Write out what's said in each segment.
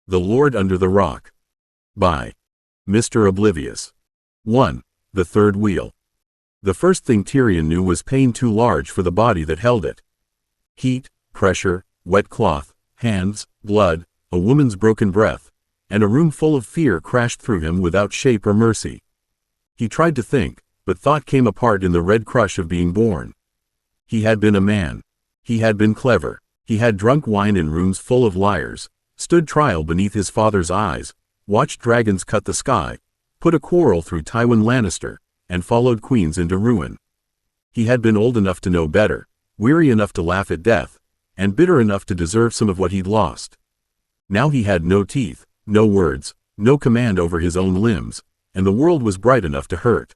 The Lord Under the Rock. By Mr. Oblivious. 1. The Third Wheel. The first thing Tyrion knew was pain too large for the body that held it. Heat, pressure, wet cloth, hands, blood, a woman's broken breath, and a room full of fear crashed through him without shape or mercy. He tried to think, but thought came apart in the red crush of being born. He had been a man. He had been clever. He had drunk wine in rooms full of liars, stood trial beneath his father's eyes, watched dragons cut the sky, put a quarrel through Tyrion Lannister, and followed queens into ruin. He had been old enough to know better, weary enough to laugh at death, and bitter enough to deserve some of what he'd lost. Now he had no teeth, no words, no command over his own limbs, and the world was bright enough to hurt.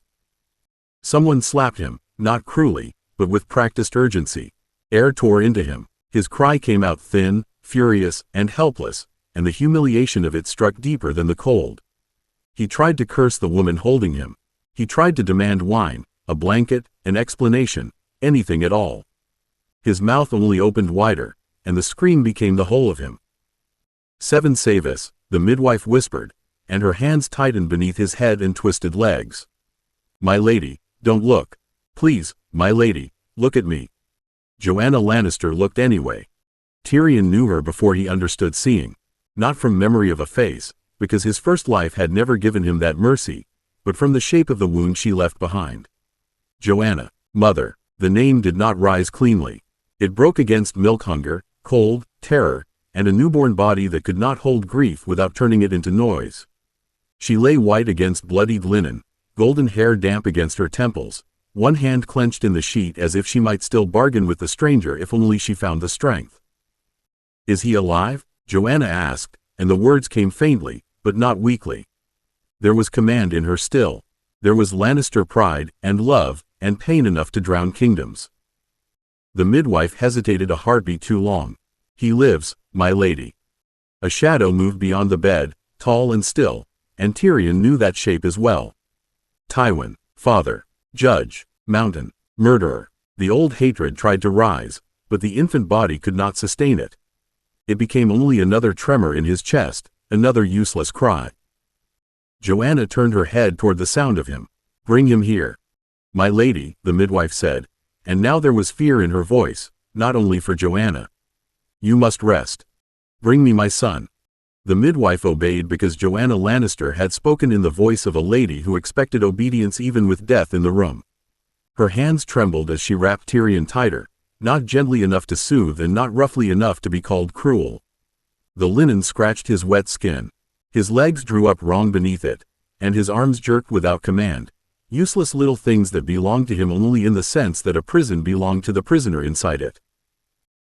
Someone slapped him, not cruelly, but with practiced urgency. Air tore into him. His cry came out thin, furious, and helpless, and the humiliation of it struck deeper than the cold. He tried to curse the woman holding him. He tried to demand wine, a blanket, an explanation, anything at all. His mouth only opened wider, and the scream became the whole of him. "Seven save us," the midwife whispered, and her hands tightened beneath his head and twisted legs. "My lady, don't look. Please, my lady, look at me." Joanna Lannister looked anyway. Tyrion knew her before he understood seeing, not from memory of a face, because his first life had never given him that mercy, but from the shape of the wound she left behind. Joanna, mother, the name did not rise cleanly. It broke against milk hunger, cold, terror, and a newborn body that could not hold grief without turning it into noise. She lay white against bloodied linen, golden hair damp against her temples, one hand clenched in the sheet as if she might still bargain with the stranger if only she found the strength. "Is he alive?" Joanna asked, and the words came faintly, but not weakly. There was command in her still. There was Lannister pride, and love, and pain enough to drown kingdoms. The midwife hesitated a heartbeat too long. "He lives, my lady." A shadow moved beyond the bed, tall and still, and Tyrion knew that shape as well. Tywin, father, judge, mountain, murderer. The old hatred tried to rise, but the infant body could not sustain it. It became only another tremor in his chest, another useless cry. Joanna turned her head toward the sound of him. "Bring him here." "My lady," the midwife said, and now there was fear in her voice, not only for Joanna. "You must rest. Bring me my son." The midwife obeyed because Joanna Lannister had spoken in the voice of a lady who expected obedience even with death in the room. Her hands trembled as she wrapped Tyrion tighter, not gently enough to soothe and not roughly enough to be called cruel. The linen scratched his wet skin. His legs drew up wrong beneath it, and his arms jerked without command, useless little things that belonged to him only in the sense that a prison belonged to the prisoner inside it.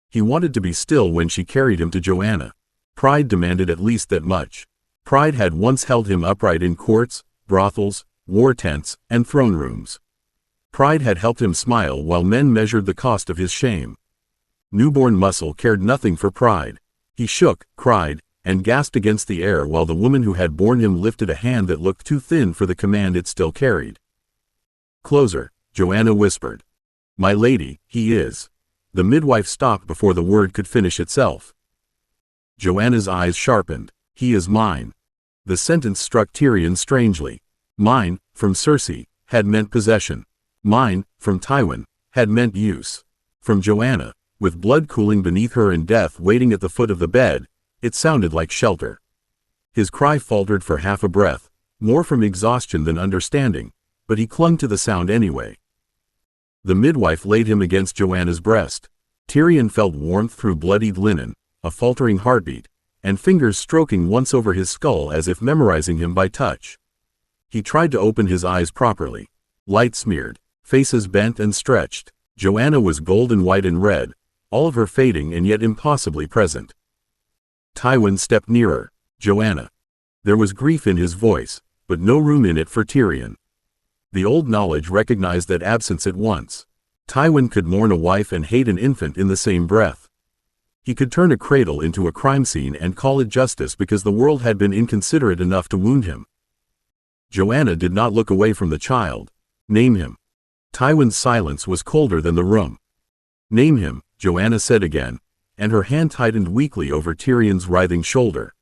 He wanted to be still when she carried him to Joanna. Pride demanded at least that much. Pride had once held him upright in courts, brothels, war tents, and throne rooms. Pride had helped him smile while men measured the cost of his shame. Newborn muscle cared nothing for pride. He shook, cried, and gasped against the air while the woman who had borne him lifted a hand that looked too thin for the command it still carried. "Closer," Joanna whispered. "My lady, he is." The midwife stopped before the word could finish itself. Joanna's eyes sharpened. "He is mine." The sentence struck Tyrion strangely. Mine, from Cersei, had meant possession. Mine, from Tywin, had meant use. From Joanna, with blood cooling beneath her and death waiting at the foot of the bed, it sounded like shelter. His cry faltered for half a breath, more from exhaustion than understanding, but he clung to the sound anyway. The midwife laid him against Joanna's breast. Tyrion felt warmth through bloodied linen, a faltering heartbeat, and fingers stroking once over his skull as if memorizing him by touch. He tried to open his eyes properly. Light smeared, faces bent and stretched. Joanna was golden white and red, all of her fading and yet impossibly present. Tywin stepped nearer. "Joanna." There was grief in his voice, but no room in it for Tyrion. The old knowledge recognized that absence at once. Tywin could mourn a wife and hate an infant in the same breath. He could turn a cradle into a crime scene and call it justice because the world had been inconsiderate enough to wound him. Joanna did not look away from the child. "Name him." Tywin's silence was colder than the room. "Name him," Joanna said again, and her hand tightened weakly over Tyrion's writhing shoulder.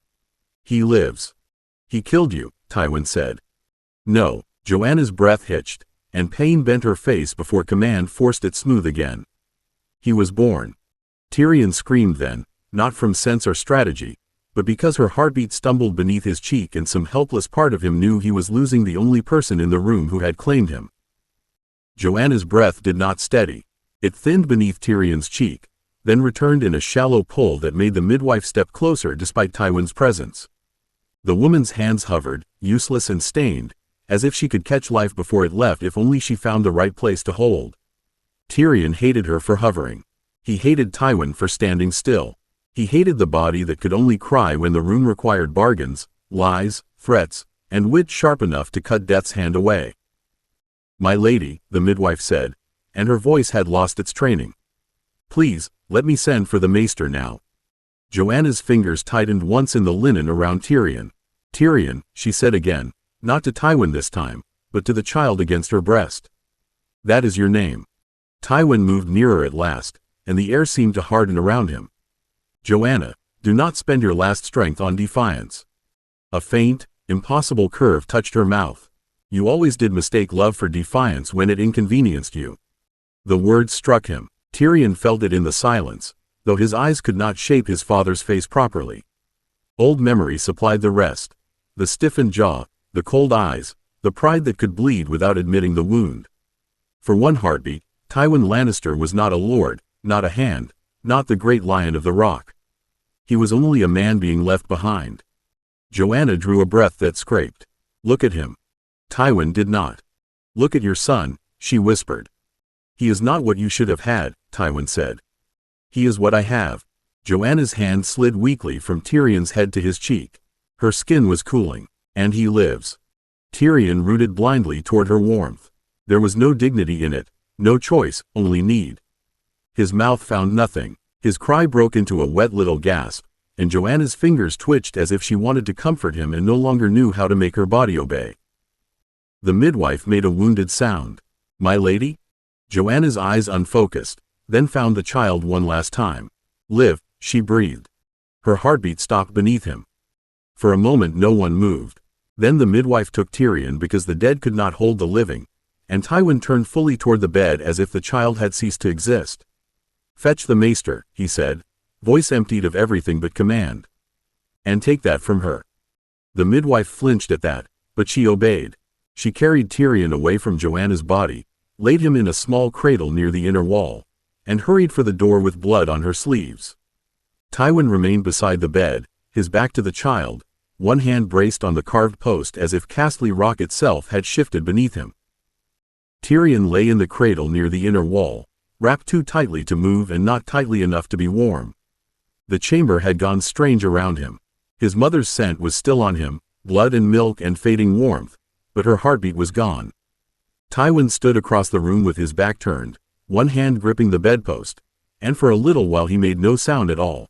He lives. He killed you, Tywin said. No, Joanna's breath hitched, and pain bent her face before command forced it smooth again. He was born. Tyrion screamed then, not from sense or strategy, but because her heartbeat stumbled beneath his cheek and some helpless part of him knew he was losing the only person in the room who had claimed him. Joanna's breath did not steady. It thinned beneath Tyrion's cheek, then returned in a shallow pull that made the midwife step closer despite Tywin's presence. The woman's hands hovered, useless and stained, as if she could catch life before it left if only she found the right place to hold. Tyrion hated her for hovering. He hated Tywin for standing still. He hated the body that could only cry when the rune required bargains, lies, threats, and wit sharp enough to cut death's hand away. "My lady," the midwife said, and her voice had lost its training. "Please, let me send for the maester now." Joanna's fingers tightened once in the linen around Tyrion. "Tyrion," she said again, not to Tywin this time, but to the child against her breast. "That is your name." Tywin moved nearer at last, and the air seemed to harden around him. "Joanna, do not spend your last strength on defiance." A faint, impossible curve touched her mouth. "You always did mistake love for defiance when it inconvenienced you." The word struck him. Tyrion felt it in the silence, though his eyes could not shape his father's face properly. Old memory supplied the rest. The stiffened jaw, the cold eyes, the pride that could bleed without admitting the wound. For one heartbeat, Tywin Lannister was not a lord, not a hand, not the great lion of the rock. He was only a man being left behind. Joanna drew a breath that scraped. "Look at him." Tywin did not. "Look at your son," she whispered. "He is not what you should have had," Tywin said. "He is what I have." Joanna's hand slid weakly from Tyrion's head to his cheek. Her skin was cooling. "And he lives." Tyrion rooted blindly toward her warmth. There was no dignity in it, no choice, only need. His mouth found nothing. His cry broke into a wet little gasp, and Joanna's fingers twitched as if she wanted to comfort him and no longer knew how to make her body obey. The midwife made a wounded sound. "My lady?" Joanna's eyes unfocused, then found the child one last time. "Live," she breathed. Her heartbeat stopped beneath him. For a moment no one moved. Then the midwife took Tyrion because the dead could not hold the living, and Tywin turned fully toward the bed as if the child had ceased to exist. "Fetch the maester," he said, voice emptied of everything but command. "And take that from her." The midwife flinched at that, but she obeyed. She carried Tyrion away from Joanna's body, laid him in a small cradle near the inner wall, and hurried for the door with blood on her sleeves. Tywin remained beside the bed, his back to the child, one hand braced on the carved post as if Casterly rock itself had shifted beneath him. Tyrion lay in the cradle near the inner wall, wrapped too tightly to move and not tightly enough to be warm. The chamber had gone strange around him. His mother's scent was still on him, blood and milk and fading warmth, but her heartbeat was gone. Tywin stood across the room with his back turned, one hand gripping the bedpost, and for a little while he made no sound at all.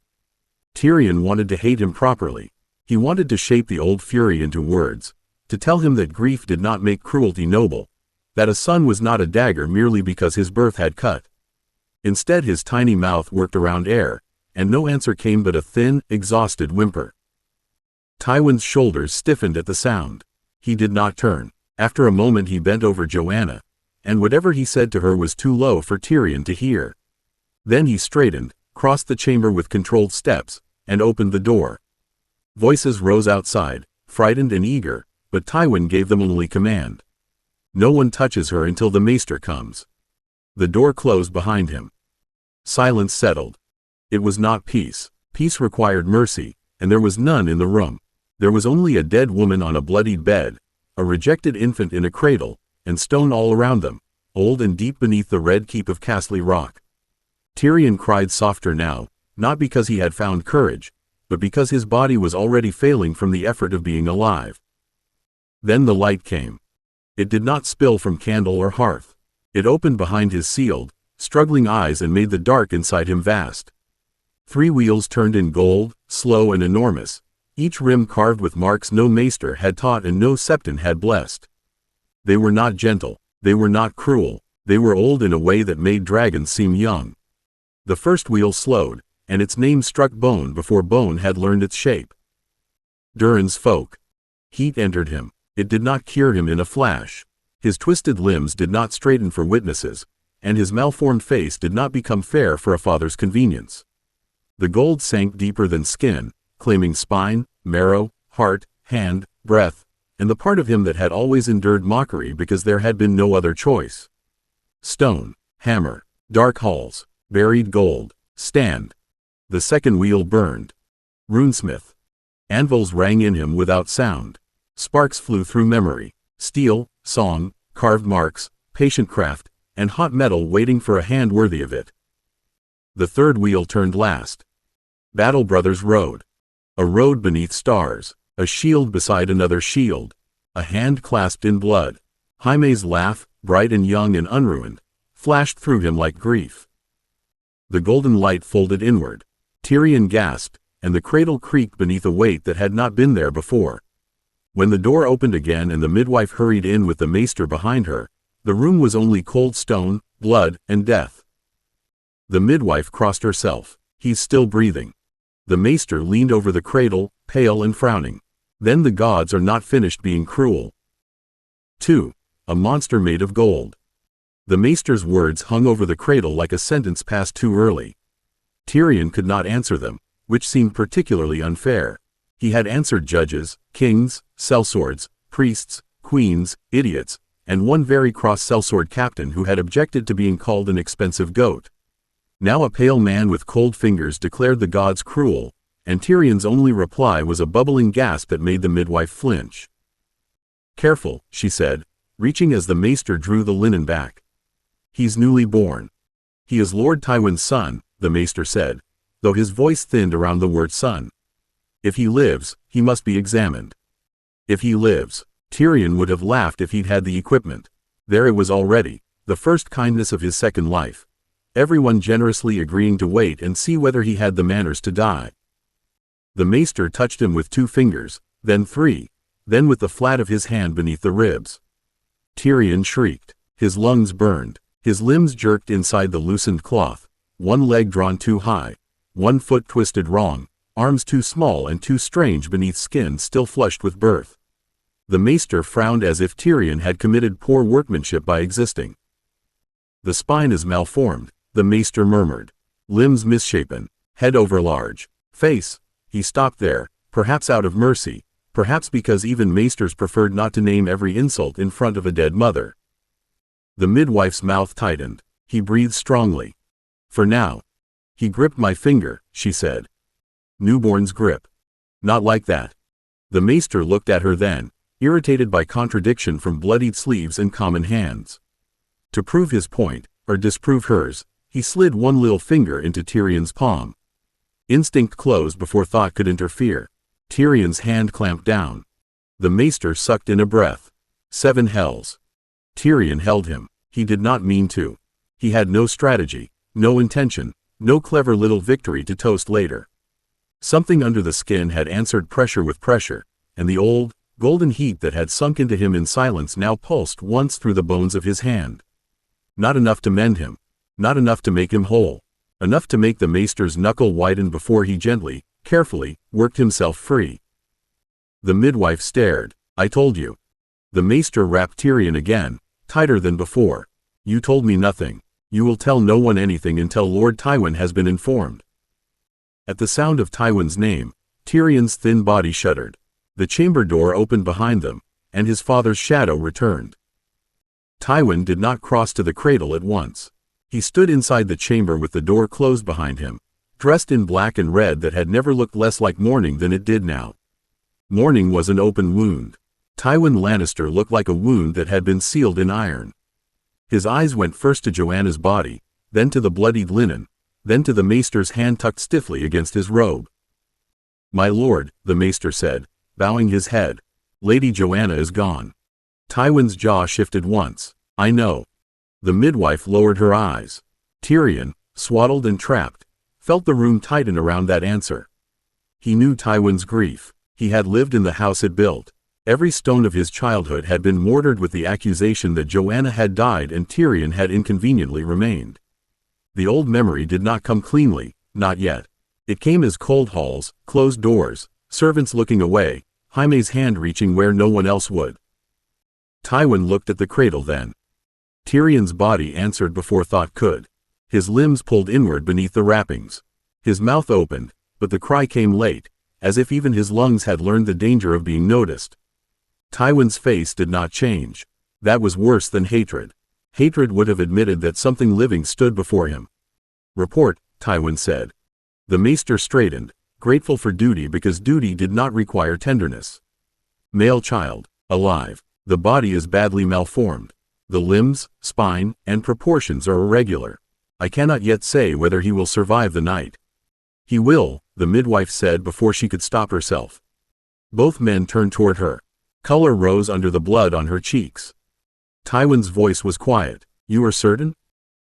Tyrion wanted to hate him properly. He wanted to shape the old fury into words, to tell him that grief did not make cruelty noble, that a son was not a dagger merely because his birth had cut. Instead his tiny mouth worked around air, and no answer came but a thin, exhausted whimper. Tywin's shoulders stiffened at the sound. He did not turn. After a moment he bent over Joanna, and whatever he said to her was too low for Tyrion to hear. Then he straightened, crossed the chamber with controlled steps, and opened the door. Voices rose outside, frightened and eager, but Tywin gave them only command. "No one touches her until the maester comes." The door closed behind him. Silence settled. It was not peace. Peace required mercy, and there was none in the room. There was only a dead woman on a bloodied bed, a rejected infant in a cradle, and stone all around them, old and deep beneath the red keep of Casterly rock. Tyrion cried softer now, not because he had found courage, but because his body was already failing from the effort of being alive. Then the light came. It did not spill from candle or hearth. It opened behind his sealed, struggling eyes and made the dark inside him vast. 3 wheels turned in gold, slow and enormous, each rim carved with marks no maester had taught and no septon had blessed. They were not gentle, they were not cruel, they were old in a way that made dragons seem young. The first wheel slowed, and its name struck bone before bone had learned its shape. Durin's folk. Heat entered him. It did not cure him in a flash. His twisted limbs did not straighten for witnesses, and his malformed face did not become fair for a father's convenience. The gold sank deeper than skin, claiming spine, marrow, heart, hand, breath, and the part of him that had always endured mockery because there had been no other choice. Stone, hammer, dark halls, buried gold, stand. The second wheel burned. Runesmith. Anvils rang in him without sound. Sparks flew through memory. Steel, song, carved marks, patient craft, and hot metal waiting for a hand worthy of it. The third wheel turned last. Battle Brothers rode. A road beneath stars, a shield beside another shield, a hand clasped in blood. Jaime's laugh, bright and young and unruined, flashed through him like grief. The golden light folded inward. Tyrion gasped, and the cradle creaked beneath a weight that had not been there before. When the door opened again and the midwife hurried in with the maester behind her, the room was only cold stone, blood, and death. The midwife crossed herself. He's still breathing. The maester leaned over the cradle, pale and frowning. Then the gods are not finished being cruel. 2. A monster made of gold. The maester's words hung over the cradle like a sentence passed too early. Tyrion could not answer them, which seemed particularly unfair. He had answered judges, kings, sellswords, priests, queens, idiots, and one very cross sellsword captain who had objected to being called an expensive goat. Now a pale man with cold fingers declared the gods cruel, and Tyrion's only reply was a bubbling gasp that made the midwife flinch. "Careful," she said, reaching as the maester drew the linen back. "He's newly born." "He is Lord Tywin's son," the maester said, though his voice thinned around the word son. "If he lives, he must be examined." If he lives. Tyrion would have laughed if he'd had the equipment. There it was already, the first kindness of his second life. Everyone generously agreeing to wait and see whether he had the manners to die. The maester touched him with 2 fingers, then 3, then with the flat of his hand beneath the ribs. Tyrion shrieked. His lungs burned. His limbs jerked inside the loosened cloth, one leg drawn too high, one foot twisted wrong, arms too small and too strange beneath skin still flushed with birth. The maester frowned as if Tyrion had committed poor workmanship by existing. "The spine is malformed," the maester murmured. "Limbs misshapen, head overlarge, face." He stopped there, perhaps out of mercy, perhaps because even maesters preferred not to name every insult in front of a dead mother. The midwife's mouth tightened. He breathed strongly. "For now." "He gripped my finger," she said. "Newborn's grip." "Not like that." The maester looked at her then, irritated by contradiction from bloodied sleeves and common hands. To prove his point, or disprove hers, he slid one little finger into Tyrion's palm. Instinct closed before thought could interfere. Tyrion's hand clamped down. The maester sucked in a breath. 7 hells. Tyrion held him. He did not mean to. He had no strategy, no intention, no clever little victory to toast later. Something under the skin had answered pressure with pressure, and the old, golden heat that had sunk into him in silence now pulsed once through the bones of his hand. Not enough to mend him. Not enough to make him whole. Enough to make the maester's knuckle widen before he gently, carefully, worked himself free. The midwife stared. "I told you." The maester rapped Tyrion again, tighter than before. "You told me nothing. You will tell no one anything until Lord Tywin has been informed." At the sound of Tywin's name, Tyrion's thin body shuddered. The chamber door opened behind them, and his father's shadow returned. Tywin did not cross to the cradle at once. He stood inside the chamber with the door closed behind him, dressed in black and red that had never looked less like mourning than it did now. Mourning was an open wound. Tywin Lannister looked like a wound that had been sealed in iron. His eyes went first to Joanna's body, then to the bloodied linen, then to the maester's hand tucked stiffly against his robe. "My lord," the maester said, bowing his head, "Lady Joanna is gone." Tywin's jaw shifted once. "I know." The midwife lowered her eyes. Tyrion, swaddled and trapped, felt the room tighten around that answer. He knew Tywin's grief. He had lived in the house it built. Every stone of his childhood had been mortared with the accusation that Joanna had died and Tyrion had inconveniently remained. The old memory did not come cleanly, not yet. It came as cold halls, closed doors, servants looking away, Jaime's hand reaching where no one else would. Tywin looked at the cradle then. Tyrion's body answered before thought could. His limbs pulled inward beneath the wrappings. His mouth opened, but the cry came late, as if even his lungs had learned the danger of being noticed. Tywin's face did not change. That was worse than hatred. Hatred would have admitted that something living stood before him. Report, Tywin said. The maester straightened, grateful for duty because duty did not require tenderness. Male child, alive. The body is badly malformed. The limbs, spine, and proportions are irregular. I cannot yet say whether he will survive the night. He will, the midwife said before she could stop herself. Both men turned toward her. Color rose under the blood on her cheeks. Tywin's voice was quiet. You are certain?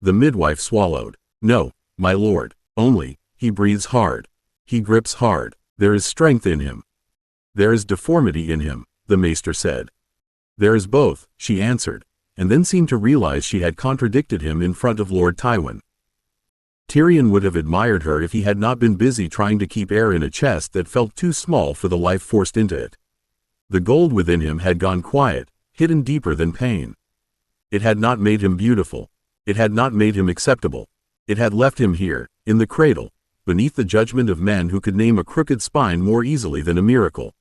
The midwife swallowed. No, my lord, only, he breathes hard. He grips hard. There is strength in him. There is deformity in him, the maester said. There is both, she answered, and then seemed to realize she had contradicted him in front of Lord Tywin. Tyrion would have admired her if he had not been busy trying to keep air in a chest that felt too small for the life forced into it. The gold within him had gone quiet, hidden deeper than pain. It had not made him beautiful. It had not made him acceptable. It had left him here, in the cradle, beneath the judgment of men who could name a crooked spine more easily than a miracle.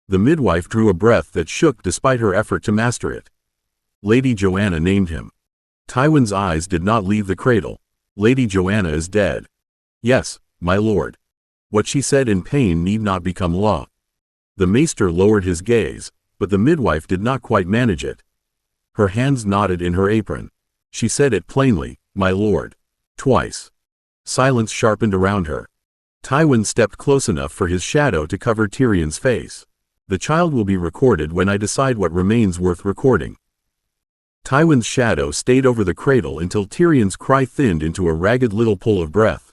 The midwife drew a breath that shook despite her effort to master it. Lady Joanna named him. Tywin's eyes did not leave the cradle. Lady Joanna is dead. Yes, my lord. What she said in pain need not become law. The maester lowered his gaze, but the midwife did not quite manage it. Her hands knotted in her apron. She said it plainly, my lord. Twice. Silence sharpened around her. Tywin stepped close enough for his shadow to cover Tyrion's face. The child will be recorded when I decide what remains worth recording. Tywin's shadow stayed over the cradle until Tyrion's cry thinned into a ragged little pull of breath.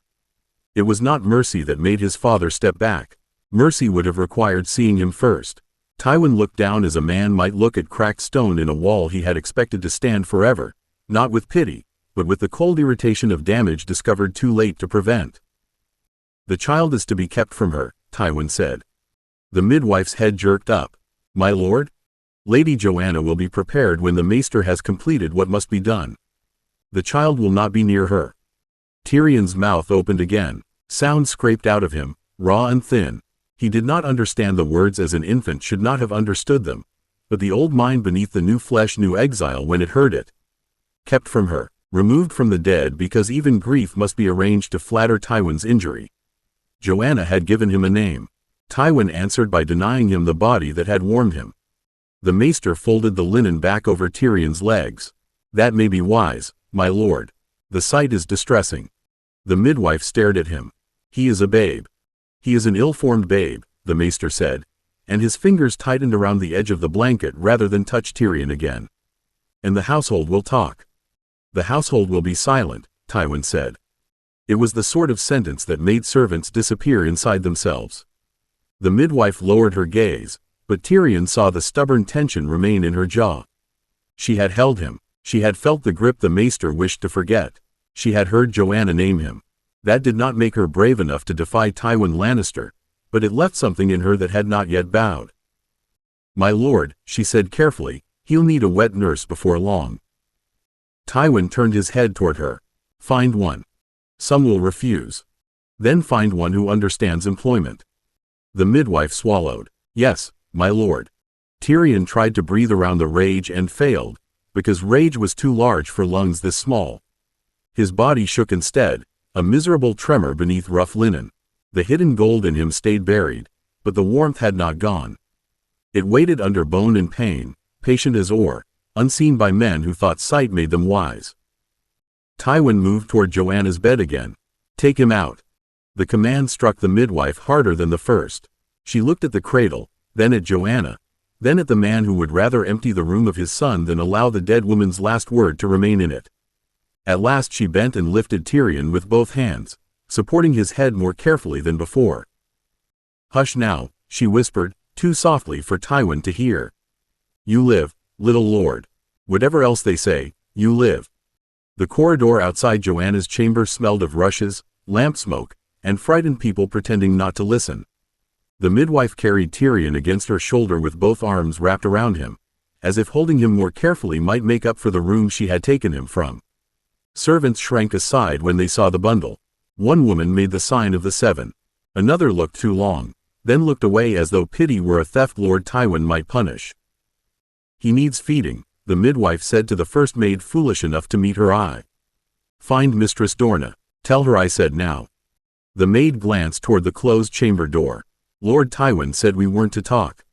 It was not mercy that made his father step back. Mercy would have required seeing him first. Tywin looked down as a man might look at cracked stone in a wall he had expected to stand forever, not with pity, but with the cold irritation of damage discovered too late to prevent. The child is to be kept from her, Tywin said. The midwife's head jerked up. My lord? Lady Joanna will be prepared when the maester has completed what must be done. The child will not be near her. Tyrion's mouth opened again. Sound scraped out of him, raw and thin. He did not understand the words as an infant should not have understood them, but the old mind beneath the new flesh knew exile when it heard it. Kept from her, removed from the dead because even grief must be arranged to flatter Tywin's injury. Joanna had given him a name. Tywin answered by denying him the body that had warmed him. The maester folded the linen back over Tyrion's legs. That may be wise, my lord. The sight is distressing. The midwife stared at him. He is a babe. He is an ill-formed babe, the maester said, and his fingers tightened around the edge of the blanket rather than touch Tyrion again. And the household will talk. The household will be silent, Tywin said. It was the sort of sentence that made servants disappear inside themselves. The midwife lowered her gaze, but Tyrion saw the stubborn tension remain in her jaw. She had held him. She had felt the grip the maester wished to forget. She had heard Joanna name him. That did not make her brave enough to defy Tyrion Lannister, but it left something in her that had not yet bowed. My lord, she said carefully, he'll need a wet nurse before long. Tywin turned his head toward her. Find one. Some will refuse. Then find one who understands employment. The midwife swallowed. Yes, my lord. Tyrion tried to breathe around the rage and failed, because rage was too large for lungs this small. His body shook instead, a miserable tremor beneath rough linen. The hidden gold in him stayed buried, but the warmth had not gone. It waited under bone and pain, patient as ore, unseen by men who thought sight made them wise. Tywin moved toward Joanna's bed again. Take him out. The command struck the midwife harder than the first. She looked at the cradle, then at Joanna, then at the man who would rather empty the room of his son than allow the dead woman's last word to remain in it. At last she bent and lifted Tyrion with both hands, supporting his head more carefully than before. Hush now, she whispered, too softly for Tywin to hear. You live, little lord. Whatever else they say, you live. The corridor outside Joanna's chamber smelled of rushes, lamp smoke, and frightened people pretending not to listen. The midwife carried Tyrion against her shoulder with both arms wrapped around him, as if holding him more carefully might make up for the room she had taken him from. Servants shrank aside when they saw the bundle. One woman made the sign of the seven. Another looked too long, then looked away as though pity were a theft Lord Tywin might punish. "He needs feeding," the midwife said to the first maid foolish enough to meet her eye. "Find Mistress Dorna. Tell her I said now." The maid glanced toward the closed chamber door. "Lord Tywin said we weren't to talk."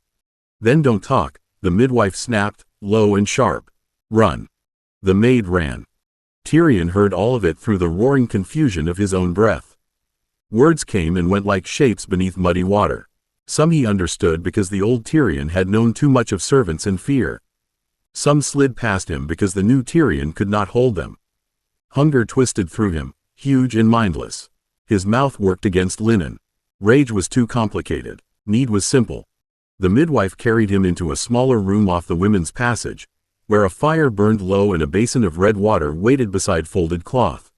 "Then don't talk," the midwife snapped, low and sharp. "Run." The maid ran. Tyrion heard all of it through the roaring confusion of his own breath. Words came and went like shapes beneath muddy water. Some he understood because the old Tyrion had known too much of servants and fear. Some slid past him because the new Tyrion could not hold them. Hunger twisted through him, huge and mindless. His mouth worked against linen. Rage was too complicated. Need was simple. The midwife carried him into a smaller room off the women's passage, where a fire burned low and a basin of red water waited beside folded cloth.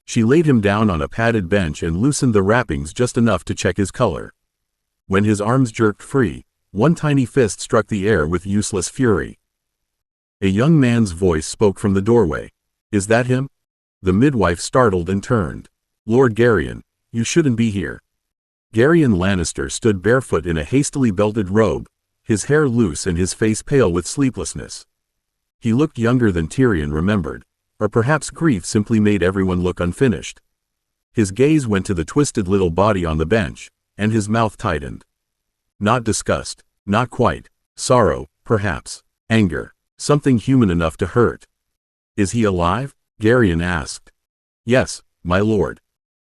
She laid him down on a padded bench and loosened the wrappings just enough to check his color. When his arms jerked free, one tiny fist struck the air with useless fury. A young man's voice spoke from the doorway. "Is that him?" The midwife startled and turned. "Lord Garyon, you shouldn't be here." Tyrion Lannister stood barefoot in a hastily belted robe, his hair loose and his face pale with sleeplessness. He looked younger than Tyrion remembered, or perhaps grief simply made everyone look unfinished. His gaze went to the twisted little body on the bench, and his mouth tightened. Not disgust, not quite. Sorrow, perhaps. Anger. Something human enough to hurt. "Is he alive?" Garyon asked. "Yes, my lord."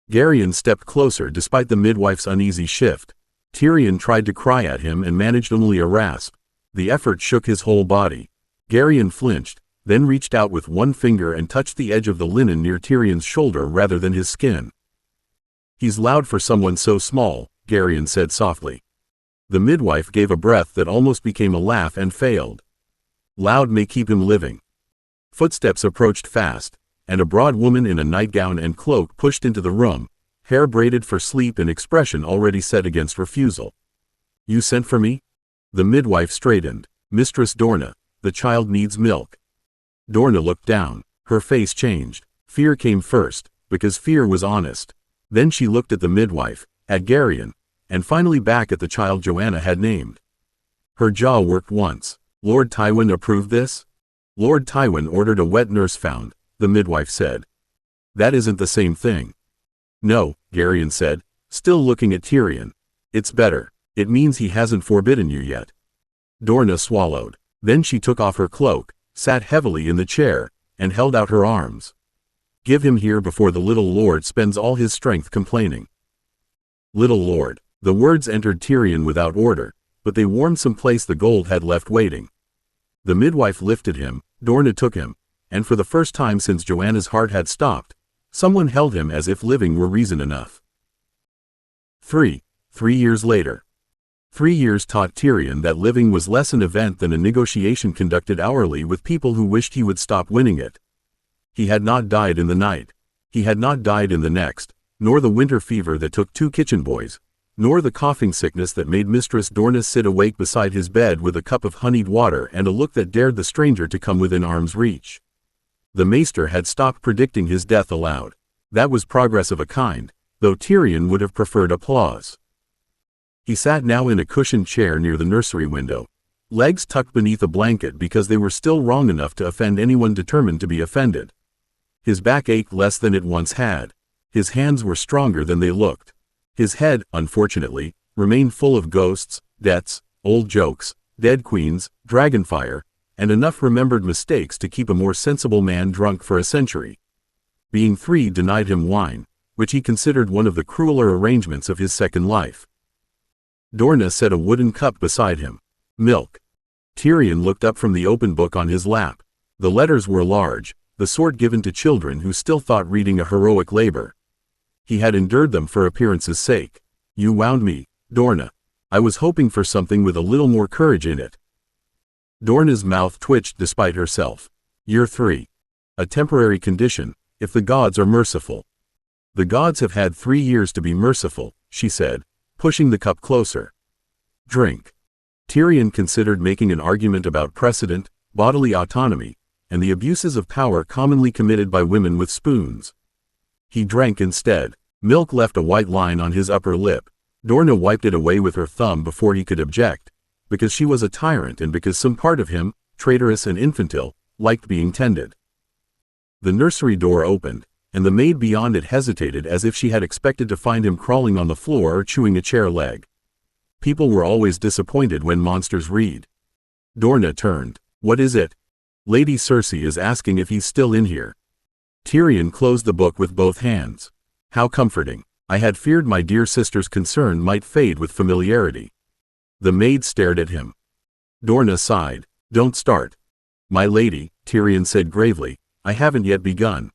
Garyon stepped closer despite the midwife's uneasy shift. Tyrion tried to cry at him and managed only a rasp. The effort shook his whole body. Garyon flinched, then reached out with one finger and touched the edge of the linen near Tyrion's shoulder rather than his skin. "He's loud for someone so small," Garyon said softly. The midwife gave a breath that almost became a laugh and failed. "Loud may keep him living." Footsteps approached fast, and a broad woman in a nightgown and cloak pushed into the room, hair braided for sleep and expression already set against refusal. "You sent for me?" The midwife straightened. "Mistress Dorna, the child needs milk." Dorna looked down. Her face changed. Fear came first, because fear was honest. Then she looked at the midwife, at Garyon, and finally back at the child Joanna had named. Her jaw worked once. "Lord Tywin approved this?" "Lord Tywin ordered a wet nurse found," the midwife said. "That isn't the same thing." "No," Garyon said, still looking at Tyrion. "It's better. It means he hasn't forbidden you yet." Dorna swallowed. Then she took off her cloak, sat heavily in the chair, and held out her arms. "Give him here before the little lord spends all his strength complaining." "Little lord." The words entered Tyrion without order, but they warmed some place the gold had left waiting. The midwife lifted him, Dorna took him, and for the first time since Joanna's heart had stopped, someone held him as if living were reason enough. 3 years later. 3 years taught Tyrion that living was less an event than a negotiation conducted hourly with people who wished he would stop winning it. He had not died in the night. He had not died in the next, nor the winter fever that took 2 kitchen boys, nor the coughing sickness that made Mistress Dorna sit awake beside his bed with a cup of honeyed water and a look that dared the stranger to come within arm's reach. The maester had stopped predicting his death aloud. That was progress of a kind, though Tyrion would have preferred applause. He sat now in a cushioned chair near the nursery window, legs tucked beneath a blanket because they were still wrong enough to offend anyone determined to be offended. His back ached less than it once had. His hands were stronger than they looked. His head, unfortunately, remained full of ghosts, debts, old jokes, dead queens, dragonfire, and enough remembered mistakes to keep a more sensible man drunk for a century. Being 3 denied him wine, which he considered one of the crueler arrangements of his second life. Dorna set a wooden cup beside him. "Milk." Tyrion looked up from the open book on his lap. The letters were large, the sort given to children who still thought reading a heroic labor. He had endured them for appearance's sake. "You wound me, Dorna. I was hoping for something with a little more courage in it." Dorna's mouth twitched despite herself. "You're 3. A temporary condition, if the gods are merciful." "The gods have had 3 years to be merciful," she said, pushing the cup closer. Drink. Tyrion considered making an argument about precedent, bodily autonomy, and the abuses of power commonly committed by women with spoons. He drank instead. Milk left a white line on his upper lip. Dorna wiped it away with her thumb before he could object, because she was a tyrant and because some part of him, traitorous and infantile, liked being tended. The nursery door opened, and the maid beyond it hesitated as if she had expected to find him crawling on the floor or chewing a chair leg. People were always disappointed when monsters read. Dorna turned. "What is it?" "Lady Cersei is asking if he's still in here." Tyrion closed the book with both hands. "How comforting. I had feared my dear sister's concern might fade with familiarity." The maid stared at him. Dorna sighed. "Don't start." "My lady," Tyrion said gravely, "I haven't yet begun."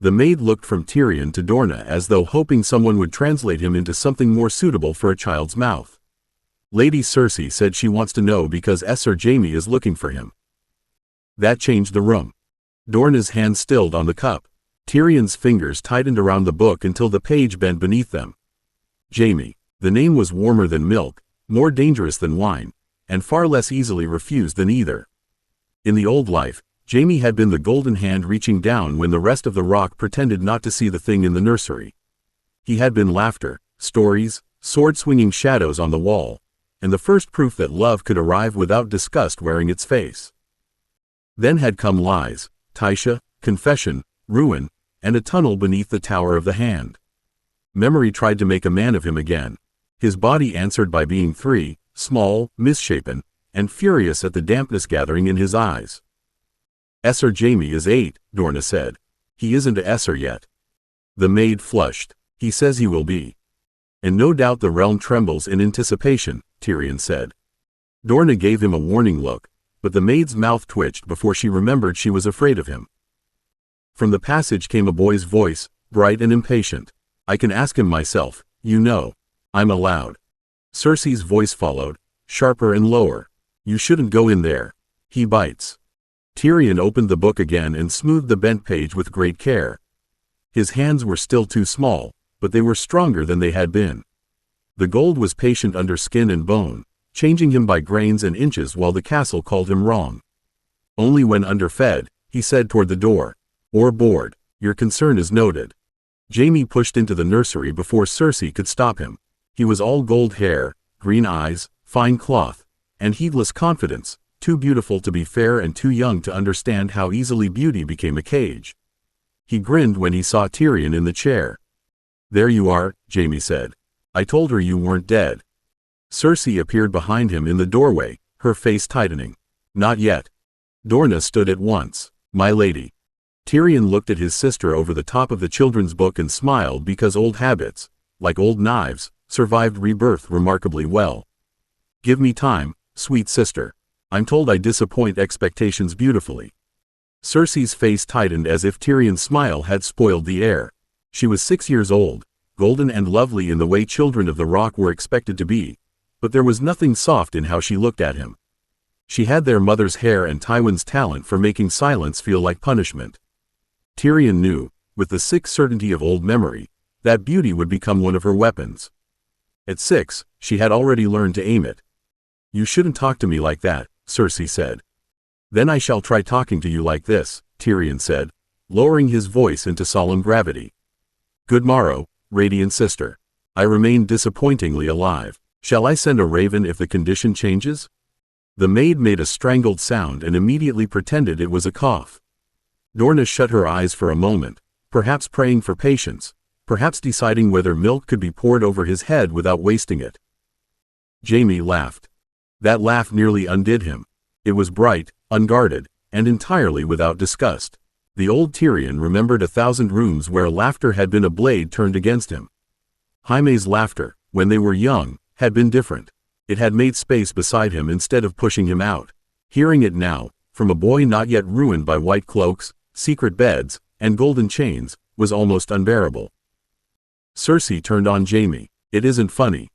The maid looked from Tyrion to Dorna as though hoping someone would translate him into something more suitable for a child's mouth. "Lady Cersei said she wants to know because Sir Jaime is looking for him." That changed the room. Dorna's hand stilled on the cup. Tyrion's fingers tightened around the book until the page bent beneath them. Jaime. The name was warmer than milk, more dangerous than wine, and far less easily refused than either. In the old life, Jaime had been the golden hand reaching down when the rest of the rock pretended not to see the thing in the nursery. He had been laughter, stories, sword-swinging shadows on the wall, and the first proof that love could arrive without disgust wearing its face. Then had come lies, Tysha, confession, ruin, and a tunnel beneath the tower of the hand. Memory tried to make a man of him again. His body answered by being free, small, misshapen, and furious at the dampness gathering in his eyes. "Sir Jaime is 8, Dorna said. "He isn't a Sir yet." The maid flushed. "He says he will be." "And no doubt the realm trembles in anticipation," Tyrion said. Dorna gave him a warning look, but the maid's mouth twitched before she remembered she was afraid of him. From the passage came a boy's voice, bright and impatient. "I can ask him myself, you know. I'm allowed." Cersei's voice followed, sharper and lower. "You shouldn't go in there. He bites." Tyrion opened the book again and smoothed the bent page with great care. His hands were still too small, but they were stronger than they had been. The gold was patient under skin and bone, changing him by grains and inches while the castle called him wrong. "Only when underfed," he said toward the door. "Or bored. Your concern is noted." Jaime pushed into the nursery before Cersei could stop him. He was all gold hair, green eyes, fine cloth, and heedless confidence, too beautiful to be fair and too young to understand how easily beauty became a cage. He grinned when he saw Tyrion in the chair. "There you are," Jaime said. "I told her you weren't dead." Cersei appeared behind him in the doorway, her face tightening. "Not yet." Dorna stood at once. "My lady." Tyrion looked at his sister over the top of the children's book and smiled because old habits, like old knives, survived rebirth remarkably well. "Give me time, sweet sister. I'm told I disappoint expectations beautifully." Cersei's face tightened as if Tyrion's smile had spoiled the air. She was 6 years old, golden and lovely in the way children of the rock were expected to be, but there was nothing soft in how she looked at him. She had their mother's hair and Tywin's talent for making silence feel like punishment. Tyrion knew, with the sick certainty of old memory, that beauty would become one of her weapons. At 6, she had already learned to aim it. "You shouldn't talk to me like that," Cersei said. "Then I shall try talking to you like this," Tyrion said, lowering his voice into solemn gravity. "Good morrow, radiant sister. I remain disappointingly alive. Shall I send a raven if the condition changes?" The maid made a strangled sound and immediately pretended it was a cough. Dorna shut her eyes for a moment, perhaps praying for patience, perhaps deciding whether milk could be poured over his head without wasting it. Jaime laughed. That laugh nearly undid him. It was bright, unguarded, and entirely without disgust. The old Tyrion remembered 1,000 rooms where laughter had been a blade turned against him. Jaime's laughter, when they were young, had been different. It had made space beside him instead of pushing him out. Hearing it now, from a boy not yet ruined by white cloaks, secret beds, and golden chains, was almost unbearable. Cersei turned on Jaime. "It isn't funny."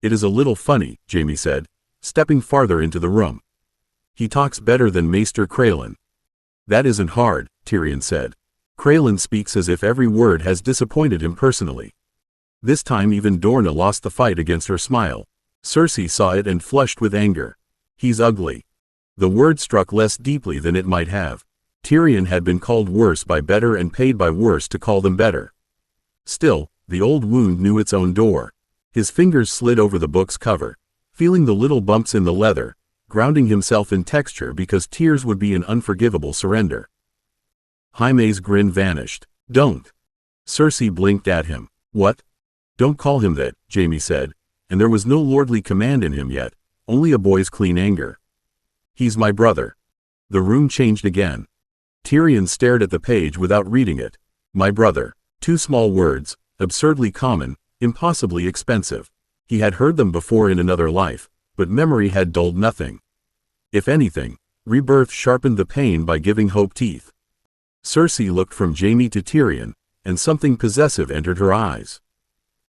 "It is a little funny," Jaime said, stepping farther into the room. "He talks better than Maester Crelin." "That isn't hard," Tyrion said. "Crelin speaks as if every word has disappointed him personally." This time even Dorna lost the fight against her smile. Cersei saw it and flushed with anger. He's ugly. The word struck less deeply than it might have. Tyrion had been called worse by better and paid by worse to call them better. Still, the old wound knew its own door. His fingers slid over the book's cover, feeling the little bumps in the leather, grounding himself in texture because tears would be an unforgivable surrender. Jaime's grin vanished. Don't. Cersei blinked at him. What? Don't call him that, Jaime said, and there was no lordly command in him yet, only a boy's clean anger. He's my brother. The room changed again. Tyrion stared at the page without reading it. My brother. 2 small words, absurdly common, impossibly expensive. He had heard them before in another life, but memory had dulled nothing. If anything, rebirth sharpened the pain by giving hope teeth. Cersei looked from Jaime to Tyrion, and something possessive entered her eyes.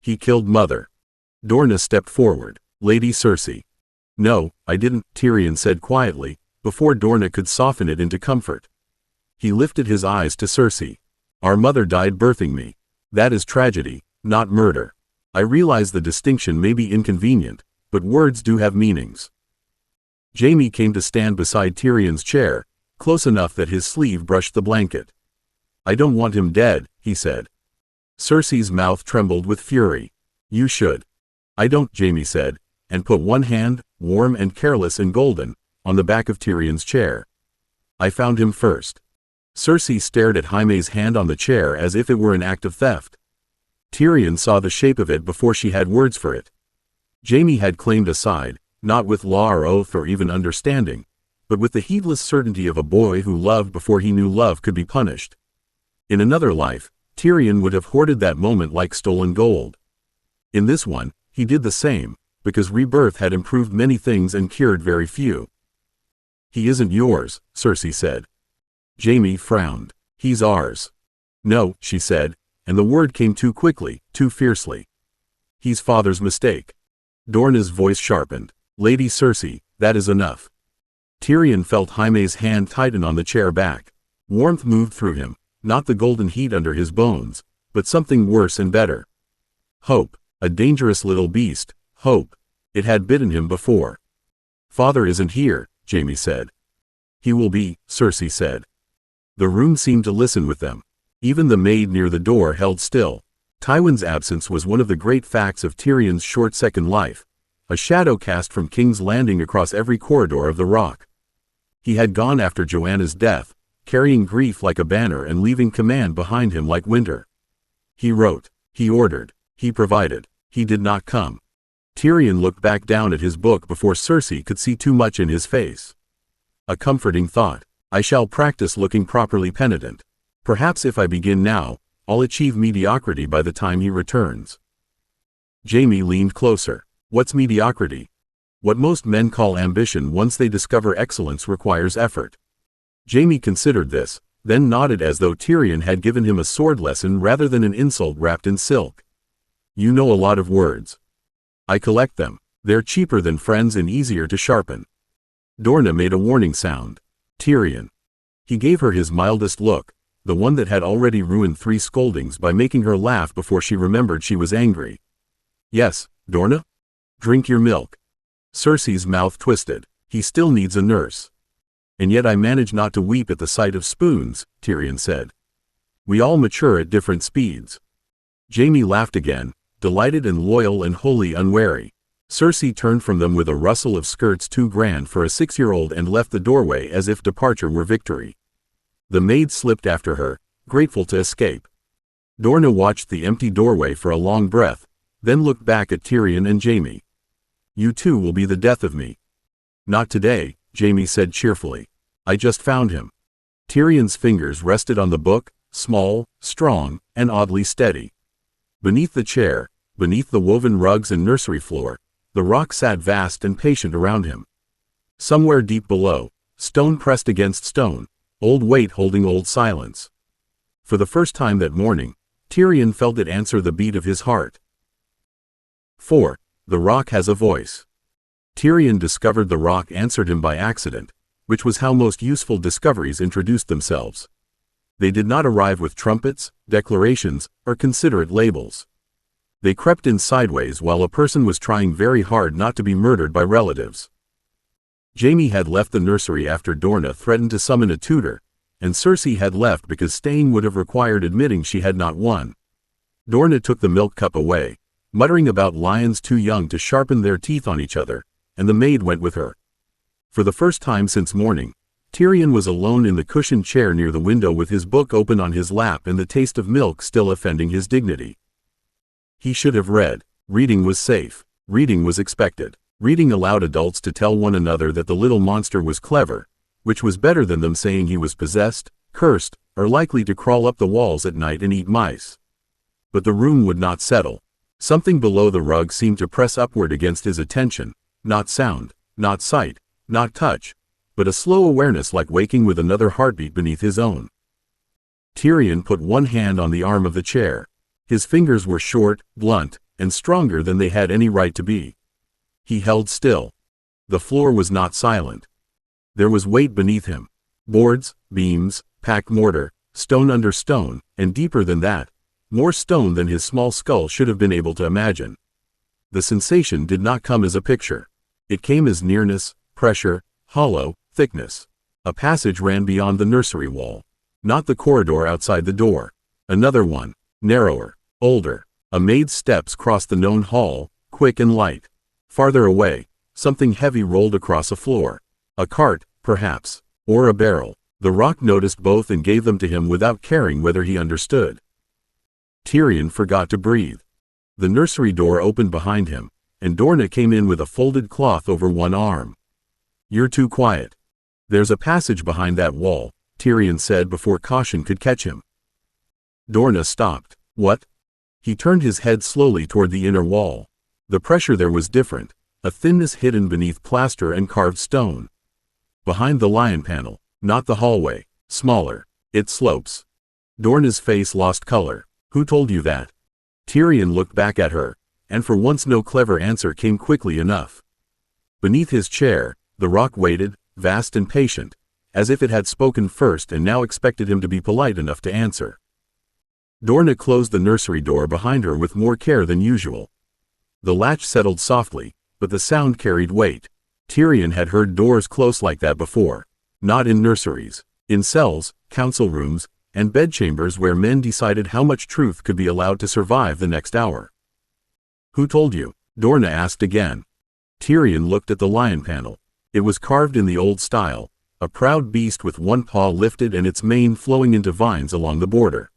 He killed Mother. Dorna stepped forward. Lady Cersei. No, I didn't, Tyrion said quietly, before Dorna could soften it into comfort. He lifted his eyes to Cersei. Our mother died birthing me. That is tragedy, not murder. I realize the distinction may be inconvenient, but words do have meanings. Jaime came to stand beside Tyrion's chair, close enough that his sleeve brushed the blanket. I don't want him dead, he said. Cersei's mouth trembled with fury. You should. I don't, Jaime said, and put one hand, warm and careless and golden, on the back of Tyrion's chair. I found him first. Cersei stared at Jaime's hand on the chair as if it were an act of theft. Tyrion saw the shape of it before she had words for it. Jaime had claimed a side, not with law or oath or even understanding, but with the heedless certainty of a boy who loved before he knew love could be punished. In another life, Tyrion would have hoarded that moment like stolen gold. In this one, he did the same, because rebirth had improved many things and cured very few. He isn't yours, Cersei said. Jaime frowned. He's ours. No, she said, and the word came too quickly, too fiercely. He's father's mistake. Dorna's voice sharpened. Lady Cersei, that is enough. Tyrion felt Jaime's hand tighten on the chair back. Warmth moved through him, not the golden heat under his bones, but something worse and better. Hope, a dangerous little beast, hope. It had bitten him before. Father isn't here, Jaime said. He will be, Cersei said. The room seemed to listen with them. Even the maid near the door held still. Tywin's absence was one of the great facts of Tyrion's short-second life, a shadow cast from King's Landing across every corridor of the Rock. He had gone after Joanna's death, carrying grief like a banner and leaving command behind him like winter. He wrote, he ordered, he provided, he did not come. Tyrion looked back down at his book before Cersei could see too much in his face. A comforting thought. I shall practice looking properly penitent. Perhaps if I begin now, I'll achieve mediocrity by the time he returns. Jaime leaned closer. What's mediocrity? What most men call ambition once they discover excellence requires effort. Jaime considered this, then nodded as though Tyrion had given him a sword lesson rather than an insult wrapped in silk. You know a lot of words. I collect them. They're cheaper than friends and easier to sharpen. Dorna made a warning sound. Tyrion. He gave her his mildest look, the one that had already ruined 3 scoldings by making her laugh before she remembered she was angry. Yes, Dorna? Drink your milk. Cersei's mouth twisted. He still needs a nurse. And yet I manage not to weep at the sight of spoons, Tyrion said. We all mature at different speeds. Jaime laughed again, delighted and loyal and wholly unwary. Cersei turned from them with a rustle of skirts too grand for a 6-year-old and left the doorway as if departure were victory. The maid slipped after her, grateful to escape. Dorna watched the empty doorway for a long breath, then looked back at Tyrion and Jaime. You two will be the death of me. Not today, Jaime said cheerfully. I just found him. Tyrion's fingers rested on the book, small, strong, and oddly steady. Beneath the chair, beneath the woven rugs and nursery floor, the Rock sat vast and patient around him. Somewhere deep below, stone pressed against stone, old weight holding old silence. For the first time that morning, Tyrion felt it answer the beat of his heart. 4. The Rock has a voice. Tyrion discovered the Rock answered him by accident, which was how most useful discoveries introduced themselves. They did not arrive with trumpets, declarations, or considerate labels. They crept in sideways while a person was trying very hard not to be murdered by relatives. Jaime had left the nursery after Dorna threatened to summon a tutor, and Cersei had left because staying would have required admitting she had not won. Dorna took the milk cup away, muttering about lions too young to sharpen their teeth on each other, and the maid went with her. For the first time since morning, Tyrion was alone in the cushioned chair near the window with his book open on his lap and the taste of milk still offending his dignity. He should have read. Reading was safe. Reading was expected. Reading allowed adults to tell one another that the little monster was clever, which was better than them saying he was possessed, cursed, or likely to crawl up the walls at night and eat mice. But the room would not settle. Something below the rug seemed to press upward against his attention, not sound, not sight, not touch, but a slow awareness like waking with another heartbeat beneath his own. Tyrion put one hand on the arm of the chair. His fingers were short, blunt, and stronger than they had any right to be. He held still. The floor was not silent. There was weight beneath him. Boards, beams, packed mortar, stone under stone, and deeper than that, more stone than his small skull should have been able to imagine. The sensation did not come as a picture. It came as nearness, pressure, hollow, thickness. A passage ran beyond the nursery wall. Not the corridor outside the door. Another one, narrower, older. A maid's steps crossed the known hall, quick and light. Farther away, something heavy rolled across a floor. A cart, perhaps, or a barrel. The rock noticed both and gave them to him without caring whether he understood. Tyrion forgot to breathe. The nursery door opened behind him, and Dorna came in with a folded cloth over one arm. "You're too quiet. There's a passage behind that wall," Tyrion said before caution could catch him. Dorna stopped. "What?" He turned his head slowly toward the inner wall. The pressure there was different, a thinness hidden beneath plaster and carved stone. Behind the lion panel, not the hallway, smaller. It slopes. Dorna's face lost color. "Who told you that?" Tyrion looked back at her, and for once no clever answer came quickly enough. Beneath his chair, the rock waited, vast and patient, as if it had spoken first and now expected him to be polite enough to answer. Dorna closed the nursery door behind her with more care than usual. The latch settled softly, but the sound carried weight. Tyrion had heard doors close like that before. Not in nurseries. In cells, council rooms, and bedchambers where men decided how much truth could be allowed to survive the next hour. "Who told you?" Dorna asked again. Tyrion looked at the lion panel. It was carved in the old style, a proud beast with one paw lifted and its mane flowing into vines along the border.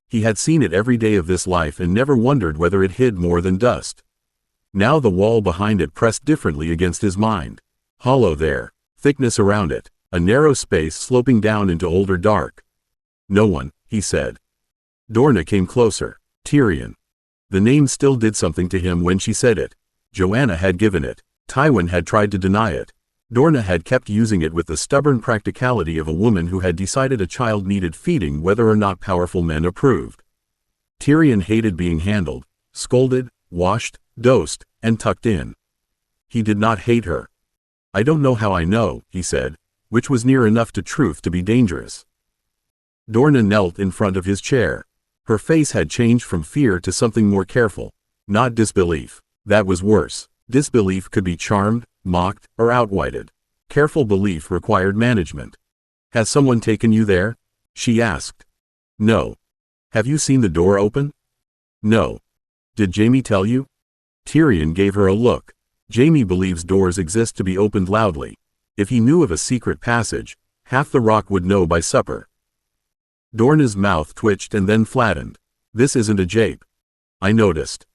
He had seen it every day of this life and never wondered whether it hid more than dust. Now the wall behind it pressed differently against his mind. Hollow there, thickness around it, a narrow space sloping down into older dark. "No one," he said. Dorna came closer. Tyrion. The name still did something to him when she said it. Joanna had given it. Tywin had tried to deny it. Dorna had kept using it with the stubborn practicality of a woman who had decided a child needed feeding whether or not powerful men approved. Tyrion hated being handled, scolded, washed, dosed, and tucked in. He did not hate her. "I don't know how I know," he said, which was near enough to truth to be dangerous. Dorna knelt in front of his chair. Her face had changed from fear to something more careful. Not disbelief. That was worse. Disbelief could be charmed, mocked, or outwitted. Careful belief required management. "Has someone taken you there?" she asked. "No." "Have you seen the door open?" "No." "Did Jaime tell you?" Tyrion gave her a look. Jaime believes doors exist to be opened loudly. If he knew of a secret passage, half the rock would know by supper. Dorna's mouth twitched and then flattened. "This isn't a jape." "I noticed."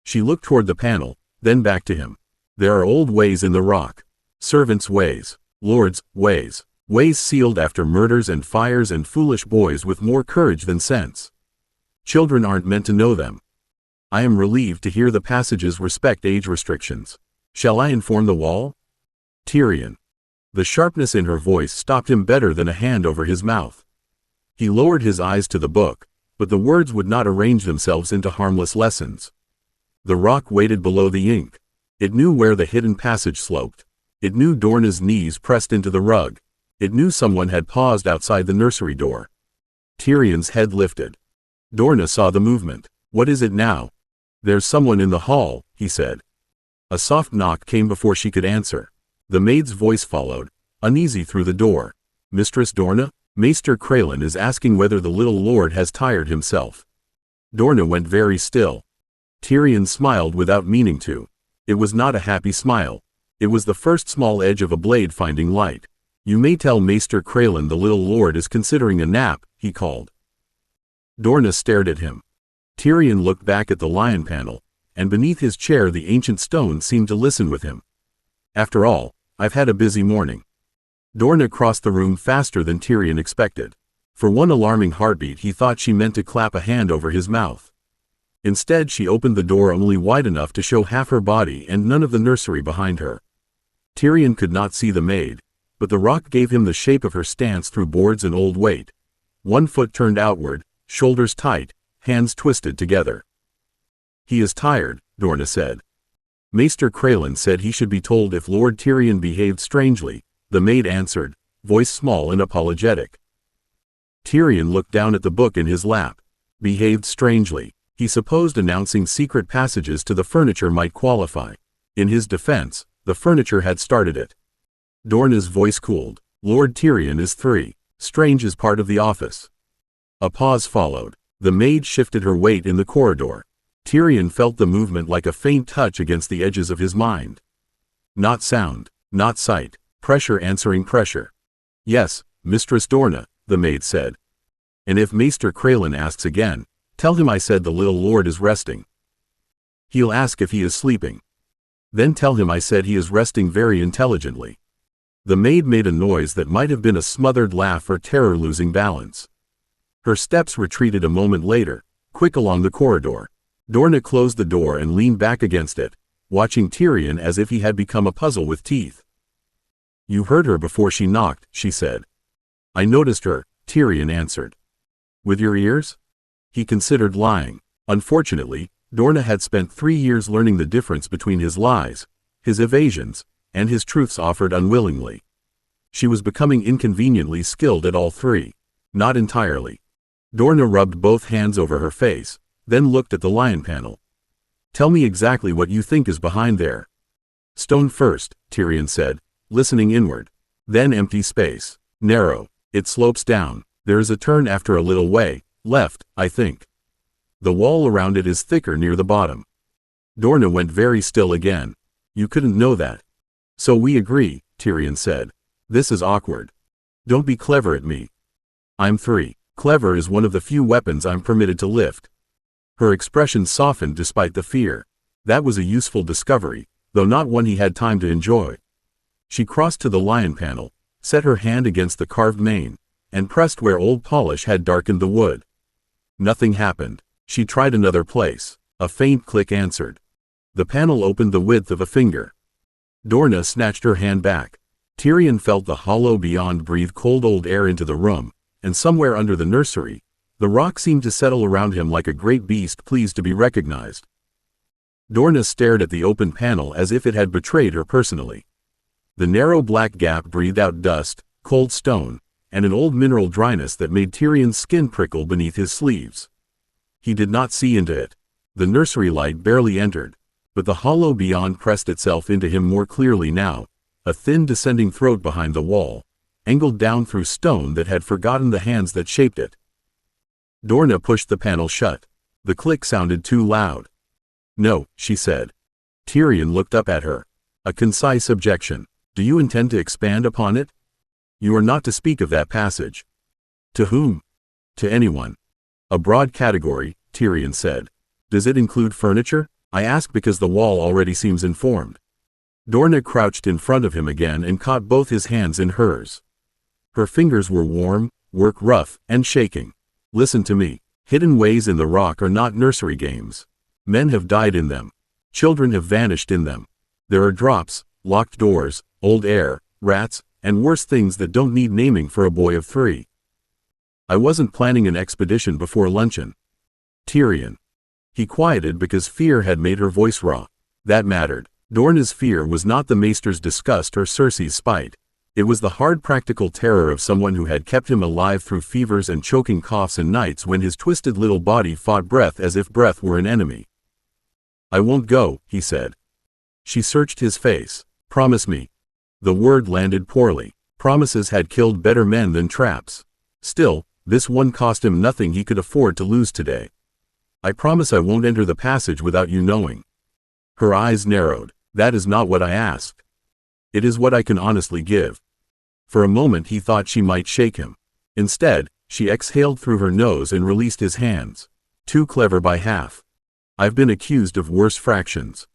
She looked toward the panel, then back to him. "There are old ways in the rock. Servants' ways. Lords' ways. Ways sealed after murders and fires and foolish boys with more courage than sense. Children aren't meant to know them. I am relieved to hear the passages respect age restrictions. Shall I inform the wall?" Tyrion. The sharpness in her voice stopped him better than a hand over his mouth. He lowered his eyes to the book, but the words would not arrange themselves into harmless lessons. The rock waited below the ink. It knew where the hidden passage sloped. It knew Dorna's knees pressed into the rug. It knew someone had paused outside the nursery door. Tyrion's head lifted. Dorna saw the movement. "What is it now?" "There's someone in the hall," he said. A soft knock came before she could answer. The maid's voice followed, uneasy through the door. "Mistress Dorna? Maester Kralin is asking whether the little lord has tired himself." Dorna went very still. Tyrion smiled without meaning to. It was not a happy smile. It was the first small edge of a blade finding light. "You may tell Maester Kralin the little lord is considering a nap," he called. Dorna stared at him. Tyrion looked back at the lion panel, and beneath his chair the ancient stone seemed to listen with him. "After all, I've had a busy morning." Dorna crossed the room faster than Tyrion expected. For one alarming heartbeat he thought she meant to clap a hand over his mouth. Instead she opened the door only wide enough to show half her body and none of the nursery behind her. Tyrion could not see the maid, but the rock gave him the shape of her stance through boards and old weight. One foot turned outward, shoulders tight, hands twisted together. "He is tired," Dorna said. "Maester Kralin said he should be told if Lord Tyrion behaved strangely," the maid answered, voice small and apologetic. Tyrion looked down at the book in his lap. Behaved strangely. He supposed announcing secret passages to the furniture might qualify. In his defense, the furniture had started it. Dorna's voice cooled. "Lord Tyrion is 3. Strange is part of the office." A pause followed. The maid shifted her weight in the corridor. Tyrion felt the movement like a faint touch against the edges of his mind. Not sound, not sight, pressure answering pressure. "Yes, Mistress Dorna," the maid said. "And if Maester Kralin asks again, tell him I said the little lord is resting. He'll ask if he is sleeping. Then tell him I said he is resting very intelligently." The maid made a noise that might have been a smothered laugh or terror losing balance. Her steps retreated a moment later, quick along the corridor. Dorna closed the door and leaned back against it, watching Tyrion as if he had become a puzzle with teeth. "You heard her before she knocked," she said. "I noticed her," Tyrion answered. "With your ears?" He considered lying. Unfortunately, Dorna had spent 3 years learning the difference between his lies, his evasions, and his truths offered unwillingly. She was becoming inconveniently skilled at all 3. Not entirely. Dorna rubbed both hands over her face, then looked at the lion panel. "Tell me exactly what you think is behind there." "Stone first," Tyrion said, listening inward. "Then empty space. Narrow. It slopes down. There is a turn after a little way, left, I think. The wall around it is thicker near the bottom." Dorna went very still again. "You couldn't know that." "So we agree," Tyrion said. "This is awkward. Don't be clever at me. I'm 3. Clever is one of the few weapons I'm permitted to lift." Her expression softened despite the fear. That was a useful discovery, though not one he had time to enjoy. She crossed to the lion panel, set her hand against the carved mane, and pressed where old polish had darkened the wood. Nothing happened. She tried another place. A faint click answered. The panel opened the width of a finger. Dorna snatched her hand back. Tyrion felt the hollow beyond breathe cold old air into the room, and somewhere under the nursery, the rock seemed to settle around him like a great beast pleased to be recognized. Dorna stared at the open panel as if it had betrayed her personally. The narrow black gap breathed out dust, cold stone, and an old mineral dryness that made Tyrion's skin prickle beneath his sleeves. He did not see into it. The nursery light barely entered, but the hollow beyond pressed itself into him more clearly now, a thin descending throat behind the wall, angled down through stone that had forgotten the hands that shaped it. Dorna pushed the panel shut. The click sounded too loud. "No," she said. Tyrion looked up at her. A concise objection. "Do you intend to expand upon it? You are not to speak of that passage." "To whom?" "To anyone." "A broad category," Tyrion said. "Does it include furniture? I ask because the wall already seems informed." Dorna crouched in front of him again and caught both his hands in hers. Her fingers were warm, work rough, and shaking. "Listen to me. Hidden ways in the rock are not nursery games. Men have died in them. Children have vanished in them. There are drops, locked doors, old air, rats, and worse things that don't need naming for a boy of 3. I wasn't planning an expedition before luncheon." "Tyrion." He quieted because fear had made her voice raw. That mattered. Dorna's fear was not the maester's disgust or Cersei's spite. It was the hard practical terror of someone who had kept him alive through fevers and choking coughs and nights when his twisted little body fought breath as if breath were an enemy. I won't go, he said. She searched his face. Promise me. The word landed poorly. Promises had killed better men than traps. Still, this one cost him nothing he could afford to lose today. I promise I won't enter the passage without you knowing. Her eyes narrowed. That is not what I asked. It is what I can honestly give. For a moment he thought she might shake him. Instead, she exhaled through her nose and released his hands. Too clever by half. I've been accused of worse fractions.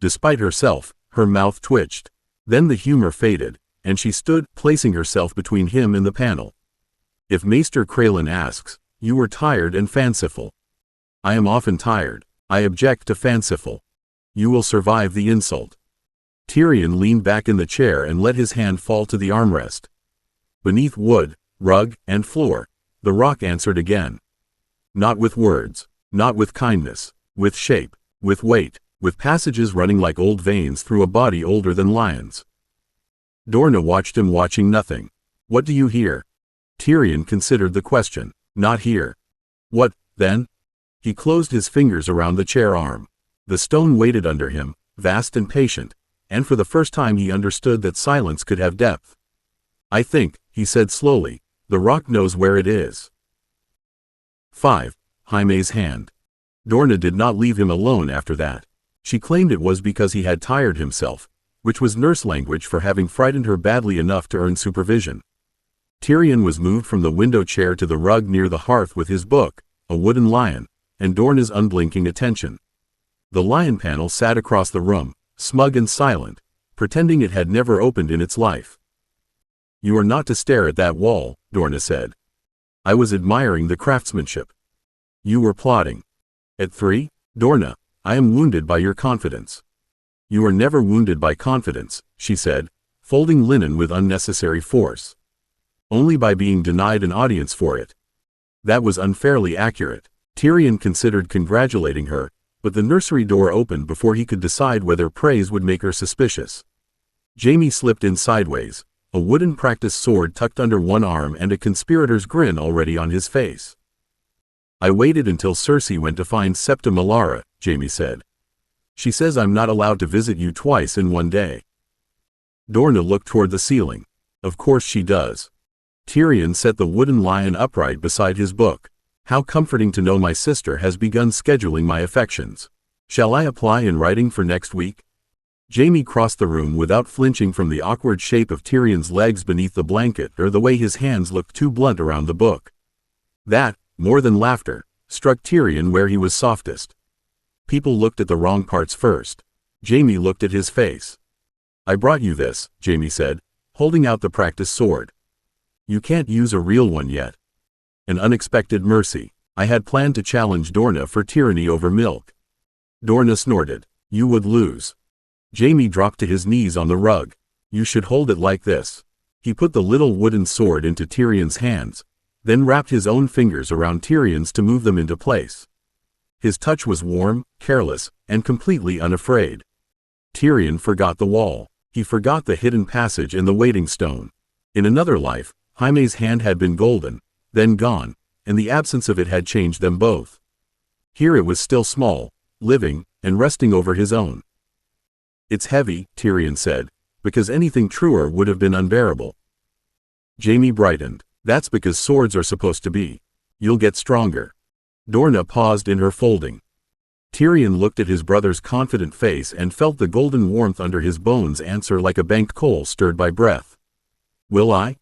Despite herself, her mouth twitched. Then the humor faded, and she stood, placing herself between him and the panel. If Maester Kralin asks, you were tired and fanciful. I am often tired. I object to fanciful. You will survive the insult. Tyrion leaned back in the chair and let his hand fall to the armrest. Beneath wood, rug, and floor, the rock answered again. Not with words, not with kindness, with shape, with weight, with passages running like old veins through a body older than lions. Dorna watched him, watching nothing. What do you hear? Tyrion considered the question. Not here. What, then? He closed his fingers around the chair arm. The stone waited under him, vast and patient, and for the first time he understood that silence could have depth. I think, he said slowly, the rock knows where it is. 5. Jaime's hand. Dorna did not leave him alone after that. She claimed it was because he had tired himself, which was nurse language for having frightened her badly enough to earn supervision. Tyrion was moved from the window chair to the rug near the hearth with his book, a wooden lion, and Dorna's unblinking attention. The lion panel sat across the room, smug and silent, pretending it had never opened in its life. You are not to stare at that wall, Dorna said. I was admiring the craftsmanship. You were plotting. At 3, Dorna, I am wounded by your confidence. You are never wounded by confidence, she said, folding linen with unnecessary force. Only by being denied an audience for it. That was unfairly accurate. Tyrion considered congratulating her, but the nursery door opened before he could decide whether praise would make her suspicious. Jaime slipped in sideways, a wooden practice sword tucked under one arm and a conspirator's grin already on his face. I waited until Cersei went to find Septa Melara, Jaime said. She says I'm not allowed to visit you twice in one day. Dorna looked toward the ceiling. Of course she does. Tyrion set the wooden lion upright beside his book. How comforting to know my sister has begun scheduling my affections. Shall I apply in writing for next week? Jaime crossed the room without flinching from the awkward shape of Tyrion's legs beneath the blanket or the way his hands looked too blunt around the book. That, more than laughter, struck Tyrion where he was softest. People looked at the wrong parts first. Jaime looked at his face. I brought you this, Jaime said, holding out the practice sword. You can't use a real one yet. An unexpected mercy. I had planned to challenge Dorna for tyranny over milk. Dorna snorted. You would lose. Jaime dropped to his knees on the rug. You should hold it like this. He put the little wooden sword into Tyrion's hands, then wrapped his own fingers around Tyrion's to move them into place. His touch was warm, careless, and completely unafraid. Tyrion forgot the wall. He forgot the hidden passage and the waiting stone. In another life, Jaime's hand had been golden, then gone, and the absence of it had changed them both. Here it was still small, living, and resting over his own. It's heavy, Tyrion said, because anything truer would have been unbearable. Jaime brightened. That's because swords are supposed to be. You'll get stronger. Dorna paused in her folding. Tyrion looked at his brother's confident face and felt the golden warmth under his bones answer like a banked coal stirred by breath. Will I?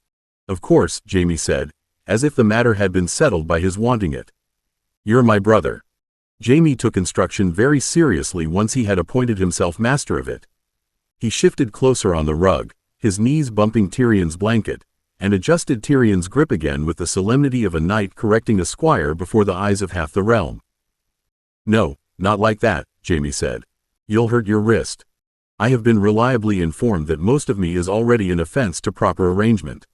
Of course, Jaime said, as if the matter had been settled by his wanting it. You're my brother. Jaime took instruction very seriously once he had appointed himself master of it. He shifted closer on the rug, his knees bumping Tyrion's blanket, and adjusted Tyrion's grip again with the solemnity of a knight correcting a squire before the eyes of half the realm. No, not like that, Jaime said. You'll hurt your wrist. I have been reliably informed that most of me is already an offense to proper arrangement.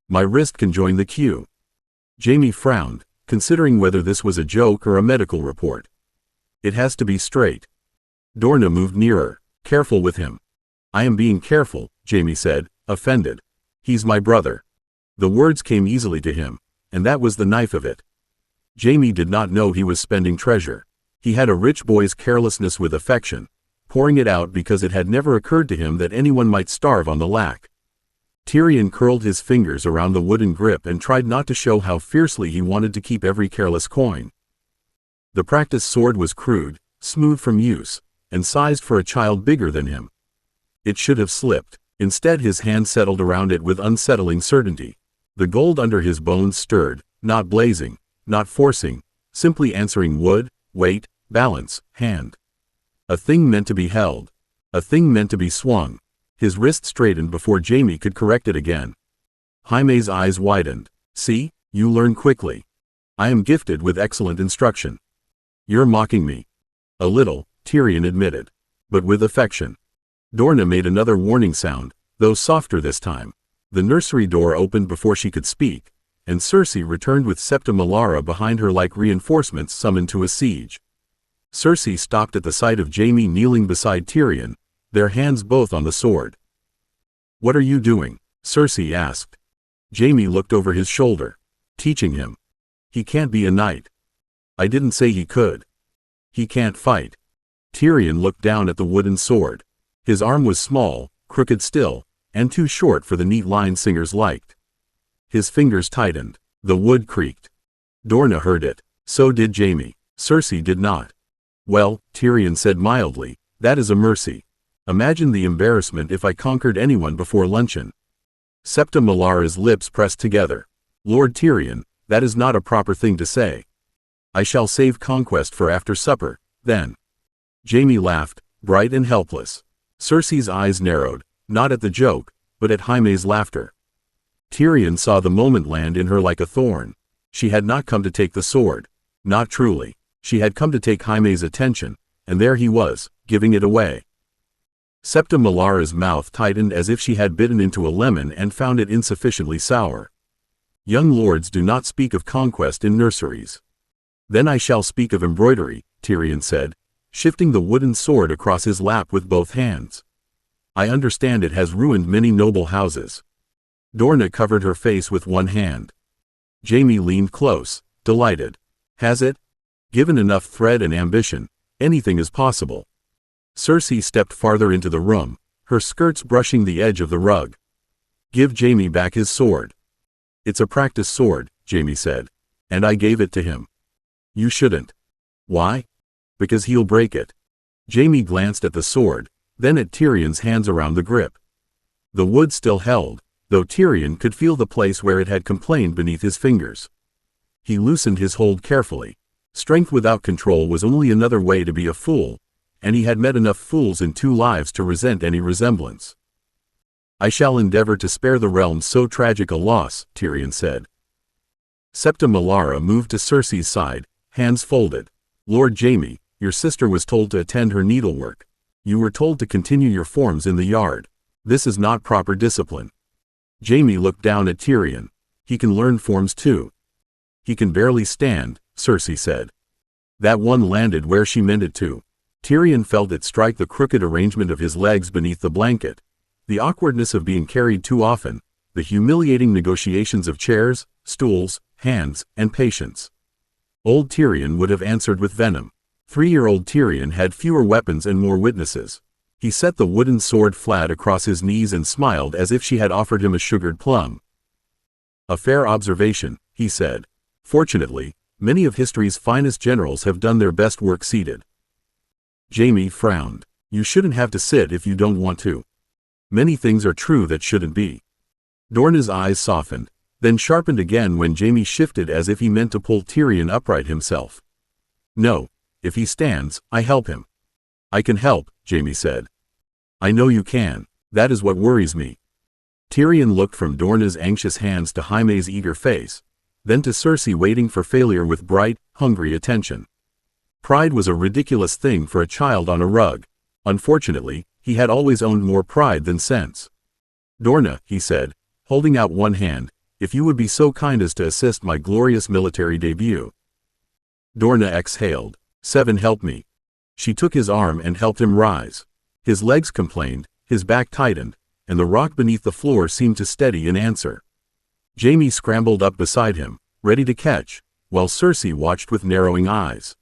My wrist can join the queue. Jaime frowned, considering whether this was a joke or a medical report. It has to be straight. Dorna moved nearer. Careful with him. I am being careful, Jaime said, offended. He's my brother. The words came easily to him, and that was the knife of it. Jaime did not know he was spending treasure. He had a rich boy's carelessness with affection, pouring it out because it had never occurred to him that anyone might starve on the lack. Tyrion curled his fingers around the wooden grip and tried not to show how fiercely he wanted to keep every careless coin. The practice sword was crude, smooth from use, and sized for a child bigger than him. It should have slipped. Instead his hand settled around it with unsettling certainty. The gold under his bones stirred, not blazing, not forcing, simply answering wood, weight, balance, hand. A thing meant to be held. A thing meant to be swung. His wrist straightened before Jaime could correct it again. Jaime's eyes widened. See, you learn quickly. I am gifted with excellent instruction. You're mocking me. A little, Tyrion admitted. But with affection. Dorna made another warning sound, though softer this time. The nursery door opened before she could speak, and Cersei returned with Septa Melara behind her like reinforcements summoned to a siege. Cersei stopped at the sight of Jaime kneeling beside Tyrion, their hands both on the sword. "What are you doing?" Cersei asked. Jaime looked over his shoulder. "Teaching him. He can't be a knight." "I didn't say he could." "He can't fight." Tyrion looked down at the wooden sword. His arm was small, crooked still, and too short for the neat line singers liked. His fingers tightened. The wood creaked. Dorna heard it. So did Jaime. Cersei did not. "Well," Tyrion said mildly, "that is a mercy. Imagine the embarrassment if I conquered anyone before luncheon." Septa Melara's lips pressed together. "Lord Tyrion, that is not a proper thing to say. I shall save conquest for after supper, then." Jaime laughed, bright and helpless. Cersei's eyes narrowed, not at the joke, but at Jaime's laughter. Tyrion saw the moment land in her like a thorn. She had not come to take the sword. Not truly. She had come to take Jaime's attention, and there he was, giving it away. Septa Melara's mouth tightened as if she had bitten into a lemon and found it insufficiently sour. "Young lords do not speak of conquest in nurseries." "Then I shall speak of embroidery," Tyrion said, shifting the wooden sword across his lap with both hands. "I understand it has ruined many noble houses." Dorna covered her face with one hand. Jaime leaned close, delighted. "Has it? Given enough thread and ambition, anything is possible." Cersei stepped farther into the room, her skirts brushing the edge of the rug. "Give Jaime back his sword." "It's a practice sword," Jaime said. "And I gave it to him." "You shouldn't." "Why?" "Because he'll break it." Jaime glanced at the sword, then at Tyrion's hands around the grip. The wood still held, though Tyrion could feel the place where it had complained beneath his fingers. He loosened his hold carefully. Strength without control was only another way to be a fool, and he had met enough fools in 2 lives to resent any resemblance. "I shall endeavor to spare the realm so tragic a loss," Tyrion said. Septa Melara moved to Cersei's side, hands folded. "Lord Jaime, your sister was told to attend her needlework. You were told to continue your forms in the yard. This is not proper discipline." Jaime looked down at Tyrion. "He can learn forms too." "He can barely stand," Cersei said. That one landed where she meant it to. Tyrion felt it strike the crooked arrangement of his legs beneath the blanket. The awkwardness of being carried too often, the humiliating negotiations of chairs, stools, hands, and patience. Old Tyrion would have answered with venom. 3-year-old Tyrion had fewer weapons and more witnesses. He set the wooden sword flat across his knees and smiled as if she had offered him a sugared plum. "A fair observation," he said. "Fortunately, many of history's finest generals have done their best work seated." Jaime frowned. "You shouldn't have to sit if you don't want to. Many things are true that shouldn't be." Dorna's eyes softened, then sharpened again when Jaime shifted as if he meant to pull Tyrion upright himself. "No, if he stands, I help him." "I can help," Jaime said. "I know you can. That is what worries me." Tyrion looked from Dorna's anxious hands to Jaime's eager face, then to Cersei waiting for failure with bright, hungry attention. Pride was a ridiculous thing for a child on a rug. Unfortunately, he had always owned more pride than sense. "Dorna," he said, holding out one hand, "if you would be so kind as to assist my glorious military debut." Dorna exhaled. "Seven, help me." She took his arm and helped him rise. His legs complained, his back tightened, and the rock beneath the floor seemed to steady in answer. Jaime scrambled up beside him, ready to catch, while Cersei watched with narrowing eyes.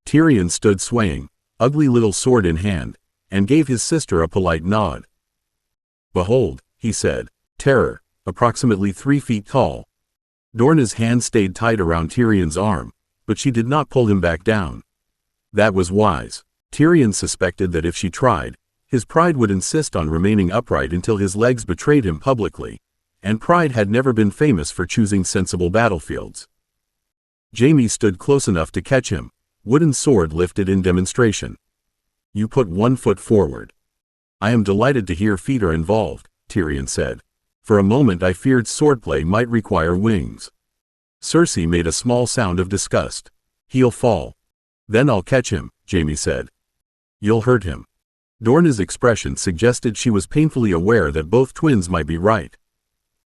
Tyrion stood swaying, ugly little sword in hand, and gave his sister a polite nod. "Behold," he said, terror, approximately 3 feet tall. Dorna's hand stayed tight around Tyrion's arm, but she did not pull him back down. That was wise. Tyrion suspected that if she tried, his pride would insist on remaining upright until his legs betrayed him publicly, and pride had never been famous for choosing sensible battlefields. Jaime stood close enough to catch him, wooden sword lifted in demonstration. "You put 1 foot forward." "I am delighted to hear feet are involved," Tyrion said. "For a moment I feared swordplay might require wings." Cersei made a small sound of disgust. "He'll fall." "Then I'll catch him," Jaime said. "You'll hurt him." Dorna's expression suggested she was painfully aware that both twins might be right.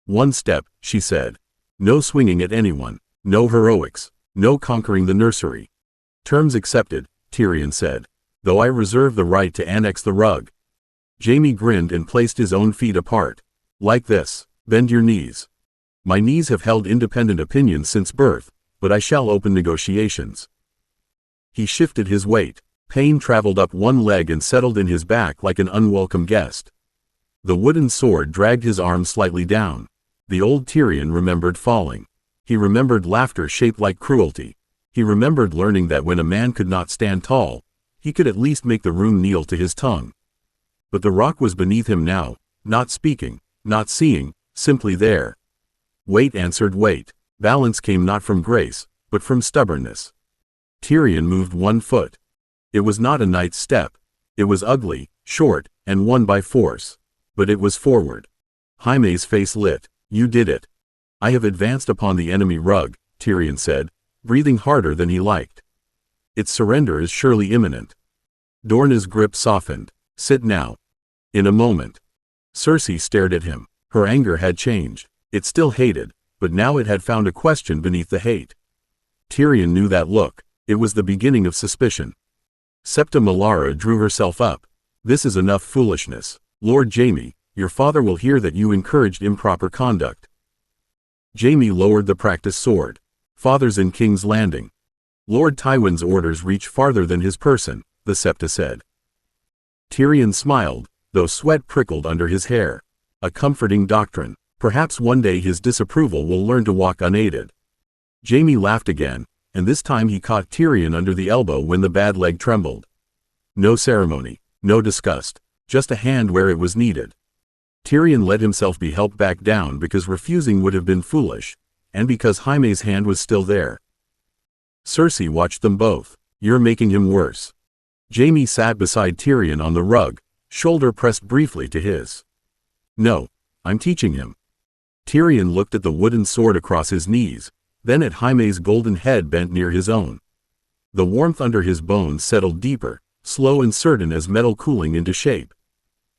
"1 step," she said. "No swinging at anyone. No heroics. No conquering the nursery." "Terms accepted," Tyrion said, "though I reserve the right to annex the rug." Jaime grinned and placed his own feet apart. "Like this. Bend your knees." "My knees have held independent opinions since birth, but I shall open negotiations." He shifted his weight. Pain traveled up one leg and settled in his back like an unwelcome guest. The wooden sword dragged his arm slightly down. The old Tyrion remembered falling. He remembered laughter shaped like cruelty. He remembered learning that when a man could not stand tall, he could at least make the room kneel to his tongue. But the rock was beneath him now, not speaking, not seeing, simply there. Weight answered weight. Balance came not from grace, but from stubbornness. Tyrion moved 1 foot. It was not a knight's step. It was ugly, short, and won by force. But it was forward. Jaime's face lit. "You did it." "I have advanced upon the enemy rug," Tyrion said, breathing harder than he liked. "Its surrender is surely imminent." Dorna's grip softened. "Sit now." "In a moment." Cersei stared at him. Her anger had changed. It still hated, but now it had found a question beneath the hate. Tyrion knew that look. It was the beginning of suspicion. Septa Melara drew herself up. "This is enough foolishness. Lord Jaime, your father will hear that you encouraged improper conduct." Jaime lowered the practiced sword. "Fathers in King's Landing." "Lord Tywin's orders reach farther than his person," the Septa said. Tyrion smiled, though sweat prickled under his hair. A comforting doctrine. Perhaps one day his disapproval will learn to walk unaided. Jaime laughed again, and this time he caught Tyrion under the elbow when the bad leg trembled. No ceremony, no disgust, just a hand where it was needed. Tyrion let himself be helped back down because refusing would have been foolish, and because Jaime's hand was still there. Cersei watched them both. "You're making him worse." Jaime sat beside Tyrion on the rug, shoulder pressed briefly to his. "No, I'm teaching him." Tyrion looked at the wooden sword across his knees, then at Jaime's golden head bent near his own. The warmth under his bones settled deeper, slow and certain as metal cooling into shape.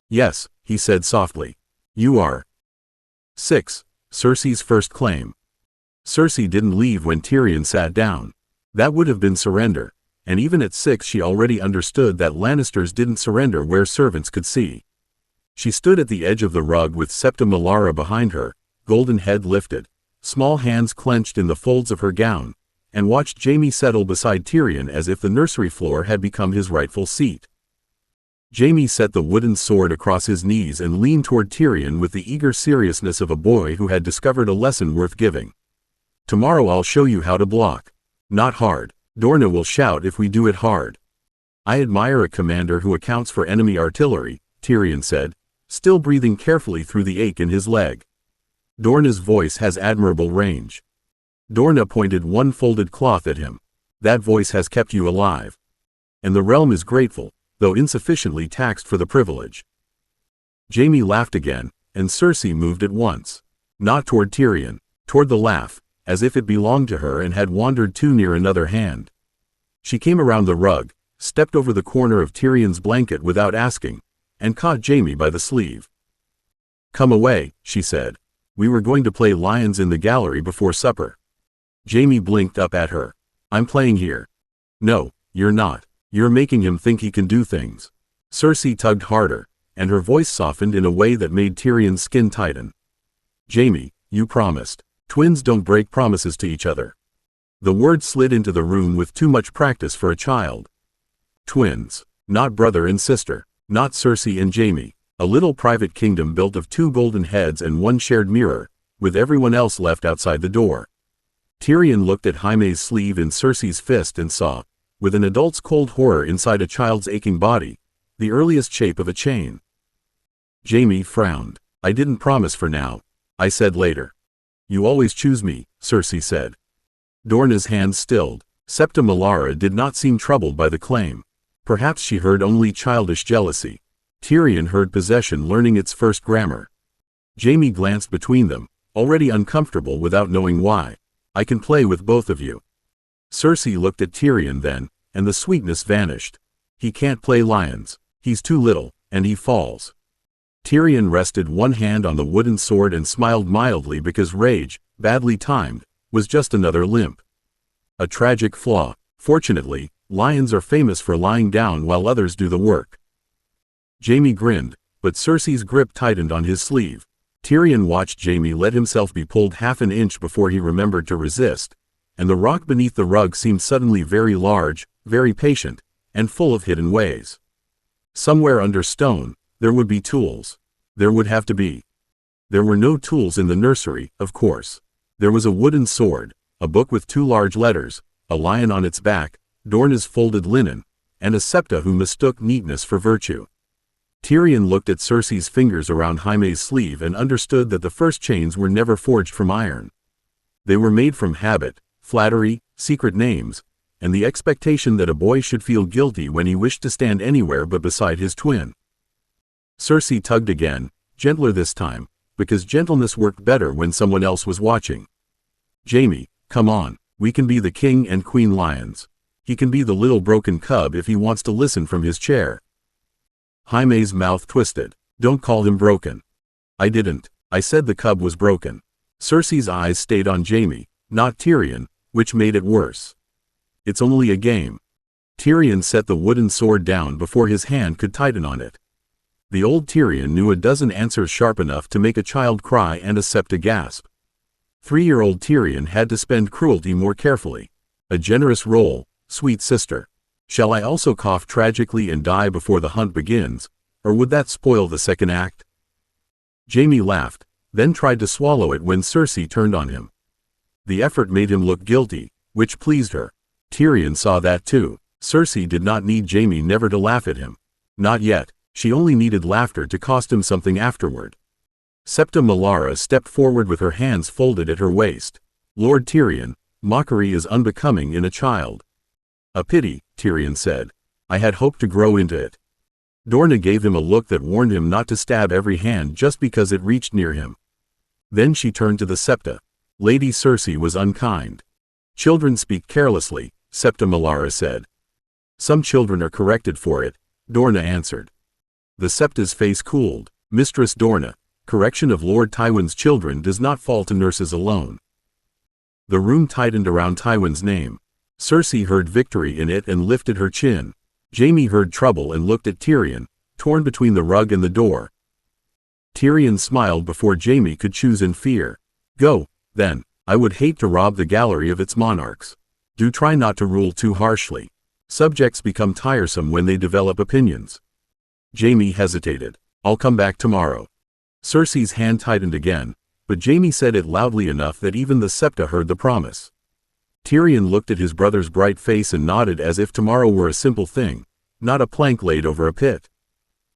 "Yes," he said softly. "You are." 6. Cersei's first claim. Cersei didn't leave when Tyrion sat down. That would have been surrender, and even at 6 she already understood that Lannisters didn't surrender where servants could see. She stood at the edge of the rug with Septa Melara behind her, golden head lifted, small hands clenched in the folds of her gown, and watched Jaime settle beside Tyrion as if the nursery floor had become his rightful seat. Jaime set the wooden sword across his knees and leaned toward Tyrion with the eager seriousness of a boy who had discovered a lesson worth giving. "Tomorrow I'll show you how to block. Not hard. Dorna will shout if we do it hard." "I admire a commander who accounts for enemy artillery," Tyrion said, still breathing carefully through the ache in his leg. "Dorna's voice has admirable range." Dorna pointed one folded cloth at him. "That voice has kept you alive. And the realm is grateful, though insufficiently taxed for the privilege." Jaime laughed again, and Cersei moved at once. Not toward Tyrion, toward the laugh, as if it belonged to her and had wandered too near another hand. She came around the rug, stepped over the corner of Tyrion's blanket without asking, and caught Jaime by the sleeve. "Come away," she said. "We were going to play lions in the gallery before supper." Jaime blinked up at her. "I'm playing here." "No, you're not. You're making him think he can do things." Cersei tugged harder, and her voice softened in a way that made Tyrion's skin tighten. "Jaime, you promised. Twins don't break promises to each other." The word slid into the room with too much practice for a child. Twins. Not brother and sister. Not Cersei and Jaime. A little private kingdom built of 2 golden heads and 1 shared mirror, with everyone else left outside the door. Tyrion looked at Jaime's sleeve in Cersei's fist and saw, with an adult's cold horror inside a child's aching body, the earliest shape of a chain. Jaime frowned. I didn't promise for now. I said later. You always choose me, Cersei said. Dorna's hands stilled. Septa Melara did not seem troubled by the claim. Perhaps she heard only childish jealousy. Tyrion heard possession learning its first grammar. Jaime glanced between them, already uncomfortable without knowing why. I can play with both of you. Cersei looked at Tyrion then, and the sweetness vanished. He can't play lions. He's too little, and he falls. Tyrion rested one hand on the wooden sword and smiled mildly because rage, badly timed, was just another limp. A tragic flaw. Fortunately, lions are famous for lying down while others do the work. Jaime grinned, but Cersei's grip tightened on his sleeve. Tyrion watched Jaime let himself be pulled half an inch before he remembered to resist, and the rock beneath the rug seemed suddenly very large, very patient, and full of hidden ways. Somewhere under stone, there would be tools. There would have to be. There were no tools in the nursery, of course. There was a wooden sword, a book with 2 large letters, a lion on its back, Dorna's folded linen, and a septa who mistook neatness for virtue. Tyrion looked at Cersei's fingers around Jaime's sleeve and understood that the first chains were never forged from iron. They were made from habit, flattery, secret names, and the expectation that a boy should feel guilty when he wished to stand anywhere but beside his twin. Cersei tugged again, gentler this time, because gentleness worked better when someone else was watching. Jaime, come on, we can be the king and queen lions. He can be the little broken cub if he wants to listen from his chair. Jaime's mouth twisted. Don't call him broken. I didn't. I said the cub was broken. Cersei's eyes stayed on Jaime, not Tyrion, which made it worse. It's only a game. Tyrion set the wooden sword down before his hand could tighten on it. The old Tyrion knew a dozen answers sharp enough to make a child cry and a septa gasp. 3-year-old Tyrion had to spend cruelty more carefully. A generous role, sweet sister. Shall I also cough tragically and die before the hunt begins, or would that spoil the second act? Jaime laughed, then tried to swallow it when Cersei turned on him. The effort made him look guilty, which pleased her. Tyrion saw that too. Cersei did not need Jaime never to laugh at him. Not yet. She only needed laughter to cost him something afterward. Septa Melara stepped forward with her hands folded at her waist. Lord Tyrion, mockery is unbecoming in a child. A pity, Tyrion said. I had hoped to grow into it. Dorna gave him a look that warned him not to stab every hand just because it reached near him. Then she turned to the septa. Lady Cersei was unkind. Children speak carelessly, Septa Melara said. Some children are corrected for it, Dorna answered. The septa's face cooled. Mistress Dorna, correction of Lord Tywin's children does not fall to nurses alone. The room tightened around Tywin's name. Cersei heard victory in it and lifted her chin. Jaime heard trouble and looked at Tyrion, torn between the rug and the door. Tyrion smiled before Jaime could choose in fear. Go, then. I would hate to rob the gallery of its monarchs. Do try not to rule too harshly. Subjects become tiresome when they develop opinions. Jaime hesitated. I'll come back tomorrow. Cersei's hand tightened again, but Jaime said it loudly enough that even the septa heard the promise. Tyrion looked at his brother's bright face and nodded as if tomorrow were a simple thing, not a plank laid over a pit.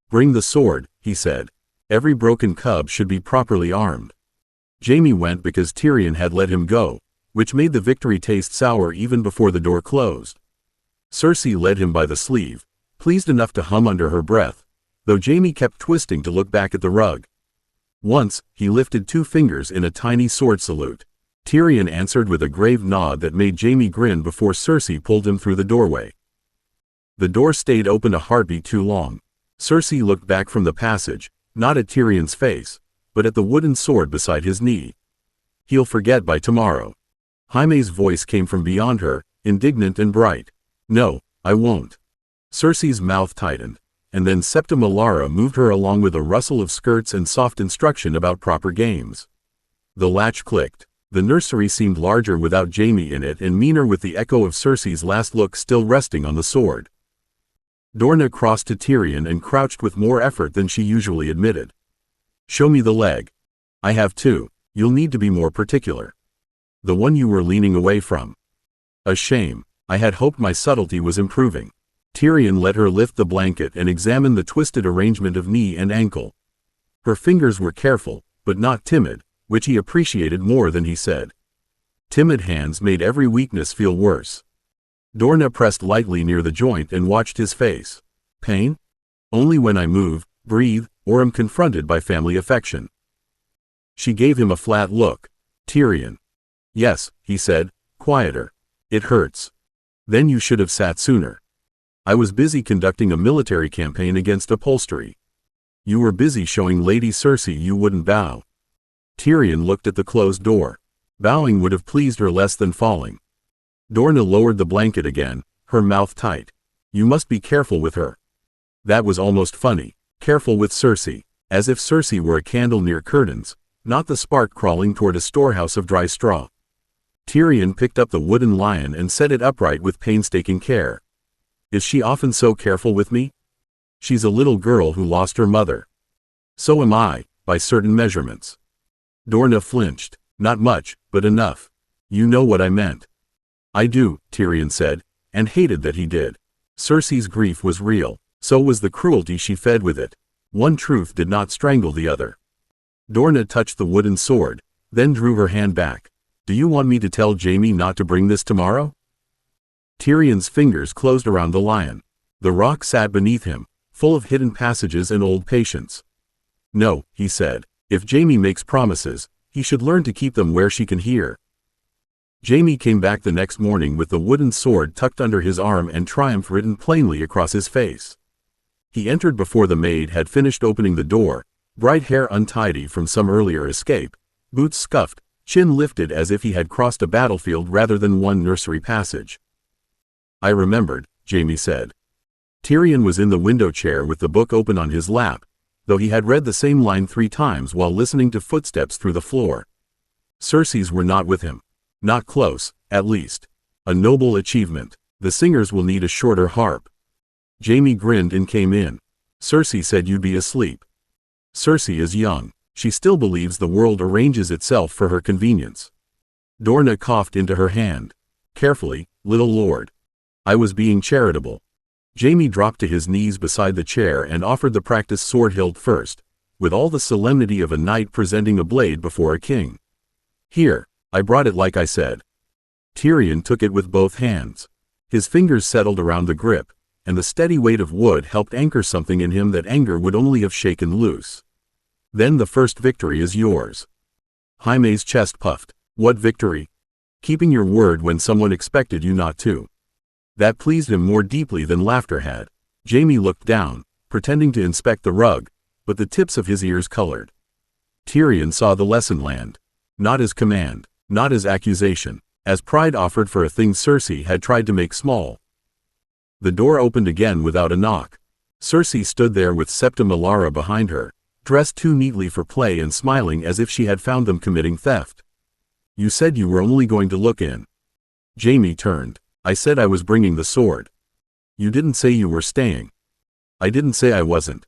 Bring the sword, he said. Every broken cub should be properly armed. Jaime went because Tyrion had let him go, which made the victory taste sour even before the door closed. Cersei led him by the sleeve, pleased enough to hum under her breath, though Jaime kept twisting to look back at the rug. Once, he lifted 2 fingers in a tiny sword salute. Tyrion answered with a grave nod that made Jaime grin before Cersei pulled him through the doorway. The door stayed open a heartbeat too long. Cersei looked back from the passage, not at Tyrion's face, but at the wooden sword beside his knee. He'll forget by tomorrow. Jaime's voice came from beyond her, indignant and bright. No, I won't. Cersei's mouth tightened, and then Septa Melara moved her along with a rustle of skirts and soft instruction about proper games. The latch clicked. The nursery seemed larger without Jaime in it and meaner with the echo of Cersei's last look still resting on the sword. Dorna crossed to Tyrion and crouched with more effort than she usually admitted. "Show me the leg." "I have two. You'll need to be more particular." "The one you were leaning away from." "A shame. I had hoped my subtlety was improving." Tyrion let her lift the blanket and examine the twisted arrangement of knee and ankle. Her fingers were careful, but not timid, which he appreciated more than he said. Timid hands made every weakness feel worse. Dorna pressed lightly near the joint and watched his face. "Pain? Only when I move, breathe, or am confronted by family affection." She gave him a flat look. "Tyrion." "Yes," he said, quieter. "It hurts." "Then you should have sat sooner." "I was busy conducting a military campaign against upholstery." "You were busy showing Lady Cersei you wouldn't bow." Tyrion looked at the closed door. Bowing would have pleased her less than falling. Dorna lowered the blanket again, her mouth tight. "You must be careful with her." That was almost funny. Careful with Cersei, as if Cersei were a candle near curtains, not the spark crawling toward a storehouse of dry straw. Tyrion picked up the wooden lion and set it upright with painstaking care. "Is she often so careful with me?" "She's a little girl who lost her mother." "So am I, by certain measurements." Dorna flinched. "Not much, but enough. You know what I meant." "I do," Tyrion said, and hated that he did. Cersei's grief was real, so was the cruelty she fed with it. One truth did not strangle the other. Dorna touched the wooden sword, then drew her hand back. "Do you want me to tell Jaime not to bring this tomorrow?" Tyrion's fingers closed around the lion. The rock sat beneath him, full of hidden passages and old patience. "No," he said. "If Jaime makes promises, he should learn to keep them where she can hear." Jaime came back the next morning with the wooden sword tucked under his arm and triumph written plainly across his face. He entered before the maid had finished opening the door, bright hair untidy from some earlier escape, boots scuffed, chin lifted as if he had crossed a battlefield rather than one nursery passage. "I remembered," Jaime said. Tyrion was in the window chair with the book open on his lap, though he had read the same line 3 times while listening to footsteps through the floor. Cersei's were not with him. Not close, at least. A noble achievement. The singers will need a shorter harp. Jaime grinned and came in. "Cersei said you'd be asleep." "Cersei is young. She still believes the world arranges itself for her convenience." Dorna coughed into her hand. "Carefully, little lord. I was being charitable." Jaime dropped to his knees beside the chair and offered the practice sword hilt first, with all the solemnity of a knight presenting a blade before a king. "Here, I brought it like I said." Tyrion took it with both hands. His fingers settled around the grip, and the steady weight of wood helped anchor something in him that anger would only have shaken loose. "Then the first victory is yours." Jaime's chest puffed. "What victory?" "Keeping your word when someone expected you not to." That pleased him more deeply than laughter had. Jaime looked down, pretending to inspect the rug, but the tips of his ears colored. Tyrion saw the lesson land. Not as command, not as accusation, as pride offered for a thing Cersei had tried to make small. The door opened again without a knock. Cersei stood there with Septa Melara behind her, dressed too neatly for play and smiling as if she had found them committing theft. "You said you were only going to look in." Jaime turned. "I said I was bringing the sword." "You didn't say you were staying." "I didn't say I wasn't."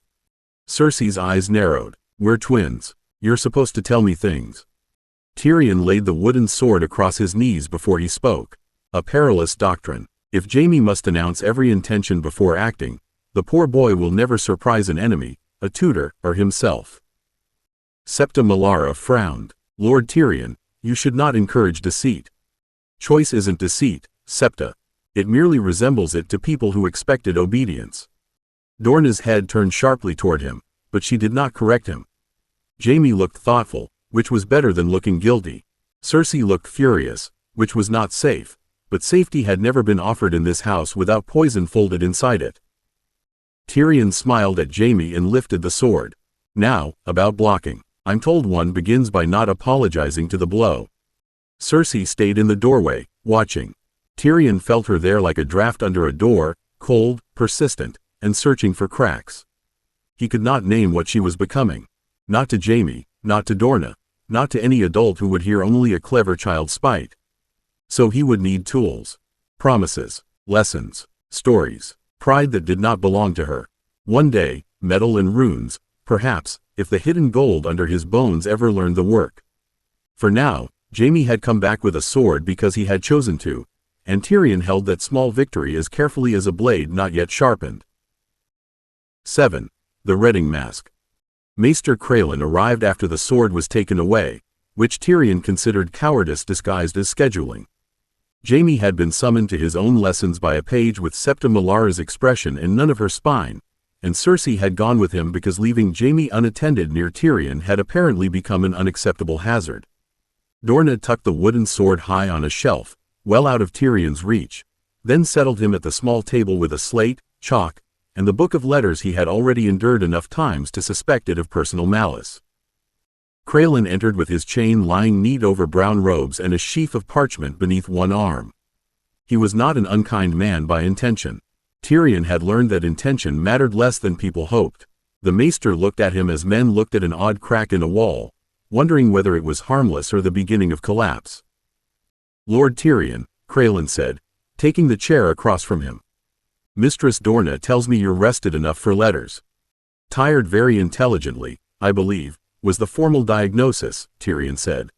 Cersei's eyes narrowed. "We're twins. You're supposed to tell me things." Tyrion laid the wooden sword across his knees before he spoke. A perilous doctrine. If Jaime must announce every intention before acting, the poor boy will never surprise an enemy, a tutor, or himself. Septa Melara frowned. "Lord Tyrion, you should not encourage deceit." "Choice isn't deceit, Septa. It merely resembles it to people who expected obedience." Dorna's head turned sharply toward him, but she did not correct him. Jaime looked thoughtful, which was better than looking guilty. Cersei looked furious, which was not safe, but safety had never been offered in this house without poison folded inside it. Tyrion smiled at Jaime and lifted the sword. "Now, about blocking. I'm told one begins by not apologizing to the blow." Cersei stayed in the doorway, watching. Tyrion felt her there like a draft under a door, cold, persistent, and searching for cracks. He could not name what she was becoming. Not to Jaime, not to Dorna, not to any adult who would hear only a clever child's spite. So he would need tools, promises, lessons, stories, pride that did not belong to her. One day, metal and runes, perhaps, if the hidden gold under his bones ever learned the work. For now, Jaime had come back with a sword because he had chosen to, and Tyrion held that small victory as carefully as a blade not yet sharpened. 7. The Redding Mask. Maester Crelin arrived after the sword was taken away, which Tyrion considered cowardice disguised as scheduling. Jaime had been summoned to his own lessons by a page with Septa Melara's expression and none of her spine, and Cersei had gone with him because leaving Jaime unattended near Tyrion had apparently become an unacceptable hazard. Dorne tucked the wooden sword high on a shelf, well out of Tyrion's reach, then settled him at the small table with a slate, chalk, and the book of letters he had already endured enough times to suspect it of personal malice. Crelin entered with his chain lying neat over brown robes and a sheaf of parchment beneath one arm. He was not an unkind man by intention. Tyrion had learned that intention mattered less than people hoped. The maester looked at him as men looked at an odd crack in a wall, wondering whether it was harmless or the beginning of collapse. "Lord Tyrion," Crelin said, taking the chair across from him. "Mistress Dorne tells me you're rested enough for letters." "Tired very intelligently, I believe," was the formal diagnosis, Tyrion said.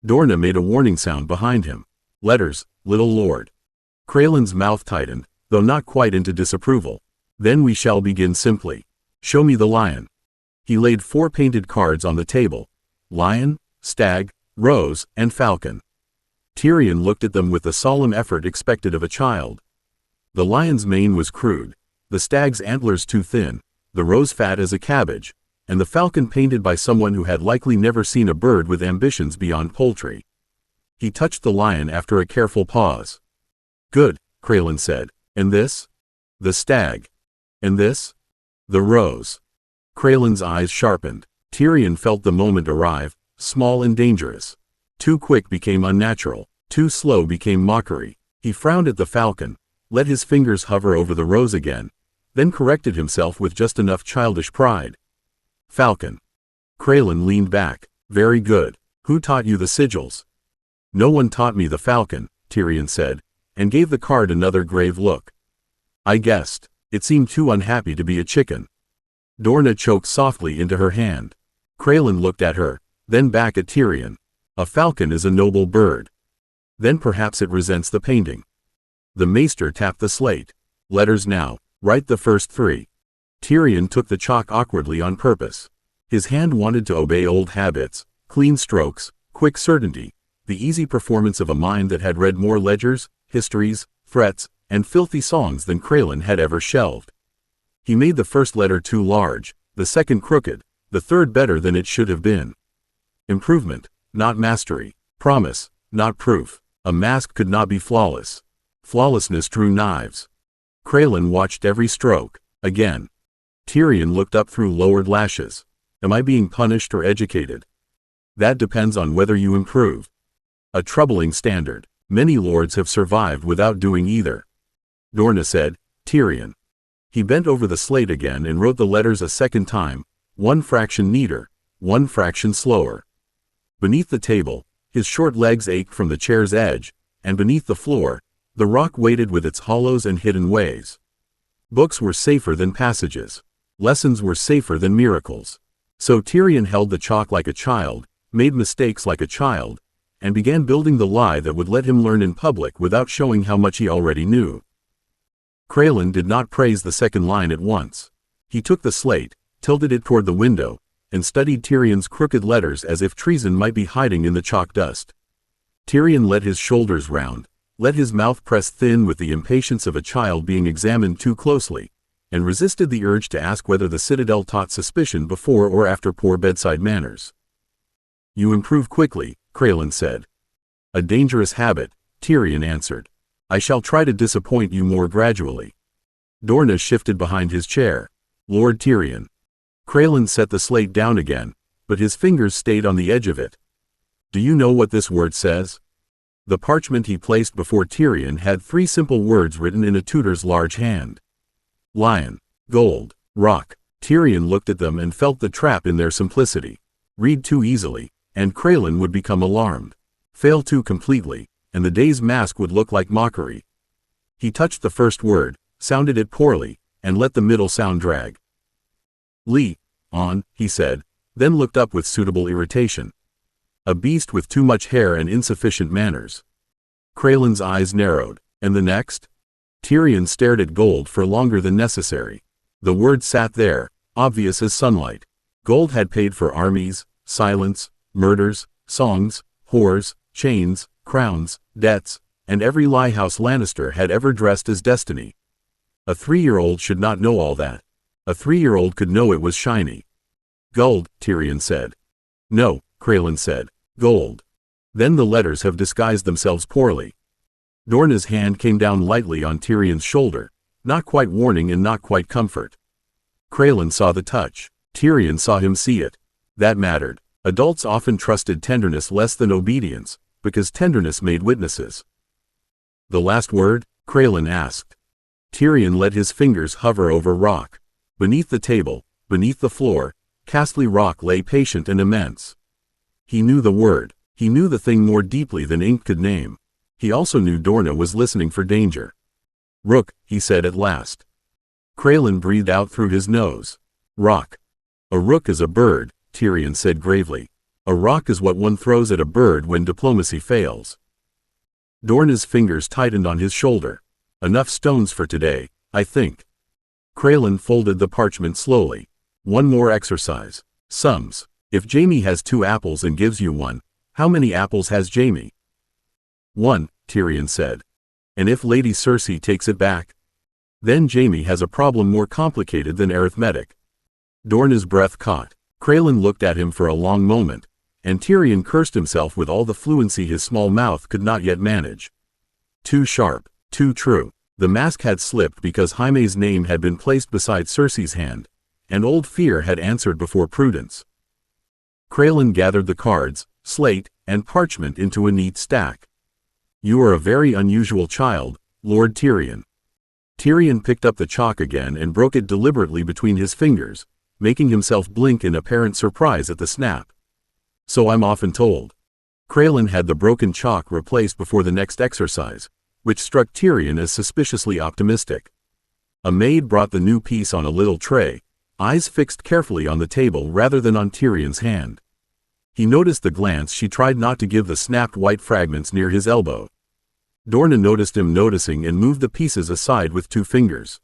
Dorne made a warning sound behind him. "Letters, little lord." Crelin's mouth tightened, though not quite into disapproval. "Then we shall begin simply. Show me the lion." He laid 4 painted cards on the table: lion, stag, rose, and falcon. Tyrion looked at them with the solemn effort expected of a child. The lion's mane was crude, the stag's antlers too thin, the rose fat as a cabbage, and the falcon painted by someone who had likely never seen a bird with ambitions beyond poultry. He touched the lion after a careful pause. "Good," Crelin said. "And this?" "The stag." "And this?" "The rose." Crelin's eyes sharpened. Tyrion felt the moment arrive, small and dangerous. Too quick became unnatural, too slow became mockery. He frowned at the falcon, let his fingers hover over the rose again, then corrected himself with just enough childish pride. "Falcon." Crelin leaned back. "Very good. Who taught you the sigils?" "No one taught me the falcon," Tyrion said, and gave the card another grave look. "I guessed. It seemed too unhappy to be a chicken." Dorne choked softly into her hand. Crelin looked at her, then back at Tyrion. "A falcon is a noble bird." "Then perhaps it resents the painting." The maester tapped the slate. "Letters now. Write the first 3. Tyrion took the chalk awkwardly on purpose. His hand wanted to obey old habits, clean strokes, quick certainty, the easy performance of a mind that had read more ledgers, histories, threats, and filthy songs than Crelin had ever shelved. He made the first letter too large, the second crooked, the third better than it should have been. Improvement, not mastery. Promise, not proof. A mask could not be flawless. Flawlessness drew knives. Crelin watched every stroke. Again. Tyrion looked up through lowered lashes. "Am I being punished or educated?" "That depends on whether you improve." A troubling standard. Many lords have survived without doing either. Dorne said, "Tyrion." He bent over the slate again and wrote the letters a second time, 1 fraction neater, 1 fraction slower. Beneath the table, his short legs ached from the chair's edge, and beneath the floor, the rock waited with its hollows and hidden ways. Books were safer than passages. Lessons were safer than miracles. So Tyrion held the chalk like a child, made mistakes like a child, and began building the lie that would let him learn in public without showing how much he already knew. Crelin did not praise the second line at once. He took the slate, tilted it toward the window, and studied Tyrion's crooked letters as if treason might be hiding in the chalk dust. Tyrion let his shoulders round, let his mouth press thin with the impatience of a child being examined too closely, and resisted the urge to ask whether the citadel taught suspicion before or after poor bedside manners. "You improve quickly," Crelin said. "A dangerous habit," Tyrion answered. "I shall try to disappoint you more gradually." Dorne shifted behind his chair. "Lord Tyrion." Crelin set the slate down again, but his fingers stayed on the edge of it. "Do you know what this word says?" The parchment he placed before Tyrion had 3 simple words written in a tutor's large hand. Lion, gold, rock. Tyrion looked at them and felt the trap in their simplicity. Read too easily. and Kralin would become alarmed. Fail too completely, and the day's mask would look like mockery. He touched the first word, sounded it poorly, and let the middle sound drag. "Lee, on," he said, then looked up with suitable irritation. A beast with too much hair and insufficient manners. Kralin's eyes narrowed. And the next? Tyrion stared at Gold for longer than necessary. The word sat there, obvious as sunlight. Gold had paid for armies, silence, murders, songs, whores, chains, crowns, debts, and every Liehouse Lannister had ever dressed as destiny. A 3-year-old should not know all that. A 3-year-old could know it was shiny. "Gold," Tyrion said. "No," Kralin said. "Gold." "Then the letters have disguised themselves poorly." Dorna's hand came down lightly on Tyrion's shoulder, not quite warning and not quite comfort. Kralin saw the touch. Tyrion saw him see it. That mattered. Adults often trusted tenderness less than obedience, because tenderness made witnesses. "The last word?" Kralin asked. Tyrion let his fingers hover over rock. Beneath the table, beneath the floor, Casterly rock lay patient and immense. He knew the word. He knew the thing more deeply than ink could name. He also knew Dorna was listening for danger. "Rook," he said at last. Kralin breathed out through his nose. "Rock." "A rook is a bird," Tyrion said gravely. "A rock is what one throws at a bird when diplomacy fails." Dorna's fingers tightened on his shoulder. "Enough stones for today, I think." Kralin folded the parchment slowly. "One more exercise. Sums. If Jaime has 2 apples and gives you 1, how many apples has Jaime?" "1, Tyrion said. "And if Lady Cersei takes it back?" "Then Jaime has a problem more complicated than arithmetic." Dorna's breath caught. Kralin looked at him for a long moment, and Tyrion cursed himself with all the fluency his small mouth could not yet manage. Too sharp, too true. The mask had slipped because Jaime's name had been placed beside Cersei's hand, and old fear had answered before prudence. Kralin gathered the cards, slate, and parchment into a neat stack. "You are a very unusual child, Lord Tyrion." Tyrion picked up the chalk again and broke it deliberately between his fingers, making himself blink in apparent surprise at the snap. "So I'm often told." Kralin had the broken chalk replaced before the next exercise, which struck Tyrion as suspiciously optimistic. A maid brought the new piece on a little tray, eyes fixed carefully on the table rather than on Tyrion's hand. He noticed the glance she tried not to give the snapped white fragments near his elbow. Dorna noticed him noticing and moved the pieces aside with 2 fingers.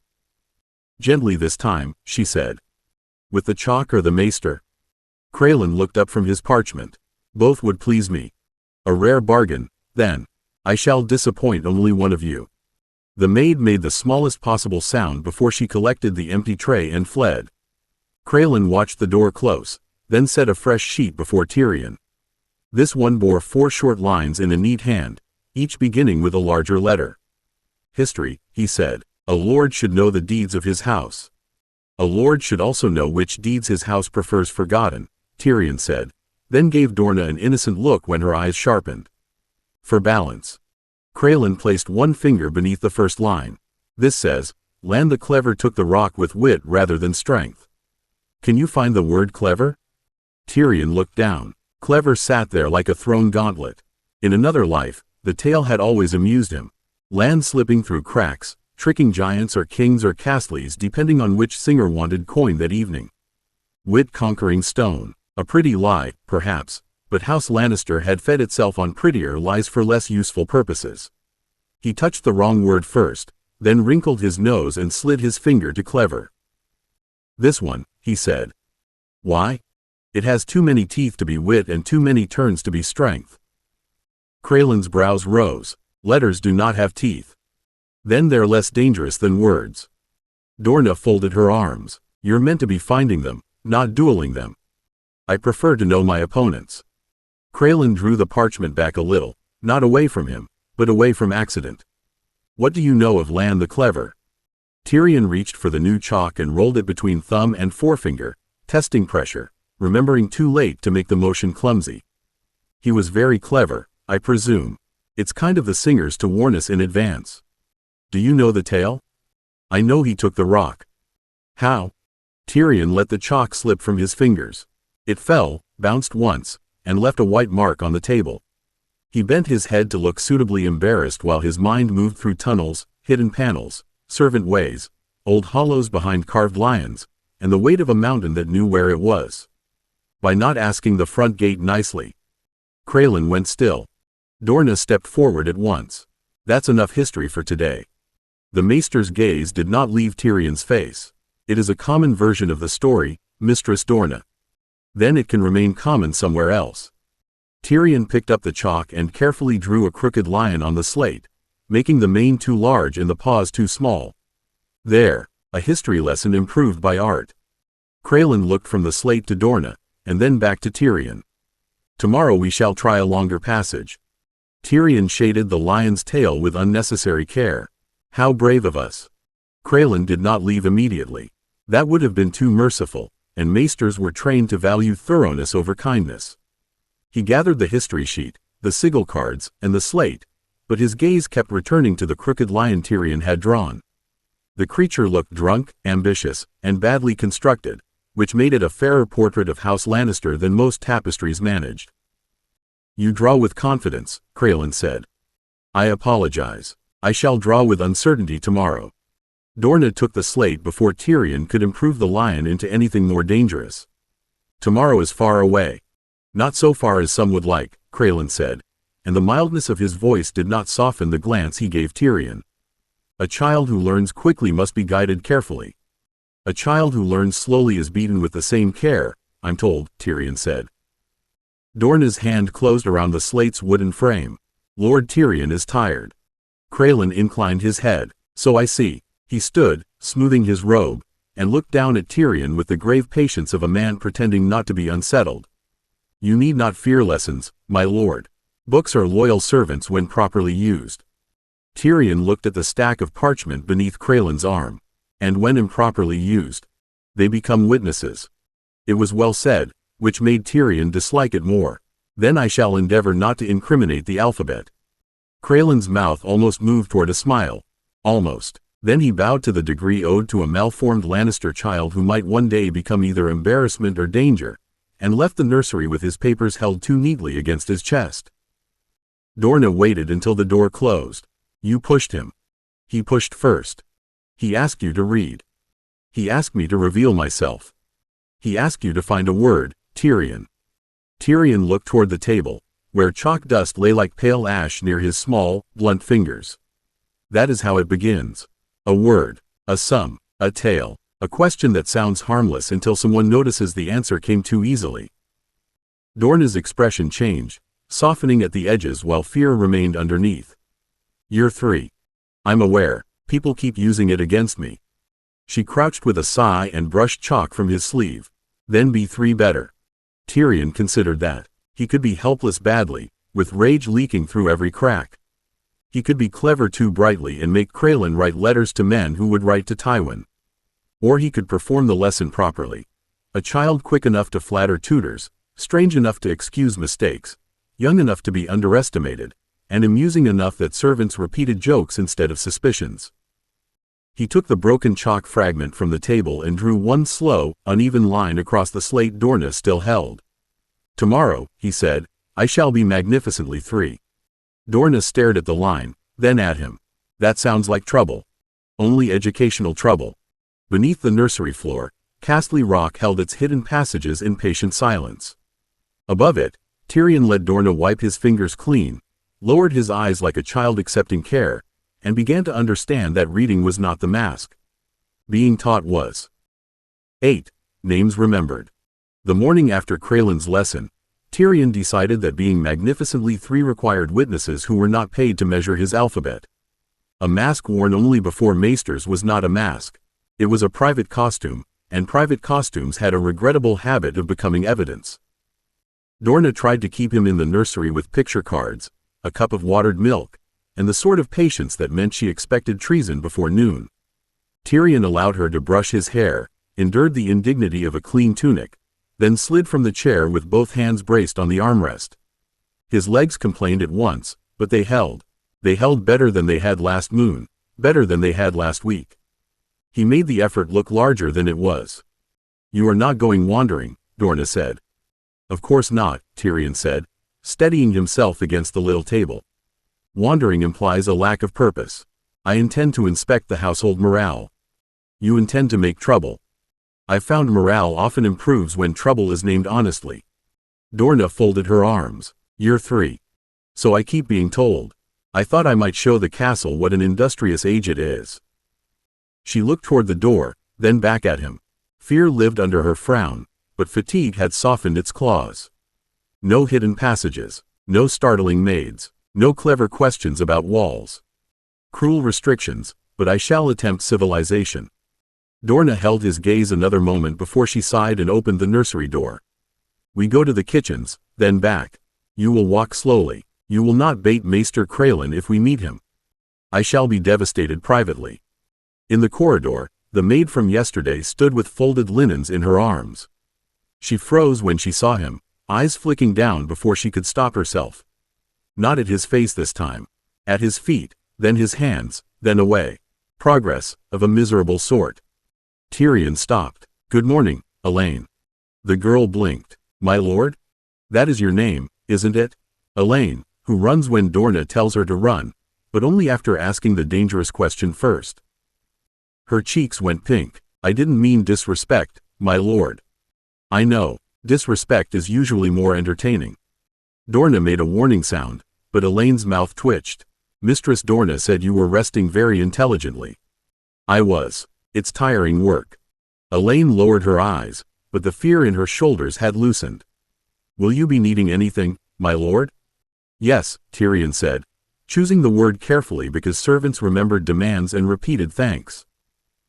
"Gently this time," she said. "With the chalk or the maester?" Kralin looked up from his parchment. "Both would please me." "A rare bargain, then. I shall disappoint only one of you." The maid made the smallest possible sound before she collected the empty tray and fled. Kralin watched the door close, then set a fresh sheet before Tyrion. This one bore 4 short lines in a neat hand, each beginning with a larger letter. "History," he said. "A lord should know the deeds of his house. A lord should also know which deeds his house prefers forgotten," Tyrion said, then gave Dorna an innocent look when her eyes sharpened. "For balance." Kralin placed 1 finger beneath the first line. "This says, Lan the Clever took the rock with wit rather than strength. Can you find the word clever?" Tyrion looked down. Clever sat there like a thrown gauntlet. In another life, the tale had always amused him. Lan slipping through cracks, tricking giants or kings or Castlys depending on which singer wanted coin that evening. Wit conquering stone. A pretty lie, perhaps, but House Lannister had fed itself on prettier lies for less useful purposes. He touched the wrong word first, then wrinkled his nose and slid his finger to clever. "This one," he said. "Why?" "It has too many teeth to be wit and too many turns to be strength." Kralin's brows rose. "Letters do not have teeth." "Then they're less dangerous than words." Dorna folded her arms. "You're meant to be finding them, not dueling them." "I prefer to know my opponents." Kralin drew the parchment back a little, not away from him, but away from accident. "What do you know of Lan the Clever?" Tyrion reached for the new chalk and rolled it between thumb and forefinger, testing pressure, remembering too late to make the motion clumsy. "He was very clever, I presume. It's kind of the singers to warn us in advance." "Do you know the tale?" "I know he took the rock." "How?" Tyrion let the chalk slip from his fingers. It fell, bounced once, and left a white mark on the table. He bent his head to look suitably embarrassed while his mind moved through tunnels, hidden panels, servant ways, old hollows behind carved lions, and the weight of a mountain that knew where it was. By not asking the front gate nicely, Kralin went still. Dorna stepped forward at once. That's enough history for today. The maester's gaze did not leave Tyrion's face. It is a common version of the story, Mistress Dorna. Then it can remain common somewhere else. Tyrion picked up the chalk and carefully drew a crooked lion on the slate, making the mane too large and the paws too small. There, a history lesson improved by art. Kralin looked from the slate to Dorna, and then back to Tyrion. Tomorrow we shall try a longer passage. Tyrion shaded the lion's tail with unnecessary care. How brave of us. Kralin did not leave immediately. That would have been too merciful, and maesters were trained to value thoroughness over kindness. He gathered the history sheet, the sigil cards, and the slate, but his gaze kept returning to the crooked lion Tyrion had drawn. The creature looked drunk, ambitious, and badly constructed, which made it a fairer portrait of House Lannister than most tapestries managed. You draw with confidence, Kralin said. I apologize. I shall draw with uncertainty tomorrow. Dorna took the slate before Tyrion could improve the lion into anything more dangerous. Tomorrow is far away. Not so far as some would like, Kralin said, and the mildness of his voice did not soften the glance he gave Tyrion. A child who learns quickly must be guided carefully. A child who learns slowly is beaten with the same care, I'm told, Tyrion said. Dorna's hand closed around the slate's wooden frame. Lord Tyrion is tired. Kralin inclined his head. So I see. He stood, smoothing his robe, and looked down at Tyrion with the grave patience of a man pretending not to be unsettled. You need not fear lessons, my lord. Books are loyal servants when properly used. Tyrion looked at the stack of parchment beneath Kralin's arm. And when improperly used, they become witnesses. It was well said, which made Tyrion dislike it more. Then I shall endeavor not to incriminate the alphabet. Kralin's mouth almost moved toward a smile. Almost. Then he bowed to the degree owed to a malformed Lannister child who might one day become either embarrassment or danger, and left the nursery with his papers held too neatly against his chest. Dorna waited until the door closed. You pushed him. He pushed first. He asked you to read. He asked me to reveal myself. He asked you to find a word, Tyrion. Tyrion looked toward the table, where chalk dust lay like pale ash near his small, blunt fingers. That is how it begins. A word, a sum, a tale, a question that sounds harmless until someone notices the answer came too easily. Dorna's expression changed, softening at the edges while fear remained underneath. You're 3. I'm aware. People keep using it against me. She crouched with a sigh and brushed chalk from his sleeve. Then be 3 better. Tyrion considered that. He could be helpless badly, with rage leaking through every crack. He could be clever too brightly and make Kralin write letters to men who would write to Tywin. Or he could perform the lesson properly. A child quick enough to flatter tutors, strange enough to excuse mistakes, young enough to be underestimated, and amusing enough that servants repeated jokes instead of suspicions. He took the broken chalk fragment from the table and drew one slow, uneven line across the slate Dorna still held. Tomorrow, he said, I shall be magnificently 3. Dorna stared at the line, then at him. That sounds like trouble. Only educational trouble. Beneath the nursery floor, Casterly rock held its hidden passages in patient silence. Above it, Tyrion let Dorna wipe his fingers clean, lowered his eyes like a child accepting care, and began to understand that reading was not the mask. Being taught was. 8. Names remembered. The morning after Kralin's lesson, Tyrion decided that being magnificently 3 required witnesses who were not paid to measure his alphabet. A mask worn only before maesters was not a mask. It was a private costume, and private costumes had a regrettable habit of becoming evidence. Dorna tried to keep him in the nursery with picture cards, a cup of watered milk, and the sort of patience that meant she expected treason before noon. Tyrion allowed her to brush his hair, endured the indignity of a clean tunic, then slid from the chair with both hands braced on the armrest. His legs complained at once, but they held. They held better than they had last moon, better than they had last week. He made the effort look larger than it was. You are not going wandering, Dorna said. Of course not, Tyrion said, steadying himself against the little table. Wandering implies a lack of purpose. I intend to inspect the household morale. You intend to make trouble. I've found morale often improves when trouble is named honestly. Dorna folded her arms. Year 3. So I keep being told. I thought I might show the castle what an industrious age it is. She looked toward the door, then back at him. Fear lived under her frown, but fatigue had softened its claws. No hidden passages, no startling maids, no clever questions about walls. Cruel restrictions, but I shall attempt civilization. Dorna held his gaze another moment before she sighed and opened the nursery door. We go to the kitchens, then back. You will walk slowly. You will not bait Maester Craylan if we meet him. I shall be devastated privately. In the corridor, the maid from yesterday stood with folded linens in her arms. She froze when she saw him, eyes flicking down before she could stop herself. Not at his face this time. At his feet, then his hands, then away. Progress, of a miserable sort. Tyrion stopped. Good morning, Elaine. The girl blinked. My lord? That is your name, isn't it? Elaine, who runs when Dorna tells her to run, but only after asking the dangerous question first. Her cheeks went pink. I didn't mean disrespect, my lord. I know, disrespect is usually more entertaining. Dorna made a warning sound, but Elaine's mouth twitched. Mistress Dorna said you were resting very intelligently. I was. It's tiring work. Elaine lowered her eyes, but the fear in her shoulders had loosened. Will you be needing anything, my lord? Yes, Tyrion said, choosing the word carefully because servants remembered demands and repeated thanks.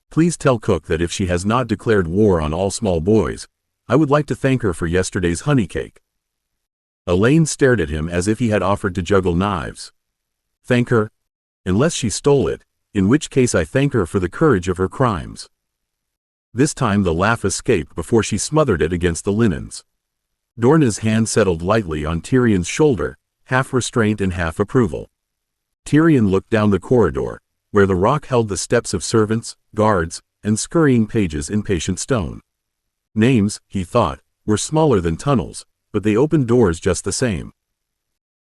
Please tell cook that if she has not declared war on all small boys, I would like to thank her for yesterday's honey cake. Elaine stared at him as if he had offered to juggle knives. Thank her? Unless she stole it, in which case I thank her for the courage of her crimes. This time the laugh escaped before she smothered it against the linens. Dorna's hand settled lightly on Tyrion's shoulder, half restraint and half approval. Tyrion looked down the corridor, where the rock held the steps of servants, guards, and scurrying pages in patient stone. Names, he thought, were smaller than tunnels, but they opened doors just the same.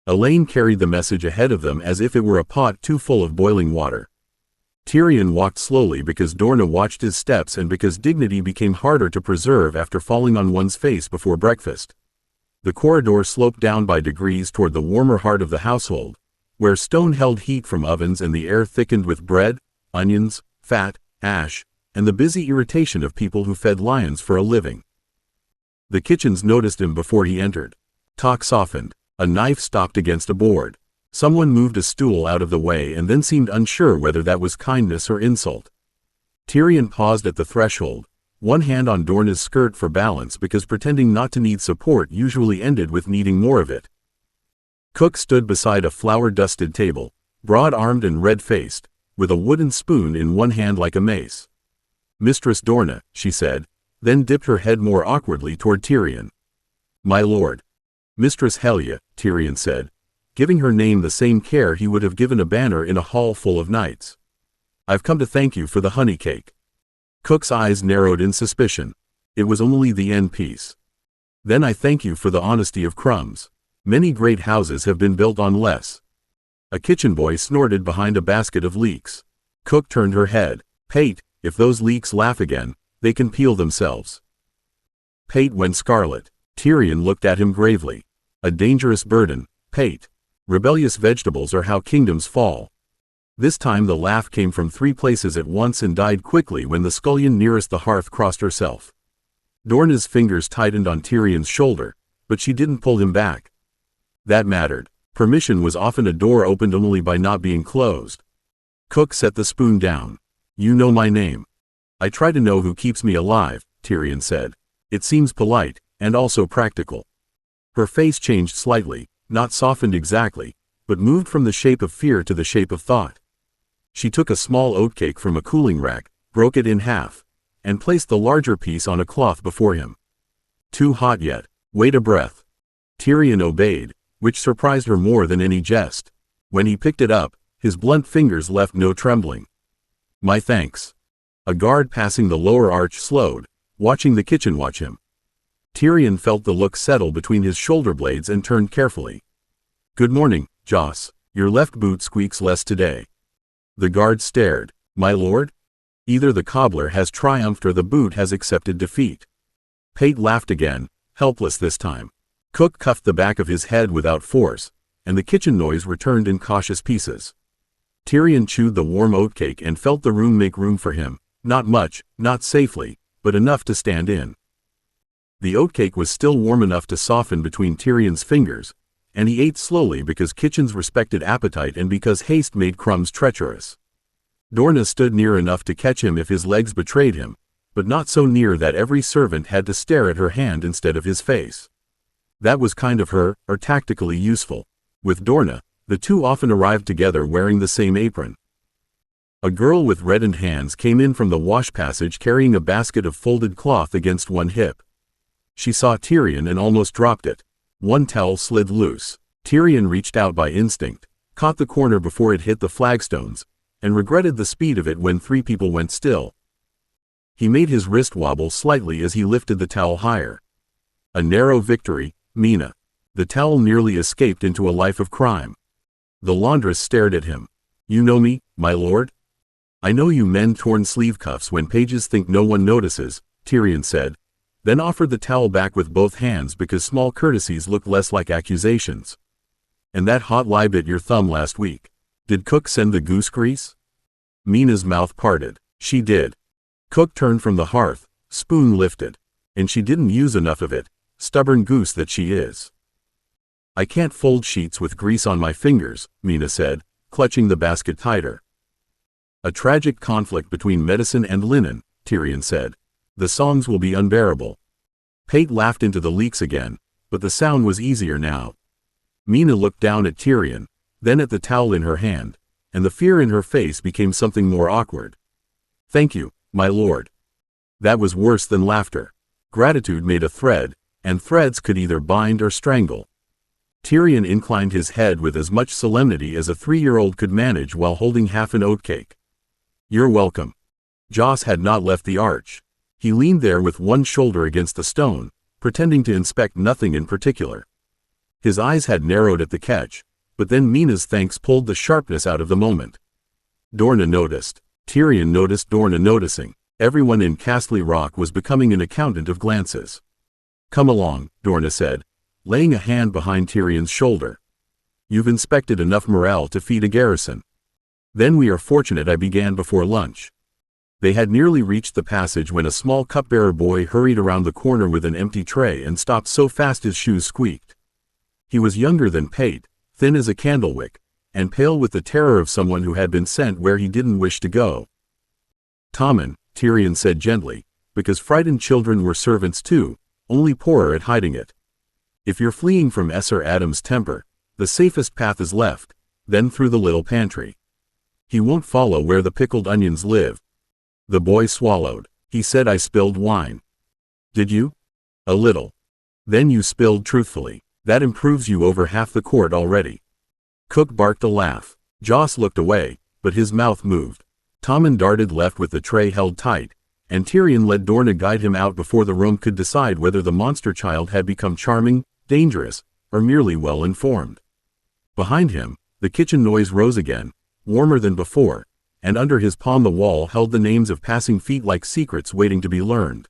Elaine carried the message ahead of them as if it were a pot too full of boiling water. Tyrion walked slowly because Dorna watched his steps and because dignity became harder to preserve after falling on one's face before breakfast. The corridor sloped down by degrees toward the warmer heart of the household, where stone held heat from ovens and the air thickened with bread, onions, fat, ash, and the busy irritation of people who fed lions for a living. The kitchens noticed him before he entered. Talk softened. A knife stopped against a board. Someone moved a stool out of the way and then seemed unsure whether that was kindness or insult. Tyrion paused at the threshold, one hand on Dorna's skirt for balance because pretending not to need support usually ended with needing more of it. Cook stood beside a flour-dusted table, broad-armed and red-faced, with a wooden spoon in one hand like a mace. Mistress Dorna, she said, then dipped her head more awkwardly toward Tyrion. My lord. Mistress Helya, Tyrion said, giving her name the same care he would have given a banner in a hall full of knights. I've come to thank you for the honey cake. Cook's eyes narrowed in suspicion. It was only the end piece. Then I thank you for the honesty of crumbs. Many great houses have been built on less. A kitchen boy snorted behind a basket of leeks. Cook turned her head. Pate, if those leeks laugh again, they can peel themselves. Pate went scarlet. Tyrion looked at him gravely. A dangerous burden, Pate. Rebellious vegetables are how kingdoms fall. This time the laugh came from 3 places at once and died quickly when the scullion nearest the hearth crossed herself. Dorna's fingers tightened on Tyrion's shoulder, but she didn't pull him back. That mattered. Permission was often a door opened only by not being closed. Cook set the spoon down. You know my name. I try to know who keeps me alive, Tyrion said. It seems polite, and also practical. Her face changed slightly, not softened exactly, but moved from the shape of fear to the shape of thought. She took a small oatcake from a cooling rack, broke it in half, and placed the larger piece on a cloth before him. Too hot yet. Wait a breath. Tyrion obeyed, which surprised her more than any jest. When he picked it up, his blunt fingers left no trembling. My thanks. A guard passing the lower arch slowed, watching the kitchen watch him. Tyrion felt the look settle between his shoulder blades and turned carefully. "Good morning, Joss. Your left boot squeaks less today." The guard stared. "My lord?" "Either the cobbler has triumphed or the boot has accepted defeat." Pate laughed again, helpless this time. Cook cuffed the back of his head without force, and the kitchen noise returned in cautious pieces. Tyrion chewed the warm oatcake and felt the room make room for him, not much, not safely, but enough to stand in. The oatcake was still warm enough to soften between Tyrion's fingers, and he ate slowly because kitchens respected appetite and because haste made crumbs treacherous. Dorna stood near enough to catch him if his legs betrayed him, but not so near that every servant had to stare at her hand instead of his face. That was kind of her, or tactically useful. With Dorna, the two often arrived together wearing the same apron. A girl with reddened hands came in from the wash passage carrying a basket of folded cloth against one hip. She saw Tyrion and almost dropped it. One towel slid loose. Tyrion reached out by instinct, caught the corner before it hit the flagstones, and regretted the speed of it when three people went still. He made his wrist wobble slightly as he lifted the towel higher. A narrow victory, Mina. The towel nearly escaped into a life of crime. The laundress stared at him. "You know me, my lord?" "I know you mend torn sleeve cuffs when pages think no one notices," Tyrion said, then offered the towel back with both hands because small courtesies look less like accusations. "And that hot lie bit your thumb last week. Did Cook send the goose grease?" Mina's mouth parted. "She did." Cook turned from the hearth, spoon lifted. "And she didn't use enough of it, stubborn goose that she is." "I can't fold sheets with grease on my fingers," Mina said, clutching the basket tighter. "A tragic conflict between medicine and linen," Tyrion said. "The songs will be unbearable." Pate laughed into the leaks again, but the sound was easier now. Mina looked down at Tyrion, then at the towel in her hand, and the fear in her face became something more awkward. "Thank you, my lord." That was worse than laughter. Gratitude made a thread, and threads could either bind or strangle. Tyrion inclined his head with as much solemnity as a 3-year-old could manage while holding half an oatcake. "You're welcome." Joss had not left the arch. He leaned there with one shoulder against the stone, pretending to inspect nothing in particular. His eyes had narrowed at the catch, but then Mina's thanks pulled the sharpness out of the moment. Dorna noticed. Tyrion noticed Dorna noticing. Everyone in Casterly Rock was becoming an accountant of glances. "Come along," Dorna said, laying a hand behind Tyrion's shoulder. "You've inspected enough morale to feed a garrison." "Then we are fortunate I began before lunch." They had nearly reached the passage when a small cupbearer boy hurried around the corner with an empty tray and stopped so fast his shoes squeaked. He was younger than Pate, thin as a candlewick, and pale with the terror of someone who had been sent where he didn't wish to go. "Tommen," Tyrion said gently, because frightened children were servants too, only poorer at hiding it. "If you're fleeing from Esser Adam's temper, the safest path is left, then through the little pantry. He won't follow where the pickled onions live." The boy swallowed. He said, "I spilled wine." "Did you?" "A little." "Then you spilled truthfully. That improves you over half the court already." Cook barked a laugh. Joss looked away, but his mouth moved. Tommen darted left with the tray held tight, and Tyrion let Dorna guide him out before the room could decide whether the monster child had become charming, dangerous, or merely well-informed. Behind him, the kitchen noise rose again, warmer than before, and under his palm the wall held the names of passing feet like secrets waiting to be learned.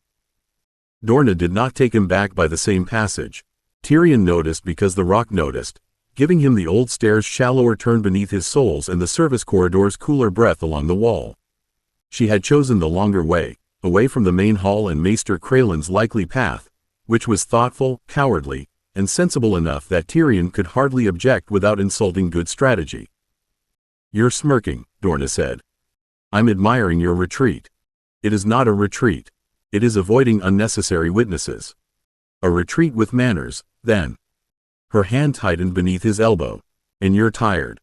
Dorna did not take him back by the same passage. Tyrion noticed because the rock noticed, giving him the old stairs' shallower turn beneath his soles and the service corridor's cooler breath along the wall. She had chosen the longer way, away from the main hall and Maester Kraelin's likely path, which was thoughtful, cowardly, and sensible enough that Tyrion could hardly object without insulting good strategy. "You're smirking," Dorna said. "I'm admiring your retreat." "It is not a retreat. It is avoiding unnecessary witnesses." "A retreat with manners, then." Her hand tightened beneath his elbow. "And you're tired."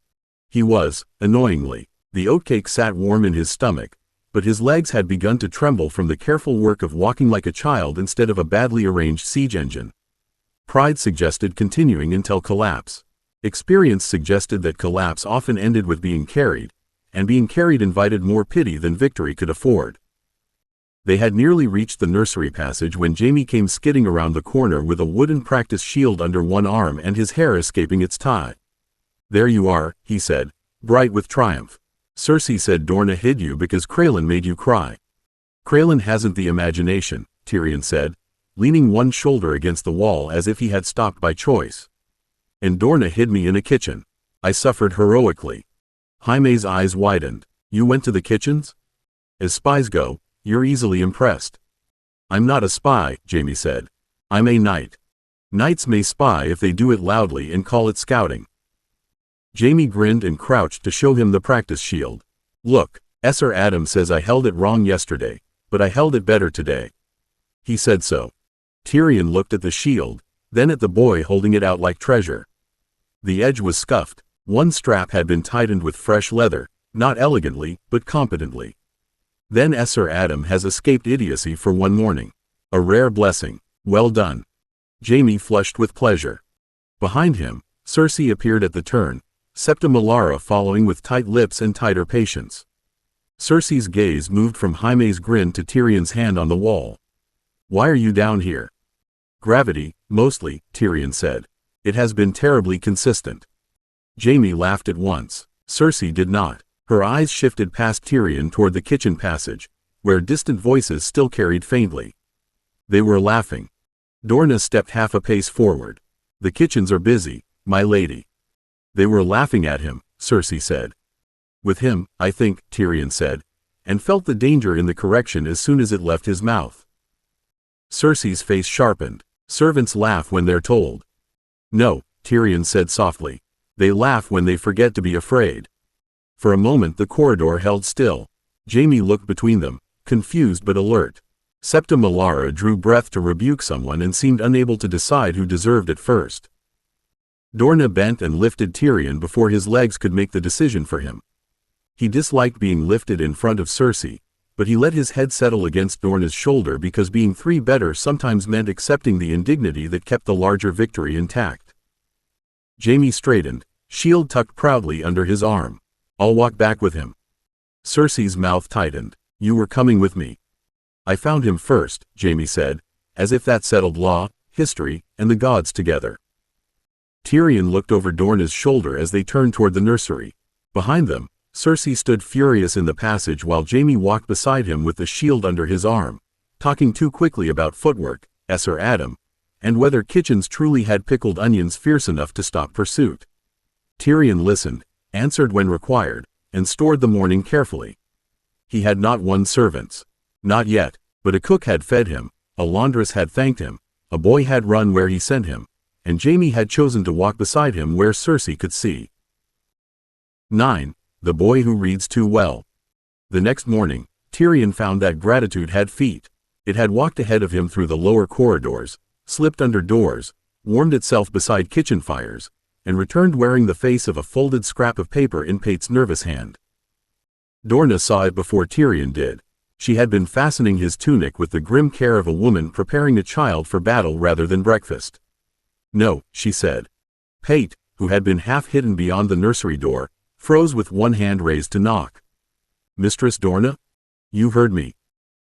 He was, annoyingly. The oatcake sat warm in his stomach, but his legs had begun to tremble from the careful work of walking like a child instead of a badly arranged siege engine. Pride suggested continuing until collapse. Experience suggested that collapse often ended with being carried, and being carried invited more pity than victory could afford. They had nearly reached the nursery passage when Jaime came skidding around the corner with a wooden practice shield under one arm and his hair escaping its tie. "There you are," he said, bright with triumph. "Cersei said Dorna hid you because Crelin made you cry." "Crelin hasn't the imagination," Tyrion said, leaning one shoulder against the wall as if he had stopped by choice. "And Dorna hid me in a kitchen. I suffered heroically." Jaime's eyes widened. "You went to the kitchens? As spies go, you're easily impressed." "I'm not a spy," Jaime said. "I'm a knight. Knights may spy if they do it loudly and call it scouting." Jaime grinned and crouched to show him the practice shield. "Look, Esser Adam says I held it wrong yesterday, but I held it better today. He said so." Tyrion looked at the shield, then at the boy holding it out like treasure. The edge was scuffed. One strap had been tightened with fresh leather, not elegantly, but competently. "Then Esser Adam has escaped idiocy for one morning. A rare blessing. Well done." Jaime flushed with pleasure. Behind him, Cersei appeared at the turn, Septa Melara following with tight lips and tighter patience. Cersei's gaze moved from Jaime's grin to Tyrion's hand on the wall. "Why are you down here?" "Gravity, mostly," Tyrion said. "It has been terribly consistent." Jaime laughed at once. Cersei did not. Her eyes shifted past Tyrion toward the kitchen passage, where distant voices still carried faintly. They were laughing. Dorna stepped half a pace forward. "The kitchens are busy, my lady." "They were laughing at him," Cersei said. "With him, I think," Tyrion said, and felt the danger in the correction as soon as it left his mouth. Cersei's face sharpened. "Servants laugh when they're told." "No," Tyrion said softly. "They laugh when they forget to be afraid." For a moment the corridor held still. Jaime looked between them, confused but alert. Septa Melara drew breath to rebuke someone and seemed unable to decide who deserved it first. Dorna bent and lifted Tyrion before his legs could make the decision for him. He disliked being lifted in front of Cersei, but he let his head settle against Dorna's shoulder because being three better sometimes meant accepting the indignity that kept the larger victory intact. Jaime straightened, shield tucked proudly under his arm. "I'll walk back with him." Cersei's mouth tightened. "You were coming with me." "I found him first," Jaime said, as if that settled law, history, and the gods together. Tyrion looked over Dorna's shoulder as they turned toward the nursery. Behind them, Cersei stood furious in the passage while Jaime walked beside him with the shield under his arm, talking too quickly about footwork, Esser Adam, and whether kitchens truly had pickled onions fierce enough to stop pursuit. Tyrion listened, answered when required, and stored the morning carefully. He had not won servants. Not yet, but a cook had fed him, a laundress had thanked him, a boy had run where he sent him, and Jaime had chosen to walk beside him where Cersei could see. 9. The boy who reads too well. The next morning, Tyrion found that gratitude had feet. It had walked ahead of him through the lower corridors, slipped under doors, warmed itself beside kitchen fires, and returned wearing the face of a folded scrap of paper in Pate's nervous hand. Dorna saw it before Tyrion did. She had been fastening his tunic with the grim care of a woman preparing a child for battle rather than breakfast. "No," she said. Pate, who had been half hidden beyond the nursery door, froze with one hand raised to knock. "Mistress Dorna? You heard me."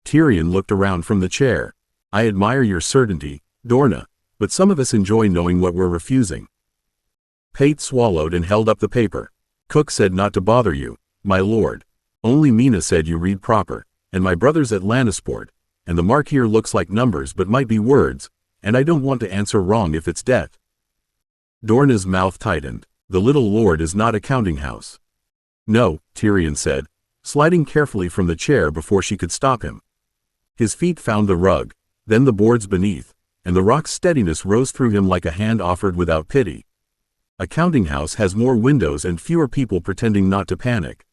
Tyrion looked around from the chair. "I admire your certainty, Dorna, but some of us enjoy knowing what we're refusing." Pate swallowed and held up the paper. "Cook said not to bother you, my lord. Only Mina said you read proper, and my brother's at Lannisport, and the mark here looks like numbers but might be words, and I don't want to answer wrong if it's debt." Dorna's mouth tightened. "The little lord is not a counting house." "No," Tyrion said, sliding carefully from the chair before she could stop him. His feet found the rug, then the boards beneath, and the rock's steadiness rose through him like a hand offered without pity. "A counting house has more windows and fewer people pretending not to panic."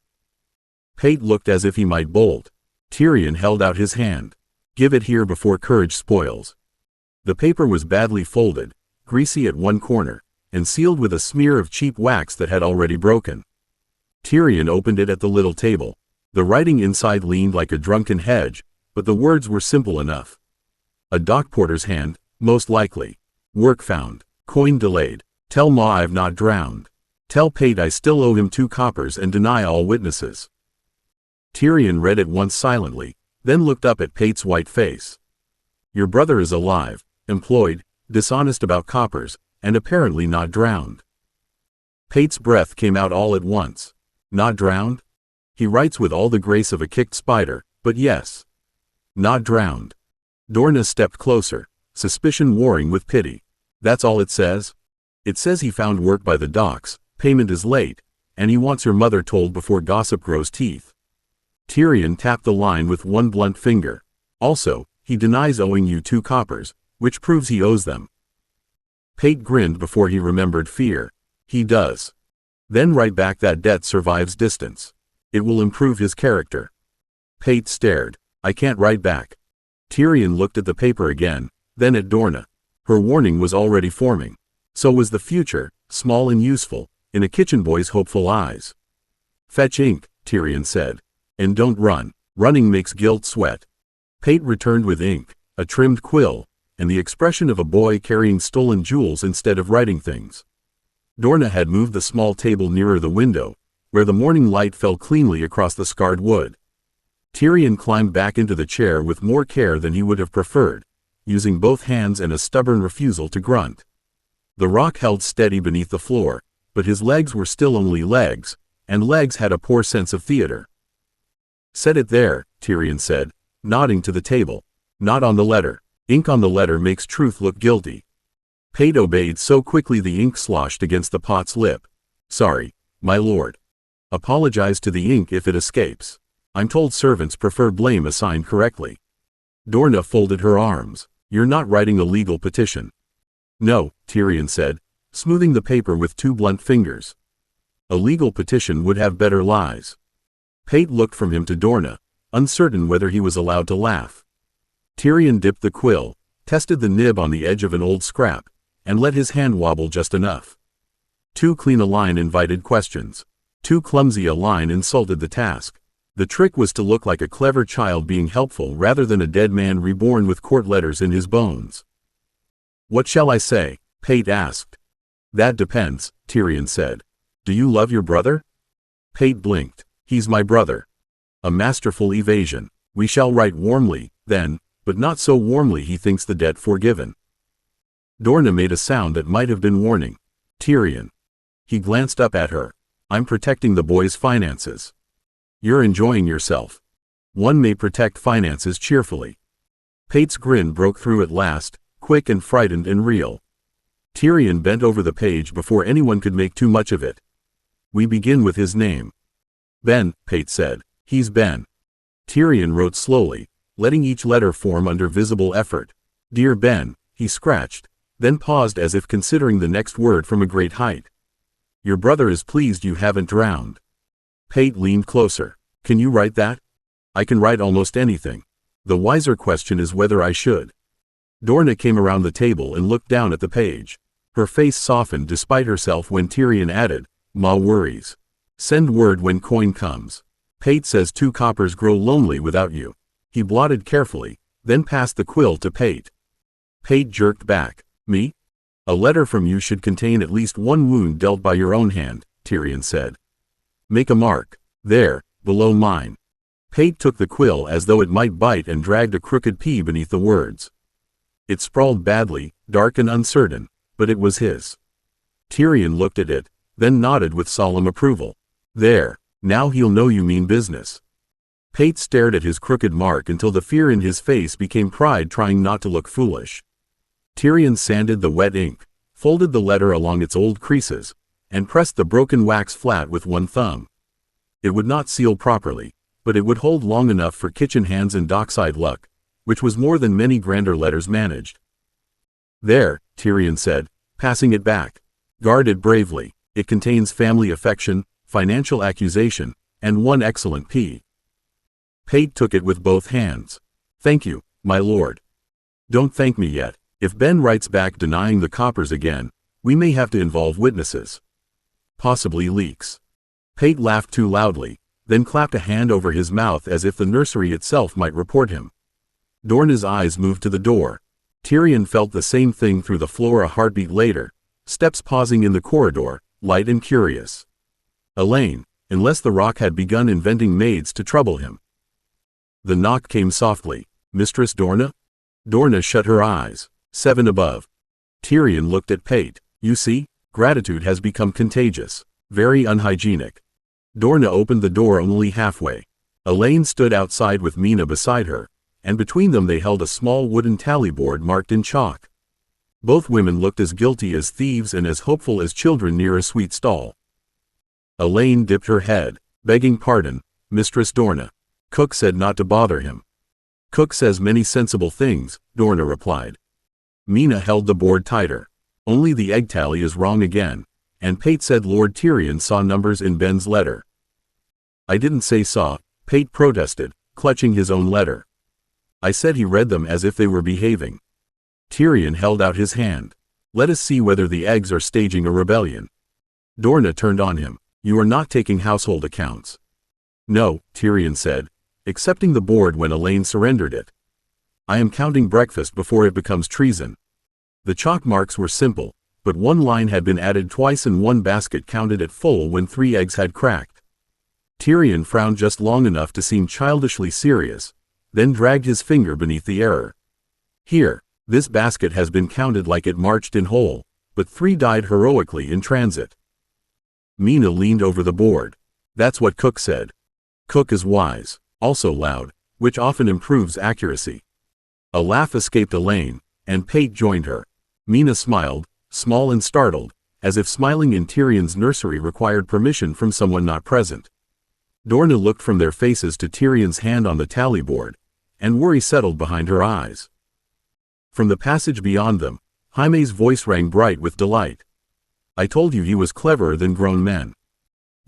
Pate looked as if he might bolt. Tyrion held out his hand. "Give it here before courage spoils." The paper was badly folded, greasy at one corner, and sealed with a smear of cheap wax that had already broken. Tyrion opened it at the little table. The writing inside leaned like a drunken hedge, but the words were simple enough. A dock porter's hand, most likely. "Work found. Coin delayed. Tell Ma I've not drowned. Tell Pate I still owe him 2 coppers and deny all witnesses." Tyrion read it once silently, then looked up at Pate's white face. Your brother is alive, employed, dishonest about coppers, and apparently not drowned. Pate's breath came out all at once. Not drowned? He writes with all the grace of a kicked spider, but yes. Not drowned. Dorna stepped closer, suspicion warring with pity. That's all it says? It says he found work by the docks, payment is late, and he wants your mother told before gossip grows teeth. Tyrion tapped the line with one blunt finger. Also, he denies owing you 2 coppers, which proves he owes them. Pate grinned before he remembered fear. He does. Then write back that debt survives distance. It will improve his character. Pate stared. I can't write back. Tyrion looked at the paper again, then at Dorna. Her warning was already forming. So was the future, small and useful, in a kitchen boy's hopeful eyes. Fetch ink, Tyrion said. And don't run. Running makes guilt sweat. Pate returned with ink, a trimmed quill, and the expression of a boy carrying stolen jewels instead of writing things. Dorna had moved the small table nearer the window, where the morning light fell cleanly across the scarred wood. Tyrion climbed back into the chair with more care than he would have preferred, using both hands and a stubborn refusal to grunt. The rock held steady beneath the floor, but his legs were still only legs, and legs had a poor sense of theater. Set it there, Tyrion said, nodding to the table. Not on the letter. Ink on the letter makes truth look guilty. Pate obeyed so quickly the ink sloshed against the pot's lip. Sorry, my lord. Apologize to the ink if it escapes. I'm told servants prefer blame assigned correctly. Dorna folded her arms. You're not writing a legal petition. No, Tyrion said, smoothing the paper with 2 blunt fingers. A legal petition would have better lies. Pate looked from him to Dorna, uncertain whether he was allowed to laugh. Tyrion dipped the quill, tested the nib on the edge of an old scrap, and let his hand wobble just enough. Too clean a line invited questions. Too clumsy a line insulted the task. The trick was to look like a clever child being helpful rather than a dead man reborn with court letters in his bones. What shall I say? Pate asked. That depends, Tyrion said. Do you love your brother? Pate blinked. He's my brother. A masterful evasion. We shall write warmly, then, but not so warmly he thinks the debt forgiven. Dorna made a sound that might have been warning. Tyrion. He glanced up at her. I'm protecting the boy's finances. You're enjoying yourself. One may protect finances cheerfully. Pate's grin broke through at last, quick and frightened and real. Tyrion bent over the page before anyone could make too much of it. We begin with his name. Ben, Pate said. He's Ben. Tyrion wrote slowly, letting each letter form under visible effort. Dear Ben, he scratched, then paused as if considering the next word from a great height. Your brother is pleased you haven't drowned. Pate leaned closer. Can you write that? I can write almost anything. The wiser question is whether I should. Dorna came around the table and looked down at the page. Her face softened despite herself when Tyrion added, Ma worries. Send word when coin comes. Pate says 2 coppers grow lonely without you. He blotted carefully, then passed the quill to Pate. Pate jerked back. Me? A letter from you should contain at least 1 wound dealt by your own hand, Tyrion said. Make a mark. There, below mine. Pate took the quill as though it might bite and dragged a crooked P beneath the words. It sprawled badly, dark and uncertain, but it was his. Tyrion looked at it, then nodded with solemn approval. There, now he'll know you mean business. Pate stared at his crooked mark until the fear in his face became pride trying not to look foolish. Tyrion sanded the wet ink, folded the letter along its old creases, and pressed the broken wax flat with 1 thumb. It would not seal properly, but it would hold long enough for kitchen hands and dockside luck, which was more than many grander letters managed. There, Tyrion said, passing it back. Guard it bravely. It contains family affection, financial accusation, and 1 excellent P. Pate took it with both hands. Thank you, my lord. Don't thank me yet. If Ben writes back denying the coppers again, we may have to involve witnesses. Possibly leaks. Pate laughed too loudly, then clapped a hand over his mouth as if the nursery itself might report him. Dorna's eyes moved to the door. Tyrion felt the same thing through the floor a heartbeat later, steps pausing in the corridor, light and curious. Elaine, unless the rock had begun inventing maids to trouble him. The knock came softly. Mistress Dorna? Dorna shut her eyes. 7 above. Tyrion looked at Pate. You see, gratitude has become contagious. Very unhygienic. Dorna opened the door only halfway. Elaine stood outside with Mina beside her, and between them they held a small wooden tally board marked in chalk. Both women looked as guilty as thieves and as hopeful as children near a sweet stall. Elaine dipped her head. Begging pardon, Mistress Dorna. Cook said not to bother him. Cook says many sensible things, Dorna replied. Mina held the board tighter. Only the egg tally is wrong again, and Pate said Lord Tyrion saw numbers in Ben's letter. I didn't say saw, Pate protested, clutching his own letter. I said he read them as if they were behaving. Tyrion held out his hand. Let us see whether the eggs are staging a rebellion. Dorna turned on him. You are not taking household accounts. No, Tyrion said, accepting the board when Elaine surrendered it. I am counting breakfast before it becomes treason. The chalk marks were simple, but one line had been added twice and one basket counted at full when 3 eggs had cracked. Tyrion frowned just long enough to seem childishly serious, then dragged his finger beneath the error. Here, this basket has been counted like it marched in whole, but 3 died heroically in transit. Mina leaned over the board. That's what Cook said. Cook is wise, also loud, which often improves accuracy. A laugh escaped Elaine, and Pate joined her. Mina smiled, small and startled, as if smiling in Tyrion's nursery required permission from someone not present. Dorna looked from their faces to Tyrion's hand on the tally board, and worry settled behind her eyes. From the passage beyond them, Jaime's voice rang bright with delight. I told you he was cleverer than grown men.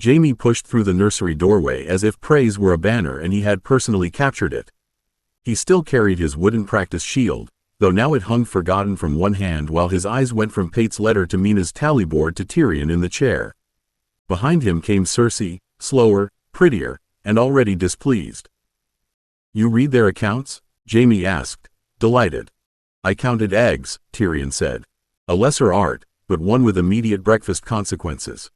Jaime pushed through the nursery doorway as if praise were a banner and he had personally captured it. He still carried his wooden practice shield, though now it hung forgotten from one hand while his eyes went from Pate's letter to Mina's tally board to Tyrion in the chair. Behind him came Cersei, slower, prettier, and already displeased. You read their accounts? Jaime asked, delighted. I counted eggs, Tyrion said. A lesser art, but one with immediate breakfast consequences.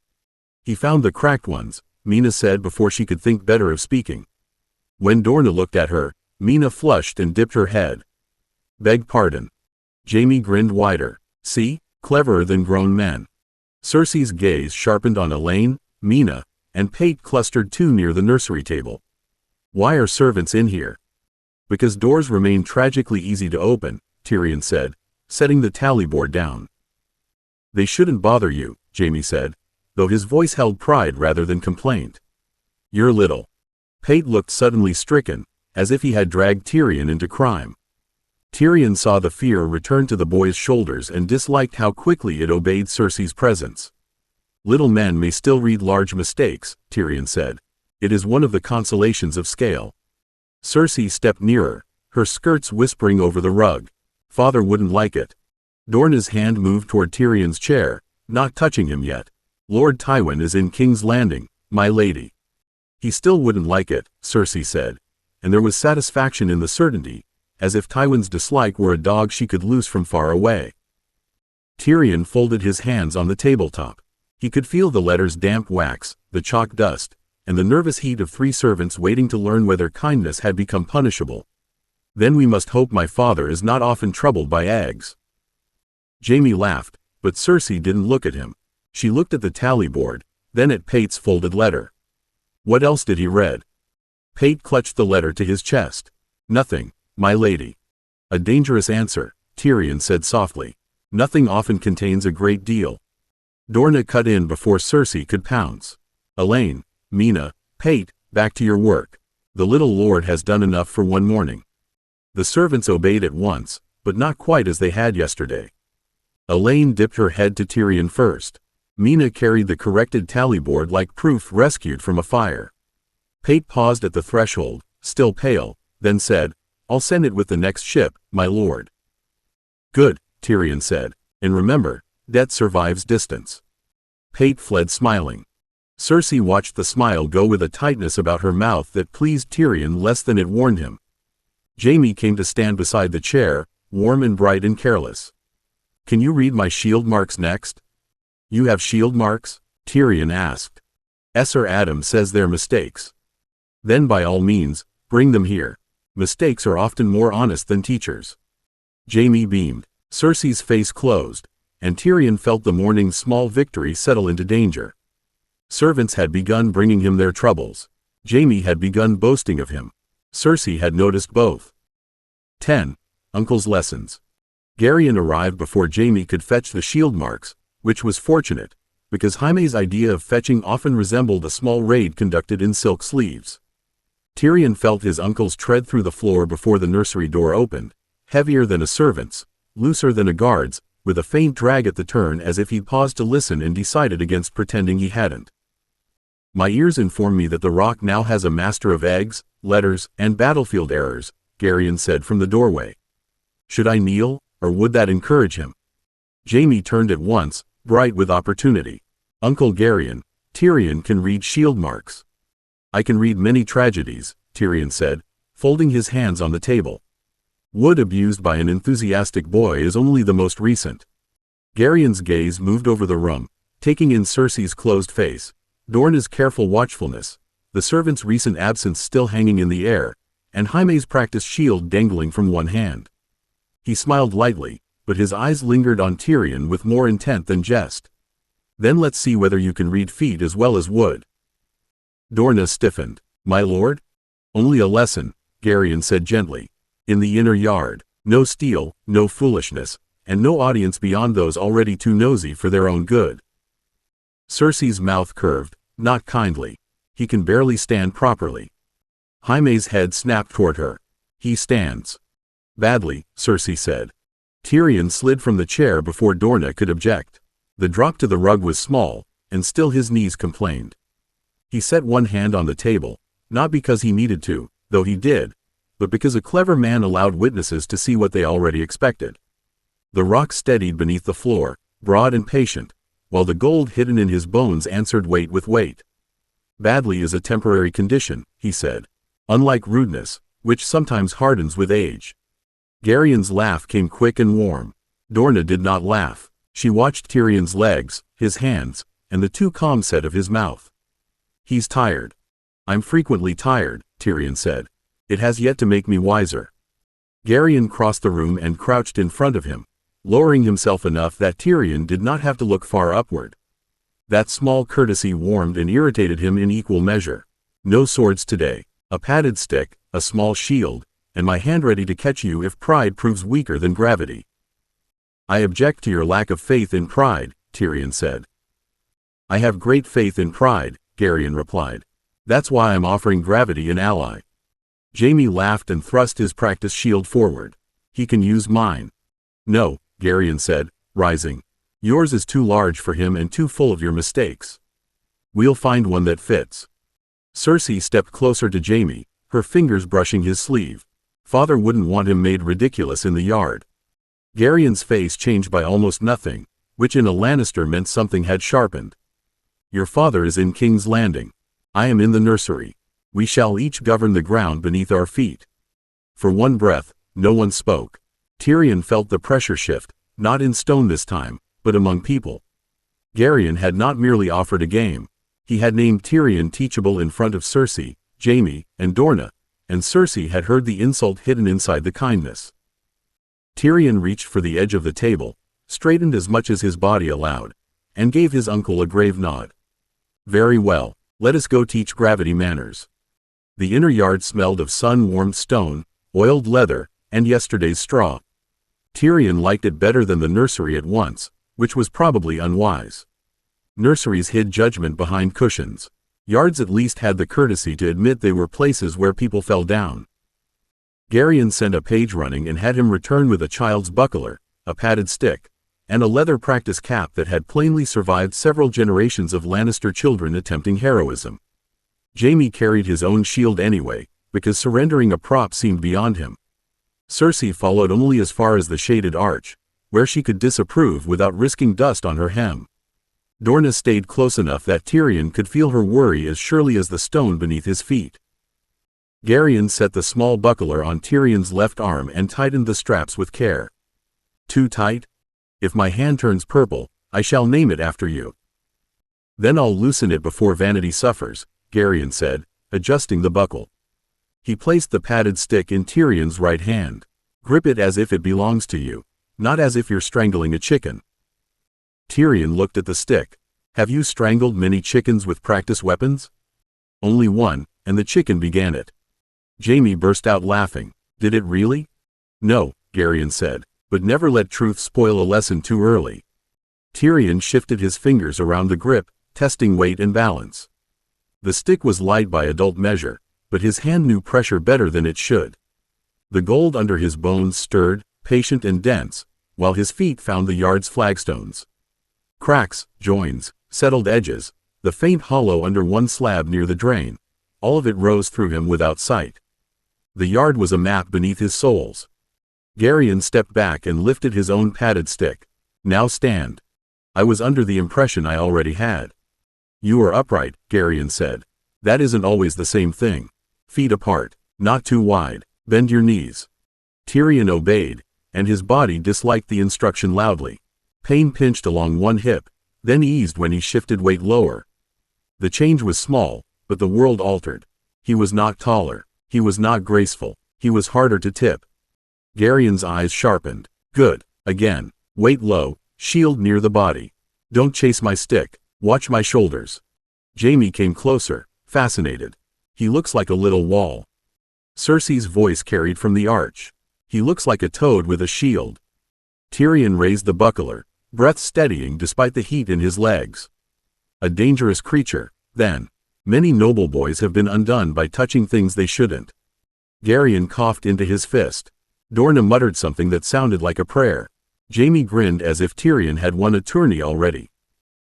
He found the cracked ones, Mina said before she could think better of speaking. When Dorna looked at her, Mina flushed and dipped her head. Beg pardon. Jaime grinned wider. See, cleverer than grown men. Cersei's gaze sharpened on Elaine, Mina, and Pate clustered too near the nursery table. Why are servants in here? Because doors remain tragically easy to open, Tyrion said, setting the tally board down. They shouldn't bother you, Jaime said, though his voice held pride rather than complaint. You're little. Pate looked suddenly stricken, as if he had dragged Tyrion into crime. Tyrion saw the fear return to the boy's shoulders and disliked how quickly it obeyed Cersei's presence. Little men may still read large mistakes, Tyrion said. It is one of the consolations of scale. Cersei stepped nearer, her skirts whispering over the rug. Father wouldn't like it. Dorna's hand moved toward Tyrion's chair, not touching him yet. Lord Tywin is in King's Landing, my lady. He still wouldn't like it, Cersei said, and there was satisfaction in the certainty, as if Tywin's dislike were a dog she could loose from far away. Tyrion folded his hands on the tabletop. He could feel the letter's damp wax, the chalk dust, and the nervous heat of 3 servants waiting to learn whether kindness had become punishable. Then we must hope my father is not often troubled by eggs. Jaime laughed, but Cersei didn't look at him. She looked at the tally board, then at Pate's folded letter. What else did he read? Pate clutched the letter to his chest. Nothing, my lady. A dangerous answer, Tyrion said softly. Nothing often contains a great deal. Dorna cut in before Cersei could pounce. Elaine, Mina, Pate, back to your work. The little lord has done enough for one morning. The servants obeyed at once, but not quite as they had yesterday. Elaine dipped her head to Tyrion first. Mina carried the corrected tally board like proof rescued from a fire. Pate paused at the threshold, still pale, then said, I'll send it with the next ship, my lord. Good, Tyrion said, and remember, death survives distance. Pate fled smiling. Cersei watched the smile go with a tightness about her mouth that pleased Tyrion less than it warned him. Jaime came to stand beside the chair, warm and bright and careless. Can you read my shield marks next? You have shield marks? Tyrion asked. Sir Adam says they're mistakes. Then by all means, bring them here. Mistakes are often more honest than teachers. Jaime beamed. Cersei's face closed, and Tyrion felt the morning's small victory settle into danger. Servants had begun bringing him their troubles. Jaime had begun boasting of him. Cersei had noticed both. 10. Uncle's lessons. Garion arrived before Jaime could fetch the shield marks, which was fortunate, because Jaime's idea of fetching often resembled a small raid conducted in silk sleeves. Tyrion felt his uncle's tread through the floor before the nursery door opened, heavier than a servant's, looser than a guard's, with a faint drag at the turn as if he'd paused to listen and decided against pretending he hadn't. My ears inform me that the Rock now has a master of eggs, letters, and battlefield errors, Garion said from the doorway. Should I kneel, or would that encourage him? Jaime turned at once, bright with opportunity. Uncle Garion, Tyrion can read shield marks. I can read many tragedies, Tyrion said, folding his hands on the table. Wood abused by an enthusiastic boy is only the most recent. Garion's gaze moved over the room, taking in Cersei's closed face, Dorna's careful watchfulness, the servant's recent absence still hanging in the air, and Jaime's practiced shield dangling from one hand. He smiled lightly, but his eyes lingered on Tyrion with more intent than jest. Then let's see whether you can read feet as well as wood. Dorna stiffened. My lord? Only a lesson, Garion said gently. In the inner yard, no steel, no foolishness, and no audience beyond those already too nosy for their own good. Cersei's mouth curved, not kindly. He can barely stand properly. Jaime's head snapped toward her. He stands. Badly, Cersei said. Tyrion slid from the chair before Dorna could object. The drop to the rug was small, and still his knees complained. He set one hand on the table, not because he needed to, though he did, but because a clever man allowed witnesses to see what they already expected. The rock steadied beneath the floor, broad and patient, while the gold hidden in his bones answered weight with weight. Badly is a temporary condition, he said. Unlike rudeness, which sometimes hardens with age. Garion's laugh came quick and warm. Dorna did not laugh. She watched Tyrion's legs, his hands, and the too calm set of his mouth. He's tired. I'm frequently tired, Tyrion said. It has yet to make me wiser. Garion crossed the room and crouched in front of him, lowering himself enough that Tyrion did not have to look far upward. That small courtesy warmed and irritated him in equal measure. No swords today. A padded stick, a small shield, and my hand ready to catch you if pride proves weaker than gravity. I object to your lack of faith in pride, Tyrion said. I have great faith in pride, Garion replied. That's why I'm offering gravity an ally. Jaime laughed and thrust his practiced shield forward. He can use mine. No, Garion said, rising. Yours is too large for him and too full of your mistakes. We'll find one that fits. Cersei stepped closer to Jaime, her fingers brushing his sleeve. Father wouldn't want him made ridiculous in the yard. Garion's face changed by almost nothing, which in a Lannister meant something had sharpened. Your father is in King's Landing. I am in the nursery. We shall each govern the ground beneath our feet. For one breath, no one spoke. Tyrion felt the pressure shift, not in stone this time, but among people. Garion had not merely offered a game. He had named Tyrion teachable in front of Cersei, Jaime, and Dorna, and Cersei had heard the insult hidden inside the kindness. Tyrion reached for the edge of the table, straightened as much as his body allowed, and gave his uncle a grave nod. Very well, let us go teach gravity manners. The inner yard smelled of sun-warmed stone, oiled leather, and yesterday's straw. Tyrion liked it better than the nursery at once, which was probably unwise. Nurseries hid judgment behind cushions. Yards at least had the courtesy to admit they were places where people fell down. Garion sent a page running and had him return with a child's buckler, a padded stick, and a leather practice cap that had plainly survived several generations of Lannister children attempting heroism. Jaime carried his own shield anyway, because surrendering a prop seemed beyond him. Cersei followed only as far as the shaded arch, where she could disapprove without risking dust on her hem. Dorna stayed close enough that Tyrion could feel her worry as surely as the stone beneath his feet. Garion set the small buckler on Tyrion's left arm and tightened the straps with care. Too tight? If my hand turns purple, I shall name it after you. Then I'll loosen it before vanity suffers, Garion said, adjusting the buckle. He placed the padded stick in Tyrion's right hand. Grip it as if it belongs to you, not as if you're strangling a chicken. Tyrion looked at the stick. Have you strangled many chickens with practice weapons? Only one, and the chicken began it. Jaime burst out laughing. Did it really? No, Garion said, but never let truth spoil a lesson too early. Tyrion shifted his fingers around the grip, testing weight and balance. The stick was light by adult measure, but his hand knew pressure better than it should. The gold under his bones stirred, patient and dense, while his feet found the yard's flagstones. Cracks, joins, settled edges, the faint hollow under one slab near the drain, all of it rose through him without sight. The yard was a map beneath his soles. Garion stepped back and lifted his own padded stick. Now stand. I was under the impression I already had. You are upright, Garion said. That isn't always the same thing. Feet apart, not too wide, bend your knees. Tyrion obeyed, and his body disliked the instruction loudly. Pain pinched along one hip, then eased when he shifted weight lower. The change was small, but the world altered. He was not taller, he was not graceful, he was harder to tip. Garion's eyes sharpened. Good, again. Weight low, shield near the body. Don't chase my stick, watch my shoulders. Jaime came closer, fascinated. He looks like a little wall. Cersei's voice carried from the arch. He looks like a toad with a shield. Tyrion raised the buckler, breath steadying despite the heat in his legs. A dangerous creature, then. Many noble boys have been undone by touching things they shouldn't. Garion coughed into his fist. Dorna muttered something that sounded like a prayer. Jaime grinned as if Tyrion had won a tourney already.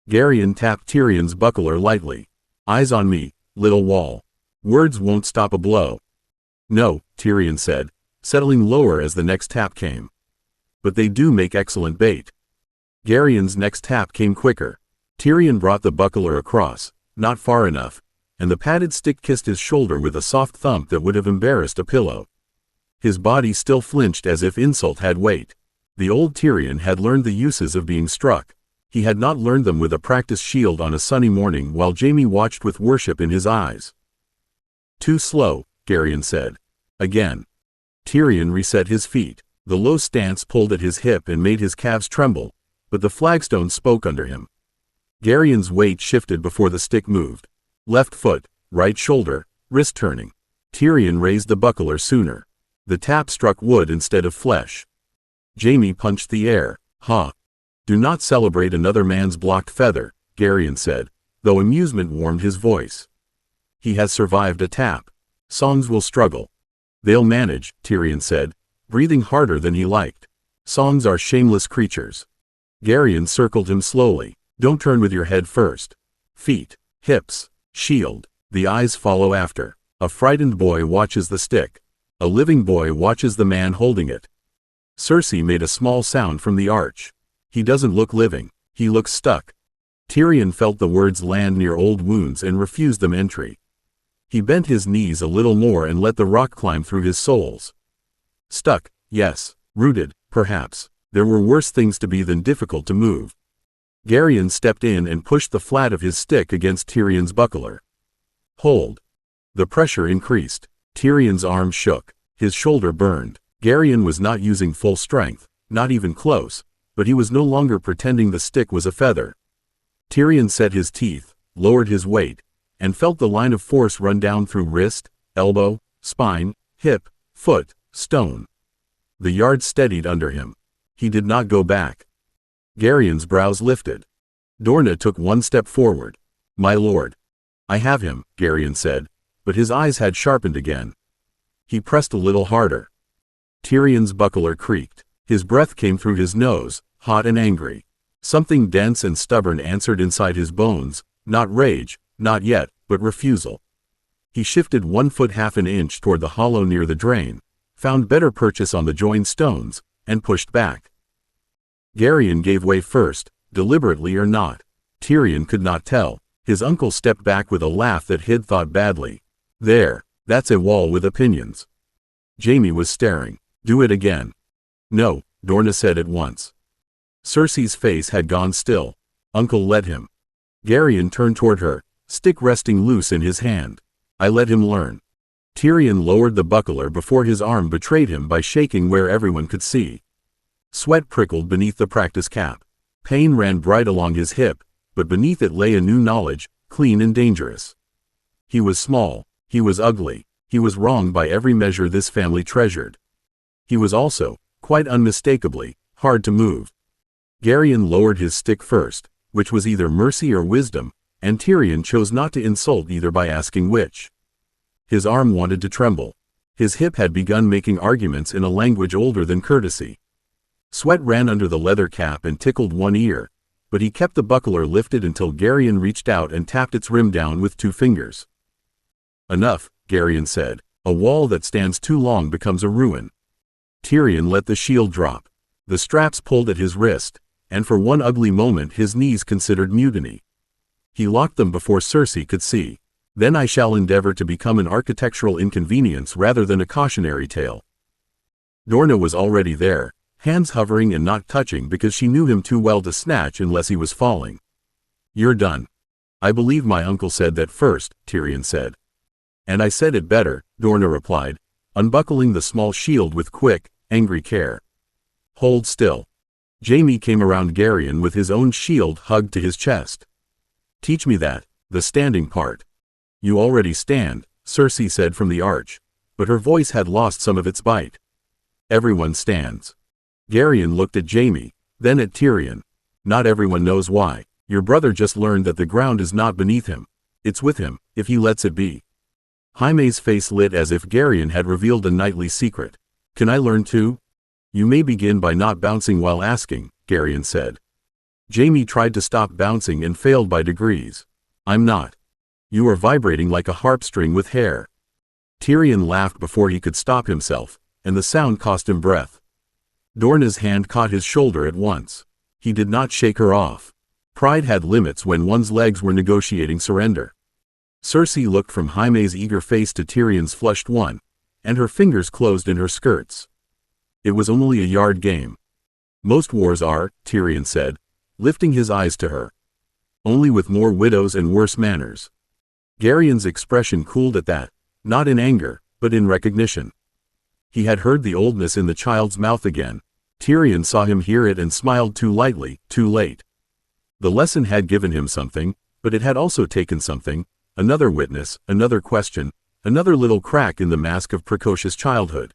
Garion tapped Tyrion's buckler lightly. Eyes on me, little wall. Words won't stop a blow. No, Tyrion said, settling lower as the next tap came. But they do make excellent bait. Garion's next tap came quicker. Tyrion brought the buckler across, not far enough, and the padded stick kissed his shoulder with a soft thump that would have embarrassed a pillow. His body still flinched as if insult had weight. The old Tyrion had learned the uses of being struck. He had not learned them with a practiced shield on a sunny morning while Jaime watched with worship in his eyes. Too slow, Garion said. Again. Tyrion reset his feet. The low stance pulled at his hip and made his calves tremble, but the flagstone spoke under him. Garion's weight shifted before the stick moved. Left foot, right shoulder, wrist turning. Tyrion raised the buckler sooner. The tap struck wood instead of flesh. Jaime punched the air. Ha! Do not celebrate another man's blocked feather, Garion said, though amusement warmed his voice. He has survived a tap. Songs will struggle. They'll manage, Tyrion said, breathing harder than he liked. Songs are shameless creatures. Garion circled him slowly. Don't turn with your head first. Feet, hips, shield. The eyes follow after. A frightened boy watches the stick. A living boy watches the man holding it. Cersei made a small sound from the arch. He doesn't look living. He looks stuck. Tyrion felt the words land near old wounds and refused them entry. He bent his knees a little more and let the rock climb through his soles. Stuck, yes. Rooted, perhaps. There were worse things to be than difficult to move. Garion stepped in and pushed the flat of his stick against Tyrion's buckler. Hold. The pressure increased. Tyrion's arm shook. His shoulder burned. Garion was not using full strength, not even close, but he was no longer pretending the stick was a feather. Tyrion set his teeth, lowered his weight, and felt the line of force run down through wrist, elbow, spine, hip, foot, stone. The yard steadied under him. He did not go back. Garion's brows lifted. Dorna took one step forward. My lord. I have him, Garion said, but his eyes had sharpened again. He pressed a little harder. Tyrion's buckler creaked. His breath came through his nose, hot and angry. Something dense and stubborn answered inside his bones, not rage, not yet, but refusal. He shifted 1 foot half an inch toward the hollow near the drain, found better purchase on the joined stones, and pushed back. Garion gave way first, deliberately or not. Tyrion could not tell. His uncle stepped back with a laugh that hid thought badly. There, that's a wall with opinions. Jaime was staring. Do it again. No, Dorna said at once. Cersei's face had gone still. Uncle let him. Garion turned toward her, stick resting loose in his hand. I let him learn. Tyrion lowered the buckler before his arm betrayed him by shaking where everyone could see. Sweat prickled beneath the practice cap. Pain ran bright along his hip, but beneath it lay a new knowledge, clean and dangerous. He was small, he was ugly, he was wrong by every measure this family treasured. He was also, quite unmistakably, hard to move. Garyon lowered his stick first, which was either mercy or wisdom, and Tyrion chose not to insult either by asking which. His arm wanted to tremble. His hip had begun making arguments in a language older than courtesy. Sweat ran under the leather cap and tickled one ear, but he kept the buckler lifted until Garyon reached out and tapped its rim down with 2 fingers. Enough, Garyon said. A wall that stands too long becomes a ruin. Tyrion let the shield drop. The straps pulled at his wrist, and for one ugly moment his knees considered mutiny. He locked them before Cersei could see. Then I shall endeavor to become an architectural inconvenience rather than a cautionary tale. Dorna was already there, hands hovering and not touching because she knew him too well to snatch unless he was falling. You're done. I believe my uncle said that first, Tyrion said. And I said it better, Dorna replied, unbuckling the small shield with quick, angry care. Hold still. Jaime came around Garyon with his own shield hugged to his chest. Teach me that, the standing part. You already stand, Cersei said from the arch, but her voice had lost some of its bite. Everyone stands. Garyon looked at Jaime, then at Tyrion. Not everyone knows why. Your brother just learned that the ground is not beneath him. It's with him, if he lets it be. Jaime's face lit as if Garyon had revealed a nightly secret. Can I learn too? You may begin by not bouncing while asking, Garyon said. Jaime tried to stop bouncing and failed by degrees. I'm not. You are vibrating like a harp string with hair. Tyrion laughed before he could stop himself, and the sound cost him breath. Dorna's hand caught his shoulder at once. He did not shake her off. Pride had limits when one's legs were negotiating surrender. Cersei looked from Jaime's eager face to Tyrion's flushed one, and her fingers closed in her skirts. It was only a yard game. Most wars are, Tyrion said, lifting his eyes to her. Only with more widows and worse manners. Garyon's expression cooled at that, not in anger, but in recognition. He had heard the oldness in the child's mouth again. Tyrion saw him hear it and smiled too lightly, too late. The lesson had given him something, but it had also taken something, another witness, another question, another little crack in the mask of precocious childhood.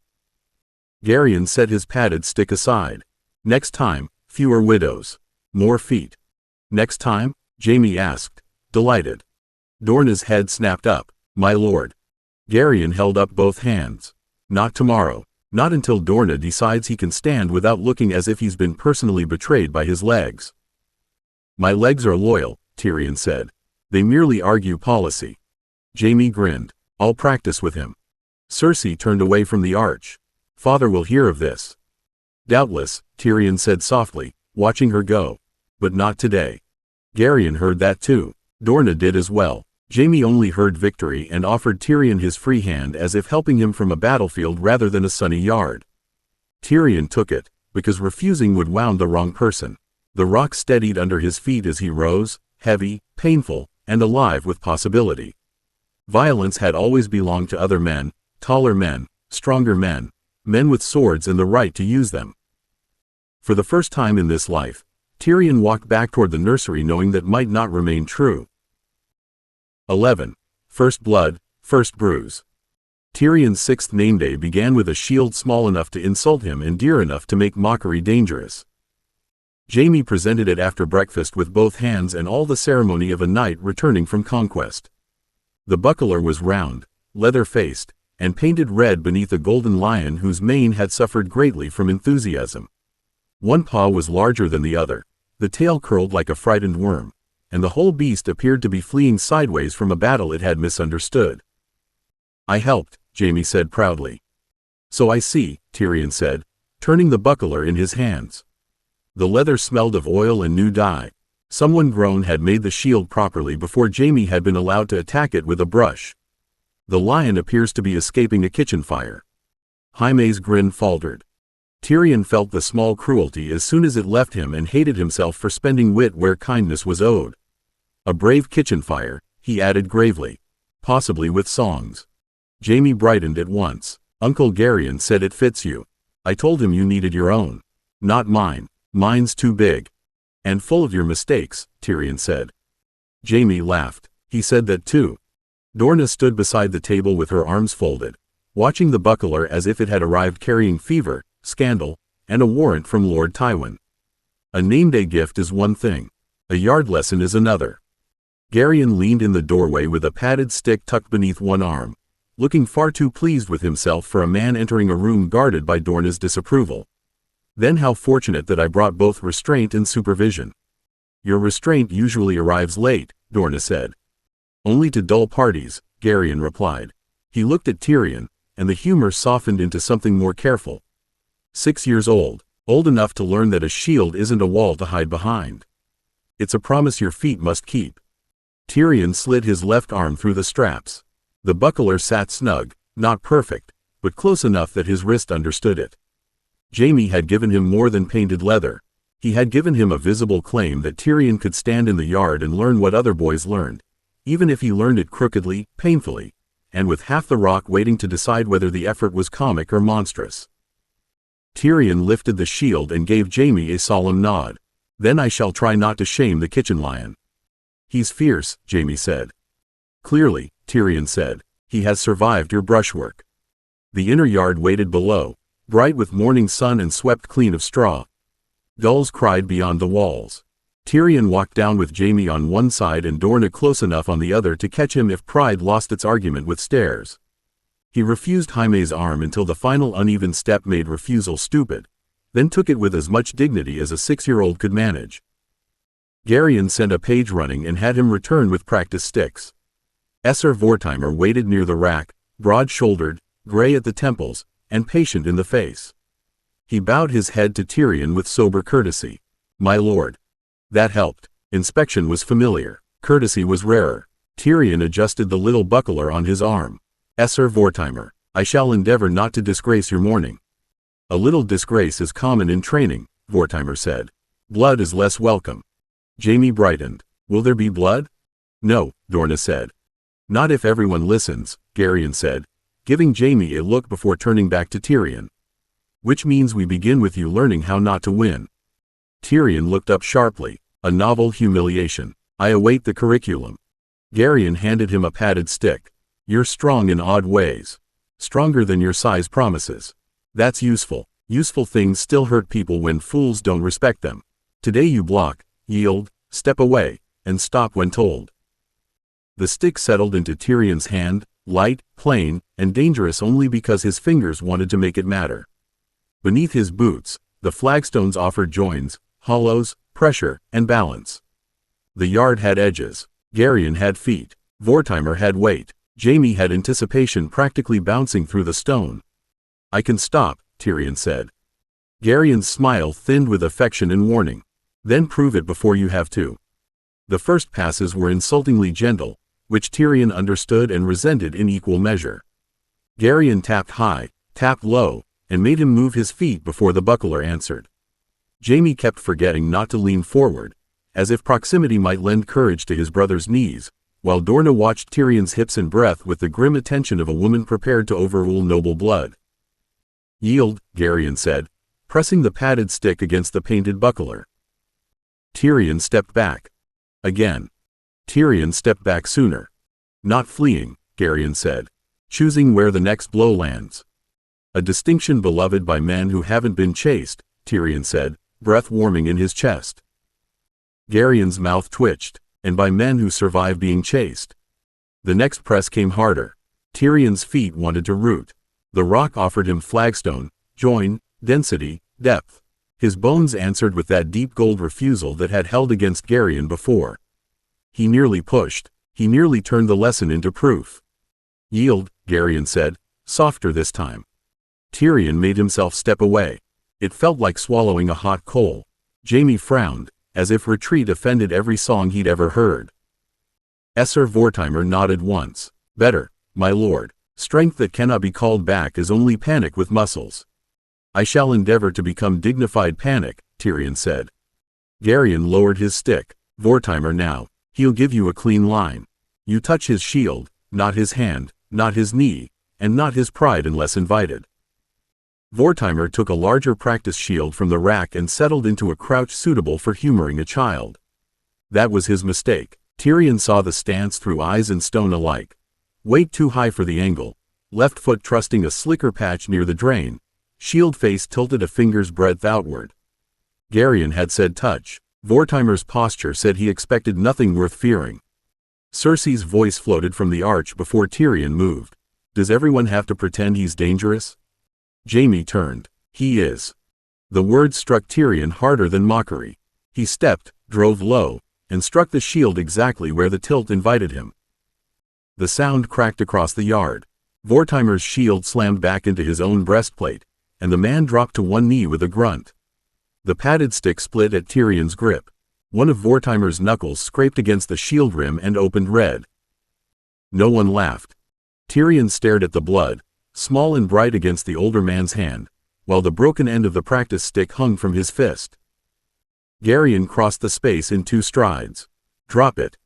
Garyon set his padded stick aside. Next time, fewer widows. More feet. Next time? Jaime asked, delighted. Dorna's head snapped up. My lord. Garyon held up both hands. Not tomorrow. Not until Dorna decides he can stand without looking as if he's been personally betrayed by his legs. My legs are loyal, Tyrion said. They merely argue policy. Jaime grinned. I'll practice with him. Cersei turned away from the arch. Father will hear of this. Doubtless, Tyrion said softly, watching her go. But not today. Garyon heard that too. Dorna did as well. Jaime only heard victory and offered Tyrion his free hand as if helping him from a battlefield rather than a sunny yard. Tyrion took it, because refusing would wound the wrong person. The rock steadied under his feet as he rose, heavy, painful, and alive with possibility. Violence had always belonged to other men, taller men, stronger men, men with swords and the right to use them. For the first time in this life, Tyrion walked back toward the nursery knowing that might not remain true. 11. First blood, first bruise. Tyrion's sixth name day began with a shield small enough to insult him and dear enough to make mockery dangerous. Jaime presented it after breakfast with both hands and all the ceremony of a knight returning from conquest. The buckler was round, leather-faced, and painted red beneath a golden lion whose mane had suffered greatly from enthusiasm. One paw was larger than the other, the tail curled like a frightened worm, and the whole beast appeared to be fleeing sideways from a battle it had misunderstood. I helped, Jaime said proudly. So I see, Tyrion said, turning the buckler in his hands. The leather smelled of oil and new dye. Someone grown had made the shield properly before Jaime had been allowed to attack it with a brush. The lion appears to be escaping a kitchen fire. Jaime's grin faltered. Tyrion felt the small cruelty as soon as it left him and hated himself for spending wit where kindness was owed. A brave kitchen fire, he added gravely. Possibly with songs. Jaime brightened at once. Uncle Garion said it fits you. I told him you needed your own. Not mine. Mine's too big. And full of your mistakes, Tyrion said. Jaime laughed. He said that too. Dorna stood beside the table with her arms folded, watching the buckler as if it had arrived carrying fever, scandal, and a warrant from Lord Tywin. A name-day gift is one thing. A yard lesson is another. Garion leaned in the doorway with a padded stick tucked beneath one arm, looking far too pleased with himself for a man entering a room guarded by Dorna's disapproval. Then how fortunate that I brought both restraint and supervision. Your restraint usually arrives late, Dorna said. Only to dull parties, Garion replied. He looked at Tyrion, and the humor softened into something more careful. 6 years old enough to learn that a shield isn't a wall to hide behind. It's a promise your feet must keep. Tyrion slid his left arm through the straps. The buckler sat snug, not perfect, but close enough that his wrist understood it. Jaime had given him more than painted leather. He had given him a visible claim that Tyrion could stand in the yard and learn what other boys learned, even if he learned it crookedly, painfully, and with half the rock waiting to decide whether the effort was comic or monstrous. Tyrion lifted the shield and gave Jaime a solemn nod. Then I shall try not to shame the kitchen lion. He's fierce, Jaime said. Clearly, Tyrion said, he has survived your brushwork. The inner yard waited below, bright with morning sun and swept clean of straw. Gulls cried beyond the walls. Tyrion walked down with Jaime on one side and Dorna close enough on the other to catch him if pride lost its argument with stares. He refused Jaime's arm until the final uneven step made refusal stupid, then took it with as much dignity as a 6-year-old could manage. Garion sent a page running and had him return with practice sticks. Esser Vortimer waited near the rack, broad-shouldered, gray at the temples, and patient in the face. He bowed his head to Tyrion with sober courtesy. My lord. That helped. Inspection was familiar. Courtesy was rarer. Tyrion adjusted the little buckler on his arm. Esser Vortimer, I shall endeavor not to disgrace your morning. A little disgrace is common in training, Vortimer said. Blood is less welcome. Jaime brightened. Will there be blood? No, Dorna said. Not if everyone listens, Garion said, giving Jaime a look before turning back to Tyrion. Which means we begin with you learning how not to win. Tyrion looked up sharply. A novel humiliation. I await the curriculum. Garion handed him a padded stick. You're strong in odd ways. Stronger than your size promises. That's useful. Useful things still hurt people when fools don't respect them. Today you block, yield, step away, and stop when told. The stick settled into Tyrion's hand, light, plain, and dangerous only because his fingers wanted to make it matter. Beneath his boots, the flagstones offered joins, hollows, pressure, and balance. The yard had edges. Garion had feet. Vortimer had weight. Jaime had anticipation practically bouncing through the stone. I can stop, Tyrion said. Garion's smile thinned with affection and warning. Then prove it before you have to. The first passes were insultingly gentle, which Tyrion understood and resented in equal measure. Garion tapped high, tapped low, and made him move his feet before the buckler answered. Jaime kept forgetting not to lean forward, as if proximity might lend courage to his brother's knees, while Dorna watched Tyrion's hips and breath with the grim attention of a woman prepared to overrule noble blood. Yield, Garion said, pressing the padded stick against the painted buckler. Tyrion stepped back. Again. Tyrion stepped back sooner. Not fleeing, Garion said, choosing where the next blow lands. A distinction beloved by men who haven't been chased, Tyrion said, breath warming in his chest. Garion's mouth twitched, and by men who survive being chased. The next press came harder. Tyrion's feet wanted to root. The rock offered him flagstone, join, density, depth. His bones answered with that deep gold refusal that had held against Garion before. He nearly pushed. He nearly turned the lesson into proof. Yield, Garion said, softer this time. Tyrion made himself step away. It felt like swallowing a hot coal. Jaime frowned, as if retreat offended every song he'd ever heard. Esser Vortimer nodded once. Better, my lord. Strength that cannot be called back is only panic with muscles. I shall endeavor to become dignified panic, Tyrion said. Garion lowered his stick. Vortimer now. He'll give you a clean line. You touch his shield, not his hand, not his knee, and not his pride unless invited. Vortimer took a larger practice shield from the rack and settled into a crouch suitable for humoring a child. That was his mistake. Tyrion saw the stance through eyes and stone alike. Weight too high for the angle, left foot trusting a slicker patch near the drain, shield face tilted a finger's breadth outward. Garyon had said touch. Vortimer's posture said he expected nothing worth fearing. Cersei's voice floated from the arch before Tyrion moved. Does everyone have to pretend he's dangerous? Jaime turned. He is. The words struck Tyrion harder than mockery. He stepped, drove low, and struck the shield exactly where the tilt invited him. The sound cracked across the yard. Vortimer's shield slammed back into his own breastplate, and the man dropped to one knee with a grunt. The padded stick split at Tyrion's grip. One of Vortimer's knuckles scraped against the shield rim and opened red. No one laughed. Tyrion stared at the blood, small and bright against the older man's hand, while the broken end of the practice stick hung from his fist. Garyon crossed the space in 2 strides. Drop it.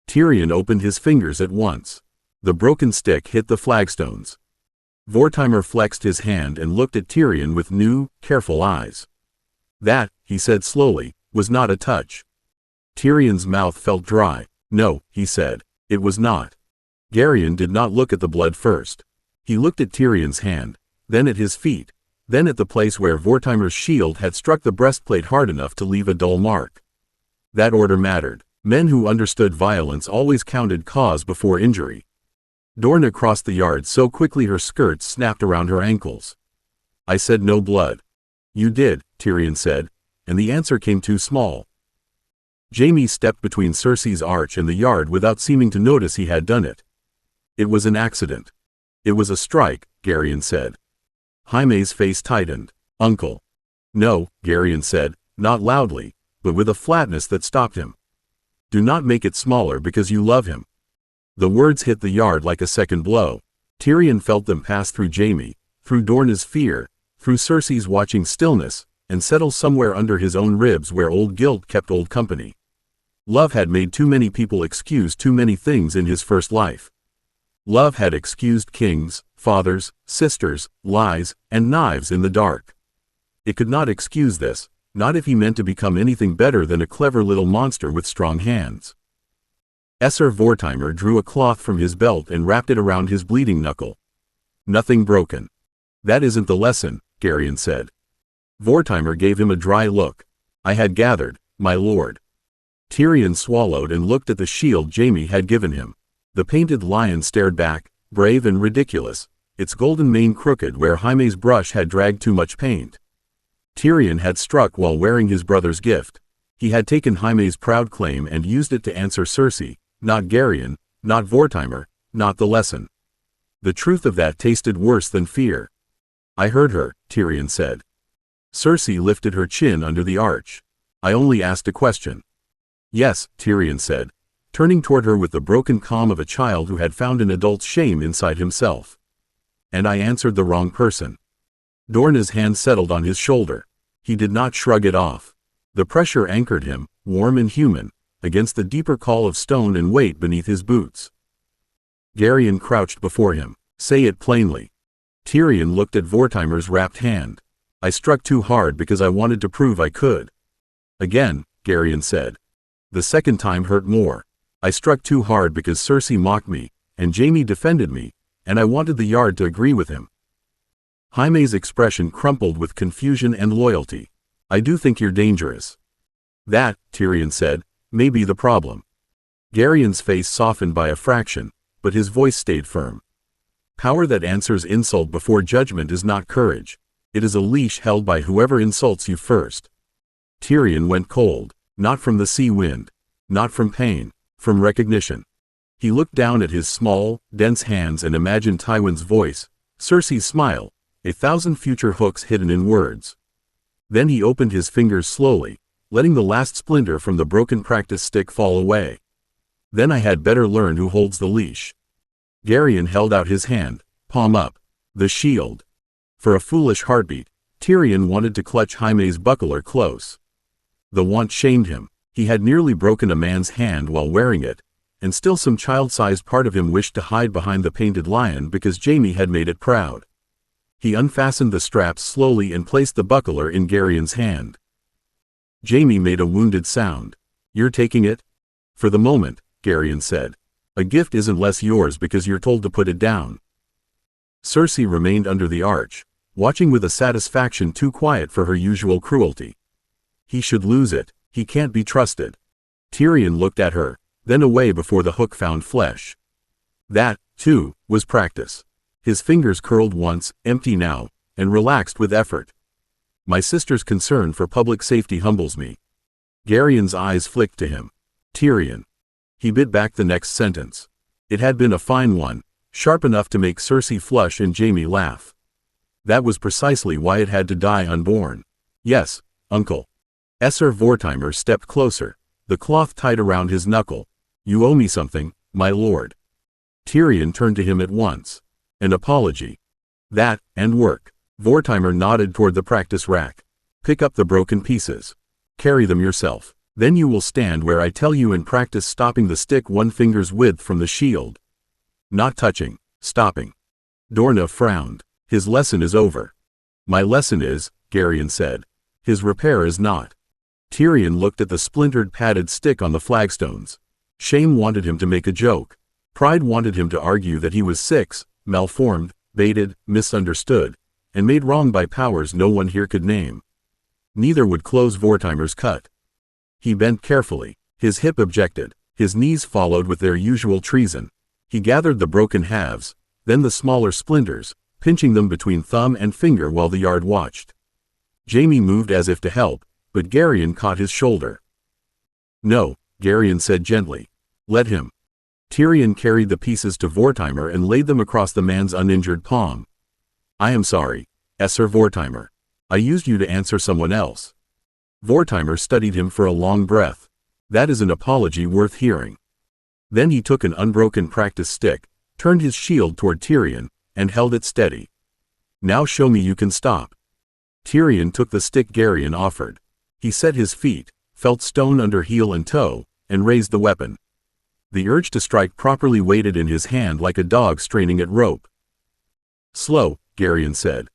Tyrion opened his fingers at once. The broken stick hit the flagstones. Vortimer flexed his hand and looked at Tyrion with new, careful eyes. That, he said slowly, was not a touch. Tyrion's mouth felt dry. No, he said, it was not. Garyon did not look at the blood first. He looked at Tyrion's hand, then at his feet, then at the place where Vortimer's shield had struck the breastplate hard enough to leave a dull mark. That order mattered. Men who understood violence always counted cause before injury. Dorna crossed the yard so quickly her skirts snapped around her ankles. I said no blood. You did, Tyrion said, and the answer came too small. Jaime stepped between Cersei's arch and the yard without seeming to notice he had done it. It was an accident. It was a strike, Garyon said. Jaime's face tightened. Uncle. No, Garyon said, not loudly, but with a flatness that stopped him. Do not make it smaller because you love him. The words hit the yard like a second blow. Tyrion felt them pass through Jaime, through Dorna's fear, through Cersei's watching stillness, and settle somewhere under his own ribs where old guilt kept old company. Love had made too many people excuse too many things in his first life. Love had excused kings, fathers, sisters, lies, and knives in the dark. It could not excuse this, not if he meant to become anything better than a clever little monster with strong hands. Esser Vortimer drew a cloth from his belt and wrapped it around his bleeding knuckle. Nothing broken. That isn't the lesson, Garyon said. Vortimer gave him a dry look. I had gathered, my lord. Tyrion swallowed and looked at the shield Jaime had given him. The painted lion stared back, brave and ridiculous, its golden mane crooked where Jaime's brush had dragged too much paint. Tyrion had struck while wearing his brother's gift. He had taken Jaime's proud claim and used it to answer Cersei, not Garyon, not Vortimer, not the lesson. The truth of that tasted worse than fear. I heard her, Tyrion said. Cersei lifted her chin under the arch. I only asked a question. Yes, Tyrion said, turning toward her with the broken calm of a child who had found an adult's shame inside himself. And I answered the wrong person. Dorna's hand settled on his shoulder. He did not shrug it off. The pressure anchored him, warm and human, against the deeper call of stone and weight beneath his boots. Garyon crouched before him. Say it plainly. Tyrion looked at Vortimer's wrapped hand. I struck too hard because I wanted to prove I could. Again, Garyon said. The second time hurt more. I struck too hard because Cersei mocked me, and Jaime defended me, and I wanted the yard to agree with him. Jaime's expression crumpled with confusion and loyalty. I do think you're dangerous. That, Tyrion said, may be the problem. Garyon's face softened by a fraction, but his voice stayed firm. Power that answers insult before judgment is not courage. It is a leash held by whoever insults you first. Tyrion went cold, not from the sea wind, not from pain, from recognition. He looked down at his small, dense hands and imagined Tywin's voice, Cersei's smile, 1,000 future hooks hidden in words. Then he opened his fingers slowly, letting the last splinter from the broken practice stick fall away. Then I had better learn who holds the leash. Garyon held out his hand, palm up. The shield. For a foolish heartbeat, Tyrion wanted to clutch Jaime's buckler close. The want shamed him. He had nearly broken a man's hand while wearing it, and still some child-sized part of him wished to hide behind the painted lion because Jaime had made it proud. He unfastened the straps slowly and placed the buckler in Garion's hand. Jaime made a wounded sound. "You're taking it?" "For the moment," Garion said. "A gift isn't less yours because you're told to put it down." Cersei remained under the arch, watching with a satisfaction too quiet for her usual cruelty. "He should lose it. He can't be trusted." Tyrion looked at her, then away before the hook found flesh. That, too, was practice. His fingers curled once, empty now, and relaxed with effort. "My sister's concern for public safety humbles me." Garion's eyes flicked to him. "Tyrion." He bit back the next sentence. It had been a fine one, sharp enough to make Cersei flush and Jaime laugh. That was precisely why it had to die unborn. "Yes, uncle." Esser Vortimer stepped closer, the cloth tight around his knuckle. "You owe me something, my lord." Tyrion turned to him at once. "An apology." "That, and work." Vortimer nodded toward the practice rack. "Pick up the broken pieces. Carry them yourself. Then you will stand where I tell you and practice stopping the stick 1 finger's width from the shield. Not touching, stopping." Dorna frowned. "His lesson is over." "My lesson is," Garion said. "His repair is not." Tyrion looked at the splintered padded stick on the flagstones. Shame wanted him to make a joke. Pride wanted him to argue that he was 6, malformed, baited, misunderstood, and made wrong by powers no one here could name. Neither would close Vortimer's cut. He bent carefully. His hip objected. His knees followed with their usual treason. He gathered the broken halves, then the smaller splinters, pinching them between thumb and finger while the yard watched. Jaime moved as if to help, but Garion caught his shoulder. "No," Garion said gently. "Let him." Tyrion carried the pieces to Vortimer and laid them across the man's uninjured palm. "I am sorry, Esser Vortimer. I used you to answer someone else." Vortimer studied him for a long breath. "That is an apology worth hearing." Then he took an unbroken practice stick, turned his shield toward Tyrion, and held it steady. "Now show me you can stop." Tyrion took the stick Garion offered. He set his feet, felt stone under heel and toe, and raised the weapon. The urge to strike properly waited in his hand like a dog straining at rope. "Slow," Garion said.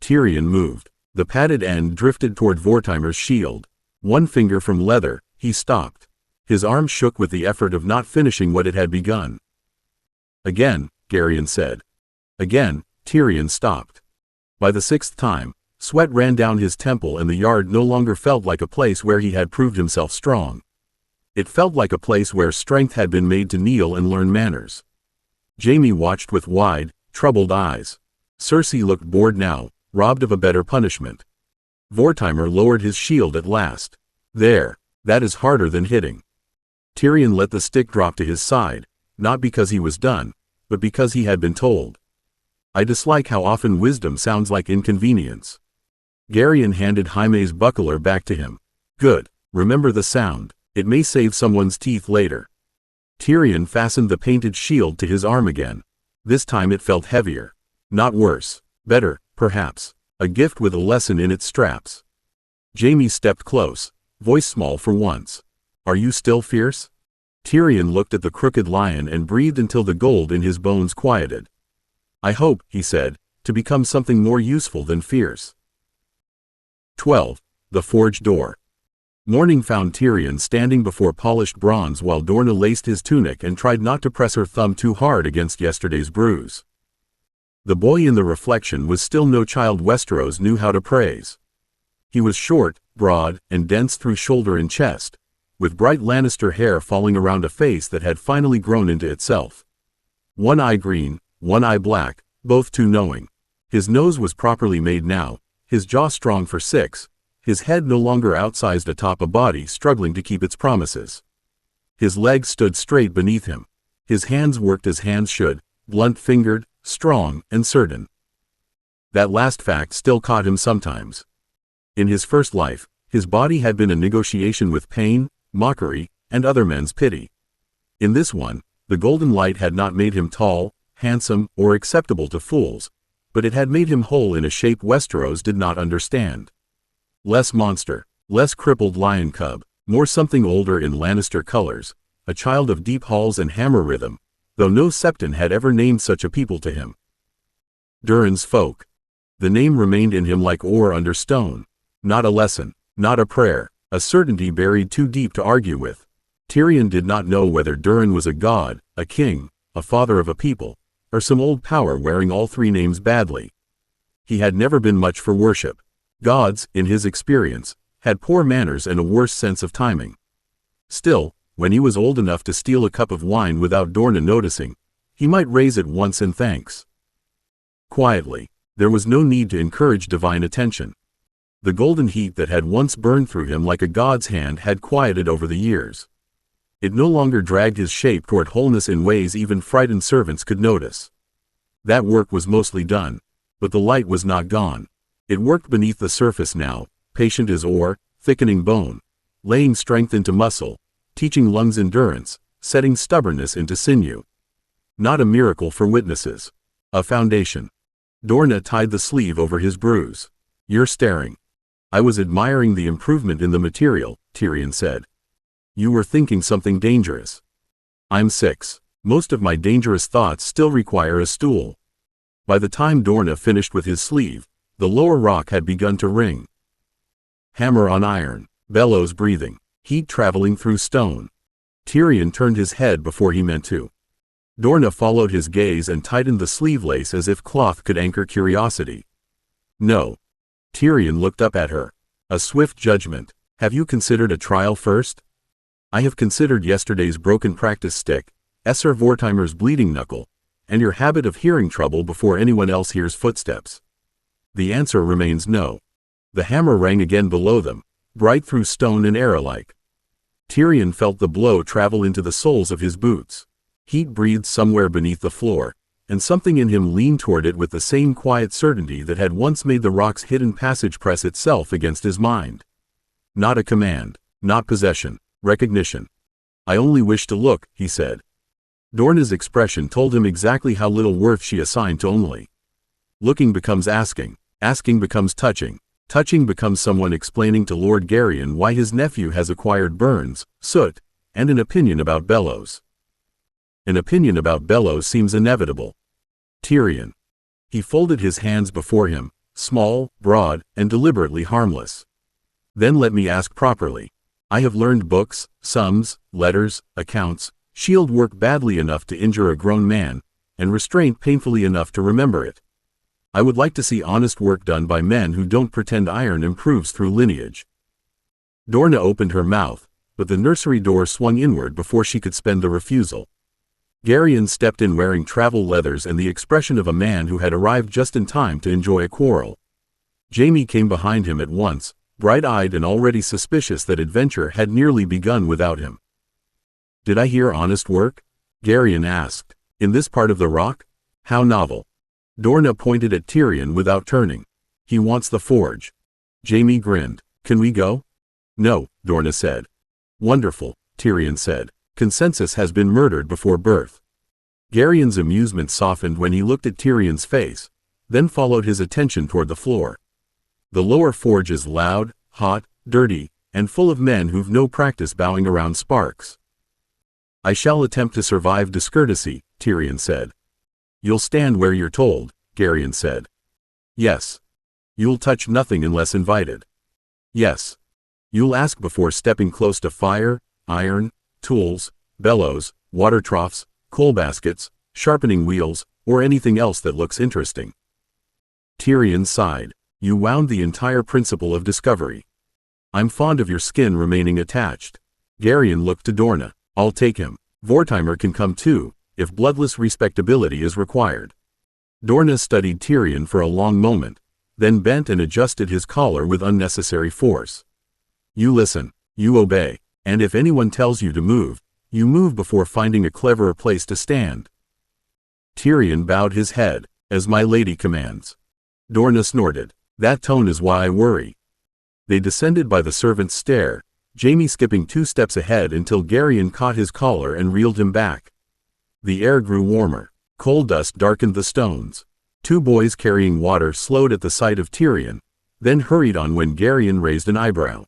Tyrion moved. The padded end drifted toward Vortimer's shield. 1 finger from leather, he stopped. His arm shook with the effort of not finishing what it had begun. "Again," Garion said. Again, Tyrion stopped. By the 6th time, sweat ran down his temple and the yard no longer felt like a place where he had proved himself strong. It felt like a place where strength had been made to kneel and learn manners. Jaime watched with wide, troubled eyes. Cersei looked bored now, robbed of a better punishment. Vortimer lowered his shield at last. "There, that is harder than hitting." Tyrion let the stick drop to his side, not because he was done, but because he had been told. "I dislike how often wisdom sounds like inconvenience." Garion handed Jaime's buckler back to him. "Good, remember the sound. It may save someone's teeth later." Tyrion fastened the painted shield to his arm again. This time it felt heavier. Not worse. Better, perhaps. A gift with a lesson in its straps. Jaime stepped close, voice small for once. "Are you still fierce?" Tyrion looked at the crooked lion and breathed until the gold in his bones quieted. "I hope," he said, "to become something more useful than fierce." 12. The Forge Door. Morning found Tyrion standing before polished bronze while Dorna laced his tunic and tried not to press her thumb too hard against yesterday's bruise. The boy in the reflection was still no child Westeros knew how to praise. He was short, broad, and dense through shoulder and chest, with bright Lannister hair falling around a face that had finally grown into itself. One eye green, one eye black, both too knowing. His nose was properly made now, his jaw strong for 6, his head no longer outsized atop a body struggling to keep its promises. His legs stood straight beneath him. His hands worked as hands should, blunt-fingered, strong, and certain. That last fact still caught him sometimes. In his first life, his body had been a negotiation with pain, mockery, and other men's pity. In this one, the golden light had not made him tall, handsome, or acceptable to fools, but it had made him whole in a shape Westeros did not understand. Less monster, less crippled lion cub, more something older in Lannister colors, a child of deep halls and hammer rhythm, though no septon had ever named such a people to him. Durin's folk. The name remained in him like ore under stone. Not a lesson, not a prayer, a certainty buried too deep to argue with. Tyrion did not know whether Durin was a god, a king, a father of a people, or some old power wearing all three names badly. He had never been much for worship. Gods, in his experience, had poor manners and a worse sense of timing. Still, when he was old enough to steal a cup of wine without Dorna noticing, he might raise it once in thanks. Quietly, there was no need to encourage divine attention. The golden heat that had once burned through him like a god's hand had quieted over the years. It no longer dragged his shape toward wholeness in ways even frightened servants could notice. That work was mostly done, but the light was not gone. It worked beneath the surface now, patient as ore, thickening bone, laying strength into muscle, teaching lungs endurance, setting stubbornness into sinew. Not a miracle for witnesses. A foundation. Dorna tied the sleeve over his bruise. You're staring. I was admiring the improvement in the material, Tyrion said. You were thinking something dangerous. I'm 6. Most of my dangerous thoughts still require a stool. By the time Dorna finished with his sleeve, the lower rock had begun to ring. Hammer on iron, bellows breathing, heat traveling through stone. Tyrion turned his head before he meant to. Dorna followed his gaze and tightened the sleeve lace as if cloth could anchor curiosity. No. Tyrion looked up at her. A swift judgment. Have you considered a trial first? I have considered yesterday's broken practice stick, Esser Vortimer's bleeding knuckle, and your habit of hearing trouble before anyone else hears footsteps. The answer remains no. The hammer rang again below them, bright through stone and air alike. Tyrion felt the blow travel into the soles of his boots. Heat breathed somewhere beneath the floor, and something in him leaned toward it with the same quiet certainty that had once made the rock's hidden passage press itself against his mind. Not a command, not possession, recognition. I only wish to look, he said. Dorna's expression told him exactly how little worth she assigned to only. Looking becomes asking, asking becomes touching, touching becomes someone explaining to Lord Garyon why his nephew has acquired burns, soot, and an opinion about bellows. An opinion about bellows seems inevitable. Tyrion. He folded his hands before him, small, broad, and deliberately harmless. Then let me ask properly. I have learned books, sums, letters, accounts, shield work badly enough to injure a grown man, and restraint painfully enough to remember it. I would like to see honest work done by men who don't pretend iron improves through lineage. Dorna opened her mouth, but the nursery door swung inward before she could spend the refusal. Garyon stepped in wearing travel leathers and the expression of a man who had arrived just in time to enjoy a quarrel. Jaime came behind him at once, bright-eyed and already suspicious that adventure had nearly begun without him. Did I hear honest work? Garyon asked. In this part of the rock? How novel. Dorna pointed at Tyrion without turning. He wants the forge. Jaime grinned. Can we go? No, Dorna said. Wonderful, Tyrion said. Consensus has been murdered before birth. Garyon's amusement softened when he looked at Tyrion's face, then followed his attention toward the floor. The lower forge is loud, hot, dirty, and full of men who've no practice bowing around sparks. I shall attempt to survive discourtesy, Tyrion said. You'll stand where you're told, Garyon said. Yes. You'll touch nothing unless invited. Yes. You'll ask before stepping close to fire, iron, tools, bellows, water troughs, coal baskets, sharpening wheels, or anything else that looks interesting. Tyrion sighed. You wound the entire principle of discovery. I'm fond of your skin remaining attached. Garyon looked to Dorna. I'll take him. Vortimer can come too, if bloodless respectability is required. Dorna studied Tyrion for a long moment, then bent and adjusted his collar with unnecessary force. You listen, you obey, and if anyone tells you to move, you move before finding a cleverer place to stand. Tyrion bowed his head, as my lady commands. Dorna snorted. That tone is why I worry. They descended by the servant's stair, Jaime skipping 2 steps ahead until Garyon caught his collar and reeled him back. The air grew warmer. Coal dust darkened the stones. 2 boys carrying water slowed at the sight of Tyrion, then hurried on when Garyon raised an eyebrow.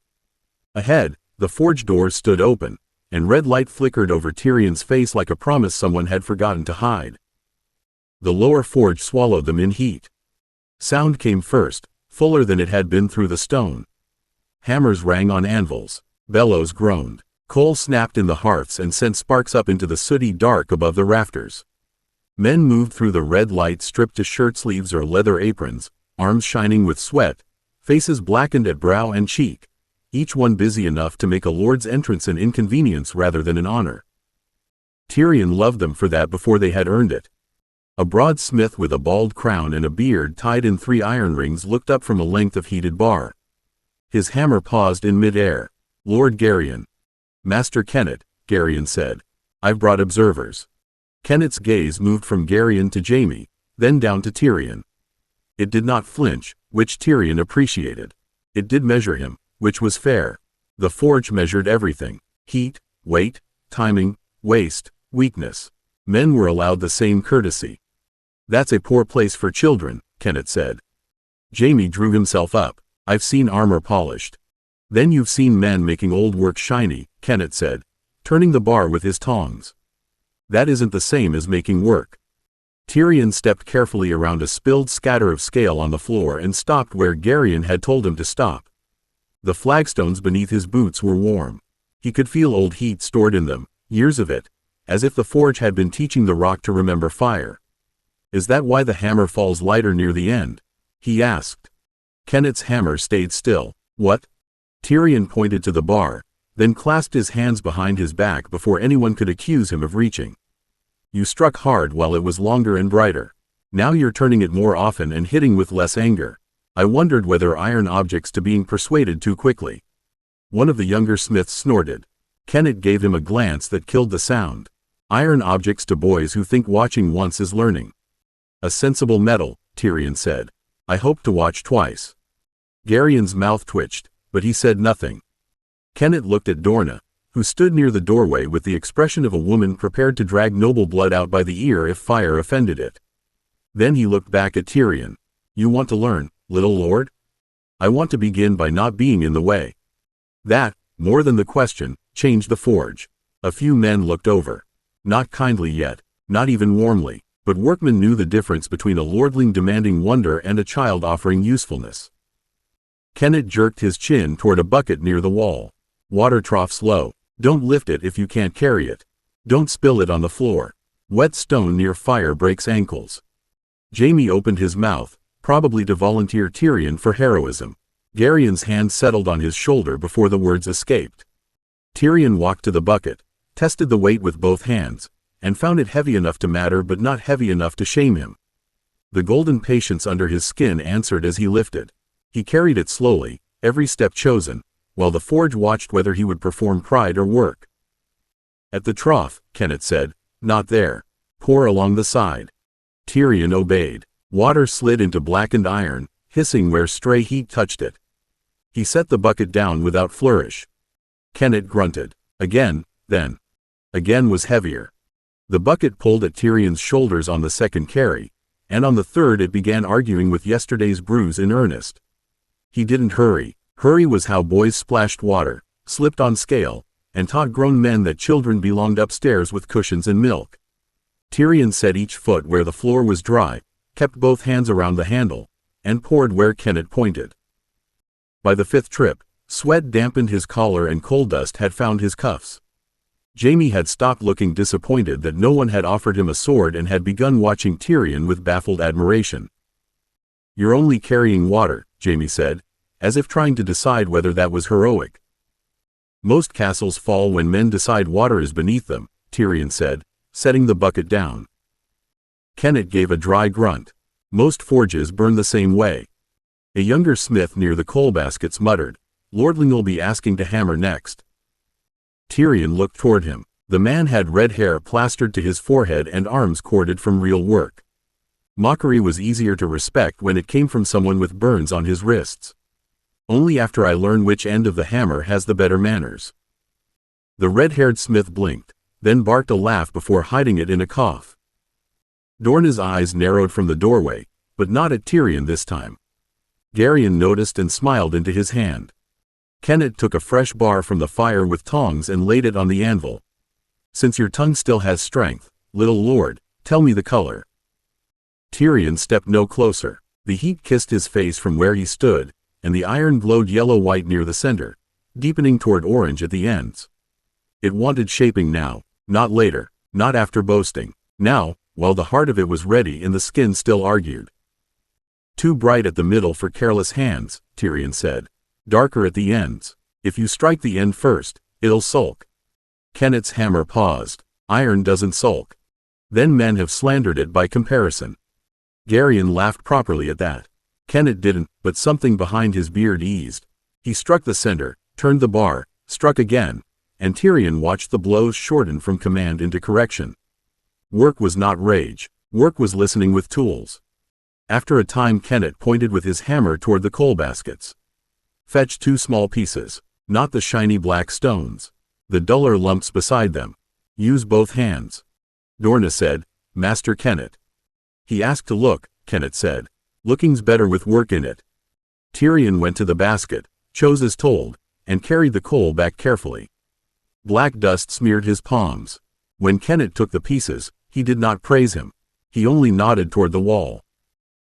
Ahead, the forge doors stood open, and red light flickered over Tyrion's face like a promise someone had forgotten to hide. The lower forge swallowed them in heat. Sound came first, fuller than it had been through the stone. Hammers rang on anvils, bellows groaned, coal snapped in the hearths and sent sparks up into the sooty dark above the rafters. Men moved through the red light stripped to shirt sleeves or leather aprons, arms shining with sweat, faces blackened at brow and cheek, each one busy enough to make a lord's entrance an inconvenience rather than an honor. Tyrion loved them for that before they had earned it. A broad smith with a bald crown and a beard tied in 3 iron rings looked up from a length of heated bar. His hammer paused in mid-air. "Lord Garyon." "Master Kennett," Garyon said. "I've brought observers." Kennett's gaze moved from Garyon to Jaime, then down to Tyrion. It did not flinch, which Tyrion appreciated. It did measure him, which was fair. The forge measured everything: heat, weight, timing, waste, weakness. Men were allowed the same courtesy. "That's a poor place for children," Kennett said. Jaime drew himself up. "I've seen armor polished." "Then you've seen men making old work shiny," Kennett said, turning the bar with his tongs. "That isn't the same as making work." Tyrion stepped carefully around a spilled scatter of scale on the floor and stopped where Garyon had told him to stop. The flagstones beneath his boots were warm. He could feel old heat stored in them, years of it, as if the forge had been teaching the rock to remember fire. "Is that why the hammer falls lighter near the end?" he asked. Kennett's hammer stayed still. "What?" Tyrion pointed to the bar, then clasped his hands behind his back before anyone could accuse him of reaching. "You struck hard while it was longer and brighter. Now you're turning it more often and hitting with less anger. I wondered whether iron objects to being persuaded too quickly." One of the younger smiths snorted. Kennett gave him a glance that killed the sound. "Iron objects to boys who think watching once is learning." "A sensible metal," Tyrion said. "I hope to watch twice." Garyon's mouth twitched, but he said nothing. Kennett looked at Dorna, who stood near the doorway with the expression of a woman prepared to drag noble blood out by the ear if fire offended it. Then he looked back at Tyrion. "You want to learn, little lord?" "I want to begin by not being in the way." That, more than the question, changed the forge. A few men looked over. Not kindly yet, not even warmly, but workmen knew the difference between a lordling demanding wonder and a child offering usefulness. Kennett jerked his chin toward a bucket near the wall. "Water trough's low. Don't lift it if you can't carry it. Don't spill it on the floor. Wet stone near fire breaks ankles." Jaime opened his mouth, probably to volunteer Tyrion for heroism. Garyon's hand settled on his shoulder before the words escaped. Tyrion walked to the bucket, tested the weight with both hands, and found it heavy enough to matter but not heavy enough to shame him. The golden patience under his skin answered as he lifted. He carried it slowly, every step chosen, while the forge watched whether he would perform pride or work. "At the trough," Kennett said. "Not there. Pour along the side." Tyrion obeyed. Water slid into blackened iron, hissing where stray heat touched it. He set the bucket down without flourish. Kennett grunted. Again, then. Again was heavier. The bucket pulled at Tyrion's shoulders on the second carry, and on the third it began arguing with yesterday's bruise in earnest. He didn't hurry. Hurry was how boys splashed water, slipped on scale, and taught grown men that children belonged upstairs with cushions and milk. Tyrion set each foot where the floor was dry, kept both hands around the handle, and poured where Kennett pointed. By the 5th trip, sweat dampened his collar and coal dust had found his cuffs. Jaime had stopped looking disappointed that no one had offered him a sword and had begun watching Tyrion with baffled admiration. "You're only carrying water," Jaime said, as if trying to decide whether that was heroic. "Most castles fall when men decide water is beneath them," Tyrion said, setting the bucket down. Kennett gave a dry grunt. "Most forges burn the same way." A younger smith near the coal baskets muttered, "Lordling'll be asking to hammer next." Tyrion looked toward him. The man had red hair plastered to his forehead and arms corded from real work. Mockery was easier to respect when it came from someone with burns on his wrists. "Only after I learn which end of the hammer has the better manners." The red-haired smith blinked, then barked a laugh before hiding it in a cough. Dorna's eyes narrowed from the doorway, but not at Tyrion this time. Garyon noticed and smiled into his hand. Kenneth took a fresh bar from the fire with tongs and laid it on the anvil. Since your tongue still has strength, little lord, tell me the color. Tyrion stepped no closer. The heat kissed his face from where he stood, and the iron glowed yellow-white near the center, deepening toward orange at the ends. It wanted shaping now, not later, not after boasting. Now, while the heart of it was ready and the skin still argued. Too bright at the middle for careless hands, Tyrion said. Darker at the ends. If you strike the end first, it'll sulk. Kenneth's hammer paused. Iron doesn't sulk. Then men have slandered it by comparison. Garion laughed properly at that. Kenneth didn't, but something behind his beard eased. He struck the center, turned the bar, struck again, and Tyrion watched the blows shorten from command into correction. Work was not rage. Work was listening with tools. After a time Kenneth pointed with his hammer toward the coal baskets. Fetch 2 small pieces, not the shiny black stones. The duller lumps beside them. Use both hands. Dorna said, Master Kenneth. He asked to look, Kenneth said. Looking's better with work in it. Tyrion went to the basket, chose as told, and carried the coal back carefully. Black dust smeared his palms. When Kenneth took the pieces, he did not praise him. He only nodded toward the wall.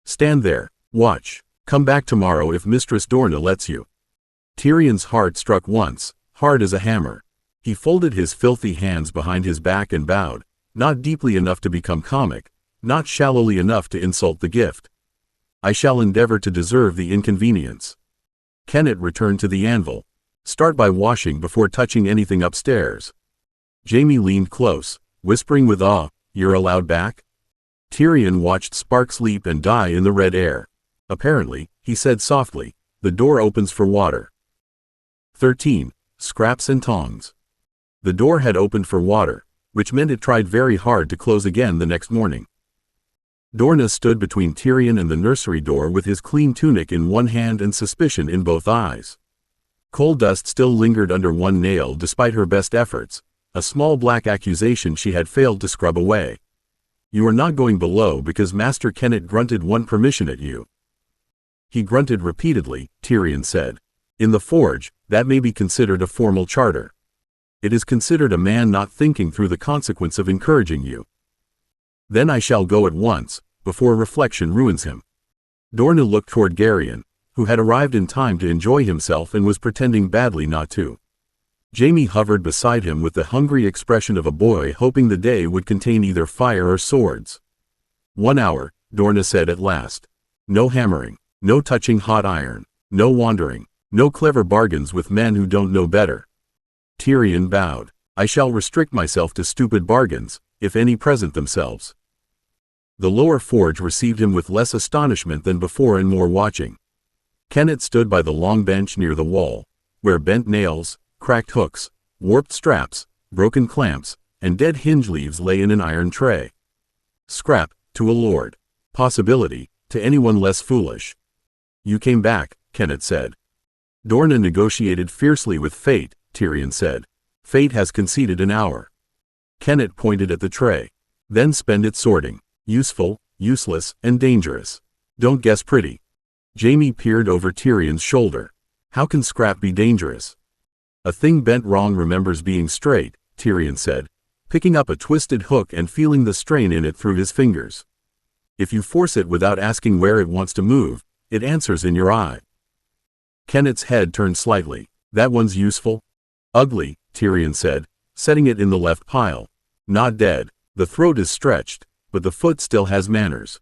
Stand there, watch. Come back tomorrow if Mistress Dorna lets you. Tyrion's heart struck once, hard as a hammer. He folded his filthy hands behind his back and bowed, not deeply enough to become comic, not shallowly enough to insult the gift. I shall endeavor to deserve the inconvenience. Kenneth returned to the anvil. Start by washing before touching anything upstairs. Jaime leaned close, whispering with awe, You're allowed back? Tyrion watched sparks leap and die in the red air. Apparently, he said softly, the door opens for water. 13. Scraps and tongs. The door had opened for water, which meant it tried very hard to close again the next morning. Dorna stood between Tyrion and the nursery door with his clean tunic in one hand and suspicion in both eyes. Coal dust still lingered under one nail despite her best efforts, a small black accusation she had failed to scrub away. You are not going below because Master Kenneth grunted one permission at you. He grunted repeatedly, Tyrion said. In the forge, that may be considered a formal charter. It is considered a man not thinking through the consequence of encouraging you. Then I shall go at once, before reflection ruins him. Dorna looked toward Garion, who had arrived in time to enjoy himself and was pretending badly not to. Jaime hovered beside him with the hungry expression of a boy hoping the day would contain either fire or swords. 1 hour, Dorna said at last. No hammering, no touching hot iron, no wandering, no clever bargains with men who don't know better. Tyrion bowed. I shall restrict myself to stupid bargains, if any present themselves. The lower forge received him with less astonishment than before and more watching. Kenneth stood by the long bench near the wall, where bent nails, cracked hooks, warped straps, broken clamps, and dead hinge leaves lay in an iron tray. Scrap, to a lord. Possibility, to anyone less foolish. You came back, Kenneth said. Dorna negotiated fiercely with fate, Tyrion said. Fate has conceded an hour. Kenneth pointed at the tray. Then spend it sorting. Useful, useless, and dangerous. Don't guess pretty. Jaime peered over Tyrion's shoulder. How can scrap be dangerous? A thing bent wrong remembers being straight, Tyrion said, picking up a twisted hook and feeling the strain in it through his fingers. If you force it without asking where it wants to move, it answers in your eye. Kenneth's head turned slightly. That one's useful? Ugly, Tyrion said, setting it in the left pile. Not dead. The throat is stretched, but the foot still has manners.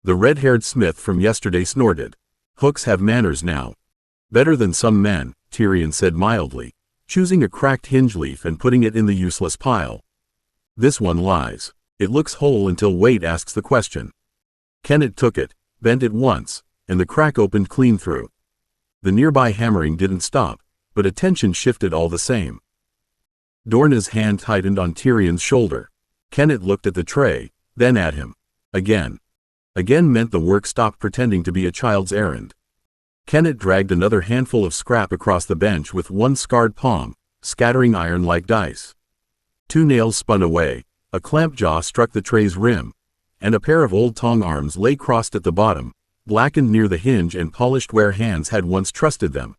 The red-haired smith from yesterday snorted. Hooks have manners now. Better than some men, Tyrion said mildly, choosing a cracked hinge leaf and putting it in the useless pile. This one lies. It looks whole until Wait asks the question. Kenneth took it, bent it once, and the crack opened clean through. The nearby hammering didn't stop, but attention shifted all the same. Dorna's hand tightened on Tyrion's shoulder. Kenneth looked at the tray, then at him. Again. Again meant the work stopped pretending to be a child's errand. Kenneth dragged another handful of scrap across the bench with one scarred palm, scattering iron like dice. 2 nails spun away, a clamp jaw struck the tray's rim, and a pair of old tong arms lay crossed at the bottom, blackened near the hinge and polished where hands had once trusted them.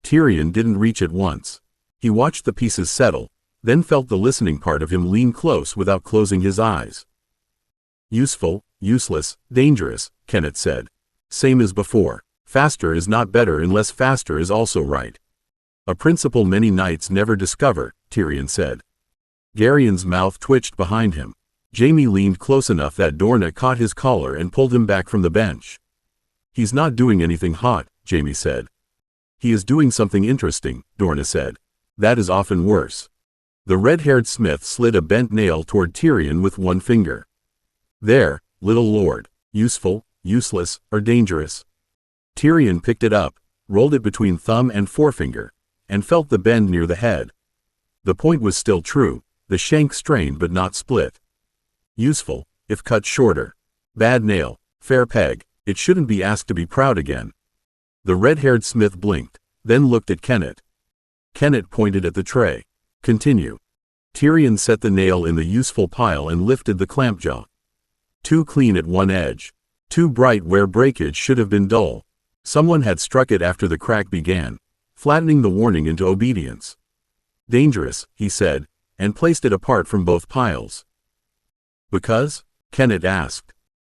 Tyrion didn't reach at once. He watched the pieces settle, then felt the listening part of him lean close without closing his eyes. Useful, useless, dangerous, Kenneth said. Same as before. Faster is not better unless faster is also right. A principle many knights never discover, Tyrion said. Garion's mouth twitched behind him. Jaime leaned close enough that Dorna caught his collar and pulled him back from the bench. He's not doing anything hot, Jaime said. He is doing something interesting, Dorna said. That is often worse. The red-haired smith slid a bent nail toward Tyrion with one finger. There, little lord. Useful, useless, or dangerous? Tyrion picked it up, rolled it between thumb and forefinger, and felt the bend near the head. The point was still true, the shank strained but not split. Useful, if cut shorter. Bad nail, fair peg, it shouldn't be asked to be proud again. The red-haired smith blinked, then looked at Kenneth. Kenneth pointed at the tray. Continue. Tyrion set the nail in the useful pile and lifted the clamp jaw. Too clean at one edge. Too bright where breakage should have been dull. Someone had struck it after the crack began, flattening the warning into obedience. Dangerous, he said, and placed it apart from both piles. Because? Kenneth asked.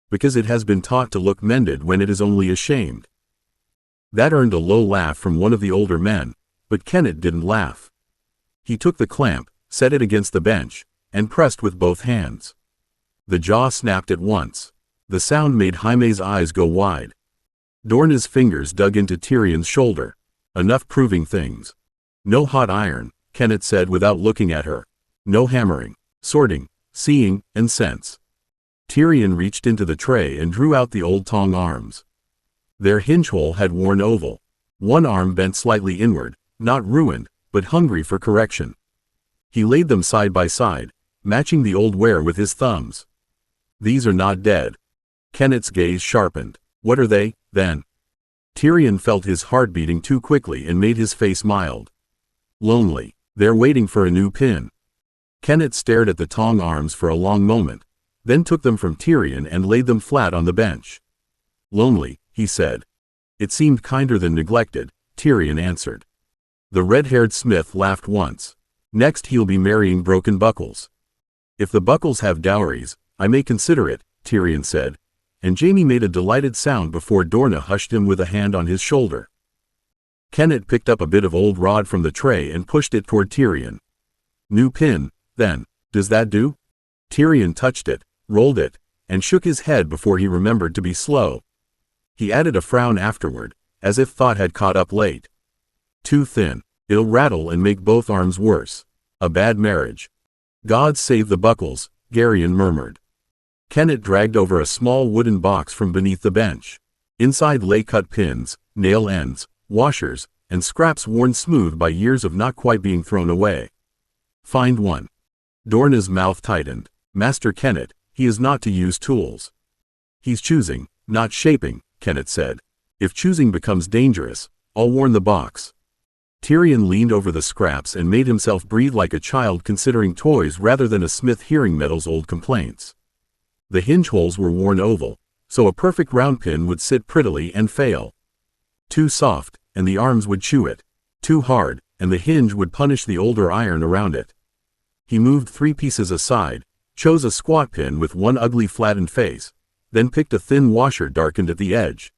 Because it has been taught to look mended when it is only ashamed. That earned a low laugh from one of the older men, but Kenneth didn't laugh. He took the clamp, set it against the bench, and pressed with both hands. The jaw snapped at once. The sound made Jaime's eyes go wide. Dorna's fingers dug into Tyrion's shoulder. Enough proving things. No hot iron, Kenneth said without looking at her. No hammering, sorting, seeing, and sense. Tyrion reached into the tray and drew out the old tong arms. Their hinge hole had worn oval. One arm bent slightly inward, not ruined, but hungry for correction. He laid them side by side, matching the old wear with his thumbs. These are not dead. Kenneth's gaze sharpened. What are they, then? Tyrion felt his heart beating too quickly and made his face mild. Lonely. They're waiting for a new pin. Kenneth stared at the tong arms for a long moment, then took them from Tyrion and laid them flat on the bench. Lonely, he said. It seemed kinder than neglected, Tyrion answered. The red-haired smith laughed once. Next he'll be marrying broken buckles. If the buckles have dowries, I may consider it, Tyrion said, and Jaime made a delighted sound before Dorna hushed him with a hand on his shoulder. Kenneth picked up a bit of old rod from the tray and pushed it toward Tyrion. New pin, then, does that do? Tyrion touched it, rolled it, and shook his head before he remembered to be slow. He added a frown afterward, as if thought had caught up late. Too thin. It'll rattle and make both arms worse. A bad marriage. God save the buckles, Garion murmured. Kenneth dragged over a small wooden box from beneath the bench. Inside lay cut pins, nail ends, washers, and scraps worn smooth by years of not quite being thrown away. Find one. Dorna's mouth tightened. Master Kenneth, he is not to use tools. He's choosing, not shaping, Kenneth said. If choosing becomes dangerous, I'll warn the box. Tyrion leaned over the scraps and made himself breathe like a child considering toys rather than a smith hearing Metal's old complaints. The hinge holes were worn oval, so a perfect round pin would sit prettily and fail. Too soft, and the arms would chew it. Too hard, and the hinge would punish the older iron around it. He moved 3 pieces aside, chose a squat pin with one ugly flattened face, then picked a thin washer darkened at the edge.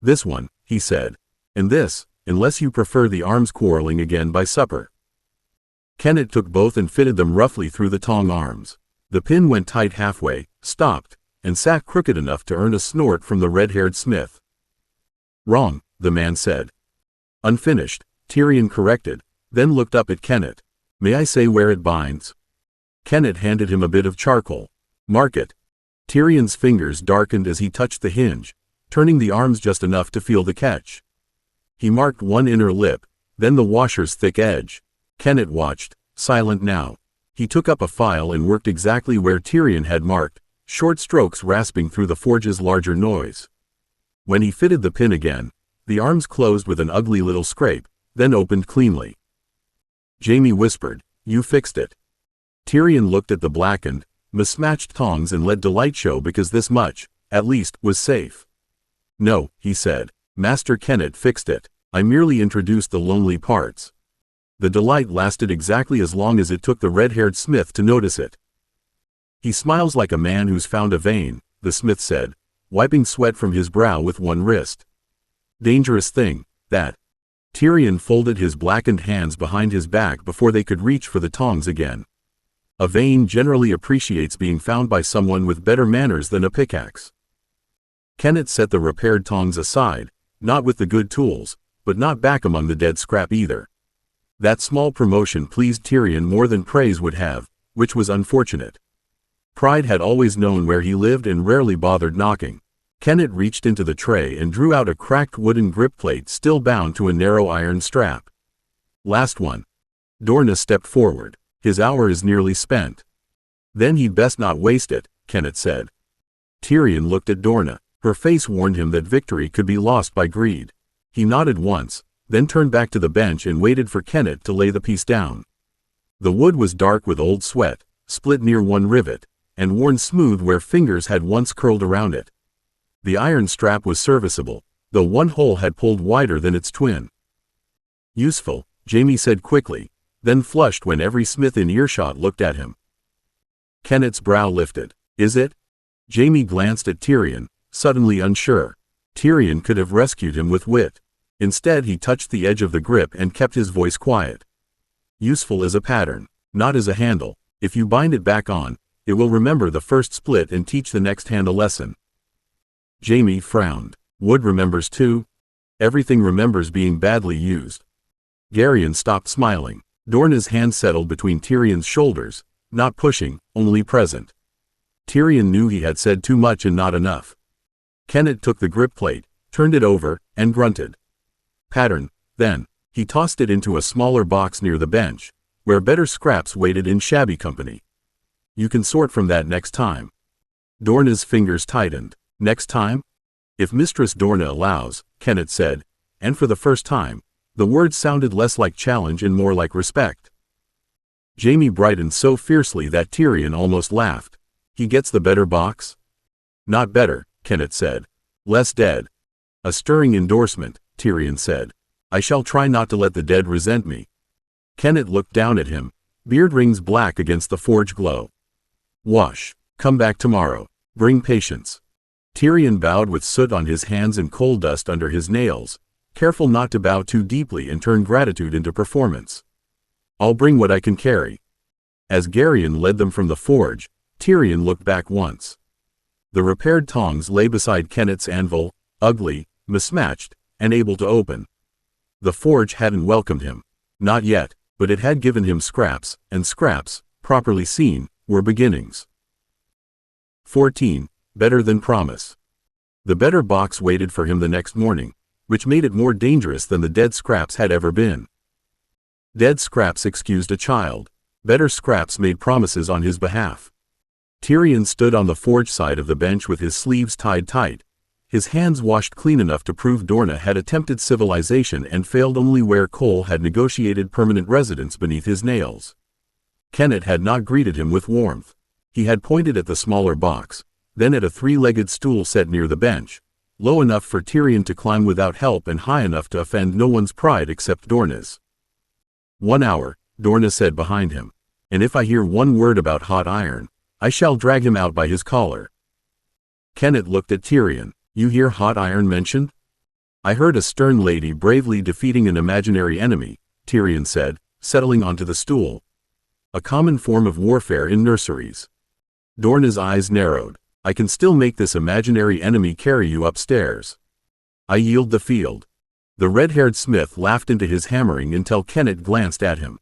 This one, he said. And this, unless you prefer the arms quarreling again by supper. Kenneth took both and fitted them roughly through the tong arms. The pin went tight halfway, stopped, and sat crooked enough to earn a snort from the red-haired smith. Wrong, the man said. Unfinished, Tyrion corrected, then looked up at Kenneth. May I say where it binds? Kenneth handed him a bit of charcoal. Mark it. Tyrion's fingers darkened as he touched the hinge, turning the arms just enough to feel the catch. He marked one inner lip, then the washer's thick edge. Kenneth watched, silent now. He took up a file and worked exactly where Tyrion had marked, short strokes rasping through the forge's larger noise. When he fitted the pin again, the arms closed with an ugly little scrape, then opened cleanly. Jaime whispered, "You fixed it." Tyrion looked at the blackened, mismatched tongs and let delight show because this much, at least, was safe. "No," he said. "Master Kenneth fixed it. I merely introduced the lonely parts. The delight lasted exactly as long as it took the red-haired smith to notice it. He smiles like a man who's found a vein, the smith said, wiping sweat from his brow with one wrist. Dangerous thing, that. Tyrion folded his blackened hands behind his back before they could reach for the tongs again. A vein generally appreciates being found by someone with better manners than a pickaxe. Kenneth set the repaired tongs aside, not with the good tools, but not back among the dead scrap either. That small promotion pleased Tyrion more than praise would have, which was unfortunate. Pride had always known where he lived and rarely bothered knocking. Kenneth reached into the tray and drew out a cracked wooden grip plate still bound to a narrow iron strap. Last one. Dorna stepped forward. His hour is nearly spent. Then he'd best not waste it, Kenneth said. Tyrion looked at Dorna. Her face warned him that victory could be lost by greed. He nodded once, then turned back to the bench and waited for Kenneth to lay the piece down. The wood was dark with old sweat, split near one rivet, and worn smooth where fingers had once curled around it. The iron strap was serviceable, though one hole had pulled wider than its twin. Useful, Jaime said quickly, then flushed when every smith in earshot looked at him. Kenneth's brow lifted. Is it? Jaime glanced at Tyrion, suddenly unsure. Tyrion could have rescued him with wit. Instead he touched the edge of the grip and kept his voice quiet. Useful as a pattern, not as a handle. If you bind it back on, it will remember the first split and teach the next hand a lesson. Jaime frowned. Wood remembers too? Everything remembers being badly used. Garyon stopped smiling. Dorna's hand settled between Tyrion's shoulders, not pushing, only present. Tyrion knew he had said too much and not enough. Kenneth took the grip plate, turned it over, and grunted. Pattern, then. He tossed it into a smaller box near the bench, where better scraps waited in shabby company. You can sort from that next time. Dorna's fingers tightened. Next time? If Mistress Dorna allows, Kenneth said, and for the first time, the words sounded less like challenge and more like respect. Jaime brightened so fiercely that Tyrion almost laughed. He gets the better box? Not better, Kenneth said. Less dead. A stirring endorsement, Tyrion said. I shall try not to let the dead resent me. Kenneth looked down at him, beard rings black against the forge glow. Wash. Come back tomorrow. Bring patience. Tyrion bowed with soot on his hands and coal dust under his nails, careful not to bow too deeply and turn gratitude into performance. I'll bring what I can carry. As Garyon led them from the forge, Tyrion looked back once. The repaired tongs lay beside Kenneth's anvil, ugly, mismatched, and able to open. The forge hadn't welcomed him. Not yet, but it had given him scraps, and scraps, properly seen, were beginnings. 14. Better than promise. The better box waited for him the next morning, which made it more dangerous than the dead scraps had ever been. Dead scraps excused a child. Better scraps made promises on his behalf. Tyrion stood on the forge side of the bench with his sleeves tied tight, his hands washed clean enough to prove Dorna had attempted civilization and failed only where Cole had negotiated permanent residence beneath his nails. Kenneth had not greeted him with warmth. He had pointed at the smaller box, then at a three-legged stool set near the bench, low enough for Tyrion to climb without help and high enough to offend no one's pride except Dorna's. 1 hour, Dorna said behind him, and if I hear one word about hot iron, I shall drag him out by his collar. Kenneth looked at Tyrion. You hear hot iron mentioned? I heard a stern lady bravely defeating an imaginary enemy, Tyrion said, settling onto the stool. A common form of warfare in nurseries. Dorna's eyes narrowed. I can still make this imaginary enemy carry you upstairs. I yield the field. The red-haired smith laughed into his hammering until Kenneth glanced at him.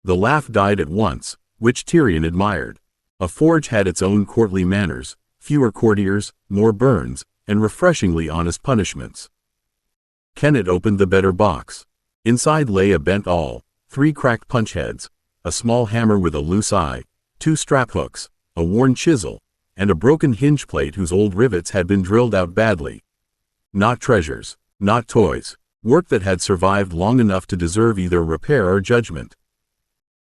The laugh died at once, which Tyrion admired. A forge had its own courtly manners, fewer courtiers, more burns, and refreshingly honest punishments. Kenneth opened the better box. Inside lay a bent awl, 3 cracked punch heads, a small hammer with a loose eye, 2 strap hooks, a worn chisel, and a broken hinge plate whose old rivets had been drilled out badly. Not treasures, not toys, work that had survived long enough to deserve either repair or judgment.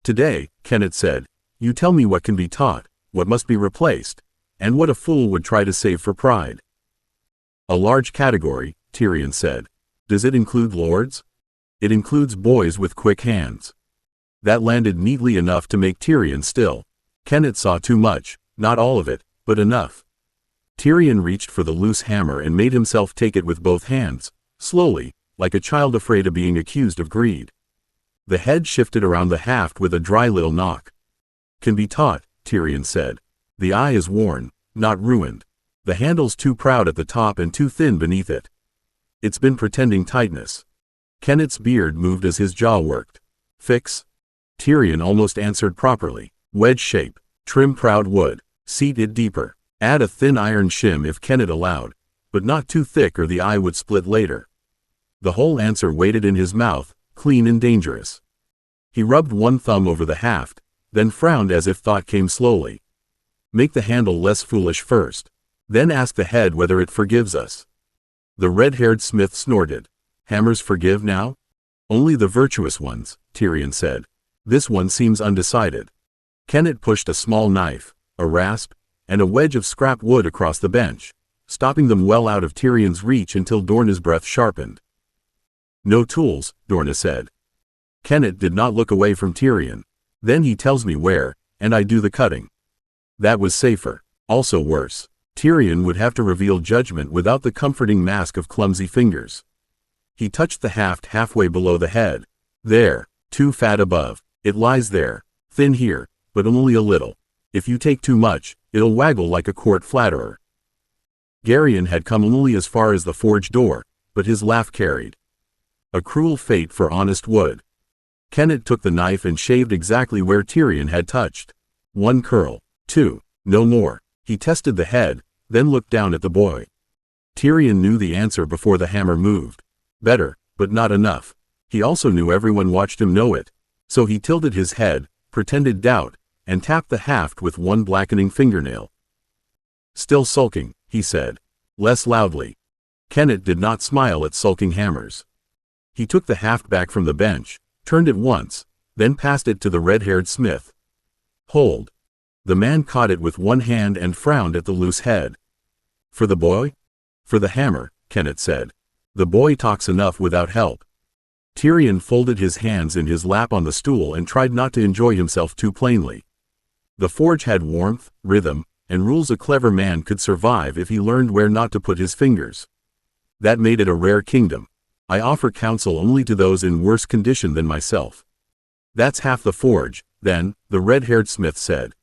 Today, Kenneth said, you tell me what can be taught, what must be replaced, and what a fool would try to save for pride. A large category, Tyrion said. Does it include lords? It includes boys with quick hands. That landed neatly enough to make Tyrion still. Kennit saw too much, not all of it, but enough. Tyrion reached for the loose hammer and made himself take it with both hands, slowly, like a child afraid of being accused of greed. The head shifted around the haft with a dry little knock. Can be taught, Tyrion said. The eye is worn, not ruined. The handle's too proud at the top and too thin beneath it. It's been pretending tightness. Kennit's beard moved as his jaw worked. Fix? Tyrion almost answered properly. Wedge shape. Trim proud wood. Seat it deeper. Add a thin iron shim if Kennit allowed, but not too thick or the eye would split later. The whole answer waited in his mouth, clean and dangerous. He rubbed one thumb over the haft, then frowned as if thought came slowly. Make the handle less foolish first. Then ask the head whether it forgives us. The red-haired smith snorted. Hammers forgive now? Only the virtuous ones, Tyrion said. This one seems undecided. Kennit pushed a small knife, a rasp, and a wedge of scrap wood across the bench, stopping them well out of Tyrion's reach until Dorna's breath sharpened. No tools, Dorna said. Kennit did not look away from Tyrion. Then he tells me where, and I do the cutting. That was safer. Also worse. Tyrion would have to reveal judgment without the comforting mask of clumsy fingers. He touched the haft halfway below the head. There, too fat above. It lies there, thin here, but only a little. If you take too much, it'll waggle like a court flatterer. Garyon had come only as far as the forge door, but his laugh carried. A cruel fate for honest wood. Kennit took the knife and shaved exactly where Tyrion had touched. 1 curl, 2, no more. He tested the head, then looked down at the boy. Tyrion knew the answer before the hammer moved. Better, but not enough. He also knew everyone watched him know it. So he tilted his head, pretended doubt, and tapped the haft with one blackening fingernail. Still sulking, he said. Less loudly. Kennit did not smile at sulking hammers. He took the haft back from the bench, turned it once, then passed it to the red-haired smith. Hold. The man caught it with one hand and frowned at the loose head. For the boy? For the hammer, Kennit said. The boy talks enough without help. Tyrion folded his hands in his lap on the stool and tried not to enjoy himself too plainly. The forge had warmth, rhythm, and rules a clever man could survive if he learned where not to put his fingers. That made it a rare kingdom. I offer counsel only to those in worse condition than myself. That's half the forge, then, the red-haired smith said.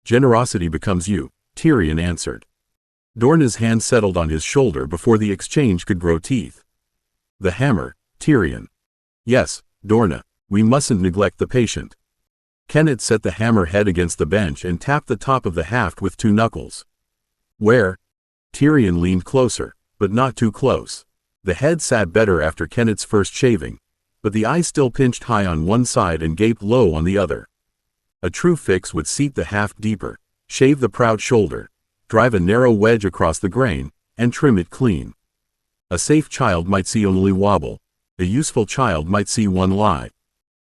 Generosity becomes you, Tyrion answered. Dorna's hand settled on his shoulder before the exchange could grow teeth. The hammer, Tyrion. Yes, Dorna, we mustn't neglect the patient. Kennit set the hammer head against the bench and tapped the top of the haft with 2 knuckles. Where? Tyrion leaned closer, but not too close. The head sat better after Kennit's first shaving, but the eye still pinched high on one side and gaped low on the other. A true fix would seat the haft deeper, shave the proud shoulder, drive a narrow wedge across the grain, and trim it clean. A safe child might see only wobble. A useful child might see one lie.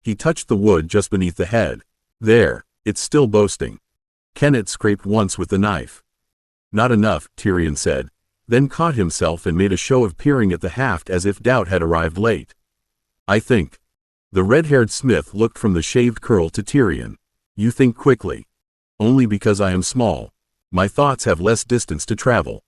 He touched the wood just beneath the head. There, it's still boasting. Kennit scraped once with the knife. Not enough, Tyrion said, then caught himself and made a show of peering at the haft as if doubt had arrived late. I think. The red-haired smith looked from the shaved curl to Tyrion. You think quickly. Only because I am small. My thoughts have less distance to travel.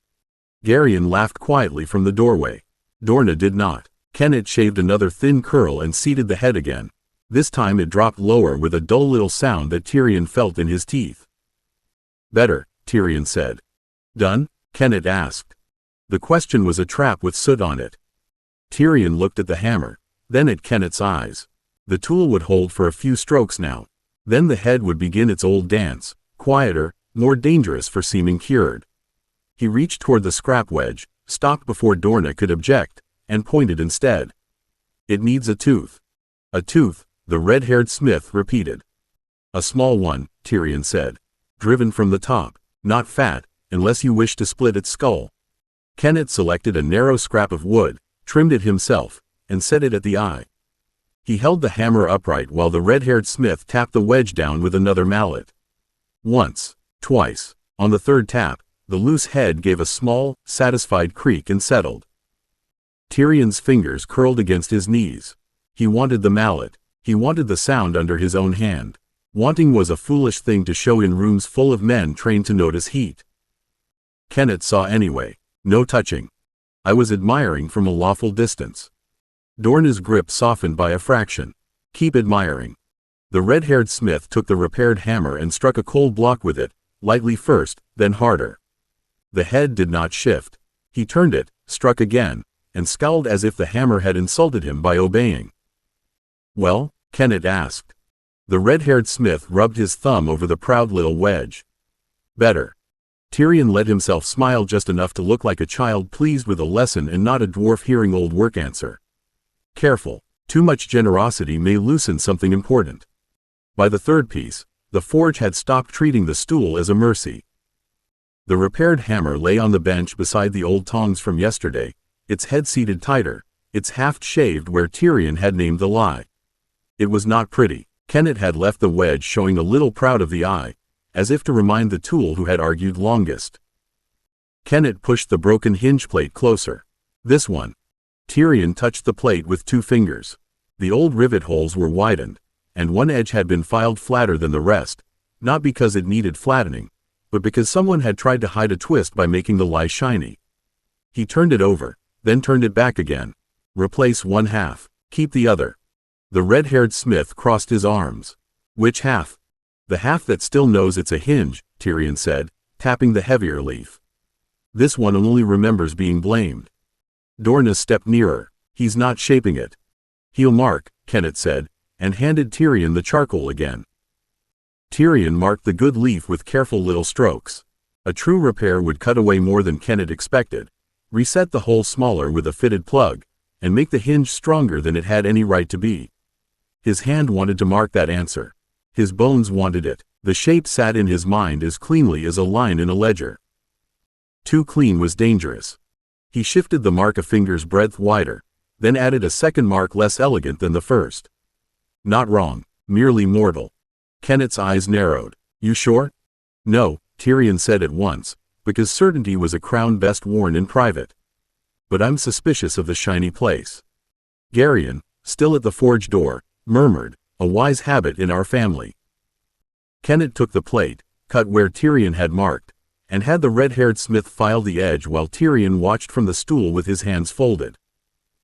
Garyon laughed quietly from the doorway. Dorna did not. Kennit shaved another thin curl and seated the head again. This time it dropped lower with a dull little sound that Tyrion felt in his teeth. Better, Tyrion said. Done? Kennit asked. The question was a trap with soot on it. Tyrion looked at the hammer, then at Kennit's eyes. The tool would hold for a few strokes now. Then the head would begin its old dance, quieter, more dangerous for seeming cured. He reached toward the scrap wedge, stopped before Dorna could object, and pointed instead. It needs a tooth. A tooth, the red-haired smith repeated. A small one, Tyrion said. Driven from the top, not fat, unless you wish to split its skull. Kennit selected a narrow scrap of wood, trimmed it himself, and set it at the eye. He held the hammer upright while the red-haired smith tapped the wedge down with another mallet. Once, twice. On the third tap, the loose head gave a small, satisfied creak and settled. Tyrion's fingers curled against his knees. He wanted the mallet. He wanted the sound under his own hand. Wanting was a foolish thing to show in rooms full of men trained to notice heat. Kenneth saw anyway. No touching. I was admiring from a lawful distance. Dorna's grip softened by a fraction. Keep admiring. The red-haired smith took the repaired hammer and struck a cold block with it, lightly first, then harder. The head did not shift. He turned it, struck again, and scowled as if the hammer had insulted him by obeying. Well? Kenneth asked. The red-haired smith rubbed his thumb over the proud little wedge. Better. Tyrion let himself smile just enough to look like a child pleased with a lesson and not a dwarf hearing old work answer. Careful. Too much generosity may loosen something important. By the third piece, the forge had stopped treating the stool as a mercy. The repaired hammer lay on the bench beside the old tongs from yesterday, its head seated tighter, its haft shaved where Tyrion had named the lie. It was not pretty. Kenneth had left the wedge showing a little proud of the eye, as if to remind the tool who had argued longest. Kenneth pushed the broken hinge plate closer. This one. Tyrion touched the plate with 2 fingers. The old rivet holes were widened, and one edge had been filed flatter than the rest, not because it needed flattening, but because someone had tried to hide a twist by making the lie shiny. He turned it over, then turned it back again. Replace one half. Keep the other. The red-haired smith crossed his arms. Which half? The half that still knows it's a hinge, Tyrion said, tapping the heavier leaf. This one only remembers being blamed. Dorna stepped nearer. He's not shaping it. He'll mark, Kenneth said, and handed Tyrion the charcoal again. Tyrion marked the good leaf with careful little strokes. A true repair would cut away more than Kenneth expected, reset the hole smaller with a fitted plug, and make the hinge stronger than it had any right to be. His hand wanted to mark that answer. His bones wanted it. The shape sat in his mind as cleanly as a line in a ledger. Too clean was dangerous. He shifted the mark a finger's breadth wider, then added a second mark less elegant than the first. Not wrong, merely mortal. Kenneth's eyes narrowed. You sure? No, Tyrion said at once, because certainty was a crown best worn in private. But I'm suspicious of the shiny place. Garyon, still at the forge door, murmured, a wise habit in our family. Kenneth took the plate, cut where Tyrion had marked, and had the red-haired smith file the edge while Tyrion watched from the stool with his hands folded.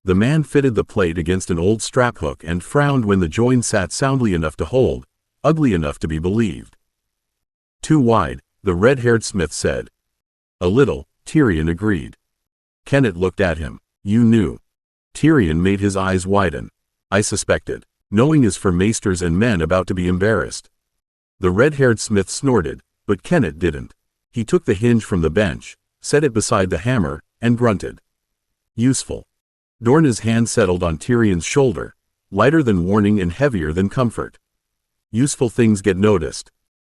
The man fitted the plate against an old strap hook and frowned when the join sat soundly enough to hold, ugly enough to be believed. Too wide, the red-haired smith said. A little, Tyrion agreed. Kenneth looked at him. You knew. Tyrion made his eyes widen. I suspected. Knowing is for maesters and men about to be embarrassed. The red-haired smith snorted, but Kenneth didn't. He took the hinge from the bench, set it beside the hammer, and grunted. Useful. Dorna's hand settled on Tyrion's shoulder, lighter than warning and heavier than comfort. Useful things get noticed.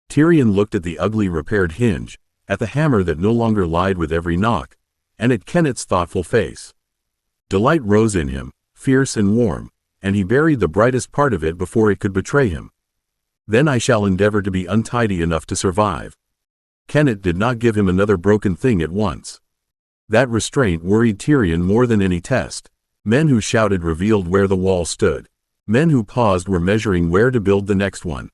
Tyrion looked at the ugly repaired hinge, at the hammer that no longer lied with every knock, and at Kenneth's thoughtful face. Delight rose in him, fierce and warm, and he buried the brightest part of it before it could betray him. Then I shall endeavor to be untidy enough to survive. Kenneth did not give him another broken thing at once. That restraint worried Tyrion more than any test. Men who shouted revealed where the wall stood. Men who paused were measuring where to build the next one.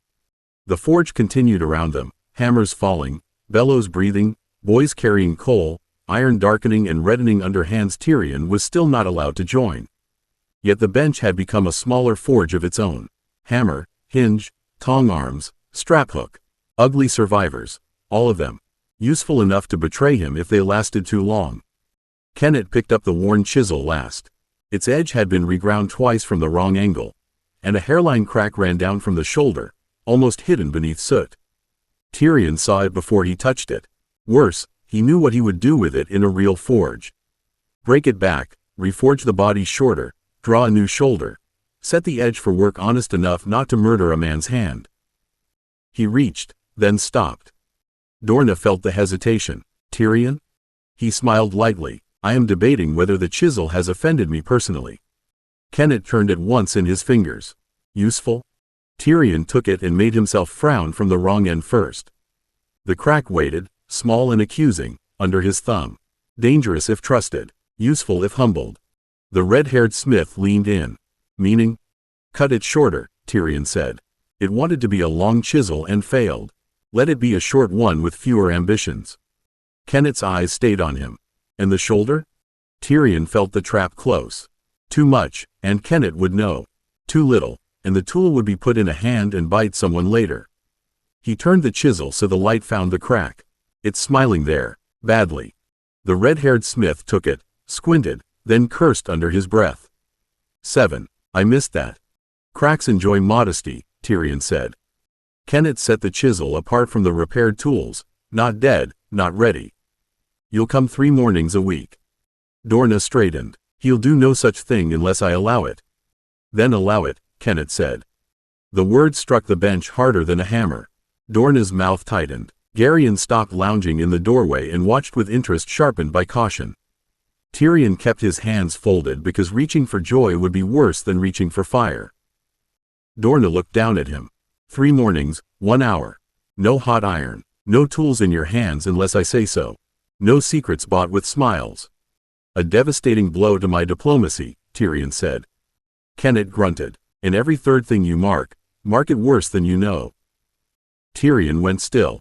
The forge continued around them, hammers falling, bellows breathing, boys carrying coal, iron darkening and reddening under hands Tyrion was still not allowed to join. Yet the bench had become a smaller forge of its own. Hammer, hinge, tong arms, strap hook. Ugly survivors, all of them. Useful enough to betray him if they lasted too long. Kenneth picked up the worn chisel last. Its edge had been reground twice from the wrong angle, and a hairline crack ran down from the shoulder, almost hidden beneath soot. Tyrion saw it before he touched it. Worse, he knew what he would do with it in a real forge. Break it back, reforge the body shorter, draw a new shoulder, set the edge for work honest enough not to murder a man's hand. He reached, then stopped. Dorna felt the hesitation. Tyrion? He smiled lightly. I am debating whether the chisel has offended me personally. Kenneth turned at once in his fingers. Useful? Tyrion took it and made himself frown from the wrong end first. The crack waited, small and accusing, under his thumb. Dangerous if trusted, useful if humbled. The red-haired smith leaned in. Meaning? Cut it shorter, Tyrion said. It wanted to be a long chisel and failed. Let it be a short one with fewer ambitions. Kennet's eyes stayed on him. And the shoulder? Tyrion felt the trap close. Too much, and Kennet would know. Too little, and the tool would be put in a hand and bite someone later. He turned the chisel so the light found the crack. It's smiling there, badly. The red-haired smith took it, squinted, then cursed under his breath. 7. I missed that. Cracks enjoy modesty, Tyrion said. Kennet set the chisel apart from the repaired tools, not dead, not ready. You'll come 3 mornings a week. Dorna straightened. He'll do no such thing unless I allow it. Then allow it, Kennet said. The word struck the bench harder than a hammer. Dorna's mouth tightened. Garyon stopped lounging in the doorway and watched with interest sharpened by caution. Tyrion kept his hands folded because reaching for joy would be worse than reaching for fire. Dorna looked down at him. 3 mornings, 1 hour. No hot iron. No tools in your hands unless I say so. No secrets bought with smiles. A devastating blow to my diplomacy, Tyrion said. Kennet grunted. In every third thing you mark it worse than you know. Tyrion went still.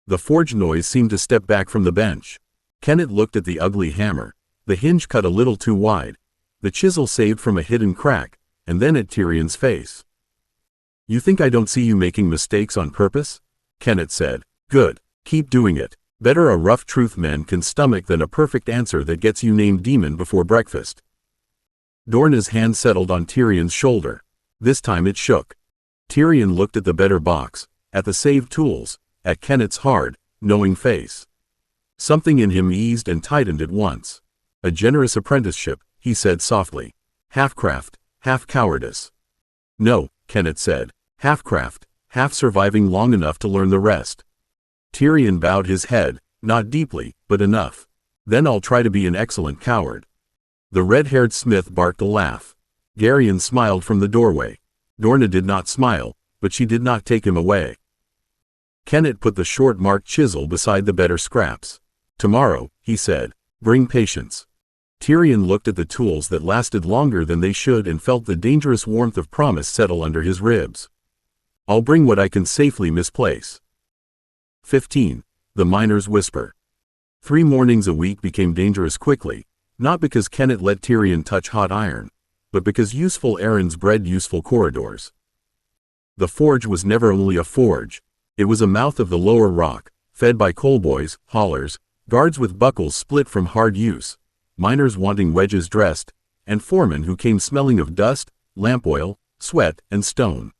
The forge noise seemed to step back from the bench. Kennet looked at the ugly hammer. The hinge cut a little too wide. The chisel saved from a hidden crack, and then at Tyrion's face. You think I don't see you making mistakes on purpose? Kennet said. Good. Keep doing it. Better a rough truth men can stomach than a perfect answer that gets you named demon before breakfast. Dorna's hand settled on Tyrion's shoulder. This time it shook. Tyrion looked at the better box, at the saved tools, at Kennet's hard, knowing face. Something in him eased and tightened at once. A generous apprenticeship, he said softly. Half craft, half cowardice. No, Kennet said. Half craft, half surviving long enough to learn the rest. Tyrion bowed his head, not deeply, but enough. Then I'll try to be an excellent coward. The red-haired smith barked a laugh. Garyon smiled from the doorway. Dorna did not smile, but she did not take him away. Kennet put the short marked chisel beside the better scraps. Tomorrow, he said, bring patience. Tyrion looked at the tools that lasted longer than they should and felt the dangerous warmth of promise settle under his ribs. I'll bring what I can safely misplace. 15. The Miner's Whisper. 3 mornings a week became dangerous quickly, not because Kennet let Tyrion touch hot iron, but because useful errands bred useful corridors. The forge was never only a forge. It was a mouth of the lower rock, fed by coalboys, haulers, guards with buckles split from hard use, miners wanting wedges dressed, and foremen who came smelling of dust, lamp oil, sweat, and stone.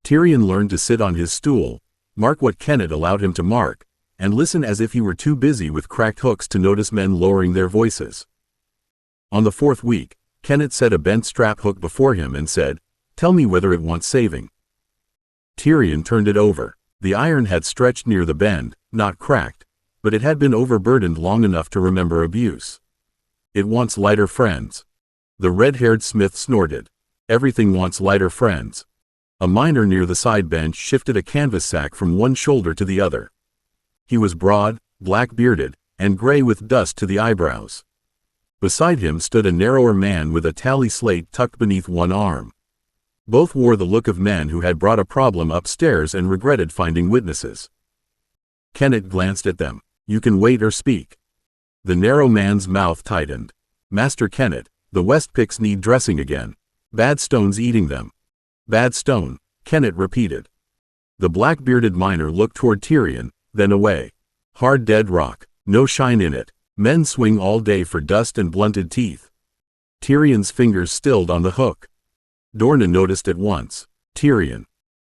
Tyrion learned to sit on his stool, mark what Kennet allowed him to mark, and listen as if he were too busy with cracked hooks to notice men lowering their voices. On the 4th week, Kennet set a bent strap hook before him and said, "Tell me whether it wants saving." Tyrion turned it over. The iron had stretched near the bend, not cracked, but it had been overburdened long enough to remember abuse. "It wants lighter friends." The red-haired smith snorted. "Everything wants lighter friends." A miner near the side bench shifted a canvas sack from one shoulder to the other. He was broad, black-bearded, and gray with dust to the eyebrows. Beside him stood a narrower man with a tally slate tucked beneath one arm. Both wore the look of men who had brought a problem upstairs and regretted finding witnesses. Kennet glanced at them. "You can wait or speak." The narrow man's mouth tightened. "Master Kennet, the West picks need dressing again. Bad stone's eating them." "Bad stone," Kennet repeated. The black-bearded miner looked toward Tyrion, then away. "Hard dead rock, no shine in it. Men swing all day for dust and blunted teeth." Tyrion's fingers stilled on the hook. Dorna noticed at once. "Tyrion."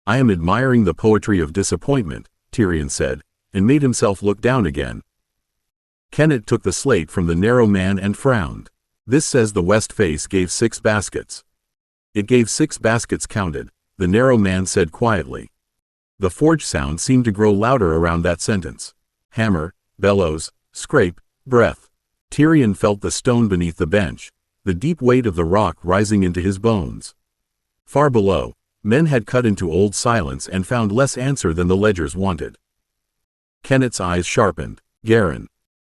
"I am admiring the poetry of disappointment," Tyrion said, and made himself look down again. Kennet took the slate from the narrow man and frowned. "This says the West face gave 6 baskets. "It gave 6 baskets counted," the narrow man said quietly. The forge sound seemed to grow louder around that sentence. Hammer, bellows, scrape, breath. Tyrion felt the stone beneath the bench, the deep weight of the rock rising into his bones. Far below, men had cut into old silence and found less answer than the ledgers wanted. Kennet's eyes sharpened. "Garin."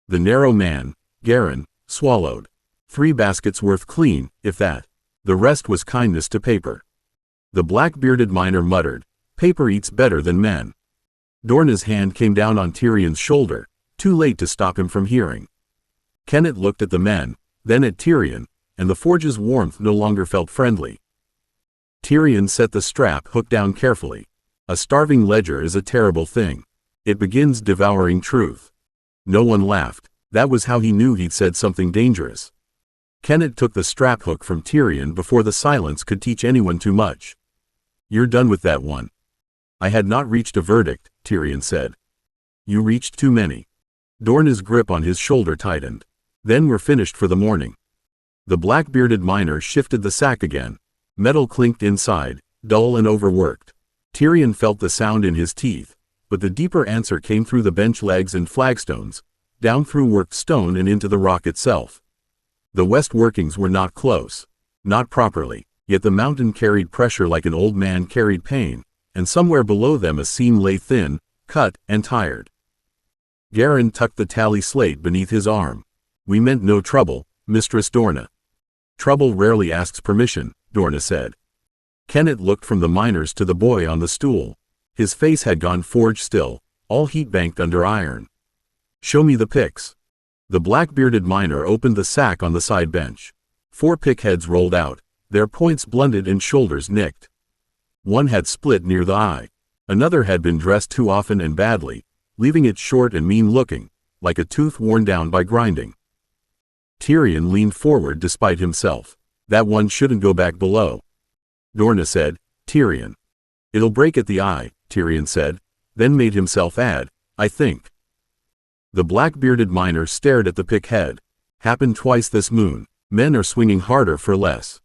The narrow man, Garin, swallowed. 3 baskets worth clean, if that. The rest was kindness to paper. The black-bearded miner muttered, "Paper eats better than men." Dorna's hand came down on Tyrion's shoulder, too late to stop him from hearing. Kenneth looked at the men, then at Tyrion, and the forge's warmth no longer felt friendly. Tyrion set the strap hook down carefully. A starving ledger is a terrible thing. It begins devouring truth. No one laughed. That was how he knew he'd said something dangerous. Kenneth took the strap hook from Tyrion before the silence could teach anyone too much. "You're done with that one." "I had not reached a verdict," Tyrion said. "You reached too many." Dorna's grip on his shoulder tightened. "Then we're finished for the morning." The black-bearded miner shifted the sack again. Metal clinked inside, dull and overworked. Tyrion felt the sound in his teeth, but the deeper answer came through the bench legs and flagstones, down through worked stone and into the rock itself. The west workings were not close. Not properly, yet the mountain carried pressure like an old man carried pain, and somewhere below them a seam lay thin, cut, and tired. Garin tucked the tally slate beneath his arm. "We meant no trouble, Mistress Dorna." "Trouble rarely asks permission," Dorna said. Kenneth looked from the miners to the boy on the stool. His face had gone forge still, all heat banked under iron. "Show me the picks." The black-bearded miner opened the sack on the side bench. 4 pick heads rolled out, their points blunted and shoulders nicked. One had split near the eye. Another had been dressed too often and badly, leaving it short and mean-looking, like a tooth worn down by grinding. Tyrion leaned forward despite himself. "That one shouldn't go back below." Dorna said, "Tyrion." "It'll break at the eye," Tyrion said, then made himself add, "I think." The black-bearded miner stared at the pick head. "Happened twice this moon. Men are swinging harder for less."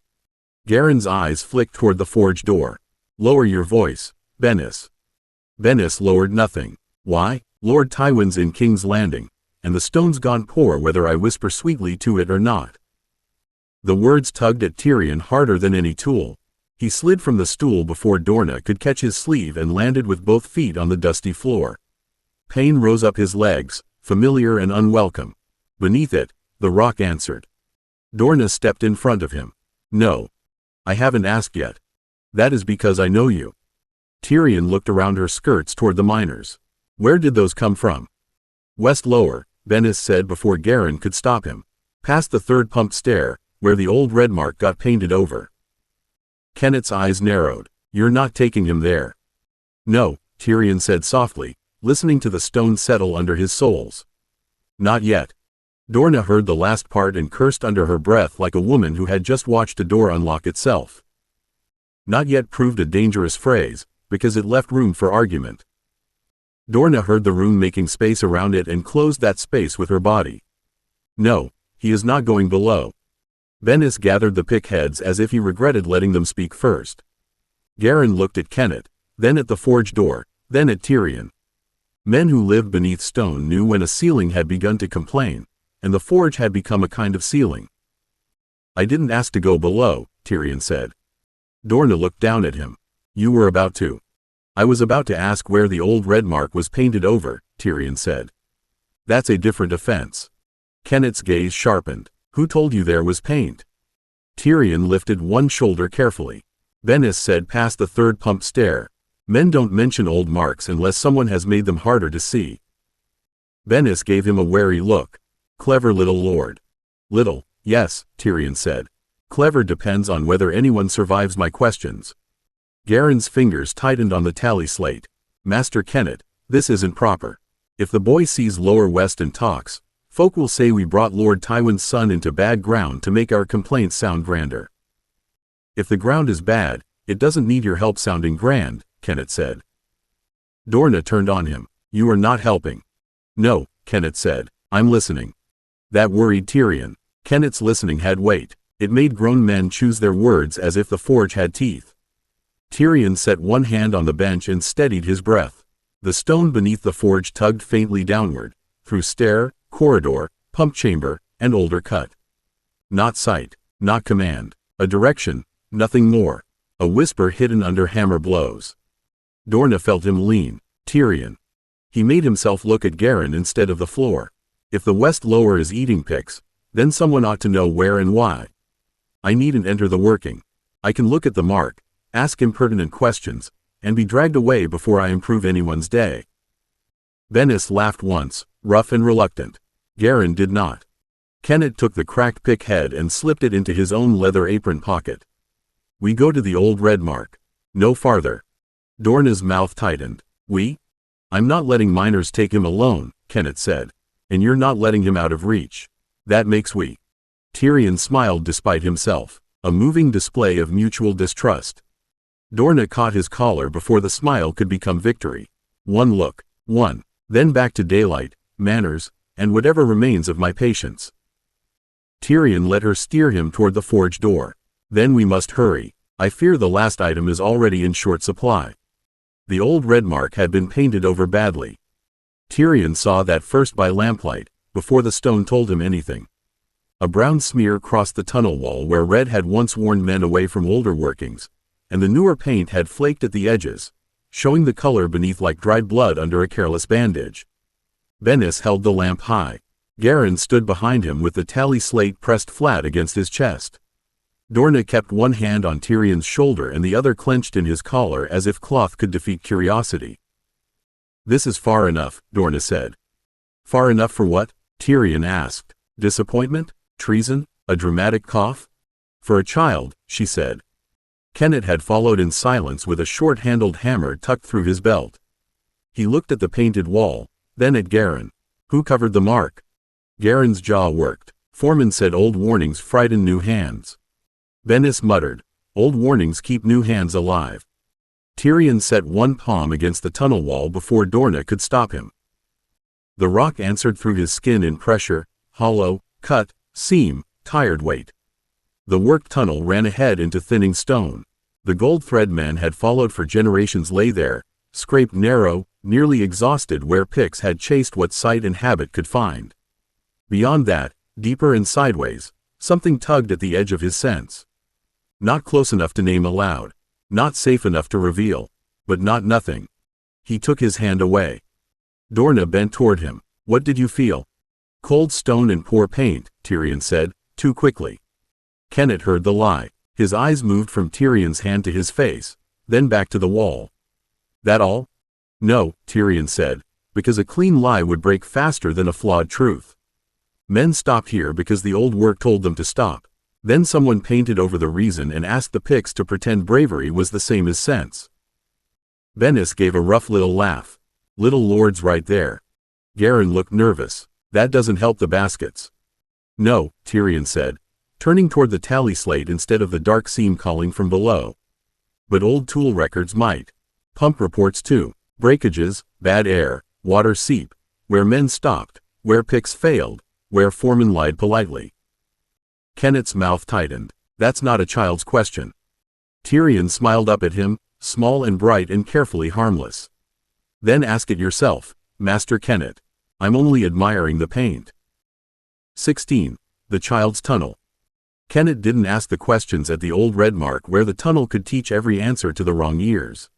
Garin's eyes flicked toward the forge door. "Lower your voice, Bennis." Bennis lowered nothing. "Why? Lord Tywin's in King's Landing, and the stone's gone poor whether I whisper sweetly to it or not." The words tugged at Tyrion harder than any tool. He slid from the stool before Dorna could catch his sleeve and landed with both feet on the dusty floor. Pain rose up his legs, familiar and unwelcome. Beneath it, the rock answered. Dorna stepped in front of him. "No. I haven't asked yet. That is because I know you." Tyrion looked around her skirts toward the miners. "Where did those come from?" "West lower," Bennis said before Garin could stop him. "Past the 3rd pump stair, where the old red mark got painted over." Kenneth's eyes narrowed. "You're not taking him there." "No," Tyrion said softly, listening to the stone settle under his soles. "Not yet." Dorna heard the last part and cursed under her breath like a woman who had just watched a door unlock itself. "Not yet" proved a dangerous phrase, because it left room for argument. Dorna heard the rune making space around it and closed that space with her body. "No, he is not going below." Bennis gathered the pick heads as if he regretted letting them speak first. Garin looked at Kenneth, then at the forge door, then at Tyrion. Men who lived beneath stone knew when a ceiling had begun to complain, and the forge had become a kind of ceiling. "I didn't ask to go below," Tyrion said. Dorna looked down at him. "You were about to." "I was about to ask where the old red mark was painted over," Tyrion said. "That's a different offense." Kenneth's gaze sharpened. "Who told you there was paint?" Tyrion lifted one shoulder carefully. Bennis said, "Past the 3rd pump stair. Men don't mention old marks unless someone has made them harder to see." Bennis gave him a wary look. "Clever little lord." "Little, yes," Tyrion said. "Clever depends on whether anyone survives my questions." Garin's fingers tightened on the tally slate. "Master Kenneth, this isn't proper. If the boy sees Lower West and talks, folk will say we brought Lord Tywin's son into bad ground to make our complaints sound grander." "If the ground is bad, it doesn't need your help sounding grand," Kenneth said. Dorna turned on him. "You are not helping." "No," Kenneth said. "I'm listening." That worried Tyrion. Kenneth's listening had weight. It made grown men choose their words as if the forge had teeth. Tyrion set one hand on the bench and steadied his breath. The stone beneath the forge tugged faintly downward, through stair, corridor, pump chamber, and older cut. Not sight, not command. A direction, nothing more. A whisper hidden under hammer blows. Dorna felt him lean. Tyrion. He made himself look at Garin instead of the floor. "If the west lower is eating picks, Then someone ought to know where and why. I needn't enter the working. I can look at the mark, ask impertinent questions, and be dragged away before I improve anyone's day. Bennis laughed once, rough and reluctant. Garin did not. Kennett took the cracked pick head and slipped it into his own leather apron pocket. We go to the old red mark. No farther. Dorna's mouth tightened. We? I'm not letting miners take him alone, Kennett said. And you're not letting him out of reach. That makes we. Tyrion smiled despite himself, a moving display of mutual distrust. Dorna caught his collar before the smile could become victory. One look, one, then back to daylight, manners, and whatever remains of my patience. Tyrion let her steer him toward the forge door. Then we must hurry. I fear the last item is already in short supply. The old red mark had been painted over badly. Tyrion saw that first by lamplight, before the stone told him anything. A brown smear crossed the tunnel wall where red had once warned men away from older workings, and the newer paint had flaked at the edges, showing the color beneath like dried blood under a careless bandage. Bennis held the lamp high. Garin stood behind him with the tally slate pressed flat against his chest. Dorna kept one hand on Tyrion's shoulder and the other clenched in his collar as if cloth could defeat curiosity. This is far enough, Dorna said. Far enough for what? Tyrion asked. Disappointment? Treason? A dramatic cough? For a child, she said. Kennett had followed in silence with a short-handled hammer tucked through his belt. He looked at the painted wall, then at Garin. Who covered the mark? Garin's jaw worked. Foreman said old warnings frighten new hands. Bennis muttered, old warnings keep new hands alive. Tyrion set one palm against the tunnel wall before Dorna could stop him. The rock answered through his skin in pressure, hollow, cut, seam, tired weight. The worked tunnel ran ahead into thinning stone. The gold thread men had followed for generations lay there, scraped narrow, nearly exhausted where picks had chased what sight and habit could find. Beyond that, deeper and sideways, something tugged at the edge of his sense. Not close enough to name aloud, not safe enough to reveal, but not nothing. He took his hand away. Dorna bent toward him. What did you feel? Cold stone and poor paint, Tyrion said, too quickly. Kennett heard the lie. His eyes moved from Tyrion's hand to his face, then back to the wall. That all? No, Tyrion said, because a clean lie would break faster than a flawed truth. Men stopped here because the old work told them to stop. Then someone painted over the reason and asked the picks to pretend bravery was the same as sense. Bennis gave a rough little laugh. Little lords right there. Garin looked nervous. That doesn't help the baskets. No, Tyrion said, turning toward the tally slate instead of the dark seam calling from below. But old tool records might. Pump reports too. Breakages, bad air, water seep. Where men stopped, where picks failed, where foremen lied politely. Kennett's mouth tightened. That's not a child's question. Tyrion smiled up at him, small and bright and carefully harmless. Then ask it yourself, Master Kennett. I'm only admiring the paint. 16. The Child's Tunnel. Kennett didn't ask the questions at the old red mark where the tunnel could teach every answer to the wrong ears.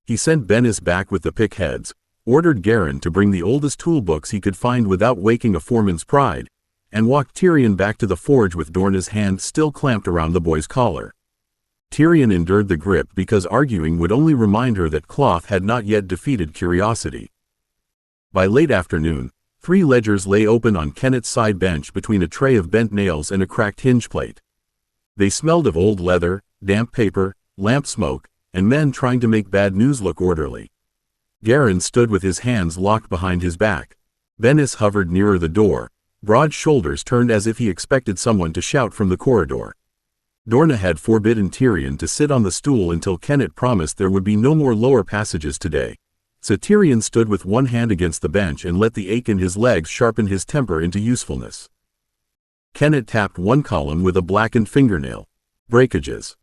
He sent Bennis back with the pick heads, ordered Garin to bring the oldest toolbooks he could find without waking a foreman's pride, and walked Tyrion back to the forge with Dorna's hand still clamped around the boy's collar. Tyrion endured the grip because arguing would only remind her that cloth had not yet defeated curiosity. By late afternoon, 3 ledgers lay open on Kennett's side bench between a tray of bent nails and a cracked hinge plate. They smelled of old leather, damp paper, lamp smoke, and men trying to make bad news look orderly. Garin stood with his hands locked behind his back. Bennis hovered nearer the door, broad shoulders turned as if he expected someone to shout from the corridor. Dorna had forbidden Tyrion to sit on the stool until Kennett promised there would be no more lower passages today. So Tyrion stood with one hand against the bench and let the ache in his legs sharpen his temper into usefulness. Kennett tapped one column with a blackened fingernail. Breakages.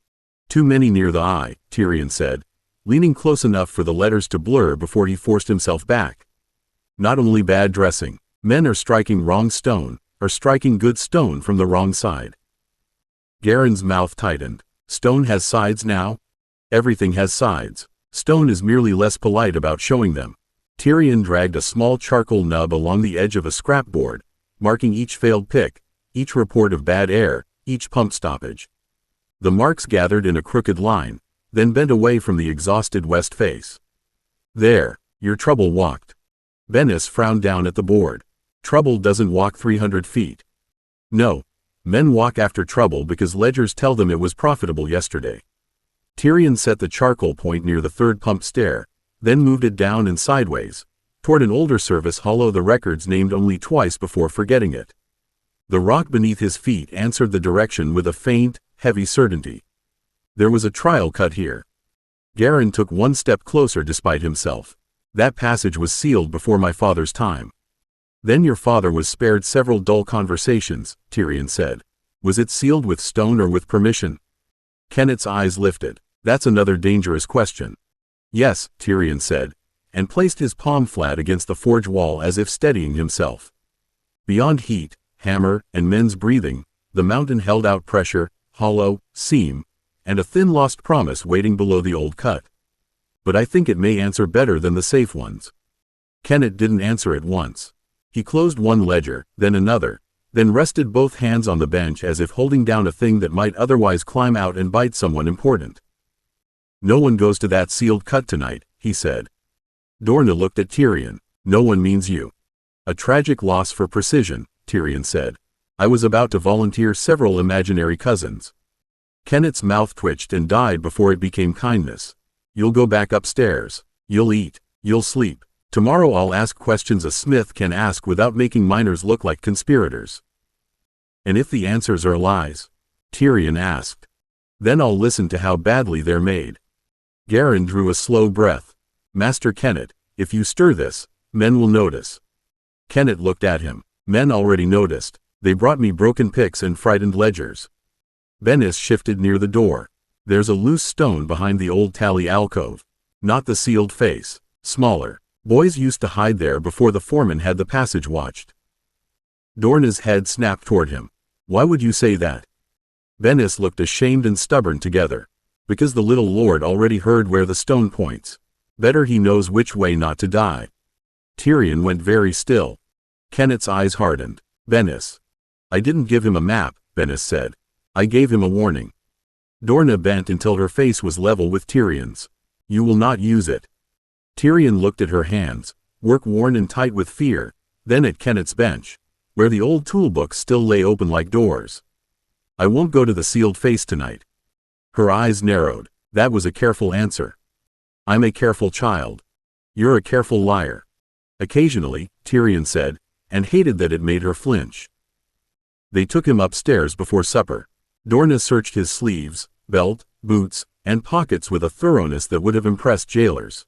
Too many near the eye, Tyrion said, leaning close enough for the letters to blur before he forced himself back. Not only bad dressing. Men are striking wrong stone, or striking good stone from the wrong side. Garin's mouth tightened. Stone has sides now? Everything has sides. Stone is merely less polite about showing them. Tyrion dragged a small charcoal nub along the edge of a scrapboard, marking each failed pick, each report of bad air, each pump stoppage. The marks gathered in a crooked line, then bent away from the exhausted west face. There, your trouble walked. Bennis frowned down at the board. Trouble doesn't walk 300 feet. No, men walk after trouble because ledgers tell them it was profitable yesterday. Tyrion set the charcoal point near the third pump stair, then moved it down and sideways, toward an older service hollow the records named only twice before forgetting it. The rock beneath his feet answered the direction with a faint, heavy certainty. There was a trial cut here. Garin took one step closer despite himself. That passage was sealed before my father's time. Then your father was spared several dull conversations, Tyrion said. Was it sealed with stone or with permission? Kennett's eyes lifted. That's another dangerous question. Yes, Tyrion said, and placed his palm flat against the forge wall as if steadying himself. Beyond heat, hammer, and men's breathing, the mountain held out pressure, hollow, seam, and a thin lost promise waiting below the old cut. But I think it may answer better than the safe ones. Kennett didn't answer at once. He closed one ledger, then another, then rested both hands on the bench as if holding down a thing that might otherwise climb out and bite someone important. No one goes to that sealed cut tonight, he said. Dorna looked at Tyrion. No one means you. A tragic loss for precision, Tyrion said. I was about to volunteer several imaginary cousins. Kennett's mouth twitched and died before it became kindness. You'll go back upstairs. You'll eat. You'll sleep. Tomorrow I'll ask questions a smith can ask without making miners look like conspirators. And if the answers are lies? Tyrion asked. Then I'll listen to how badly they're made. Garin drew a slow breath. Master Kennett, if you stir this, men will notice. Kennett looked at him. Men already noticed. They brought me broken picks and frightened ledgers. Bennis shifted near the door. There's a loose stone behind the old tally alcove. Not the sealed face. Smaller. Boys used to hide there before the foreman had the passage watched. Dorna's head snapped toward him. Why would you say that? Bennis looked ashamed and stubborn together. Because the little lord already heard where the stone points. Better he knows which way not to die. Tyrion went very still. Kennett's eyes hardened. Bennis. I didn't give him a map, Bennis said. I gave him a warning. Dorna bent until her face was level with Tyrion's. You will not use it. Tyrion looked at her hands, work-worn and tight with fear, then at Kennett's bench, where the old toolbooks still lay open like doors. I won't go to the sealed face tonight. Her eyes narrowed. That was a careful answer. I'm a careful child. You're a careful liar. Occasionally, Tyrion said, and hated that it made her flinch. They took him upstairs before supper. Dorna searched his sleeves, belt, boots, and pockets with a thoroughness that would have impressed jailers.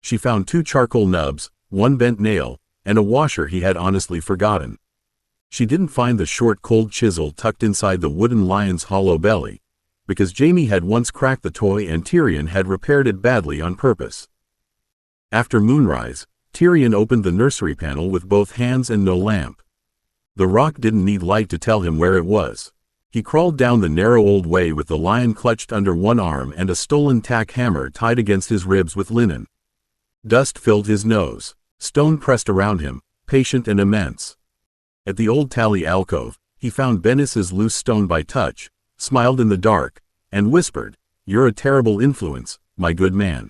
She found 2 charcoal nubs, 1 bent nail, and a washer he had honestly forgotten. She didn't find the short cold chisel tucked inside the wooden lion's hollow belly, because Jaime had once cracked the toy and Tyrion had repaired it badly on purpose. After moonrise, Tyrion opened the nursery panel with both hands and no lamp. The rock didn't need light to tell him where it was. He crawled down the narrow old way with the lion clutched under one arm and a stolen tack hammer tied against his ribs with linen. Dust filled his nose. Stone pressed around him, patient and immense. At the old tally alcove, he found Bennis's loose stone by touch, smiled in the dark, and whispered, You're a terrible influence, my good man.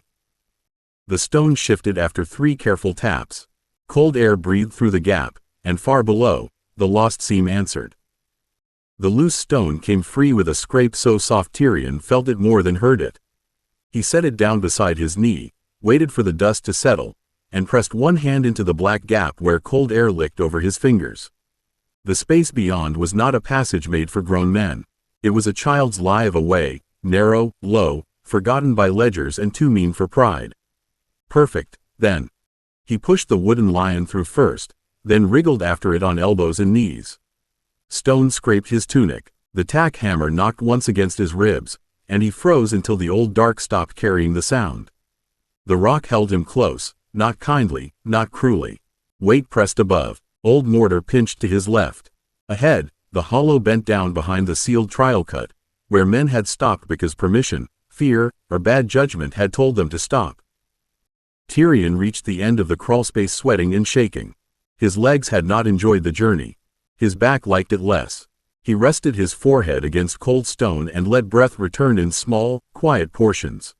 The stone shifted after 3 careful taps. Cold air breathed through the gap, and far below, the lost seam answered. The loose stone came free with a scrape so soft Tyrion felt it more than heard it. He set it down beside his knee, waited for the dust to settle, and pressed one hand into the black gap where cold air licked over his fingers. The space beyond was not a passage made for grown men. It was a child's lie of a way, narrow, low, forgotten by ledgers and too mean for pride. Perfect, then. He pushed the wooden lion through first, then wriggled after it on elbows and knees. Stone scraped his tunic. The tack hammer knocked once against his ribs, and he froze until the old dark stopped carrying the sound. The rock held him close, not kindly, not cruelly. Weight pressed above. Old mortar pinched to his left. Ahead, the hollow bent down behind the sealed trial cut, where men had stopped because permission, fear, or bad judgment had told them to stop. Tyrion reached the end of the crawlspace sweating and shaking. His legs had not enjoyed the journey. His back liked it less. He rested his forehead against cold stone and let breath return in small, quiet portions.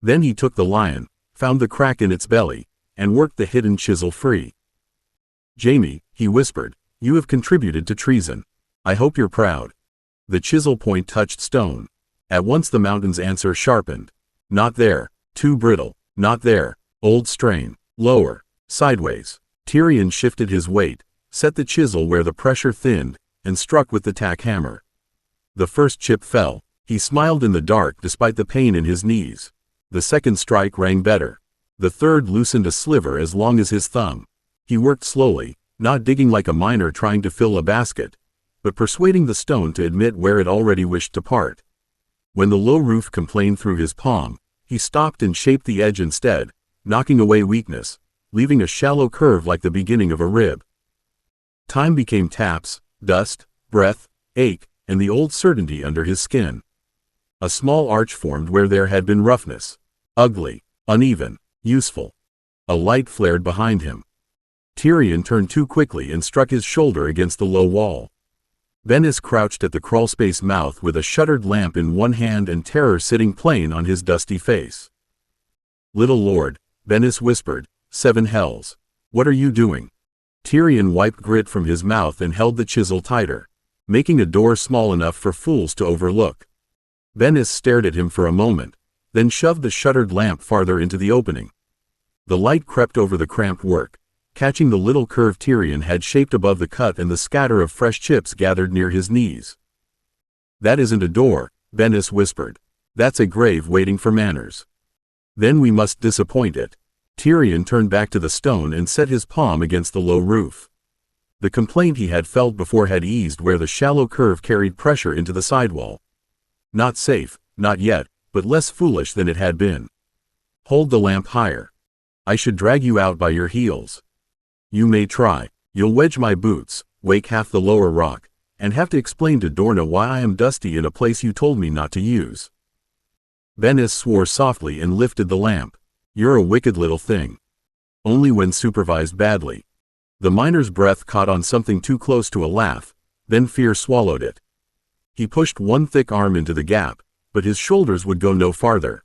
Then he took the lion, found the crack in its belly, and worked the hidden chisel free. "Jaime," he whispered, "you have contributed to treason. I hope you're proud." The chisel point touched stone. At once the mountain's answer sharpened. Not there. Too brittle. Not there. Old strain. Lower. Sideways. Tyrion shifted his weight, set the chisel where the pressure thinned, and struck with the tack hammer. The first chip fell. He smiled in the dark despite the pain in his knees. The second strike rang better. The third loosened a sliver as long as his thumb. He worked slowly, not digging like a miner trying to fill a basket, but persuading the stone to admit where it already wished to part. When the low roof complained through his palm, he stopped and shaped the edge instead, knocking away weakness, leaving a shallow curve like the beginning of a rib. Time became taps, dust, breath, ache, and the old certainty under his skin. A small arch formed where there had been roughness. Ugly, uneven, useful. A light flared behind him. Tyrion turned too quickly and struck his shoulder against the low wall. Bennis crouched at the crawlspace mouth with a shuttered lamp in one hand and terror sitting plain on his dusty face. "Little lord," Bennis whispered, "7 hells. What are you doing?" Tyrion wiped grit from his mouth and held the chisel tighter, making a door small enough for fools to overlook. Bennis stared at him for a moment, then shoved the shuttered lamp farther into the opening. The light crept over the cramped work, catching the little curve Tyrion had shaped above the cut and the scatter of fresh chips gathered near his knees. "That isn't a door," Bennis whispered. "That's a grave waiting for manners." "Then we must disappoint it." Tyrion turned back to the stone and set his palm against the low roof. The complaint he had felt before had eased where the shallow curve carried pressure into the sidewall. Not safe, not yet, but less foolish than it had been. "Hold the lamp higher. I should drag you out by your heels." "You may try. You'll wedge my boots, wake half the lower rock, and have to explain to Dorna why I am dusty in a place you told me not to use." Bennis swore softly and lifted the lamp. "You're a wicked little thing." "Only when supervised badly." The miner's breath caught on something too close to a laugh, then fear swallowed it. He pushed one thick arm into the gap, but his shoulders would go no farther.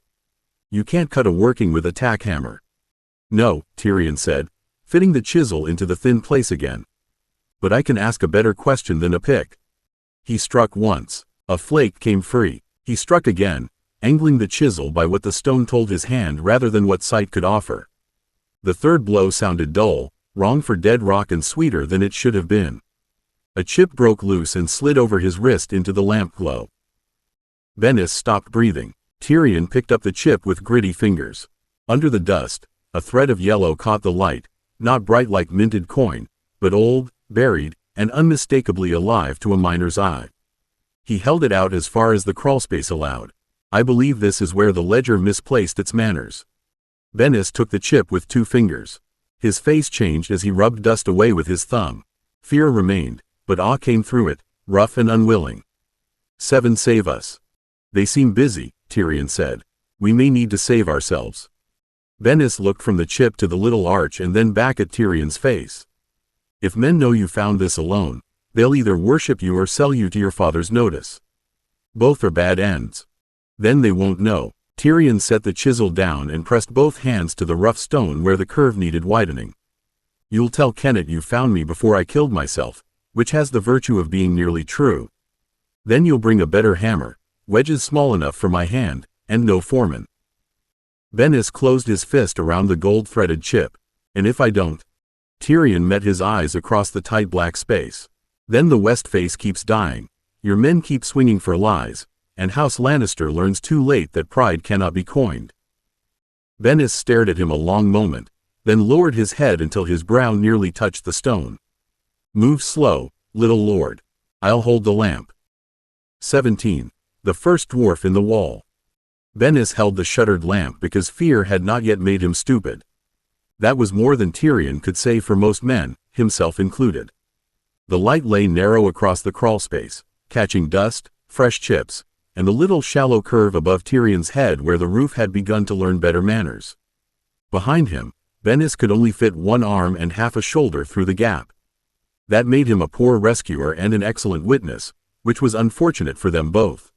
"You can't cut a working with a tack hammer." "No," Tyrion said, fitting the chisel into the thin place again. "But I can ask a better question than a pick." He struck once. A flake came free. He struck again, angling the chisel by what the stone told his hand rather than what sight could offer. The third blow sounded dull, wrong for dead rock and sweeter than it should have been. A chip broke loose and slid over his wrist into the lamp glow. Bennis stopped breathing. Tyrion picked up the chip with gritty fingers. Under the dust, a thread of yellow caught the light, not bright like minted coin, but old, buried, and unmistakably alive to a miner's eye. He held it out as far as the crawlspace allowed. "I believe this is where the ledger misplaced its manners." Bennis took the chip with 2 fingers. His face changed as he rubbed dust away with his thumb. Fear remained, but awe came through it, rough and unwilling. "7 save us." "They seem busy," Tyrion said. "We may need to save ourselves." Bennis looked from the chip to the little arch and then back at Tyrion's face. "If men know you found this alone, they'll either worship you or sell you to your father's notice. Both are bad ends. Then they won't know." Tyrion set the chisel down and pressed both hands to the rough stone where the curve needed widening. "You'll tell Kennit you found me before I killed myself, which has the virtue of being nearly true. Then you'll bring a better hammer, wedges small enough for my hand, and no foreman." Bennis closed his fist around the gold-threaded chip. "And if I don't?" Tyrion met his eyes across the tight black space. "Then the West face keeps dying, your men keep swinging for lies, and House Lannister learns too late that pride cannot be coined." Bennis stared at him a long moment, then lowered his head until his brow nearly touched the stone. "Move slow, little lord. I'll hold the lamp." 17. The first dwarf in the wall. Bennis held the shuttered lamp because fear had not yet made him stupid. That was more than Tyrion could say for most men, himself included. The light lay narrow across the crawlspace, catching dust, fresh chips, and the little shallow curve above Tyrion's head where the roof had begun to learn better manners. Behind him, Bennis could only fit one arm and half a shoulder through the gap. That made him a poor rescuer and an excellent witness, which was unfortunate for them both.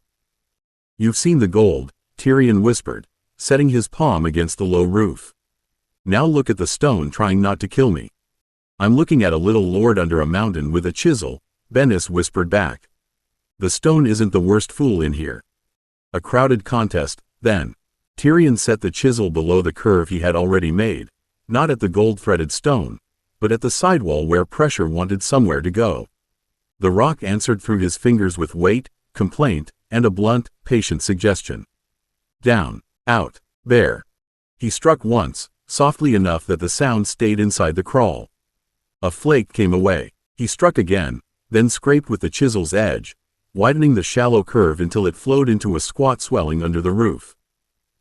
"You've seen the gold," Tyrion whispered, setting his palm against the low roof. "Now look at the stone trying not to kill me." "I'm looking at a little lord under a mountain with a chisel," Bennis whispered back. "The stone isn't the worst fool in here." A crowded contest, then. Tyrion set the chisel below the curve he had already made, not at the gold-threaded stone, but at the sidewall where pressure wanted somewhere to go. The rock answered through his fingers with weight, complaint, and a blunt, patient suggestion. Down, out, bear. He struck once, softly enough that the sound stayed inside the crawl. A flake came away. He struck again, then scraped with the chisel's edge, widening the shallow curve until it flowed into a squat swelling under the roof.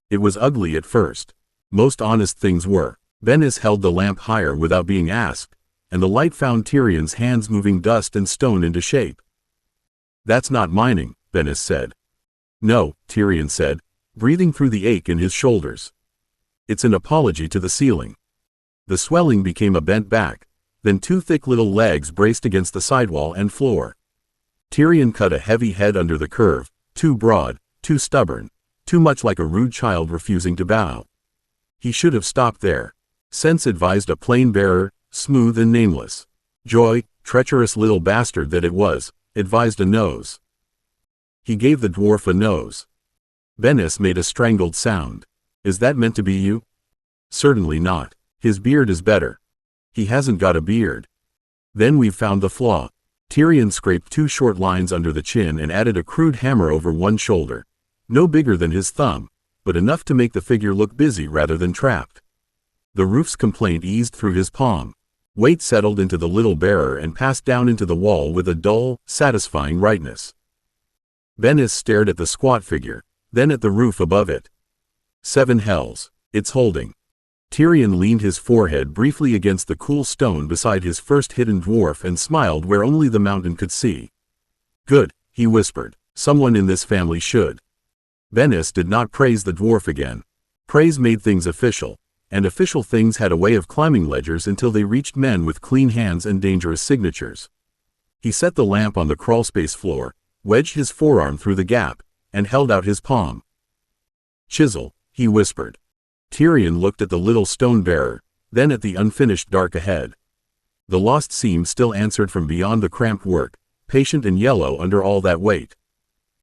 It was ugly at first. Most honest things were. Bennis held the lamp higher without being asked, and the light found Tyrion's hands moving dust and stone into shape. "That's not mining," Bennis said. "No," Tyrion said, breathing through the ache in his shoulders. "It's an apology to the ceiling." The swelling became a bent back, then two thick little legs braced against the sidewall and floor. Tyrion cut a heavy head under the curve, too broad, too stubborn, too much like a rude child refusing to bow. He should have stopped there. Sense advised a plain bearer, smooth and nameless. Joy, treacherous little bastard that it was, advised a nose. He gave the dwarf a nose. Bennis made a strangled sound. "Is that meant to be you?" "Certainly not. His beard is better." "He hasn't got a beard." "Then we've found the flaw." Tyrion scraped two short lines under the chin and added a crude hammer over one shoulder. No bigger than his thumb, but enough to make the figure look busy rather than trapped. The roof's complaint eased through his palm. Weight settled into the little bearer and passed down into the wall with a dull, satisfying rightness. Bennis stared at the squat figure, then at the roof above it. "Seven hells, it's holding." Tyrion leaned his forehead briefly against the cool stone beside his first hidden dwarf and smiled where only the mountain could see. "Good," he whispered. "Someone in this family should." Bennis did not praise the dwarf again. Praise made things official, and official things had a way of climbing ledgers until they reached men with clean hands and dangerous signatures. He set the lamp on the crawlspace floor, wedged his forearm through the gap, and held out his palm. "Chisel," he whispered. Tyrion looked at the little stone bearer, then at the unfinished dark ahead. The lost seam still answered from beyond the cramped work, patient and yellow under all that weight.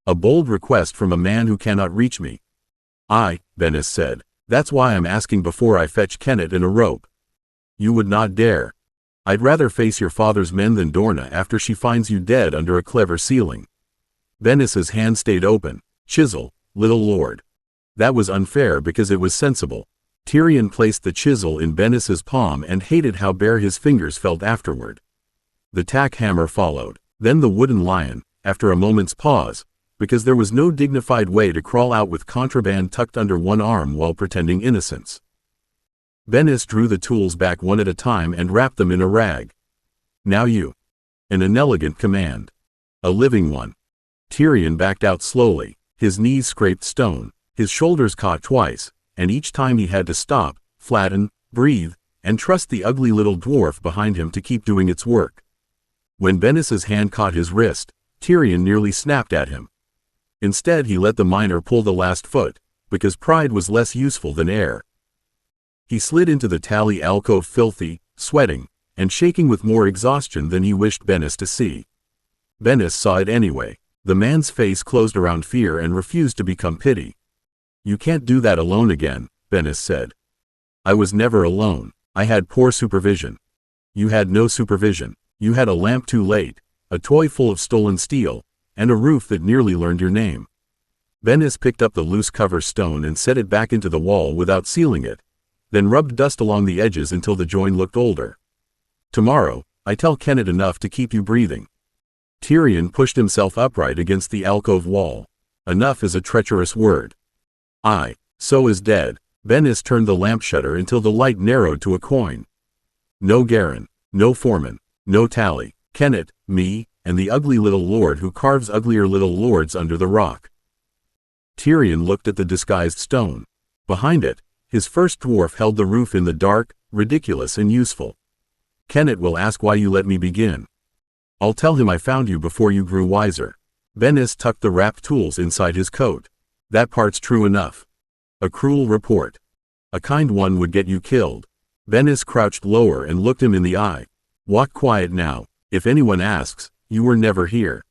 "A bold request from a man who cannot reach me." "Aye," Bennis said. "That's why I'm asking before I fetch Kennet and a rope." "You would not dare." "I'd rather face your father's men than Dorna after she finds you dead under a clever ceiling." Bennis's hand stayed open. "Chisel, little lord." That was unfair because it was sensible. Tyrion placed the chisel in Bennis's palm and hated how bare his fingers felt afterward. The tack hammer followed, then the wooden lion, after a moment's pause, because there was no dignified way to crawl out with contraband tucked under one arm while pretending innocence. Bennis drew the tools back one at a time and wrapped them in a rag. "Now you." An inelegant command. A living one. Tyrion backed out slowly. His knees scraped stone, his shoulders caught twice, and each time he had to stop, flatten, breathe, and trust the ugly little dwarf behind him to keep doing its work. When Bennis's hand caught his wrist, Tyrion nearly snapped at him. Instead he let the miner pull the last foot, because pride was less useful than air. He slid into the tally alcove filthy, sweating, and shaking with more exhaustion than he wished Bennis to see. Bennis saw it anyway. The man's face closed around fear and refused to become pity. "You can't do that alone again," Bennis said. "I was never alone. I had poor supervision." "You had no supervision. You had a lamp too late, a toy full of stolen steel, and a roof that nearly learned your name." Bennis picked up the loose cover stone and set it back into the wall without sealing it, then rubbed dust along the edges until the join looked older. "Tomorrow, I tell Kennet enough to keep you breathing." Tyrion pushed himself upright against the alcove wall. Enough is a treacherous word. "Aye, so is dead." Bennis turned the lamp shutter until the light narrowed to a coin. "No Garin, no foreman, no tally, Kennet, me, and the ugly little lord who carves uglier little lords under the rock." Tyrion looked at the disguised stone. Behind it, his first dwarf held the roof in the dark, ridiculous and useful. "Kennet will ask why you let me begin," I'll tell him I found you before you grew wiser. Bennis tucked the wrapped tools inside his coat. That part's true enough. A cruel report. A kind one would get you killed. Bennis crouched lower and looked him in the eye. Walk quiet now. If anyone asks, you were never here.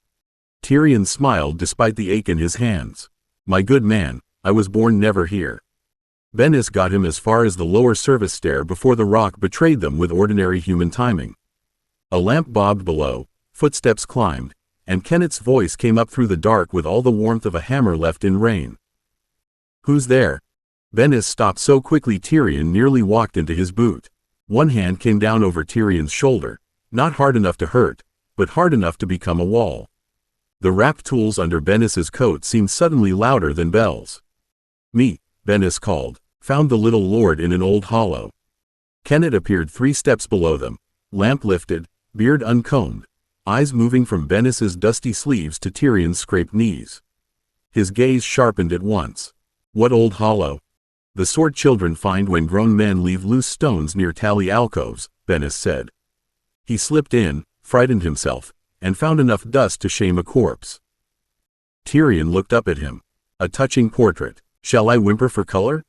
Tyrion smiled despite the ache in his hands. My good man, I was born never here. Bennis got him as far as the lower service stair before the rock betrayed them with ordinary human timing. A lamp bobbed below, footsteps climbed, and Kennit's voice came up through the dark with all the warmth of a hammer left in rain. Who's there? Bennis stopped so quickly Tyrion nearly walked into his boot. One hand came down over Tyrion's shoulder, not hard enough to hurt, but hard enough to become a wall. The wrapped tools under Bennis's coat seemed suddenly louder than bells. Me, Bennis called, found the little lord in an old hollow. Kennit appeared 3 steps below them, lamp lifted, beard uncombed, eyes moving from Bennis's dusty sleeves to Tyrion's scraped knees. His gaze sharpened at once. What old hollow? The sort children find when grown men leave loose stones near tally alcoves, Bennis said. He slipped in, frightened himself, and found enough dust to shame a corpse. Tyrion looked up at him. A touching portrait. Shall I whimper for color?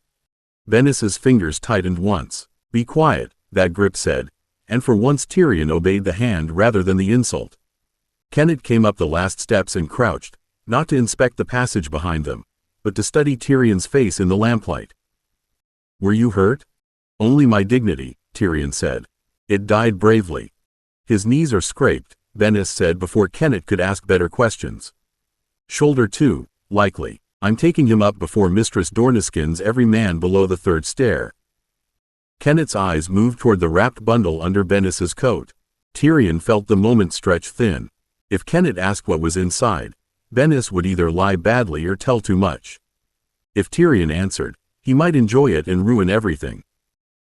Bennis's fingers tightened once. Be quiet, that grip said, and for once Tyrion obeyed the hand rather than the insult. Kennit came up the last steps and crouched, not to inspect the passage behind them, but to study Tyrion's face in the lamplight. Were you hurt? Only my dignity, Tyrion said. It died bravely. His knees are scraped, Bennis said before Kennit could ask better questions. Shoulder too, likely. I'm taking him up before Mistress Dorna skins every man below the 3rd stair. Kennit's eyes moved toward the wrapped bundle under Bennis's coat. Tyrion felt the moment stretch thin. If Kennit asked what was inside, Bennis would either lie badly or tell too much. If Tyrion answered, he might enjoy it and ruin everything.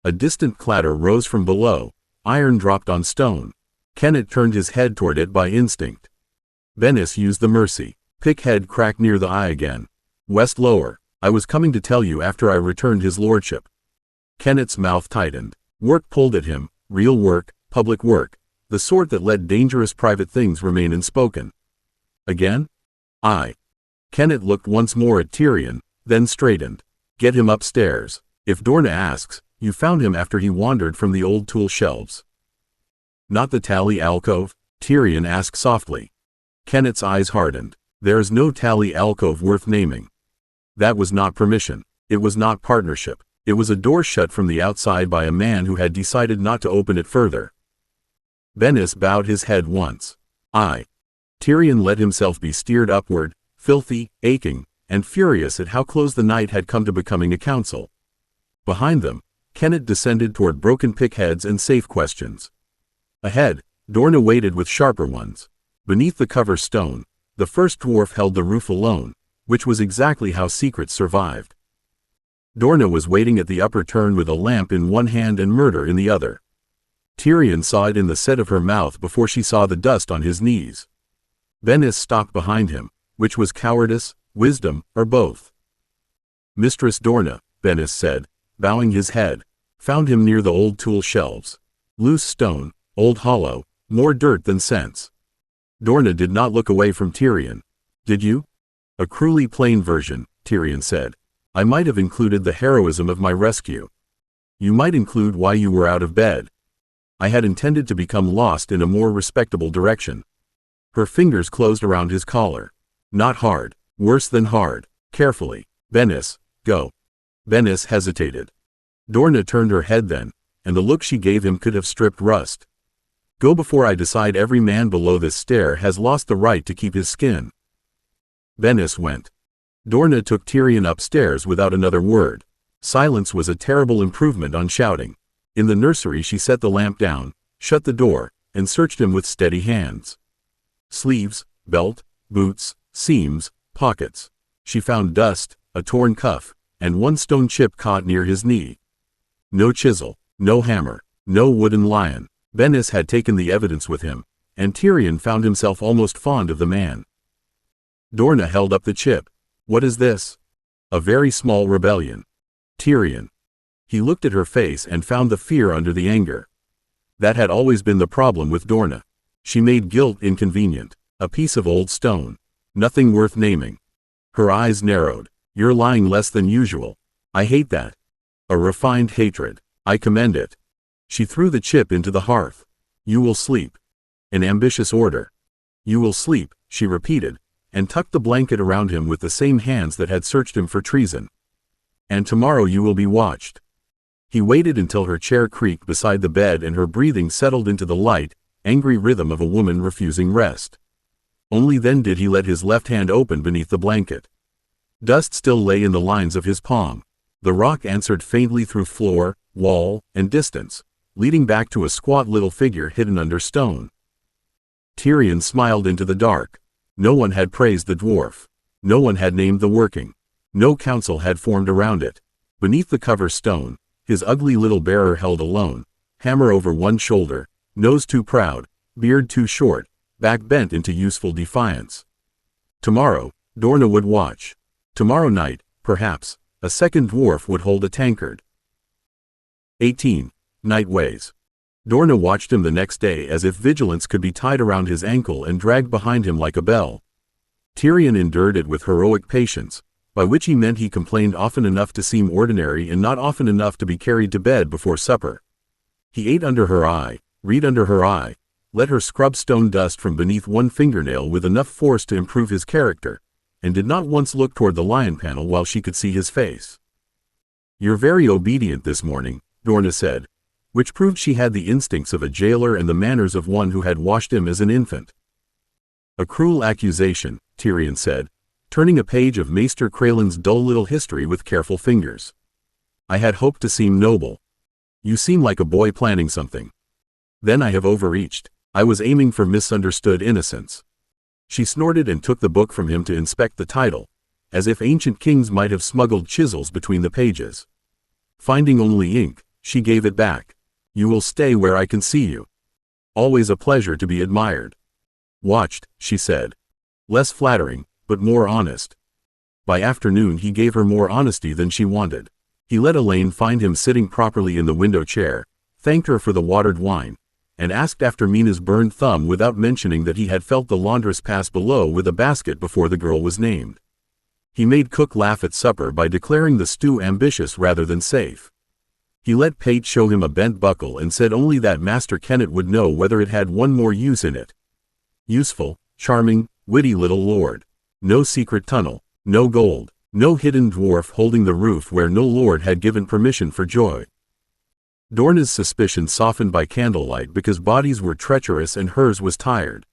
A distant clatter rose from below, iron dropped on stone. Kennit turned his head toward it by instinct. Bennis used the mercy. Pick head cracked near the eye again. West lower. I was coming to tell you after I returned his lordship. Kennit's mouth tightened. Work pulled at him, real work, public work, the sort that let dangerous private things remain unspoken. Again? Aye. Kennit looked once more at Tyrion, then straightened. Get him upstairs. If Dorna asks, you found him after he wandered from the old tool shelves. Not the tally alcove? Tyrion asked softly. Kennit's eyes hardened. There's no tally alcove worth naming. That was not permission. It was not partnership. It was a door shut from the outside by a man who had decided not to open it further. Bennis bowed his head once. Aye. Tyrion let himself be steered upward, filthy, aching, and furious at how close the night had come to becoming a council. Behind them, Kennit descended toward broken pickheads and safe questions. Ahead, Dorna waited with sharper ones. Beneath the cover stone, the first dwarf held the roof alone, which was exactly how secrets survived. Dorna was waiting at the upper turn with a lamp in one hand and murder in the other. Tyrion saw it in the set of her mouth before she saw the dust on his knees. Bennis stopped behind him, which was cowardice, wisdom, or both. Mistress Dorna, Bennis said, bowing his head, found him near the old tool shelves. Loose stone, old hollow, more dirt than sense. Dorna did not look away from Tyrion. Did you? A cruelly plain version, Tyrion said. I might have included the heroism of my rescue. You might include why you were out of bed. I had intended to become lost in a more respectable direction. Her fingers closed around his collar. Not hard, worse than hard, carefully. Bennis, go. Bennis hesitated. Dorna turned her head then, and the look she gave him could have stripped rust. Go before I decide every man below this stair has lost the right to keep his skin. Bennis went. Dorna took Tyrion upstairs without another word. Silence was a terrible improvement on shouting. In the nursery she set the lamp down, shut the door, and searched him with steady hands. Sleeves, belt, boots, seams, pockets. She found dust, a torn cuff, and one stone chip caught near his knee. No chisel, no hammer, no wooden lion. Bennis had taken the evidence with him, and Tyrion found himself almost fond of the man. Dorna held up the chip. What is this? A very small rebellion. Tyrion. He looked at her face and found the fear under the anger. That had always been the problem with Dorna. She made guilt inconvenient. A piece of old stone. Nothing worth naming. Her eyes narrowed. You're lying less than usual. I hate that. A refined hatred. I commend it. She threw the chip into the hearth. You will sleep. An ambitious order. You will sleep, she repeated, and tucked the blanket around him with the same hands that had searched him for treason. And tomorrow you will be watched. He waited until her chair creaked beside the bed and her breathing settled into the light, angry rhythm of a woman refusing rest. Only then did he let his left hand open beneath the blanket. Dust still lay in the lines of his palm. The rock answered faintly through floor, wall, and distance, leading back to a squat little figure hidden under stone. Tyrion smiled into the dark. No one had praised the dwarf. No one had named the working. No council had formed around it. Beneath the cover stone, his ugly little bearer held alone, hammer over one shoulder, nose too proud, beard too short, back bent into useful defiance. Tomorrow, Dorna would watch. Tomorrow night, perhaps, a second dwarf would hold a tankard. 18. Night Ways. Dorna watched him the next day as if vigilance could be tied around his ankle and dragged behind him like a bell. Tyrion endured it with heroic patience, by which he meant he complained often enough to seem ordinary and not often enough to be carried to bed before supper. He ate under her eye, read under her eye, let her scrub stone dust from beneath one fingernail with enough force to improve his character, and did not once look toward the lion panel while she could see his face. You're very obedient this morning, Dorna said, which proved she had the instincts of a jailer and the manners of one who had washed him as an infant. A cruel accusation, Tyrion said, turning a page of Maester Kraelin's dull little history with careful fingers. I had hoped to seem noble. You seem like a boy planning something. Then I have overreached. I was aiming for misunderstood innocence. She snorted and took the book from him to inspect the title, as if ancient kings might have smuggled chisels between the pages. Finding only ink, she gave it back. You will stay where I can see you. Always a pleasure to be admired. Watched, she said. Less flattering, but more honest. By afternoon he gave her more honesty than she wanted. He let Elaine find him sitting properly in the window chair, thanked her for the watered wine, and asked after Mina's burned thumb without mentioning that he had felt the laundress pass below with a basket before the girl was named. He made cook laugh at supper by declaring the stew ambitious rather than safe. He let Pate show him a bent buckle and said only that Master Kennet would know whether it had one more use in it. Useful, charming, witty little lord. No secret tunnel, no gold, no hidden dwarf holding the roof where no lord had given permission for joy. Dorna's suspicion softened by candlelight because bodies were treacherous and hers was tired.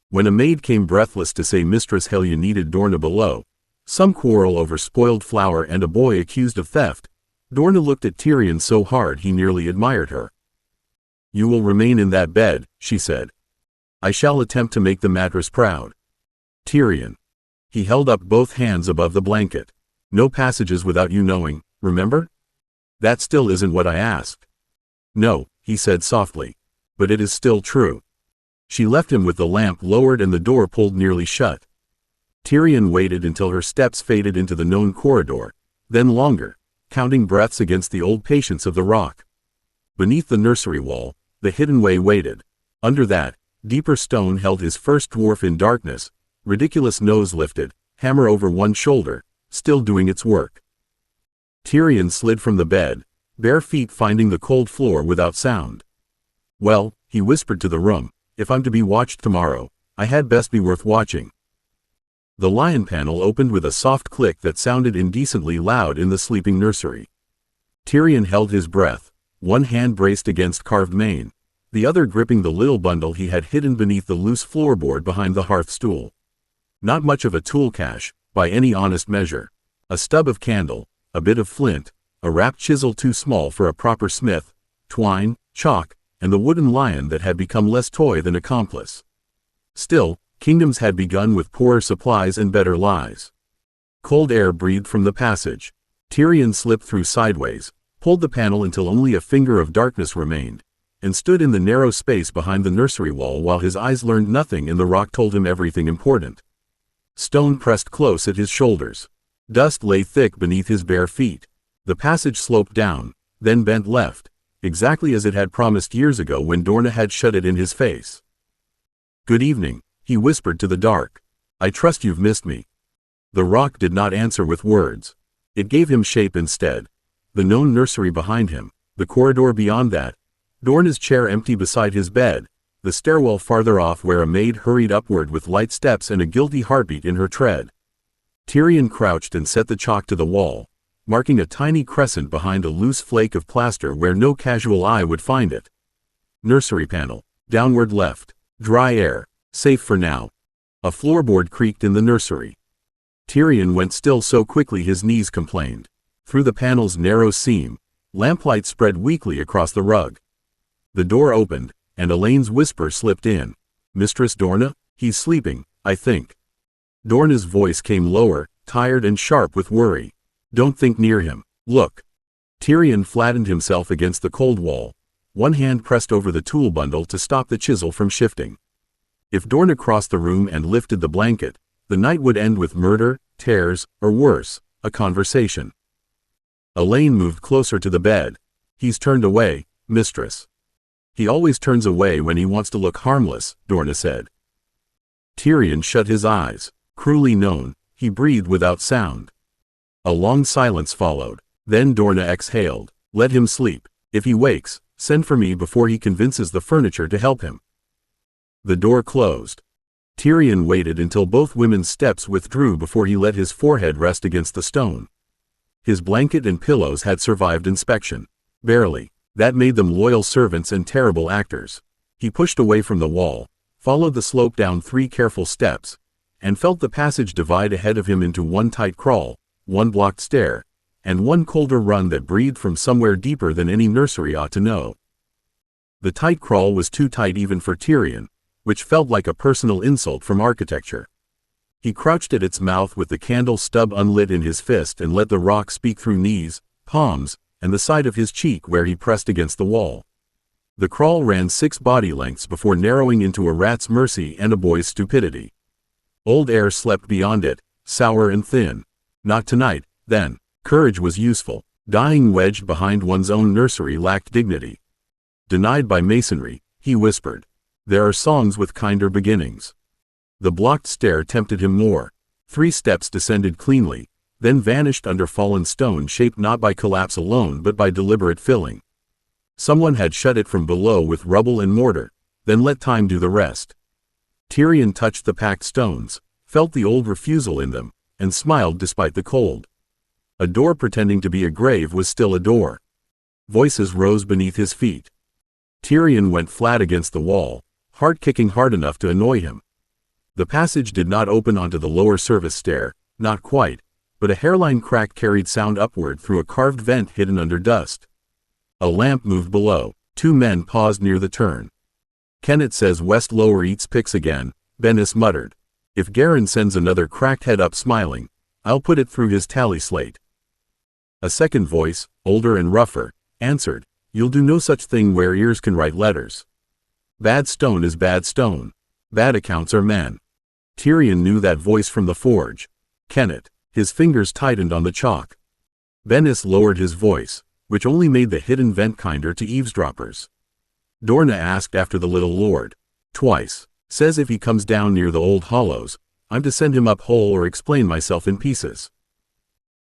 When a maid came breathless to say Mistress Helia needed Dorna below, some quarrel over spoiled flour and a boy accused of theft, Dorna looked at Tyrion so hard he nearly admired her. You will remain in that bed, she said. I shall attempt to make the mattress proud. Tyrion. He held up both hands above the blanket. No passages without you knowing, remember? That still isn't what I asked. No, he said softly. But it is still true. She left him with the lamp lowered and the door pulled nearly shut. Tyrion waited until her steps faded into the known corridor, then longer, counting breaths against the old patience of the rock. Beneath the nursery wall, the hidden way waited. Under that, deeper stone held his first dwarf in darkness, ridiculous nose lifted, hammer over one shoulder, still doing its work. Tyrion slid from the bed, bare feet finding the cold floor without sound. Well, he whispered to the room, if I'm to be watched tomorrow, I had best be worth watching. The lion panel opened with a soft click that sounded indecently loud in the sleeping nursery. Tyrion held his breath, one hand braced against carved mane, the other gripping the little bundle he had hidden beneath the loose floorboard behind the hearth stool. Not much of a tool cache, by any honest measure. A stub of candle, a bit of flint, a rapped chisel too small for a proper smith, twine, chalk, and the wooden lion that had become less toy than accomplice. Still, kingdoms had begun with poorer supplies and better lies. Cold air breathed from the passage. Tyrion slipped through sideways, pulled the panel until only a finger of darkness remained, and stood in the narrow space behind the nursery wall while his eyes learned nothing and the rock told him everything important. Stone pressed close at his shoulders. Dust lay thick beneath his bare feet. The passage sloped down, then bent left, exactly as it had promised years ago when Dorna had shut it in his face. Good evening, he whispered to the dark. I trust you've missed me. The rock did not answer with words. It gave him shape instead. The known nursery behind him, the corridor beyond that, Dorna's chair empty beside his bed, the stairwell farther off where a maid hurried upward with light steps and a guilty heartbeat in her tread. Tyrion crouched and set the chalk to the wall, marking a tiny crescent behind a loose flake of plaster where no casual eye would find it. Nursery panel, downward left, dry air, safe for now. A floorboard creaked in the nursery. Tyrion went still so quickly his knees complained. Through the panel's narrow seam, lamplight spread weakly across the rug. The door opened, and Elaine's whisper slipped in. Mistress Dorna, he's sleeping, I think. Dorna's voice came lower, tired and sharp with worry. Don't think near him. Look. Tyrion flattened himself against the cold wall, one hand pressed over the tool bundle to stop the chisel from shifting. If Dorna crossed the room and lifted the blanket, the night would end with murder, tears, or worse, a conversation. Elaine moved closer to the bed. He's turned away, mistress. He always turns away when he wants to look harmless, Dorna said. Tyrion shut his eyes. Cruelly known, he breathed without sound. A long silence followed. Then Dorna exhaled. Let him sleep. If he wakes, send for me before he convinces the furniture to help him. The door closed. Tyrion waited until both women's steps withdrew before he let his forehead rest against the stone. His blanket and pillows had survived inspection. Barely. That made them loyal servants and terrible actors. He pushed away from the wall, followed the slope down 3 careful steps, and felt the passage divide ahead of him into one tight crawl, one blocked stair, and one colder run that breathed from somewhere deeper than any nursery ought to know. The tight crawl was too tight even for Tyrion, which felt like a personal insult from architecture. He crouched at its mouth with the candle stub unlit in his fist and let the rock speak through knees, palms, and the side of his cheek where he pressed against the wall. The crawl ran 6 body lengths before narrowing into a rat's mercy and a boy's stupidity. Old air slept beyond it, sour and thin. Not tonight, then. Courage was useful. Dying wedged behind one's own nursery lacked dignity. Denied by masonry, he whispered. There are songs with kinder beginnings. The blocked stair tempted him more. 3 steps descended cleanly, then vanished under fallen stone shaped not by collapse alone but by deliberate filling. Someone had shut it from below with rubble and mortar, then let time do the rest. Tyrion touched the packed stones, felt the old refusal in them, and smiled despite the cold. A door pretending to be a grave was still a door. Voices rose beneath his feet. Tyrion went flat against the wall, heart kicking hard enough to annoy him. The passage did not open onto the lower service stair, not quite, but a hairline crack carried sound upward through a carved vent hidden under dust. A lamp moved below. 2 men paused near the turn. Kennett says West Lower eats picks again, Bennis muttered. If Garin sends another cracked head up smiling, I'll put it through his tally slate. A second voice, older and rougher, answered, You'll do no such thing where ears can write letters. Bad stone is bad stone. Bad accounts are men. Tyrion knew that voice from the forge. Kennett. His fingers tightened on the chalk. Bennis lowered his voice, which only made the hidden vent kinder to eavesdroppers. Dorna asked after the little lord. Twice. Says if he comes down near the old hollows, I'm to send him up whole or explain myself in pieces.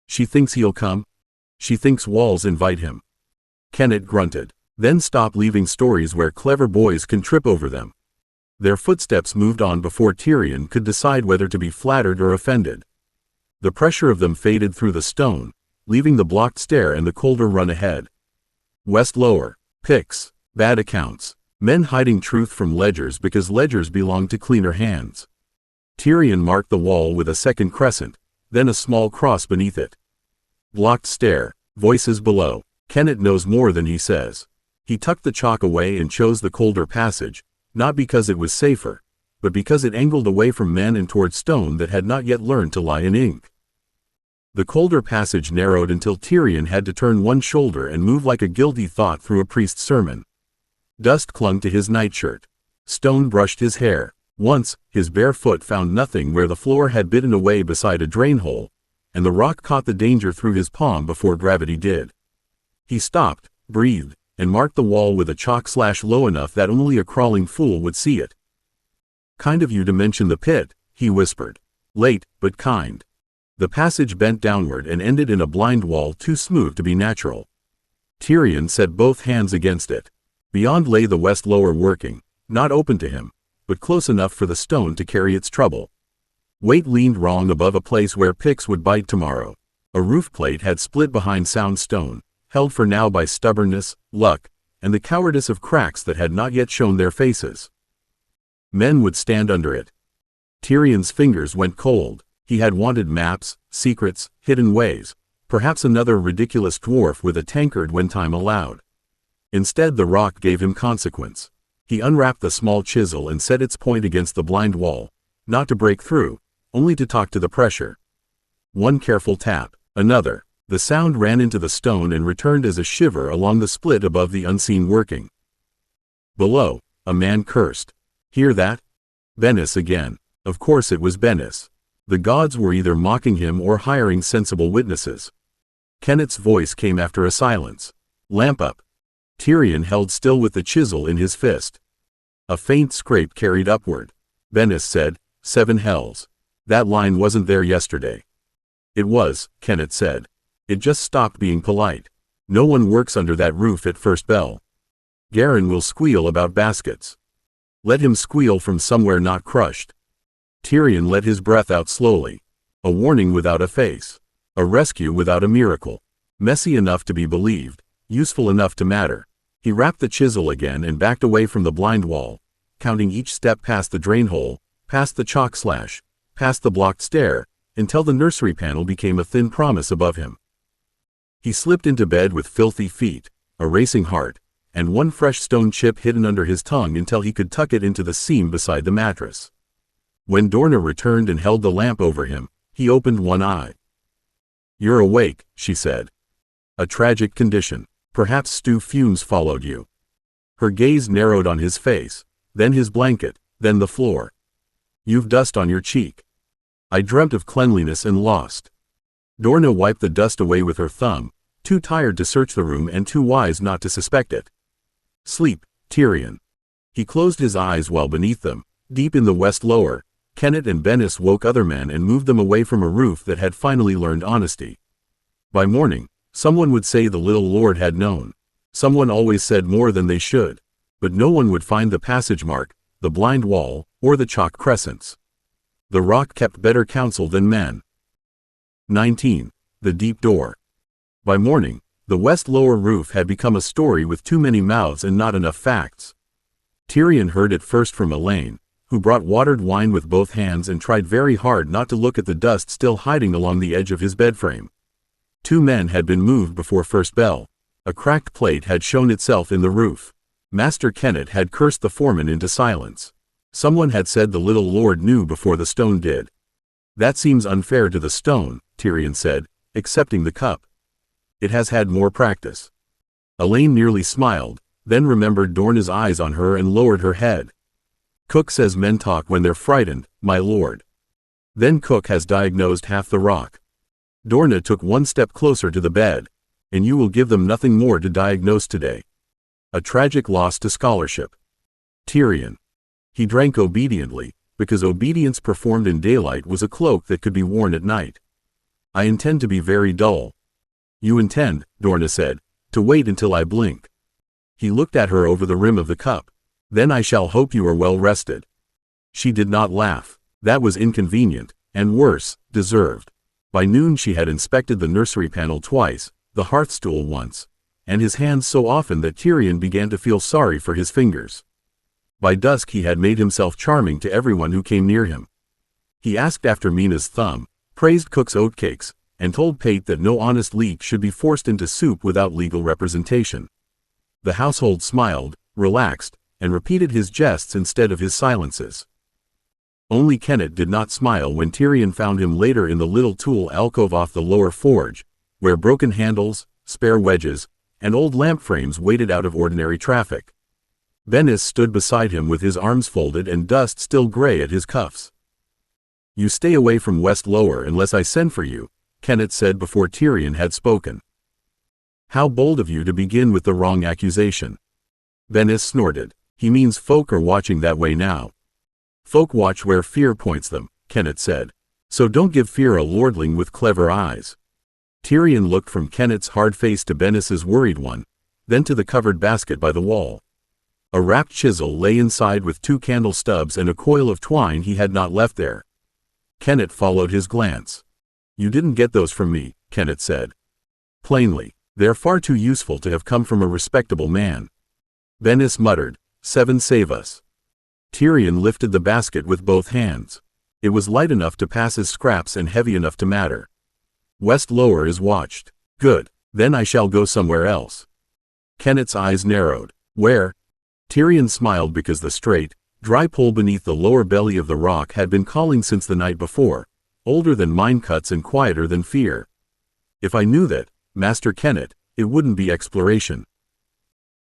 She thinks he'll come? She thinks walls invite him. Kennett grunted. Then stop leaving stories where clever boys can trip over them. Their footsteps moved on before Tyrion could decide whether to be flattered or offended. The pressure of them faded through the stone, leaving the blocked stair and the colder run ahead. West Lower. Picks. Bad accounts. Men hiding truth from ledgers because ledgers belong to cleaner hands. Tyrion marked the wall with a second crescent, then a small cross beneath it. Blocked stair. Voices below. Kennett knows more than he says. He tucked the chalk away and chose the colder passage, not because it was safer, but because it angled away from men and toward stone that had not yet learned to lie in ink. The colder passage narrowed until Tyrion had to turn one shoulder and move like a guilty thought through a priest's sermon. Dust clung to his nightshirt. Stone brushed his hair. Once, his bare foot found nothing where the floor had bitten away beside a drain hole, and the rock caught the danger through his palm before gravity did. He stopped, breathed, and marked the wall with a chalk slash low enough that only a crawling fool would see it. Kind of you to mention the pit, he whispered. Late, but kind. The passage bent downward and ended in a blind wall too smooth to be natural. Tyrion set both hands against it. Beyond lay the west lower working, not open to him, but close enough for the stone to carry its trouble. Weight leaned wrong above a place where picks would bite tomorrow. A roof plate had split behind sound stone, held for now by stubbornness, luck, and the cowardice of cracks that had not yet shown their faces. Men would stand under it. Tyrion's fingers went cold. He had wanted maps, secrets, hidden ways, perhaps another ridiculous dwarf with a tankard when time allowed. Instead the rock gave him consequence. He unwrapped the small chisel and set its point against the blind wall, not to break through, only to talk to the pressure. One careful tap, another. The sound ran into the stone and returned as a shiver along the split above the unseen working. Below, a man cursed. Hear that? Bennis again. Of course it was Bennis. The gods were either mocking him or hiring sensible witnesses. Kennet's voice came after a silence. Lamp up. Tyrion held still with the chisel in his fist. A faint scrape carried upward. Bennis said, 7 hells. That line wasn't there yesterday. It was, Kennet said. It just stopped being polite. No one works under that roof at first bell. Garin will squeal about baskets. Let him squeal from somewhere not crushed. Tyrion let his breath out slowly. A warning without a face. A rescue without a miracle. Messy enough to be believed, useful enough to matter. He wrapped the chisel again and backed away from the blind wall, counting each step past the drain hole, past the chalk slash, past the blocked stair, until the nursery panel became a thin promise above him. He slipped into bed with filthy feet, a racing heart, and one fresh stone chip hidden under his tongue until he could tuck it into the seam beside the mattress. When Dorna returned and held the lamp over him, he opened one eye. You're awake, she said. A tragic condition. Perhaps stew fumes followed you. Her gaze narrowed on his face, then his blanket, then the floor. You've dust on your cheek. I dreamt of cleanliness and lost. Dorna wiped the dust away with her thumb, too tired to search the room and too wise not to suspect it. Sleep, Tyrion. He closed his eyes while beneath them, deep in the west lower, Kennet and Bennis woke other men and moved them away from a roof that had finally learned honesty. By morning, someone would say the little lord had known. Someone always said more than they should. But no one would find the passage mark, the blind wall, or the chalk crescents. The rock kept better counsel than men. 19. The deep door. By morning, the west lower roof had become a story with too many mouths and not enough facts. Tyrion heard it first from Elaine, who brought watered wine with both hands and tried very hard not to look at the dust still hiding along the edge of his bedframe. 2 men had been moved before first bell. A cracked plate had shown itself in the roof. Master Kennet had cursed the foreman into silence. Someone had said the little lord knew before the stone did. That seems unfair to the stone, Tyrion said, accepting the cup. It has had more practice. Elaine nearly smiled, then remembered Dorna's eyes on her and lowered her head. Cook says men talk when they're frightened, my lord. Then Cook has diagnosed half the rock. Dorna took one step closer to the bed. And you will give them nothing more to diagnose today. A tragic loss to scholarship. Tyrion. He drank obediently, because obedience performed in daylight was a cloak that could be worn at night. I intend to be very dull. You intend, Dorna said, to wait until I blink. He looked at her over the rim of the cup. Then I shall hope you are well rested. She did not laugh. That was inconvenient, and worse, deserved. By noon she had inspected the nursery panel twice, the hearthstool once, and his hands so often that Tyrion began to feel sorry for his fingers. By dusk he had made himself charming to everyone who came near him. He asked after Mina's thumb, praised Cook's oatcakes, and told Pate that no honest leek should be forced into soup without legal representation. The household smiled, relaxed, and repeated his jests instead of his silences. Only Kennet did not smile when Tyrion found him later in the little tool alcove off the lower forge, where broken handles, spare wedges, and old lamp frames waited out of ordinary traffic. Bennis stood beside him with his arms folded and dust still gray at his cuffs. You stay away from West Lower unless I send for you, Kennet said before Tyrion had spoken. How bold of you to begin with the wrong accusation. Bennis snorted. He means folk are watching that way now. Folk watch where fear points them, Kenneth said. So don't give fear a lordling with clever eyes. Tyrion looked from Kenneth's hard face to Bennis's worried one, then to the covered basket by the wall. A wrapped chisel lay inside with 2 candle stubs and a coil of twine he had not left there. Kenneth followed his glance. You didn't get those from me, Kenneth said. Plainly, they're far too useful to have come from a respectable man. Bennis muttered, 7 save us. Tyrion lifted the basket with both hands. It was light enough to pass as scraps and heavy enough to matter. West Lower is watched. Good, then I shall go somewhere else. Kenneth's eyes narrowed. Where? Tyrion smiled because the straight, dry pole beneath the lower belly of the rock had been calling since the night before, older than mine cuts and quieter than fear. If I knew that, Master Kenneth, it wouldn't be exploration.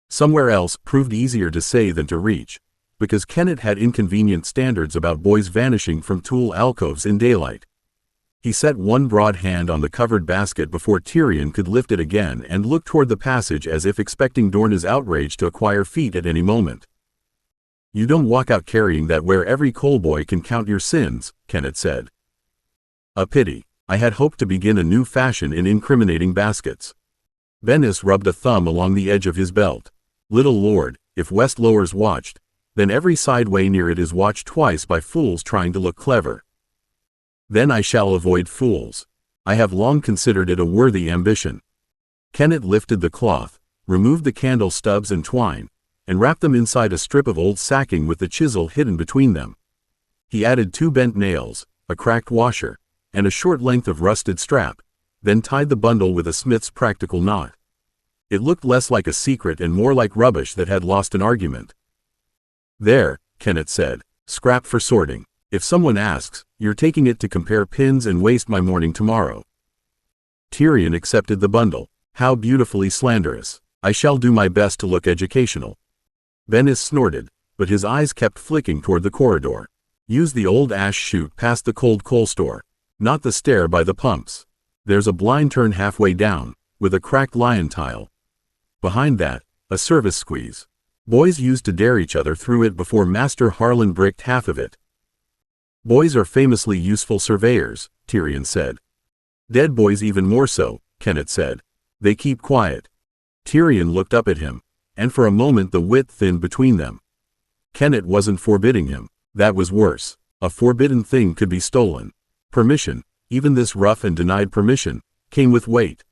Somewhere else proved easier to say than to reach, because Kenneth had inconvenient standards about boys vanishing from tool alcoves in daylight. He set one broad hand on the covered basket before Tyrion could lift it again and looked toward the passage as if expecting Dorna's outrage to acquire feet at any moment. You don't walk out carrying that where every coal boy can count your sins, Kenneth said. A pity. I had hoped to begin a new fashion in incriminating baskets. Bennis rubbed a thumb along the edge of his belt. Little lord, if West Lower's watched, then every sideway near it is watched twice by fools trying to look clever. Then I shall avoid fools. I have long considered it a worthy ambition. Kenneth lifted the cloth, removed the candle stubs and twine, and wrapped them inside a strip of old sacking with the chisel hidden between them. He added 2 bent nails, a cracked washer, and a short length of rusted strap, then tied the bundle with a smith's practical knot. It looked less like a secret and more like rubbish that had lost an argument. There, Kenneth said, scrap for sorting. If someone asks, you're taking it to compare pins and waste my morning tomorrow. Tyrion accepted the bundle. How beautifully slanderous. I shall do my best to look educational. Bennis snorted, but his eyes kept flicking toward the corridor. Use the old ash chute past the cold coal store, not the stair by the pumps. There's a blind turn halfway down, with a cracked lion tile. Behind that, a service squeeze. Boys used to dare each other through it before Master Harlan bricked half of it. Boys are famously useful surveyors, Tyrion said. Dead boys even more so, Kenneth said. They keep quiet. Tyrion looked up at him, and for a moment the wit thinned between them. Kenneth wasn't forbidding him. That was worse. A forbidden thing could be stolen. Permission, even this rough and denied permission, came with weight.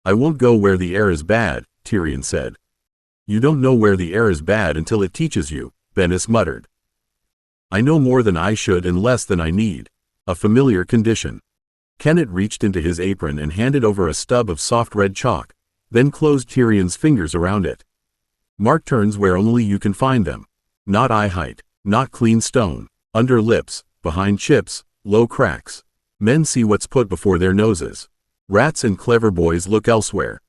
I won't go where the air is bad, Tyrion said. You don't know where the air is bad until it teaches you, Bennis muttered. I know more than I should and less than I need. A familiar condition. Kenneth reached into his apron and handed over a stub of soft red chalk, then closed Tyrion's fingers around it. Mark turns where only you can find them. Not eye height, not clean stone, under lips, behind chips, low cracks. Men see what's put before their noses. Rats and clever boys look elsewhere.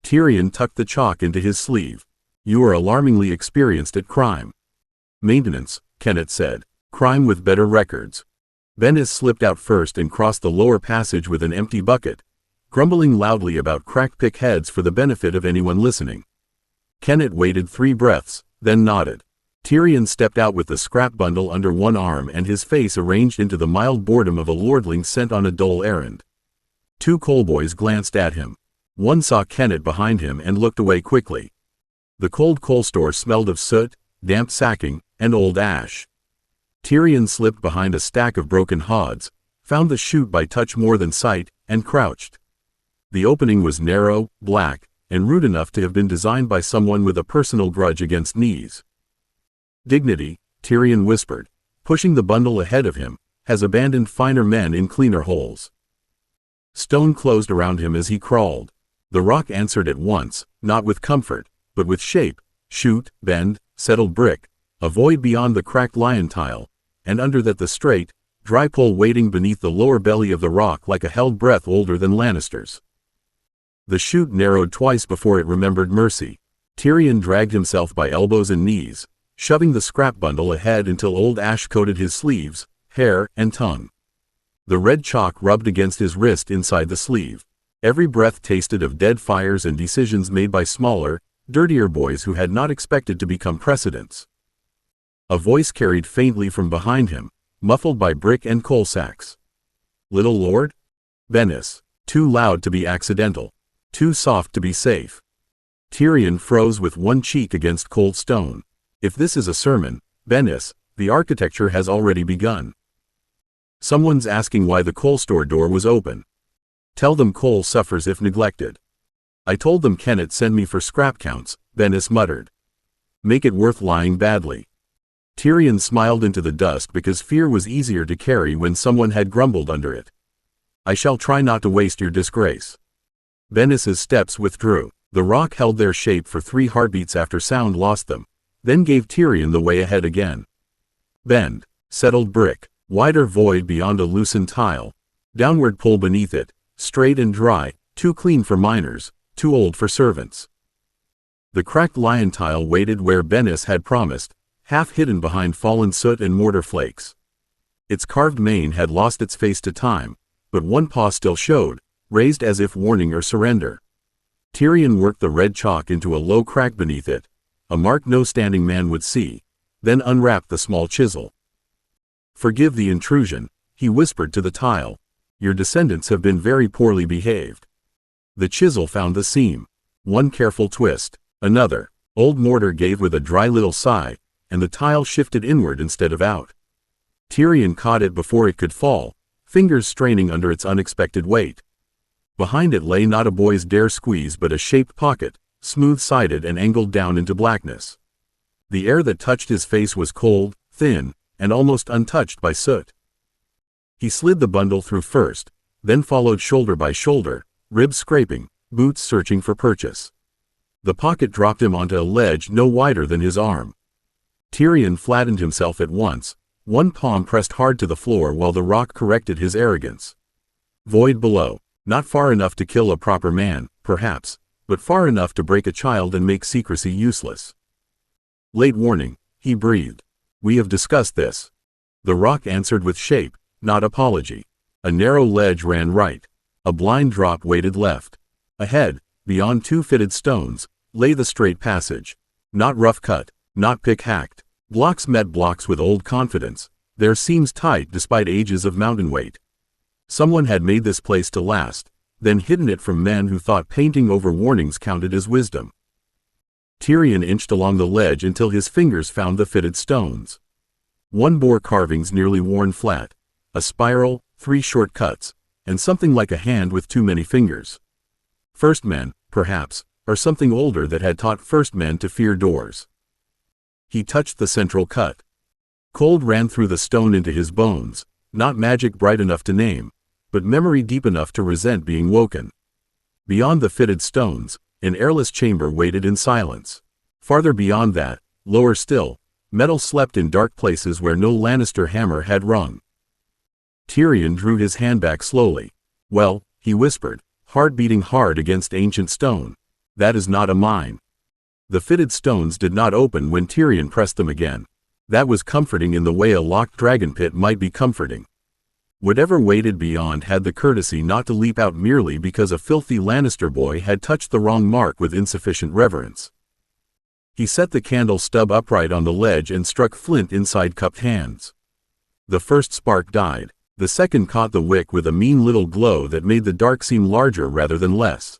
Tyrion tucked the chalk into his sleeve. You are alarmingly experienced at crime. Maintenance, Kenneth said. Crime with better records. Bennis slipped out first and crossed the lower passage with an empty bucket, grumbling loudly about crack-pick heads for the benefit of anyone listening. Kenneth waited 3 breaths, then nodded. Tyrion stepped out with the scrap bundle under one arm and his face arranged into the mild boredom of a lordling sent on a dull errand. 2 coalboys glanced at him. One saw Kenneth behind him and looked away quickly. The cold coal store smelled of soot, damp sacking, and old ash. Tyrion slipped behind a stack of broken hods, found the chute by touch more than sight, and crouched. The opening was narrow, black, and rude enough to have been designed by someone with a personal grudge against knees. Dignity, Tyrion whispered, pushing the bundle ahead of him, has abandoned finer men in cleaner holes. Stone closed around him as he crawled. The rock answered at once, not with comfort, but with shape, chute, bend, settled brick, a void beyond the cracked lion tile, and under that the straight, dry pole waiting beneath the lower belly of the rock like a held breath older than Lannister's. The chute narrowed twice before it remembered mercy. Tyrion dragged himself by elbows and knees, shoving the scrap bundle ahead until old ash coated his sleeves, hair, and tongue. The red chalk rubbed against his wrist inside the sleeve. Every breath tasted of dead fires and decisions made by smaller, dirtier boys who had not expected to become precedents. A voice carried faintly from behind him, muffled by brick and coal sacks. "Little lord?" "Bennis. Too loud to be accidental. Too soft to be safe." Tyrion froze with one cheek against cold stone. "If this is a sermon, Bennis, the architecture has already begun." "Someone's asking why the coal store door was open." "Tell them coal suffers if neglected." "I told them Kenneth sent me for scrap counts," Bennis muttered. "Make it worth lying badly." Tyrion smiled into the dusk because fear was easier to carry when someone had grumbled under it. "I shall try not to waste your disgrace." Bennis's steps withdrew. The rock held their shape for 3 heartbeats after sound lost them, then gave Tyrion the way ahead again. Bend. Settled brick. Wider void beyond a loosened tile. Downward pull beneath it. Straight and dry, too clean for miners, too old for servants. The cracked lion tile waited where Bennis had promised, half hidden behind fallen soot and mortar flakes. Its carved mane had lost its face to time, but one paw still showed, raised as if warning or surrender. Tyrion worked the red chalk into a low crack beneath it, a mark no standing man would see, then unwrapped the small chisel. "Forgive the intrusion," he whispered to the tile. "Your descendants have been very poorly behaved." The chisel found the seam. One careful twist. Another. Old mortar gave with a dry little sigh, and the tile shifted inward instead of out. Tyrion caught it before it could fall, fingers straining under its unexpected weight. Behind it lay not a boy's dare squeeze but a shaped pocket, smooth-sided and angled down into blackness. The air that touched his face was cold, thin, and almost untouched by soot. He slid the bundle through first, then followed shoulder by shoulder, ribs scraping, boots searching for purchase. The pocket dropped him onto a ledge no wider than his arm. Tyrion flattened himself at once, one palm pressed hard to the floor while the rock corrected his arrogance. Void below. Not far enough to kill a proper man, perhaps, but far enough to break a child and make secrecy useless. "Late warning," he breathed. "We have discussed this." The rock answered with shape, not apology. A narrow ledge ran right. A blind drop waited left. Ahead, beyond 2 fitted stones, lay the straight passage. Not rough cut, not pick-hacked. Blocks met blocks with old confidence, their seams tight despite ages of mountain weight. Someone had made this place to last, then hidden it from men who thought painting over warnings counted as wisdom. Tyrion inched along the ledge until his fingers found the fitted stones. 1 bore carvings nearly worn flat, a spiral, 3 short cuts, and something like a hand with too many fingers. First men, perhaps, or something older that had taught first men to fear doors. He touched the central cut. Cold ran through the stone into his bones, not magic bright enough to name, but memory deep enough to resent being woken. Beyond the fitted stones, an airless chamber waited in silence. Farther beyond that, lower still, metal slept in dark places where no Lannister hammer had rung. Tyrion drew his hand back slowly. "Well," he whispered, heart beating hard against ancient stone, "that is not a mine." The fitted stones did not open when Tyrion pressed them again. That was comforting in the way a locked dragon pit might be comforting. Whatever waited beyond had the courtesy not to leap out merely because a filthy Lannister boy had touched the wrong mark with insufficient reverence. He set the candle stub upright on the ledge and struck flint inside cupped hands. The first spark died. The second caught the wick with a mean little glow that made the dark seem larger rather than less.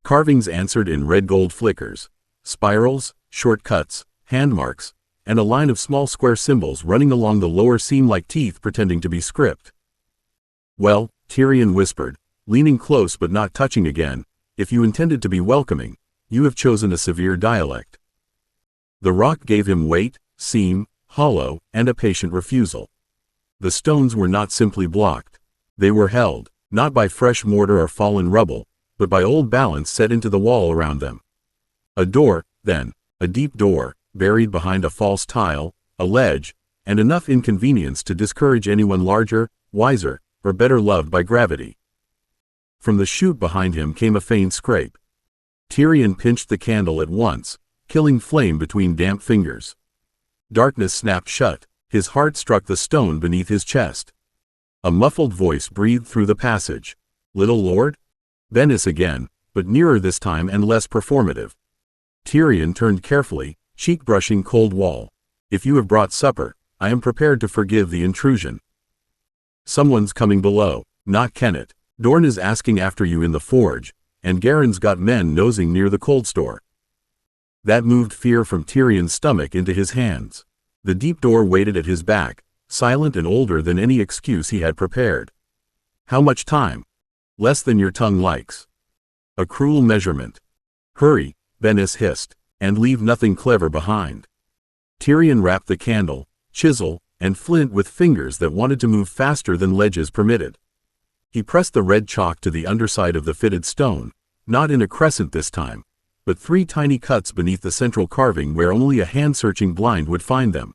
Carvings answered in red-gold flickers. Spirals, short cuts, hand marks, and a line of small square symbols running along the lower seam like teeth pretending to be script. "Well," Tyrion whispered, leaning close but not touching again, "if you intended to be welcoming, you have chosen a severe dialect." The rock gave him weight, seam, hollow, and a patient refusal. The stones were not simply blocked. They were held, not by fresh mortar or fallen rubble, but by old balance set into the wall around them. A door, then, a deep door, buried behind a false tile, a ledge, and enough inconvenience to discourage anyone larger, wiser, or better loved by gravity. From the chute behind him came a faint scrape. Tyrion pinched the candle at once, killing flame between damp fingers. Darkness snapped shut. His heart struck the stone beneath his chest. A muffled voice breathed through the passage. "Little lord?" Bennis again, but nearer this time and less performative. Tyrion turned carefully, cheek brushing cold wall. If you have brought supper, I am prepared to forgive the intrusion. Someone's coming below, not Kenneth. Dorn is asking after you in the forge, and Garen's got men nosing near the cold store. That moved fear from Tyrion's stomach into his hands. The deep door waited at his back, silent and older than any excuse he had prepared. How much time? Less than your tongue likes. A cruel measurement. Hurry, Bennis hissed, and leave nothing clever behind. Tyrion wrapped the candle, chisel, and flint with fingers that wanted to move faster than ledges permitted. He pressed the red chalk to the underside of the fitted stone, not in a crescent this time, but 3 tiny cuts beneath the central carving where only a hand-searching blind would find them.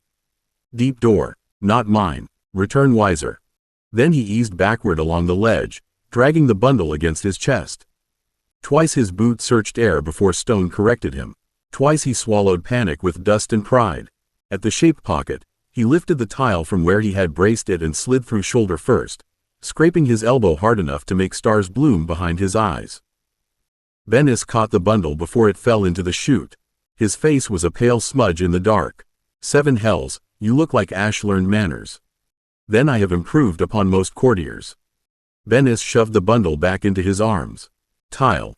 Deep door, not mine, return wiser. Then he eased backward along the ledge, dragging the bundle against his chest. Twice his boot searched air before stone corrected him. Twice he swallowed panic with dust and pride. At the shape pocket, he lifted the tile from where he had braced it and slid through shoulder first, scraping his elbow hard enough to make stars bloom behind his eyes. Bennis caught the bundle before it fell into the chute. His face was a pale smudge in the dark. 7 hells, you look like Ash learned manners. Then I have improved upon most courtiers. Bennis shoved the bundle back into his arms. Tile.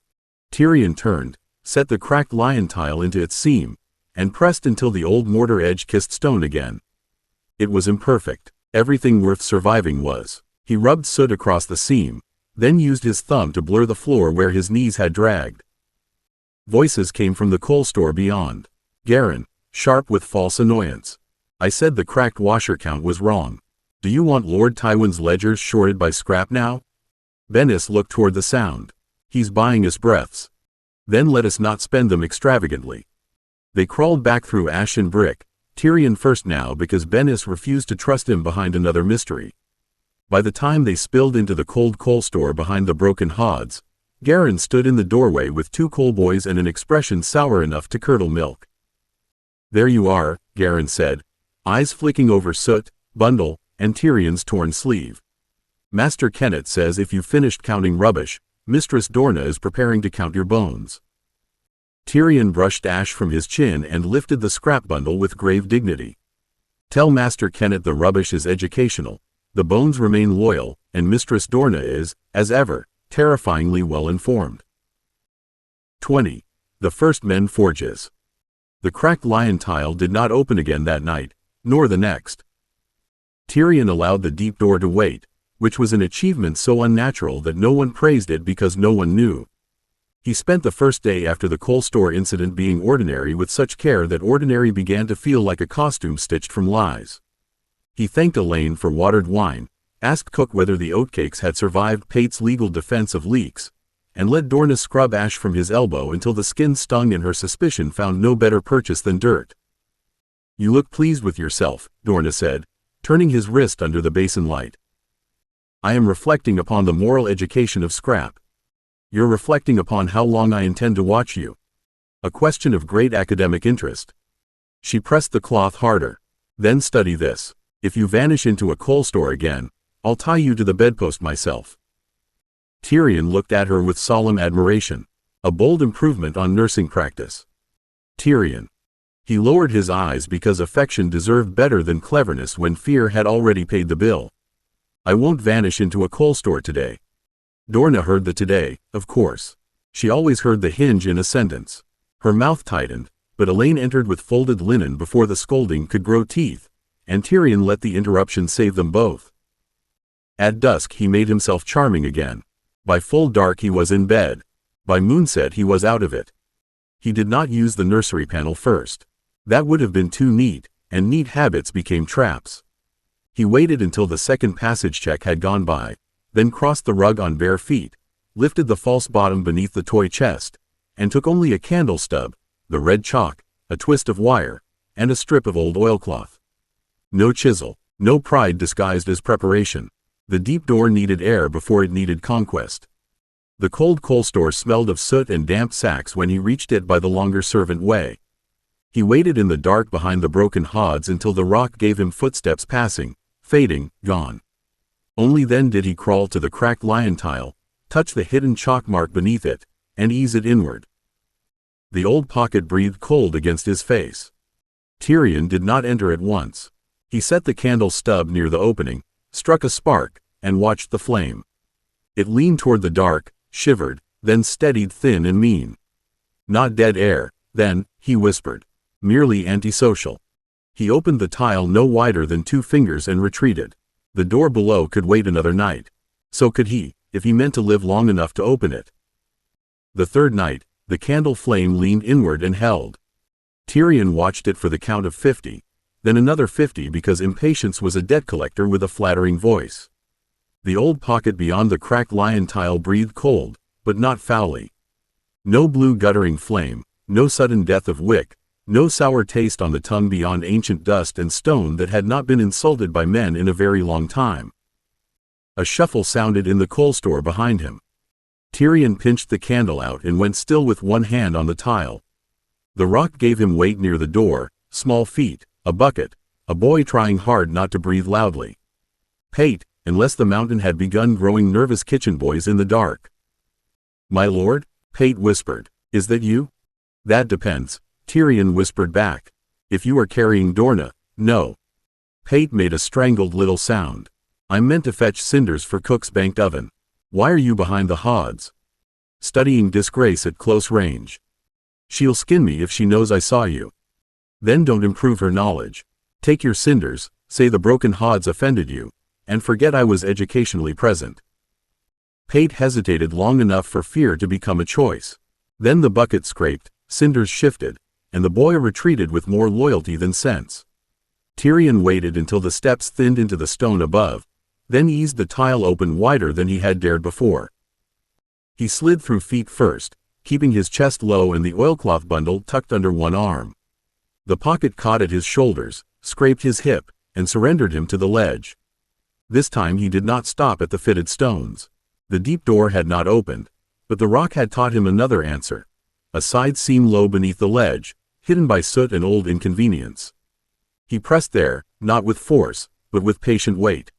Tyrion turned, set the cracked lion tile into its seam, and pressed until the old mortar edge kissed stone again. It was imperfect. Everything worth surviving was. He rubbed soot across the seam, then used his thumb to blur the floor where his knees had dragged. Voices came from the coal store beyond. Garen, sharp with false annoyance. I said the cracked washer count was wrong. Do you want Lord Tywin's ledgers shorted by scrap now? Bennis looked toward the sound. He's buying us breaths. Then let us not spend them extravagantly. They crawled back through ash and brick, Tyrion first now because Bennis refused to trust him behind another mystery. By the time they spilled into the cold coal store behind the broken hods, Garen stood in the doorway with 2 coal boys and an expression sour enough to curdle milk. There you are, Garen said, eyes flicking over soot, bundle, and Tyrion's torn sleeve. Master Kenneth says if you've finished counting rubbish, Mistress Dorna is preparing to count your bones. Tyrion brushed ash from his chin and lifted the scrap bundle with grave dignity. Tell Master Kenneth the rubbish is educational, the bones remain loyal, and Mistress Dorna is, as ever, terrifyingly well informed. 20. The First Men Forges. The cracked lion tile did not open again that night, nor the next. Tyrion allowed the deep door to wait, which was an achievement so unnatural that no one praised it because no one knew. He spent the first day after the coal store incident being ordinary with such care that ordinary began to feel like a costume stitched from lies. He thanked Elaine for watered wine, asked Cook whether the oatcakes had survived Pate's legal defense of leaks, and let Dorna scrub ash from his elbow until the skin stung and her suspicion found no better purchase than dirt. You look pleased with yourself, Dorna said, turning his wrist under the basin light. I am reflecting upon the moral education of scrap. You're reflecting upon how long I intend to watch you. A question of great academic interest. She pressed the cloth harder. Then study this. If you vanish into a coal store again, I'll tie you to the bedpost myself. Tyrion looked at her with solemn admiration. A bold improvement on nursing practice. Tyrion. He lowered his eyes because affection deserved better than cleverness when fear had already paid the bill. I won't vanish into a coal store today. Dorna heard the today, of course. She always heard the hinge in a sentence. Her mouth tightened, but Elaine entered with folded linen before the scolding could grow teeth, and Tyrion let the interruption save them both. At dusk he made himself charming again. By full dark he was in bed. By moonset he was out of it. He did not use the nursery panel first. That would have been too neat, and neat habits became traps. He waited until the second passage check had gone by, then crossed the rug on bare feet, lifted the false bottom beneath the toy chest, and took only a candle stub, the red chalk, a twist of wire, and a strip of old oilcloth. No chisel, no pride disguised as preparation. The deep door needed air before it needed conquest. The cold coal store smelled of soot and damp sacks when he reached it by the longer servant way. He waited in the dark behind the broken hods until the rock gave him footsteps passing, fading, gone. Only then did he crawl to the cracked lion tile, touch the hidden chalk mark beneath it, and ease it inward. The old pocket breathed cold against his face. Tyrion did not enter at once. He set the candle stub near the opening, struck a spark, and watched the flame. It leaned toward the dark, shivered, then steadied thin and mean. Not dead air, then, he whispered. Merely antisocial. He opened the tile no wider than 2 fingers and retreated. The door below could wait another night. So could he, if he meant to live long enough to open it. The third night, the candle flame leaned inward and held. Tyrion watched it for the count of 50, then another 50 because impatience was a debt collector with a flattering voice. The old pocket beyond the cracked lion tile breathed cold, but not foully. No blue guttering flame, no sudden death of wick, no sour taste on the tongue beyond ancient dust and stone that had not been insulted by men in a very long time. A shuffle sounded in the coal store behind him. Tyrion pinched the candle out and went still with one hand on the tile. The rock gave him weight near the door, small feet, a bucket, a boy trying hard not to breathe loudly. Pate, unless the mountain had begun growing nervous kitchen boys in the dark. "My lord?" Pate whispered. "Is that you?" "That depends," Tyrion whispered back. "If you are carrying Dorna, no." Pate made a strangled little sound. "I'm meant to fetch cinders for Cook's banked oven. Why are you behind the hods?" "Studying disgrace at close range." "She'll skin me if she knows I saw you." "Then don't improve her knowledge. Take your cinders, say the broken hods offended you, and forget I was educationally present." Pate hesitated long enough for fear to become a choice. Then the bucket scraped, cinders shifted, and the boy retreated with more loyalty than sense. Tyrion waited until the steps thinned into the stone above, then eased the tile open wider than he had dared before. He slid through feet first, keeping his chest low and the oilcloth bundle tucked under one arm. The pocket caught at his shoulders, scraped his hip, and surrendered him to the ledge. This time he did not stop at the fitted stones. The deep door had not opened, but the rock had taught him another answer. A side seam low beneath the ledge, hidden by soot and old inconvenience. He pressed there, not with force, but with patient weight.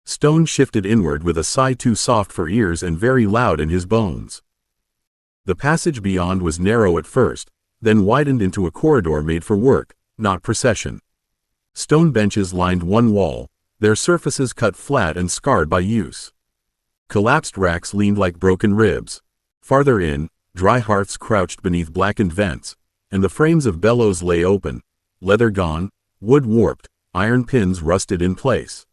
Stone shifted inward with a sigh too soft for ears and very loud in his bones. The passage beyond was narrow at first, then widened into a corridor made for work, not procession. Stone benches lined one wall, their surfaces cut flat and scarred by use. Collapsed racks leaned like broken ribs. Farther in, dry hearths crouched beneath blackened vents, and the frames of bellows lay open, leather gone, wood warped, iron pins rusted in place.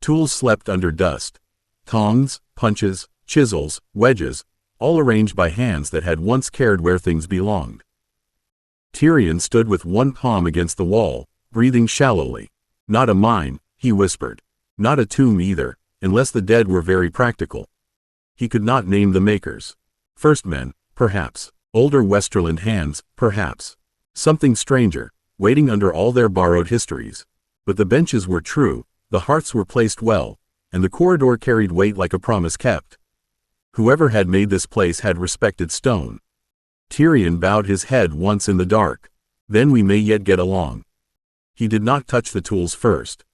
Tools slept under dust. Tongs, punches, chisels, wedges, all arranged by hands that had once cared where things belonged. Tyrion stood with one palm against the wall, breathing shallowly. "Not a mine," he whispered. "Not a tomb either, unless the dead were very practical." He could not name the makers. First men, perhaps. Older Westerland hands, perhaps. Something stranger, waiting under all their borrowed histories. But the benches were true, the hearths were placed well, and the corridor carried weight like a promise kept. Whoever had made this place had respected stone. Tyrion bowed his head once in the dark. "Then we may yet get along." He did not touch the tools first.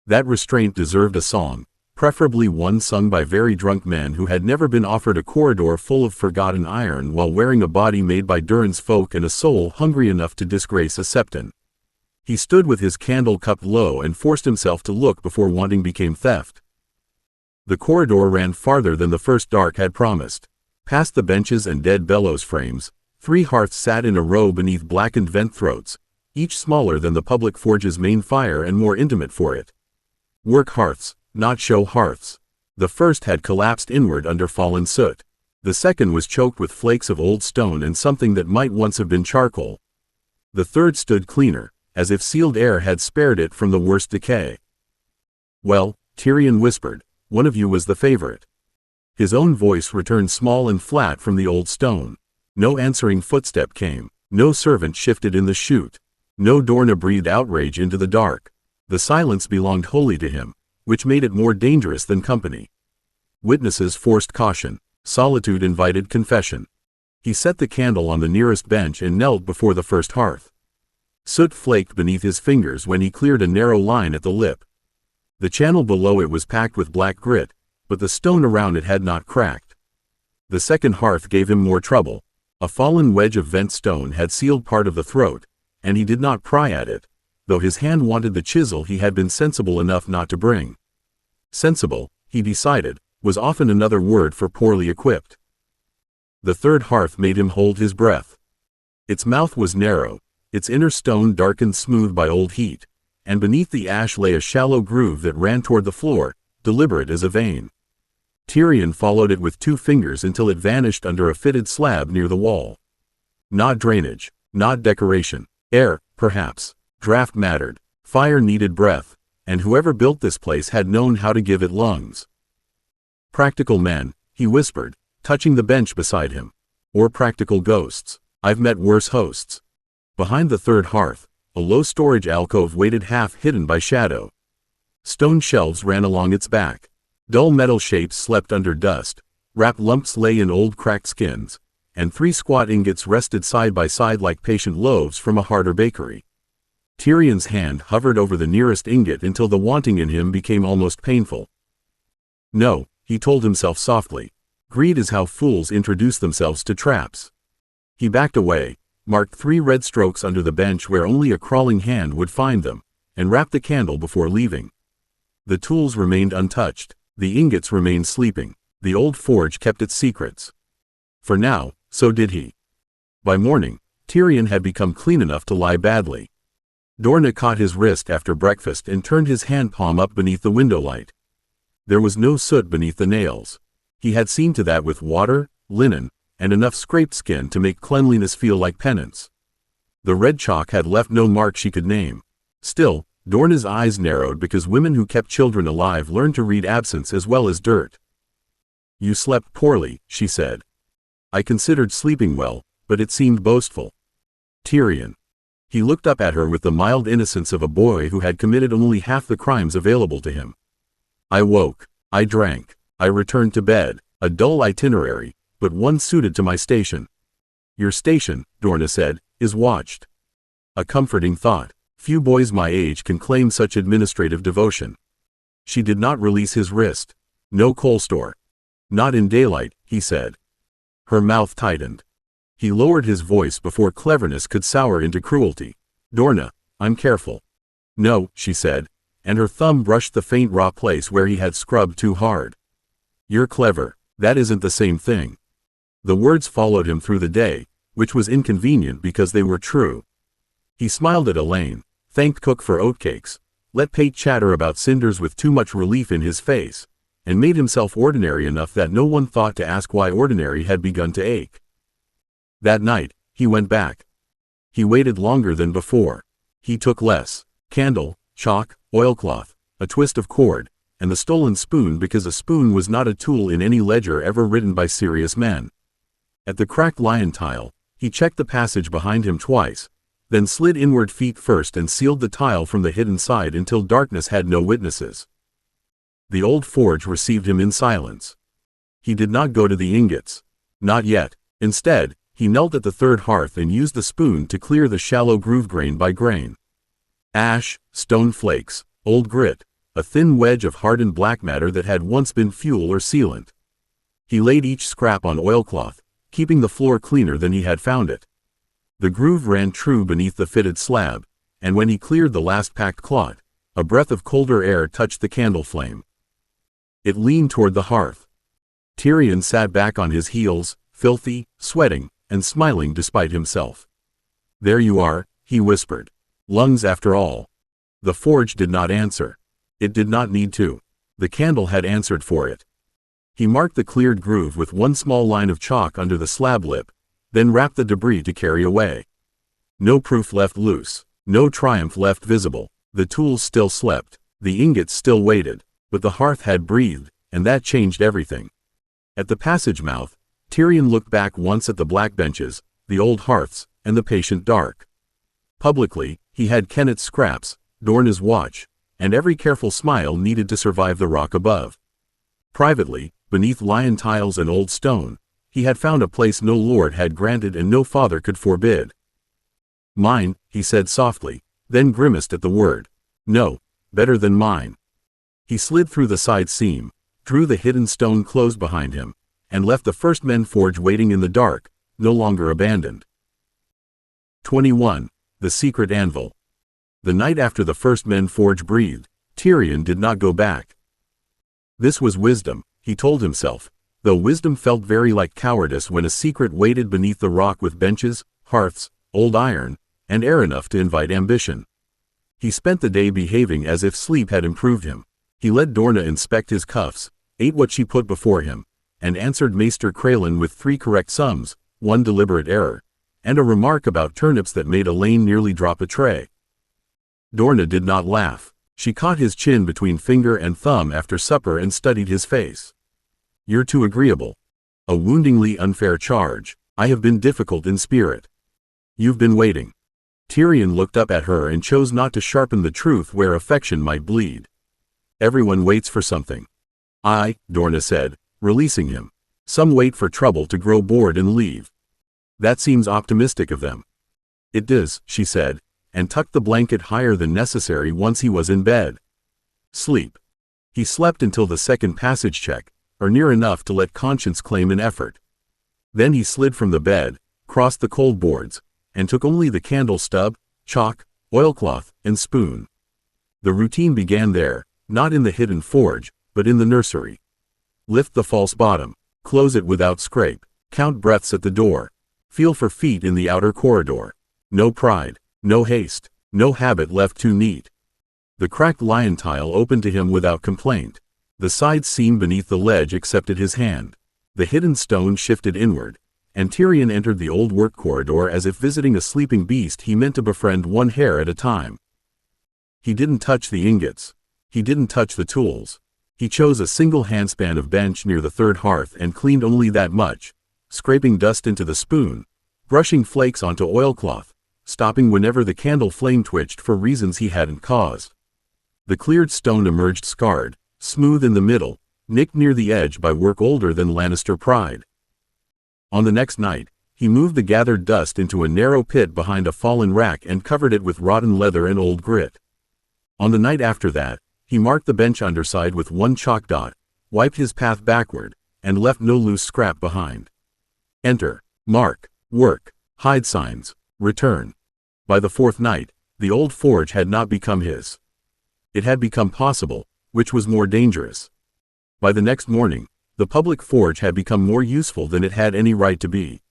That restraint deserved a song, preferably one sung by very drunk men who had never been offered a corridor full of forgotten iron while wearing a body made by Durin's folk and a soul hungry enough to disgrace a septon. He stood with his candle cupped low and forced himself to look before wanting became theft. The corridor ran farther than the first dark had promised. Past the benches and dead bellows frames, 3 hearths sat in a row beneath blackened vent throats, each smaller than the public forge's main fire and more intimate for it. Work hearths, not show hearths. The first had collapsed inward under fallen soot. The second was choked with flakes of old stone and something that might once have been charcoal. The third stood cleaner, as if sealed air had spared it from the worst decay. "Well," Tyrion whispered, "one of you was the favorite." His own voice returned small and flat from the old stone. No answering footstep came. No servant shifted in the chute. No Dorna breathed outrage into the dark. The silence belonged wholly to him, which made it more dangerous than company. Witnesses forced caution. Solitude invited confession. He set the candle on the nearest bench and knelt before the first hearth. Soot flaked beneath his fingers when he cleared a narrow line at the lip. The channel below it was packed with black grit, but the stone around it had not cracked. The second hearth gave him more trouble. A fallen wedge of vent stone had sealed part of the throat, and he did not pry at it, though his hand wanted the chisel he had been sensible enough not to bring. Sensible, he decided, was often another word for poorly equipped. The third hearth made him hold his breath. Its mouth was narrow, its inner stone darkened smooth by old heat, and beneath the ash lay a shallow groove that ran toward the floor, deliberate as a vein. Tyrion followed it with 2 fingers until it vanished under a fitted slab near the wall. Not drainage, not decoration. Air, perhaps. Draft mattered. Fire needed breath, and whoever built this place had known how to give it lungs. Practical men, he whispered, touching the bench beside him. Or practical ghosts. I've met worse hosts. Behind the third hearth, a low storage alcove waited half hidden by shadow. Stone shelves ran along its back. Dull metal shapes slept under dust, wrapped lumps lay in old cracked skins, and 3 squat ingots rested side by side like patient loaves from a harder bakery. Tyrion's hand hovered over the nearest ingot until the wanting in him became almost painful. No, he told himself softly. Greed is how fools introduce themselves to traps. He backed away, marked 3 red strokes under the bench where only a crawling hand would find them, and wrapped the candle before leaving. The tools remained untouched, the ingots remained sleeping, the old forge kept its secrets. For now, so did he. By morning, Tyrion had become clean enough to lie badly. Dorna caught his wrist after breakfast and turned his hand palm up beneath the window light. There was no soot beneath the nails. He had seen to that with water, linen, and enough scraped skin to make cleanliness feel like penance. The red chalk had left no mark she could name. Still, Dorna's eyes narrowed because women who kept children alive learned to read absence as well as dirt. You slept poorly, she said. I considered sleeping well, but it seemed boastful. Tyrion. He looked up at her with the mild innocence of a boy who had committed only half the crimes available to him. I woke. I drank. I returned to bed, a dull itinerary, but one suited to my station. Your station, Dorna said, is watched. A comforting thought. Few boys my age can claim such administrative devotion. She did not release his wrist. No coal store. Not in daylight, he said. Her mouth tightened. He lowered his voice before cleverness could sour into cruelty. Dorna, I'm careful. No, she said, and her thumb brushed the faint raw place where he had scrubbed too hard. You're clever. That isn't the same thing. The words followed him through the day, which was inconvenient because they were true. He smiled at Elaine, thanked Cook for oatcakes, let Pate chatter about cinders with too much relief in his face, and made himself ordinary enough that no one thought to ask why ordinary had begun to ache. That night, he went back. He waited longer than before. He took less. Candle, chalk, oilcloth, a twist of cord, and the stolen spoon because a spoon was not a tool in any ledger ever written by serious men. At the cracked lion tile, he checked the passage behind him twice, then slid inward feet first and sealed the tile from the hidden side until darkness had no witnesses. The old forge received him in silence. He did not go to the ingots. Not yet. Instead, he knelt at the third hearth and used the spoon to clear the shallow groove grain by grain. Ash, stone flakes, old grit, a thin wedge of hardened black matter that had once been fuel or sealant. He laid each scrap on oilcloth, keeping the floor cleaner than he had found it. The groove ran true beneath the fitted slab, and when he cleared the last packed clot, a breath of colder air touched the candle flame. It leaned toward the hearth. Tyrion sat back on his heels, filthy, sweating, and smiling despite himself. There you are, he whispered. Lungs after all. The forge did not answer. It did not need to. The candle had answered for it. He marked the cleared groove with one small line of chalk under the slab lip, then wrapped the debris to carry away. No proof left loose. No triumph left visible. The tools still slept. The ingots still waited. But the hearth had breathed, and that changed everything. At the passage mouth, Tyrion looked back once at the black benches, the old hearths, and the patient dark. Publicly, he had Kenneth's scraps, Dorna's watch, and every careful smile needed to survive the rock above. Privately, beneath lion tiles and old stone, he had found a place no lord had granted and no father could forbid. Mine, he said softly, then grimaced at the word. No, better than mine. He slid through the side seam, drew the hidden stone closed behind him, and left the first men forge waiting in the dark, no longer abandoned. 21. the secret anvil. The night after the first men forge breathed, Tyrion did not go back. This was wisdom, he told himself, though wisdom felt very like cowardice when a secret waited beneath the rock with benches, hearths, old iron, and air enough to invite ambition. He spent the day behaving as if sleep had improved him. He let Dorna inspect his cuffs, ate what she put before him, and answered Maester Crelin with 3 correct sums, 1 deliberate error, and a remark about turnips that made Elaine nearly drop a tray. Dorna did not laugh. She caught his chin between finger and thumb after supper and studied his face. "You're too agreeable." "A woundingly unfair charge. I have been difficult in spirit." "You've been waiting." Tyrion looked up at her and chose not to sharpen the truth where affection might bleed. "Everyone waits for something." "Aye," Dorna said, releasing him. "Some wait for trouble to grow bored and leave." "That seems optimistic of them." "It does," she said, and tucked the blanket higher than necessary once he was in bed. Sleep. He slept until the second passage check, or near enough to let conscience claim an effort. Then he slid from the bed, crossed the cold boards, and took only the candle stub, chalk, oilcloth, and spoon. The routine began there, not in the hidden forge, but in the nursery. Lift the false bottom, close it without scrape, count breaths at the door, feel for feet in the outer corridor. No pride, no haste, no habit left too neat. The cracked lion tile opened to him without complaint. The side seam beneath the ledge accepted his hand. The hidden stone shifted inward, and Tyrion entered the old work corridor as if visiting a sleeping beast he meant to befriend one hair at a time. He didn't touch the ingots. He didn't touch the tools. He chose a single handspan of bench near the third hearth and cleaned only that much, scraping dust into the spoon, brushing flakes onto oilcloth, stopping whenever the candle flame twitched for reasons he hadn't caused. The cleared stone emerged scarred, smooth in the middle, nicked near the edge by work older than Lannister pride. On the next night, he moved the gathered dust into a narrow pit behind a fallen rack and covered it with rotten leather and old grit. On the night after that, he marked the bench underside with 1 chalk dot, wiped his path backward, and left no loose scrap behind. Enter, mark, work, hide signs, return. By the 4th night, the old forge had not become his. It had become possible, which was more dangerous. By the next morning, the public forge had become more useful than it had any right to be.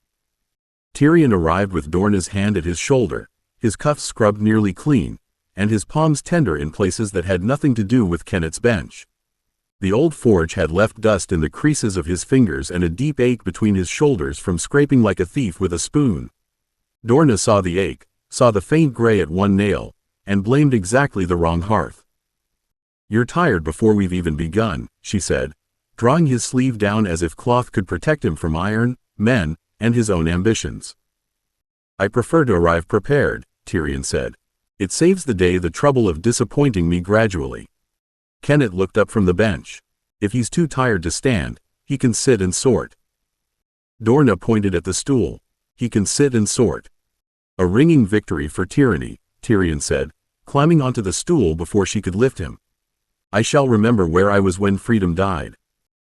Tyrion arrived with Dorna's hand at his shoulder, his cuffs scrubbed nearly clean, and his palms tender in places that had nothing to do with Kennett's bench. The old forge had left dust in the creases of his fingers and a deep ache between his shoulders from scraping like a thief with a spoon. Dorna saw the ache, saw the faint gray at one nail, and blamed exactly the wrong hearth. "You're tired before we've even begun," she said, drawing his sleeve down as if cloth could protect him from iron, men, and his own ambitions. "I prefer to arrive prepared," Tyrion said. "It saves the day the trouble of disappointing me gradually." Kennett looked up from the bench. "If he's too tired to stand, he can sit and sort." Dorna pointed at the stool. "He can sit and sort." "A ringing victory for tyranny," Tyrion said, climbing onto the stool before she could lift him. "I shall remember where I was when freedom died."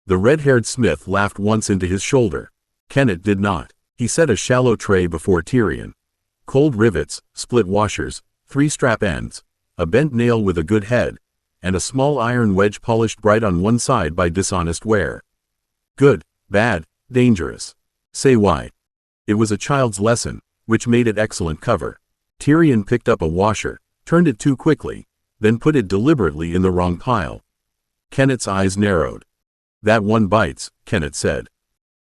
The red-haired smith laughed once into his shoulder. Kennett did not. He set a shallow tray before Tyrion. Cold rivets, split washers, 3 strap ends, a bent nail with a good head, and a small iron wedge polished bright on one side by dishonest wear. Good, bad, dangerous. Say why. It was a child's lesson, which made it excellent cover. Tyrion picked up a washer, turned it too quickly, then put it deliberately in the wrong pile. Kennett's eyes narrowed. "That one bites," Kennett said.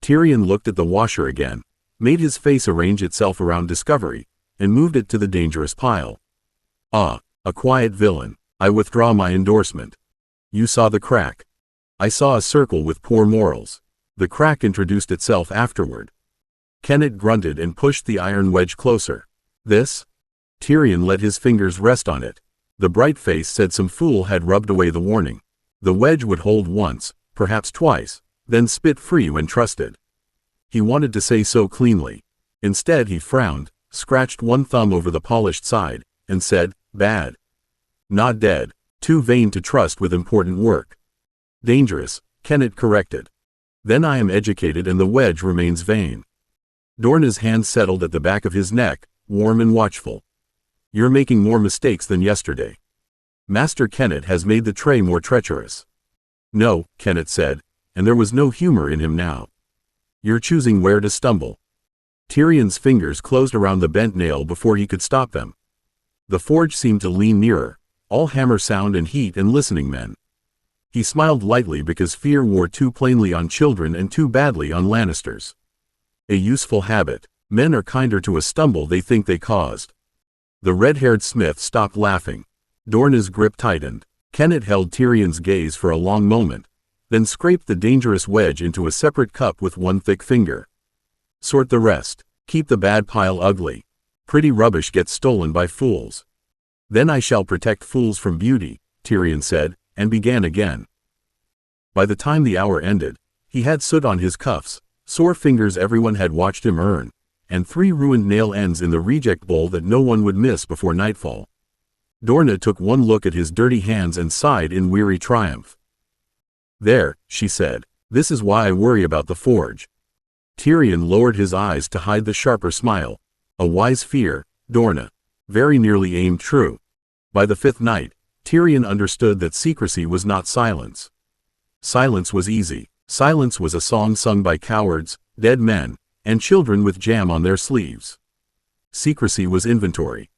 Tyrion looked at the washer again, made his face arrange itself around discovery, and moved it to the dangerous pile. "Ah, a quiet villain. I withdraw my endorsement." "You saw the crack." "I saw a circle with poor morals. The crack introduced itself afterward." Kennett grunted and pushed the iron wedge closer. "This?" Tyrion let his fingers rest on it. The bright face said some fool had rubbed away the warning. The wedge would hold once, perhaps twice, then spit free when trusted. He wanted to say so cleanly. Instead he frowned, scratched one thumb over the polished side, and said, "Bad. Not dead. Too vain to trust with important work." "Dangerous," Kennett corrected. "Then I am educated and the wedge remains vain." Dorna's hand settled at the back of his neck, warm and watchful. You're making more mistakes than yesterday. Master Kennett has made the tray more treacherous. No, Kennett said, and there was no humor in him now. You're choosing where to stumble. Tyrion's fingers closed around the bent nail before he could stop them. The forge seemed to lean nearer, all hammer sound and heat and listening men. He smiled lightly because fear wore too plainly on children and too badly on Lannisters. A useful habit. Men are kinder to a stumble they think they caused. The red-haired smith stopped laughing. Dorna's grip tightened. Kennett held Tyrion's gaze for a long moment, then scraped the dangerous wedge into a separate cup with one thick finger. Sort the rest. Keep the bad pile ugly. Pretty rubbish gets stolen by fools. Then I shall protect fools from beauty, Tyrion said, and began again. By the time the hour ended, he had soot on his cuffs, sore fingers everyone had watched him earn, and 3 ruined nail ends in the reject bowl that no one would miss before nightfall. Dorna took one look at his dirty hands and sighed in weary triumph. There, she said, this is why I worry about the forge. Tyrion lowered his eyes to hide the sharper smile. A wise fear, Dorna. Very nearly aimed true. By the 5th night, Tyrion understood that secrecy was not silence. Silence was easy. Silence was a song sung by cowards, dead men, and children with jam on their sleeves. Secrecy was inventory.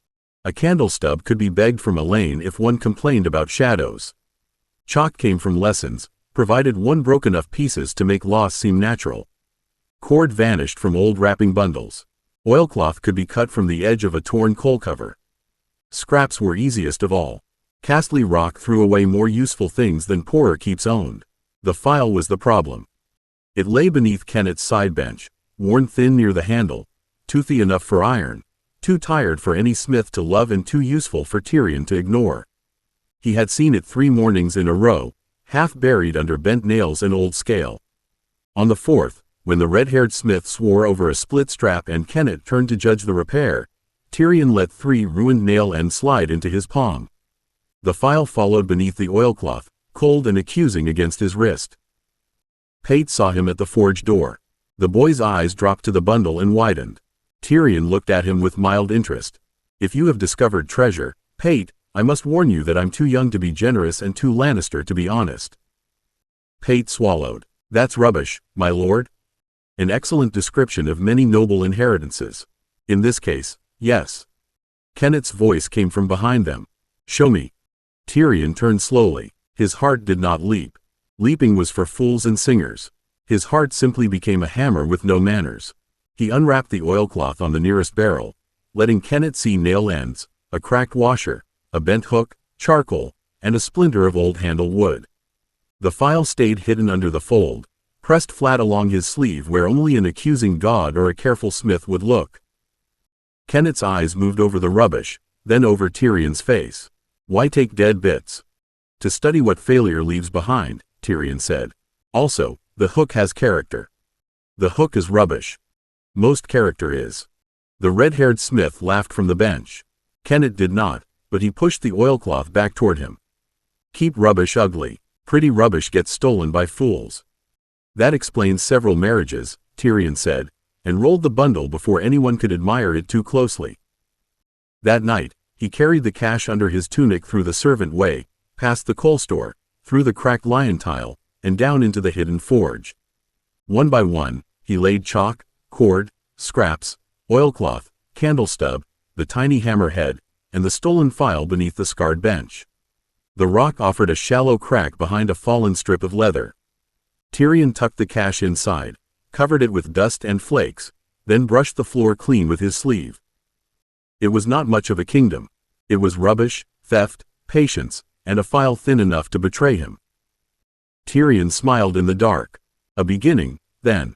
A candle stub could be begged from Elaine if one complained about shadows. Chalk came from lessons, provided one broke enough pieces to make loss seem natural. Cord vanished from old wrapping bundles. Oilcloth could be cut from the edge of a torn coal cover. Scraps were easiest of all. Casterly rock threw away more useful things than poorer keeps owned. The file was the problem. It lay beneath Kennett's side bench, worn thin near the handle, toothy enough for iron, too tired for any smith to love and too useful for Tyrion to ignore. He had seen it 3 mornings in a row, half buried under bent nails and old scale. On the 4th, when the red-haired smith swore over a split strap and Kennett turned to judge the repair, Tyrion let 3 ruined nail ends slide into his palm. The file followed beneath the oilcloth, cold and accusing against his wrist. Pate saw him at the forge door. The boy's eyes dropped to the bundle and widened. Tyrion looked at him with mild interest. If you have discovered treasure, Pate, I must warn you that I'm too young to be generous and too Lannister to be honest. Pate swallowed. That's rubbish, my lord. An excellent description of many noble inheritances. In this case, yes. Kennett's voice came from behind them. Show me. Tyrion turned slowly. His heart did not leap. Leaping was for fools and singers. His heart simply became a hammer with no manners. He unwrapped the oilcloth on the nearest barrel, letting Kennett see nail ends, a cracked washer, a bent hook, charcoal, and a splinter of old handle wood. The file stayed hidden under the fold, pressed flat along his sleeve where only an accusing god or a careful smith would look. Kennett's eyes moved over the rubbish, then over Tyrion's face. Why take dead bits? To study what failure leaves behind, Tyrion said. Also, the hook has character. The hook is rubbish. Most character is. The red-haired smith laughed from the bench. Kennett did not, but he pushed the oilcloth back toward him. Keep rubbish ugly. Pretty rubbish gets stolen by fools. That explains several marriages, Tyrion said, and rolled the bundle before anyone could admire it too closely. That night, he carried the cash under his tunic through the servant way, past the coal store, through the cracked lion tile, and down into the hidden forge. One by one, he laid chalk, cord, scraps, oilcloth, candle stub, the tiny hammerhead, and the stolen file beneath the scarred bench. The rock offered a shallow crack behind a fallen strip of leather. Tyrion tucked the cash inside, covered it with dust and flakes, then brushed the floor clean with his sleeve. It was not much of a kingdom. It was rubbish, theft, patience, and a file thin enough to betray him. Tyrion smiled in the dark. A beginning, then.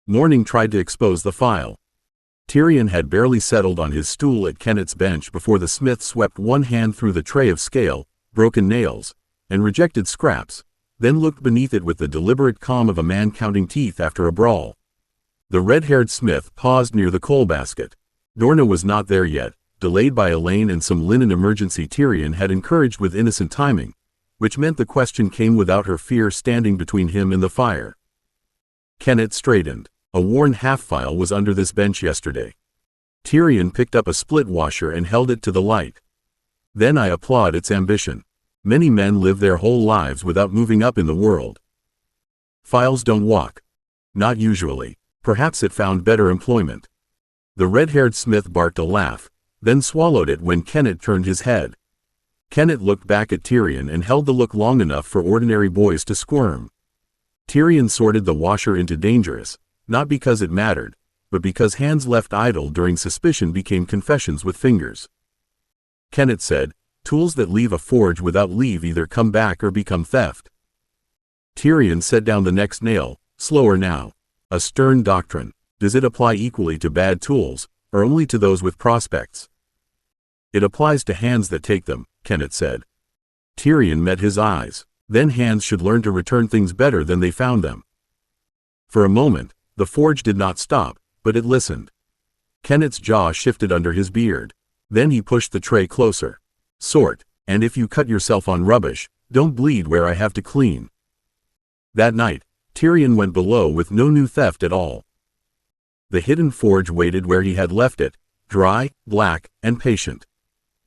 Morning tried to expose the file. Tyrion had barely settled on his stool at Kennett's bench before the smith swept one hand through the tray of scale, broken nails, and rejected scraps, then looked beneath it with the deliberate calm of a man counting teeth after a brawl. The red-haired smith paused near the coal basket. Dorna was not there yet, delayed by Elaine and some linen emergency Tyrion had encouraged with innocent timing, which meant the question came without her fear standing between him and the fire. Kennett straightened. A worn half-file was under this bench yesterday. Tyrion picked up a split washer and held it to the light. Then I applaud its ambition. Many men live their whole lives without moving up in the world. Files don't walk. Not usually. Perhaps it found better employment. The red-haired smith barked a laugh, then swallowed it when Kennett turned his head. Kennett looked back at Tyrion and held the look long enough for ordinary boys to squirm. Tyrion sorted the washer into dangerous, not because it mattered, but because hands left idle during suspicion became confessions with fingers. Kennett said, "Tools that leave a forge without leave either come back or become theft." Tyrion set down the next nail, slower now. "A stern doctrine. Does it apply equally to bad tools, or only to those with prospects?" "It applies to hands that take them," Kennett said. Tyrion met his eyes. Then hands should learn to return things better than they found them. For a moment, the forge did not stop, but it listened. Kennett's jaw shifted under his beard. Then he pushed the tray closer. "Sort, and if you cut yourself on rubbish, don't bleed where I have to clean." That night, Tyrion went below with no new theft at all. The hidden forge waited where he had left it, dry, black, and patient.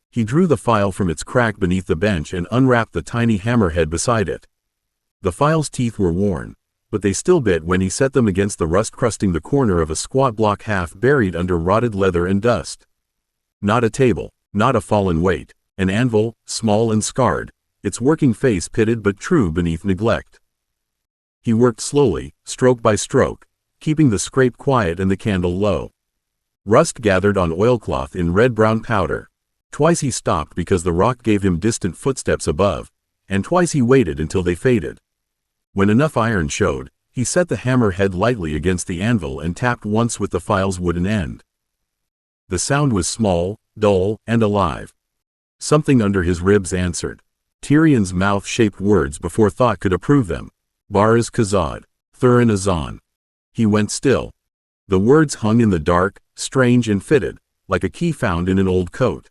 He drew the file from its crack beneath the bench and unwrapped the tiny hammerhead beside it. The file's teeth were worn, but they still bit when he set them against the rust crusting the corner of a squat block half buried under rotted leather and dust. Not a table, not a fallen weight, an anvil, small and scarred, its working face pitted but true beneath neglect. He worked slowly, stroke by stroke, keeping the scrape quiet and the candle low. Rust gathered on oilcloth in red-brown powder. Twice he stopped because the rock gave him distant footsteps above, and twice he waited until they faded. When enough iron showed, he set the hammerhead lightly against the anvil and tapped once with the file's wooden end. The sound was small, dull, and alive. Something under his ribs answered. Tyrion's mouth shaped words before thought could approve them. Baraz Kazad, Thurin Azan. He went still. The words hung in the dark, strange and fitted, like a key found in an old coat.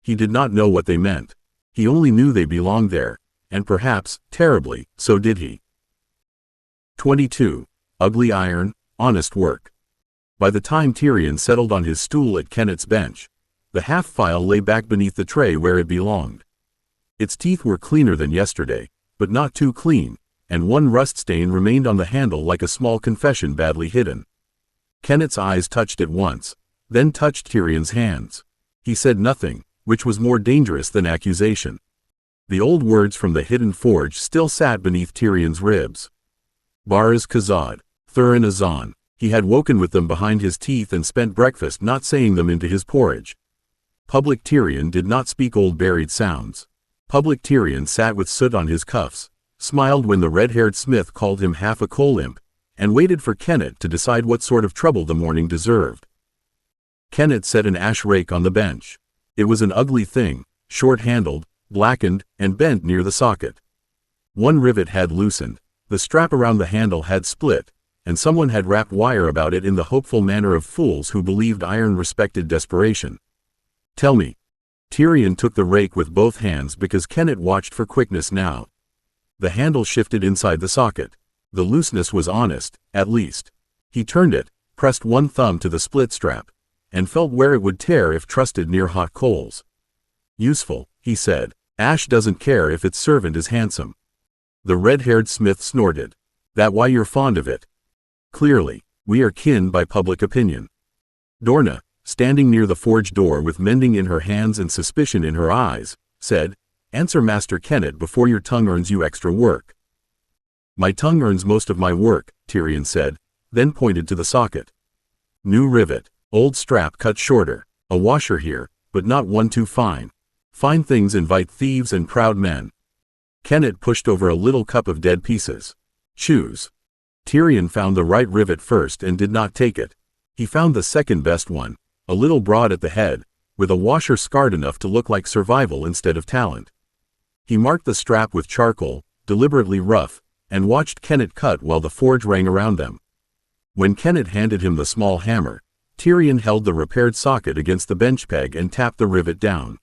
He did not know what they meant. He only knew they belonged there, and perhaps, terribly, so did he. 22. Ugly iron, honest work. By the time Tyrion settled on his stool at Kennett's bench, the half-file lay back beneath the tray where it belonged. Its teeth were cleaner than yesterday, but not too clean, and one rust stain remained on the handle like a small confession badly hidden. Kennett's eyes touched it once, then touched Tyrion's hands. He said nothing, which was more dangerous than accusation. The old words from the hidden forge still sat beneath Tyrion's ribs. Baraz Kazad, Thurin Azan. He had woken with them behind his teeth and spent breakfast not saying them into his porridge. Public Tyrion did not speak old buried sounds. Public Tyrion sat with soot on his cuffs, smiled when the red-haired smith called him half a coal imp, and waited for Kennett to decide what sort of trouble the morning deserved. Kennett set an ash rake on the bench. It was an ugly thing, short-handled, blackened, and bent near the socket. One rivet had loosened, the strap around the handle had split, and someone had wrapped wire about it in the hopeful manner of fools who believed iron respected desperation. "Tell me." Tyrion took the rake with both hands because Kennett watched for quickness now. The handle shifted inside the socket. The looseness was honest, at least. He turned it, pressed one thumb to the split strap, and felt where it would tear if trusted near hot coals. "Useful," he said. "Ash doesn't care if its servant is handsome." The red-haired smith snorted. "That why you're fond of it?" "Clearly, we are kin by public opinion." Dorna, standing near the forge door with mending in her hands and suspicion in her eyes, said, "Answer Master Kennett before your tongue earns you extra work." "My tongue earns most of my work," Tyrion said, then pointed to the socket. "New rivet, old strap cut shorter, a washer here, but not one too fine. Fine things invite thieves and proud men." Kennett pushed over a little cup of dead pieces. "Choose." Tyrion found the right rivet first and did not take it. He found the second best one, a little broad at the head, with a washer scarred enough to look like survival instead of talent. He marked the strap with charcoal, deliberately rough, and watched Kennett cut while the forge rang around them. When Kennett handed him the small hammer, Tyrion held the repaired socket against the bench peg and tapped the rivet down.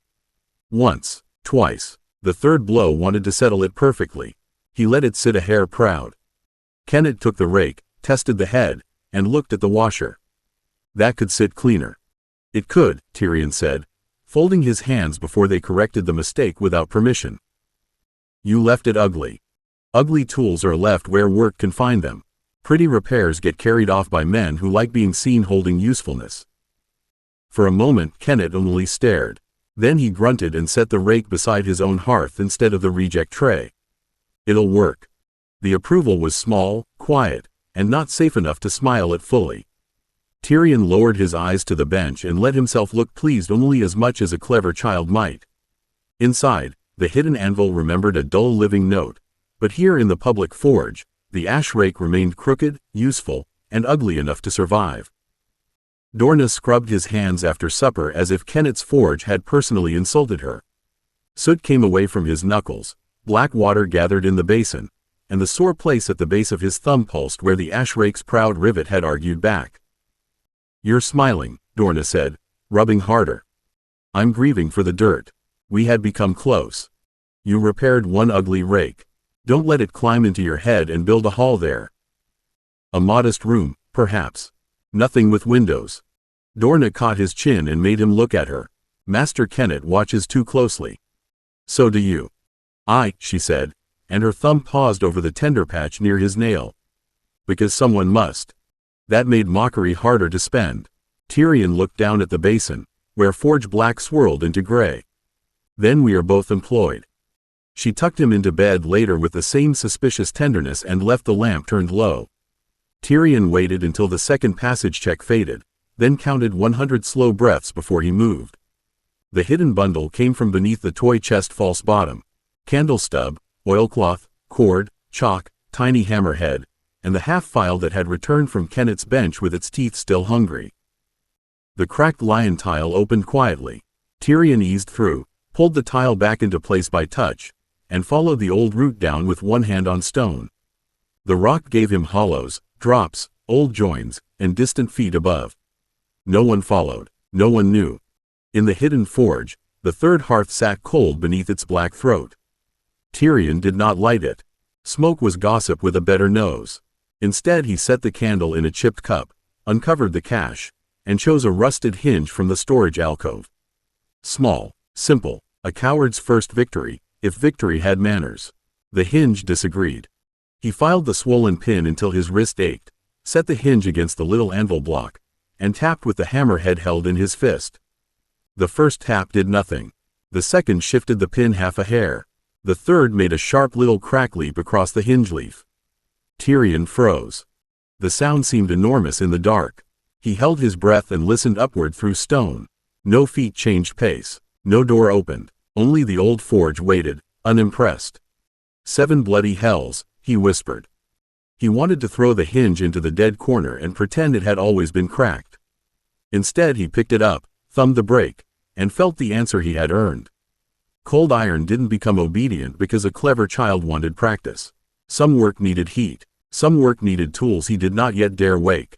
Once, twice. The third blow wanted to settle it perfectly. He let it sit a hair proud. Kennett took the rake, tested the head, and looked at the washer. That could sit cleaner. It could, Tyrion said, folding his hands before they corrected the mistake without permission. You left it ugly. Ugly tools are left where work can find them. Pretty repairs get carried off by men who like being seen holding usefulness. For a moment Kenneth only stared. Then he grunted and set the rake beside his own hearth instead of the reject tray. It'll work. The approval was small, quiet, and not safe enough to smile at fully. Tyrion lowered his eyes to the bench and let himself look pleased only as much as a clever child might. Inside, the hidden anvil remembered a dull living note, but here in the public forge, the ash rake remained crooked, useful, and ugly enough to survive. Dorna scrubbed his hands after supper as if Kenneth's forge had personally insulted her. Soot came away from his knuckles, black water gathered in the basin, and the sore place at the base of his thumb pulsed where the ash rake's proud rivet had argued back. You're smiling, Dorna said, rubbing harder. I'm grieving for the dirt. We had become close. You repaired one ugly rake. Don't let it climb into your head and build a hall there. A modest room, perhaps. Nothing with windows. Dorna caught his chin and made him look at her. Master Kenneth watches too closely. So do you. She said, and her thumb paused over the tender patch near his nail. Because someone must. That made mockery harder to spend. Tyrion looked down at the basin, where forge black swirled into gray. Then we are both employed. She tucked him into bed later with the same suspicious tenderness and left the lamp turned low. Tyrion waited until the second passage check faded, then counted 100 slow breaths before he moved. The hidden bundle came from beneath the toy chest false bottom. Candle stub, oilcloth, cord, chalk, tiny hammerhead, and the half-file that had returned from Kenneth's bench with its teeth still hungry. The cracked lion tile opened quietly. Tyrion eased through, pulled the tile back into place by touch, and followed the old route down with one hand on stone. The rock gave him hollows, drops, old joins, and distant feet above. No one followed. No one knew. In the hidden forge, the third hearth sat cold beneath its black throat. Tyrion did not light it. Smoke was gossip with a better nose. Instead he set the candle in a chipped cup, uncovered the cache, and chose a rusted hinge from the storage alcove. Small, simple, a coward's first victory, if victory had manners. The hinge disagreed. He filed the swollen pin until his wrist ached, set the hinge against the little anvil block, and tapped with the hammerhead held in his fist. The first tap did nothing. The second shifted the pin half a hair. The third made a sharp little crack leap across the hinge leaf. Tyrion froze. The sound seemed enormous in the dark. He held his breath and listened upward through stone. No feet changed pace. No door opened. Only the old forge waited, unimpressed. 7 bloody hells, he whispered. He wanted to throw the hinge into the dead corner and pretend it had always been cracked. Instead he picked it up, thumbed the brake, and felt the answer he had earned. Cold iron didn't become obedient because a clever child wanted practice. Some work needed heat. Some work needed tools he did not yet dare wake.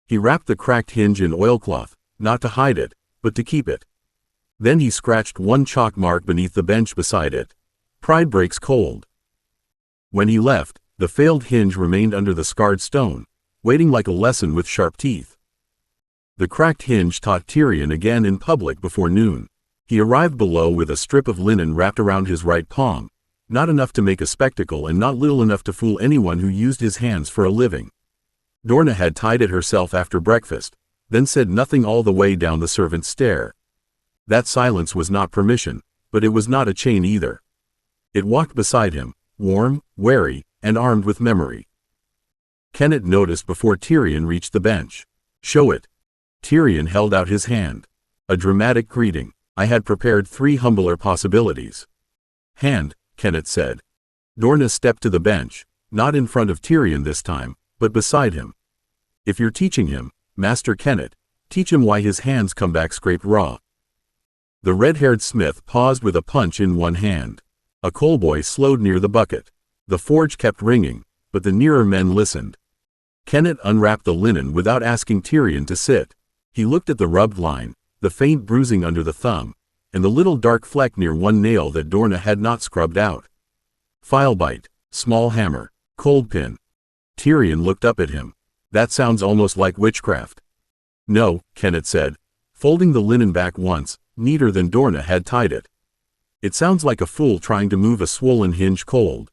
He wrapped the cracked hinge in oilcloth, not to hide it, but to keep it. Then he scratched one chalk mark beneath the bench beside it. Pride breaks cold. When he left, the failed hinge remained under the scarred stone, waiting like a lesson with sharp teeth. The cracked hinge taught Tyrion again in public before noon. He arrived below with a strip of linen wrapped around his right palm, not enough to make a spectacle and not little enough to fool anyone who used his hands for a living. Dorna had tied it herself after breakfast, then said nothing all the way down the servant's stair. That silence was not permission, but it was not a chain either. It walked beside him, warm, wary, and armed with memory. Kenneth noticed before Tyrion reached the bench. Show it. Tyrion held out his hand. A dramatic greeting. I had prepared 3 humbler possibilities. Hand, Kenneth said. Dorna stepped to the bench, not in front of Tyrion this time, but beside him. If you're teaching him, Master Kenneth, teach him why his hands come back scraped raw. The red-haired smith paused with a punch in one hand. A coalboy slowed near the bucket. The forge kept ringing, but the nearer men listened. Kenneth unwrapped the linen without asking Tyrion to sit. He looked at the rubbed line, the faint bruising under the thumb, and the little dark fleck near one nail that Dorna had not scrubbed out. File bite, small hammer, cold pin. Tyrion looked up at him. That sounds almost like witchcraft. No, Kenneth said. folding the linen back once, neater than Dorna had tied it. It sounds like a fool trying to move a swollen hinge cold.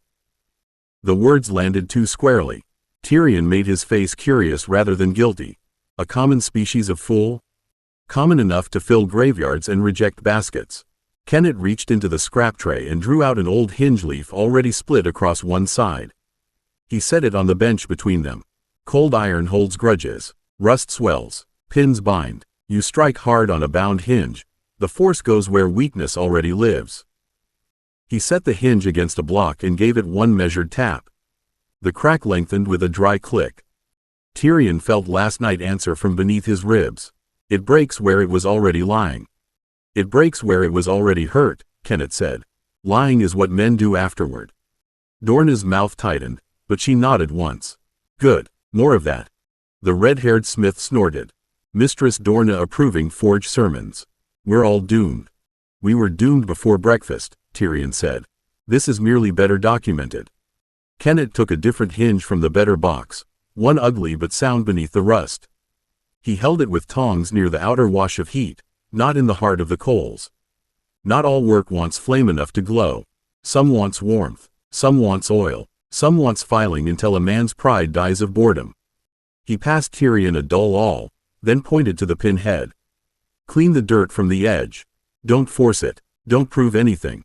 The words landed too squarely. Tyrion made his face curious rather than guilty. A common species of fool? Common enough to fill graveyards and reject baskets. Kennett reached into the scrap tray and drew out an old hinge leaf already split across one side. He set it on the bench between them. Cold iron holds grudges. Rust swells. Pins bind. You strike hard on a bound hinge. The force goes where weakness already lives. He set the hinge against a block and gave it one measured tap. The crack lengthened with a dry click. Tyrion felt last night answer from beneath his ribs. It breaks where it was already lying. It breaks where it was already hurt, Kennett said. Lying is what men do afterward. Dorna's mouth tightened, but she nodded once. Good, more of that. The red-haired smith snorted. Mistress Dorna approving forge sermons. We're all doomed. We were doomed before breakfast, Tyrion said. This is merely better documented. Kennett took a different hinge from the better box, one ugly but sound beneath the rust. He held it with tongs near the outer wash of heat, not in the heart of the coals. Not all work wants flame enough to glow. Some wants warmth, some wants oil, some wants filing until a man's pride dies of boredom. He passed Tyrion a dull awl, then pointed to the pinhead. Clean the dirt from the edge. Don't force it. Don't prove anything.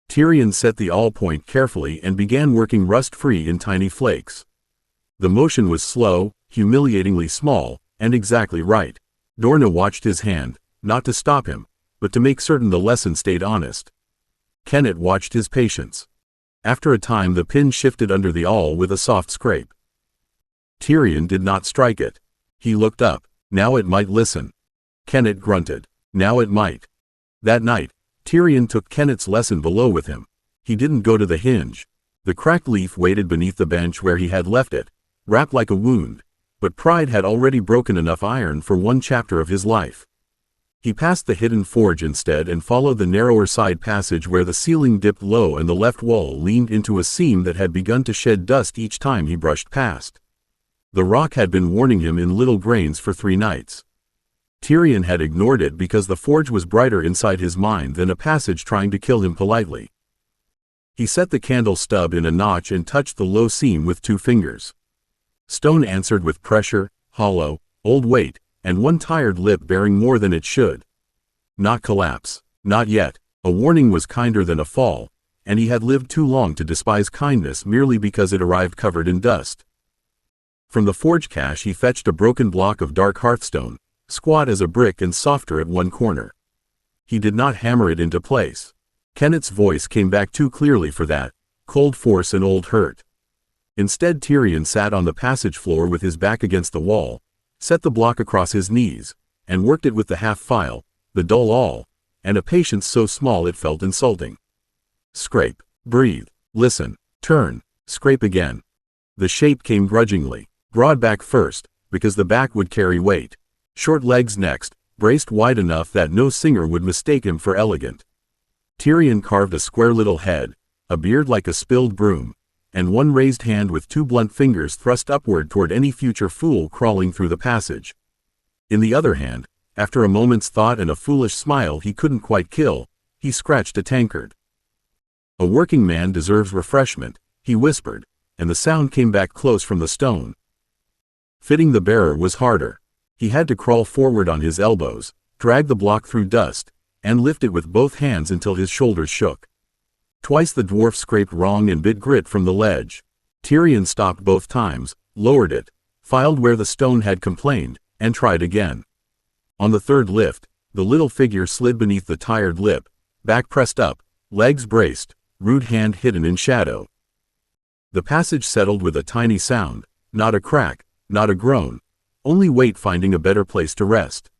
Tyrion set the awl point carefully and began working rust-free in tiny flakes. The motion was slow, humiliatingly small, and exactly right. Dorna watched his hand, not to stop him, but to make certain the lesson stayed honest. Kennett watched his patience. After a time the pin shifted under the awl with a soft scrape. Tyrion did not strike it. He looked up. Now it might listen. Kennett grunted. Now it might. That night, Tyrion took Kennett's lesson below with him. He didn't go to the hinge. The cracked leaf waited beneath the bench where he had left it, wrapped like a wound, but pride had already broken enough iron for one chapter of his life. He passed the hidden forge instead and followed the narrower side passage where the ceiling dipped low and the left wall leaned into a seam that had begun to shed dust each time he brushed past. The rock had been warning him in little grains for 3 nights. Tyrion had ignored it because the forge was brighter inside his mind than a passage trying to kill him politely. He set the candle stub in a notch and touched the low seam with 2 fingers. Stone answered with pressure, hollow, old weight, and one tired lip bearing more than it should. Not collapse. Not yet. A warning was kinder than a fall, and he had lived too long to despise kindness merely because it arrived covered in dust. From the forge cache he fetched a broken block of dark hearthstone, squat as a brick and softer at one corner. He did not hammer it into place. Kennett's voice came back too clearly for that, cold force and old hurt. Instead Tyrion sat on the passage floor with his back against the wall, set the block across his knees, and worked it with the half file, the dull awl, and a patience so small it felt insulting. Scrape, breathe, listen, turn, scrape again. The shape came grudgingly, broad back first, because the back would carry weight. Short legs next, braced wide enough that no singer would mistake him for elegant. Tyrion carved a square little head, a beard like a spilled broom, and one raised hand with 2 blunt fingers thrust upward toward any future fool crawling through the passage. In the other hand, after a moment's thought and a foolish smile he couldn't quite kill, he scratched a tankard. A working man deserves refreshment, he whispered, and the sound came back close from the stone. Fitting the bearer was harder. He had to crawl forward on his elbows, drag the block through dust, and lift it with both hands until his shoulders shook. Twice the dwarf scraped wrong and bit grit from the ledge. Tyrion stopped both times, lowered it, filed where the stone had complained, and tried again. On the third lift, the little figure slid beneath the tired lip, back pressed up, legs braced, rude hand hidden in shadow. The passage settled with a tiny sound, not a crack, not a groan, only weight finding a better place to rest.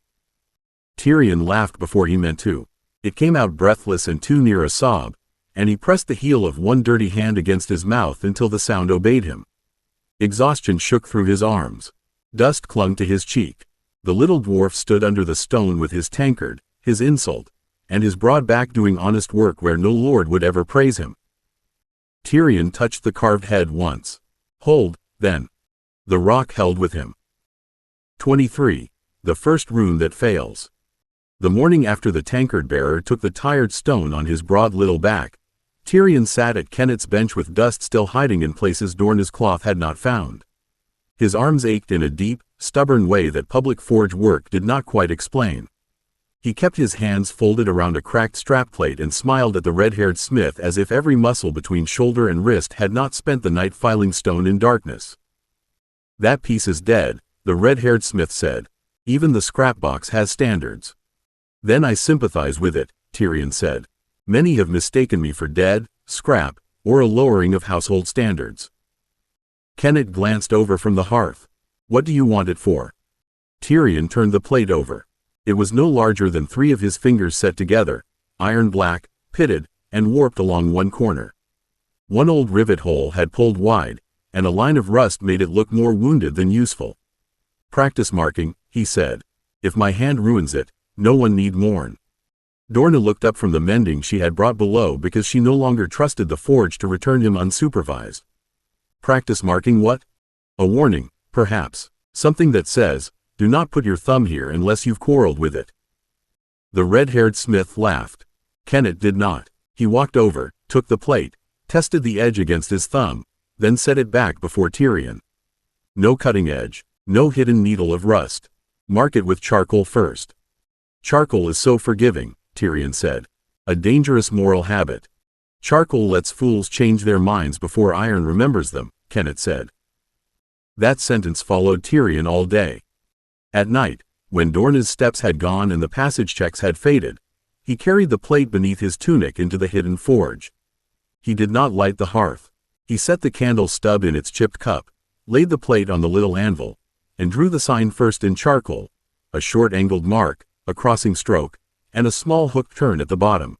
Tyrion laughed before he meant to. It came out breathless and too near a sob, and he pressed the heel of one dirty hand against his mouth until the sound obeyed him. Exhaustion shook through his arms. Dust clung to his cheek. The little dwarf stood under the stone with his tankard, his insult, and his broad back doing honest work where no lord would ever praise him. Tyrion touched the carved head once. Hold, then. The rock held with him. 23. The first rune that fails. The morning after the tankard-bearer took the tired stone on his broad little back, Tyrion sat at Kennett's bench with dust still hiding in places Dorna's cloth had not found. His arms ached in a deep, stubborn way that public forge work did not quite explain. He kept his hands folded around a cracked strap plate and smiled at the red-haired smith as if every muscle between shoulder and wrist had not spent the night filing stone in darkness. "That piece is dead," the red-haired smith said. "Even the scrap box has standards." "Then I sympathize with it," Tyrion said. "Many have mistaken me for dead, scrap, or a lowering of household standards." Kennett glanced over from the hearth. "What do you want it for?" Tyrion turned the plate over. It was no larger than 3 of his fingers set together, iron black, pitted, and warped along one corner. One old rivet hole had pulled wide, and a line of rust made it look more wounded than useful. "Practice marking," he said. "If my hand ruins it, no one need mourn." Dorna looked up from the mending she had brought below because she no longer trusted the forge to return him unsupervised. "Practice marking what?" "A warning, perhaps. Something that says, 'Do not put your thumb here unless you've quarreled with it.'" The red-haired smith laughed. Kennett did not. He walked over, took the plate, tested the edge against his thumb, then set it back before Tyrion. "No cutting edge, no hidden needle of rust. Mark it with charcoal first." "Charcoal is so forgiving," Tyrion said. "A dangerous moral habit." "Charcoal lets fools change their minds before iron remembers them," Kennett said. That sentence followed Tyrion all day. At night, when Dorna's steps had gone and the passage checks had faded, he carried the plate beneath his tunic into the hidden forge. He did not light the hearth. He set the candle stub in its chipped cup, laid the plate on the little anvil, and drew the sign first in charcoal, a short angled mark, a crossing stroke, and a small hook turn at the bottom.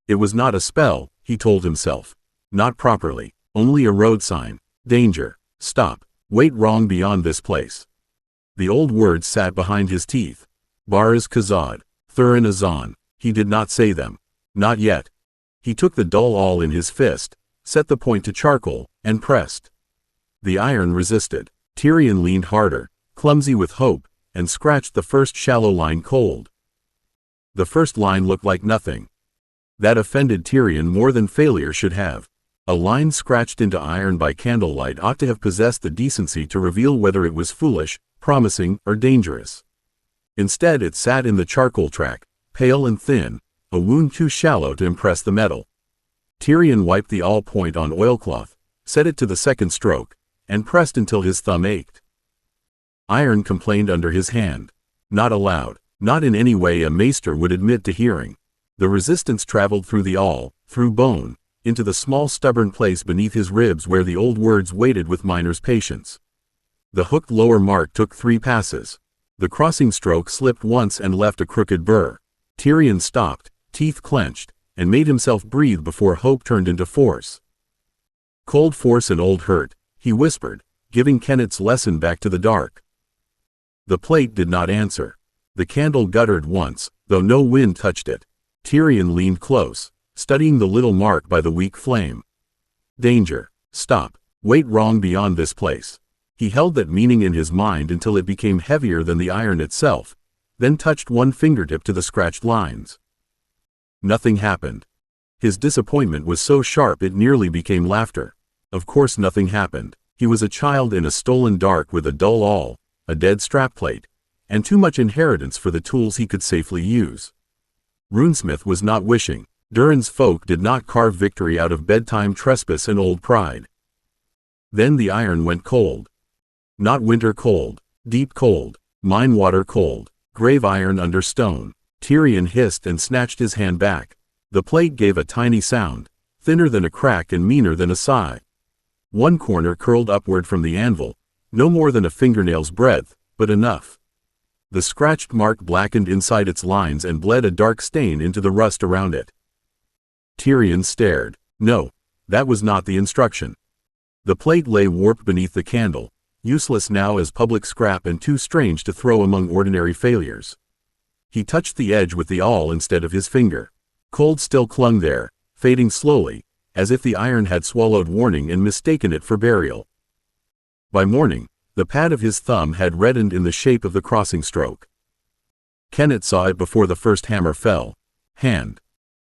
It was not a spell, he told himself. Not properly. Only a road sign. Danger. Stop. Wait wrong beyond this place. The old words sat behind his teeth. Baraz Kazad. Thurin Azan. He did not say them. Not yet. He took the dull awl in his fist, set the point to charcoal, and pressed. The iron resisted. Tyrion leaned harder, clumsy with hope, and scratched the first shallow line cold. The first line looked like nothing. That offended Tyrion more than failure should have. A line scratched into iron by candlelight ought to have possessed the decency to reveal whether it was foolish, promising, or dangerous. Instead it sat in the charcoal track, pale and thin, a wound too shallow to impress the metal. Tyrion wiped the awl point on oilcloth, set it to the second stroke, and pressed until his thumb ached. Iron complained under his hand. Not aloud, not in any way a maester would admit to hearing. The resistance traveled through the awl, through bone, into the small stubborn place beneath his ribs where the old words waited with miner's patience. The hooked lower mark took 3 passes. The crossing stroke slipped once and left a crooked burr. Tyrion stopped, teeth clenched, and made himself breathe before hope turned into force. "Cold force and old hurt," he whispered, giving Kennett's lesson back to the dark. The plate did not answer. The candle guttered once, though no wind touched it. Tyrion leaned close, studying the little mark by the weak flame. Danger. Stop. Wait wrong beyond this place. He held that meaning in his mind until it became heavier than the iron itself, then touched one fingertip to the scratched lines. Nothing happened. His disappointment was so sharp it nearly became laughter. Of course nothing happened. He was a child in a stolen dark with a dull awl, a dead strap plate, and too much inheritance for the tools he could safely use. Runesmith was not wishing. Durin's folk did not carve victory out of bedtime trespass and old pride. Then the iron went cold. Not winter cold, deep cold, mine water cold, grave iron under stone. Tyrion hissed and snatched his hand back. The plate gave a tiny sound, thinner than a crack and meaner than a sigh. One corner curled upward from the anvil, no more than a fingernail's breadth, but enough. The scratched mark blackened inside its lines and bled a dark stain into the rust around it. Tyrion stared. No, that was not the instruction. The plate lay warped beneath the candle, useless now as public scrap and too strange to throw among ordinary failures. He touched the edge with the awl instead of his finger. Cold still clung there, fading slowly, as if the iron had swallowed warning and mistaken it for burial. By morning, the pad of his thumb had reddened in the shape of the crossing stroke. Kenneth saw it before the first hammer fell. Hand.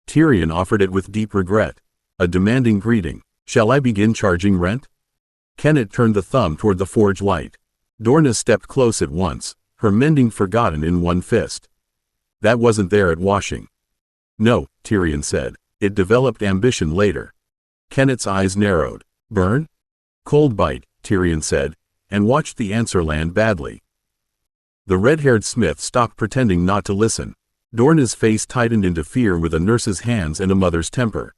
Tyrion offered it with deep regret. A demanding greeting. Shall I begin charging rent? Kenneth turned the thumb toward the forge light. Dorna stepped close at once, her mending forgotten in one fist. That wasn't there at washing. No, Tyrion said. It developed ambition later. Kenneth's eyes narrowed. Burn? Cold bite, Tyrion said, and watched the answer land badly. The red-haired smith stopped pretending not to listen. Dorna's face tightened into fear with a nurse's hands and a mother's temper.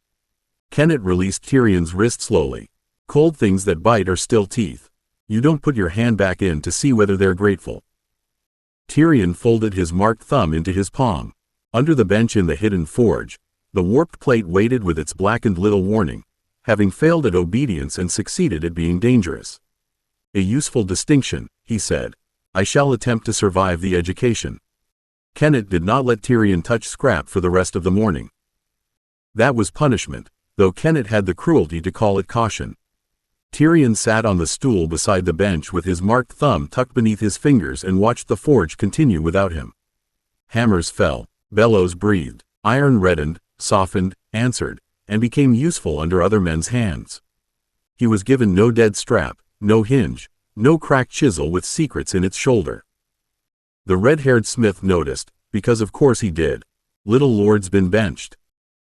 Kenneth released Tyrion's wrist slowly. Cold things that bite are still teeth. You don't put your hand back in to see whether they're grateful. Tyrion folded his marked thumb into his palm. Under the bench in the hidden forge, the warped plate waited with its blackened little warning, having failed at obedience and succeeded at being dangerous. A useful distinction, he said. I shall attempt to survive the education. Kenneth did not let Tyrion touch scrap for the rest of the morning. That was punishment, though Kenneth had the cruelty to call it caution. Tyrion sat on the stool beside the bench with his marked thumb tucked beneath his fingers and watched the forge continue without him. Hammers fell, bellows breathed, iron reddened, softened, answered, and became useful under other men's hands. He was given no dead strap, no hinge, no cracked chisel with secrets in its shoulder. The red-haired smith noticed, because of course he did. Little lord's been benched.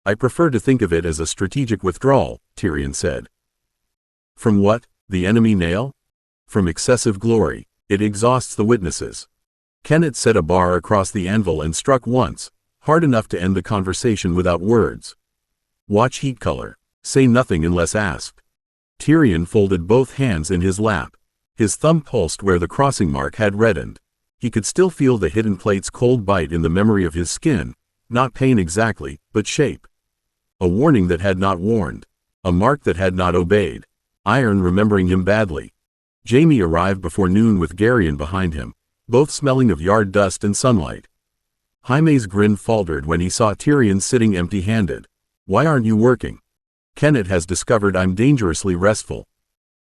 I prefer to think of it as a strategic withdrawal, Tyrion said. From what? The enemy nail? From excessive glory. It exhausts the witnesses. Kenneth set a bar across the anvil and struck once, hard enough to end the conversation without words. Watch heat color. Say nothing unless asked. Tyrion folded both hands in his lap. His thumb pulsed where the crossing mark had reddened. He could still feel the hidden plate's cold bite in the memory of his skin, not pain exactly, but shape. A warning that had not warned. A mark that had not obeyed. Iron remembering him badly. Jaime arrived before noon with Garyon behind him, both smelling of yard dust and sunlight. Jaime's grin faltered when he saw Tyrion sitting empty-handed. Why aren't you working? Kenneth has discovered I'm dangerously restful.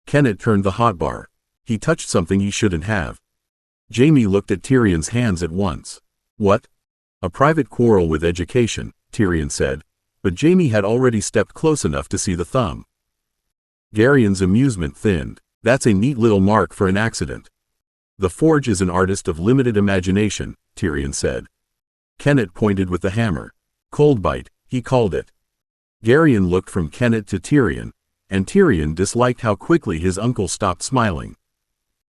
Kenneth turned the hotbar. He touched something he shouldn't have. Jaime looked at Tyrion's hands at once. What? A private quarrel with education, Tyrion said, but Jaime had already stepped close enough to see the thumb. Garyon's amusement thinned. That's a neat little mark for an accident. The forge is an artist of limited imagination, Tyrion said. Kenneth pointed with the hammer. Cold bite, he called it. Garyon looked from Kenneth to Tyrion, and Tyrion disliked how quickly his uncle stopped smiling.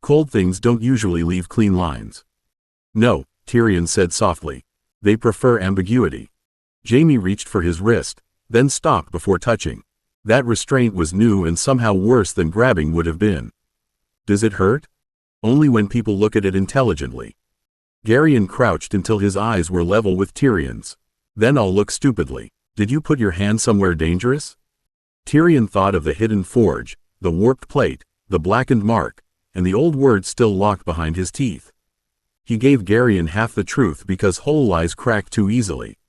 Cold things don't usually leave clean lines. No, Tyrion said softly. They prefer ambiguity. Jaime reached for his wrist, then stopped before touching. That restraint was new and somehow worse than grabbing would have been. Does it hurt? Only when people look at it intelligently. Garyon crouched until his eyes were level with Tyrion's. Then I'll look stupidly. Did you put your hand somewhere dangerous? Tyrion thought of the hidden forge, the warped plate, the blackened mark, and the old word still locked behind his teeth. He gave Garyon half the truth because whole lies crack too easily.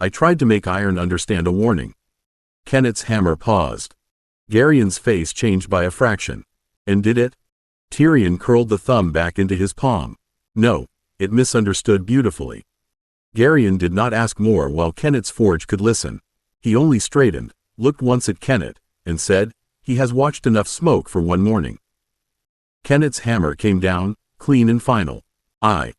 I tried to make iron understand a warning. Kenneth's hammer paused. Garyon's face changed by a fraction. And did it? Tyrion curled the thumb back into his palm. No, it misunderstood beautifully. Garyon did not ask more while Kenneth's forge could listen. He only straightened, looked once at Kenneth, and said, he has watched enough smoke for one morning. Kenneth's hammer came down, clean and final. The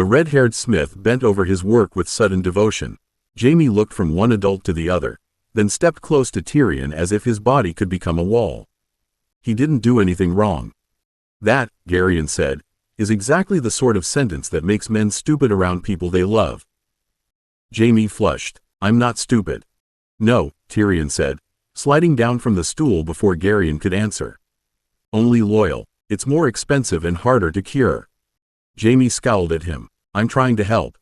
red-haired smith bent over his work with sudden devotion. Jaime looked from one adult to the other, then stepped close to Tyrion as if his body could become a wall. He didn't do anything wrong. That, Garyon said, is exactly the sort of sentence that makes men stupid around people they love. Jaime flushed. I'm not stupid. No, Tyrion said, sliding down from the stool before Garyon could answer. Only loyal. It's more expensive and harder to cure. Jaime scowled at him. I'm trying to help.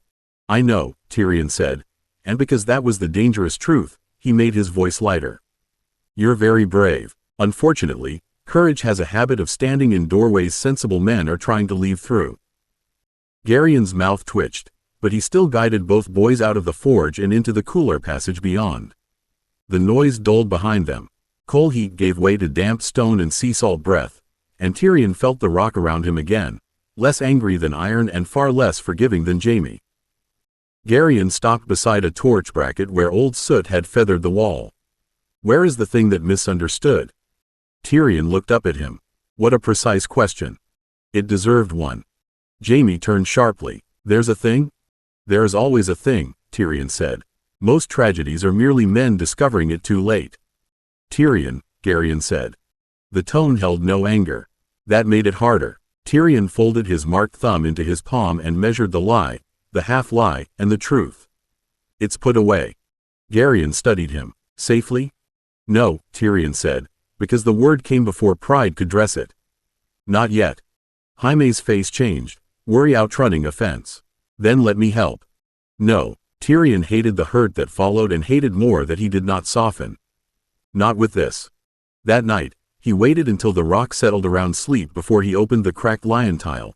I know, Tyrion said, and because that was the dangerous truth, he made his voice lighter. You're very brave. Unfortunately, courage has a habit of standing in doorways sensible men are trying to leave through. Garyon's mouth twitched, but he still guided both boys out of the forge and into the cooler passage beyond. The noise dulled behind them. Coal heat gave way to damp stone and sea salt breath, and Tyrion felt the rock around him again, less angry than iron and far less forgiving than Jaime. Garion stopped beside a torch bracket where old soot had feathered the wall. Where is the thing that misunderstood? Tyrion looked up at him. What a precise question. It deserved one. Jaime turned sharply. There's a thing? There is always a thing, Tyrion said. Most tragedies are merely men discovering it too late. Tyrion, Garion said. The tone held no anger. That made it harder. Tyrion folded his marked thumb into his palm and measured the lie, the half-lie, and the truth. It's put away. Garion studied him. Safely? No, Tyrion said, because the word came before pride could dress it. Not yet. Jaime's face changed, worry outrunning offense. Then let me help. No. Tyrion hated the hurt that followed and hated more that he did not soften. Not with this. That night, he waited until the rock settled around sleep before he opened the cracked lion tile.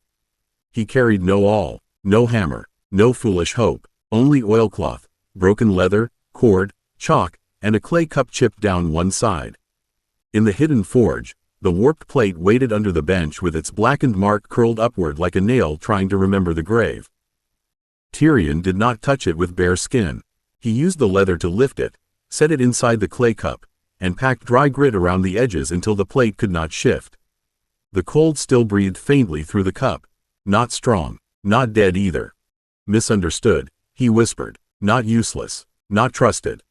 He carried no awl, no hammer, no foolish hope, only oilcloth, broken leather, cord, chalk, and a clay cup chipped down one side. In the hidden forge, the warped plate waited under the bench with its blackened mark curled upward like a nail trying to remember the grave. Tyrion did not touch it with bare skin. He used the leather to lift it, set it inside the clay cup, and packed dry grit around the edges until the plate could not shift. The cold still breathed faintly through the cup. Not strong, not dead either. Misunderstood, he whispered. Not useless, not trusted.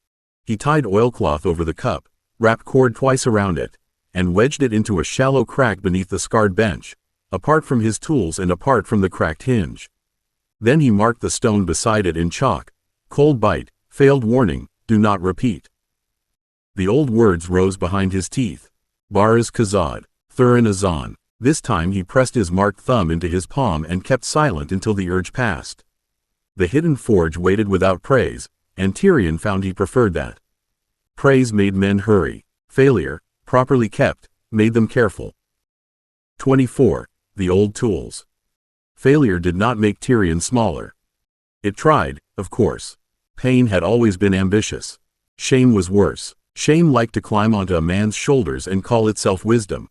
He tied oilcloth over the cup, wrapped cord twice around it, and wedged it into a shallow crack beneath the scarred bench, apart from his tools and apart from the cracked hinge. Then he marked the stone beside it in chalk. Cold bite, failed warning, do not repeat. The old words rose behind his teeth. Baraz Kazad, Thurin Azan. This time he pressed his marked thumb into his palm and kept silent until the urge passed. The hidden forge waited without praise, and Tyrion found he preferred that. Praise made men hurry. Failure, properly kept, made them careful. 24. The old tools. Failure did not make Tyrion smaller. It tried, of course. Pain had always been ambitious. Shame was worse. Shame liked to climb onto a man's shoulders and call itself wisdom.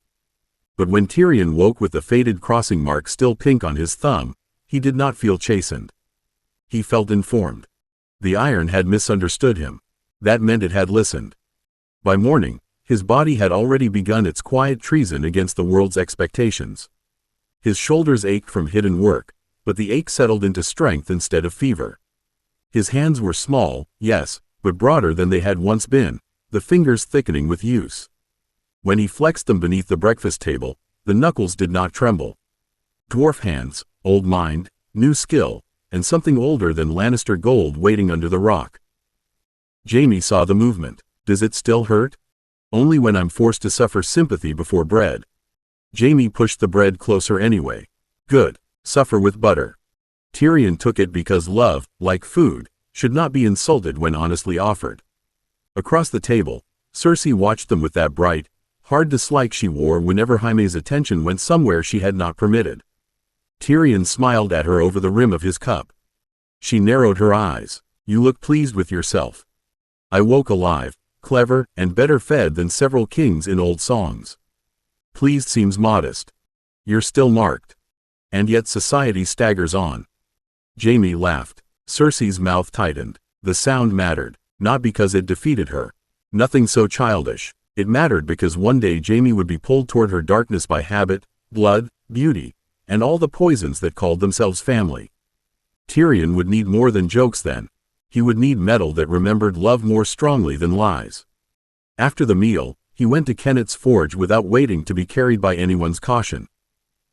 But when Tyrion woke with the faded crossing mark still pink on his thumb, he did not feel chastened. He felt informed. The iron had misunderstood him. That meant it had listened. By morning, his body had already begun its quiet treason against the world's expectations. His shoulders ached from hidden work, but the ache settled into strength instead of fever. His hands were small, yes, but broader than they had once been, the fingers thickening with use. When he flexed them beneath the breakfast table, the knuckles did not tremble. Dwarf hands, old mind, new skill, and something older than Lannister gold waiting under the rock. Jaime saw the movement. Does it still hurt? Only when I'm forced to suffer sympathy before bread. Jaime pushed the bread closer anyway. Good. Suffer with butter. Tyrion took it because love, like food, should not be insulted when honestly offered. Across the table, Cersei watched them with that bright, hard dislike she wore whenever Jaime's attention went somewhere she had not permitted. Tyrion smiled at her over the rim of his cup. She narrowed her eyes. You look pleased with yourself. I woke alive, clever, and better fed than several kings in old songs. Pleased seems modest. You're still marked. And yet society staggers on. Jaime laughed. Cersei's mouth tightened. The sound mattered, not because it defeated her. Nothing so childish. It mattered because one day Jaime would be pulled toward her darkness by habit, blood, beauty, and all the poisons that called themselves family. Tyrion would need more than jokes then. He would need metal that remembered love more strongly than lies. After the meal, he went to Kennet's forge without waiting to be carried by anyone's caution.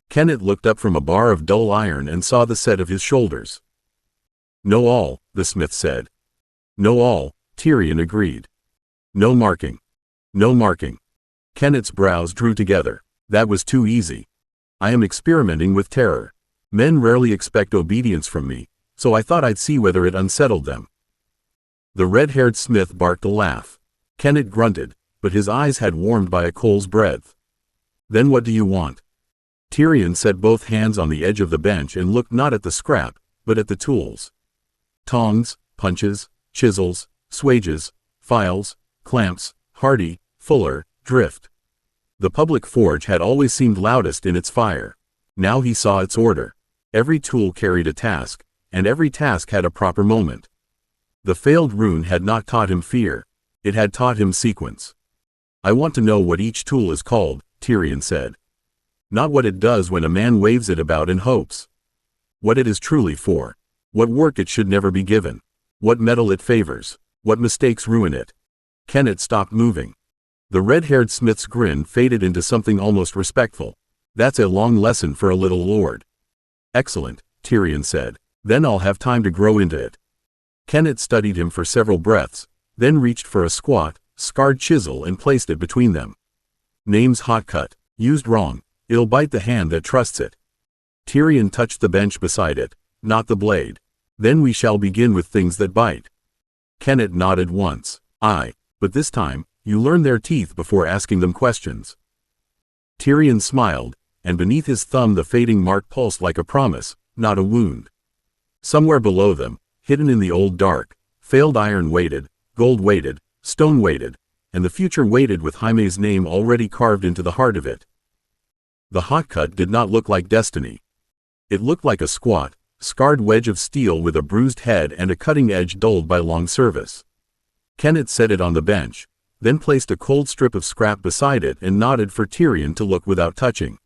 Kennet looked up from a bar of dull iron and saw the set of his shoulders. No awl, the smith said. No awl, Tyrion agreed. No marking. No marking. Kennet's brows drew together. That was too easy. I am experimenting with terror. Men rarely expect obedience from me, so I thought I'd see whether it unsettled them. The red-haired smith barked a laugh. Kennet grunted, but his eyes had warmed by a coal's breadth. Then what do you want? Tyrion set both hands on the edge of the bench and looked not at the scrap, but at the tools. Tongs, punches, chisels, swages, files, clamps, hardy, fuller, drift. The public forge had always seemed loudest in its fire. Now he saw its order. Every tool carried a task, and every task had a proper moment. The failed rune had not taught him fear. It had taught him sequence. I want to know what each tool is called, Tyrion said. Not what it does when a man waves it about in hopes. What it is truly for. What work it should never be given. What metal it favors. What mistakes ruin it. Kenneth stopped moving. The red-haired smith's grin faded into something almost respectful. That's a long lesson for a little lord. Excellent, Tyrion said. Then I'll have time to grow into it. Kenneth studied him for several breaths, then reached for a squat, scarred chisel and placed it between them. Name's hot cut. Used wrong, it'll bite the hand that trusts it. Tyrion touched the bench beside it, not the blade. Then we shall begin with things that bite. Kenneth nodded once. Aye, but this time, you learn their teeth before asking them questions. Tyrion smiled, and beneath his thumb the fading mark pulsed like a promise, not a wound. Somewhere below them, hidden in the old dark, failed iron weighted, gold weighted, stone weighted, and the future weighted with Jaime's name already carved into the heart of it. The hot cut did not look like destiny. It looked like a squat, scarred wedge of steel with a bruised head and a cutting edge dulled by long service. Kenneth set it on the bench, then placed a cold strip of scrap beside it and nodded for Tyrion to look without touching.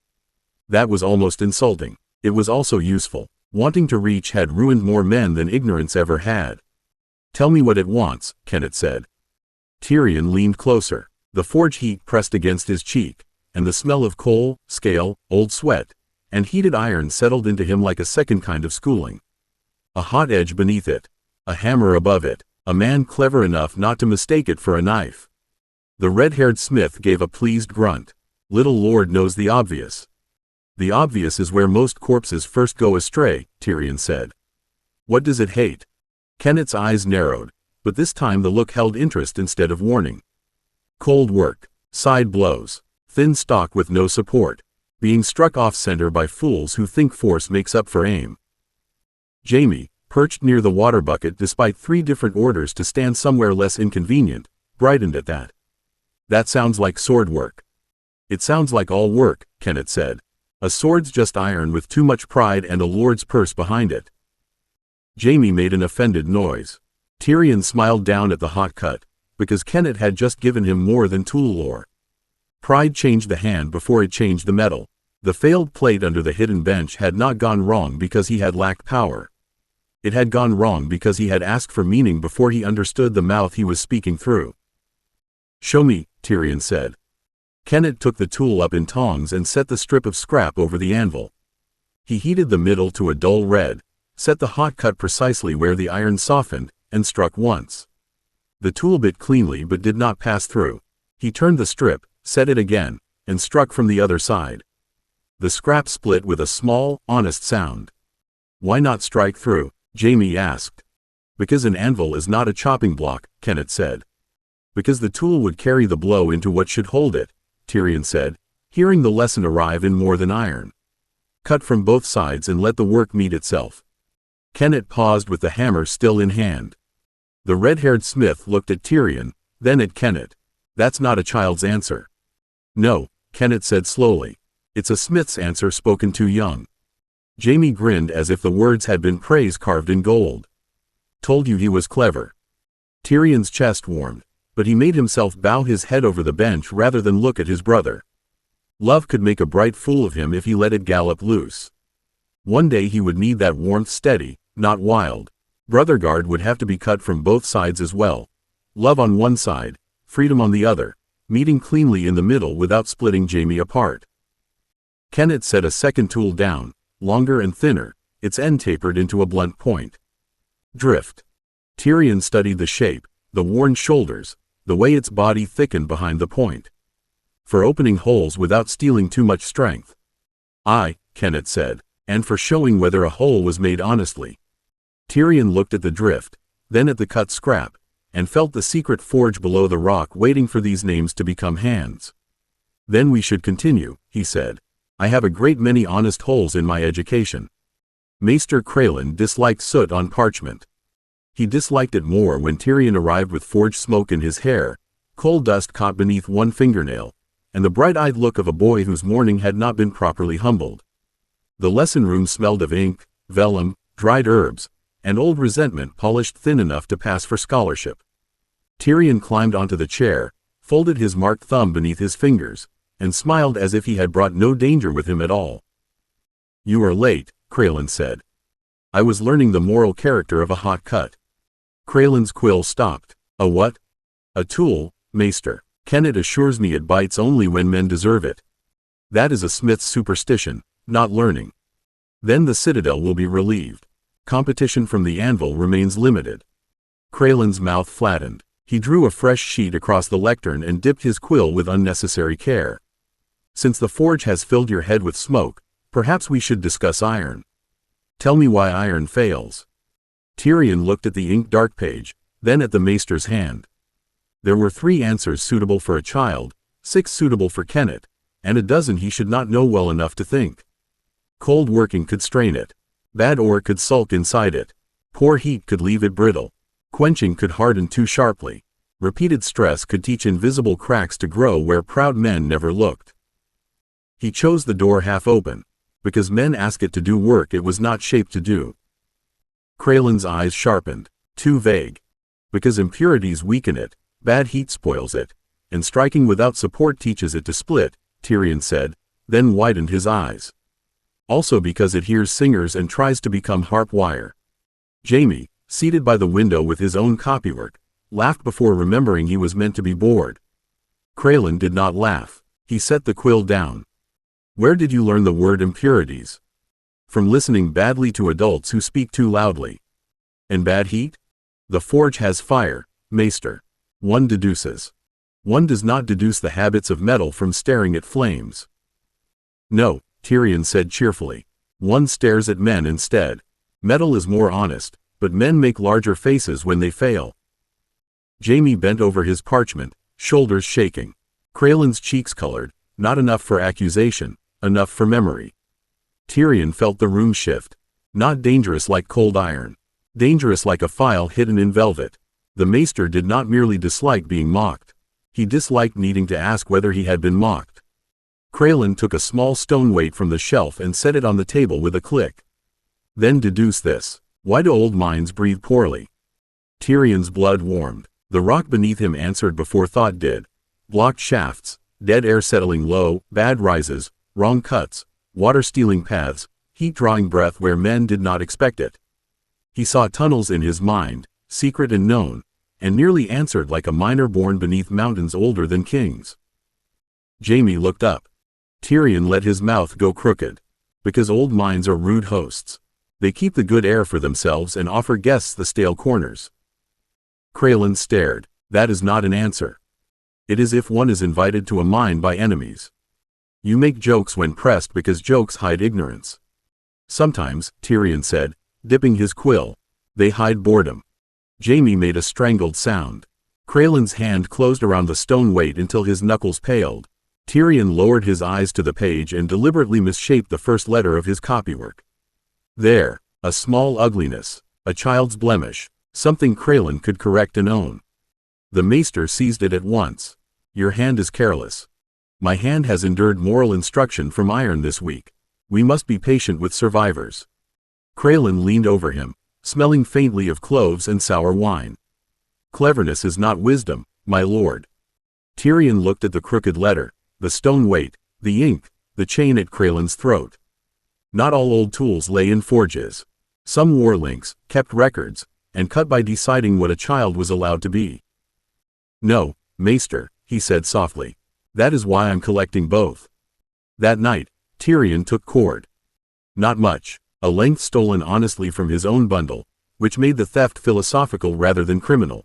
That was almost insulting. It was also useful. Wanting to reach had ruined more men than ignorance ever had. Tell me what it wants, Kenneth said. Tyrion leaned closer. The forge heat pressed against his cheek, and the smell of coal, scale, old sweat, and heated iron settled into him like a second kind of schooling. A hot edge beneath it, a hammer above it, a man clever enough not to mistake it for a knife. The red-haired smith gave a pleased grunt. Little lord knows the obvious. The obvious is where most corpses first go astray, Tyrion said. What does it hate? Kenneth's eyes narrowed, but this time the look held interest instead of warning. Cold work, side blows, thin stock with no support, being struck off-center by fools who think force makes up for aim. Jaime, perched near the water bucket despite 3 different orders to stand somewhere less inconvenient, brightened at that. That sounds like sword work. It sounds like all work, Kenneth said. A sword's just iron with too much pride and a lord's purse behind it. Jaime made an offended noise. Tyrion smiled down at the hot cut, because Kenneth had just given him more than tool lore. Pride changed the hand before it changed the metal. The failed plate under the hidden bench had not gone wrong because he had lacked power. It had gone wrong because he had asked for meaning before he understood the mouth he was speaking through. Show me, Tyrion said. Kenneth took the tool up in tongs and set the strip of scrap over the anvil. He heated the middle to a dull red, set the hot cut precisely where the iron softened, and struck once. The tool bit cleanly but did not pass through. He turned the strip, set it again, and struck from the other side. The scrap split with a small, honest sound. Why not strike through? Jaime asked. Because an anvil is not a chopping block, Kenneth said. Because the tool would carry the blow into what should hold it, Tyrion said, hearing the lesson arrive in more than iron. Cut from both sides and let the work meet itself. Kenneth paused with the hammer still in hand. The red-haired smith looked at Tyrion, then at Kenneth. That's not a child's answer. No, Kenneth said slowly. It's a smith's answer spoken too young. Jaime grinned as if the words had been praise carved in gold. Told you he was clever. Tyrion's chest warmed, but he made himself bow his head over the bench rather than look at his brother. Love could make a bright fool of him if he let it gallop loose. One day he would need that warmth steady, not wild. Brotherguard would have to be cut from both sides as well. Love on one side, freedom on the other, meeting cleanly in the middle without splitting Jaime apart. Kenneth set a second tool down, longer and thinner, its end tapered into a blunt point. Drift. Tyrion studied the shape, the worn shoulders, the way its body thickened behind the point. For opening holes without stealing too much strength. Aye, Kenneth said, and for showing whether a hole was made honestly. Tyrion looked at the drift, then at the cut scrap, and felt the secret forge below the rock waiting for these names to become hands. Then we should continue, he said. I have a great many honest holes in my education. Maester Craylan disliked soot on parchment. He disliked it more when Tyrion arrived with forge smoke in his hair, coal dust caught beneath one fingernail, and the bright-eyed look of a boy whose morning had not been properly humbled. The lesson room smelled of ink, vellum, dried herbs, and old resentment polished thin enough to pass for scholarship. Tyrion climbed onto the chair, folded his marked thumb beneath his fingers, and smiled as if he had brought no danger with him at all. "You are late," Craylan said. "I was learning the moral character of a hot cut." Craylan's quill stopped. "A what?" "A tool, maester. Kenneth assures me it bites only when men deserve it. That is a smith's superstition, not learning. Then the citadel will be relieved. Competition from the anvil remains limited." Craylan's mouth flattened. He drew a fresh sheet across the lectern and dipped his quill with unnecessary care. "Since the forge has filled your head with smoke, perhaps we should discuss iron. Tell me why iron fails." Tyrion looked at the inked dark page, then at the maester's hand. There were 3 answers suitable for a child, 6 suitable for Kenneth, and a dozen he should not know well enough to think. Cold working could strain it. Bad ore could sulk inside it. Poor heat could leave it brittle. Quenching could harden too sharply. Repeated stress could teach invisible cracks to grow where proud men never looked. He chose the door half open, because men ask it to do work it was not shaped to do. Craylan's eyes sharpened. Too vague. Because impurities weaken it, bad heat spoils it, and striking without support teaches it to split, Tyrion said, then widened his eyes. Also because it hears singers and tries to become harp wire. Jaime, seated by the window with his own copywork, laughed before remembering he was meant to be bored. Craylan did not laugh. He set the quill down. "Where did you learn the word impurities?" "From listening badly to adults who speak too loudly." "And bad heat?" "The forge has fire, maester. One deduces. One does not deduce the habits of metal from staring at flames." "No," Tyrion said cheerfully. "One stares at men instead. Metal is more honest, but men make larger faces when they fail." Jaime bent over his parchment, shoulders shaking. Craylan's cheeks colored, not enough for accusation, enough for memory. Tyrion felt the room shift. Not dangerous like cold iron. Dangerous like a file hidden in velvet. The maester did not merely dislike being mocked. He disliked needing to ask whether he had been mocked. Craylan took a small stone weight from the shelf and set it on the table with a click. "Then deduce this. Why do old minds breathe poorly?" Tyrion's blood warmed. The rock beneath him answered before thought did. Blocked shafts, dead air settling low, bad rises, wrong cuts, water-stealing paths, heat drawing breath where men did not expect it. He saw tunnels in his mind, secret and known, and nearly answered like a miner born beneath mountains older than kings. Jaime looked up. Tyrion let his mouth go crooked. Because old minds are rude hosts. They keep the good air for themselves and offer guests the stale corners. Craylan stared. That is not an answer. It is if one is invited to a mine by enemies. You make jokes when pressed because jokes hide ignorance. Sometimes, Tyrion said, dipping his quill, they hide boredom. Jaime made a strangled sound. Craylan's hand closed around the stone weight until his knuckles paled. Tyrion lowered his eyes to the page and deliberately misshaped the first letter of his copywork. There, a small ugliness, a child's blemish, something Craylan could correct and own. The maester seized it at once. Your hand is careless. My hand has endured moral instruction from iron this week. We must be patient with survivors. Craylan leaned over him, smelling faintly of cloves and sour wine. Cleverness is not wisdom, my lord. Tyrion looked at the crooked letter, the stone weight, the ink, the chain at Craylan's throat. Not all old tools lay in forges. Some wore links, kept records, and cut by deciding what a child was allowed to be. No, maester, he said softly. That is why I'm collecting both. That night, Tyrion took cord. Not much, a length stolen honestly from his own bundle, which made the theft philosophical rather than criminal.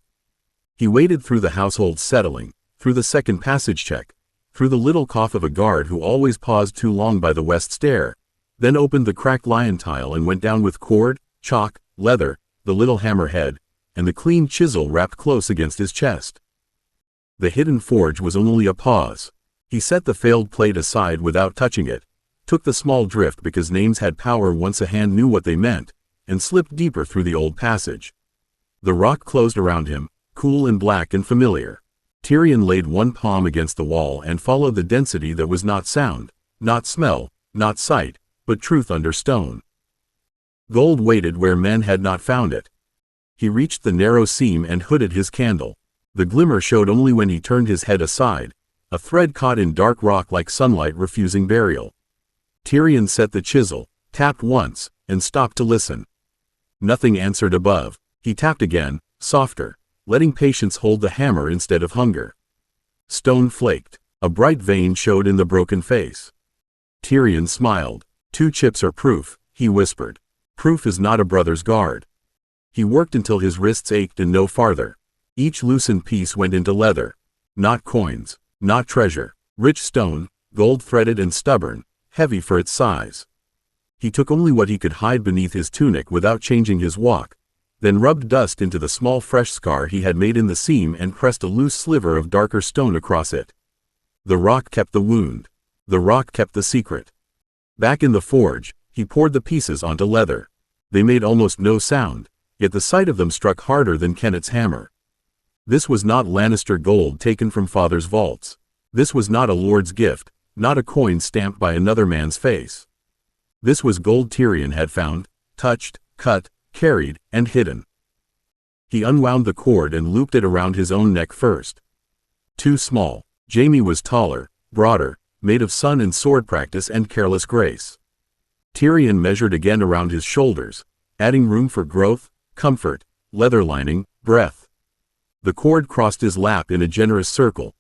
He waded through the household settling, through the second passage check, through the little cough of a guard who always paused too long by the west stair, then opened the cracked lion tile and went down with cord, chalk, leather, the little hammerhead, and the clean chisel wrapped close against his chest. The hidden forge was only a pause. He set the failed plate aside without touching it, took the small drift because names had power once a hand knew what they meant, and slipped deeper through the old passage. The rock closed around him, cool and black and familiar. Tyrion laid one palm against the wall and followed the density that was not sound, not smell, not sight, but truth under stone. Gold waited where men had not found it. He reached the narrow seam and hooded his candle. The glimmer showed only when he turned his head aside, a thread caught in dark rock like sunlight refusing burial. Tyrion set the chisel, tapped once, and stopped to listen. Nothing answered above. He tapped again, softer, letting patience hold the hammer instead of hunger. Stone flaked. A bright vein showed in the broken face. Tyrion smiled. 2 chips are proof, he whispered. Proof is not a brother's guard. He worked until his wrists ached and no farther. Each loosened piece went into leather. Not coins, not treasure. Rich stone, gold-threaded and stubborn, heavy for its size. He took only what he could hide beneath his tunic without changing his walk, then rubbed dust into the small fresh scar he had made in the seam and pressed a loose sliver of darker stone across it. The rock kept the wound. The rock kept the secret. Back in the forge, he poured the pieces onto leather. They made almost no sound, yet the sight of them struck harder than Kennet's hammer. This was not Lannister gold taken from father's vaults. This was not a lord's gift, not a coin stamped by another man's face. This was gold Tyrion had found, touched, cut, carried, and hidden. He unwound the cord and looped it around his own neck first. Too small. Jaime was taller, broader, made of sun and sword practice and careless grace. Tyrion measured again around his shoulders, adding room for growth, comfort, leather lining, breadth. The cord crossed his lap in a generous circle.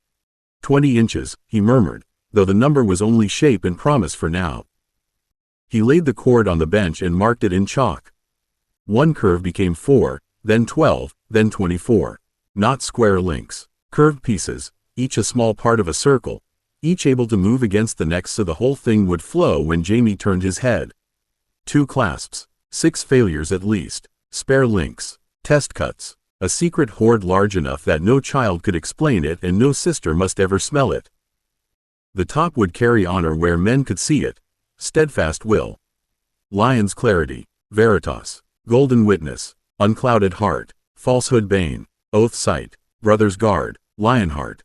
20 inches, he murmured, though the number was only shape and promise for now. He laid the cord on the bench and marked it in chalk. One curve became 4, then 12, then 24. Not square links. Curved pieces, each a small part of a circle, each able to move against the next so the whole thing would flow when Jaime turned his head. 2 clasps, 6 failures at least, spare links, test cuts, a secret hoard large enough that no child could explain it and no sister must ever smell it. The top would carry honor where men could see it, steadfast will. Lion's clarity, veritas, golden witness, unclouded heart, falsehood bane, oath sight, brother's guard, lionheart.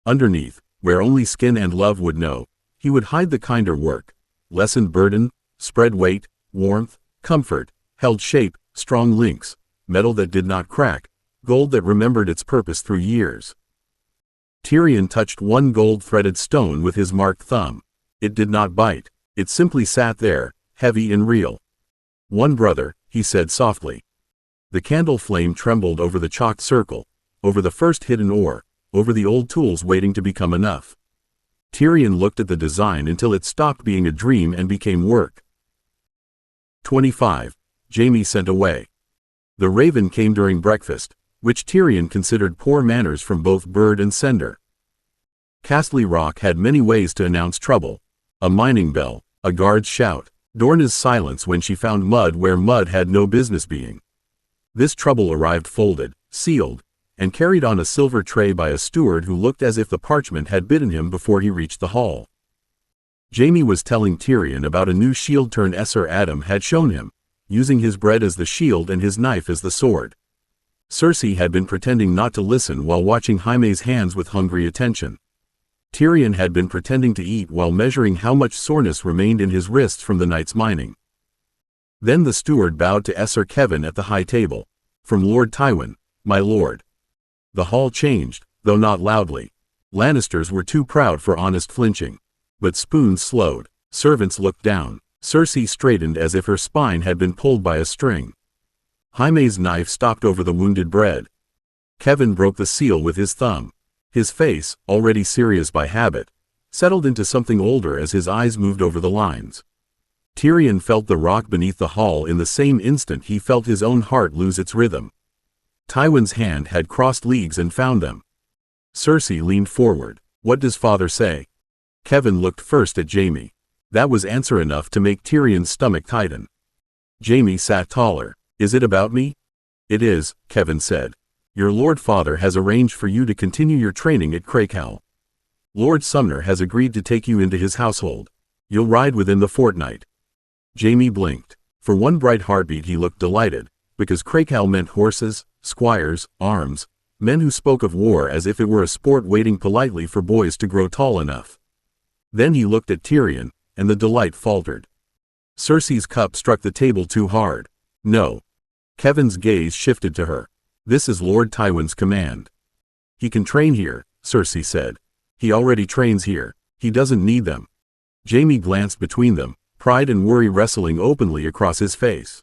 Underneath, where only skin and love would know, he would hide the kinder work, lessened burden, spread weight, warmth, comfort, held shape, strong links, metal that did not crack, gold that remembered its purpose through years. Tyrion touched one gold-threaded stone with his marked thumb. It did not bite, it simply sat there, heavy and real. One brother, he said softly. The candle flame trembled over the chalked circle, over the first hidden ore, over the old tools waiting to become enough. Tyrion looked at the design until it stopped being a dream and became work. 25. Jaime sent away. The raven came during breakfast, which Tyrion considered poor manners from both bird and sender. Casterly Rock had many ways to announce trouble. A mining bell, a guard's shout, Dorna's silence when she found mud where mud had no business being. This trouble arrived folded, sealed, and carried on a silver tray by a steward who looked as if the parchment had bitten him before he reached the hall. Jaime was telling Tyrion about a new shield Maester Adam had shown him, using his bread as the shield and his knife as the sword. Cersei had been pretending not to listen while watching Jaime's hands with hungry attention. Tyrion had been pretending to eat while measuring how much soreness remained in his wrists from the night's mining. Then the steward bowed to Maester Kevan at the high table. From Lord Tywin, my lord. The hall changed, though not loudly. Lannisters were too proud for honest flinching. But spoons slowed. Servants looked down. Cersei straightened as if her spine had been pulled by a string. Jaime's knife stopped over the wounded bread. Kevan broke the seal with his thumb. His face, already serious by habit, settled into something older as his eyes moved over the lines. Tyrion felt the rock beneath the hall in the same instant he felt his own heart lose its rhythm. Tywin's hand had crossed leagues and found them. Cersei leaned forward. What does father say? Kevan looked first at Jaime. That was answer enough to make Tyrion's stomach tighten. Jaime sat taller. Is it about me? It is, Kevan said. Your lord father has arranged for you to continue your training at Crakehall. Lord Sumner has agreed to take you into his household. You'll ride within the fortnight. Jaime blinked. For one bright heartbeat he looked delighted, because Crakehall meant horses, squires, arms, men who spoke of war as if it were a sport waiting politely for boys to grow tall enough. Then he looked at Tyrion, and the delight faltered. Cersei's cup struck the table too hard. No. Kevin's gaze shifted to her. This is Lord Tywin's command. He can train here, Cersei said. He already trains here. He doesn't need them. Jaime glanced between them, pride and worry wrestling openly across his face.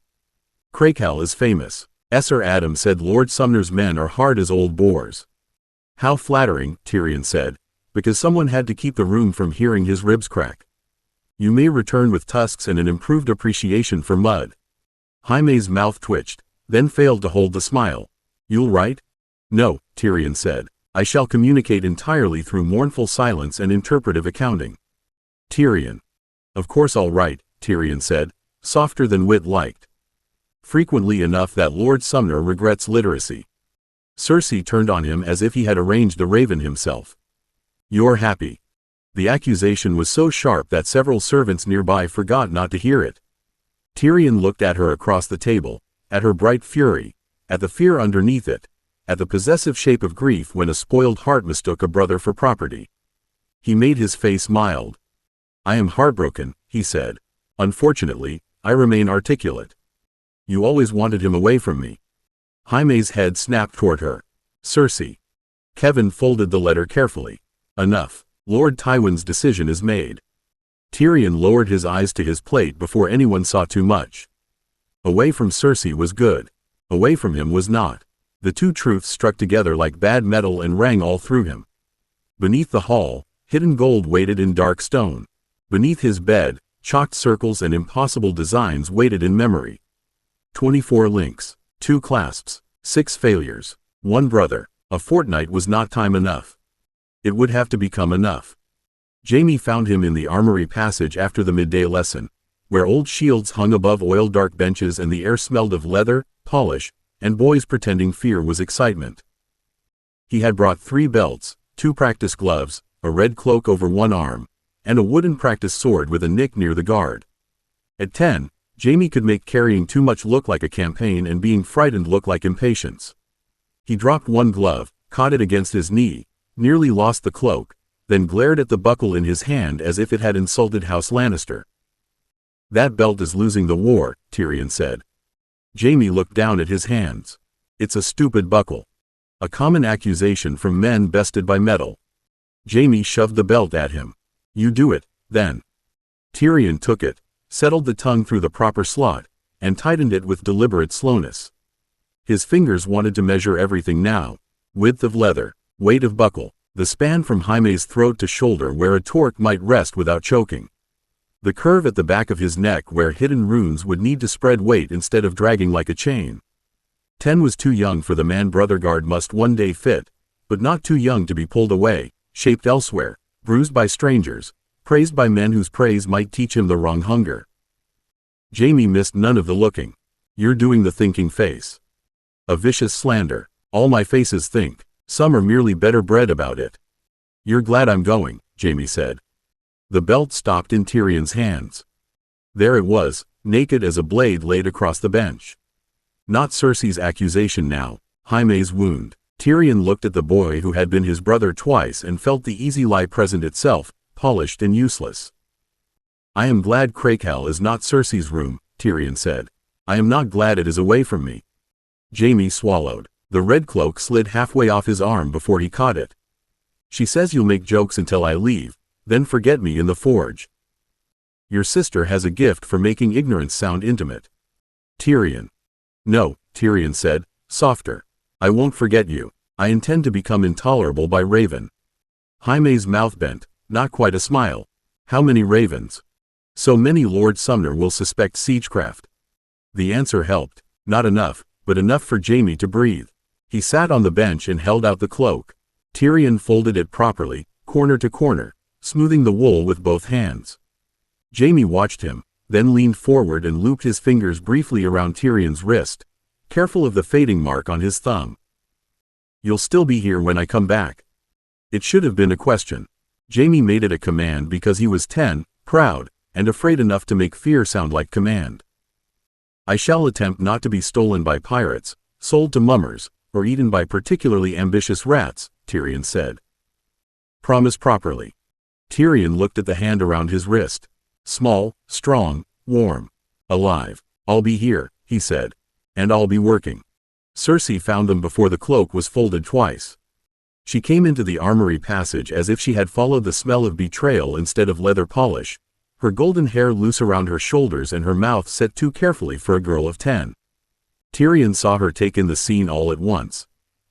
Crackell is famous. Sir Adam said Lord Sumner's men are hard as old boars. How flattering, Tyrion said, because someone had to keep the room from hearing his ribs crack. You may return with tusks and an improved appreciation for mud. Jaime's mouth twitched, then failed to hold the smile. You'll write? No, Tyrion said. I shall communicate entirely through mournful silence and interpretive accounting. Tyrion. Of course I'll write, Tyrion said, softer than wit liked. Frequently enough that Lord Sumner regrets literacy. Cersei turned on him as if he had arranged the raven himself. You're happy. The accusation was so sharp that several servants nearby forgot not to hear it. Tyrion looked at her across the table, at her bright fury, at the fear underneath it, at the possessive shape of grief when a spoiled heart mistook a brother for property. He made his face mild. I am heartbroken, he said. Unfortunately, I remain articulate. You always wanted him away from me. Jaime's head snapped toward her. Cersei. Kevin folded the letter carefully. Enough. Lord Tywin's decision is made. Tyrion lowered his eyes to his plate before anyone saw too much. Away from Cersei was good. Away from him was not. The two truths struck together like bad metal and rang all through him. Beneath the hall, hidden gold waited in dark stone. Beneath his bed, chalked circles and impossible designs waited in memory. 24 links, 2 clasps, 6 failures, 1 brother. A fortnight was not time enough. It would have to become enough. Jaime found him in the armory passage after the midday lesson, where old shields hung above oil-dark benches and the air smelled of leather, polish, and boys pretending fear was excitement. He had brought 3 belts, 2 practice gloves, a red cloak over one arm, and a wooden practice sword with a nick near the guard. At 10, Jaime could make carrying too much look like a campaign and being frightened look like impatience. He dropped one glove, caught it against his knee, nearly lost the cloak, then glared at the buckle in his hand as if it had insulted House Lannister. That belt is losing the war, Tyrion said. Jaime looked down at his hands. It's a stupid buckle. A common accusation from men bested by metal. Jaime shoved the belt at him. You do it, then. Tyrion took it, settled the tongue through the proper slot, and tightened it with deliberate slowness. His fingers wanted to measure everything now. Width of leather, weight of buckle, the span from Jaime's throat to shoulder where a torque might rest without choking. The curve at the back of his neck where hidden runes would need to spread weight instead of dragging like a chain. 10 was too young for the man Brotherguard must one day fit, but not too young to be pulled away, shaped elsewhere, bruised by strangers, praised by men whose praise might teach him the wrong hunger. Jaime missed none of the looking. You're doing the thinking face. A vicious slander. All my faces think. Some are merely better bred about it. You're glad I'm going, Jaime said. The belt stopped in Tyrion's hands. There it was, naked as a blade laid across the bench. Not Cersei's accusation now, Jaime's wound. Tyrion looked at the boy who had been his brother twice and felt the easy lie present itself, polished and useless. I am glad Crackell is not Cersei's room, Tyrion said. I am not glad it is away from me. Jaime swallowed. The red cloak slid halfway off his arm before he caught it. She says you'll make jokes until I leave, then forget me in the forge. Your sister has a gift for making ignorance sound intimate. Tyrion. No, Tyrion said, softer. I won't forget you. I intend to become intolerable by raven. Jaime's mouth bent, not quite a smile. How many ravens? So many Lord Sumner will suspect siegecraft. The answer helped. Not enough, but enough for Jaime to breathe. He sat on the bench and held out the cloak. Tyrion folded it properly, corner to corner, smoothing the wool with both hands. Jaime watched him, then leaned forward and looped his fingers briefly around Tyrion's wrist, careful of the fading mark on his thumb. You'll still be here when I come back. It should have been a question. Jaime made it a command because he was 10, proud, and afraid enough to make fear sound like command. I shall attempt not to be stolen by pirates, sold to mummers, or eaten by particularly ambitious rats, Tyrion said. Promise properly. Tyrion looked at the hand around his wrist. Small, strong, warm, alive. I'll be here, he said. And I'll be working. Cersei found them before the cloak was folded twice. She came into the armory passage as if she had followed the smell of betrayal instead of leather polish, her golden hair loose around her shoulders and her mouth set too carefully for a girl of 10. Tyrion saw her take in the scene all at once.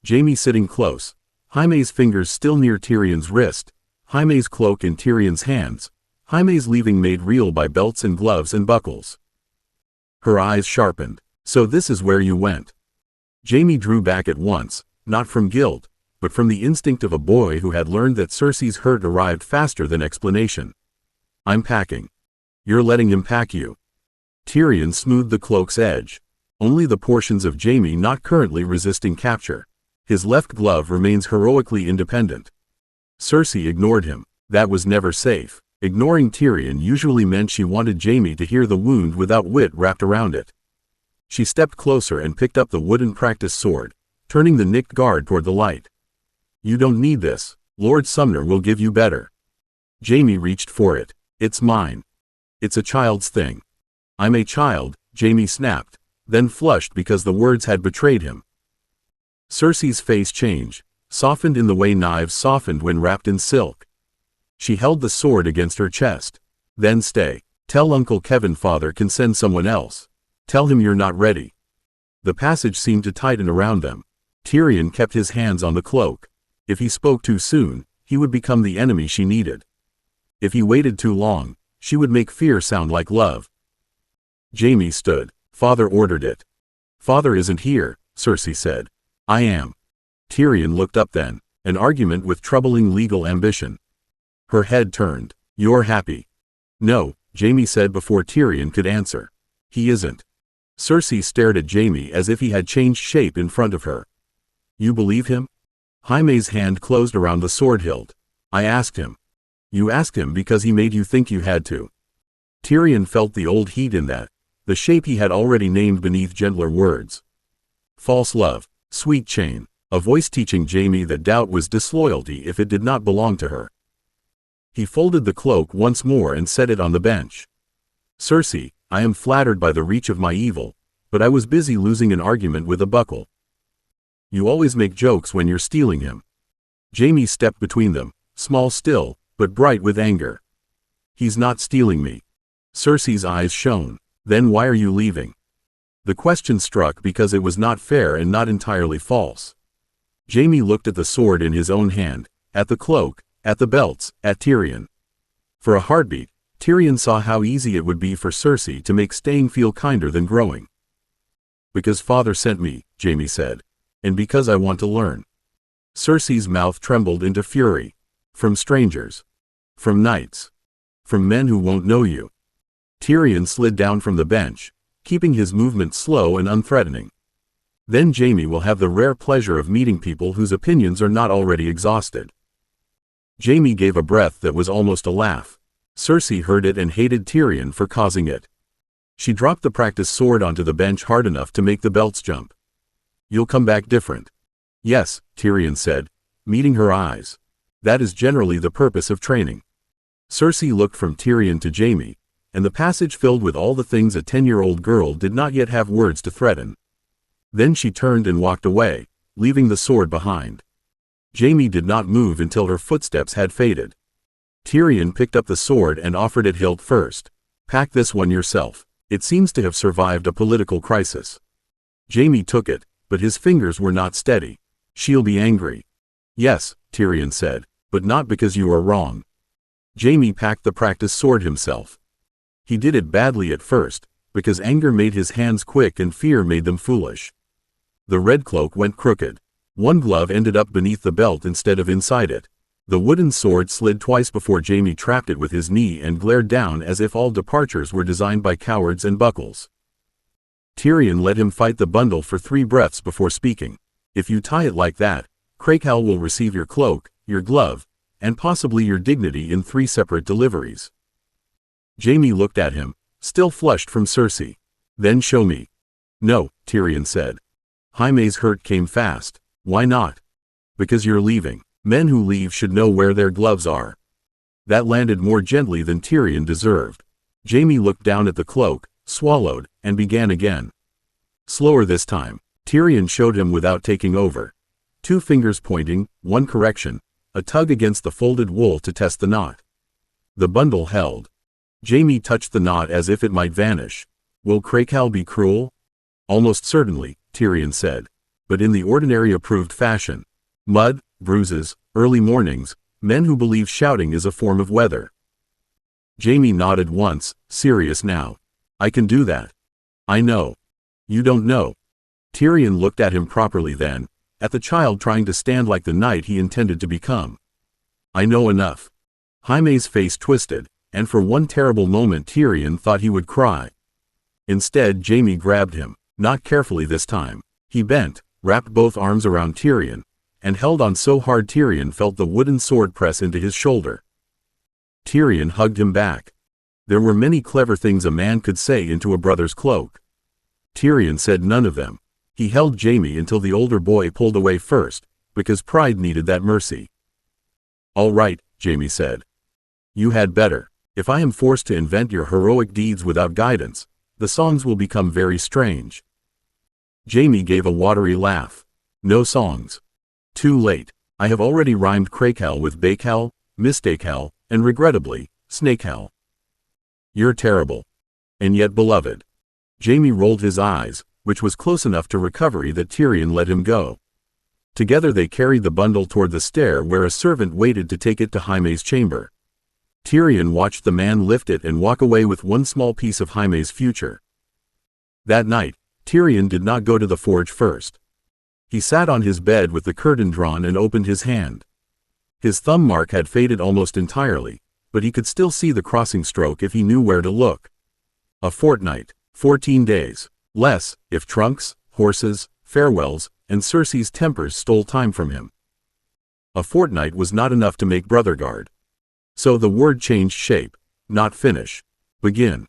Jaime sitting close, Jaime's fingers still near Tyrion's wrist, Jaime's cloak in Tyrion's hands, Jaime's leaving made real by belts and gloves and buckles. Her eyes sharpened. So this is where you went. Jaime drew back at once, not from guilt, but from the instinct of a boy who had learned that Cersei's hurt arrived faster than explanation. I'm packing. You're letting him pack you. Tyrion smoothed the cloak's edge. Only the portions of Jaime not currently resisting capture. His left glove remains heroically independent. Cersei ignored him. That was never safe. Ignoring Tyrion usually meant she wanted Jaime to hear the wound without wit wrapped around it. She stepped closer and picked up the wooden practice sword, turning the nicked guard toward the light. You don't need this. Lord Sumner will give you better. Jaime reached for it. It's mine. It's a child's thing. I'm a child, Jaime snapped, then flushed because the words had betrayed him. Cersei's face changed, softened in the way knives softened when wrapped in silk. She held the sword against her chest. Then stay. Tell Uncle Kevin father can send someone else. Tell him you're not ready. The passage seemed to tighten around them. Tyrion kept his hands on the cloak. If he spoke too soon, he would become the enemy she needed. If he waited too long, she would make fear sound like love. Jaime stood. Father ordered it. Father isn't here, Cersei said. I am. Tyrion looked up then, an argument with troubling legal ambition. Her head turned. You're happy. No, Jaime said before Tyrion could answer. He isn't. Cersei stared at Jaime as if he had changed shape in front of her. You believe him? Jaime's hand closed around the sword hilt. I asked him. You asked him because he made you think you had to. Tyrion felt the old heat in that, the shape he had already named beneath gentler words. False love, sweet chain, a voice teaching Jaime that doubt was disloyalty if it did not belong to her. He folded the cloak once more and set it on the bench. Cersei, I am flattered by the reach of my evil, but I was busy losing an argument with a buckle. You always make jokes when you're stealing him. Jaime stepped between them, small still, but bright with anger. He's not stealing me. Cersei's eyes shone. Then why are you leaving? The question struck because it was not fair and not entirely false. Jaime looked at the sword in his own hand, at the cloak, at the belts, at Tyrion. For a heartbeat, Tyrion saw how easy it would be for Cersei to make staying feel kinder than growing. Because father sent me, Jaime said. And because I want to learn. Cersei's mouth trembled into fury. From strangers. From knights. From men who won't know you. Tyrion slid down from the bench, keeping his movement slow and unthreatening. Then Jaime will have the rare pleasure of meeting people whose opinions are not already exhausted. Jaime gave a breath that was almost a laugh. Cersei heard it and hated Tyrion for causing it. She dropped the practice sword onto the bench hard enough to make the belts jump. You'll come back different. Yes, Tyrion said, meeting her eyes. That is generally the purpose of training. Cersei looked from Tyrion to Jaime, and the passage filled with all the things a 10-year-old girl did not yet have words to threaten. Then she turned and walked away, leaving the sword behind. Jaime did not move until her footsteps had faded. Tyrion picked up the sword and offered it hilt first. Pack this one yourself. It seems to have survived a political crisis. Jaime took it, but his fingers were not steady. She'll be angry. Yes, Tyrion said, but not because you are wrong. Jaime packed the practice sword himself. He did it badly at first, because anger made his hands quick and fear made them foolish. The red cloak went crooked. One glove ended up beneath the belt instead of inside it. The wooden sword slid twice before Jaime trapped it with his knee and glared down as if all departures were designed by cowards and buckles. Tyrion let him fight the bundle for 3 breaths before speaking. If you tie it like that, Crakehowl will receive your cloak, your glove, and possibly your dignity in 3 separate deliveries. Jaime looked at him, still flushed from Cersei. Then show me. No, Tyrion said. Jaime's hurt came fast. Why not? Because you're leaving. Men who leave should know where their gloves are. That landed more gently than Tyrion deserved. Jaime looked down at the cloak, swallowed, and began again. Slower this time. Tyrion showed him without taking over. 2 fingers pointing, 1 correction, a tug against the folded wool to test the knot. The bundle held. Jaime touched the knot as if it might vanish. Will Crakehal be cruel? Almost certainly, Tyrion said, but in the ordinary approved fashion. Mud, bruises, early mornings, men who believe shouting is a form of weather. Jaime nodded once, serious now. I can do that. I know. You don't know. Tyrion looked at him properly then, at the child trying to stand like the knight he intended to become. I know enough. Jaime's face twisted, and for one terrible moment Tyrion thought he would cry. Instead Jaime grabbed him, not carefully this time. He bent, wrapped both arms around Tyrion, and held on so hard Tyrion felt the wooden sword press into his shoulder. Tyrion hugged him back. There were many clever things a man could say into a brother's cloak. Tyrion said none of them. He held Jaime until the older boy pulled away first, because pride needed that mercy. All right, Jaime said. You had better. If I am forced to invent your heroic deeds without guidance, the songs will become very strange. Jaime gave a watery laugh. No songs. Too late. I have already rhymed Crakehal with Bakehal, Mistakehal, and regrettably, Snakehal. You're terrible. And yet beloved. Jaime rolled his eyes, which was close enough to recovery that Tyrion let him go. Together they carried the bundle toward the stair where a servant waited to take it to Jaime's chamber. Tyrion watched the man lift it and walk away with one small piece of Jaime's future. That night, Tyrion did not go to the forge first. He sat on his bed with the curtain drawn and opened his hand. His thumb mark had faded almost entirely, but he could still see the crossing stroke if he knew where to look. A fortnight, 14 days, less, if trunks, horses, farewells, and Cersei's tempers stole time from him. A fortnight was not enough to make Brotherguard. So the word changed shape, not finish. Begin.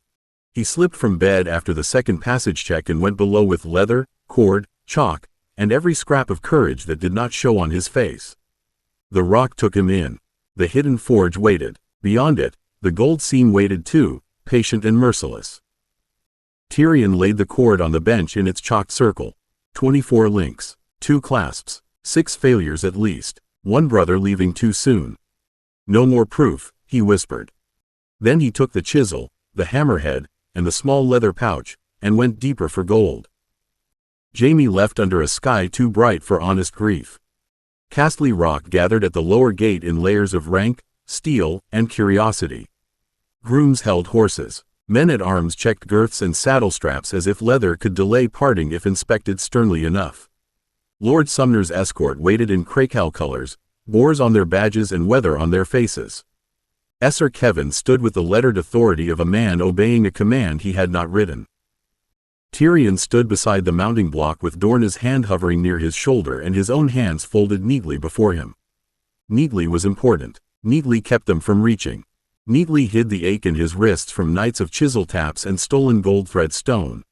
He slipped from bed after the second passage check and went below with leather, cord, chalk, and every scrap of courage that did not show on his face. The rock took him in. The hidden forge waited. Beyond it, the gold seam waited too, patient and merciless. Tyrion laid the cord on the bench in its chalked circle. 24 links, 2 clasps, 6 failures at least, 1 brother leaving too soon. No more proof, he whispered. Then he took the chisel, the hammerhead, and the small leather pouch, and went deeper for gold. Jaime left under a sky too bright for honest grief. Casterly rock gathered at the lower gate in layers of rank, steel, and curiosity. Grooms held horses. Men-at-arms checked girths and saddle straps as if leather could delay parting if inspected sternly enough. Lord Sumner's escort waited in Crakehal colors, boars on their badges and weather on their faces. Esser Kevin stood with the lettered authority of a man obeying a command he had not written. Tyrion stood beside the mounting block with Dorna's hand hovering near his shoulder and his own hands folded neatly before him. Neatly was important. Neatly kept them from reaching. Neatly hid the ache in his wrists from nights of chisel taps and stolen gold thread stone.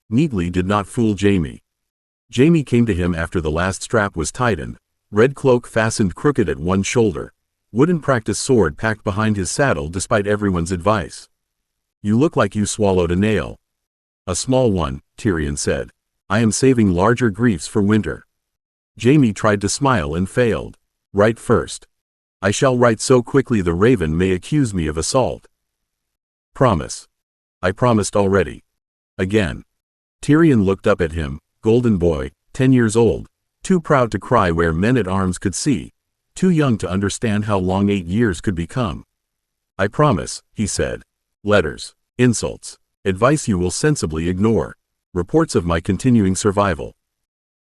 Neatly did not fool Jaime. Jaime came to him after the last strap was tightened, red cloak fastened crooked at one shoulder, wooden practice sword packed behind his saddle despite everyone's advice. You look like you swallowed a nail. A small one, Tyrion said. I am saving larger griefs for winter. Jaime tried to smile and failed. Write first. I shall write so quickly the raven may accuse me of assault. Promise. I promised already. Again. Tyrion looked up at him, golden boy, 10 years old, too proud to cry where men-at-arms could see, too young to understand how long 8 years could become. I promise, he said. Letters, insults, advice you will sensibly ignore, reports of my continuing survival.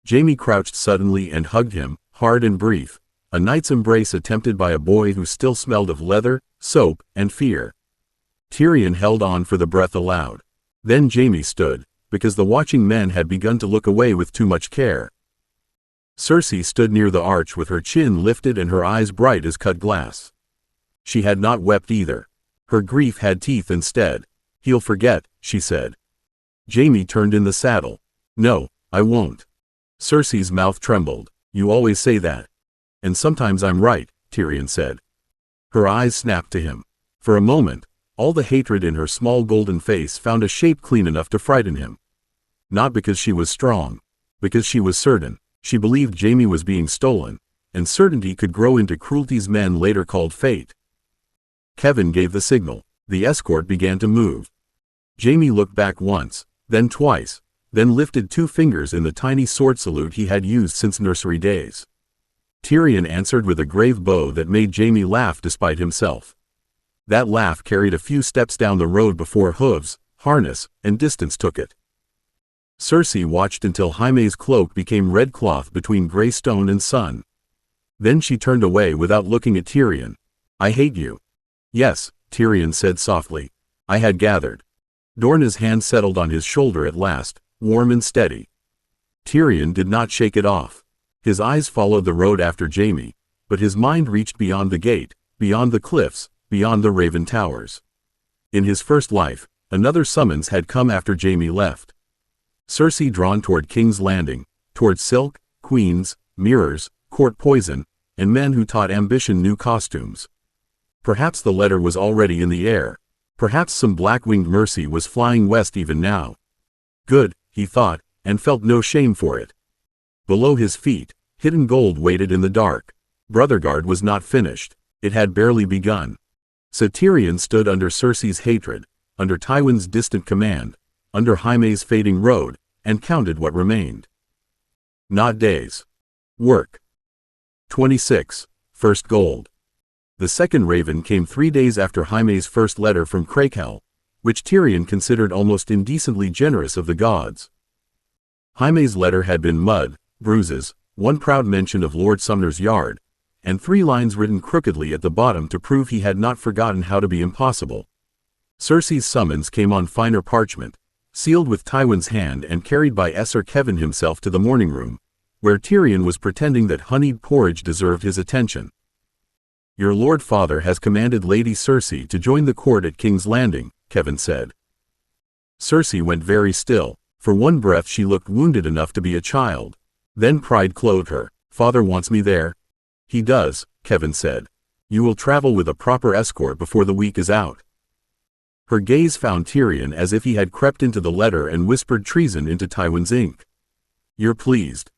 Jaime crouched suddenly and hugged him, hard and brief. A knight's embrace attempted by a boy who still smelled of leather, soap, and fear. Tyrion held on for the breath allowed. Then Jaime stood, because the watching men had begun to look away with too much care. Cersei stood near the arch with her chin lifted and her eyes bright as cut glass. She had not wept either. Her grief had teeth instead. He'll forget, she said. Jaime turned in the saddle. No, I won't. Cersei's mouth trembled. You always say that. And sometimes I'm right, Tyrion said. Her eyes snapped to him. For a moment, All the hatred in her small golden face found a shape clean enough to frighten him. Not because she was strong. Because she was certain. She believed Jaime was being stolen, and certainty could grow into cruelties men later called fate. Kevin gave the signal. The escort began to move. Jaime looked back once, then twice, then lifted 2 fingers in the tiny sword salute he had used since nursery days. Tyrion answered with a grave bow that made Jaime laugh despite himself. That laugh carried a few steps down the road before hooves, harness, and distance took it. Cersei watched until Jaime's cloak became red cloth between gray stone and sun. Then she turned away without looking at Tyrion. "I hate you." "Yes," Tyrion said softly. "I had gathered." Dorna's hand settled on his shoulder at last, warm and steady. Tyrion did not shake it off. His eyes followed the road after Jaime, but his mind reached beyond the gate, beyond the cliffs, beyond the Raven Towers. In his first life, another summons had come after Jaime left. Cersei drawn toward King's Landing, toward silk, queens, mirrors, court poison, and men who taught ambition new costumes. Perhaps the letter was already in the air. Perhaps some black-winged mercy was flying west even now. Good, he thought, and felt no shame for it. Below his feet, hidden gold waited in the dark. Brotherguard was not finished. It had barely begun. So Tyrion stood under Cersei's hatred, under Tywin's distant command, under Jaime's fading road, and counted what remained. Not days. Work. 26. First gold. The second raven came 3 days after Jaime's first letter from Crakehell, which Tyrion considered almost indecently generous of the gods. Jaime's letter had been mud, bruises, 1 proud mention of Lord Sumner's yard, and 3 lines written crookedly at the bottom to prove he had not forgotten how to be impossible. Cersei's summons came on finer parchment, sealed with Tywin's hand and carried by Esser Kevin himself to the morning room, where Tyrion was pretending that honeyed porridge deserved his attention. "Your Lord Father has commanded Lady Cersei to join the court at King's Landing," Kevin said. Cersei went very still. For one breath she looked wounded enough to be a child. Then pride clothed her. "Father wants me there?" "He does," Kevin said. "You will travel with a proper escort before the week is out." Her gaze found Tyrion as if he had crept into the letter and whispered treason into Tywin's ink. "You're pleased."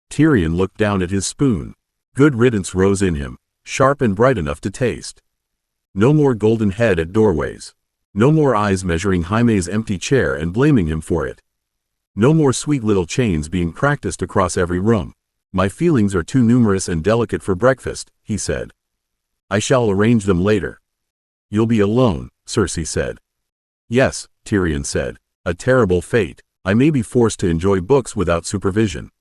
Tyrion looked down at his spoon. Good riddance rose in him, sharp and bright enough to taste. No more golden head at doorways. No more eyes measuring Jaime's empty chair and blaming him for it. No more sweet little chains being practiced across every room. "My feelings are too numerous and delicate for breakfast," he said. "I shall arrange them later." "You'll be alone," Cersei said. "Yes," Tyrion said. "A terrible fate. I may be forced to enjoy books without supervision."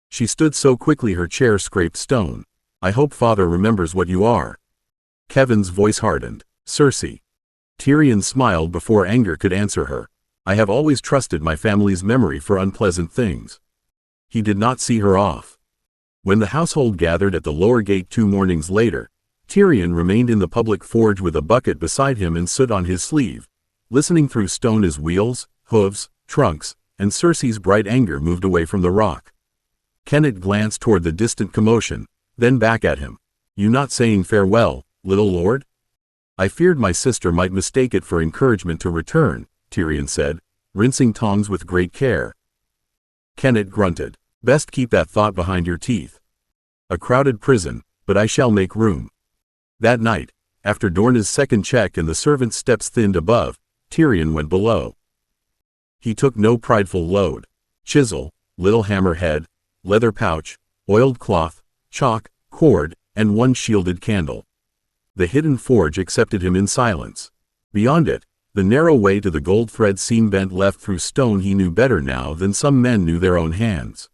She stood so quickly her chair scraped stone. "I hope Father remembers what you are." Kevin's voice hardened. "Cersei." Tyrion smiled before anger could answer her. "I have always trusted my family's memory for unpleasant things." He did not see her off. When the household gathered at the lower gate 2 mornings later, Tyrion remained in the public forge with a bucket beside him and soot on his sleeve, listening through stone as wheels, hooves, trunks, and Cersei's bright anger moved away from the rock. Kennett glanced toward the distant commotion, then back at him. "You not saying farewell, little lord?" "I feared my sister might mistake it for encouragement to return," Tyrion said, rinsing tongs with great care. Kennett grunted. "Best keep that thought behind your teeth. A crowded prison, but I shall make room." That night, after Dorna's second check and the servants' steps thinned above, Tyrion went below. He took no prideful load. Chisel, little hammerhead, leather pouch, oiled cloth, chalk, cord, and 1 shielded candle. The hidden forge accepted him in silence. Beyond it, the narrow way to the gold thread seam bent left through stone he knew better now than some men knew their own hands.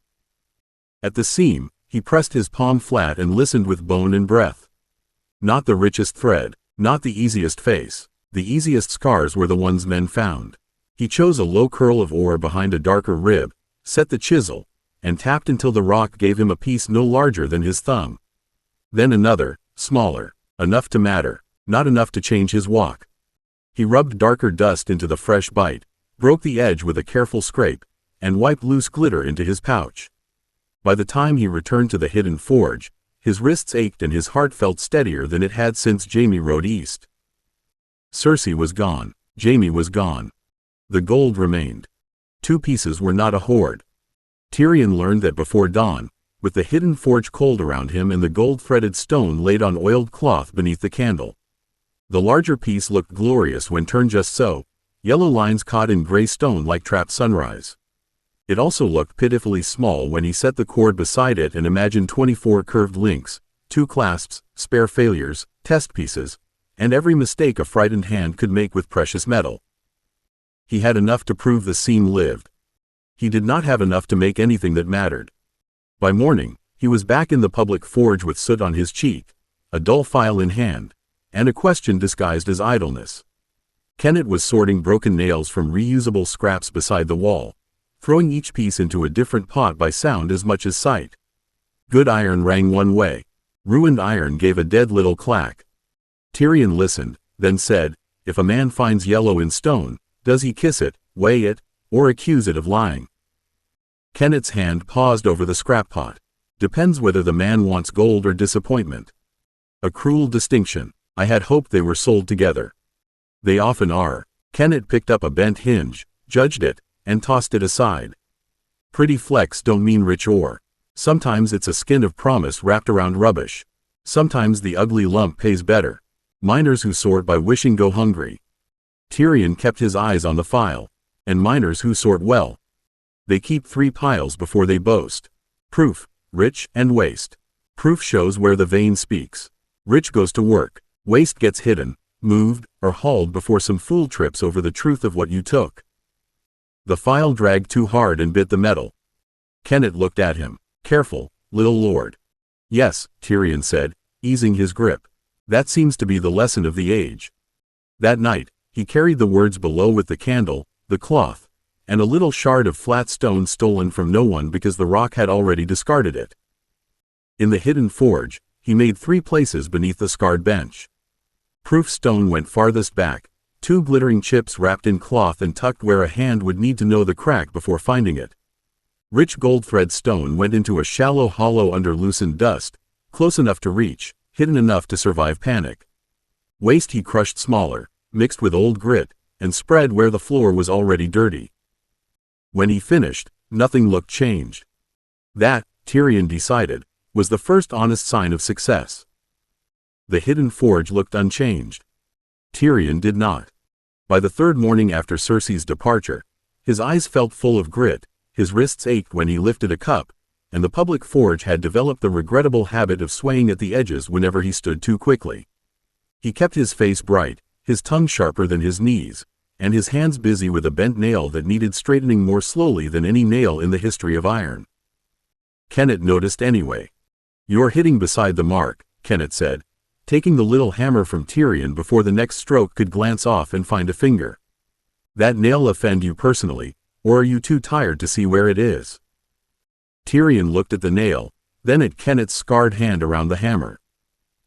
At the seam, he pressed his palm flat and listened with bone and breath. Not the richest thread, not the easiest face. The easiest scars were the ones men found. He chose a low curl of ore behind a darker rib, set the chisel, and tapped until the rock gave him a piece no larger than his thumb. Then another, smaller, enough to matter, not enough to change his walk. He rubbed darker dust into the fresh bite, broke the edge with a careful scrape, and wiped loose glitter into his pouch. By the time he returned to the hidden forge, his wrists ached and his heart felt steadier than it had since Jaime rode east. Cersei was gone. Jaime was gone. The gold remained. 2 pieces were not a hoard. Tyrion learned that before dawn, with the hidden forge cold around him and the gold-threaded stone laid on oiled cloth beneath the candle. The larger piece looked glorious when turned just so, yellow lines caught in gray stone like trapped sunrise. It also looked pitifully small when he set the cord beside it and imagined 24 curved links, 2 clasps, spare failures, test pieces, and every mistake a frightened hand could make with precious metal. He had enough to prove the seam lived. He did not have enough to make anything that mattered. By morning, he was back in the public forge with soot on his cheek, a dull file in hand, and a question disguised as idleness. Kenneth was sorting broken nails from reusable scraps beside the wall, throwing each piece into a different pot by sound as much as sight. Good iron rang one way. Ruined iron gave a dead little clack. Tyrion listened, then said, "If a man finds yellow in stone, does he kiss it, weigh it, or accuse it of lying?" Kenneth's hand paused over the scrap pot. "Depends whether the man wants gold or disappointment." A cruel distinction. I had hoped they were sold together. They often are. Kenneth picked up a bent hinge, judged it, and tossed it aside. Pretty flecks don't mean rich ore. Sometimes it's a skin of promise wrapped around rubbish. Sometimes the ugly lump pays better. Miners who sort by wishing go hungry. Tyrion kept his eyes on the file. And miners who sort well. They keep 3 piles before they boast. Proof, rich, and waste. Proof shows where the vein speaks. Rich goes to work. Waste gets hidden, moved, or hauled before some fool trips over the truth of what you took. The file dragged too hard and bit the metal. Kenneth looked at him. "Careful, little lord." "Yes," Tyrion said, easing his grip. "That seems to be the lesson of the age." That night, he carried the words below with the candle, the cloth, and a little shard of flat stone stolen from no one because the rock had already discarded it. In the hidden forge, he made 3 places beneath the scarred bench. Proof stone went farthest back, 2 glittering chips wrapped in cloth and tucked where a hand would need to know the crack before finding it. Rich gold thread stone went into a shallow hollow under loosened dust, close enough to reach, hidden enough to survive panic. Waste he crushed smaller, mixed with old grit, and spread where the floor was already dirty. When he finished, nothing looked changed. That, Tyrion decided, was the first honest sign of success. The hidden forge looked unchanged. Tyrion did not. By the 3rd morning after Cersei's departure, his eyes felt full of grit, his wrists ached when he lifted a cup, and the public forge had developed the regrettable habit of swaying at the edges whenever he stood too quickly. He kept his face bright, his tongue sharper than his knees, and his hands busy with a bent nail that needed straightening more slowly than any nail in the history of iron. Kenneth noticed anyway. "You're hitting beside the mark," Kenneth said, taking the little hammer from Tyrion before the next stroke could glance off and find a finger. "That nail offend you personally, or are you too tired to see where it is?" Tyrion looked at the nail, then at Kenneth's scarred hand around the hammer.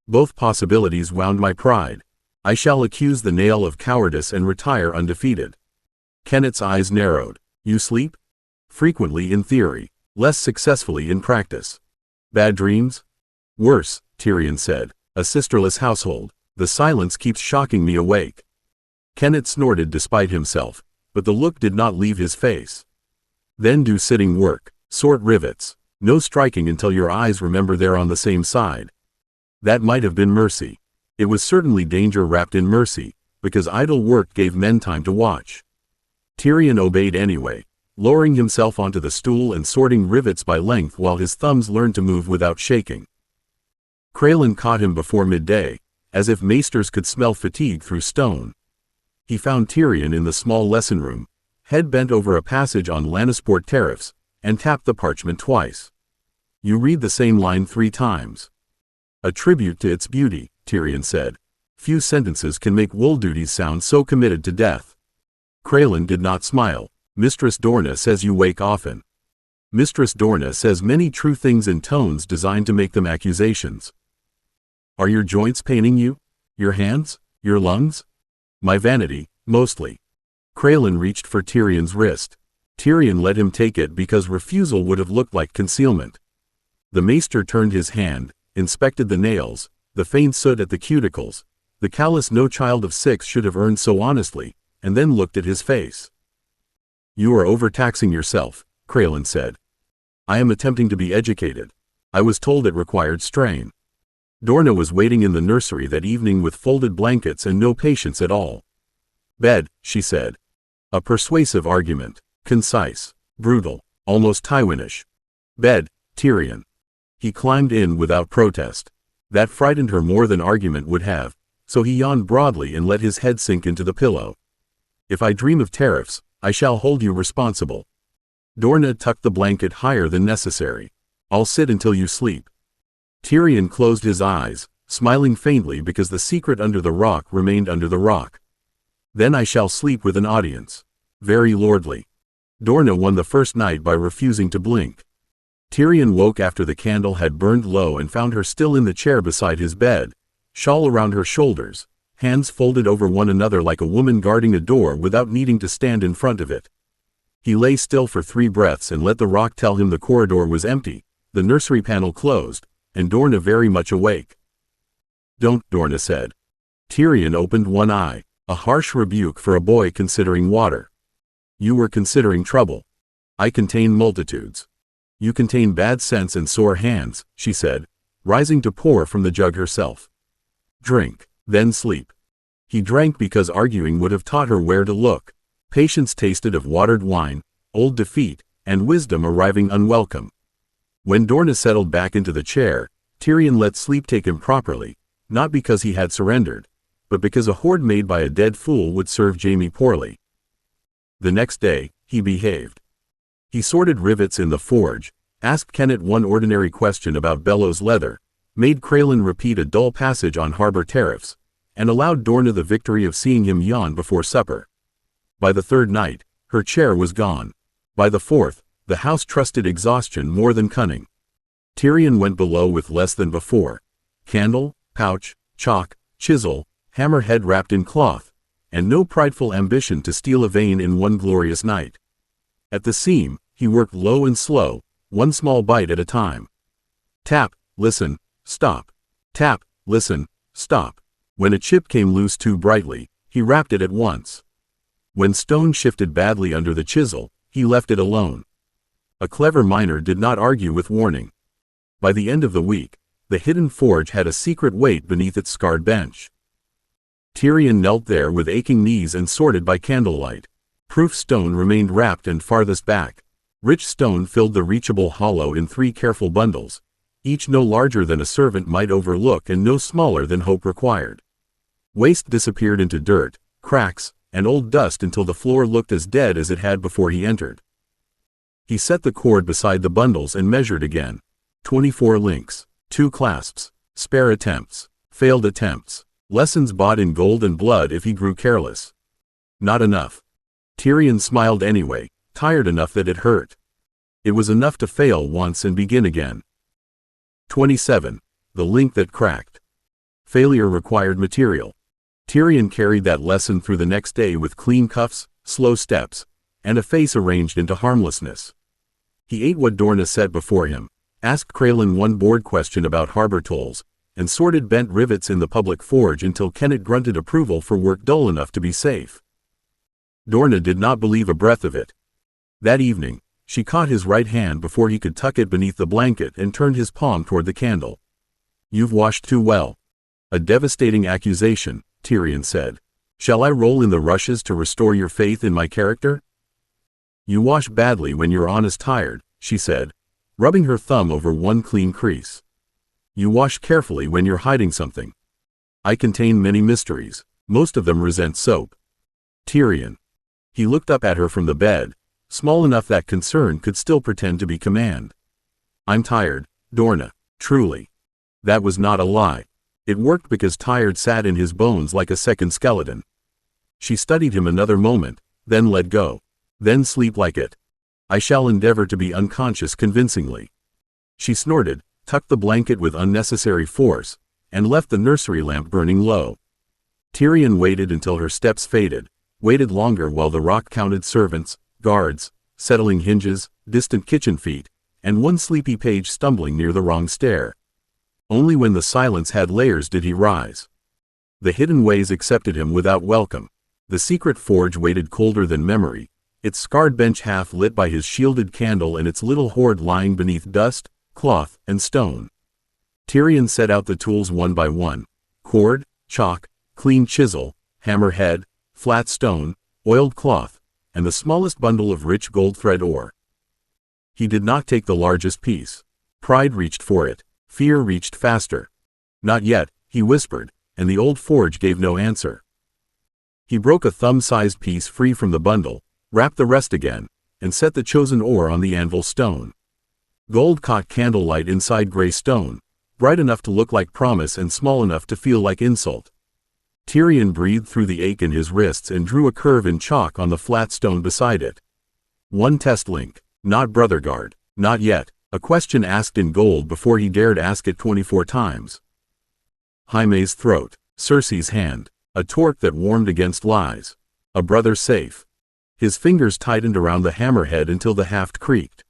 "Both possibilities wound my pride. I shall accuse the nail of cowardice and retire undefeated." Kenneth's eyes narrowed. "You sleep?" "Frequently in theory, less successfully in practice." "Bad dreams?" "Worse," Tyrion said. "A sisterless household. The silence keeps shocking me awake." Kenneth snorted despite himself, but the look did not leave his face. "Then do sitting work. Sort rivets. No striking until your eyes remember they're on the same side." That might have been mercy. It was certainly danger wrapped in mercy, because idle work gave men time to watch. Tyrion obeyed anyway, lowering himself onto the stool and sorting rivets by length while his thumbs learned to move without shaking. Crelin caught him before midday, as if maesters could smell fatigue through stone. He found Tyrion in the small lesson room, head bent over a passage on Lannisport tariffs, and tapped the parchment twice. "You read the same line 3 times. A tribute to its beauty," Tyrion said. "Few sentences can make wool duties sound so committed to death." Crelin did not smile. "Mistress Dorna says you wake often." "Mistress Dorna says many true things in tones designed to make them accusations." "Are your joints paining you? Your hands? Your lungs?" "My vanity, mostly." Crelin reached for Tyrion's wrist. Tyrion let him take it because refusal would have looked like concealment. The maester turned his hand, inspected the nails, the faint soot at the cuticles, The callous no child of 6 should have earned so honestly, and then looked at his face. "You are overtaxing yourself," Craylan said. "I am attempting to be educated. I was told it required strain." Dorna was waiting in the nursery that evening with folded blankets and no patience at all. "Bed," she said. A persuasive argument. Concise. Brutal. Almost Tywinish. "Bed, Tyrion." He climbed in without protest. That frightened her more than argument would have, so he yawned broadly and let his head sink into the pillow. "If I dream of tariffs, I shall hold you responsible." Dorna tucked the blanket higher than necessary. "I'll sit until you sleep." Tyrion closed his eyes, smiling faintly because the secret under the rock remained under the rock. "Then I shall sleep with an audience." Very lordly. Dorna won the first night by refusing to blink. Tyrion woke after the candle had burned low and found her still in the chair beside his bed, shawl around her shoulders, hands folded over one another like a woman guarding a door without needing to stand in front of it. He lay still for 3 breaths and let the rock tell him the corridor was empty, the nursery panel closed, and Dorna very much awake. "Don't," Dorna said. Tyrion opened one eye, a harsh rebuke for a boy considering water. "You were considering trouble. I contain multitudes. You contain bad sense and sore hands," she said, rising to pour from the jug herself. "Drink, then sleep." He drank because arguing would have taught her where to look. Patience tasted of watered wine, old defeat, and wisdom arriving unwelcome. When Dorna settled back into the chair, Tyrion let sleep take him properly, not because he had surrendered, but because a hoard made by a dead fool would serve Jaime poorly. The next day, he behaved. He sorted rivets in the forge, asked Kennett one ordinary question about bellows leather, made Craylan repeat a dull passage on harbor tariffs, and allowed Dorna the victory of seeing him yawn before supper. By the 3rd night, her chair was gone. By the 4th, the house trusted exhaustion more than cunning. Tyrion went below with less than before. Candle, pouch, chalk, chisel, hammerhead wrapped in cloth, and no prideful ambition to steal a vein in one glorious night. At the seam, he worked low and slow, one small bite at a time. Tap, listen, stop. Tap, listen, stop. When a chip came loose too brightly, he rapped it at once. When stone shifted badly under the chisel, he left it alone. A clever miner did not argue with warning. By the end of the week, the hidden forge had a secret weight beneath its scarred bench. Tyrion knelt there with aching knees and sorted by candlelight. Proof stone remained wrapped and farthest back. Rich stone filled the reachable hollow in 3 careful bundles, each no larger than a servant might overlook and no smaller than hope required. Waste disappeared into dirt, cracks, and old dust until the floor looked as dead as it had before he entered. He set the cord beside the bundles and measured again. 24 links, 2 clasps, spare attempts, failed attempts, lessons bought in gold and blood if he grew careless. Not enough. Tyrion smiled anyway, tired enough that it hurt. It was enough to fail once and begin again. 27. The link that cracked. Failure required material. Tyrion carried that lesson through the next day with clean cuffs, slow steps, and a face arranged into harmlessness. He ate what Dorna set before him, asked Craylan one bored question about harbor tolls, and sorted bent rivets in the public forge until Kennett grunted approval for work dull enough to be safe. Dorna did not believe a breath of it. That evening, she caught his right hand before he could tuck it beneath the blanket and turned his palm toward the candle. "You've washed too well." "A devastating accusation," Tyrion said. "Shall I roll in the rushes to restore your faith in my character?" "You wash badly when you're honest tired," she said, rubbing her thumb over one clean crease. "You wash carefully when you're hiding something. I contain many mysteries. Most of them resent soap." Tyrion. He looked up at her from the bed, small enough that concern could still pretend to be command. "I'm tired, Dorna, truly." That was not a lie. It worked because tired sat in his bones like a second skeleton. She studied him another moment, then let go. "Then sleep like it. I shall endeavor to be unconscious convincingly." She snorted, tucked the blanket with unnecessary force, and left the nursery lamp burning low. Tyrion waited until her steps faded, waited longer while the rock counted servants, guards, settling hinges, distant kitchen feet, and one sleepy page stumbling near the wrong stair. Only when the silence had layers did he rise. The hidden ways accepted him without welcome. The secret forge waited colder than memory, its scarred bench half lit by his shielded candle and its little hoard lying beneath dust, cloth, and stone. Tyrion set out the tools one by one: cord, chalk, clean chisel, hammerhead, flat stone, oiled cloth, and the smallest bundle of rich gold thread ore. He did not take the largest piece. Pride reached for it. Fear reached faster. "Not yet," he whispered, and the old forge gave no answer. He broke a thumb-sized piece free from the bundle, wrapped the rest again, and set the chosen ore on the anvil stone. Gold caught candlelight inside gray stone, bright enough to look like promise and small enough to feel like insult. Tyrion breathed through the ache in his wrists and drew a curve in chalk on the flat stone beside it. One test link, not Brotherguard, not yet, a question asked in gold before he dared ask it 24 times. Jaime's throat, Cersei's hand, a torque that warmed against lies. A brother safe. His fingers tightened around the hammerhead until the haft creaked.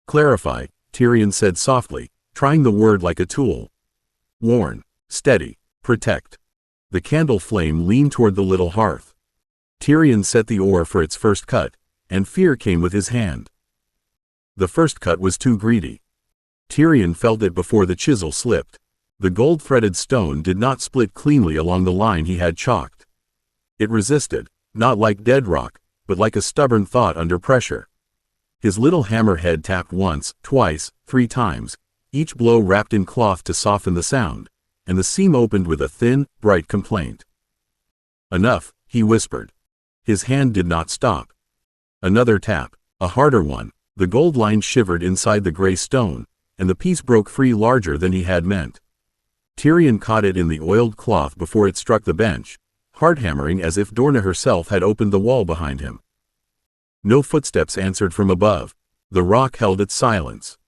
"Clarify," Tyrion said softly, trying the word like a tool. "Warn. Steady. Protect." The candle flame leaned toward the little hearth. Tyrion set the ore for its first cut, and fear came with his hand. The first cut was too greedy. Tyrion felt it before the chisel slipped. The gold-threaded stone did not split cleanly along the line he had chalked. It resisted, not like dead rock, but like a stubborn thought under pressure. His little hammerhead tapped once, twice, 3 times, each blow wrapped in cloth to soften the sound, and the seam opened with a thin, bright complaint. "Enough," he whispered. His hand did not stop. Another tap, a harder one. The gold line shivered inside the gray stone, and the piece broke free larger than he had meant. Tyrion caught it in the oiled cloth before it struck the bench, hard-hammering as if Dorna herself had opened the wall behind him. No footsteps answered from above. The rock held its silence.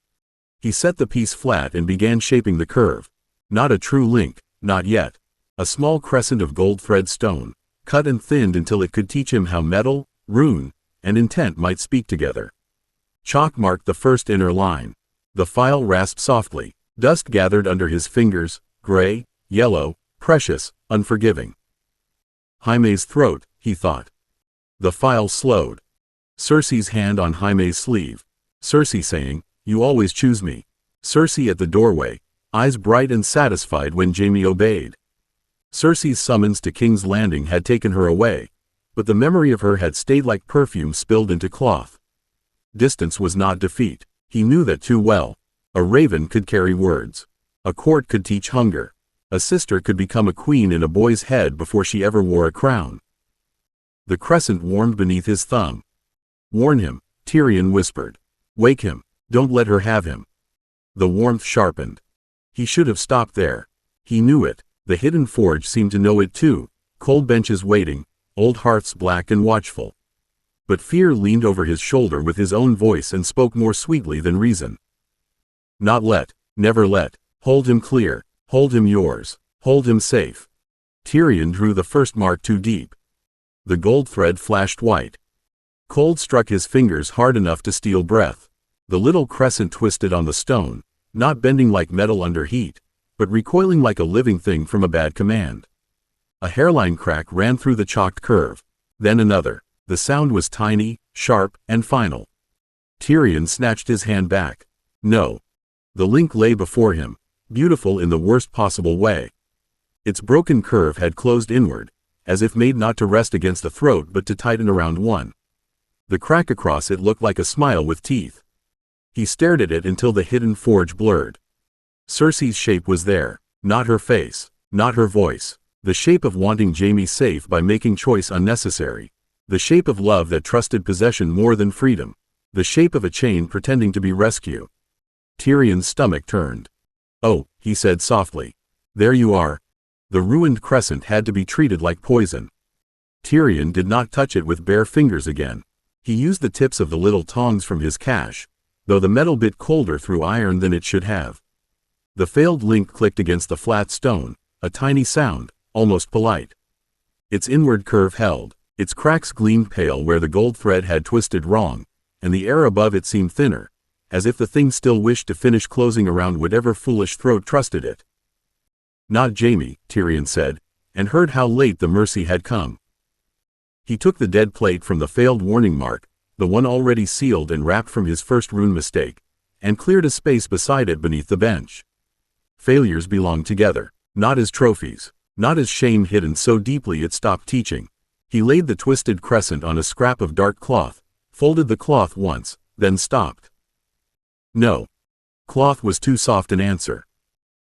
He set the piece flat and began shaping the curve. Not a true link, not yet. A small crescent of gold thread stone, cut and thinned until it could teach him how metal, rune, and intent might speak together. Chalk marked the first inner line. The file rasped softly. Dust gathered under his fingers, gray, yellow, precious, unforgiving. Jaime's throat, he thought. The file slowed. Cersei's hand on Jaime's sleeve. Cersei saying, "You always choose me." Cersei at the doorway, eyes bright and satisfied when Jaime obeyed. Cersei's summons to King's Landing had taken her away, but the memory of her had stayed like perfume spilled into cloth. Distance was not defeat. He knew that too well. A raven could carry words. A court could teach hunger. A sister could become a queen in a boy's head before she ever wore a crown. The crescent warmed beneath his thumb. "Warn him," Tyrion whispered. "Wake him. Don't let her have him." The warmth sharpened. He should have stopped there. He knew it. The hidden forge seemed to know it too. Cold benches waiting, old hearths black and watchful. But fear leaned over his shoulder with his own voice and spoke more sweetly than reason. "Not let. Never let. Hold him clear. Hold him yours. Hold him safe." Tyrion drew the first mark too deep. The gold thread flashed white. Cold struck his fingers hard enough to steal breath. The little crescent twisted on the stone, not bending like metal under heat, but recoiling like a living thing from a bad command. A hairline crack ran through the chalked curve. Then another. The sound was tiny, sharp, and final. Tyrion snatched his hand back. No. The link lay before him, beautiful in the worst possible way. Its broken curve had closed inward, as if made not to rest against the throat but to tighten around one. The crack across it looked like a smile with teeth. He stared at it until the hidden forge blurred. Cersei's shape was there, not her face, not her voice. The shape of wanting Jaime safe by making choice unnecessary. The shape of love that trusted possession more than freedom. The shape of a chain pretending to be rescue. Tyrion's stomach turned. "Oh," he said softly. "There you are." The ruined crescent had to be treated like poison. Tyrion did not touch it with bare fingers again. He used the tips of the little tongs from his cache, though the metal bit colder through iron than it should have. The failed link clicked against the flat stone, a tiny sound, almost polite. Its inward curve held. Its cracks gleamed pale where the gold thread had twisted wrong, and the air above it seemed thinner, as if the thing still wished to finish closing around whatever foolish throat trusted it. "Not Jaime," Tyrion said, and heard how late the mercy had come. He took the dead plate from the failed warning mark, the one already sealed and wrapped from his first rune mistake, and cleared a space beside it beneath the bench. Failures belong together, not as trophies, not as shame hidden so deeply it stopped teaching. He laid the twisted crescent on a scrap of dark cloth, folded the cloth once, then stopped. No. Cloth was too soft an answer.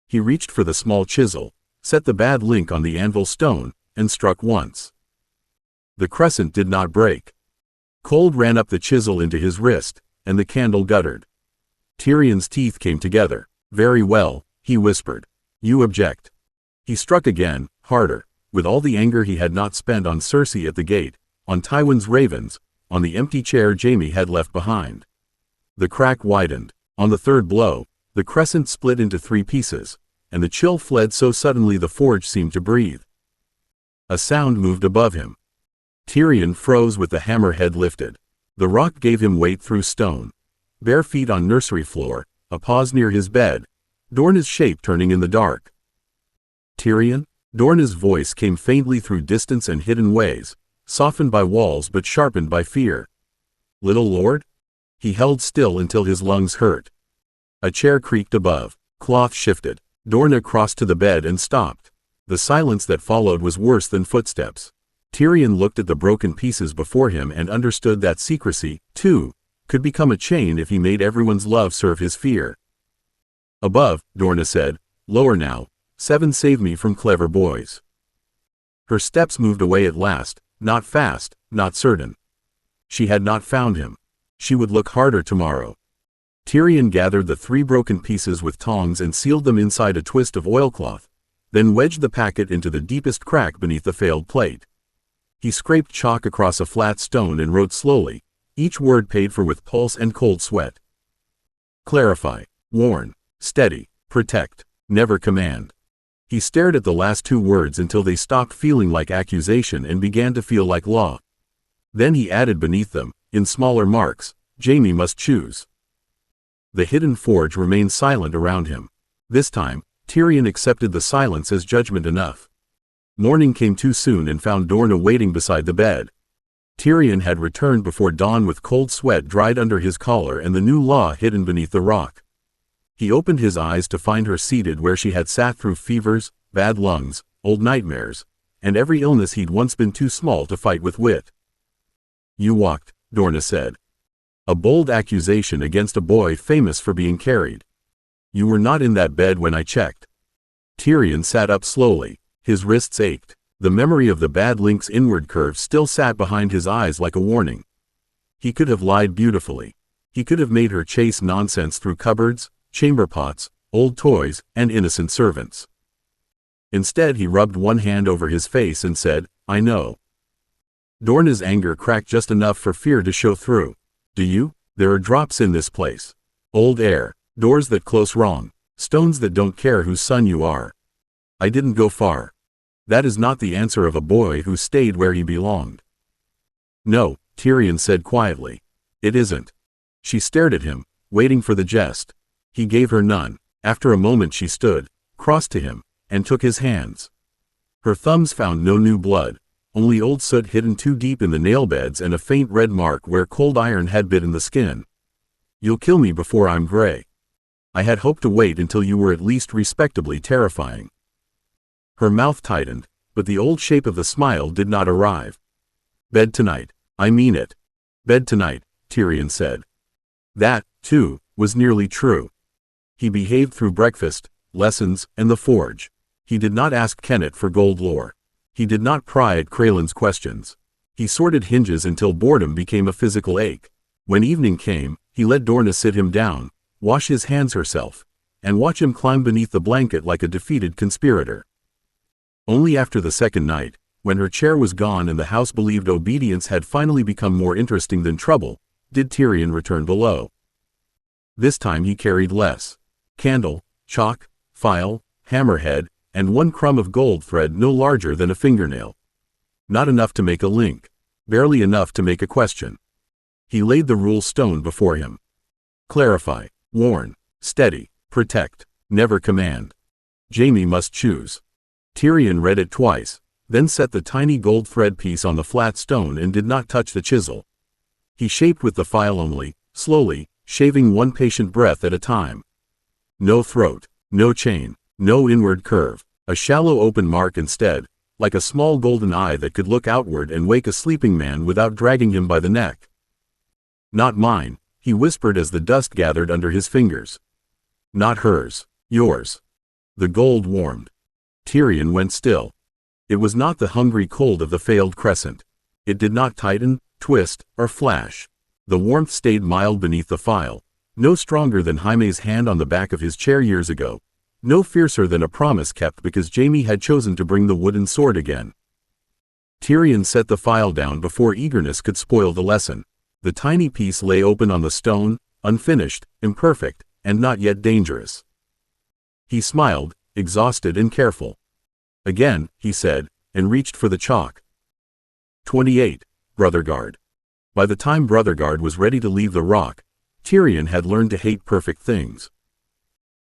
He reached for the small chisel, set the bad link on the anvil stone, and struck once. The crescent did not break. Cold ran up the chisel into his wrist, and the candle guttered. Tyrion's teeth came together. Very well, he whispered. You object. He struck again, harder, with all the anger he had not spent on Cersei at the gate, on Tywin's ravens, on the empty chair Jaime had left behind. The crack widened. On the third blow, the crescent split into 3 pieces, and the chill fled so suddenly the forge seemed to breathe. A sound moved above him. Tyrion froze with the hammerhead lifted. The rock gave him weight through stone. Bare feet on nursery floor, a pause near his bed, Dorna's shape turning in the dark. Tyrion? Dorna's voice came faintly through distance and hidden ways, softened by walls but sharpened by fear. Little lord? He held still until his lungs hurt. A chair creaked above. Cloth shifted. Dorna crossed to the bed and stopped. The silence that followed was worse than footsteps. Tyrion looked at the broken pieces before him and understood that secrecy, too, could become a chain if he made everyone's love serve his fear. Above, Dorna said, lower now, 7 save me from clever boys. Her steps moved away at last, not fast, not certain. She had not found him. She would look harder tomorrow. Tyrion gathered the 3 broken pieces with tongs and sealed them inside a twist of oilcloth, then wedged the packet into the deepest crack beneath the failed plate. He scraped chalk across a flat stone and wrote slowly, each word paid for with pulse and cold sweat. Clarify, warn, steady, protect, never command. He stared at the last 2 words until they stopped feeling like accusation and began to feel like law. Then he added beneath them, in smaller marks, Jaime must choose. The hidden forge remained silent around him. This time, Tyrion accepted the silence as judgment enough. Morning came too soon and found Dorna waiting beside the bed. Tyrion had returned before dawn with cold sweat dried under his collar and the new law hidden beneath the rock. He opened his eyes to find her seated where she had sat through fevers, bad lungs, old nightmares, and every illness he'd once been too small to fight with wit. You walked, Dorna said. A bold accusation against a boy famous for being carried. You were not in that bed when I checked. Tyrion sat up slowly. His wrists ached. The memory of the bad link's inward curve still sat behind his eyes like a warning. He could have lied beautifully. He could have made her chase nonsense through cupboards, chamber pots, old toys, and innocent servants. Instead he rubbed one hand over his face and said, I know. Dorna's anger cracked just enough for fear to show through. Do you? There are drops in this place. Old air, doors that close wrong, stones that don't care whose son you are. I didn't go far. That is not the answer of a boy who stayed where he belonged. No, Tyrion said quietly. It isn't. She stared at him, waiting for the jest. He gave her none. After a moment she stood, crossed to him, and took his hands. Her thumbs found no new blood, only old soot hidden too deep in the nail beds and a faint red mark where cold iron had bitten the skin. You'll kill me before I'm gray. I had hoped to wait until you were at least respectably terrifying. Her mouth tightened, but the old shape of the smile did not arrive. Bed tonight. I mean it. Bed tonight, Tyrion said. That, too, was nearly true. He behaved through breakfast, lessons, and the forge. He did not ask Kennet for gold lore. He did not pry at Craylin's questions. He sorted hinges until boredom became a physical ache. When evening came, he let Dorna sit him down, wash his hands herself, and watch him climb beneath the blanket like a defeated conspirator. Only after the second night, when her chair was gone and the house believed obedience had finally become more interesting than trouble, did Tyrion return below. This time he carried less. Candle, chalk, file, hammerhead, and one crumb of gold thread no larger than a fingernail. Not enough to make a link. Barely enough to make a question. He laid the rule stone before him. Clarify, warn, steady, protect, never command. Jaime must choose. Tyrion read it twice, then set the tiny gold thread piece on the flat stone and did not touch the chisel. He shaped with the file only, slowly, shaving one patient breath at a time. No throat, no chain, no inward curve, a shallow open mark instead, like a small golden eye that could look outward and wake a sleeping man without dragging him by the neck. Not mine, he whispered as the dust gathered under his fingers. Not hers, yours. The gold warmed. Tyrion went still. It was not the hungry cold of the failed crescent. It did not tighten, twist, or flash. The warmth stayed mild beneath the file, no stronger than Jaime's hand on the back of his chair years ago, no fiercer than a promise kept because Jaime had chosen to bring the wooden sword again. Tyrion set the file down before eagerness could spoil the lesson. The tiny piece lay open on the stone, unfinished, imperfect, and not yet dangerous. He smiled, exhausted and careful. Again, he said, and reached for the chalk. 28. Brotherguard. By the time Brotherguard was ready to leave the rock, Tyrion had learned to hate perfect things.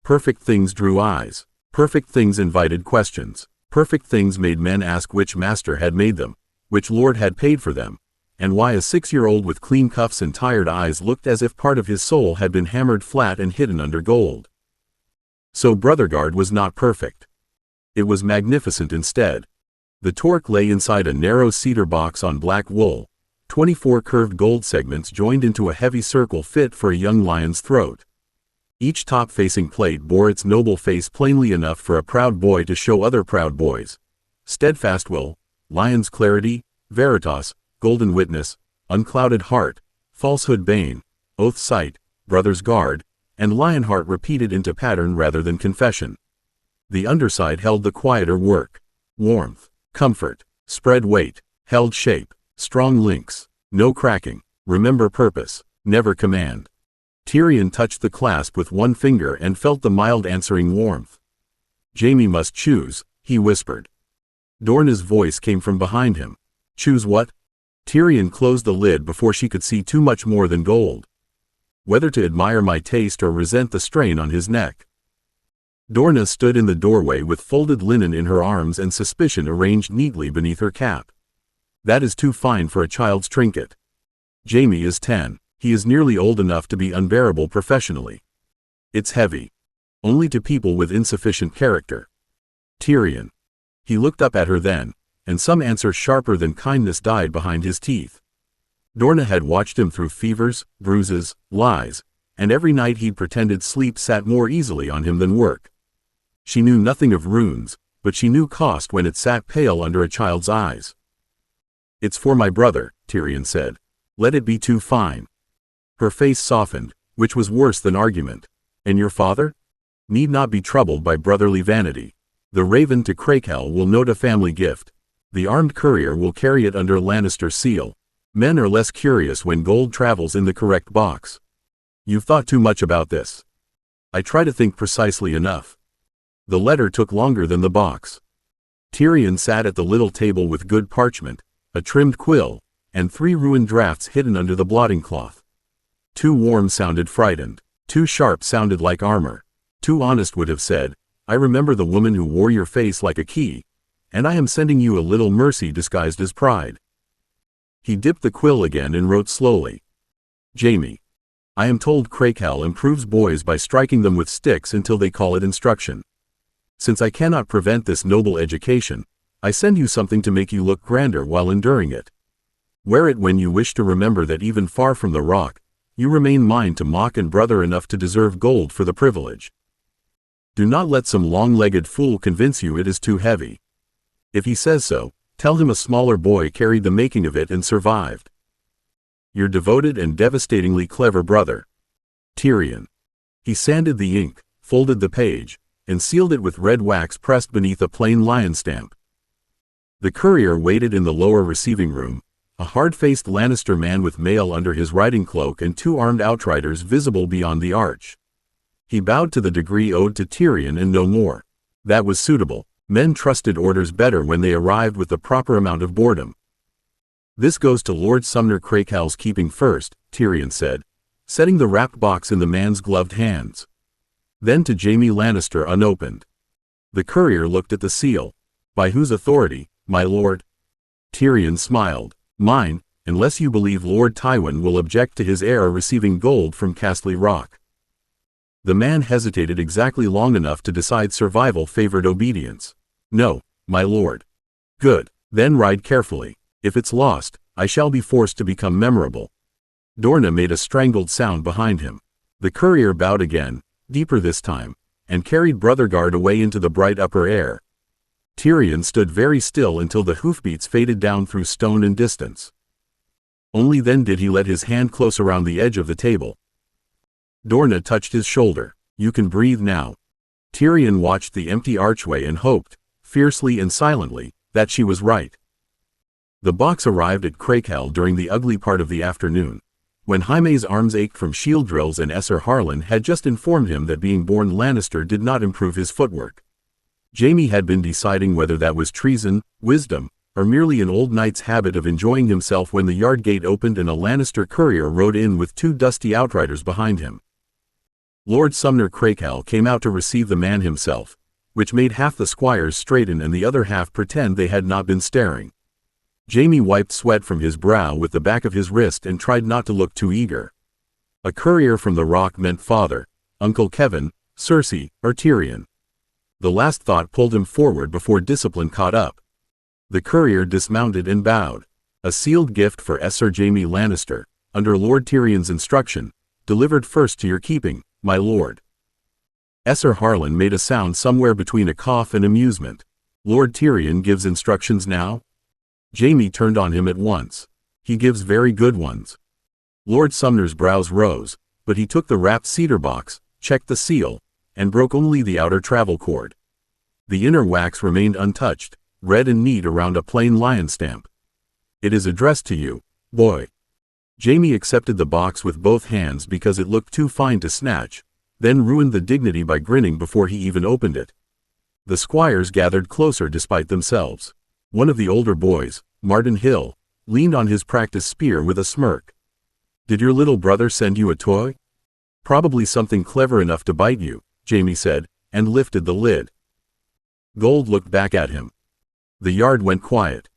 Perfect things drew eyes. Perfect things invited questions. Perfect things made men ask which master had made them, which lord had paid for them, and why a 6-year-old with clean cuffs and tired eyes looked as if part of his soul had been hammered flat and hidden under gold. So Brotherguard was not perfect. It was magnificent instead. The torque lay inside a narrow cedar box on black wool, 24 curved gold segments joined into a heavy circle fit for a young lion's throat. Each top-facing plate bore its noble face plainly enough for a proud boy to show other proud boys. Steadfast will, lion's clarity, veritas, golden witness, unclouded heart, falsehood bane, oath sight, brother's guard, and lionheart repeated into pattern rather than confession. The underside held the quieter work. Warmth, comfort, spread weight, held shape, strong links, no cracking, remember purpose, never command. Tyrion touched the clasp with one finger and felt the mild answering warmth. Jaime must choose, he whispered. Dorna's voice came from behind him. Choose what? Tyrion closed the lid before she could see too much more than gold. Whether to admire my taste or resent the strain on his neck. Dorna stood in the doorway with folded linen in her arms and suspicion arranged neatly beneath her cap. That is too fine for a child's trinket. Jaime is 10. He is nearly old enough to be unbearable professionally. It's heavy. Only to people with insufficient character. Tyrion. He looked up at her then, and some answer sharper than kindness died behind his teeth. Dorna had watched him through fevers, bruises, lies, and every night he'd pretended sleep sat more easily on him than work. She knew nothing of runes, but she knew cost when it sat pale under a child's eyes. It's for my brother, Tyrion said. Let it be too fine. Her face softened, which was worse than argument. And your father? Need not be troubled by brotherly vanity. The raven to Crakehell will note a family gift. The armed courier will carry it under Lannister seal. Men are less curious when gold travels in the correct box. You've thought too much about this. I try to think precisely enough. The letter took longer than the box. Tyrion sat at the little table with good parchment, a trimmed quill, and 3 ruined drafts hidden under the blotting cloth. Too warm sounded frightened. Too sharp sounded like armor. Too honest would have said, I remember the woman who wore your face like a key, and I am sending you a little mercy disguised as pride. He dipped the quill again and wrote slowly. Jaime. I am told Crakehell improves boys by striking them with sticks until they call it instruction. Since I cannot prevent this noble education, I send you something to make you look grander while enduring it. Wear it when you wish to remember that even far from the rock, you remain mine to mock and brother enough to deserve gold for the privilege. Do not let some long-legged fool convince you it is too heavy. If he says so, tell him a smaller boy carried the making of it and survived. Your devoted and devastatingly clever brother. Tyrion. He sanded the ink, folded the page, and sealed it with red wax pressed beneath a plain lion stamp. The courier waited in the lower receiving room, a hard-faced Lannister man with mail under his riding cloak and 2 armed outriders visible beyond the arch. He bowed to the degree owed to Tyrion and no more. That was suitable. Men trusted orders better when they arrived with the proper amount of boredom. This goes to Lord Sumner Crakehell's keeping first, Tyrion said, setting the wrapped box in the man's gloved hands. Then to Jaime Lannister unopened. The courier looked at the seal. By whose authority, my lord? Tyrion smiled. Mine, unless you believe Lord Tywin will object to his heir receiving gold from Casterly Rock. The man hesitated exactly long enough to decide survival favored obedience. No, my lord. Good. Then ride carefully. If it's lost, I shall be forced to become memorable. Dorna made a strangled sound behind him. The courier bowed again, deeper this time, and carried Brotherguard away into the bright upper air. Tyrion stood very still until the hoofbeats faded down through stone and distance. Only then did he let his hand close around the edge of the table. Dorna touched his shoulder. You can breathe now. Tyrion watched the empty archway and hoped, fiercely and silently, that she was right. The box arrived at Crakehell during the ugly part of the afternoon, when Jaime's arms ached from shield drills and Esser Harlan had just informed him that being born Lannister did not improve his footwork. Jaime had been deciding whether that was treason, wisdom, or merely an old knight's habit of enjoying himself when the yard gate opened and a Lannister courier rode in with 2 dusty outriders behind him. Lord Sumner Crakehell came out to receive the man himself, which made half the squires straighten and the other half pretend they had not been staring. Jaime wiped sweat from his brow with the back of his wrist and tried not to look too eager. A courier from the Rock meant father, Uncle Kevin, Cersei, or Tyrion. The last thought pulled him forward before discipline caught up. The courier dismounted and bowed. A sealed gift for Esser Jaime Lannister, under Lord Tyrion's instruction, delivered first to your keeping, my lord. Esser Harlan made a sound somewhere between a cough and amusement. Lord Tyrion gives instructions now? Jaime turned on him at once. He gives very good ones. Lord Sumner's brows rose, but he took the wrapped cedar box, checked the seal, and broke only the outer travel cord. The inner wax remained untouched, red and neat around a plain lion stamp. It is addressed to you, boy. Jaime accepted the box with both hands because it looked too fine to snatch, then ruined the dignity by grinning before he even opened it. The squires gathered closer despite themselves. One of the older boys, Martin Hill, leaned on his practice spear with a smirk. Did your little brother send you a toy? Probably something clever enough to bite you, Jaime said, and lifted the lid. Gold looked back at him. The yard went quiet.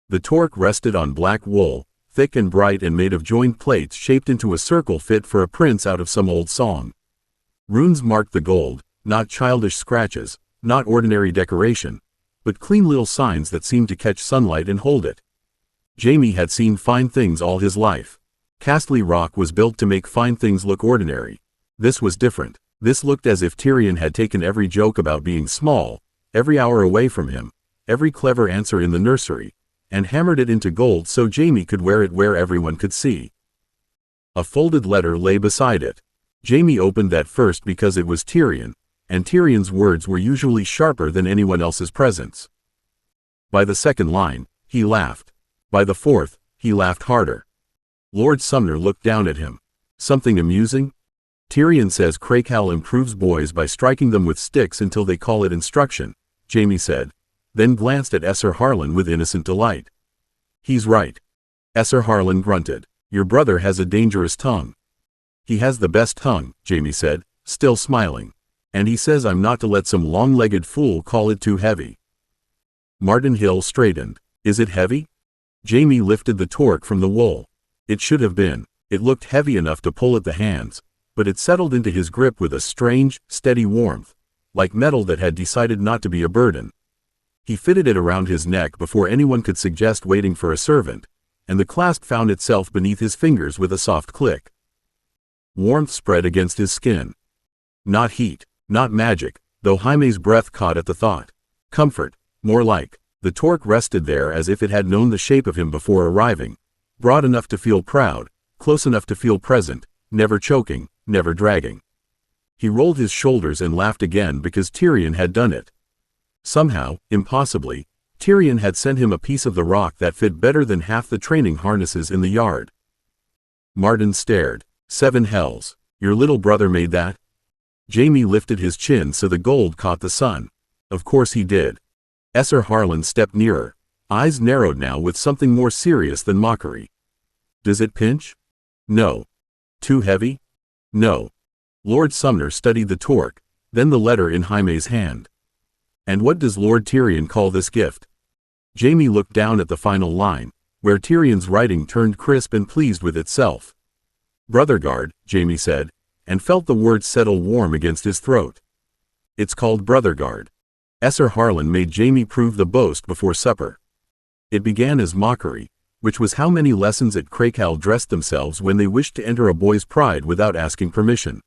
The torque rested on black wool, thick and bright and made of joined plates shaped into a circle fit for a prince out of some old song. Runes marked the gold, not childish scratches, not ordinary decoration, but clean little signs that seemed to catch sunlight and hold it. Jaime had seen fine things all his life. Casterly Rock was built to make fine things look ordinary. This was different. This looked as if Tyrion had taken every joke about being small, every hour away from him, every clever answer in the nursery, and hammered it into gold so Jaime could wear it where everyone could see. A folded letter lay beside it. Jaime opened that first because it was Tyrion, and Tyrion's words were usually sharper than anyone else's presence. By the second line, he laughed. By the fourth, he laughed harder. Lord Sumner looked down at him. Something amusing? Tyrion says Crakehell improves boys by striking them with sticks until they call it instruction, Jaime said, then glanced at Esser Harlan with innocent delight. He's right. Esser Harlan grunted. Your brother has a dangerous tongue. He has the best tongue, Jaime said, still smiling. And he says I'm not to let some long-legged fool call it too heavy. Martin Hill straightened. Is it heavy? Jaime lifted the torque from the wool. It should have been. It looked heavy enough to pull at the hands, but it settled into his grip with a strange, steady warmth, like metal that had decided not to be a burden. He fitted it around his neck before anyone could suggest waiting for a servant, and the clasp found itself beneath his fingers with a soft click. Warmth spread against his skin. Not heat, not magic, though Jaime's breath caught at the thought. Comfort, more like. The torque rested there as if it had known the shape of him before arriving, broad enough to feel proud, close enough to feel present, never choking, never dragging. He rolled his shoulders and laughed again because Tyrion had done it. Somehow, impossibly, Tyrion had sent him a piece of the rock that fit better than half the training harnesses in the yard. Martin stared. 7 hells. Your little brother made that? Jaime lifted his chin so the gold caught the sun. Of course he did. Esser Harlan stepped nearer, eyes narrowed now with something more serious than mockery. Does it pinch? No. Too heavy? No. Lord Sumner studied the torque, then the letter in Jaime's hand. And what does Lord Tyrion call this gift? Jaime looked down at the final line, where Tyrion's writing turned crisp and pleased with itself. Brotherguard, Jaime said, and felt the words settle warm against his throat. It's called Brotherguard. Esser Harlan made Jaime prove the boast before supper. It began as mockery, which was how many lessons at Crakehall dressed themselves when they wished to enter a boy's pride without asking permission.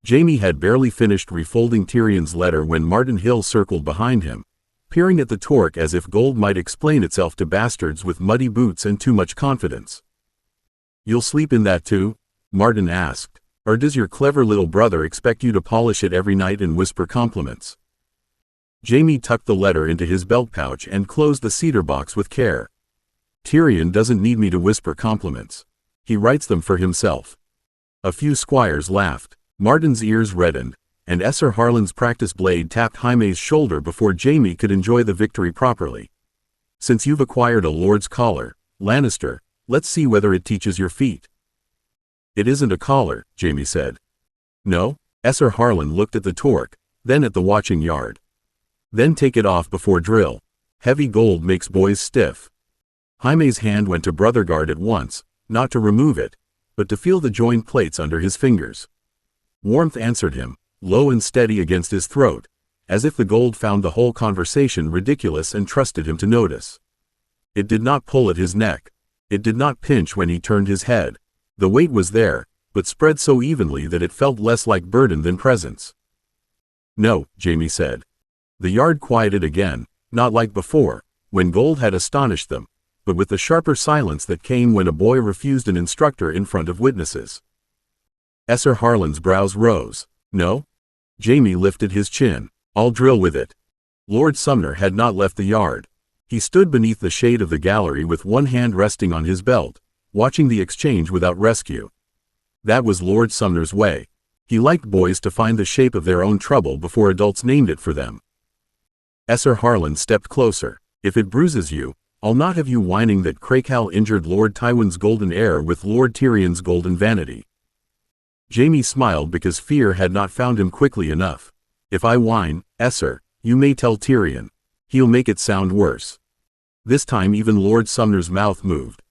Jaime had barely finished refolding Tyrion's letter when Martin Hill circled behind him, peering at the torque as if gold might explain itself to bastards with muddy boots and too much confidence. "You'll sleep in that too?" Martin asked. "Or does your clever little brother expect you to polish it every night and whisper compliments?" Jaime tucked the letter into his belt pouch and closed the cedar box with care. "Tyrion doesn't need me to whisper compliments. He writes them for himself." A few squires laughed. Martin's ears reddened, and Esser Harlan's practice blade tapped Jaime's shoulder before Jaime could enjoy the victory properly. "Since you've acquired a lord's collar, Lannister, let's see whether it teaches your feet." "It isn't a collar," Jaime said. "No?" Esser Harlan looked at the torque, then at the watching yard. "Then take it off before drill. Heavy gold makes boys stiff." Jaime's hand went to Brotherguard at once, not to remove it, but to feel the joined plates under his fingers. Warmth answered him, low and steady against his throat, as if the gold found the whole conversation ridiculous and trusted him to notice. It did not pull at his neck. It did not pinch when he turned his head. The weight was there, but spread so evenly that it felt less like burden than presence. "No," Jaime said. The yard quieted again, not like before, when gold had astonished them, but with the sharper silence that came when a boy refused an instructor in front of witnesses. Esser Harlan's brows rose. "No?" Jaime lifted his chin. "I'll drill with it." Lord Sumner had not left the yard. He stood beneath the shade of the gallery with one hand resting on his belt, watching the exchange without rescue. That was Lord Sumner's way. He liked boys to find the shape of their own trouble before adults named it for them. Esser Harlan stepped closer. "If it bruises you, I'll not have you whining that Crakehall injured Lord Tywin's golden heir with Lord Tyrion's golden vanity." Jaime smiled because fear had not found him quickly enough. "If I whine, Esser, you may tell Tyrion. He'll make it sound worse." This time even Lord Sumner's mouth moved.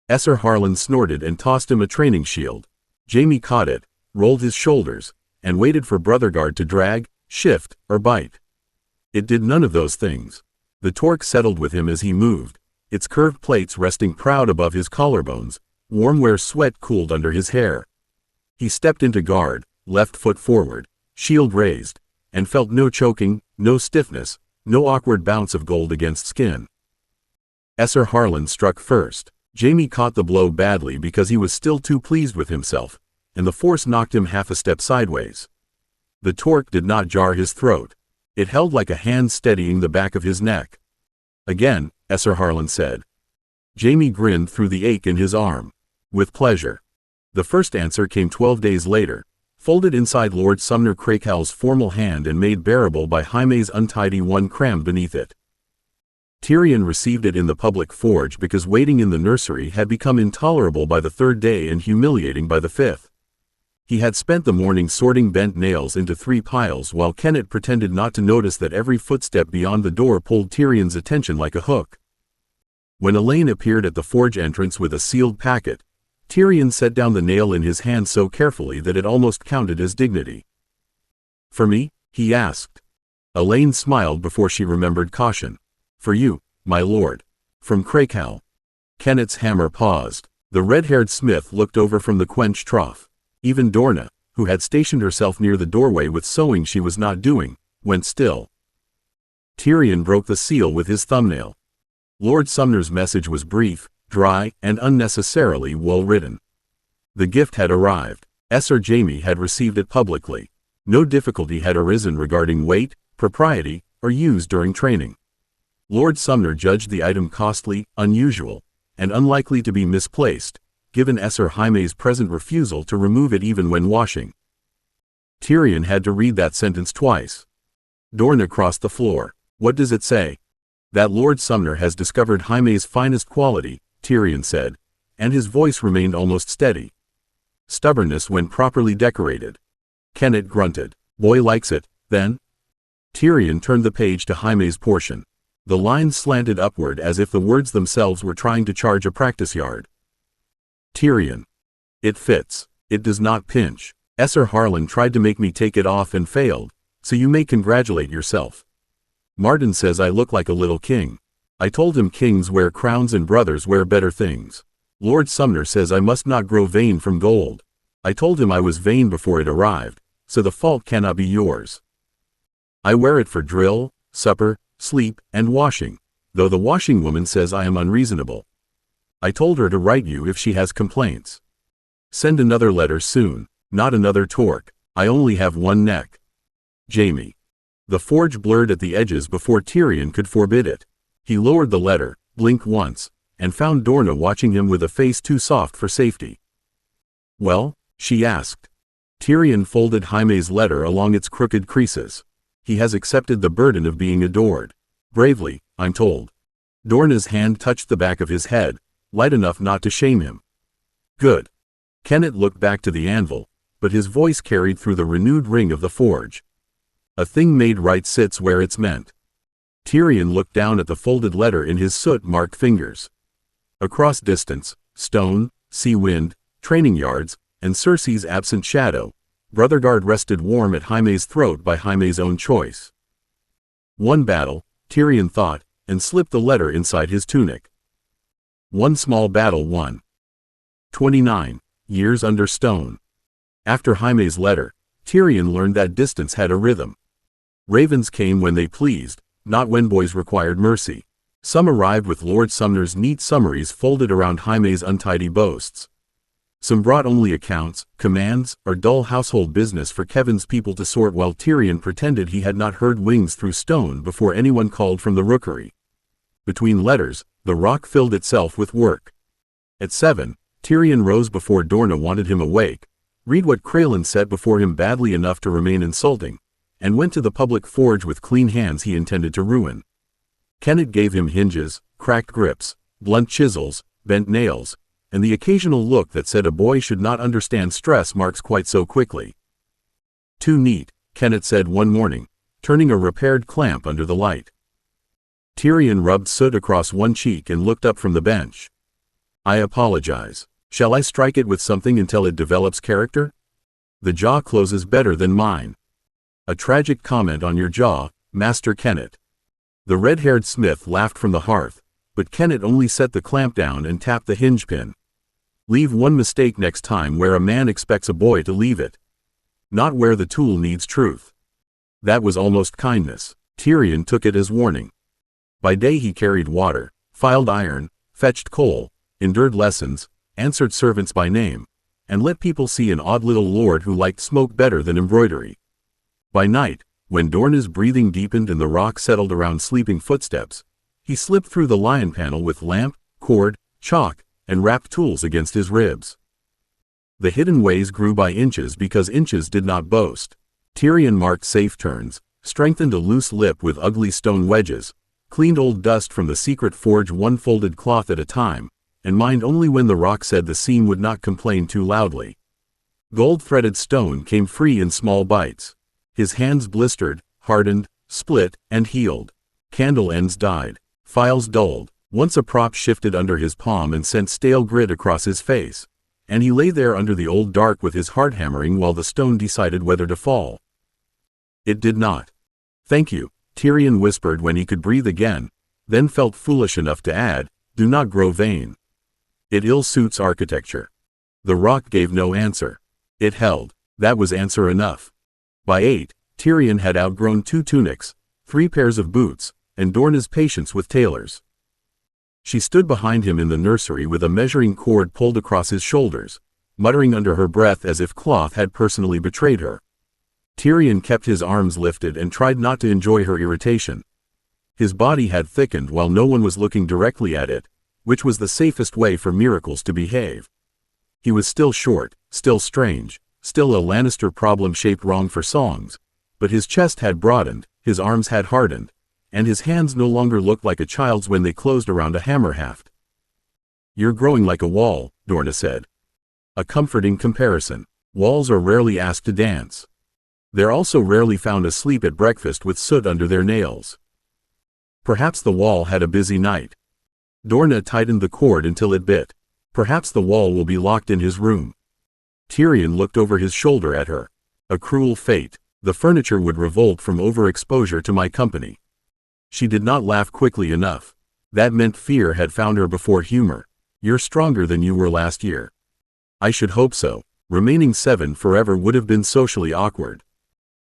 Esser Harlan snorted and tossed him a training shield. Jaime caught it, rolled his shoulders, and waited for Brotherguard to drag, shift, or bite. It did none of those things. The torque settled with him as he moved, its curved plates resting proud above his collarbones, warm where sweat cooled under his hair. He stepped into guard, left foot forward, shield raised, and felt no choking, no stiffness, no awkward bounce of gold against skin. Esser Harlan struck first. Jaime caught the blow badly because he was still too pleased with himself, and the force knocked him half a step sideways. The torque did not jar his throat. It held like a hand steadying the back of his neck. "Again," Esser Harlan said. Jaime grinned through the ache in his arm. "With pleasure." The first answer came 12 days later, folded inside Lord Sumner Crakehall's formal hand and made bearable by Jaime's untidy one crammed beneath it. Tyrion received it in the public forge because waiting in the nursery had become intolerable by the third day and humiliating by the fifth. He had spent the morning sorting bent nails into 3 piles while Kennett pretended not to notice that every footstep beyond the door pulled Tyrion's attention like a hook. When Elaine appeared at the forge entrance with a sealed packet, Tyrion set down the nail in his hand so carefully that it almost counted as dignity. "For me?" he asked. Elaine smiled before she remembered caution. "For you, my lord. From Crakehall." Kennett's hammer paused. The red-haired smith looked over from the quench trough. Even Dorna, who had stationed herself near the doorway with sewing she was not doing, went still. Tyrion broke the seal with his thumbnail. Lord Sumner's message was brief, dry, and unnecessarily well-written. The gift had arrived. Esser Jaime had received it publicly. No difficulty had arisen regarding weight, propriety, or use during training. Lord Sumner judged the item costly, unusual, and unlikely to be misplaced, given Esser Jaime's present refusal to remove it even when washing. Tyrion had to read that sentence twice. Dorna crossed the floor. "What does it say?" "That Lord Sumner has discovered Jaime's finest quality," Tyrion said, and his voice remained almost steady. "Stubbornness when properly decorated." Kennett grunted. "Boy likes it, then?" Tyrion turned the page to Jaime's portion. The lines slanted upward as if the words themselves were trying to charge a practice yard. Tyrion. It fits. It does not pinch. Esser Harlan tried to make me take it off and failed, so you may congratulate yourself. Martin says I look like a little king. I told him kings wear crowns and brothers wear better things. Lord Sumner says I must not grow vain from gold. I told him I was vain before it arrived, so the fault cannot be yours. I wear it for drill, supper, sleep, and washing, though the washing woman says I am unreasonable. I told her to write you if she has complaints. Send another letter soon, not another torque. I only have one neck. Jaime. The forge blurred at the edges before Tyrion could forbid it. He lowered the letter, blinked once, and found Dorna watching him with a face too soft for safety. Well? She asked. Tyrion folded Jaime's letter along its crooked creases. He has accepted the burden of being adored. Bravely, I'm told. Dorna's hand touched the back of his head, light enough not to shame him. Good. Kenneth looked back to the anvil, but his voice carried through the renewed ring of the forge. A thing made right sits where it's meant. Tyrion looked down at the folded letter in his soot-marked fingers. Across distance, stone, sea wind, training yards, and Cersei's absent shadow, Brotherguard rested warm at Jaime's throat by Jaime's own choice. One battle, Tyrion thought, and slipped the letter inside his tunic. One small battle won. 29 years under stone. After Jaime's letter, Tyrion learned that distance had a rhythm. Ravens came when they pleased, not when boys required mercy. Some arrived with Lord Sumner's neat summaries folded around Jaime's untidy boasts. Some brought only accounts, commands, or dull household business for Kevin's people to sort while Tyrion pretended he had not heard wings through stone before anyone called from the rookery. Between letters, the rock filled itself with work. At 7, Tyrion rose before Dorna wanted him awake, read what Crelin set before him badly enough to remain insulting, and went to the public forge with clean hands he intended to ruin. Kenneth gave him hinges, cracked grips, blunt chisels, bent nails, and the occasional look that said a boy should not understand stress marks quite so quickly. Too neat, Kenneth said one morning, turning a repaired clamp under the light. Tyrion rubbed soot across one cheek and looked up from the bench. I apologize. Shall I strike it with something until it develops character? The jaw closes better than mine. A tragic comment on your jaw, Master Kenneth. The red-haired smith laughed from the hearth, but Kenneth only set the clamp down and tapped the hinge pin. Leave one mistake next time where a man expects a boy to leave it. Not where the tool needs truth. That was almost kindness. Tyrion took it as warning. By day he carried water, filed iron, fetched coal, endured lessons, answered servants by name, and let people see an odd little lord who liked smoke better than embroidery. By night, when Dorna's breathing deepened and the rock settled around sleeping footsteps, he slipped through the lion panel with lamp, cord, chalk, and wrapped tools against his ribs. The hidden ways grew by inches because inches did not boast. Tyrion marked safe turns, strengthened a loose lip with ugly stone wedges, cleaned old dust from the secret forge one folded cloth at a time, and mined only when the rock said the seam would not complain too loudly. Gold-threaded stone came free in small bites. His hands blistered, hardened, split, and healed. Candle ends died. Files dulled. Once a prop shifted under his palm and sent stale grit across his face, and he lay there under the old dark with his heart hammering while the stone decided whether to fall. It did not. Thank you, Tyrion whispered when he could breathe again, then felt foolish enough to add, do not grow vain. It ill suits architecture. The rock gave no answer. It held. That was answer enough. By 8, Tyrion had outgrown 2 tunics, 3 pairs of boots, and Dorna's patience with tailors. She stood behind him in the nursery with a measuring cord pulled across his shoulders, muttering under her breath as if cloth had personally betrayed her. Tyrion kept his arms lifted and tried not to enjoy her irritation. His body had thickened while no one was looking directly at it, which was the safest way for miracles to behave. He was still short, still strange, still a Lannister problem shaped wrong for songs, but his chest had broadened, his arms had hardened, and his hands no longer looked like a child's when they closed around a hammer haft. You're growing like a wall, Dorna said. A comforting comparison. Walls are rarely asked to dance. They're also rarely found asleep at breakfast with soot under their nails. Perhaps the wall had a busy night. Dorna tightened the cord until it bit. Perhaps the wall will be locked in his room. Tyrion looked over his shoulder at her. A cruel fate. The furniture would revolt from overexposure to my company. She did not laugh quickly enough. That meant fear had found her before humor. You're stronger than you were last year. I should hope so. Remaining 7 forever would have been socially awkward.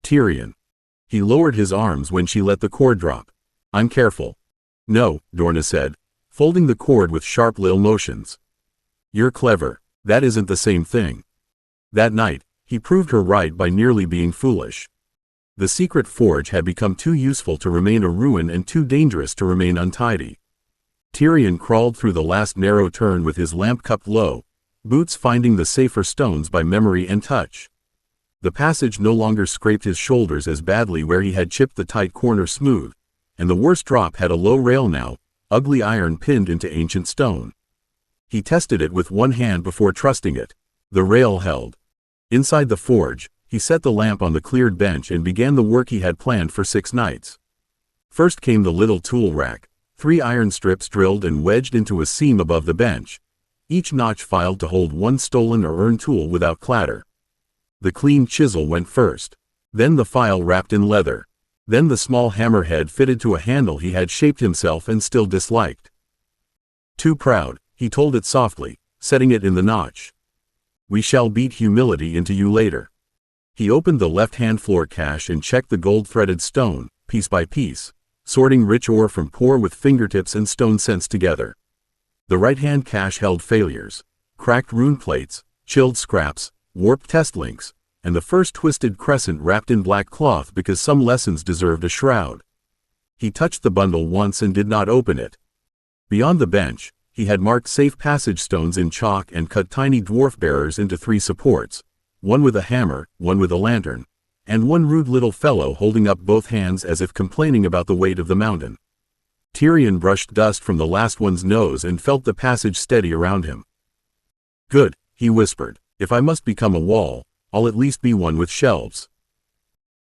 Tyrion. He lowered his arms when she let the cord drop. I'm careful. No, Dorna said, folding the cord with sharp little motions. You're clever. That isn't the same thing. That night, he proved her right by nearly being foolish. The secret forge had become too useful to remain a ruin and too dangerous to remain untidy. Tyrion crawled through the last narrow turn with his lamp cupped low, boots finding the safer stones by memory and touch. The passage no longer scraped his shoulders as badly where he had chipped the tight corner smooth, and the worst drop had a low rail now, ugly iron pinned into ancient stone. He tested it with one hand before trusting it. The rail held. Inside the forge, he set the lamp on the cleared bench and began the work he had planned for 6 nights. First came the little tool rack, 3 iron strips drilled and wedged into a seam above the bench, each notch filed to hold one stolen or earned tool without clatter. The clean chisel went first, then the file wrapped in leather, then the small hammerhead fitted to a handle he had shaped himself and still disliked. Too proud, he told it softly, setting it in the notch. We shall beat humility into you later. He opened the left-hand floor cache and checked the gold-threaded stone, piece by piece, sorting rich ore from poor with fingertips and stone cents together. The right-hand cache held failures, cracked rune plates, chilled scraps, warped test links, and the first twisted crescent wrapped in black cloth because some lessons deserved a shroud. He touched the bundle once and did not open it. Beyond the bench, he had marked safe passage stones in chalk and cut tiny dwarf bearers into 3 supports, one with a hammer, one with a lantern, and one rude little fellow holding up both hands as if complaining about the weight of the mountain. Tyrion brushed dust from the last one's nose and felt the passage steady around him. Good, he whispered. If I must become a wall, I'll at least be one with shelves.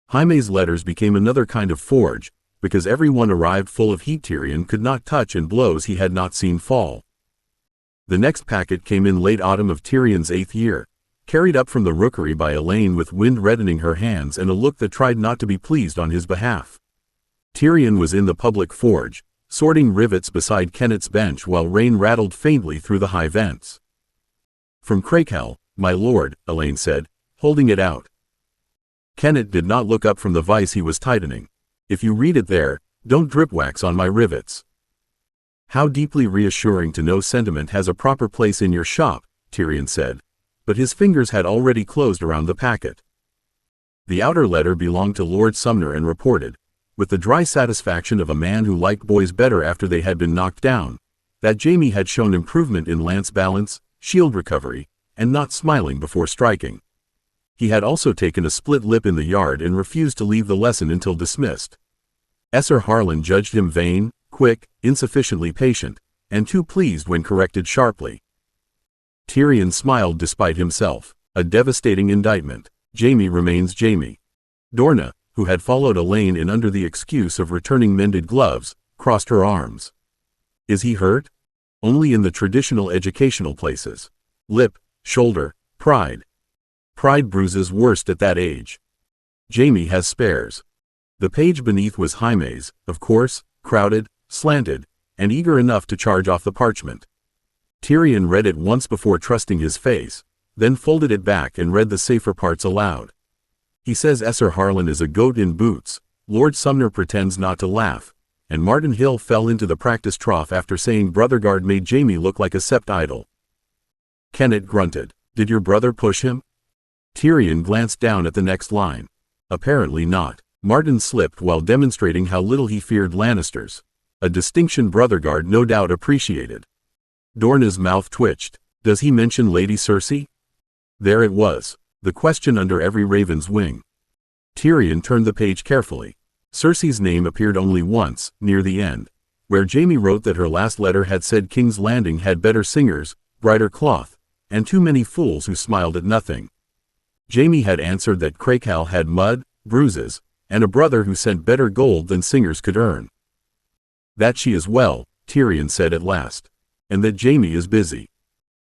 Jaime's letters became another kind of forge, because every one arrived full of heat Tyrion could not touch and blows he had not seen fall. The next packet came in late autumn of Tyrion's 8th year, carried up from the rookery by Elaine with wind reddening her hands and a look that tried not to be pleased on his behalf. Tyrion was in the public forge, sorting rivets beside Kennett's bench while rain rattled faintly through the high vents. From Crakehell, my lord, Elaine said, holding it out. Kennett did not look up from the vise he was tightening. If you read it there, don't drip wax on my rivets. How deeply reassuring to know sentiment has a proper place in your shop, Tyrion said, but his fingers had already closed around the packet. The outer letter belonged to Lord Sumner and reported, with the dry satisfaction of a man who liked boys better after they had been knocked down, that Jaime had shown improvement in lance balance, shield recovery, and not smiling before striking. He had also taken a split lip in the yard and refused to leave the lesson until dismissed. Esser Harlan judged him vain, quick, insufficiently patient, and too pleased when corrected sharply. Tyrion smiled despite himself, a devastating indictment. Jaime remains Jaime. Dorna, who had followed Elaine in under the excuse of returning mended gloves, crossed her arms. Is he hurt? Only in the traditional educational places. Lip, shoulder, pride. Pride bruises worst at that age. Jaime has spares. The page beneath was Jaime's, of course, crowded, slanted, and eager enough to charge off the parchment. Tyrion read it once before trusting his face, then folded it back and read the safer parts aloud. He says Esser Harlan is a goat in boots, Lord Sumner pretends not to laugh, and Martin Hill fell into the practice trough after saying Brotherguard made Jaime look like a sept idol. Kennett grunted. Did your brother push him? Tyrion glanced down at the next line. Apparently not. Martin slipped while demonstrating how little he feared Lannisters, a distinction Brotherguard no doubt appreciated. Dorna's mouth twitched. Does he mention Lady Cersei? There it was, the question under every raven's wing. Tyrion turned the page carefully. Cersei's name appeared only once, near the end, where Jaime wrote that her last letter had said King's Landing had better singers, brighter cloth, and too many fools who smiled at nothing. Jaime had answered that Crackle had mud, bruises, and a brother who sent better gold than singers could earn. That she is well, Tyrion said at last. And that Jaime is busy.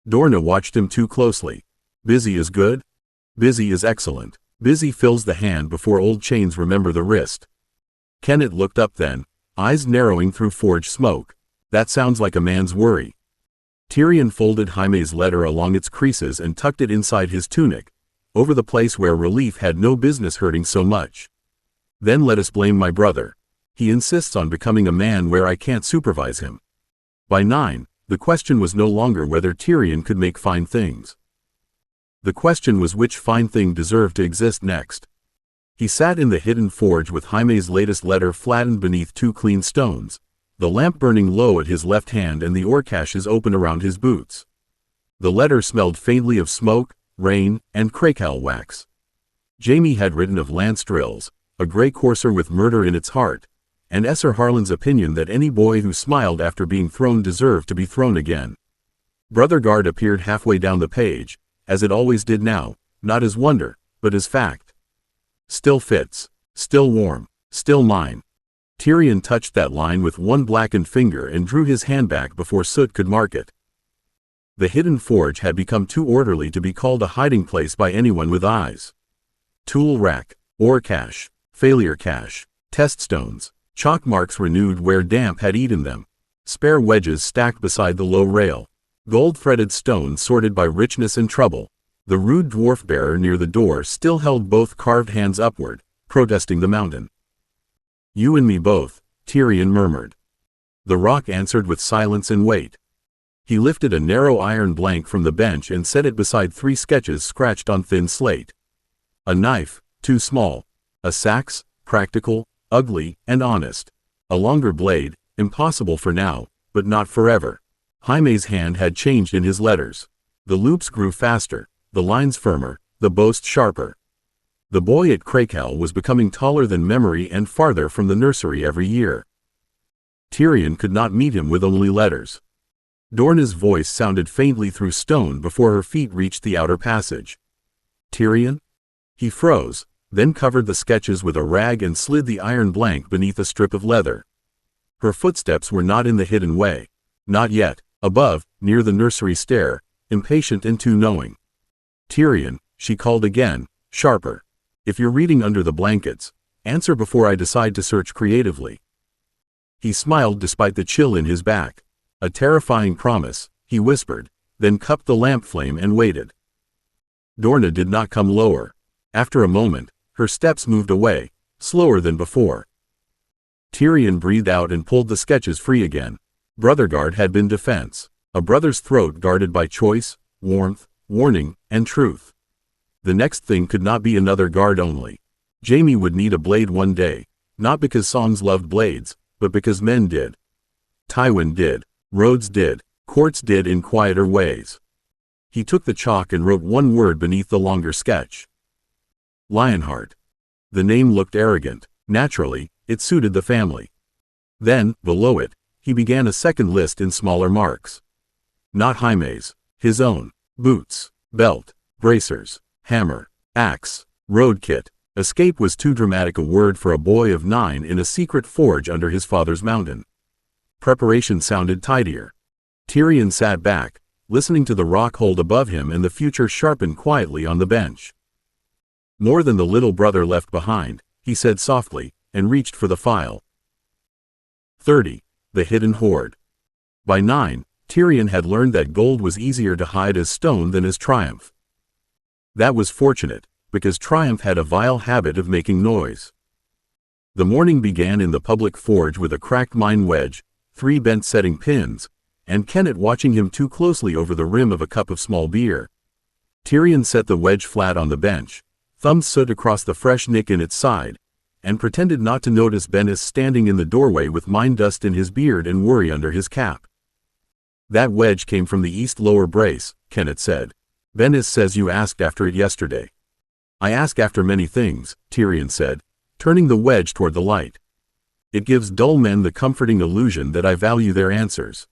Dorna watched him too closely. Busy is good? Busy is excellent. Busy fills the hand before old chains remember the wrist. Kennit looked up then, eyes narrowing through forge smoke. That sounds like a man's worry. Tyrion folded Jaime's letter along its creases and tucked it inside his tunic, over the place where relief had no business hurting so much. Then let us blame my brother. He insists on becoming a man where I can't supervise him. By 9, the question was no longer whether Tyrion could make fine things. The question was which fine thing deserved to exist next. He sat in the hidden forge with Jaime's latest letter flattened beneath 2 clean stones, the lamp burning low at his left hand and the ore caches open around his boots. The letter smelled faintly of smoke, rain, and Crackle wax. Jaime had written of lance drills, a grey courser with murder in its heart, and Esser Harlan's opinion that any boy who smiled after being thrown deserved to be thrown again. Brother Guard appeared halfway down the page, as it always did now, not as wonder, but as fact. Still fits, still warm, still mine. Tyrion touched that line with one blackened finger and drew his hand back before soot could mark it. The hidden forge had become too orderly to be called a hiding place by anyone with eyes. Tool rack, ore cache, failure cache, test stones, chalk marks renewed where damp had eaten them, spare wedges stacked beside the low rail, gold-threaded stones sorted by richness and trouble. The rude dwarf bearer near the door still held both carved hands upward, protesting the mountain. You and me both, Tyrion murmured. The rock answered with silence and weight. He lifted a narrow iron blank from the bench and set it beside 3 sketches scratched on thin slate. A knife, too small. A sax, practical, ugly, and honest. A longer blade, impossible for now, but not forever. Jaime's hand had changed in his letters. The loops grew faster, the lines firmer, the boast sharper. The boy at Crackle was becoming taller than memory and farther from the nursery every year. Tyrion could not meet him with only letters. Dorna's voice sounded faintly through stone before her feet reached the outer passage. Tyrion? He froze, then covered the sketches with a rag and slid the iron blank beneath a strip of leather. Her footsteps were not in the hidden way. Not yet. Above, near the nursery stair, impatient and too knowing. Tyrion, she called again, sharper. If you're reading under the blankets, answer before I decide to search creatively. He smiled despite the chill in his back. A terrifying promise, he whispered, then cupped the lamp flame and waited. Dorna did not come lower. After a moment, her steps moved away, slower than before. Tyrion breathed out and pulled the sketches free again. Brother Guard had been defense, a brother's throat guarded by choice, warmth, warning, and truth. The next thing could not be another guard only. Jaime would need a blade one day, not because songs loved blades, but because men did. Tywin did, Rhodes did, courts did in quieter ways. He took the chalk and wrote one word beneath the longer sketch. Lionheart. The name looked arrogant. Naturally, it suited the family. Then, below it, he began a second list in smaller marks. Not Jaime's, his own. Boots, belt, bracers, hammer, axe, road kit. Escape was too dramatic a word for a boy of 9 in a secret forge under his father's mountain. Preparation sounded tidier. Tyrion sat back, listening to the rock hold above him and the future sharpen quietly on the bench. More than the little brother left behind, he said softly, and reached for the file. 30. The Hidden Hoard. By 9, Tyrion had learned that gold was easier to hide as stone than as triumph. That was fortunate, because triumph had a vile habit of making noise. The morning began in the public forge with a cracked mine wedge, 3 bent setting pins, and Kennit watching him too closely over the rim of a cup of small beer. Tyrion set the wedge flat on the bench, thumbed soot across the fresh nick in its side, and pretended not to notice Bennis standing in the doorway with mine dust in his beard and worry under his cap. That wedge came from the east lower brace, Kennit said. Bennis says you asked after it yesterday. I ask after many things, Tyrion said, turning the wedge toward the light. It gives dull men the comforting illusion that I value their answers.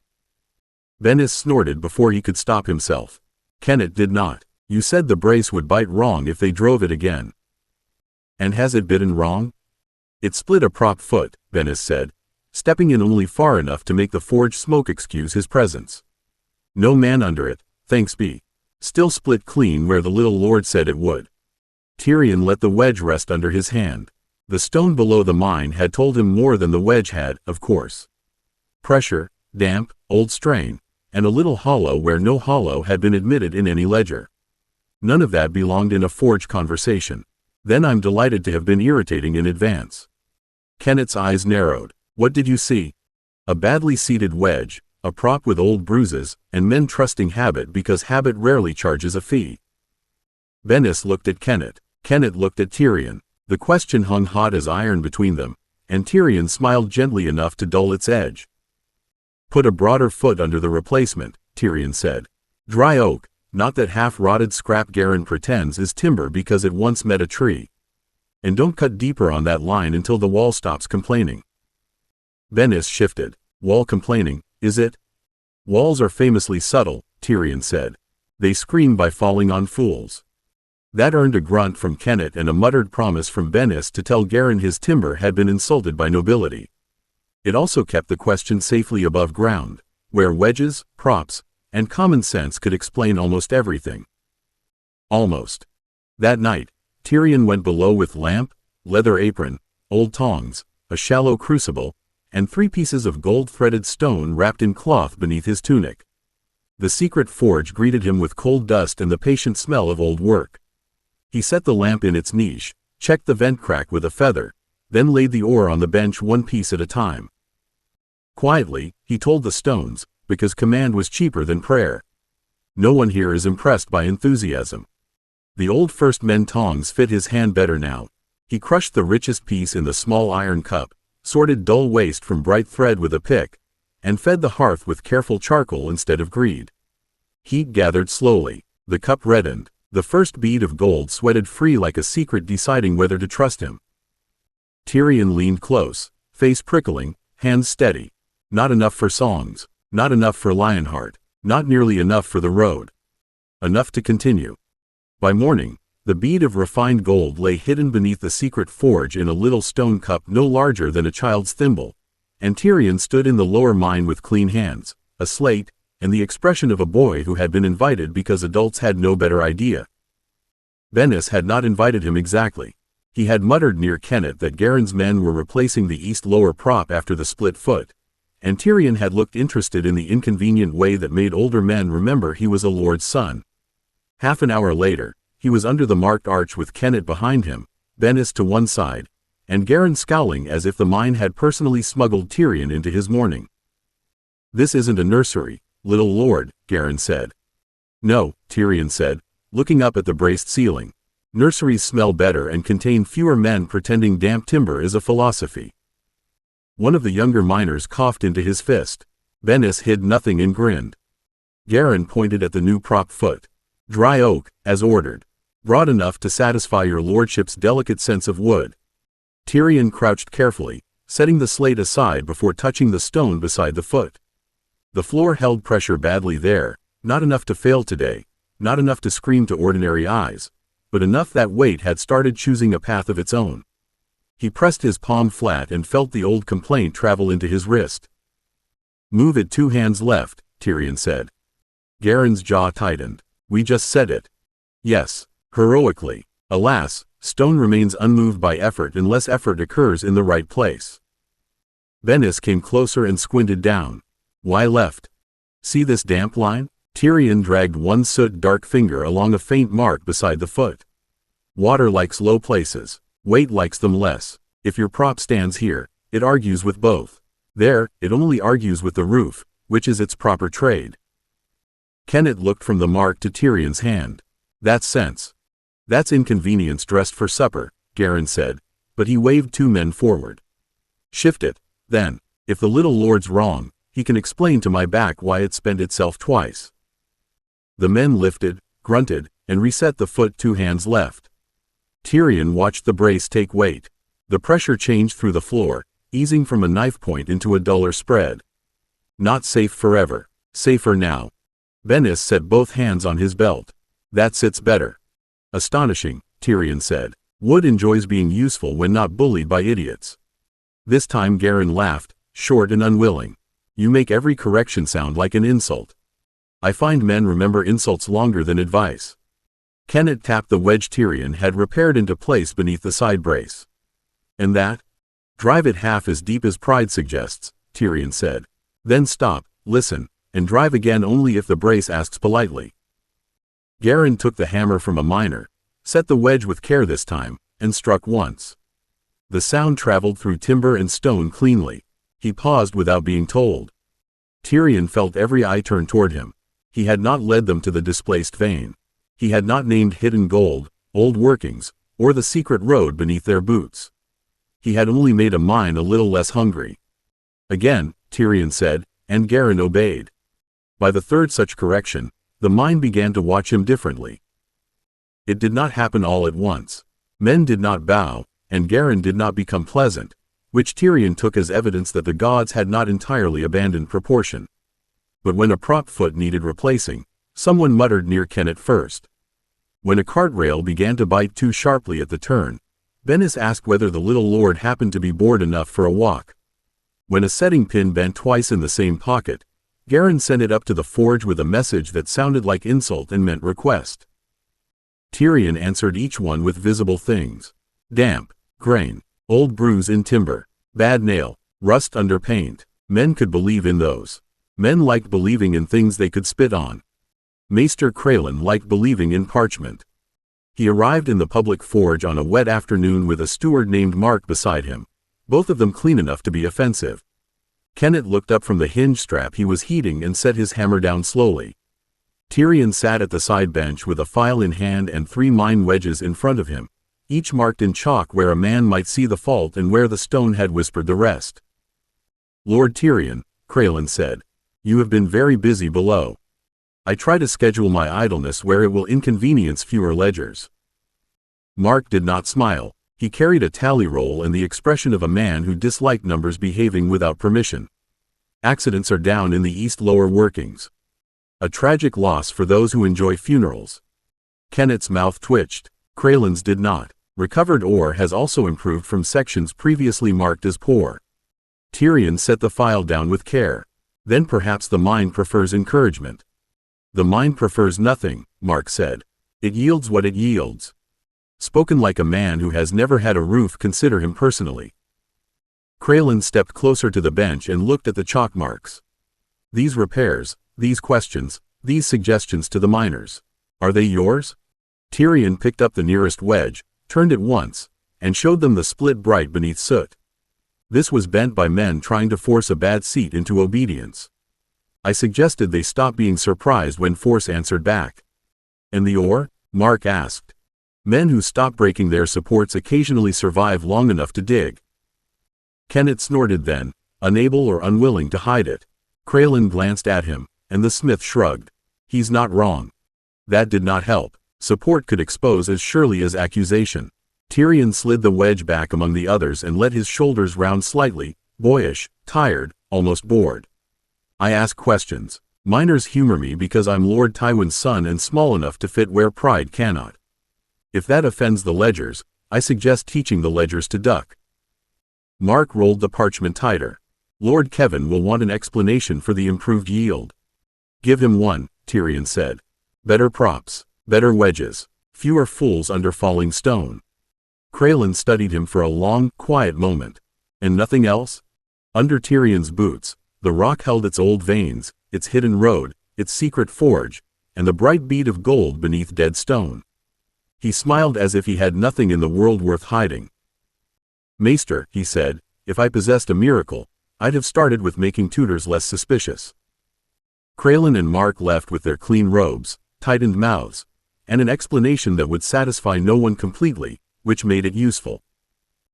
Bennis snorted before he could stop himself. Kennit did not. You said the brace would bite wrong if they drove it again. And has it bitten wrong? It split a prop foot, Bennis said, stepping in only far enough to make the forge smoke excuse his presence. No man under it, thanks be. Still split clean where the little lord said it would. Tyrion let the wedge rest under his hand. The stone below the mine had told him more than the wedge had, of course. Pressure, damp, old strain, and a little hollow where no hollow had been admitted in any ledger. None of that belonged in a forge conversation. Then I'm delighted to have been irritating in advance. Kennet's eyes narrowed. What did you see? A badly seated wedge, a prop with old bruises, and men trusting habit because habit rarely charges a fee. Bennis looked at Kennet. Kennet looked at Tyrion. The question hung hot as iron between them, and Tyrion smiled gently enough to dull its edge. Put a broader foot under the replacement, Tyrion said. Dry oak, not that half-rotted scrap Garin pretends is timber because it once met a tree. And don't cut deeper on that line until the wall stops complaining. Bennis shifted. Wall complaining, is it? Walls are famously subtle, Tyrion said. They scream by falling on fools. That earned a grunt from Kennet and a muttered promise from Bennis to tell Garin his timber had been insulted by nobility. It also kept the question safely above ground, where wedges, props, and common sense could explain almost everything. Almost. That night, Tyrion went below with lamp, leather apron, old tongs, a shallow crucible, and 3 pieces of gold-threaded stone wrapped in cloth beneath his tunic. The secret forge greeted him with cold dust and the patient smell of old work. He set the lamp in its niche, checked the vent crack with a feather, then laid the ore on the bench 1 piece at a time. Quietly, he told the stones, because command was cheaper than prayer. No one here is impressed by enthusiasm. The old first men tongs fit his hand better now. He crushed the richest piece in the small iron cup, sorted dull waste from bright thread with a pick, and fed the hearth with careful charcoal instead of greed. Heat gathered slowly. The cup reddened. The first bead of gold sweated free like a secret deciding whether to trust him. Tyrion leaned close, face prickling, hands steady. Not enough for songs. Not enough for Lionheart. Not nearly enough for the road. Enough to continue. By morning, the bead of refined gold lay hidden beneath the secret forge in a little stone cup no larger than a child's thimble, and Tyrion stood in the lower mine with clean hands, a slate, and the expression of a boy who had been invited because adults had no better idea. Bennis had not invited him exactly. He had muttered near Kennet that Garin's men were replacing the east lower prop after the split foot, and Tyrion had looked interested in the inconvenient way that made older men remember he was a lord's son. Half an hour later, he was under the marked arch with Kennet behind him, Bennis to one side, and Garin scowling as if the mine had personally smuggled Tyrion into his mourning. This isn't a nursery, little lord, Garin said. No, Tyrion said, looking up at the braced ceiling. Nurseries smell better and contain fewer men pretending damp timber is a philosophy. One of the younger miners coughed into his fist. Bennis hid nothing and grinned. Garin pointed at the new prop foot. Dry oak, as ordered. Broad enough to satisfy your lordship's delicate sense of wood. Tyrion crouched carefully, setting the slate aside before touching the stone beside the foot. The floor held pressure badly there, not enough to fail today, not enough to scream to ordinary eyes, but enough that weight had started choosing a path of its own. He pressed his palm flat and felt the old complaint travel into his wrist. Move it 2 hands left, Tyrion said. Garin's jaw tightened. We just said it. Yes, heroically. Alas, stone remains unmoved by effort unless effort occurs in the right place. Bennis came closer and squinted down. Why left? See this damp line? Tyrion dragged one soot-dark finger along a faint mark beside the foot. Water likes low places. Weight likes them less. If your prop stands here, it argues with both. There, it only argues with the roof, which is its proper trade. Kennet looked from the mark to Tyrion's hand. That's sense. That's inconvenience dressed for supper, Garin said, but he waved 2 men forward. Shift it, then. If the little lord's wrong, he can explain to my back why it spent itself twice. The men lifted, grunted, and reset the foot 2 hands left. Tyrion watched the brace take weight. The pressure changed through the floor, easing from a knife point into a duller spread. Not safe forever. Safer now. Bennis set both hands on his belt. That sits better. Astonishing, Tyrion said. Wood enjoys being useful when not bullied by idiots. This time Garin laughed, short and unwilling. You make every correction sound like an insult. I find men remember insults longer than advice. Kennett tapped the wedge Tyrion had repaired into place beneath the side brace. And that? Drive it half as deep as pride suggests, Tyrion said. Then stop, listen, and drive again only if the brace asks politely. Garin took the hammer from a miner, set the wedge with care this time, and struck once. The sound traveled through timber and stone cleanly. He paused without being told. Tyrion felt every eye turn toward him. He had not led them to the displaced vein. He had not named hidden gold, old workings, or the secret road beneath their boots. He had only made a mine a little less hungry. Again, Tyrion said, and Garin obeyed. By the third such correction, the mine began to watch him differently. It did not happen all at once. Men did not bow, and Garin did not become pleasant, which Tyrion took as evidence that the gods had not entirely abandoned proportion. But when a prop foot needed replacing, someone muttered near Kennett first. When a cart rail began to bite too sharply at the turn, Bennis asked whether the little lord happened to be bored enough for a walk. When a setting pin bent twice in the same pocket, Garin sent it up to the forge with a message that sounded like insult and meant request. Tyrion answered each one with visible things. Damp, grain, old bruise in timber, bad nail, rust under paint. Men could believe in those. Men liked believing in things they could spit on. Maester Crelin liked believing in parchment. He arrived in the public forge on a wet afternoon with a steward named Mark beside him, both of them clean enough to be offensive. Kennett looked up from the hinge strap he was heating and set his hammer down slowly. Tyrion sat at the side bench with a file in hand and 3 mine wedges in front of him, each marked in chalk where a man might see the fault and where the stone had whispered the rest. Lord Tyrion, Crelin said, you have been very busy below. I try to schedule my idleness where it will inconvenience fewer ledgers. Mark did not smile. He carried a tally roll and the expression of a man who disliked numbers behaving without permission. Accidents are down in the east lower workings. A tragic loss for those who enjoy funerals. Kennett's mouth twitched. Crelin's did not. Recovered ore has also improved from sections previously marked as poor. Tyrion set the file down with care. Then perhaps the mine prefers encouragement. The mine prefers nothing, Mark said. It yields what it yields. Spoken like a man who has never had a roof consider him personally. Crelin stepped closer to the bench and looked at the chalk marks. These repairs, these questions, these suggestions to the miners. Are they yours? Tyrion picked up the nearest wedge, turned it once, and showed them the split bright beneath soot. This was bent by men trying to force a bad seat into obedience. I suggested they stop being surprised when force answered back. And the ore? Mark asked. Men who stop breaking their supports occasionally survive long enough to dig. Kennett snorted then, unable or unwilling to hide it. Crelin glanced at him, and the smith shrugged. He's not wrong. That did not help. Support could expose as surely as accusation. Tyrion slid the wedge back among the others and let his shoulders round slightly, boyish, tired, almost bored. I ask questions. Miners humor me because I'm Lord Tywin's son and small enough to fit where pride cannot. If that offends the ledgers, I suggest teaching the ledgers to duck. Mark rolled the parchment tighter. Lord Kevin will want an explanation for the improved yield. Give him one, Tyrion said. Better props, better wedges, fewer fools under falling stone. Crelin studied him for a long, quiet moment. And nothing else? Under Tyrion's boots, the rock held its old veins, its hidden road, its secret forge, and the bright bead of gold beneath dead stone. He smiled as if he had nothing in the world worth hiding. Maester, he said, if I possessed a miracle, I'd have started with making tutors less suspicious. Crelin and Mark left with their clean robes, tightened mouths, and an explanation that would satisfy no one completely, which made it useful.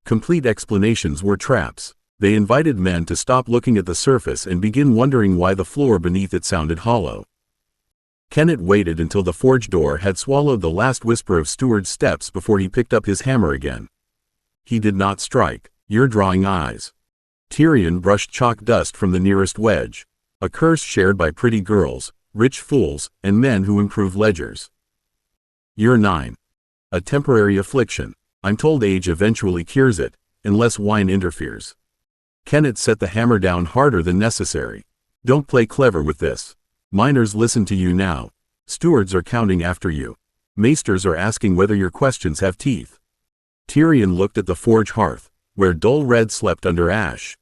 Complete explanations were traps. They invited men to stop looking at the surface and begin wondering why the floor beneath it sounded hollow. Kennett waited until the forge door had swallowed the last whisper of Steward's steps before he picked up his hammer again. He did not strike. You're drawing eyes. Tyrion brushed chalk dust from the nearest wedge, a curse shared by pretty girls, rich fools, and men who improve ledgers. Year 9. A temporary affliction. I'm told age eventually cures it, unless wine interferes. Kenneth set the hammer down harder than necessary. Don't play clever with this. Miners listen to you now. Stewards are counting after you. Maesters are asking whether your questions have teeth. Tyrion looked at the forge hearth, where dull red slept under ash.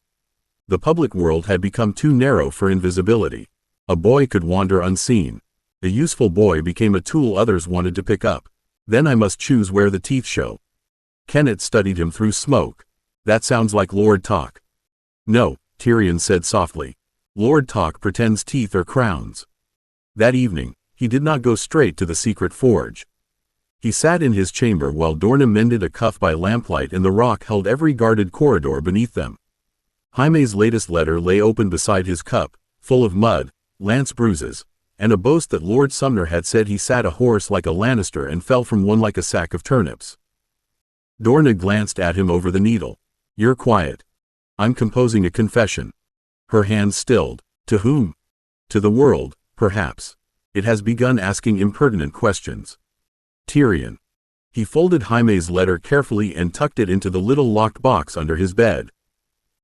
The public world had become too narrow for invisibility. A boy could wander unseen. A useful boy became a tool others wanted to pick up. Then I must choose where the teeth show. Kenneth studied him through smoke. That sounds like Lord talk. No, Tyrion said softly. Lord talk pretends teeth are crowns. That evening, he did not go straight to the secret forge. He sat in his chamber while Durin mended a cuff by lamplight and the rock held every guarded corridor beneath them. Jaime's latest letter lay open beside his cup, full of mud, lance bruises, and a boast that Lord Sumner had said he sat a horse like a Lannister and fell from one like a sack of turnips. Durin glanced at him over the needle. You're quiet. I'm composing a confession. Her hands stilled. To whom? To the world, perhaps. It has begun asking impertinent questions. Tyrion. He folded Jaime's letter carefully and tucked it into the little locked box under his bed.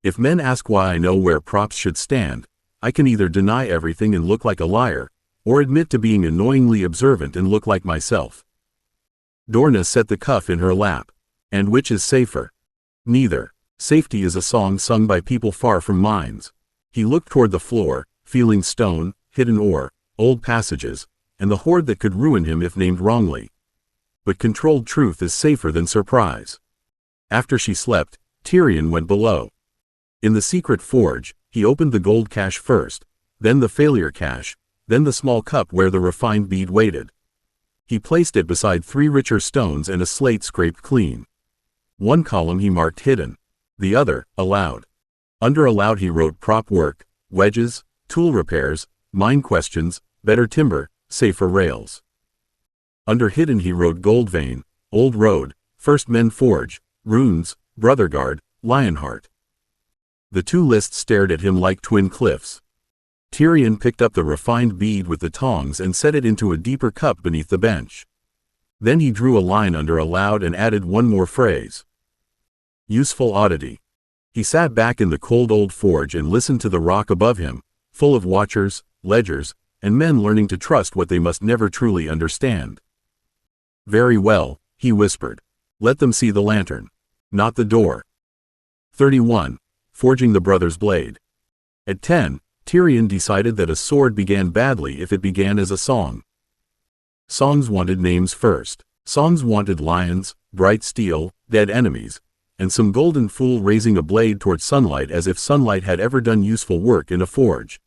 If men ask why I know where props should stand, I can either deny everything and look like a liar, or admit to being annoyingly observant and look like myself. Dorna set the cuff in her lap. And which is safer? Neither. Safety is a song sung by people far from mines. He looked toward the floor, feeling stone, hidden ore, old passages, and the hoard that could ruin him if named wrongly. But controlled truth is safer than surprise. After she slept, Tyrion went below. In the secret forge, he opened the gold cache first, then the failure cache, then the small cup where the refined bead waited. He placed it beside 3 richer stones and a slate scraped clean. One column he marked hidden, the other, aloud. Under aloud he wrote prop work, wedges, tool repairs, mine questions, better timber, safer rails. Under hidden he wrote gold vein, old road, first men forge, runes, brotherguard, lionheart. The 2 lists stared at him like twin cliffs. Tyrion picked up the refined bead with the tongs and set it into a deeper cup beneath the bench. Then he drew a line under aloud and added one more phrase. Useful oddity. He sat back in the cold old forge and listened to the rock above him, full of watchers, ledgers, and men learning to trust what they must never truly understand. Very well, he whispered. Let them see the lantern. Not the door. 31. Forging the brother's blade. At 10, Tyrion decided that a sword began badly if it began as a song. Songs wanted names first. Songs wanted lions, bright steel, dead enemies, and some golden fool raising a blade toward sunlight as if sunlight had ever done useful work in a forge.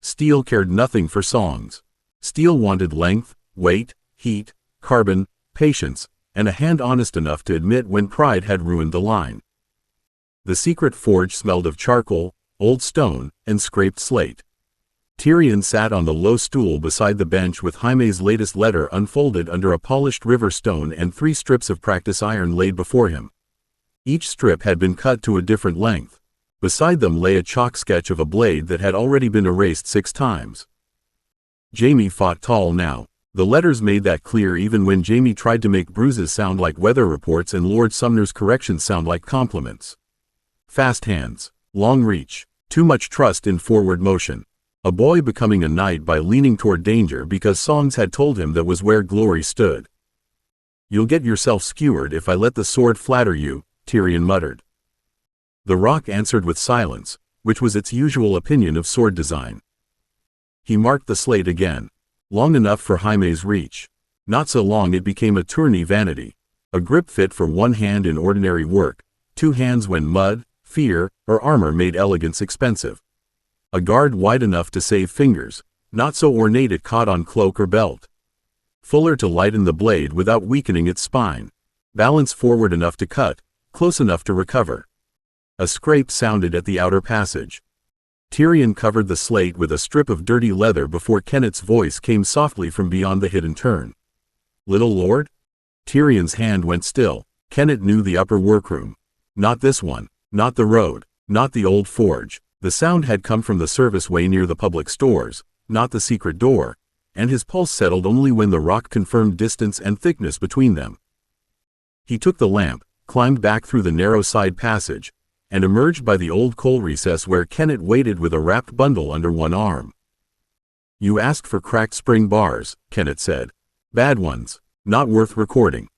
Steel cared nothing for songs. Steel wanted length, weight, heat, carbon, patience, and a hand honest enough to admit when pride had ruined the line. The secret forge smelled of charcoal, old stone, and scraped slate. Tyrion sat on the low stool beside the bench with Jaime's latest letter unfolded under a polished river stone and 3 strips of practice iron laid before him. Each strip had been cut to a different length. Beside them lay a chalk sketch of a blade that had already been erased 6 times. Jaime fought tall now. The letters made that clear even when Jaime tried to make bruises sound like weather reports and Lord Sumner's corrections sound like compliments. Fast hands. Long reach. Too much trust in forward motion. A boy becoming a knight by leaning toward danger because songs had told him that was where glory stood. You'll get yourself skewered if I let the sword flatter you, Tyrion muttered. The rock answered with silence, which was its usual opinion of sword design. He marked the slate again. Long enough for Jaime's reach. Not so long it became a tourney vanity. A grip fit for one hand in ordinary work, 2 hands when mud, fear, or armor made elegance expensive. A guard wide enough to save fingers, not so ornate it caught on cloak or belt. Fuller to lighten the blade without weakening its spine. Balance forward enough to cut, close enough to recover. A scrape sounded at the outer passage. Tyrion covered the slate with a strip of dirty leather before Kenneth's voice came softly from beyond the hidden turn. Little Lord? Tyrion's hand went still. Kenneth knew the upper workroom. Not this one. Not the road. Not the old forge. The sound had come from the service way near the public stores, not the secret door, and his pulse settled only when the rock confirmed distance and thickness between them. He took the lamp, climbed back through the narrow side passage, and emerged by the old coal recess where Kenneth waited with a wrapped bundle under one arm. "You asked for cracked spring bars," Kenneth said. "Bad ones. Not worth recording."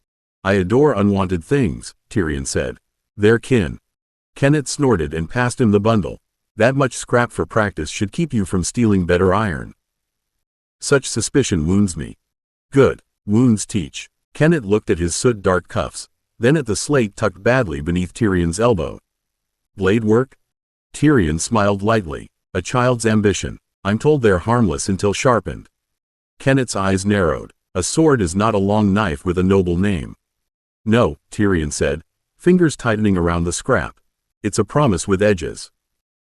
"I adore unwanted things," Tyrion said. "They're kin." Kenneth snorted and passed him the bundle. "That much scrap for practice should keep you from stealing better iron." "Such suspicion wounds me." "Good. Wounds teach." Kenneth looked at his soot-dark cuffs, then at the slate tucked badly beneath Tyrion's elbow. "Blade work?" Tyrion smiled lightly. "A child's ambition. I'm told they're harmless until sharpened." Kenneth's eyes narrowed. "A sword is not a long knife with a noble name." "No," Tyrion said, fingers tightening around the scrap. "It's a promise with edges."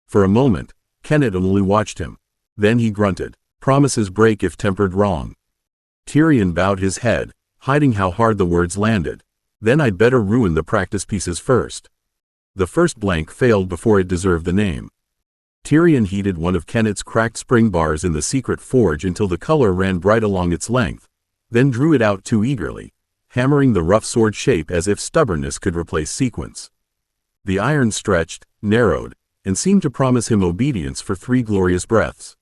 For a moment, Kenneth only watched him. Then he grunted. "Promises break if tempered wrong." Tyrion bowed his head, hiding how hard the words landed. "Then I'd better ruin the practice pieces first." The first blank failed before it deserved the name. Tyrion heated one of Kenneth's cracked spring bars in the secret forge until the color ran bright along its length, then drew it out too eagerly, hammering the rough sword shape as if stubbornness could replace sequence. The iron stretched, narrowed, and seemed to promise him obedience for 3 glorious breaths.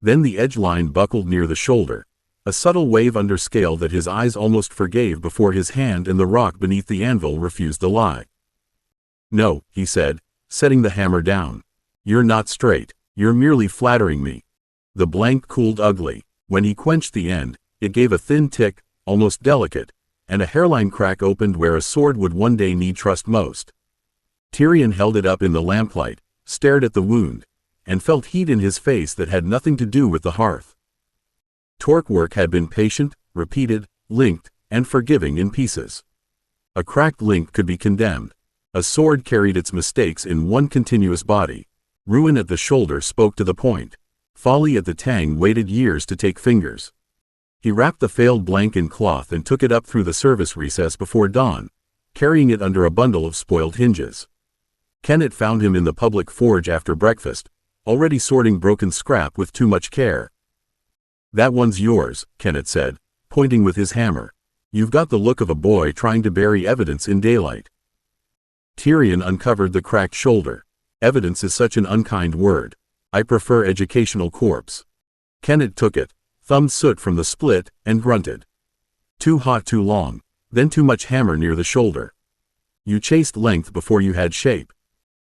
Then the edge line buckled near the shoulder, a subtle wave under scale that his eyes almost forgave before his hand and the rock beneath the anvil refused to lie. "No," he said, setting the hammer down. "You're not straight. You're merely flattering me." The blank cooled ugly. When he quenched the end, it gave a thin tick, almost delicate, and a hairline crack opened where a sword would one day need trust most. Tyrion held it up in the lamplight, stared at the wound, and felt heat in his face that had nothing to do with the hearth. Torque work had been patient, repeated, linked, and forgiving in pieces. A cracked link could be condemned. A sword carried its mistakes in one continuous body. Ruin at the shoulder spoke to the point. Folly at the tang waited years to take fingers. He wrapped the failed blank in cloth and took it up through the service recess before dawn, carrying it under a bundle of spoiled hinges. Kenneth found him in the public forge after breakfast, already sorting broken scrap with too much care. "That one's yours," Kenneth said, pointing with his hammer. "You've got the look of a boy trying to bury evidence in daylight." Tyrion uncovered the cracked shoulder. "Evidence is such an unkind word. I prefer educational corpse." Kenneth took it, thumbed soot from the split, and grunted. "Too hot too long, then too much hammer near the shoulder. You chased length before you had shape."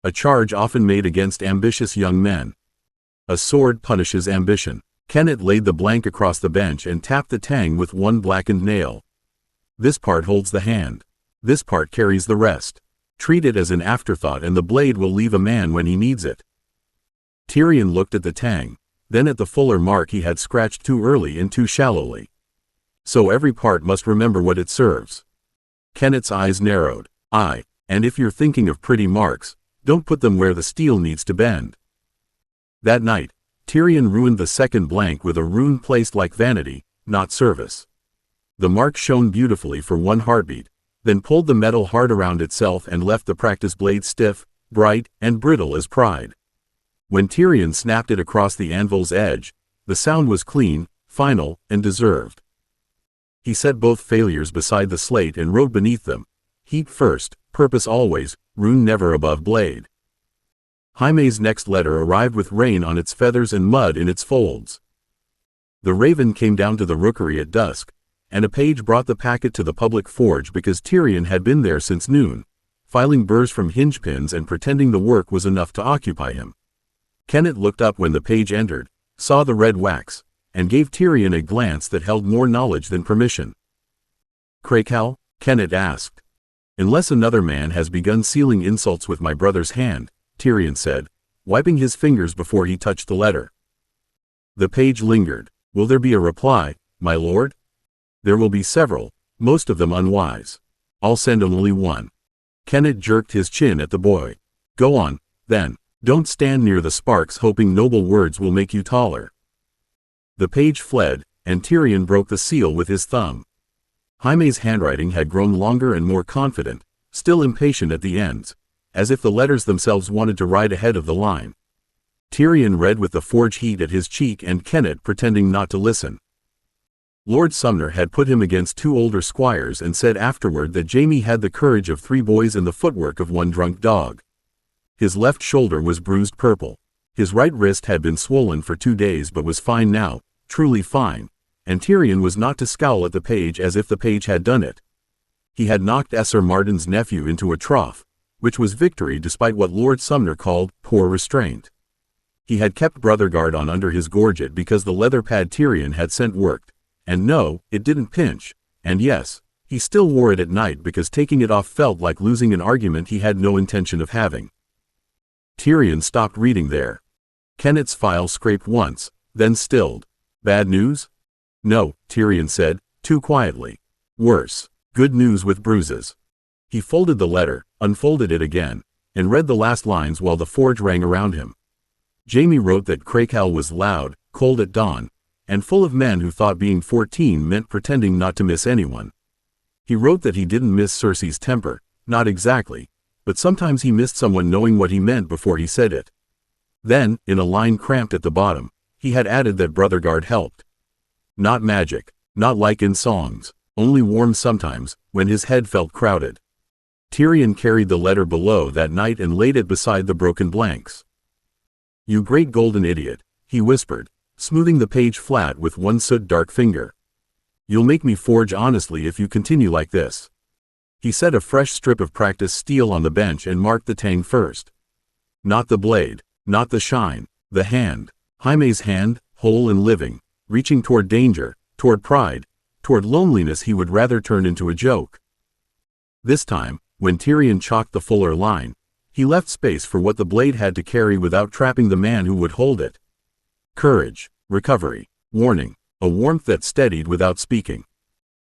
A charge often made against ambitious young men. A sword punishes ambition. Kenneth laid the blank across the bench and tapped the tang with one blackened nail. "This part holds the hand. This part carries the rest. Treat it as an afterthought and the blade will leave a man when he needs it." Tyrion looked at the tang, then at the fuller mark he had scratched too early and too shallowly. "So every part must remember what it serves." Kenneth's eyes narrowed. "Aye, and if you're thinking of pretty marks, don't put them where the steel needs to bend." That night, Tyrion ruined the second blank with a rune placed like vanity, not service. The mark shone beautifully for one heartbeat, then pulled the metal hard around itself and left the practice blade stiff, bright, and brittle as pride. When Tyrion snapped it across the anvil's edge, the sound was clean, final, and deserved. He set both failures beside the slate and wrote beneath them, "Heat first, purpose always, rune never above blade." Jaime's next letter arrived with rain on its feathers and mud in its folds. The Raven came down to the rookery at dusk, and a page brought the packet to the public forge because Tyrion had been there since noon, filing burrs from hinge pins and pretending the work was enough to occupy him. Kenneth looked up when the page entered, saw the red wax, and gave Tyrion a glance that held more knowledge than permission. "Krakow?" Kenneth asked. "Unless another man has begun sealing insults with my brother's hand," Tyrion said, wiping his fingers before he touched the letter. The page lingered. "Will there be a reply, my lord?" "There will be several, most of them unwise. I'll send only one." Kenneth jerked his chin at the boy. "Go on, then. Don't stand near the sparks hoping noble words will make you taller." The page fled, and Tyrion broke the seal with his thumb. Jaime's handwriting had grown longer and more confident, still impatient at the ends, as if the letters themselves wanted to ride ahead of the line. Tyrion read with the forge heat at his cheek and Kenneth pretending not to listen. Lord Sumner had put him against 2 older squires and said afterward that Jaime had the courage of 3 boys and the footwork of 1 drunk dog. His left shoulder was bruised purple. His right wrist had been swollen for 2 days but was fine now, truly fine, and Tyrion was not to scowl at the page as if the page had done it. He had knocked Esser Martin's nephew into a trough, which was victory despite what Lord Sumner called poor restraint. He had kept Brotherguard on under his gorget because the leather pad Tyrion had sent worked. And no, it didn't pinch, and yes, he still wore it at night because taking it off felt like losing an argument he had no intention of having. Tyrion stopped reading there. Kenneth's file scraped once, then stilled. Bad news? No, Tyrion said, too quietly. Worse. Good news with bruises. He folded the letter, unfolded it again, and read the last lines while the forge rang around him. Jaime wrote that Crakehall was loud, cold at dawn, and full of men who thought being 14 meant pretending not to miss anyone. He wrote that he didn't miss Cersei's temper, not exactly, but sometimes he missed someone knowing what he meant before he said it. Then, in a line cramped at the bottom, he had added that Brotherguard helped. Not magic, not like in songs, only warm sometimes, when his head felt crowded. Tyrion carried the letter below that night and laid it beside the broken blanks. You great golden idiot, he whispered, smoothing the page flat with one soot-dark finger. You'll make me forge honestly if you continue like this. He set a fresh strip of practice steel on the bench and marked the tang first. Not the blade, not the shine, the hand. Jaime's hand, whole and living, reaching toward danger, toward pride, toward loneliness he would rather turn into a joke. This time, when Tyrion chalked the fuller line, he left space for what the blade had to carry without trapping the man who would hold it. Courage, recovery, warning, a warmth that steadied without speaking.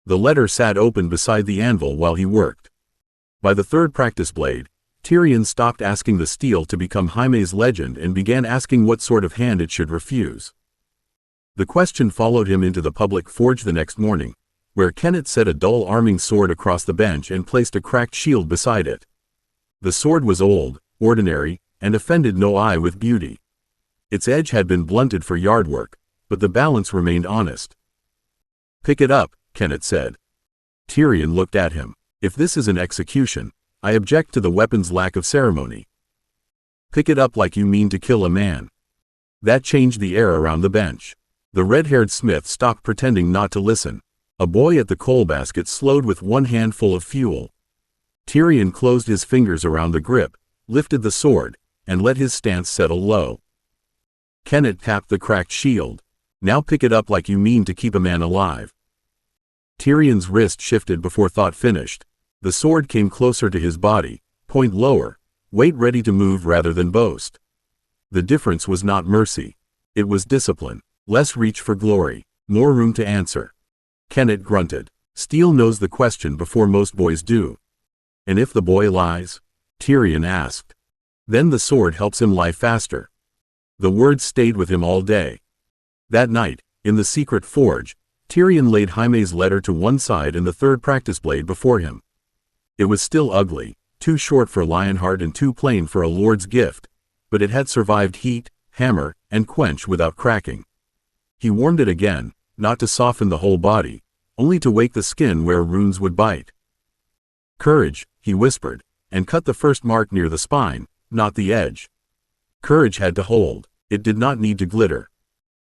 The letter sat open beside the anvil while he worked. By the 3rd practice blade, Tyrion stopped asking the steel to become Jaime's legend and began asking what sort of hand it should refuse. The question followed him into the public forge the next morning, where Kenneth set a dull arming sword across the bench and placed a cracked shield beside it. The sword was old, ordinary, and offended no eye with beauty. Its edge had been blunted for yard work, but the balance remained honest. Pick it up, Kenneth said. Tyrion looked at him. If this is an execution, I object to the weapon's lack of ceremony. Pick it up like you mean to kill a man. That changed the air around the bench. The red-haired smith stopped pretending not to listen. A boy at the coal basket slowed with one hand full of fuel. Tyrion closed his fingers around the grip, lifted the sword, and let his stance settle low. Kenneth tapped the cracked shield. Now pick it up like you mean to keep a man alive. Tyrion's wrist shifted before thought finished. The sword came closer to his body, point lower, weight ready to move rather than boast. The difference was not mercy. It was discipline. Less reach for glory, more room to answer. Kenneth grunted. Steel knows the question before most boys do. And if the boy lies? Tyrion asked. Then the sword helps him lie faster. The words stayed with him all day. That night, in the secret forge, Tyrion laid Jaime's letter to one side and the 3rd practice blade before him. It was still ugly, too short for Lionheart and too plain for a lord's gift, but it had survived heat, hammer, and quench without cracking. He warmed it again, not to soften the whole body, only to wake the skin where runes would bite. Courage, he whispered, and cut the first mark near the spine, not the edge. Courage had to hold. It did not need to glitter.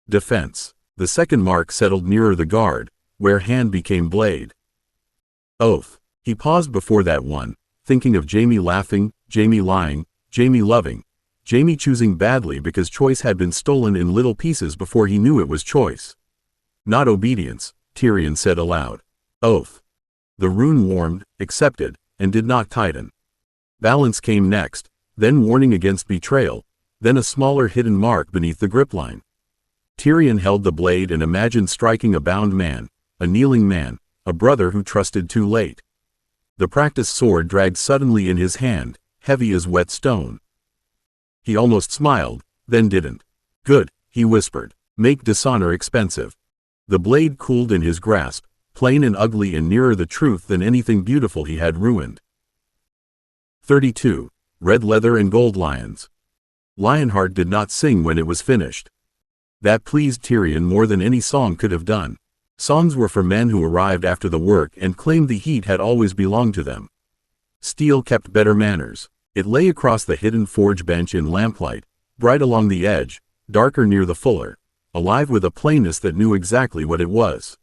Defense. The 2nd mark settled nearer the guard, where hand became blade. Oath. He paused before that one, thinking of Jaime laughing, Jaime lying, Jaime loving, Jaime choosing badly because choice had been stolen in little pieces before he knew it was choice. Not obedience, Tyrion said aloud. Oath. The rune warmed, accepted, and did not tighten. Balance came next, then warning against betrayal, then a smaller hidden mark beneath the grip line. Tyrion held the blade and imagined striking a bound man, a kneeling man, a brother who trusted too late. The practiced sword dragged suddenly in his hand, heavy as wet stone. He almost smiled, then didn't. Good, he whispered. Make dishonor expensive. The blade cooled in his grasp, plain and ugly and nearer the truth than anything beautiful he had ruined. 32. Red leather and gold lions. Lionheart did not sing when it was finished. That pleased Tyrion more than any song could have done. Songs were for men who arrived after the work and claimed the heat had always belonged to them. Steel kept better manners. It lay across the hidden forge bench in lamplight, bright along the edge, darker near the fuller, alive with a plainness that knew exactly what it was.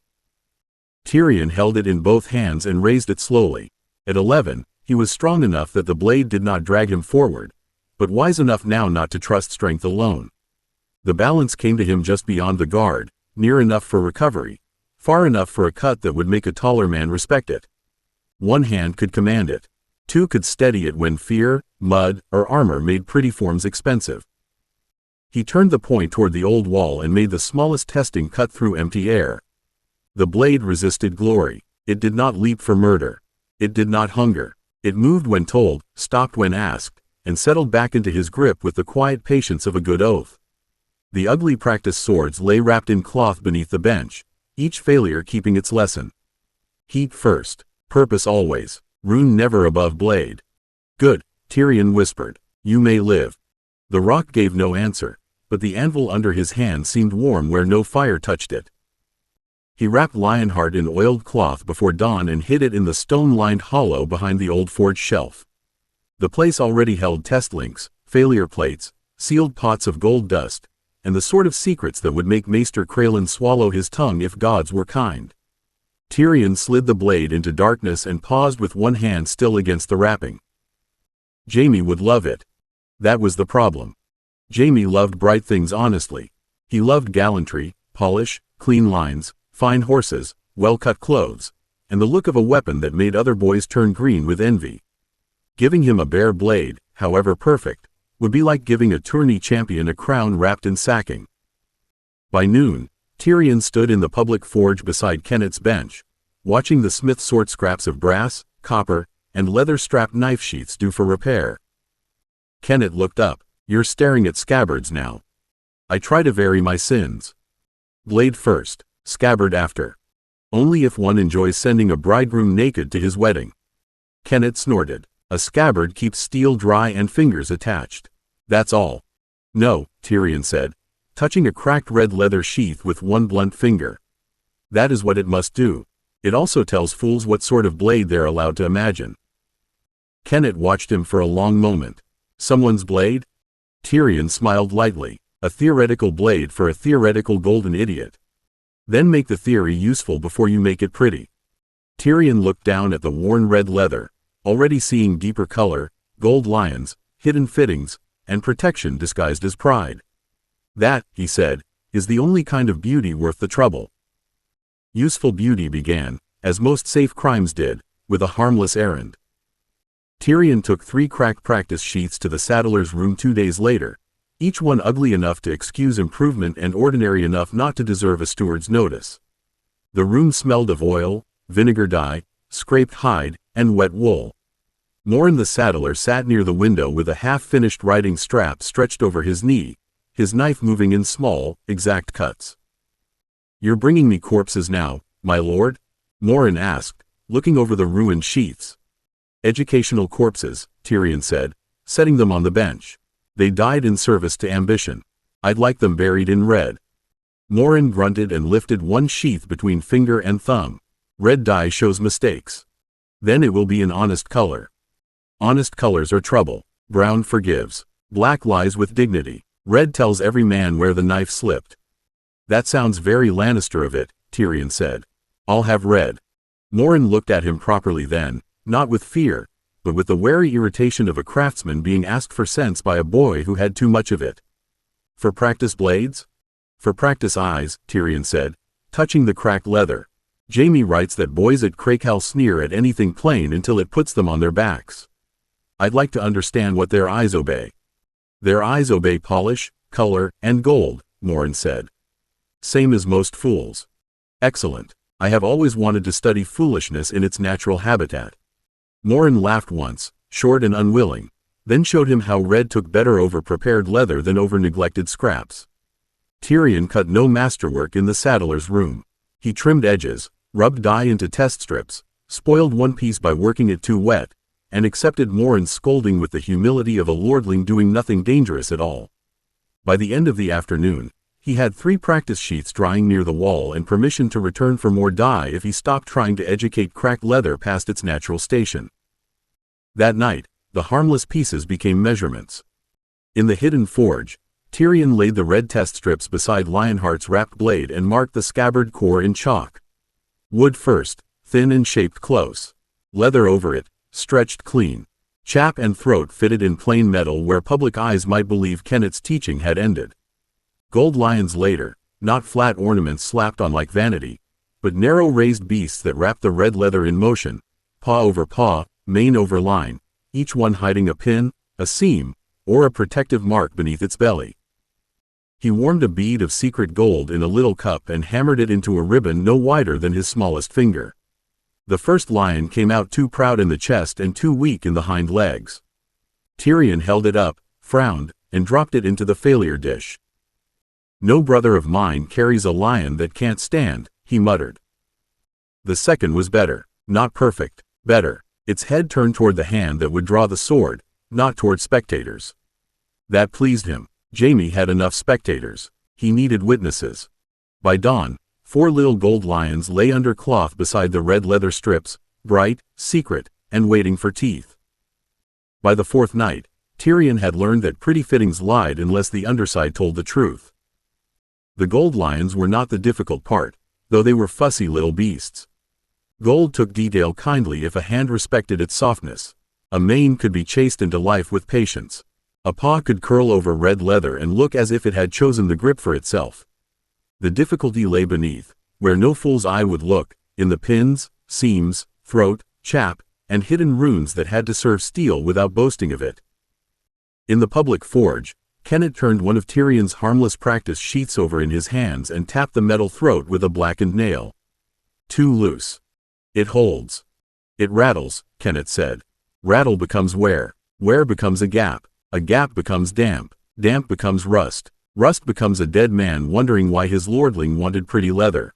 Tyrion held it in both hands and raised it slowly. At 11, he was strong enough that the blade did not drag him forward, but wise enough now not to trust strength alone. The balance came to him just beyond the guard, near enough for recovery, far enough for a cut that would make a taller man respect it. One hand could command it. Two could steady it when fear, mud, or armor made pretty forms expensive. He turned the point toward the old wall and made the smallest testing cut through empty air. The blade resisted glory. It did not leap for murder. It did not hunger. It moved when told, stopped when asked, and settled back into his grip with the quiet patience of a good oath. The ugly practice swords lay wrapped in cloth beneath the bench, each failure keeping its lesson. Heat first, purpose always, rune never above blade. Good, Tyrion whispered. You may live. The rock gave no answer, but the anvil under his hand seemed warm where no fire touched it. He wrapped Lionheart in oiled cloth before dawn and hid it in the stone-lined hollow behind the old forge shelf. The place already held test links, failure plates, sealed pots of gold dust, and the sort of secrets that would make Maester Crelin swallow his tongue if gods were kind. Tyrion slid the blade into darkness and paused with one hand still against the wrapping. Jaime would love it. That was the problem. Jaime loved bright things honestly. He loved gallantry, polish, clean lines, fine horses, well-cut clothes, and the look of a weapon that made other boys turn green with envy. Giving him a bare blade, however perfect, would be like giving a tourney champion a crown wrapped in sacking. By noon, Tyrion stood in the public forge beside Kennet's bench, watching the smith sort scraps of brass, copper, and leather-strapped knife sheaths due for repair. Kennet looked up. You're staring at scabbards now. I try to vary my sins. Blade first, scabbard after. Only if one enjoys sending a bridegroom naked to his wedding. Kennet snorted. A scabbard keeps steel dry and fingers attached. That's all. No, Tyrion said, touching a cracked red leather sheath with one blunt finger. That is what it must do. It also tells fools what sort of blade they're allowed to imagine. Kennet watched him for a long moment. Someone's blade? Tyrion smiled lightly. A theoretical blade for a theoretical golden idiot. Then make the theory useful before you make it pretty. Tyrion looked down at the worn red leather, already seeing deeper color, gold lions, hidden fittings, and protection disguised as pride. That, he said, is the only kind of beauty worth the trouble. Useful beauty began, as most safe crimes did, with a harmless errand. Tyrion took 3 cracked practice sheaths to the saddler's room 2 days later, each one ugly enough to excuse improvement and ordinary enough not to deserve a steward's notice. The room smelled of oil, vinegar dye, scraped hide, and wet wool. Morin the saddler sat near the window with a half-finished riding strap stretched over his knee, his knife moving in small, exact cuts. You're bringing me corpses now, my lord? Morin asked, looking over the ruined sheaths. Educational corpses, Tyrion said, setting them on the bench. They died in service to ambition. I'd like them buried in red. Morin grunted and lifted one sheath between finger and thumb. Red dye shows mistakes. Then it will be an honest color. Honest colors are trouble. Brown forgives. Black lies with dignity. Red tells every man where the knife slipped. That sounds very Lannister of it, Tyrion said. I'll have red. Morin looked at him properly then, not with fear, but with the wary irritation of a craftsman being asked for sense by a boy who had too much of it. For practice blades? For practice eyes, Tyrion said, touching the cracked leather. Jaime writes that boys at Crakehall sneer at anything plain until it puts them on their backs. I'd like to understand what their eyes obey. Their eyes obey polish, color, and gold, Morin said. Same as most fools. Excellent. I have always wanted to study foolishness in its natural habitat. Morin laughed once, short and unwilling, then showed him how red took better over prepared leather than over neglected scraps. Tyrion cut no masterwork in the saddler's room. He trimmed edges, rubbed dye into test strips, spoiled one piece by working it too wet, and accepted Morin's scolding with the humility of a lordling doing nothing dangerous at all. By the end of the afternoon, He had 3 practice sheets drying near the wall and permission to return for more dye if he stopped trying to educate cracked leather past its natural station. That night, the harmless pieces became measurements. In the hidden forge, Tyrion laid the red test strips beside Lionheart's wrapped blade and marked the scabbard core in chalk. Wood first, thin and shaped close. Leather over it, stretched clean. Chap and throat fitted in plain metal where public eyes might believe Kennett's teaching had ended. Gold lions later, not flat ornaments slapped on like vanity, but narrow raised beasts that wrapped the red leather in motion, paw over paw, mane over line, each one hiding a pin, a seam, or a protective mark beneath its belly. He warmed a bead of secret gold in a little cup and hammered it into a ribbon no wider than his smallest finger. The first lion came out too proud in the chest and too weak in the hind legs. Tyrion held it up, frowned, and dropped it into the failure dish. "No brother of mine carries a lion that can't stand," he muttered. The second was better. Not perfect, better. Its head turned toward the hand that would draw the sword, not toward spectators. That pleased him. Jaime had enough spectators. He needed witnesses. By dawn, 4 little gold lions lay under cloth beside the red leather strips, bright, secret, and waiting for teeth. By the 4th night, Tyrion had learned that pretty fittings lied unless the underside told the truth. The gold lions were not the difficult part, though they were fussy little beasts. Gold took detail kindly if a hand respected its softness. A mane could be chased into life with patience. A paw could curl over red leather and look as if it had chosen the grip for itself. The difficulty lay beneath, where no fool's eye would look, in the pins, seams, throat, chap, and hidden runes that had to serve steel without boasting of it. In the public forge, Kennett turned one of Tyrion's harmless practice sheets over in his hands and tapped the metal throat with a blackened nail. "Too loose. It holds." "It rattles," Kennett said. "Rattle becomes wear. Wear becomes a gap becomes damp. Damp becomes rust. Rust becomes a dead man wondering why his lordling wanted pretty leather."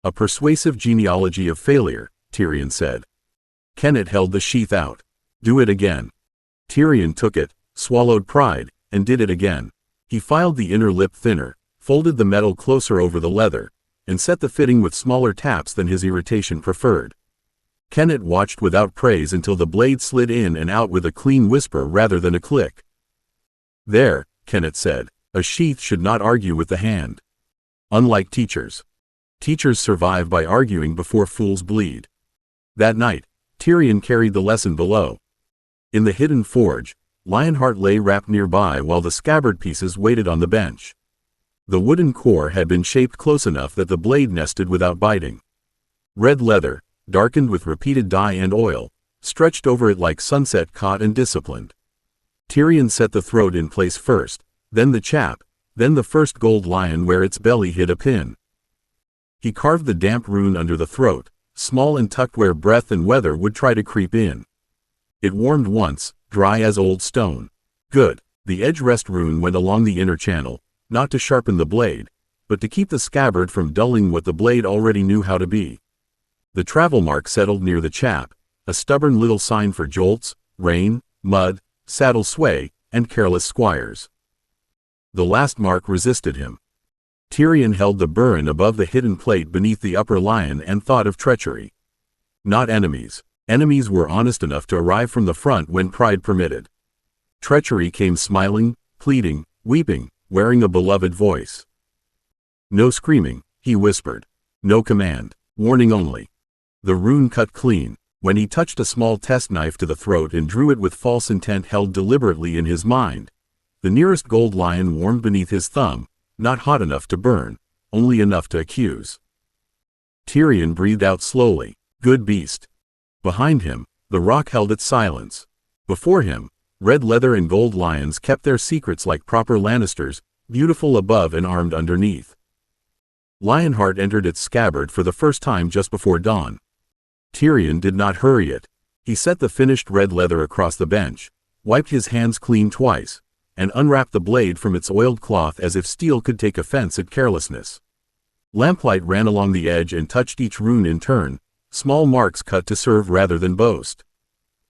"A persuasive genealogy of failure," Tyrion said. Kennett held the sheath out. "Do it again." Tyrion took it, swallowed pride, and did it again. He filed the inner lip thinner, folded the metal closer over the leather, and set the fitting with smaller taps than his irritation preferred. Kennett watched without praise until the blade slid in and out with a clean whisper rather than a click. "There," Kennett said, "a sheath should not argue with the hand. Unlike teachers. Teachers survive by arguing before fools bleed." That night, Tyrion carried the lesson below. In the hidden forge, Lionheart lay wrapped nearby while the scabbard pieces waited on the bench. The wooden core had been shaped close enough that the blade nested without biting. Red leather, darkened with repeated dye and oil, stretched over it like sunset caught and disciplined. Tyrion set the throat in place first, then the chap, then the first gold lion where its belly hid a pin. He carved the damp rune under the throat, small and tucked where breath and weather would try to creep in. It warmed once, dry as old stone. Good. The edge rest rune went along the inner channel, not to sharpen the blade, but to keep the scabbard from dulling what the blade already knew how to be. The travel mark settled near the chap, a stubborn little sign for jolts, rain, mud, saddle sway, and careless squires. The last mark resisted him. Tyrion held the burin above the hidden plate beneath the upper lion and thought of treachery. Not enemies. Enemies were honest enough to arrive from the front when pride permitted. Treachery came smiling, pleading, weeping, wearing a beloved voice. "No screaming," he whispered. "No command. Warning only." The rune cut clean. When he touched a small test knife to the throat and drew it with false intent held deliberately in his mind, the nearest gold lion warmed beneath his thumb, not hot enough to burn, only enough to accuse. Tyrion breathed out slowly. Good beast. Behind him, the rock held its silence. Before him, red leather and gold lions kept their secrets like proper Lannisters, beautiful above and armed underneath. Lionheart entered its scabbard for the first time just before dawn. Tyrion did not hurry it. He set the finished red leather across the bench, wiped his hands clean twice, and unwrapped the blade from its oiled cloth as if steel could take offense at carelessness. Lamplight ran along the edge and touched each rune in turn, small marks cut to serve rather than boast.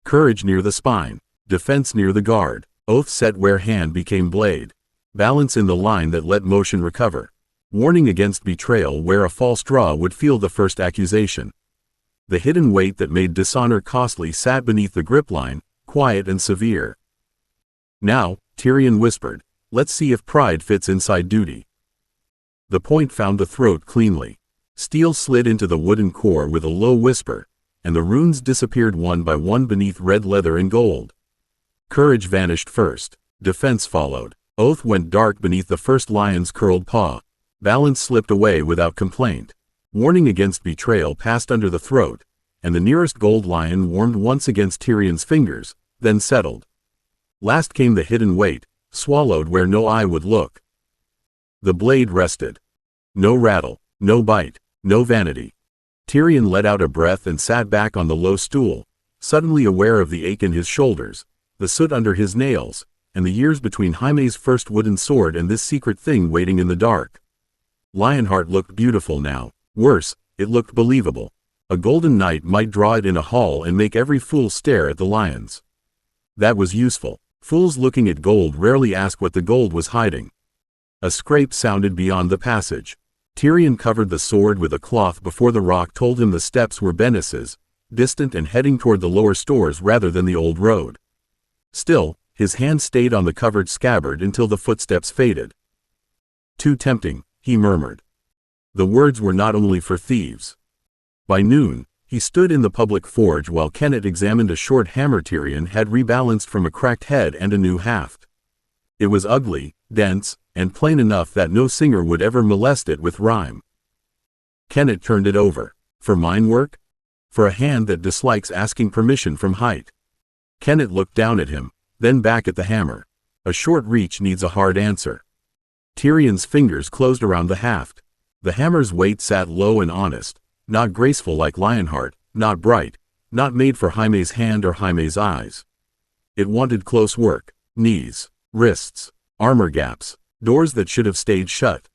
Courage near the spine, defense near the guard, oath set where hand became blade. Balance in the line that let motion recover. Warning against betrayal where a false draw would feel the first accusation. The hidden weight that made dishonor costly sat beneath the grip line, quiet and severe. Now, Tyrion whispered, let's see if pride fits inside duty. The point found the throat cleanly. Steel slid into the wooden core with a low whisper, and the runes disappeared one by one beneath red leather and gold. Courage vanished first. Defense followed. Oath went dark beneath the first lion's curled paw. Balance slipped away without complaint. Warning against betrayal passed under the throat, and the nearest gold lion warmed once against Tyrion's fingers, then settled. Last came the hidden weight, swallowed where no eye would look. The blade rested. No rattle, no bite, no vanity. Tyrion let out a breath and sat back on the low stool, suddenly aware of the ache in his shoulders, the soot under his nails, and the years between Jaime's first wooden sword and this secret thing waiting in the dark. Lionheart looked beautiful now. Worse, it looked believable. A golden knight might draw it in a hall and make every fool stare at the lions. That was useful. Fools looking at gold rarely ask what the gold was hiding. A scrape sounded beyond the passage. Tyrion covered the sword with a cloth before the rock told him the steps were Bennis's, distant and heading toward the lower stores rather than the old road. Still, his hand stayed on the covered scabbard until the footsteps faded. Too tempting, he murmured. The words were not only for thieves. By noon, he stood in the public forge while Kennett examined a short hammer Tyrion had rebalanced from a cracked head and a new haft. It was ugly, dense, and plain enough that no singer would ever molest it with rhyme. Kennett turned it over. For mine work? For a hand that dislikes asking permission from height. Kennett looked down at him, then back at the hammer. A short reach needs a hard answer. Tyrion's fingers closed around the haft. The hammer's weight sat low and honest, not graceful like Lionheart, not bright, not made for Jaime's hand or Jaime's eyes. It wanted close work, knees, wrists, armor gaps, doors that should have stayed shut.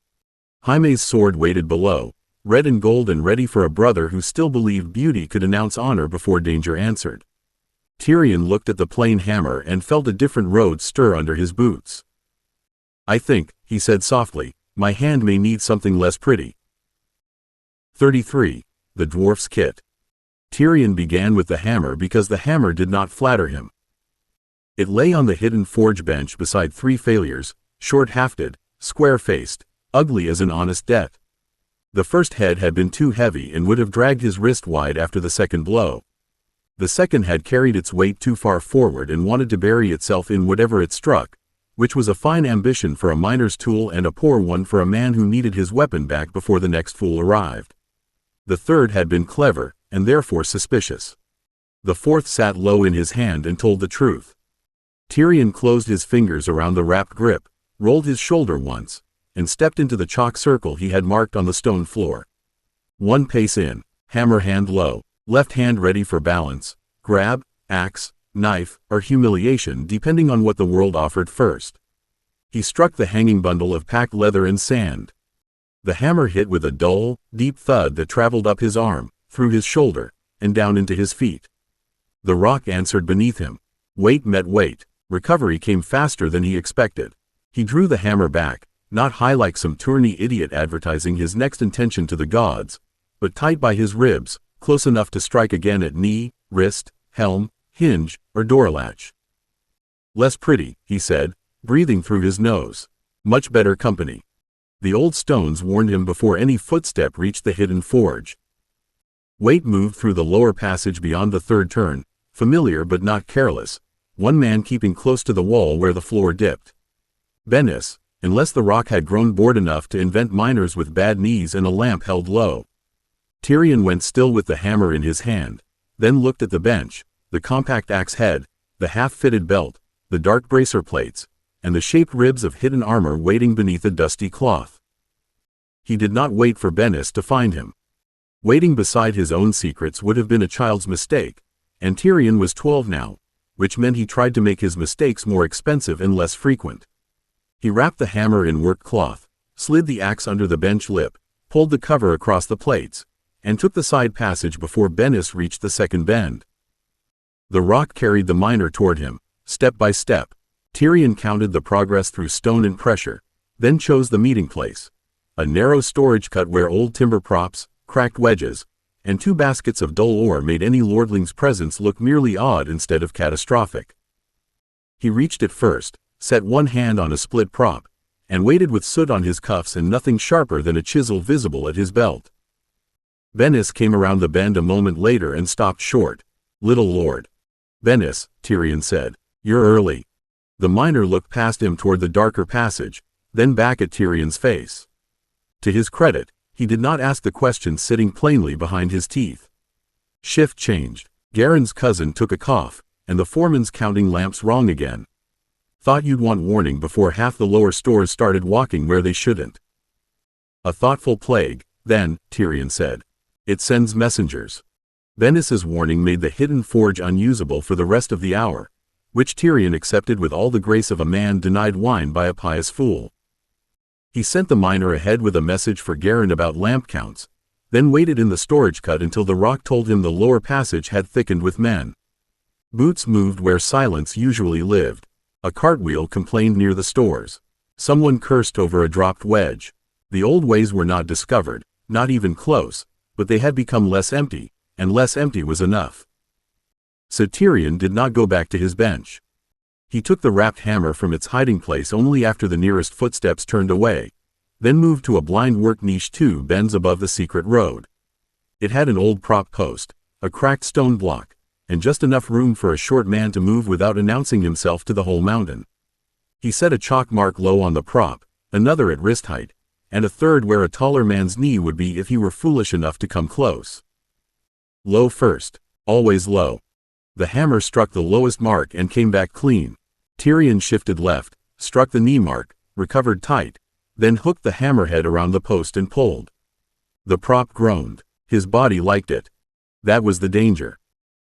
Jaime's sword waited below, red and gold and ready for a brother who still believed beauty could announce honor before danger answered. Tyrion looked at the plain hammer and felt a different road stir under his boots. I think, he said softly, my hand may need something less pretty. 33. The Dwarf's Kit. Tyrion began with the hammer because the hammer did not flatter him. It lay on the hidden forge bench beside three failures, short-hafted, square-faced, ugly as an honest debt. The first head had been too heavy and would have dragged his wrist wide after the second blow. The second had carried its weight too far forward and wanted to bury itself in whatever it struck, which was a fine ambition for a miner's tool and a poor one for a man who needed his weapon back before the next fool arrived. The third had been clever, and therefore suspicious. The fourth sat low in his hand and told the truth. Tyrion closed his fingers around the wrapped grip, rolled his shoulder once, and stepped into the chalk circle he had marked on the stone floor. One pace in, hammer hand low, left hand ready for balance, grab, axe, knife, or humiliation depending on what the world offered first. He struck the hanging bundle of packed leather and sand. The hammer hit with a dull, deep thud that traveled up his arm, through his shoulder, and down into his feet. The rock answered beneath him. Weight met weight. Recovery came faster than he expected. He drew the hammer back, not high like some tourney idiot advertising his next intention to the gods, but tight by his ribs, close enough to strike again at knee, wrist, helm, hinge, or door latch. Less pretty, he said, breathing through his nose. Much better company. The old stones warned him before any footstep reached the hidden forge. Weight moved through the lower passage beyond the third turn, familiar but not careless, one man keeping close to the wall where the floor dipped. Bennis, unless the rock had grown bored enough to invent miners with bad knees and a lamp held low. Tyrion went still with the hammer in his hand, then looked at the bench, the compact axe head, the half-fitted belt, the dark bracer plates, and the shaped ribs of hidden armor waiting beneath a dusty cloth. He did not wait for Bennis to find him. Waiting beside his own secrets would have been a child's mistake, and Tyrion was 12 now, which meant he tried to make his mistakes more expensive and less frequent. He wrapped the hammer in worked cloth, slid the axe under the bench lip, pulled the cover across the plates, and took the side passage before Bennis reached the second bend. The rock carried the miner toward him, step by step. Tyrion counted the progress through stone and pressure, then chose the meeting place. A narrow storage cut where old timber props, cracked wedges, and 2 baskets of dull ore made any lordling's presence look merely odd instead of catastrophic. He reached it first, set one hand on a split prop, and waited with soot on his cuffs and nothing sharper than a chisel visible at his belt. Bennis came around the bend a moment later and stopped short. "Little lord." "Bennis," Tyrion said, "you're early." The miner looked past him toward the darker passage, then back at Tyrion's face. To his credit, he did not ask the question sitting plainly behind his teeth. Shift changed. Garen's cousin took a cough, and the foreman's counting lamps wrong again. "Thought you'd want warning before half the lower stores started walking where they shouldn't." "A thoughtful plague, then," Tyrion said. "It sends messengers." Bennis's warning made the hidden forge unusable for the rest of the hour, which Tyrion accepted with all the grace of a man denied wine by a pious fool. He sent the miner ahead with a message for Garen about lamp counts, then waited in the storage cut until the rock told him the lower passage had thickened with men. Boots moved where silence usually lived. A cartwheel complained near the stores. Someone cursed over a dropped wedge. The old ways were not discovered, not even close, but they had become less empty, and less empty was enough. So Tyrion did not go back to his bench. He took the wrapped hammer from its hiding place only after the nearest footsteps turned away, then moved to a blind work niche 2 bends above the secret road. It had an old prop post, a cracked stone block, and just enough room for a short man to move without announcing himself to the whole mountain. He set a chalk mark low on the prop, another at wrist height, and a third where a taller man's knee would be if he were foolish enough to come close. Low first, always low. The hammer struck the lowest mark and came back clean. Tyrion shifted left, struck the knee mark, recovered tight, then hooked the hammerhead around the post and pulled. The prop groaned. His body liked it. That was the danger.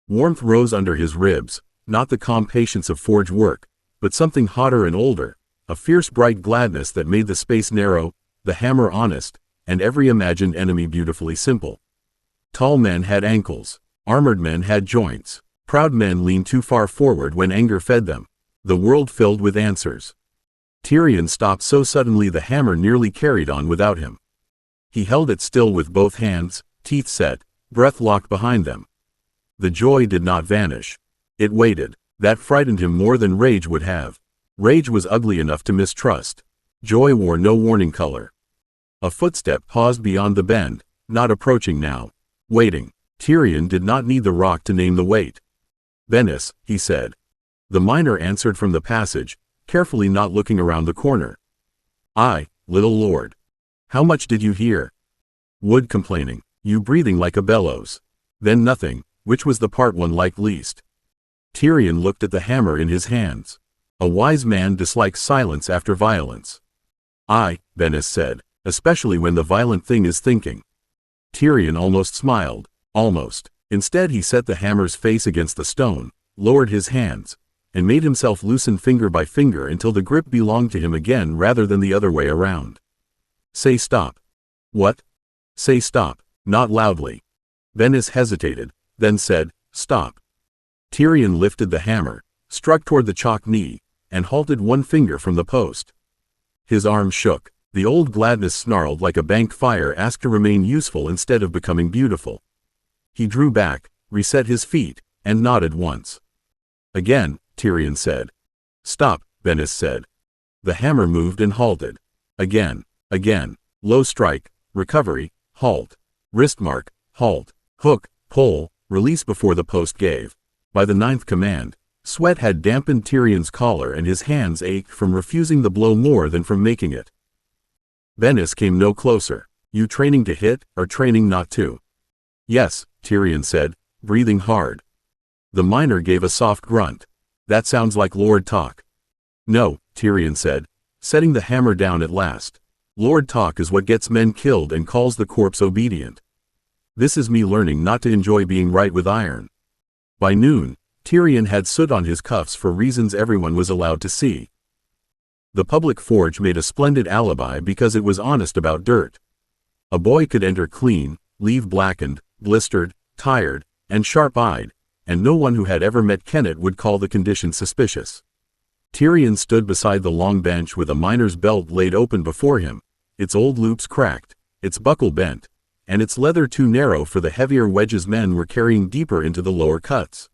Warmth rose under his ribs, not the calm patience of forge work, but something hotter and older, a fierce bright gladness that made the space narrow, the hammer honest, and every imagined enemy beautifully simple. Tall men had ankles. Armored men had joints. Proud men leaned too far forward when anger fed them. The world filled with answers. Tyrion stopped so suddenly the hammer nearly carried on without him. He held it still with both hands, teeth set, breath locked behind them. The joy did not vanish. It waited. That frightened him more than rage would have. Rage was ugly enough to mistrust. Joy wore no warning color. A footstep paused beyond the bend, not approaching now. Waiting. Tyrion did not need the rock to name the weight. "Bennis," he said. The miner answered from the passage, carefully not looking around the corner. "Aye, little lord." "How much did you hear?" "Wood complaining, you breathing like a bellows." "Then nothing, which was the part one liked least." Tyrion looked at the hammer in his hands. A wise man dislikes silence after violence. "Aye," Bennis said, "especially when the violent thing is thinking." Tyrion almost smiled. Almost. Instead he set the hammer's face against the stone, lowered his hands, and made himself loosen finger by finger until the grip belonged to him again rather than the other way around. "Say stop." "What?" "Say stop." Not loudly. Bennis hesitated, then said, "Stop." Tyrion lifted the hammer, struck toward the chalk knee, and halted one finger from the post. His arm shook. The old gladness snarled like a banked fire asked to remain useful instead of becoming beautiful. He drew back, reset his feet, and nodded once. "Again," Tyrion said. "Stop," Bennis said. The hammer moved and halted. Again, again. Low strike, recovery, halt. Wrist mark, halt. Hook, pull, release before the post gave. By the 9th command, sweat had dampened Tyrion's collar and his hands ached from refusing the blow more than from making it. Bennis came no closer. "You training to hit, or training not to?" "Yes," Tyrion said, breathing hard. The miner gave a soft grunt. "That sounds like lord talk." "No," Tyrion said, setting the hammer down at last. "Lord talk is what gets men killed and calls the corpse obedient. This is me learning not to enjoy being right with iron." By noon, Tyrion had soot on his cuffs for reasons everyone was allowed to see. The public forge made a splendid alibi because it was honest about dirt. A boy could enter clean, leave blackened, blistered, tired, and sharp-eyed, and no one who had ever met Kennett would call the condition suspicious. Tyrion stood beside the long bench with a miner's belt laid open before him, its old loops cracked, its buckle bent, and its leather too narrow for the heavier wedges men were carrying deeper into the lower cuts.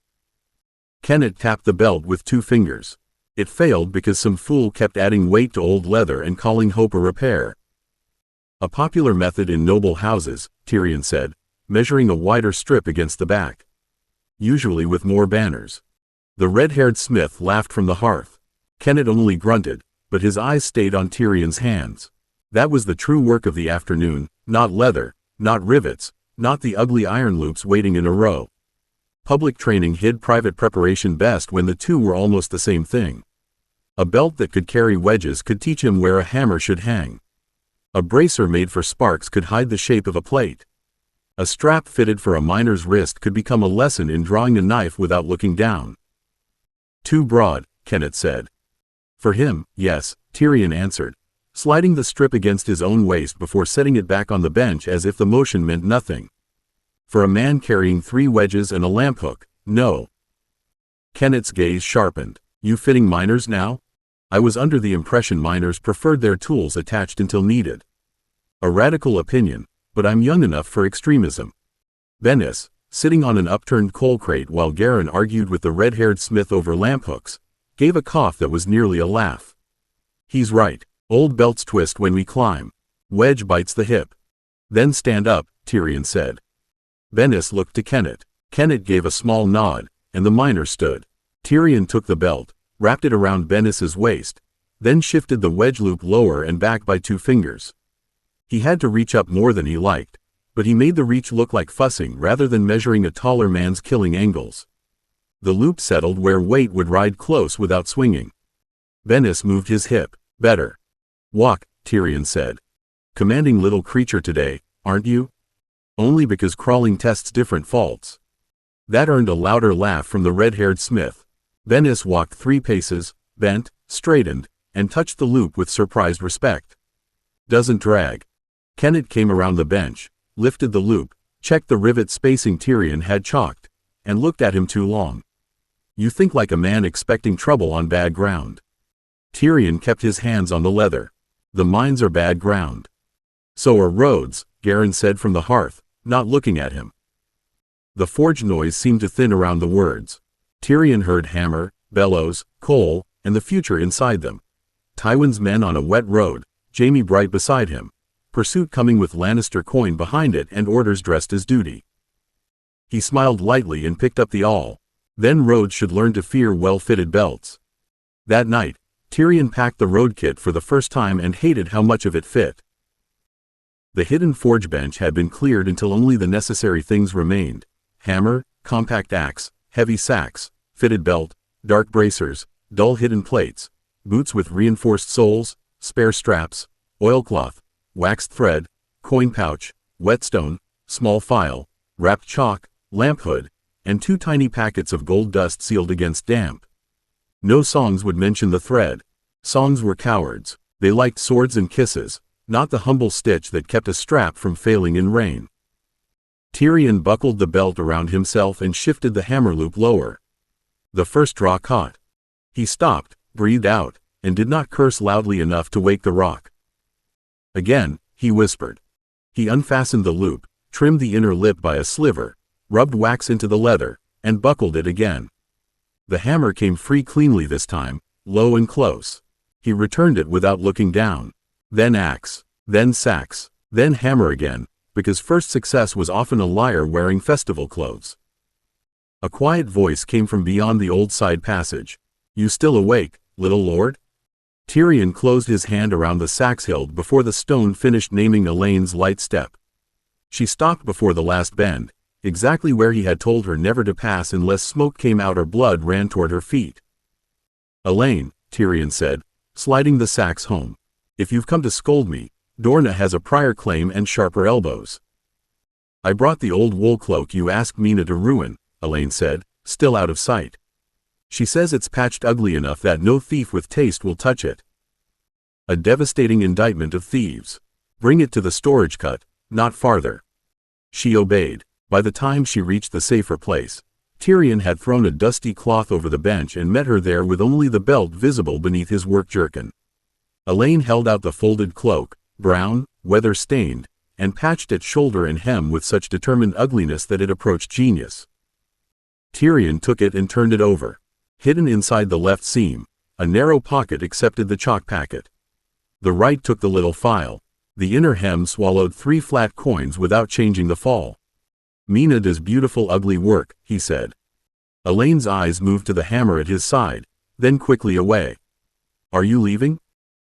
Kennett tapped the belt with 2 fingers. It failed because some fool kept adding weight to old leather and calling hope a repair. A popular method in noble houses, Tyrion said, measuring a wider strip against the back. Usually with more banners. The red-haired smith laughed from the hearth. Kennett only grunted, but his eyes stayed on Tyrion's hands. That was the true work of the afternoon, not leather, not rivets, not the ugly iron loops waiting in a row. Public training hid private preparation best when the two were almost the same thing. A belt that could carry wedges could teach him where a hammer should hang. A bracer made for sparks could hide the shape of a plate. A strap fitted for a miner's wrist could become a lesson in drawing a knife without looking down. Too broad, Kennett said. For him, yes, Tyrion answered, sliding the strip against his own waist before setting it back on the bench as if the motion meant nothing. For a man carrying 3 wedges and a lamp hook, no. Kennett's gaze sharpened. You fitting miners now? I was under the impression miners preferred their tools attached until needed. A radical opinion, but I'm young enough for extremism. Bennis, sitting on an upturned coal crate while Garin argued with the red-haired smith over lamp hooks, gave a cough that was nearly a laugh. He's right. Old belts twist when we climb. Wedge bites the hip. Then stand up, Tyrion said. Bennis looked to Kennett. Kennett gave a small nod, and the miner stood. Tyrion took the belt, wrapped it around Bennis's waist, then shifted the wedge loop lower and back by 2 fingers. He had to reach up more than he liked, but he made the reach look like fussing rather than measuring a taller man's killing angles. The loop settled where weight would ride close without swinging. Bennis moved his hip. Better. Walk, Tyrion said. Commanding little creature today, aren't you? Only because crawling tests different faults. That earned a louder laugh from the red-haired smith. Bennis walked 3 paces, bent, straightened, and touched the loop with surprised respect. Doesn't drag. Kennett came around the bench, lifted the loop, checked the rivet spacing Tyrion had chalked, and looked at him too long. You think like a man expecting trouble on bad ground. Tyrion kept his hands on the leather. The mines are bad ground. So are roads, Garin said from the hearth, not looking at him. The forge noise seemed to thin around the words. Tyrion heard hammer, bellows, coal, and the future inside them. Tywin's men on a wet road, Jaime Bright beside him. Pursuit coming with Lannister coin behind it and orders dressed as duty. He smiled lightly and picked up the awl. Then roads should learn to fear well-fitted belts. That night, Tyrion packed the road kit for the first time and hated how much of it fit. The hidden forge bench had been cleared until only the necessary things remained. Hammer, compact axe, heavy sacks, fitted belt, dark bracers, dull hidden plates, boots with reinforced soles, spare straps, oilcloth, waxed thread, coin pouch, whetstone, small file, wrapped chalk, lamp hood, and 2 tiny packets of gold dust sealed against damp. No songs would mention the thread. Songs were cowards. They liked swords and kisses, not the humble stitch that kept a strap from failing in rain. Tyrion buckled the belt around himself and shifted the hammer loop lower. The first draw caught. He stopped, breathed out, and did not curse loudly enough to wake the rock. Again, he whispered. He unfastened the loop, trimmed the inner lip by a sliver, rubbed wax into the leather, and buckled it again. The hammer came free cleanly this time, low and close. He returned it without looking down. Then axe, then sacks, then hammer again, because first success was often a liar wearing festival clothes. A quiet voice came from beyond the old side passage. You still awake, little lord? Tyrion closed his hand around the sax hilt before the stone finished naming Elaine's light step. She stopped before the last bend, exactly where he had told her never to pass unless smoke came out or blood ran toward her feet. Elaine, Tyrion said, sliding the sax home. If you've come to scold me, Dorna has a prior claim and sharper elbows. I brought the old wool cloak you asked Mina to ruin, Elaine said, still out of sight. She says it's patched ugly enough that no thief with taste will touch it. A devastating indictment of thieves. Bring it to the storage cut, not farther. She obeyed. By the time she reached the safer place, Tyrion had thrown a dusty cloth over the bench and met her there with only the belt visible beneath his work jerkin. Elaine held out the folded cloak, brown, weather-stained, and patched at shoulder and hem with such determined ugliness that it approached genius. Tyrion took it and turned it over. Hidden inside the left seam, a narrow pocket accepted the chalk packet. The right took the little file. The inner hem swallowed 3 flat coins without changing the fall. "Mina does beautiful ugly work," he said. Elaine's eyes moved to the hammer at his side, then quickly away. "Are you leaving?"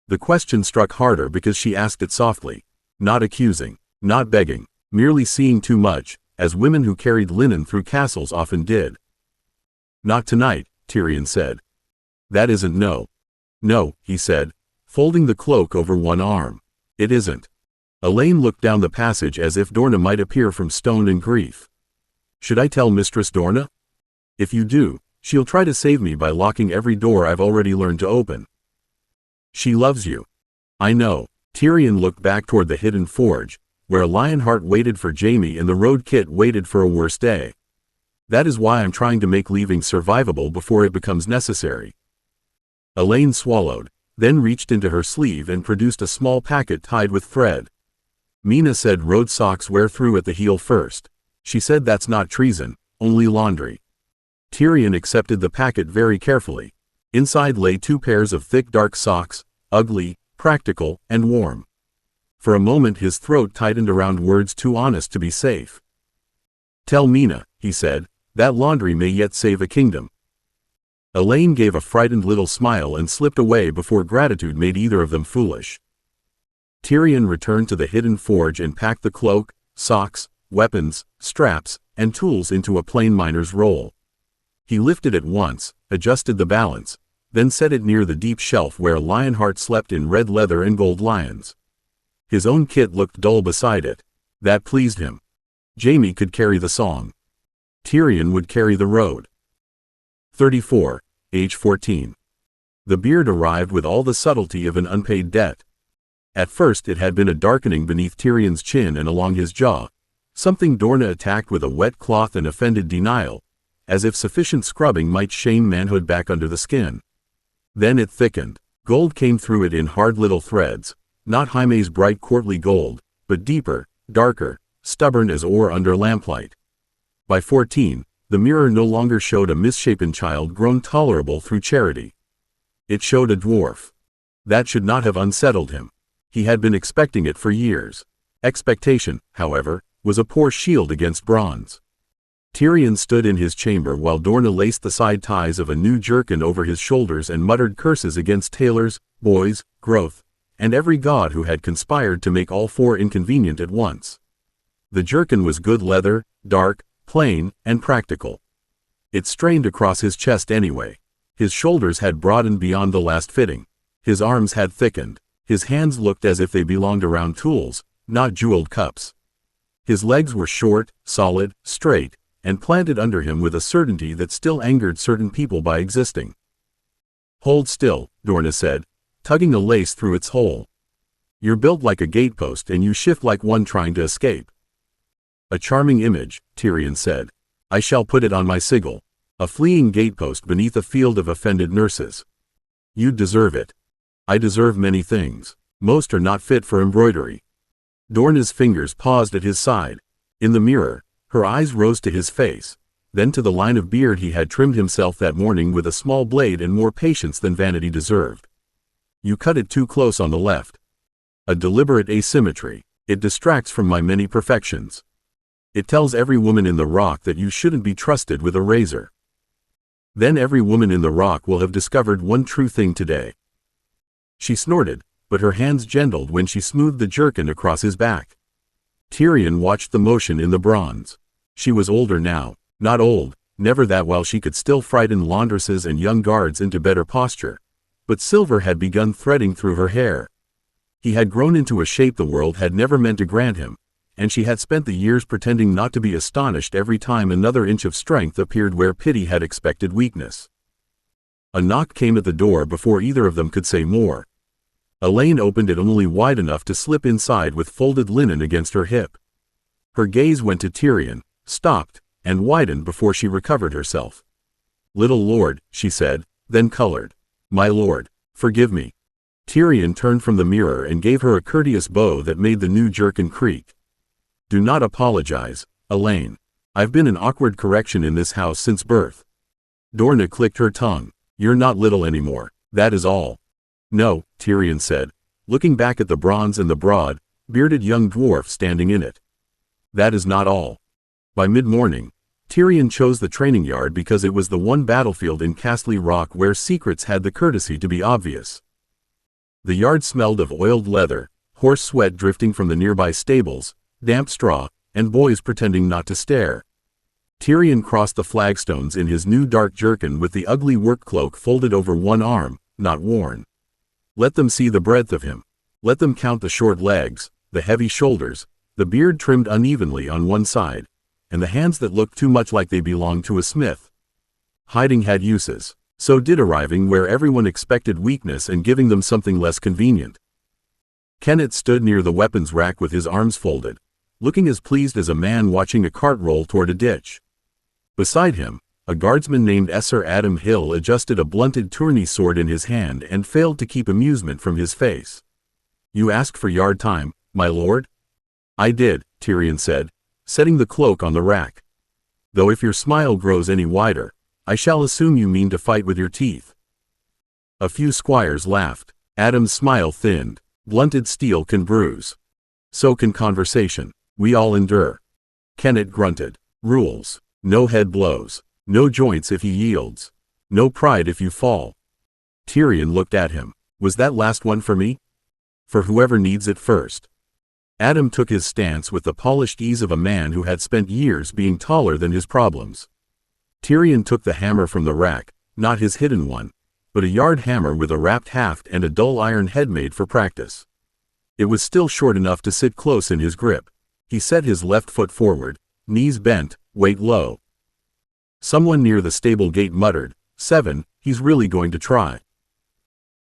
The question struck harder because she asked it softly, not accusing, not begging, merely seeing too much, as women who carried linen through castles often did. "Not tonight," Tyrion said. "That isn't no." "No," he said, folding the cloak over one arm. "It isn't." Elaine looked down the passage as if Dorna might appear from stone and grief. "Should I tell Mistress Dorna?" "If you do, she'll try to save me by locking every door I've already learned to open." "She loves you." "I know." Tyrion looked back toward the hidden forge, where Lionheart waited for Jaime and the road kit waited for a worse day. "That is why I'm trying to make leaving survivable before it becomes necessary." Elaine swallowed, then reached into her sleeve and produced a small packet tied with thread. "Mina said road socks wear through at the heel first. She said that's not treason, only laundry." Tyrion accepted the packet very carefully. Inside lay 2 pairs of thick dark socks, ugly, practical, and warm. For a moment his throat tightened around words too honest to be safe. "Tell Mina," he said, "that laundry may yet save a kingdom." Elaine gave a frightened little smile and slipped away before gratitude made either of them foolish. Tyrion returned to the hidden forge and packed the cloak, socks, weapons, straps, and tools into a plain miner's roll. He lifted it once, adjusted the balance, then set it near the deep shelf where Lionheart slept in red leather and gold lions. His own kit looked dull beside it. That pleased him. Jaime could carry the song. Tyrion would carry the road. 34, age 14. The beard arrived with all the subtlety of an unpaid debt. At first it had been a darkening beneath Tyrion's chin and along his jaw, something Dorna attacked with a wet cloth and offended denial, as if sufficient scrubbing might shame manhood back under the skin. Then it thickened. Gold came through it in hard little threads, not Jaime's bright courtly gold, but deeper, darker, stubborn as ore under lamplight. By 14, the mirror no longer showed a misshapen child grown tolerable through charity. It showed a dwarf. That should not have unsettled him. He had been expecting it for years. Expectation, however, was a poor shield against bronze. Tyrion stood in his chamber while Dorna laced the side ties of a new jerkin over his shoulders and muttered curses against tailors, boys, growth, and every god who had conspired to make all 4 inconvenient at once. The jerkin was good leather, dark, plain, and practical. It strained across his chest anyway. His shoulders had broadened beyond the last fitting. His arms had thickened. His hands looked as if they belonged around tools, not jeweled cups. His legs were short, solid, straight, and planted under him with a certainty that still angered certain people by existing. "Hold still," Dorna said, tugging a lace through its hole. "You're built like a gatepost and you shift like one trying to escape." "A charming image," Tyrion said. "I shall put it on my sigil. A fleeing gatepost beneath a field of offended nurses. You deserve it." "I deserve many things. Most are not fit for embroidery." Dorna's fingers paused at his side. In the mirror, her eyes rose to his face, then to the line of beard he had trimmed himself that morning with a small blade and more patience than vanity deserved. "You cut it too close on the left. A deliberate asymmetry. It distracts from my many perfections. It tells every woman in the rock that you shouldn't be trusted with a razor. Then every woman in the rock will have discovered one true thing today." She snorted, but her hands gentled when she smoothed the jerkin across his back. Tyrion watched the motion in the bronze. She was older now, not old, never that while she could still frighten laundresses and young guards into better posture, but silver had begun threading through her hair. He had grown into a shape the world had never meant to grant him, and she had spent the years pretending not to be astonished every time another inch of strength appeared where pity had expected weakness. A knock came at the door before either of them could say more. Elaine opened it only wide enough to slip inside with folded linen against her hip. Her gaze went to Tyrion, stopped, and widened before she recovered herself. "Little lord," she said, then colored. "My lord, forgive me." Tyrion turned from the mirror and gave her a courteous bow that made the new jerkin creak. "Do not apologize, Elaine. I've been an awkward correction in this house since birth." Dorna clicked her tongue. "You're not little anymore, that is all." "No," Tyrion said, looking back at the bronze and the broad, bearded young dwarf standing in it. "That is not all." By mid-morning, Tyrion chose the training yard because it was the one battlefield in Casterly Rock where secrets had the courtesy to be obvious. The yard smelled of oiled leather, horse sweat drifting from the nearby stables, damp straw, and boys pretending not to stare. Tyrion crossed the flagstones in his new dark jerkin with the ugly work cloak folded over one arm, not worn. Let them see the breadth of him. Let them count the short legs, the heavy shoulders, the beard trimmed unevenly on one side, and the hands that looked too much like they belonged to a smith. Hiding had uses. So did arriving where everyone expected weakness and giving them something less convenient. Kenneth stood near the weapons rack with his arms folded, looking as pleased as a man watching a cart roll toward a ditch. Beside him, a guardsman named Sir Adam Hill adjusted a blunted tourney sword in his hand and failed to keep amusement from his face. "You asked for yard time, my lord?" "I did," Tyrion said, setting the cloak on the rack. "Though if your smile grows any wider, I shall assume you mean to fight with your teeth." A few squires laughed. Adam's smile thinned. "Blunted steel can bruise. So can conversation. We all endure." Kenneth grunted. "Rules. No head blows. No joints if he yields. No pride if you fall." Tyrion looked at him. "Was that last one for me?" "For whoever needs it first." Adam took his stance with the polished ease of a man who had spent years being taller than his problems. Tyrion took the hammer from the rack, not his hidden one, but a yard hammer with a wrapped haft and a dull iron head made for practice. It was still short enough to sit close in his grip. He set his left foot forward, knees bent, weight low. Someone near the stable gate muttered, "7, he's really going to try."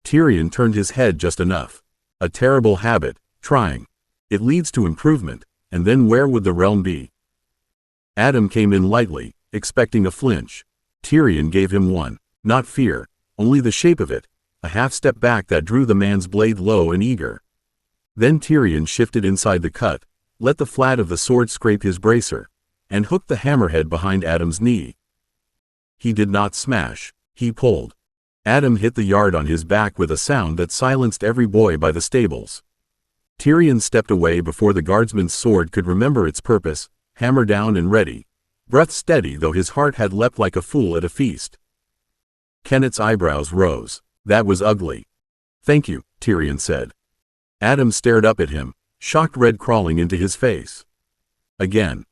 Tyrion turned his head just enough. A terrible habit, trying. It leads to improvement, and then where would the realm be? Adam came in lightly, expecting a flinch. Tyrion gave him one. Not fear, only the shape of it, a half step back that drew the man's blade low and eager. Then Tyrion shifted inside the cut, let the flat of the sword scrape his bracer, and hooked the hammerhead behind Adam's knee. He did not smash, he pulled. Adam hit the yard on his back with a sound that silenced every boy by the stables. Tyrion stepped away before the guardsman's sword could remember its purpose, hammer down and ready. Breath steady though his heart had leapt like a fool at a feast. Kenneth's eyebrows rose. That was ugly. "Thank you," Tyrion said. Adam stared up at him, shocked red crawling into his face. Again.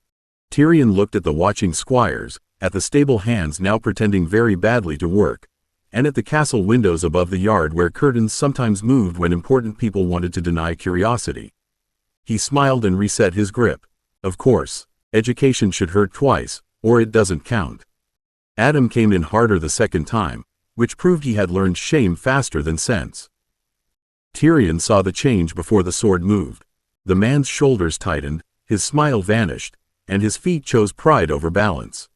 Tyrion looked at the watching squires, at the stable hands now pretending very badly to work, and at the castle windows above the yard where curtains sometimes moved when important people wanted to deny curiosity. He smiled and reset his grip. Of course. Education should hurt twice, or it doesn't count. Adam came in harder the second time, which proved he had learned shame faster than sense. Tyrion saw the change before the sword moved. The man's shoulders tightened, his smile vanished, and his feet chose pride over balance.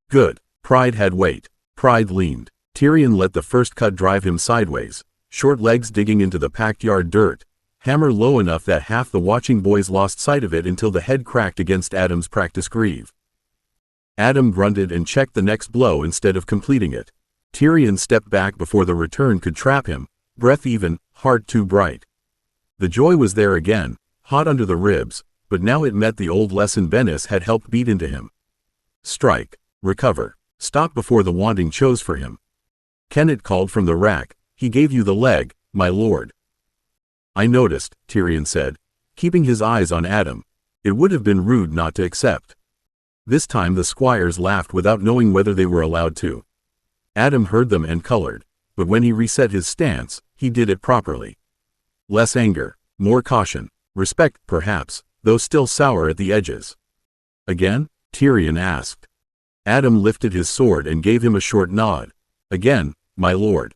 Good. Pride had weight. Pride leaned. Tyrion let the first cut drive him sideways, short legs digging into the packed yard dirt, hammer low enough that half the watching boys lost sight of it until the head cracked against Adam's practice greave. Adam grunted and checked the next blow instead of completing it. Tyrion stepped back before the return could trap him, breath even, heart too bright. The joy was there again, hot under the ribs, but now it met the old lesson Bennis had helped beat into him. Strike. Recover. Stop before the wanting chose for him. Kenneth called from the rack, "He gave you the leg, my lord." "I noticed," Tyrion said, keeping his eyes on Adam. It would have been rude not to accept. This time the squires laughed without knowing whether they were allowed to. Adam heard them and colored, but when he reset his stance, he did it properly. Less anger, more caution, respect, perhaps, though still sour at the edges. "Again?" Tyrion asked. Adam lifted his sword and gave him a short nod. "Again, my lord."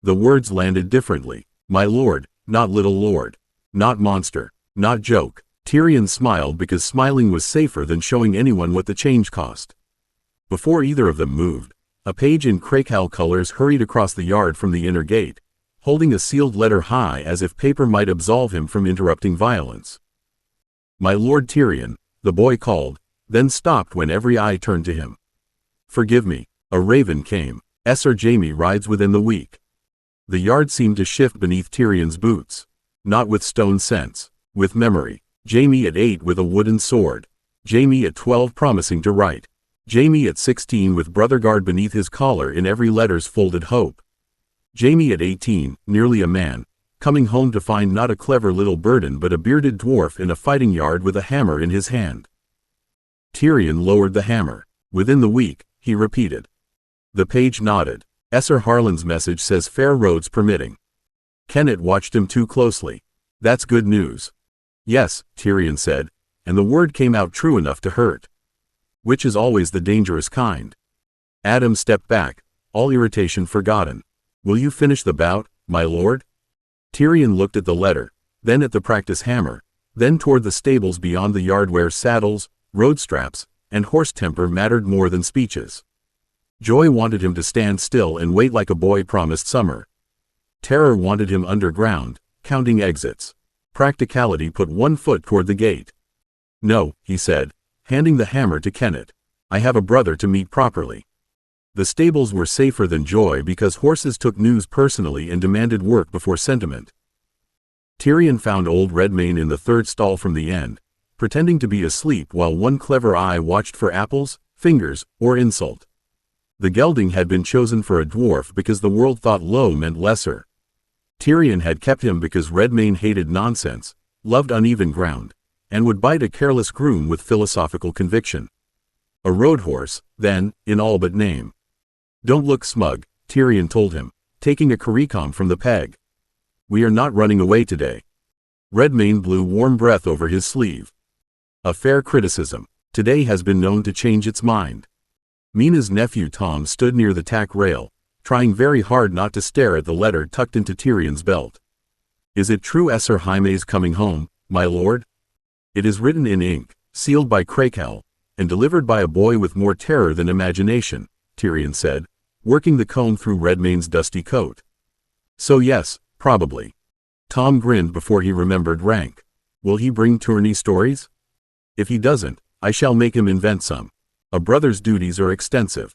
The words landed differently. My lord, not little lord. Not monster. Not joke. Tyrion smiled because smiling was safer than showing anyone what the change cost. Before either of them moved, a page in Crakehal colors hurried across the yard from the inner gate, holding a sealed letter high as if paper might absolve him from interrupting violence. "My Lord Tyrion," the boy called, then stopped when every eye turned to him. "Forgive me." A raven came. "Sir Jaime rides within the week." The yard seemed to shift beneath Tyrion's boots. Not with stone sense, with memory. Jaime at 8 with a wooden sword. Jaime at 12 promising to write. Jaime at 16 with Brotherguard beneath his collar in every letter's folded hope. Jaime at 18, nearly a man, coming home to find not a clever little burden but a bearded dwarf in a fighting yard with a hammer in his hand. Tyrion lowered the hammer. "Within the week," he repeated. The page nodded. "Sir Harlan's message says fair roads permitting." Kennett watched him too closely. "That's good news." "Yes," Tyrion said, and the word came out true enough to hurt. Which is always the dangerous kind. Adam stepped back, all irritation forgotten. "Will you finish the bout, my lord?" Tyrion looked at the letter, then at the practice hammer, then toward the stables beyond the yard where saddles, road straps, and horse temper mattered more than speeches. Joy wanted him to stand still and wait like a boy promised summer. Terror wanted him underground, counting exits. Practicality put one foot toward the gate. "No," he said, handing the hammer to Kennett. "I have a brother to meet properly." The stables were safer than Joy because horses took news personally and demanded work before sentiment. Tyrion found old Redmayne in the third stall from the end, pretending to be asleep while one clever eye watched for apples, fingers, or insult. The gelding had been chosen for a dwarf because the world thought low meant lesser. Tyrion had kept him because Redmayne hated nonsense, loved uneven ground, and would bite a careless groom with philosophical conviction. A road horse, then, in all but name. "Don't look smug," Tyrion told him, taking a currycomb from the peg. "We are not running away today." Redmayne blew warm breath over his sleeve. "A fair criticism. Today has been known to change its mind." Mina's nephew Tom stood near the tack rail, trying very hard not to stare at the letter tucked into Tyrion's belt. "Is it true Sir Jaime's coming home, my lord?" "It is written in ink, sealed by Crakehal, and delivered by a boy with more terror than imagination," Tyrion said, working the comb through Redmayne's dusty coat. "So yes, probably." Tom grinned before he remembered rank. "Will he bring tourney stories?" "If he doesn't, I shall make him invent some. A brother's duties are extensive."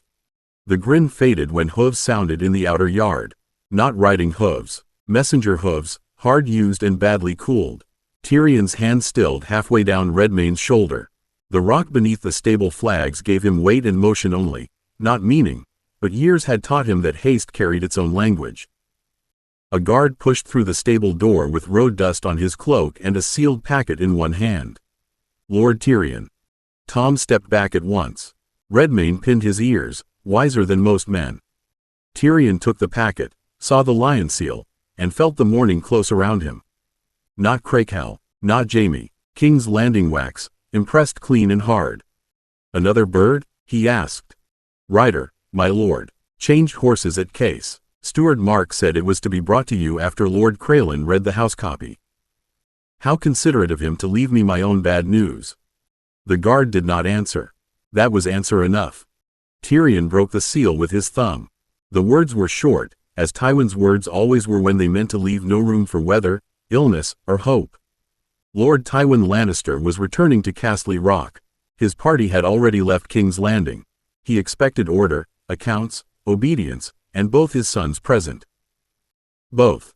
The grin faded when hooves sounded in the outer yard. Not riding hooves, messenger hooves, hard used and badly cooled. Tyrion's hand stilled halfway down Redmayne's shoulder. The rock beneath the stable flags gave him weight and motion only, not meaning, but years had taught him that haste carried its own language. A guard pushed through the stable door with road dust on his cloak and a sealed packet in one hand. "Lord Tyrion." Tom stepped back at once. Redmayne pinned his ears, wiser than most men. Tyrion took the packet, saw the lion seal, and felt the morning close around him. Not Crakehal, not Jaime, King's Landing wax, impressed clean and hard. "Another bird?" he asked. "Rider, my lord. Changed horses at Case. Steward Mark said it was to be brought to you after Lord Craylan read the house copy." "How considerate of him to leave me my own bad news." The guard did not answer. That was answer enough. Tyrion broke the seal with his thumb. The words were short, as Tywin's words always were when they meant to leave no room for weather, illness, or hope. Lord Tywin Lannister was returning to Casterly Rock. His party had already left King's Landing. He expected order, accounts, obedience, and both his sons present. "Both."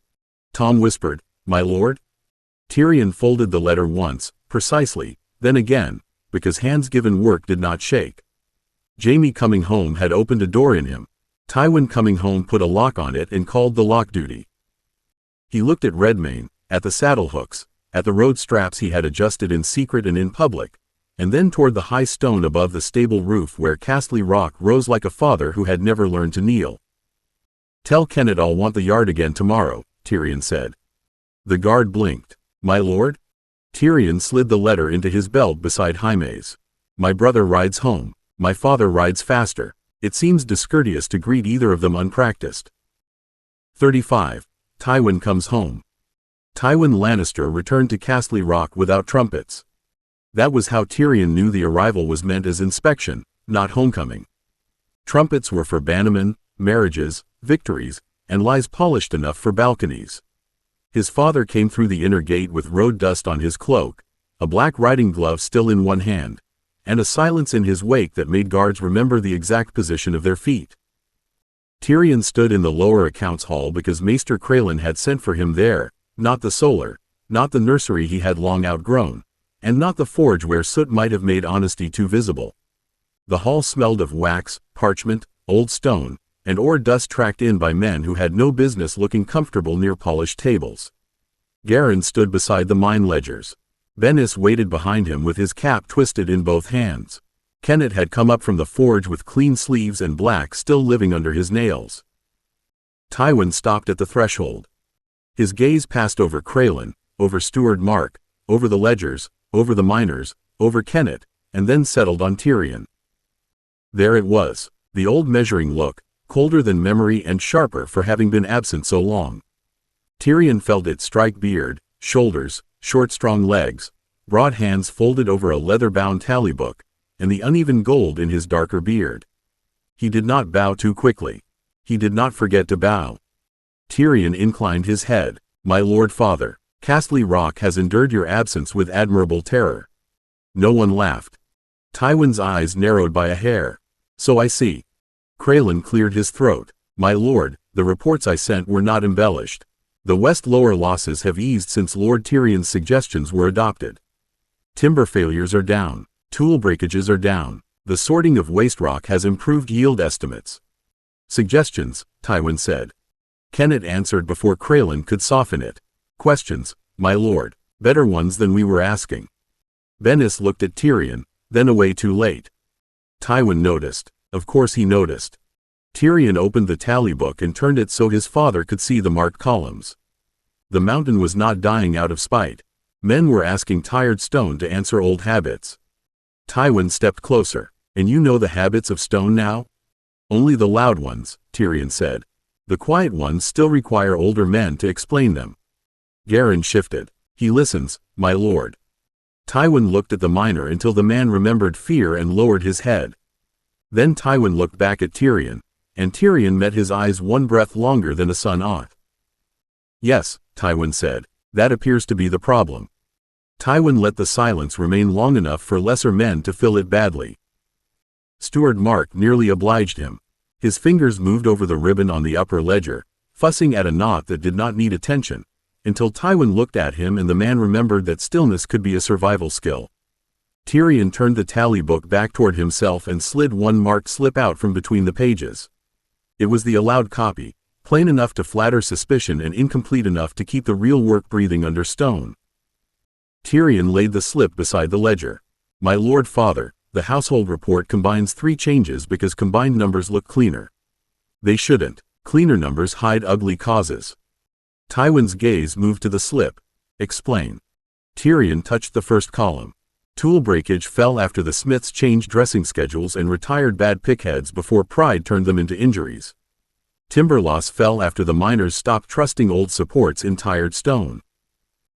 Tom whispered, "My lord?" Tyrion folded the letter once, precisely, then again, because hands given work did not shake. Jaime coming home had opened a door in him. Tywin coming home put a lock on it and called the lock duty. He looked at Redmayne, at the saddle hooks, at the road straps he had adjusted in secret and in public, and then toward the high stone above the stable roof where Casterly Rock rose like a father who had never learned to kneel. "Tell Kennett I'll want the yard again tomorrow," Tyrion said. The guard blinked. "My lord?" Tyrion slid the letter into his belt beside Jaime's. "My brother rides home. My father rides faster. It seems discourteous to greet either of them unpracticed." 35. Tywin comes home. Tywin Lannister returned to Casterly Rock without trumpets. That was how Tyrion knew the arrival was meant as inspection, not homecoming. Trumpets were for bannermen, marriages, victories, and lies polished enough for balconies. His father came through the inner gate with road dust on his cloak, a black riding glove still in one hand, and a silence in his wake that made guards remember the exact position of their feet. Tyrion stood in the lower accounts hall because Maester Crelin had sent for him there, not the solar, not the nursery he had long outgrown, and not the forge where soot might have made honesty too visible. The hall smelled of wax, parchment, old stone, and ore dust tracked in by men who had no business looking comfortable near polished tables. Garin stood beside the mine ledgers. Bennis waited behind him with his cap twisted in both hands. Kennett had come up from the forge with clean sleeves and black still living under his nails. Tywin stopped at the threshold. His gaze passed over Crelin, over Steward Mark, over the ledgers, over the miners, over Kennett, and then settled on Tyrion. There it was, the old measuring look, colder than memory and sharper for having been absent so long. Tyrion felt it strike beard, shoulders, short strong legs, broad hands folded over a leather-bound tally book, and the uneven gold in his darker beard. He did not bow too quickly. He did not forget to bow. Tyrion inclined his head. "My lord father, Casterly Rock has endured your absence with admirable terror." No one laughed. Tywin's eyes narrowed by a hair. "So I see." Crelin cleared his throat. "My lord, the reports I sent were not embellished. The West Lower losses have eased since Lord Tyrion's suggestions were adopted. Timber failures are down. Tool breakages are down. The sorting of waste rock has improved yield estimates." "Suggestions," Tywin said. Kennett answered before Crelin could soften it. "Questions, my lord. Better ones than we were asking." Bennis looked at Tyrion, then away too late. Tywin noticed. Of course he noticed. Tyrion opened the tally book and turned it so his father could see the marked columns. The mountain was not dying out of spite. Men were asking tired stone to answer old habits. Tywin stepped closer. "And you know the habits of stone now?" "Only the loud ones," Tyrion said. "The quiet ones still require older men to explain them." Garin shifted. "He listens, my lord." Tywin looked at the miner until the man remembered fear and lowered his head. Then Tywin looked back at Tyrion, and Tyrion met his eyes one breath longer than a sun ought. "Yes," Tywin said, "that appears to be the problem." Tywin let the silence remain long enough for lesser men to fill it badly. Steward Mark nearly obliged him. His fingers moved over the ribbon on the upper ledger, fussing at a knot that did not need attention, until Tywin looked at him and the man remembered that stillness could be a survival skill. Tyrion turned the tally book back toward himself and slid one marked slip out from between the pages. It was the allowed copy, plain enough to flatter suspicion and incomplete enough to keep the real work breathing under stone. Tyrion laid the slip beside the ledger. "My lord father, the household report combines 3 changes because combined numbers look cleaner." "They shouldn't. Cleaner numbers hide ugly causes." Tywin's gaze moved to the slip. "Explain." Tyrion touched the first column. Tool breakage fell after the smiths changed dressing schedules and retired bad pickheads before pride turned them into injuries. Timber loss fell after the miners stopped trusting old supports in tired stone.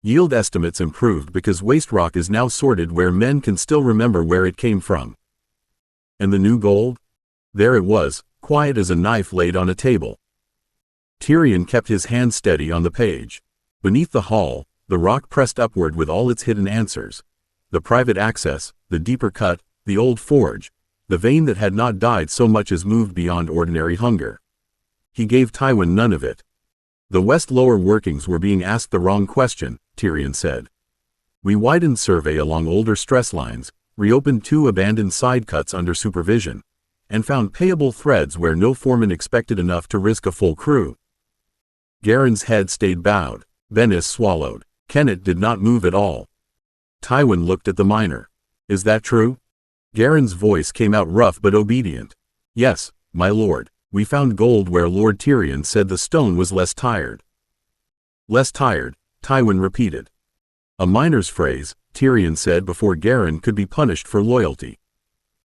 Yield estimates improved because waste rock is now sorted where men can still remember where it came from. And the new gold? There it was, quiet as a knife laid on a table. Tyrion kept his hand steady on the page. Beneath the hall, the rock pressed upward with all its hidden answers. The private access, the deeper cut, the old forge, the vein that had not died so much as moved beyond ordinary hunger. He gave Tywin none of it. The West Lower workings were being asked the wrong question, Tyrion said. "We widened survey along older stress lines, reopened 2 abandoned side cuts under supervision, and found payable threads where no foreman expected enough to risk a full crew." Garin's head stayed bowed. Bennis swallowed. Kennett did not move at all. Tywin looked at the miner. "Is that true?" Garin's voice came out rough but obedient. "Yes, my lord. We found gold where Lord Tyrion said the stone was less tired." "Less tired," Tywin repeated. "A miner's phrase," Tyrion said before Garin could be punished for loyalty.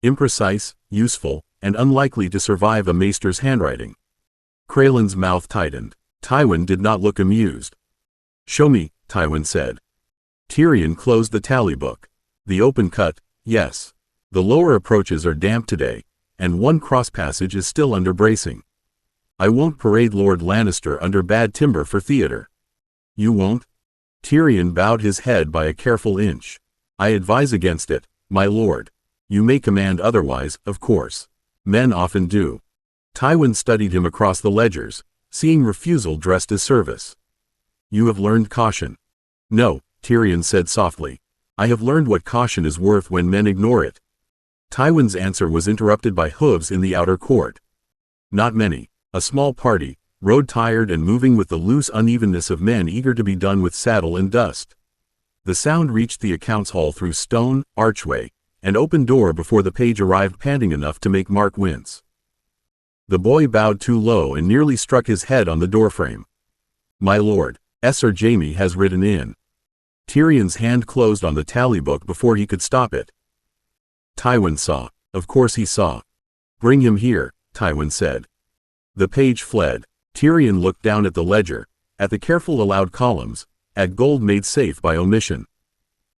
"Imprecise, useful, and unlikely to survive a maester's handwriting." Crelin's mouth tightened. Tywin did not look amused. "Show me," Tywin said. Tyrion closed the tally book. "The open cut, yes. The lower approaches are damp today, and one cross passage is still under bracing. I won't parade Lord Lannister under bad timber for theater. You won't? Tyrion bowed his head by a careful inch. I advise against it, my lord. You may command otherwise, of course. Men often do. Tywin studied him across the ledgers, seeing refusal dressed as service. You have learned caution. No, Tyrion said softly. I have learned what caution is worth when men ignore it. Tywin's answer was interrupted by hooves in the outer court. Not many. A small party, rode tired and moving with the loose unevenness of men eager to be done with saddle and dust. The sound reached the accounts hall through stone, archway, and open door before the page arrived panting enough to make Mark wince. The boy bowed too low and nearly struck his head on the doorframe. My lord, Sir Jaime has ridden in. Tyrion's hand closed on the tally book before he could stop it. Tywin saw. Of course he saw. Bring him here, Tywin said. The page fled. Tyrion looked down at the ledger, at the careful allowed columns, at gold made safe by omission.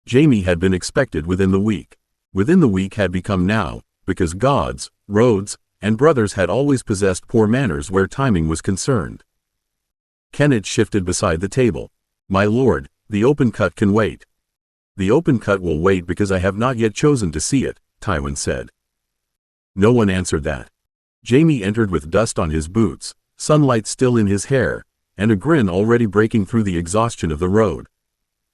Jaime had been expected within the week. Within the week had become now, because gods, roads, and brothers had always possessed poor manners where timing was concerned. Kennett shifted beside the table. My lord, the open cut can wait. The open cut will wait because I have not yet chosen to see it, Tywin said. No one answered that. Jaime entered with dust on his boots, sunlight still in his hair, and a grin already breaking through the exhaustion of the road.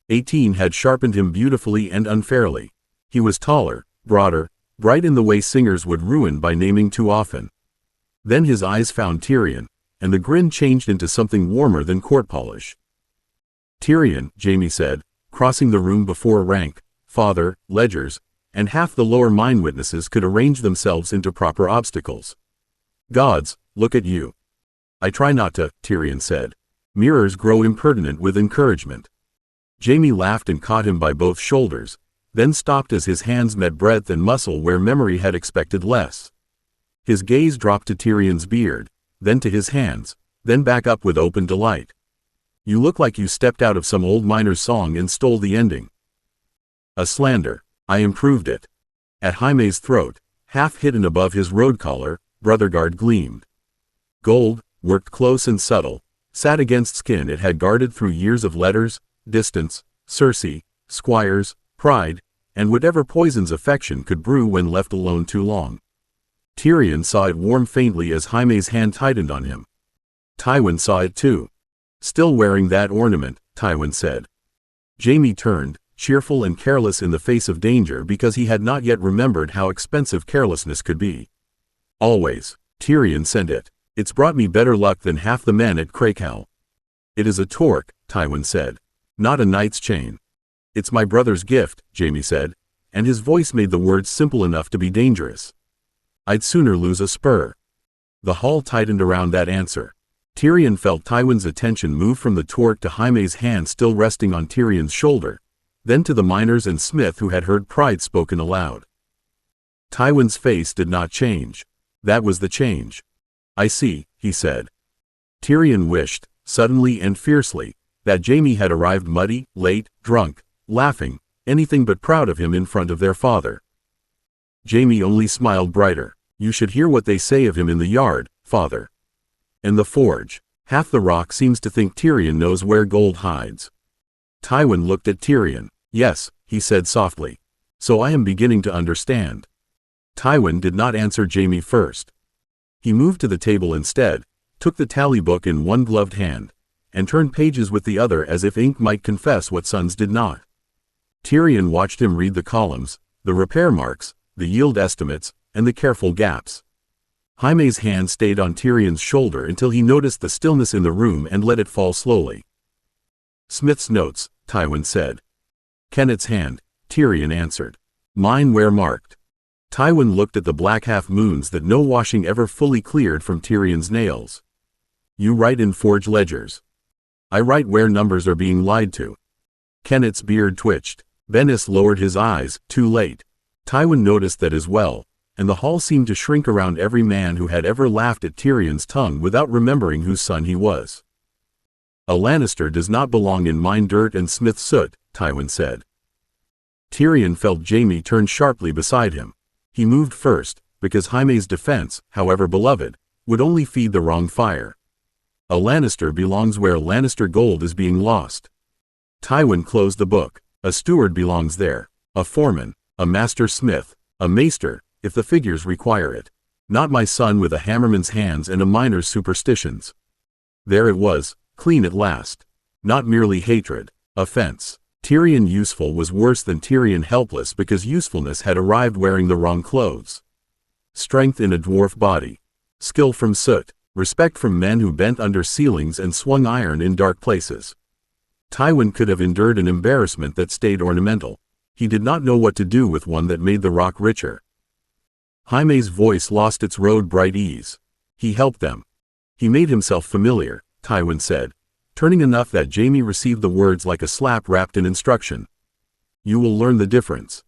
18 had sharpened him beautifully and unfairly. He was taller, broader, bright in the way singers would ruin by naming too often. Then his eyes found Tyrion, and the grin changed into something warmer than court polish. Tyrion, Jaime said, crossing the room before rank, father, ledgers, and half the lower mine witnesses could arrange themselves into proper obstacles. Gods, look at you. I try not to, Tyrion said. Mirrors grow impertinent with encouragement. Jaime laughed and caught him by both shoulders, then stopped as his hands met breadth and muscle where memory had expected less. His gaze dropped to Tyrion's beard, then to his hands, then back up with open delight. You look like you stepped out of some old miner's song and stole the ending. A slander. I improved it. At Jaime's throat, half hidden above his road collar, Brotherguard gleamed. Gold, worked close and subtle, sat against skin it had guarded through years of letters, distance, Cersei, squires, pride, and whatever poisons affection could brew when left alone too long. Tyrion saw it warm faintly as Jaime's hand tightened on him. Tywin saw it too. Still wearing that ornament, Tywin said. Jaime turned, cheerful and careless in the face of danger because he had not yet remembered how expensive carelessness could be. Always, Tyrion sent it. It's brought me better luck than half the men at Crakehall. It is a torque, Tywin said. Not a knight's chain. It's my brother's gift, Jaime said, and his voice made the words simple enough to be dangerous. I'd sooner lose a spur. The hall tightened around that answer. Tyrion felt Tywin's attention move from the torque to Jaime's hand still resting on Tyrion's shoulder, then to the miners and Smith who had heard pride spoken aloud. Tywin's face did not change. That was the change. I see, he said. Tyrion wished, suddenly and fiercely, that Jaime had arrived muddy, late, drunk, laughing, anything but proud of him in front of their father. Jaime only smiled brighter. You should hear what they say of him in the yard, father. And the forge. Half the rock seems to think Tyrion knows where gold hides. Tywin looked at Tyrion. Yes, he said softly. So I am beginning to understand. Tywin did not answer Jaime first. He moved to the table instead, took the tally book in one gloved hand, and turned pages with the other as if ink might confess what sons did not. Tyrion watched him read the columns, the repair marks, the yield estimates, and the careful gaps. Jaime's hand stayed on Tyrion's shoulder until he noticed the stillness in the room and let it fall slowly. Smith's notes, Tywin said. Kennett's hand, Tyrion answered. Mine were marked. Tywin looked at the black half-moons that no washing ever fully cleared from Tyrion's nails. You write in forge ledgers. I write where numbers are being lied to. Kennett's beard twitched. Bennis lowered his eyes, too late. Tywin noticed that as well, and the hall seemed to shrink around every man who had ever laughed at Tyrion's tongue without remembering whose son he was. A Lannister does not belong in mine dirt and Smith's soot, Tywin said. Tyrion felt Jaime turn sharply beside him. He moved first, because Jaime's defense, however beloved, would only feed the wrong fire. A Lannister belongs where Lannister gold is being lost. Tywin closed the book. A steward belongs there. A foreman, a master smith, a maester, if the figures require it. Not my son with a hammerman's hands and a miner's superstitions. There it was, clean at last. Not merely hatred, offense. Tyrion useful was worse than Tyrion helpless because usefulness had arrived wearing the wrong clothes. Strength in a dwarf body. Skill from soot. Respect from men who bent under ceilings and swung iron in dark places. Tywin could have endured an embarrassment that stayed ornamental. He did not know what to do with one that made the rock richer. Jaime's voice lost its road bright ease. He helped them. He made himself familiar, Tywin said, turning enough that Jaime received the words like a slap wrapped in instruction. You will learn the difference.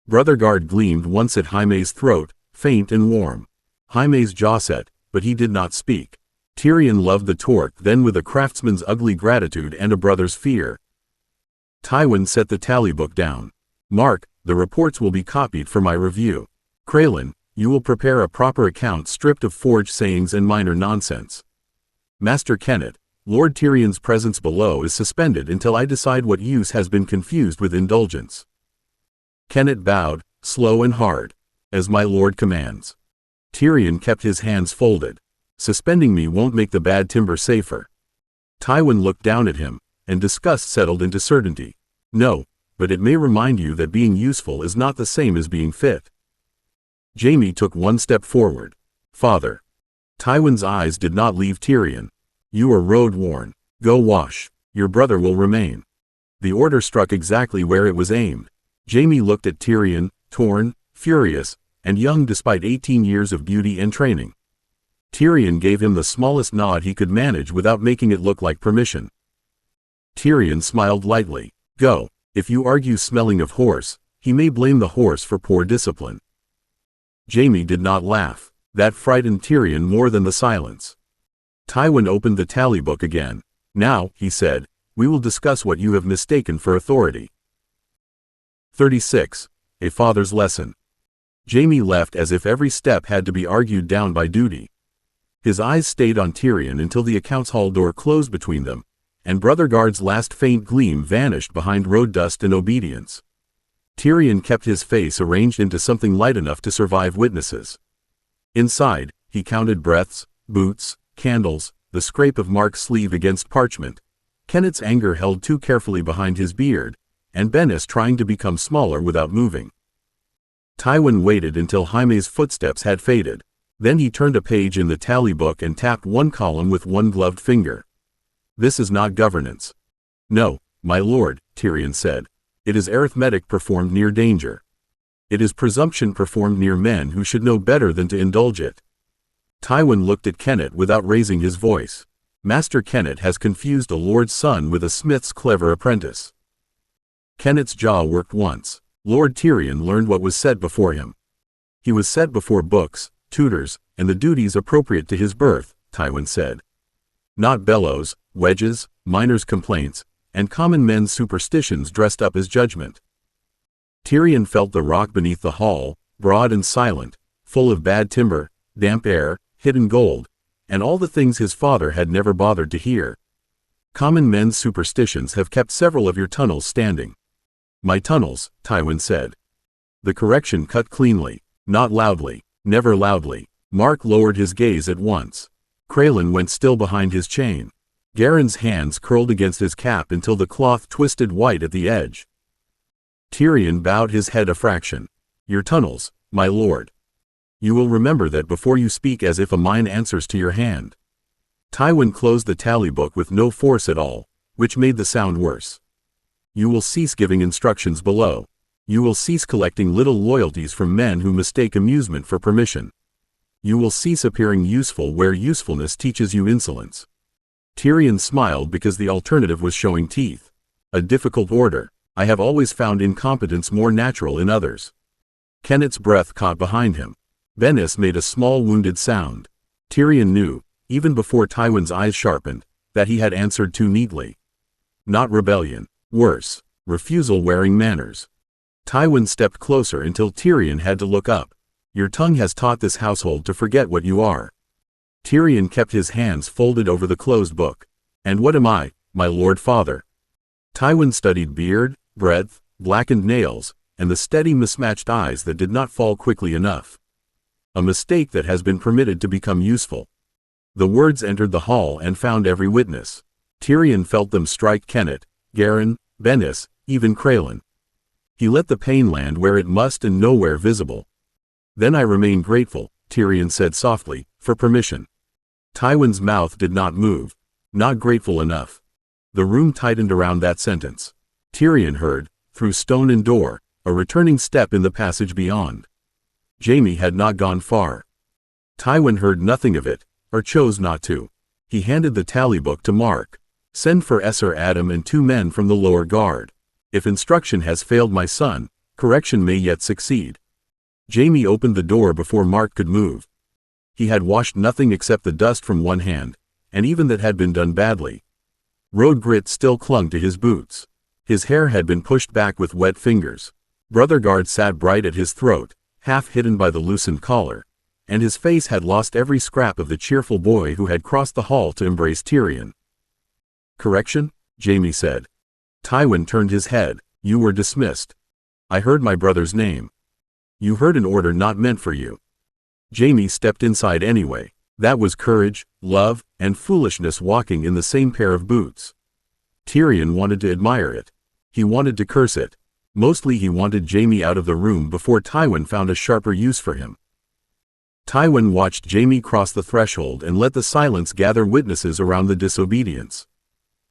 Brotherguard gleamed once at Jaime's throat, faint and warm. Jaime's jaw set, but he did not speak. Tyrion loved the torque then with a craftsman's ugly gratitude and a brother's fear. Tywin set the tally book down. Mark, the reports will be copied for my review. Crelin, you will prepare a proper account stripped of forged sayings and minor nonsense. Master Kennett, Lord Tyrion's presence below is suspended until I decide what use has been confused with indulgence. Kennett bowed, slow and hard. As my lord commands. Tyrion kept his hands folded. Suspending me won't make the bad timber safer. Tywin looked down at him, and disgust settled into certainty. No, but it may remind you that being useful is not the same as being fit. Jaime took one step forward. Father. Tywin's eyes did not leave Tyrion. You are road-worn. Go wash. Your brother will remain. The order struck exactly where it was aimed. Jaime looked at Tyrion, torn, furious, and young despite 18 years of beauty and training. Tyrion gave him the smallest nod he could manage without making it look like permission. Tyrion smiled lightly. Go. If you argue smelling of horse, he may blame the horse for poor discipline. Jaime did not laugh. That frightened Tyrion more than the silence. Tywin opened the tally book again. Now, he said, we will discuss what you have mistaken for authority. 36. A Father's Lesson. Jaime left as if every step had to be argued down by duty. His eyes stayed on Tyrion until the accounts hall door closed between them, and Brotherguard's last faint gleam vanished behind road dust and obedience. Tyrion kept his face arranged into something light enough to survive witnesses. Inside, he counted breaths, boots, candles, the scrape of Mark's sleeve against parchment, Kennett's anger held too carefully behind his beard, and Bennis trying to become smaller without moving. Tywin waited until Jaime's footsteps had faded. Then he turned a page in the tally book and tapped one column with one gloved finger. This is not governance. No, my lord, Tyrion said. It is arithmetic performed near danger. It is presumption performed near men who should know better than to indulge it. Tywin looked at Kennett without raising his voice. Master Kennett has confused a lord's son with a smith's clever apprentice. Kennett's jaw worked once. Lord Tyrion learned what was said before him. He was set before books, tutors, and the duties appropriate to his birth, Tywin said. Not bellows, wedges, miners' complaints, and common men's superstitions dressed up as judgment. Tyrion felt the rock beneath the hall, broad and silent, full of bad timber, damp air, hidden gold, and all the things his father had never bothered to hear. Common men's superstitions have kept several of your tunnels standing. My tunnels, Tywin said. The correction cut cleanly, not loudly. Never loudly. Mark lowered his gaze at once. Crelin went still behind his chain. Garen's hands curled against his cap until the cloth twisted white at the edge. Tyrion bowed his head a fraction. Your tunnels, my lord. You will remember that before you speak as if a mine answers to your hand. Tywin closed the tally book with no force at all, which made the sound worse. You will cease giving instructions below. You will cease collecting little loyalties from men who mistake amusement for permission. You will cease appearing useful where usefulness teaches you insolence. Tyrion smiled because the alternative was showing teeth. A difficult order. I have always found incompetence more natural in others. Kennett's breath caught behind him. Bennis made a small wounded sound. Tyrion knew, even before Tywin's eyes sharpened, that he had answered too neatly. Not rebellion. Worse. Refusal wearing manners. Tywin stepped closer until Tyrion had to look up. Your tongue has taught this household to forget what you are. Tyrion kept his hands folded over the closed book. And what am I, my lord father? Tywin studied beard, breadth, blackened nails, and the steady mismatched eyes that did not fall quickly enough. A mistake that has been permitted to become useful. The words entered the hall and found every witness. Tyrion felt them strike Kennet, Garren, Bennis, even Crelin. He let the pain land where it must and nowhere visible. Then I remain grateful, Tyrion said softly, for permission. Tywin's mouth did not move. Not grateful enough. The room tightened around that sentence. Tyrion heard, through stone and door, a returning step in the passage beyond. Jaime had not gone far. Tywin heard nothing of it, or chose not to. He handed the tally book to Mark. Send for Esser Adam and 2 men from the lower guard. If instruction has failed my son, correction may yet succeed. Jaime opened the door before Mark could move. He had washed nothing except the dust from one hand, and even that had been done badly. Road grit still clung to his boots. His hair had been pushed back with wet fingers. Brother Guard sat bright at his throat, half hidden by the loosened collar, and his face had lost every scrap of the cheerful boy who had crossed the hall to embrace Tyrion. Correction? Jaime said. Tywin turned his head. You were dismissed. I heard my brother's name. You heard an order not meant for you. Jaime stepped inside anyway. That was courage, love, and foolishness walking in the same pair of boots. Tyrion wanted to admire it. He wanted to curse it. Mostly he wanted Jaime out of the room before Tywin found a sharper use for him. Tywin watched Jaime cross the threshold and let the silence gather witnesses around the disobedience.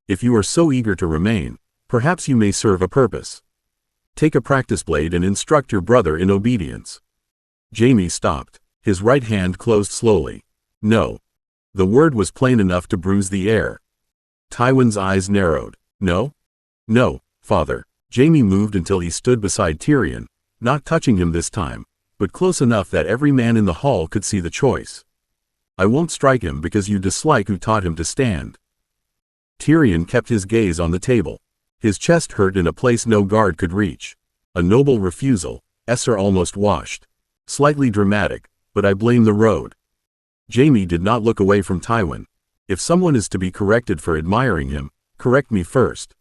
If you are so eager to remain, perhaps you may serve a purpose. Take a practice blade and instruct your brother in obedience. Jaime stopped. His right hand closed slowly. No. The word was plain enough to bruise the air. Tywin's eyes narrowed. No? No, father. Jaime moved until he stood beside Tyrion, not touching him this time, but close enough that every man in the hall could see the choice. I won't strike him because you dislike who taught him to stand. Tyrion kept his gaze on the table. His chest hurt in a place no guard could reach. A noble refusal, Esser almost washed. Slightly dramatic, but I blame the road. Jaime did not look away from Tywin. If someone is to be corrected for admiring him, correct me first.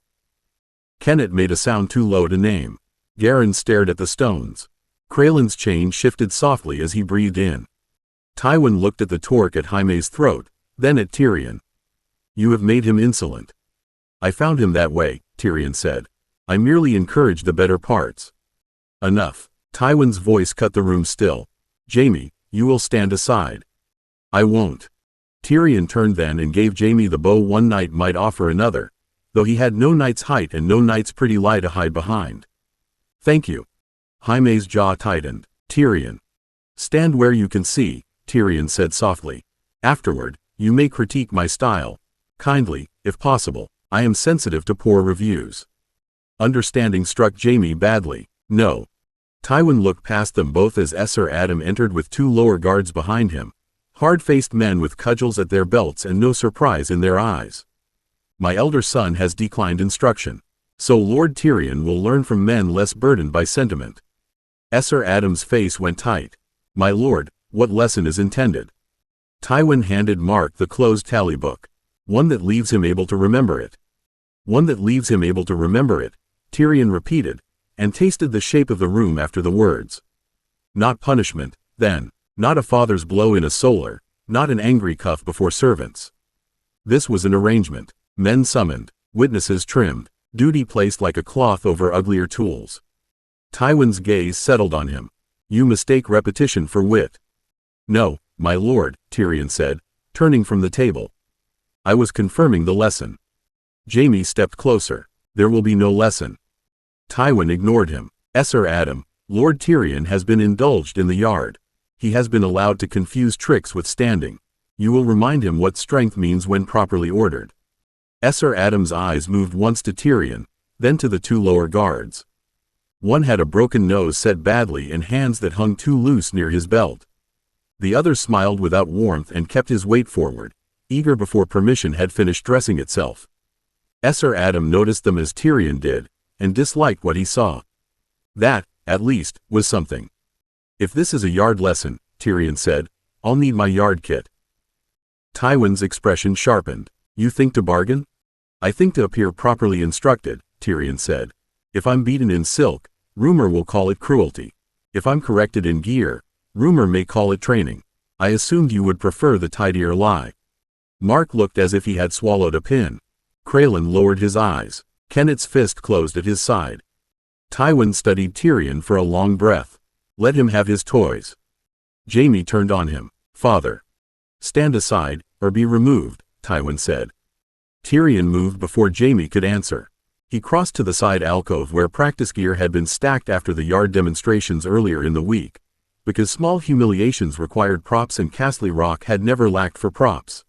Kennet made a sound too low to name. Garren stared at the stones. Crelin's chain shifted softly as he breathed in. Tywin looked at the torque at Jaime's throat, then at Tyrion. You have made him insolent. I found him that way, Tyrion said. I merely encouraged the better parts. Enough. Tywin's voice cut the room still. Jaime, you will stand aside. I won't. Tyrion turned then and gave Jaime the bow one knight might offer another, though he had no knight's height and no knight's pretty lie to hide behind. Thank you. Jaime's jaw tightened. Tyrion. Stand where you can see, Tyrion said softly. Afterward, you may critique my style. Kindly, if possible. I am sensitive to poor reviews. Understanding struck Jaime badly. No. Tywin looked past them both as Esser Adam entered with 2 lower guards behind him, hard-faced men with cudgels at their belts and no surprise in their eyes. My elder son has declined instruction. So Lord Tyrion will learn from men less burdened by sentiment. Esser Adam's face went tight. My lord, what lesson is intended? Tywin handed Mark the closed tally book. One that leaves him able to remember it. One that leaves him able to remember it, Tyrion repeated, and tasted the shape of the room after the words. Not punishment, then. Not a father's blow in a solar, not an angry cuff before servants. This was an arrangement. Men summoned, witnesses trimmed, duty placed like a cloth over uglier tools. Tywin's gaze settled on him. You mistake repetition for wit. No, my lord, Tyrion said, turning from the table. I was confirming the lesson. Jaime stepped closer. There will be no lesson. Tywin ignored him. Esser Adam, Lord Tyrion has been indulged in the yard. He has been allowed to confuse tricks with standing. You will remind him what strength means when properly ordered. Esser Adam's eyes moved once to Tyrion, then to the 2 lower guards. One had a broken nose set badly and hands that hung too loose near his belt. The other smiled without warmth and kept his weight forward, eager before permission had finished dressing itself. Esser Adam noticed them as Tyrion did, and disliked what he saw. That, at least, was something. If this is a yard lesson, Tyrion said, I'll need my yard kit. Tywin's expression sharpened. You think to bargain? I think to appear properly instructed, Tyrion said. If I'm beaten in silk, rumor will call it cruelty. If I'm corrected in gear, rumor may call it training. I assumed you would prefer the tidier lie. Mark looked as if he had swallowed a pin. Crelin lowered his eyes. Kennet's fist closed at his side. Tywin studied Tyrion for a long breath. Let him have his toys. Jaime turned on him. Father. Stand aside, or be removed, Tywin said. Tyrion moved before Jaime could answer. He crossed to the side alcove where practice gear had been stacked after the yard demonstrations earlier in the week, because small humiliations required props and Casterly Rock had never lacked for props.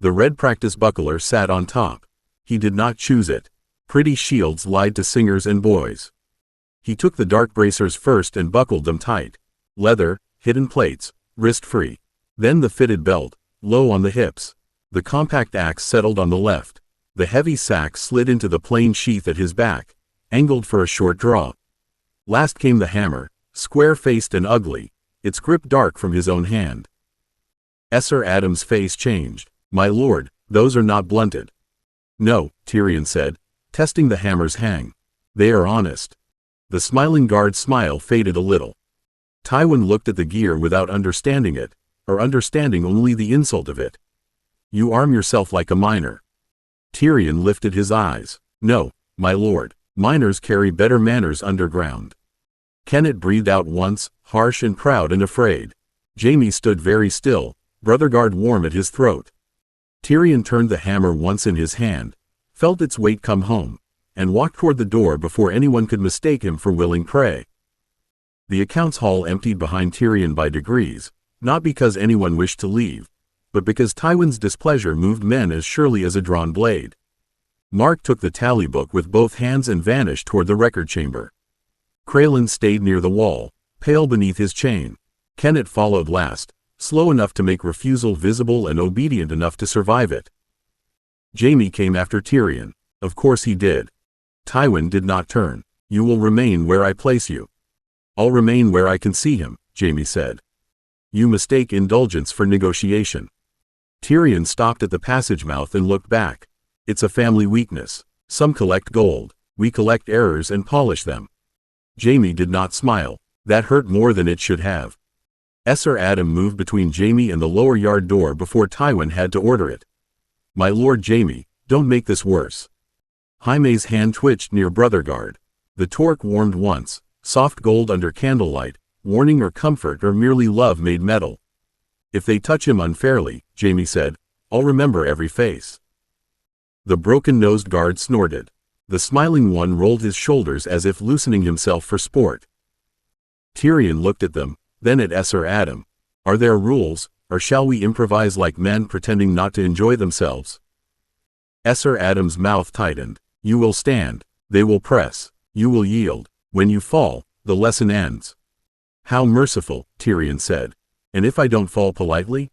The red practice buckler sat on top. He did not choose it. Pretty shields lied to singers and boys. He took the dark bracers first and buckled them tight. Leather, hidden plates, wrist-free. Then the fitted belt, low on the hips. The compact axe settled on the left. The heavy sack slid into the plain sheath at his back, angled for a short draw. Last came the hammer, square-faced and ugly, its grip dark from his own hand. Esser Adam's face changed. My lord, those are not blunted. No, Tyrion said, testing the hammer's hang. They are honest. The smiling guard's smile faded a little. Tywin looked at the gear without understanding it, or understanding only the insult of it. You arm yourself like a miner. Tyrion lifted his eyes. No, my lord, miners carry better manners underground. Kennet breathed out once, harsh and proud and afraid. Jaime stood very still, Brotherguard warm at his throat. Tyrion turned the hammer once in his hand, felt its weight come home, and walked toward the door before anyone could mistake him for willing prey. The accounts hall emptied behind Tyrion by degrees, not because anyone wished to leave, but because Tywin's displeasure moved men as surely as a drawn blade. Mark took the tally book with both hands and vanished toward the record chamber. Crelin stayed near the wall, pale beneath his chain. Kennet followed last, slow enough to make refusal visible and obedient enough to survive it. Jaime came after Tyrion. Of course he did. Tywin did not turn. You will remain where I place you. I'll remain where I can see him, Jaime said. You mistake indulgence for negotiation. Tyrion stopped at the passage mouth and looked back. It's a family weakness. Some collect gold. We collect errors and polish them. Jaime did not smile. That hurt more than it should have. Esser Adam moved between Jaime and the lower yard door before Tywin had to order it. My lord Jaime, don't make this worse. Jaime's hand twitched near Brotherguard. The torque warmed once, soft gold under candlelight, warning or comfort or merely love made metal. If they touch him unfairly, Jaime said, I'll remember every face. The broken-nosed guard snorted. The smiling one rolled his shoulders as if loosening himself for sport. Tyrion looked at them, then at Esser Adam. Are there rules, or shall we improvise like men pretending not to enjoy themselves? Esser Adam's mouth tightened. You will stand. They will press. You will yield. When you fall, the lesson ends. How merciful, Tyrion said. And if I don't fall politely?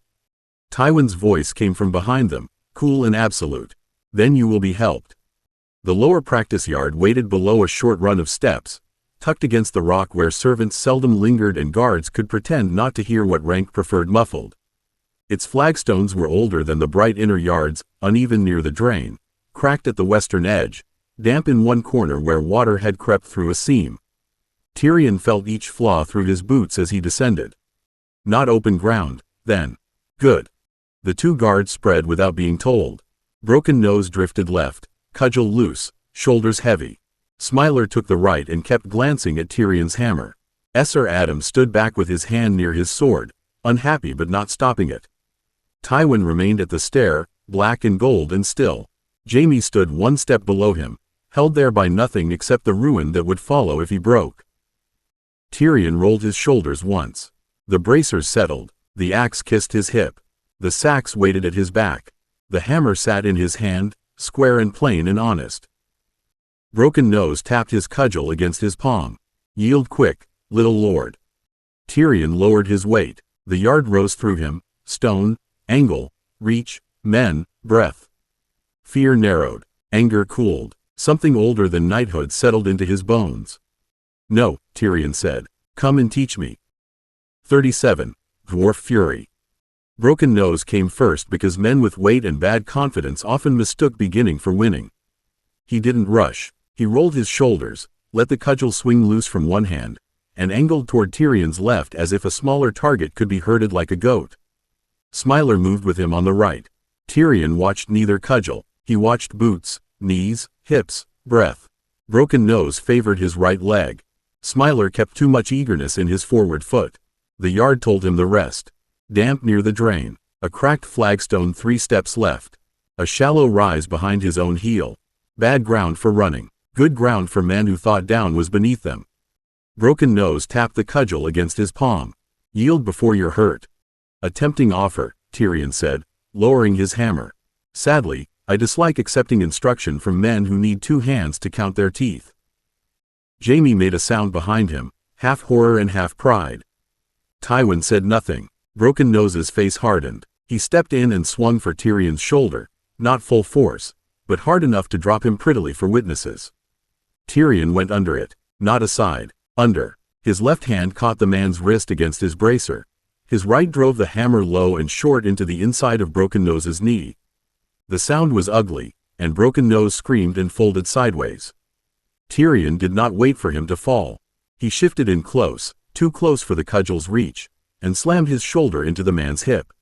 Tywin's voice came from behind them, cool and absolute. Then you will be helped. The lower practice yard waited below a short run of steps, tucked against the rock where servants seldom lingered and guards could pretend not to hear what rank preferred muffled. Its flagstones were older than the bright inner yards, uneven near the drain, cracked at the western edge, damp in one corner where water had crept through a seam. Tyrion felt each flaw through his boots as he descended. Not open ground, then. Good. The two guards spread without being told. Broken Nose drifted left, cudgel loose, shoulders heavy. Smiler took the right and kept glancing at Tyrion's hammer. Esser Adam stood back with his hand near his sword, unhappy but not stopping it. Tywin remained at the stair, black and gold and still. Jaime stood one step below him, held there by nothing except the ruin that would follow if he broke. Tyrion rolled his shoulders once. The bracers settled, the axe kissed his hip. The sacks waited at his back. The hammer sat in his hand, square and plain and honest. Broken Nose tapped his cudgel against his palm. Yield quick, little lord. Tyrion lowered his weight. The yard rose through him, stone, angle, reach, men, breath. Fear narrowed, anger cooled. Something older than knighthood settled into his bones. No, Tyrion said. Come and teach me. 37. Dwarf Fury. Broken Nose came first because men with weight and bad confidence often mistook beginning for winning. He didn't rush. He rolled his shoulders, let the cudgel swing loose from one hand, and angled toward Tyrion's left as if a smaller target could be herded like a goat. Smiler moved with him on the right. Tyrion watched neither cudgel. He watched boots, knees, hips, breath. Broken Nose favored his right leg. Smiler kept too much eagerness in his forward foot. The yard told him the rest. Damp near the drain. A cracked flagstone 3 steps left. A shallow rise behind his own heel. Bad ground for running. Good ground for men who thought down was beneath them. Broken Nose tapped the cudgel against his palm. Yield before you're hurt. A tempting offer, Tyrion said, lowering his hammer. Sadly, I dislike accepting instruction from men who need 2 hands to count their teeth. Jaime made a sound behind him, half horror and half pride. Tywin said nothing. Broken Nose's face hardened. He stepped in and swung for Tyrion's shoulder, not full force, but hard enough to drop him prettily for witnesses. Tyrion went under it, not aside, under. His left hand caught the man's wrist against his bracer. His right drove the hammer low and short into the inside of Broken Nose's knee. The sound was ugly, and Broken Nose screamed and folded sideways. Tyrion did not wait for him to fall. He shifted in close, too close for the cudgel's reach, and slammed his shoulder into the man's hip.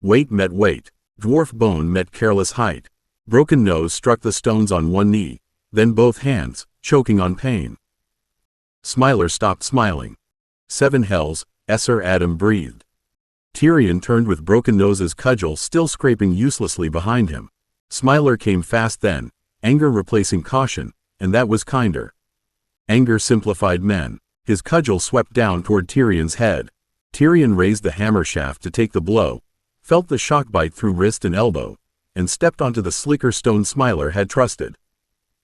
Weight met weight. Dwarf bone met careless height. Broken Nose struck the stones on one knee, then both hands, choking on pain. Smiler stopped smiling. 7 hells, Esser Adam breathed. Tyrion turned with Broken Nose's cudgel still scraping uselessly behind him. Smiler came fast then, anger replacing caution, and that was kinder. Anger simplified men. His cudgel swept down toward Tyrion's head. Tyrion raised the hammer shaft to take the blow, felt the shock bite through wrist and elbow, and stepped onto the slicker stone Smiler had trusted.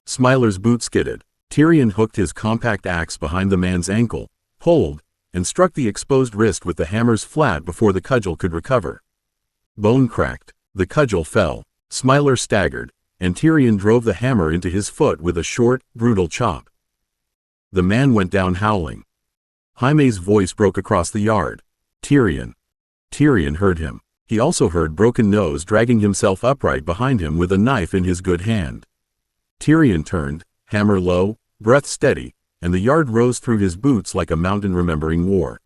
Smiler's boot skidded. Tyrion hooked his compact axe behind the man's ankle, pulled, and struck the exposed wrist with the hammer's flat before the cudgel could recover. Bone cracked. The cudgel fell. Smiler staggered, and Tyrion drove the hammer into his foot with a short, brutal chop. The man went down howling. Jaime's voice broke across the yard. Tyrion. Tyrion heard him. He also heard Broken Nose dragging himself upright behind him with a knife in his good hand. Tyrion turned, hammer low, breath steady, and the yard rose through his boots like a mountain remembering war.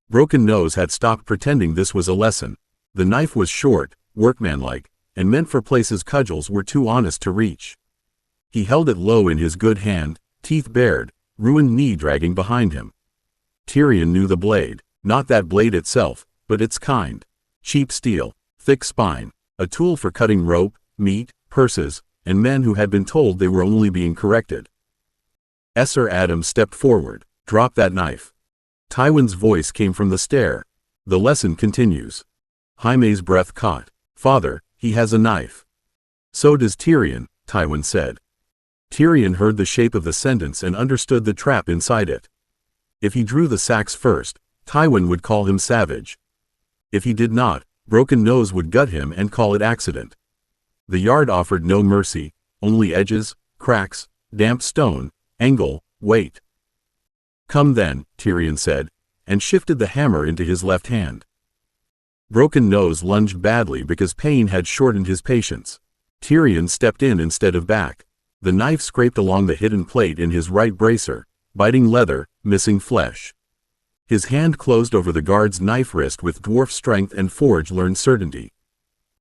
Broken Nose had stopped pretending this was a lesson. The knife was short, workmanlike, and meant for places cudgels were too honest to reach. He held it low in his good hand, teeth bared, ruined knee dragging behind him. Tyrion knew the blade, not that blade itself, but its kind. Cheap steel, thick spine, a tool for cutting rope, meat, purses, and men who had been told they were only being corrected. Esser Adam stepped forward. Drop that knife. Tywin's voice came from the stair. The lesson continues. Jaime's breath caught. Father, he has a knife. So does Tyrion, Tywin said. Tyrion heard the shape of the sentence and understood the trap inside it. If he drew the sacks first, Tywin would call him savage. If he did not, Broken Nose would gut him and call it accident. The yard offered no mercy, only edges, cracks, damp stone, angle, weight. Come then, Tyrion said, and shifted the hammer into his left hand. Broken Nose lunged badly because pain had shortened his patience. Tyrion stepped in instead of back. The knife scraped along the hidden plate in his right bracer, biting leather, missing flesh. His hand closed over the guard's knife wrist with dwarf strength and forge-learned certainty.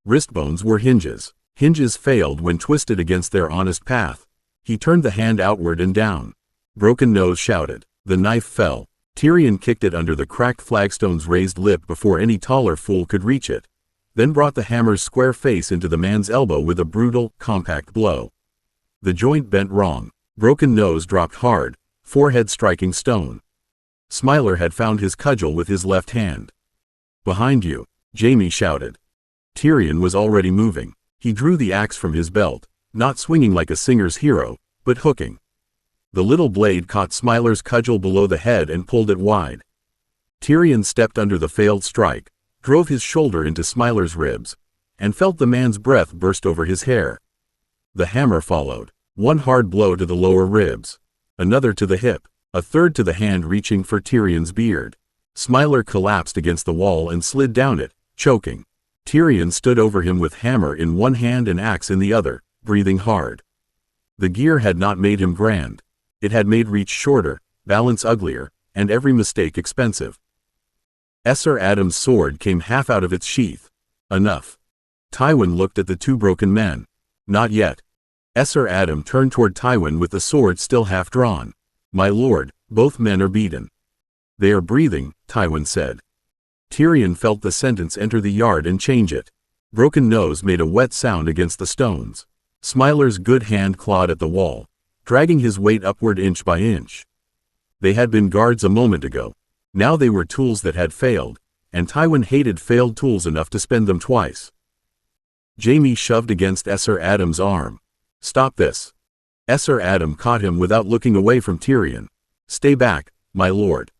Wrist bones were hinges. Hinges failed when twisted against their honest path. He turned the hand outward and down. Broken Nose shouted. The knife fell. Tyrion kicked it under the cracked flagstone's raised lip before any taller fool could reach it, then brought the hammer's square face into the man's elbow with a brutal, compact blow. The joint bent wrong. Broken Nose dropped hard, forehead striking stone. Smiler had found his cudgel with his left hand. Behind you, Jaime shouted. Tyrion was already moving. He drew the axe from his belt, not swinging like a singer's hero, but hooking. The little blade caught Smiler's cudgel below the head and pulled it wide. Tyrion stepped under the failed strike, drove his shoulder into Smiler's ribs, and felt the man's breath burst over his hair. The hammer followed. One hard blow to the lower ribs, another to the hip, a third to the hand reaching for Tyrion's beard. Smiler collapsed against the wall and slid down it, choking. Tyrion stood over him with hammer in one hand and axe in the other, breathing hard. The gear had not made him grand. It had made reach shorter, balance uglier, and every mistake expensive. Maester Adam's sword came half out of its sheath. Enough. Tywin looked at the two broken men. Not yet. Maester Adam turned toward Tywin with the sword still half drawn. My lord, both men are beaten. They are breathing, Tywin said. Tyrion felt the sentence enter the yard and change it. Broken Nose made a wet sound against the stones. Smiler's good hand clawed at the wall, dragging his weight upward inch by inch. They had been guards a moment ago. Now they were tools that had failed, and Tywin hated failed tools enough to spend them twice. Jaime shoved against Maester Adam's arm. Stop this. Maester Adam caught him without looking away from Tyrion. Stay back, my lord.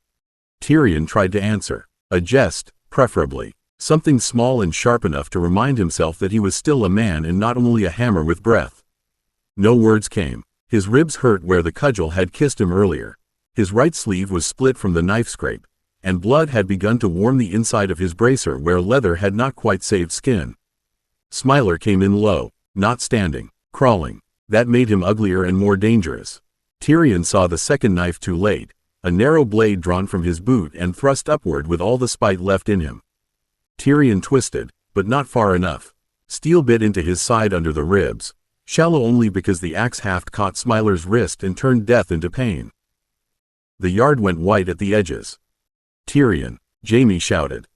Tyrion tried to answer. A jest, preferably. Something small and sharp enough to remind himself that he was still a man and not only a hammer with breath. No words came. His ribs hurt where the cudgel had kissed him earlier. His right sleeve was split from the knife scrape, and blood had begun to warm the inside of his bracer where leather had not quite saved skin. Smiler came in low, not standing, crawling. That made him uglier and more dangerous. Tyrion saw the second knife too late, a narrow blade drawn from his boot and thrust upward with all the spite left in him. Tyrion twisted, but not far enough. Steel bit into his side under the ribs, shallow only because the axe haft caught Smiler's wrist and turned death into pain. The yard went white at the edges. Tyrion, Jaime shouted.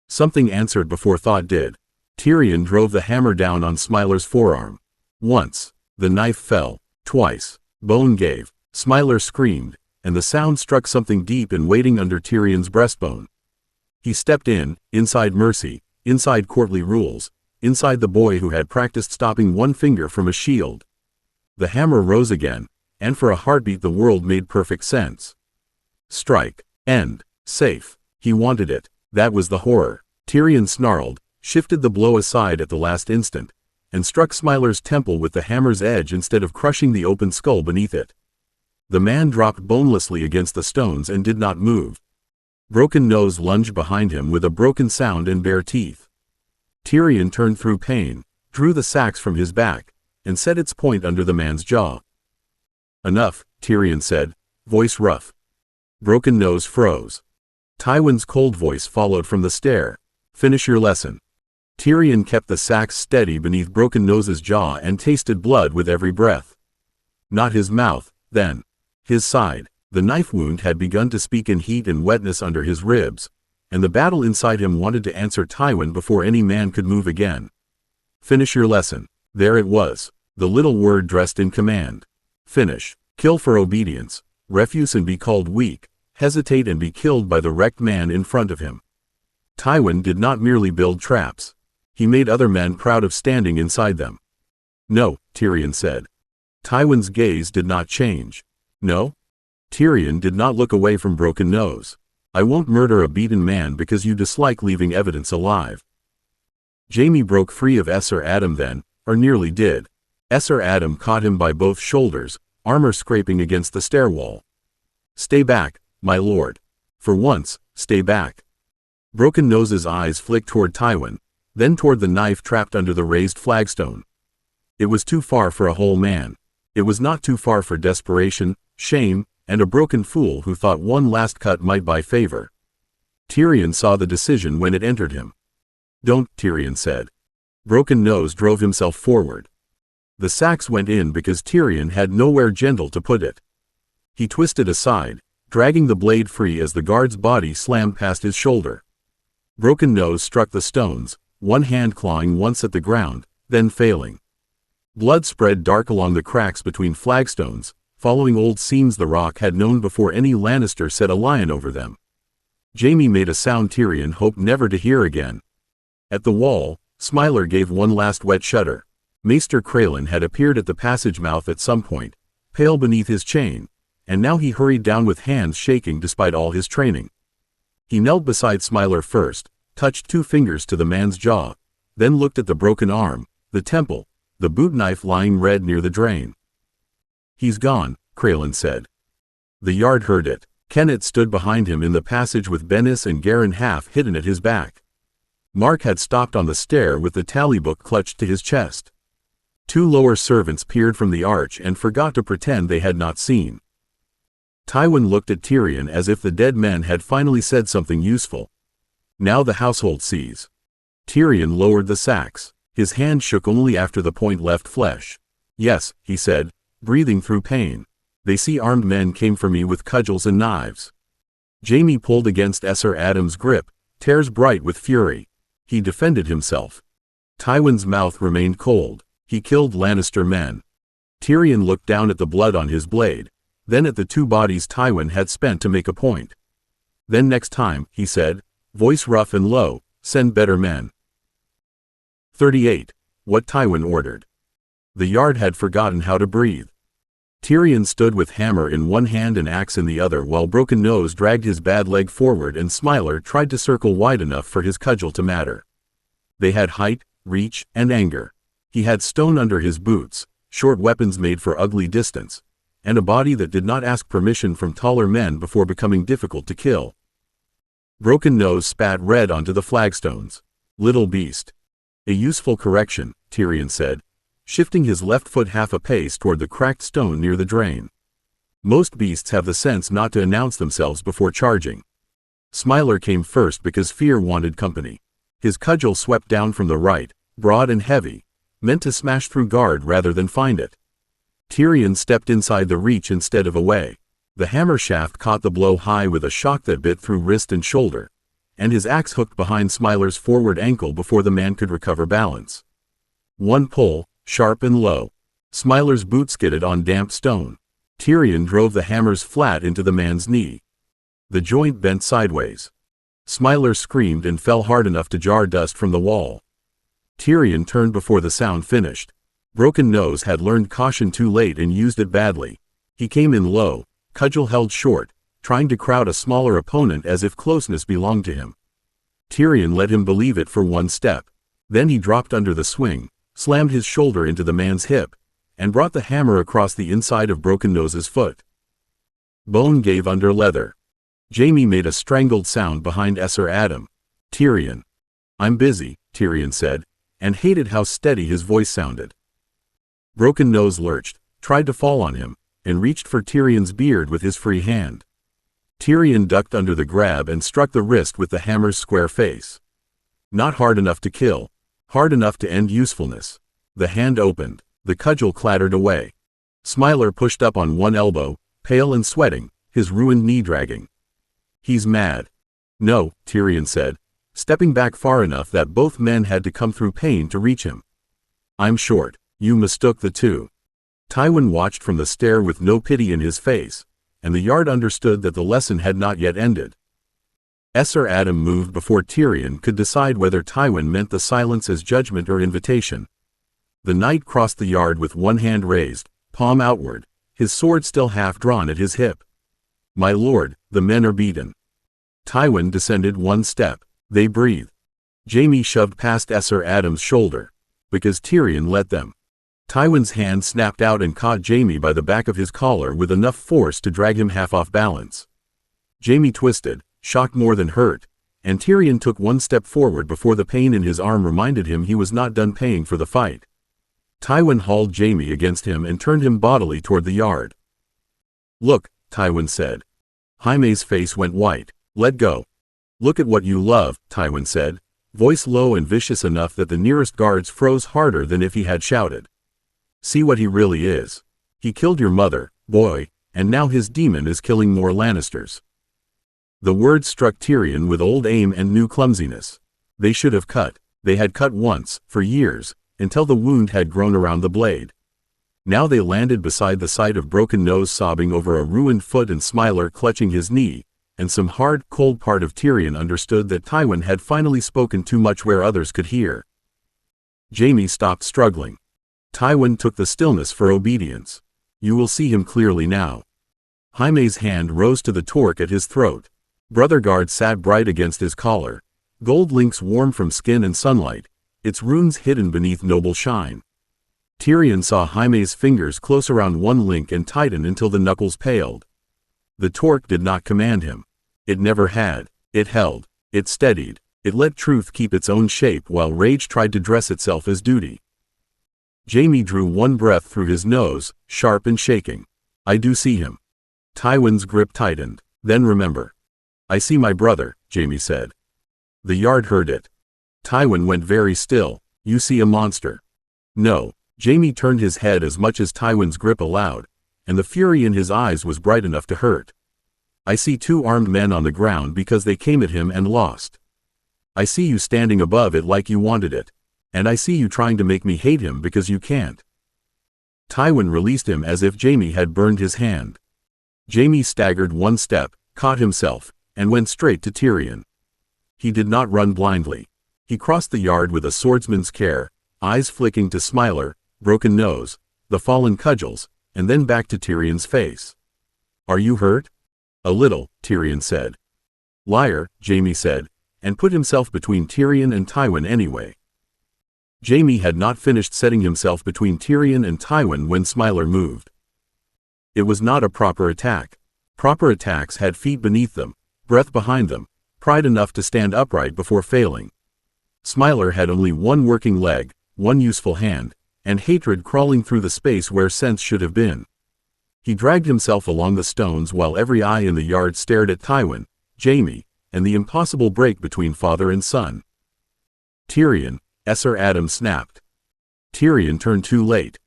Something answered before thought did. Tyrion drove the hammer down on Smiler's forearm. Once, the knife fell. Twice, bone gave. Smiler screamed, and the sound struck something deep and waiting under Tyrion's breastbone. He stepped in, inside mercy, inside courtly rules, inside the boy who had practiced stopping one finger from a shield. The hammer rose again, and for a heartbeat the world made perfect sense. Strike. End. Safe. He wanted it. That was the horror. Tyrion snarled, shifted the blow aside at the last instant, and struck Smiler's temple with the hammer's edge instead of crushing the open skull beneath it. The man dropped bonelessly against the stones and did not move. Broken Nose lunged behind him with a broken sound and bare teeth. Tyrion turned through pain, drew the sax from his back, and set its point under the man's jaw. Enough, Tyrion said, voice rough. Broken Nose froze. Tywin's cold voice followed from the stair. Finish your lesson. Tyrion kept the sax steady beneath Broken Nose's jaw and tasted blood with every breath. Not his mouth, then. His side. The knife wound had begun to speak in heat and wetness under his ribs, and the battle inside him wanted to answer Tywin before any man could move again. Finish your lesson. There it was, the little word dressed in command. Finish. Kill for obedience. Refuse and be called weak. Hesitate and be killed by the wrecked man in front of him. Tywin did not merely build traps. He made other men proud of standing inside them. No, Tyrion said. Tywin's gaze did not change. No? Tyrion did not look away from Broken Nose. I won't murder a beaten man because you dislike leaving evidence alive. Jaime broke free of Maester Adam then, or nearly did. Maester Adam caught him by both shoulders, armor scraping against the stairwall. Stay back, my lord. For once, stay back. Broken Nose's eyes flicked toward Tywin, then toward the knife trapped under the raised flagstone. It was too far for a whole man. It was not too far for desperation, shame, and a broken fool who thought one last cut might buy favor. Tyrion saw the decision when it entered him. Don't, Tyrion said. Broken Nose drove himself forward. The sax went in because Tyrion had nowhere gentle to put it. He twisted aside, dragging the blade free as the guard's body slammed past his shoulder. Broken Nose struck the stones, one hand clawing once at the ground, then failing. Blood spread dark along the cracks between flagstones, following old seams the rock had known before any Lannister set a lion over them. Jaime made a sound Tyrion hoped never to hear again. At the wall, Smiler gave one last wet shudder. Maester Crelin had appeared at the passage mouth at some point, pale beneath his chain, and now he hurried down with hands shaking despite all his training. He knelt beside Smiler first, touched 2 fingers to the man's jaw, then looked at the broken arm, the temple, the boot knife lying red near the drain. He's gone, Crelin said. The yard heard it. Kenneth stood behind him in the passage with Bennis and Garin half hidden at his back. Mark had stopped on the stair with the tally book clutched to his chest. 2 lower servants peered from the arch and forgot to pretend they had not seen. Tywin looked at Tyrion as if the dead man had finally said something useful. Now the household sees. Tyrion lowered the sacks. His hand shook only after the point left flesh. Yes, he said, breathing through pain. They see armed men came for me with cudgels and knives. Jaime pulled against Esser Adam's grip, tears bright with fury. He defended himself. Tywin's mouth remained cold. He killed Lannister men. Tyrion looked down at the blood on his blade, then at the 2 bodies Tywin had spent to make a point. Then next time, he said, voice rough and low, send better men. 38. What Tywin ordered. The yard had forgotten how to breathe. Tyrion stood with hammer in one hand and axe in the other while Broken Nose dragged his bad leg forward and Smiler tried to circle wide enough for his cudgel to matter. They had height, reach, and anger. He had stone under his boots, short weapons made for ugly distance, and a body that did not ask permission from taller men before becoming difficult to kill. Broken Nose spat red onto the flagstones. Little beast. A useful correction, Tyrion said, shifting his left foot half a pace toward the cracked stone near the drain. Most beasts have the sense not to announce themselves before charging. Smiler came first because fear wanted company. His cudgel swept down from the right, broad and heavy, meant to smash through guard rather than find it. Tyrion stepped inside the reach instead of away. The hammer shaft caught the blow high with a shock that bit through wrist and shoulder, and his axe hooked behind Smiler's forward ankle before the man could recover balance. One pull, sharp and low. Smiler's boot skidded on damp stone. Tyrion drove the hammers flat into the man's knee. The joint bent sideways. Smiler screamed and fell hard enough to jar dust from the wall. Tyrion turned before the sound finished. Broken Nose had learned caution too late and used it badly. He came in low, cudgel held short, trying to crowd a smaller opponent as if closeness belonged to him. Tyrion let him believe it for one step. Then he dropped under the swing, slammed his shoulder into the man's hip, and brought the hammer across the inside of Broken Nose's foot. Bone gave under leather. Jaime made a strangled sound behind Esser Adam. Tyrion. I'm busy, Tyrion said, and hated how steady his voice sounded. Broken Nose lurched, tried to fall on him, and reached for Tyrion's beard with his free hand. Tyrion ducked under the grab and struck the wrist with the hammer's square face. Not hard enough to kill. Hard enough to end usefulness. The hand opened. The cudgel clattered away. Smiler pushed up on one elbow, pale and sweating, his ruined knee dragging. He's mad. No, Tyrion said, stepping back far enough that both men had to come through pain to reach him. I'm short. You mistook the two. Tywin watched from the stair with no pity in his face, and the yard understood that the lesson had not yet ended. Esser Adam moved before Tyrion could decide whether Tywin meant the silence as judgment or invitation. The knight crossed the yard with one hand raised, palm outward, his sword still half drawn at his hip. My lord, the men are beaten. Tywin descended one step. They breathed. Jaime shoved past Esser Adam's shoulder, because Tyrion let them. Tywin's hand snapped out and caught Jaime by the back of his collar with enough force to drag him half off balance. Jaime twisted, shocked more than hurt, and Tyrion took one step forward before the pain in his arm reminded him he was not done paying for the fight. Tywin hauled Jaime against him and turned him bodily toward the yard. Look, Tywin said. Jaime's face went white. Let go. Look at what you love, Tywin said, voice low and vicious enough that the nearest guards froze harder than if he had shouted. See what he really is. He killed your mother, boy, and now his demon is killing more Lannisters. The words struck Tyrion with old aim and new clumsiness. They should have cut. They had cut once, for years, until the wound had grown around the blade. Now they landed beside the sight of Broken Nose sobbing over a ruined foot and Smiler clutching his knee, and some hard, cold part of Tyrion understood that Tywin had finally spoken too much where others could hear. Jaime stopped struggling. Tywin took the stillness for obedience. You will see him clearly now. Jaime's hand rose to the torque at his throat. Brother Guard sat bright against his collar. Gold links warm from skin and sunlight, its runes hidden beneath noble shine. Tyrion saw Jaime's fingers close around one link and tighten until the knuckles paled. The torque did not command him. It never had. It held. It steadied. It let truth keep its own shape while rage tried to dress itself as duty. Jaime drew one breath through his nose, sharp and shaking. I do see him. Tywin's grip tightened. Then remember. I see my brother, Jaime said. The yard heard it. Tywin went very still. You see a monster. No. Jaime turned his head as much as Tywin's grip allowed, and the fury in his eyes was bright enough to hurt. I see two armed men on the ground because they came at him and lost. I see you standing above it like you wanted it, and I see you trying to make me hate him because you can't. Tywin released him as if Jaime had burned his hand. Jaime staggered one step, caught himself, and went straight to Tyrion. He did not run blindly. He crossed the yard with a swordsman's care, eyes flicking to Smiler, Broken Nose, the fallen cudgels, and then back to Tyrion's face. Are you hurt? A little, Tyrion said. Liar, Jaime said, and put himself between Tyrion and Tywin anyway. Jaime had not finished setting himself between Tyrion and Tywin when Smiler moved. It was not a proper attack. Proper attacks had feet beneath them, breath behind them, pride enough to stand upright before failing. Smiler had only one working leg, one useful hand, and hatred crawling through the space where sense should have been. He dragged himself along the stones while every eye in the yard stared at Tywin, Jaime, and the impossible break between father and son. Tyrion, Esser Adam snapped. Tyrion turned too late.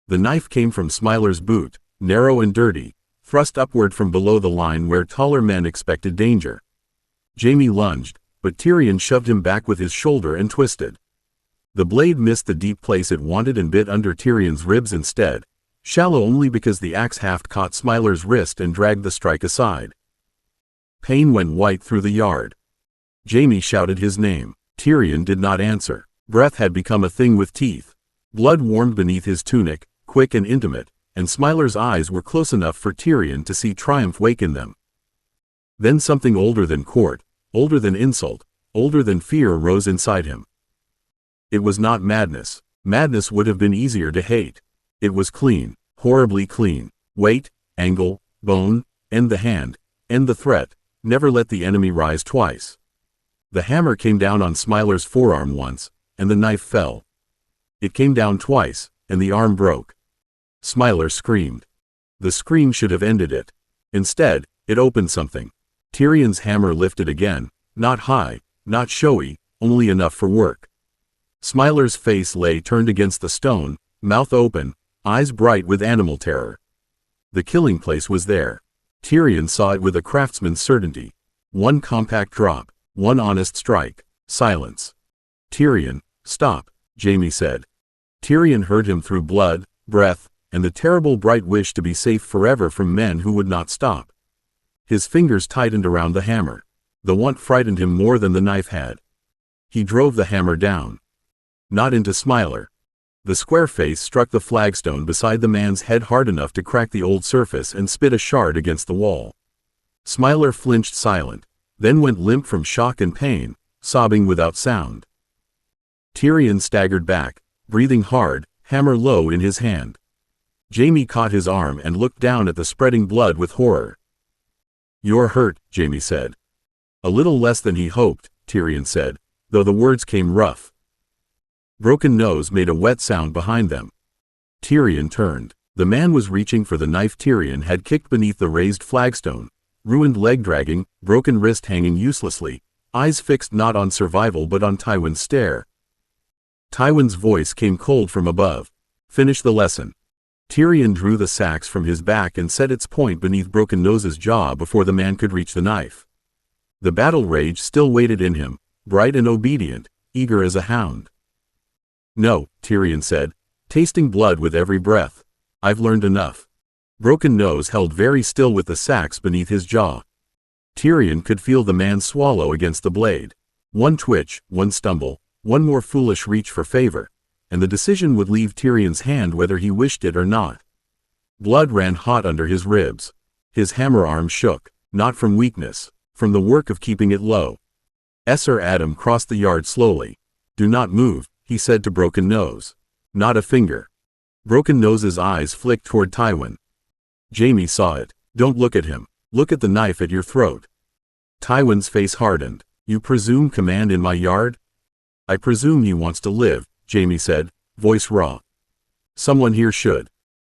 The knife came from Smiler's boot, narrow and dirty, thrust upward from below the line where taller men expected danger. Jaime lunged, but Tyrion shoved him back with his shoulder and twisted. The blade missed the deep place it wanted and bit under Tyrion's ribs instead, shallow only because the axe haft caught Smiler's wrist and dragged the strike aside. Pain went white through the yard. Jaime shouted his name. Tyrion did not answer. Breath had become a thing with teeth. Blood warmed beneath his tunic, quick and intimate, and Smiler's eyes were close enough for Tyrion to see triumph wake in them. Then something older than court, older than insult, older than fear rose inside him. It was not madness. Madness would have been easier to hate. It was clean, horribly clean. Weight, angle, bone, end the hand, end the threat, never let the enemy rise twice. The hammer came down on Smiler's forearm once, and the knife fell. It came down twice, and the arm broke. Smiler screamed. The scream should have ended it. Instead, it opened something. Tyrion's hammer lifted again, not high, not showy, only enough for work. Smiler's face lay turned against the stone, mouth open, eyes bright with animal terror. The killing place was there. Tyrion saw it with a craftsman's certainty. One compact drop, one honest strike, silence. Tyrion, stop, Jaime said. Tyrion heard him through blood, breath, and the terrible bright wish to be safe forever from men who would not stop. His fingers tightened around the hammer. The want frightened him more than the knife had. He drove the hammer down. Not into Smiler. The square face struck the flagstone beside the man's head hard enough to crack the old surface and spit a shard against the wall. Smiler flinched silent, then went limp from shock and pain, sobbing without sound. Tyrion staggered back, breathing hard, hammer low in his hand. Jaime caught his arm and looked down at the spreading blood with horror. You're hurt, Jaime said. A little less than he hoped, Tyrion said, though the words came rough. Broken Nose made a wet sound behind them. Tyrion turned. The man was reaching for the knife Tyrion had kicked beneath the raised flagstone, ruined leg dragging, broken wrist hanging uselessly, eyes fixed not on survival but on Tywin's stare. Tywin's voice came cold from above. Finish the lesson. Tyrion drew the sax from his back and set its point beneath Broken Nose's jaw before the man could reach the knife. The battle rage still waited in him, bright and obedient, eager as a hound. No, Tyrion said, tasting blood with every breath. I've learned enough. Broken Nose held very still with the sax beneath his jaw. Tyrion could feel the man swallow against the blade. One twitch, one stumble, one more foolish reach for favor, and the decision would leave Tyrion's hand whether he wished it or not. Blood ran hot under his ribs. His hammer arm shook, not from weakness, from the work of keeping it low. Esser Adam crossed the yard slowly. Do not move, he said to Broken Nose. Not a finger. Broken Nose's eyes flicked toward Tywin. Jaime saw it. Don't look at him. Look at the knife at your throat. Tywin's face hardened. You presume command in my yard? I presume he wants to live, Jaime said, voice raw. Someone here should.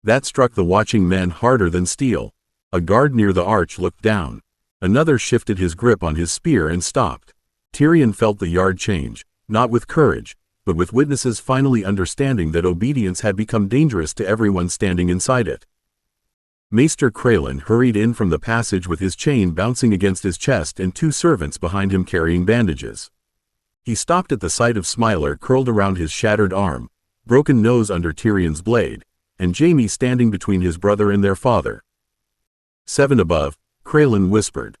That struck the watching men harder than steel. A guard near the arch looked down. Another shifted his grip on his spear and stopped. Tyrion felt the yard change, not with courage, but with witnesses finally understanding that obedience had become dangerous to everyone standing inside it. Maester Crelin hurried in from the passage with his chain bouncing against his chest and 2 servants behind him carrying bandages. He stopped at the sight of Smiler curled around his shattered arm, broken nose under Tyrion's blade, and Jaime standing between his brother and their father. 7 above, Crelin whispered.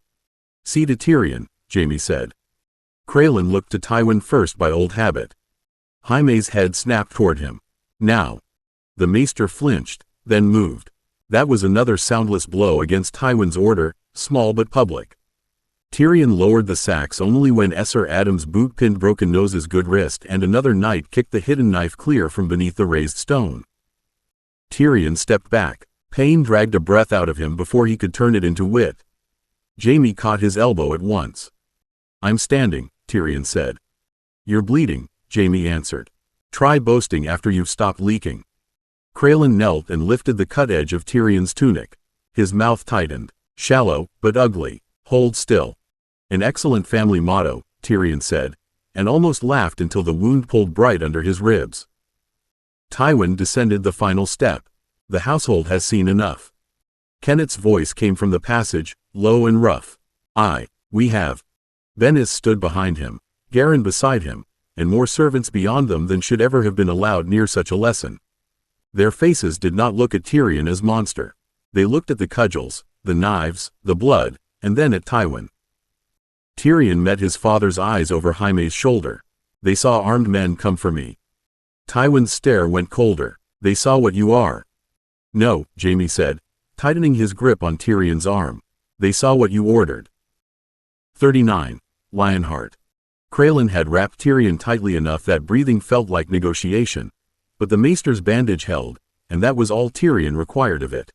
See to Tyrion, Jaime said. Crelin looked to Tywin first by old habit. Jaime's head snapped toward him. Now. The maester flinched, then moved. That was another soundless blow against Tywin's order, small but public. Tyrion lowered the sacks only when Esser Adam's boot pinned Broken Nose's good wrist and another knight kicked the hidden knife clear from beneath the raised stone. Tyrion stepped back. Pain dragged a breath out of him before he could turn it into wit. Jaime caught his elbow at once. I'm standing, Tyrion said. You're bleeding, Jaime answered. Try boasting after you've stopped leaking. Crelin knelt and lifted the cut edge of Tyrion's tunic. His mouth tightened. Shallow, but ugly. Hold still. An excellent family motto, Tyrion said, and almost laughed until the wound pulled bright under his ribs. Tywin descended the final step. The household has seen enough. Kennett's voice came from the passage, low and rough. We have. Bennis stood behind him, Garin beside him, and more servants beyond them than should ever have been allowed near such a lesson. Their faces did not look at Tyrion as monster. They looked at the cudgels, the knives, the blood, and then at Tywin. Tyrion met his father's eyes over Jaime's shoulder. They saw armed men come for me. Tywin's stare went colder. They saw what you are. No, Jaime said, tightening his grip on Tyrion's arm. They saw what you ordered. 39. Lionheart. Crelin had wrapped Tyrion tightly enough that breathing felt like negotiation, but the maester's bandage held, and that was all Tyrion required of it.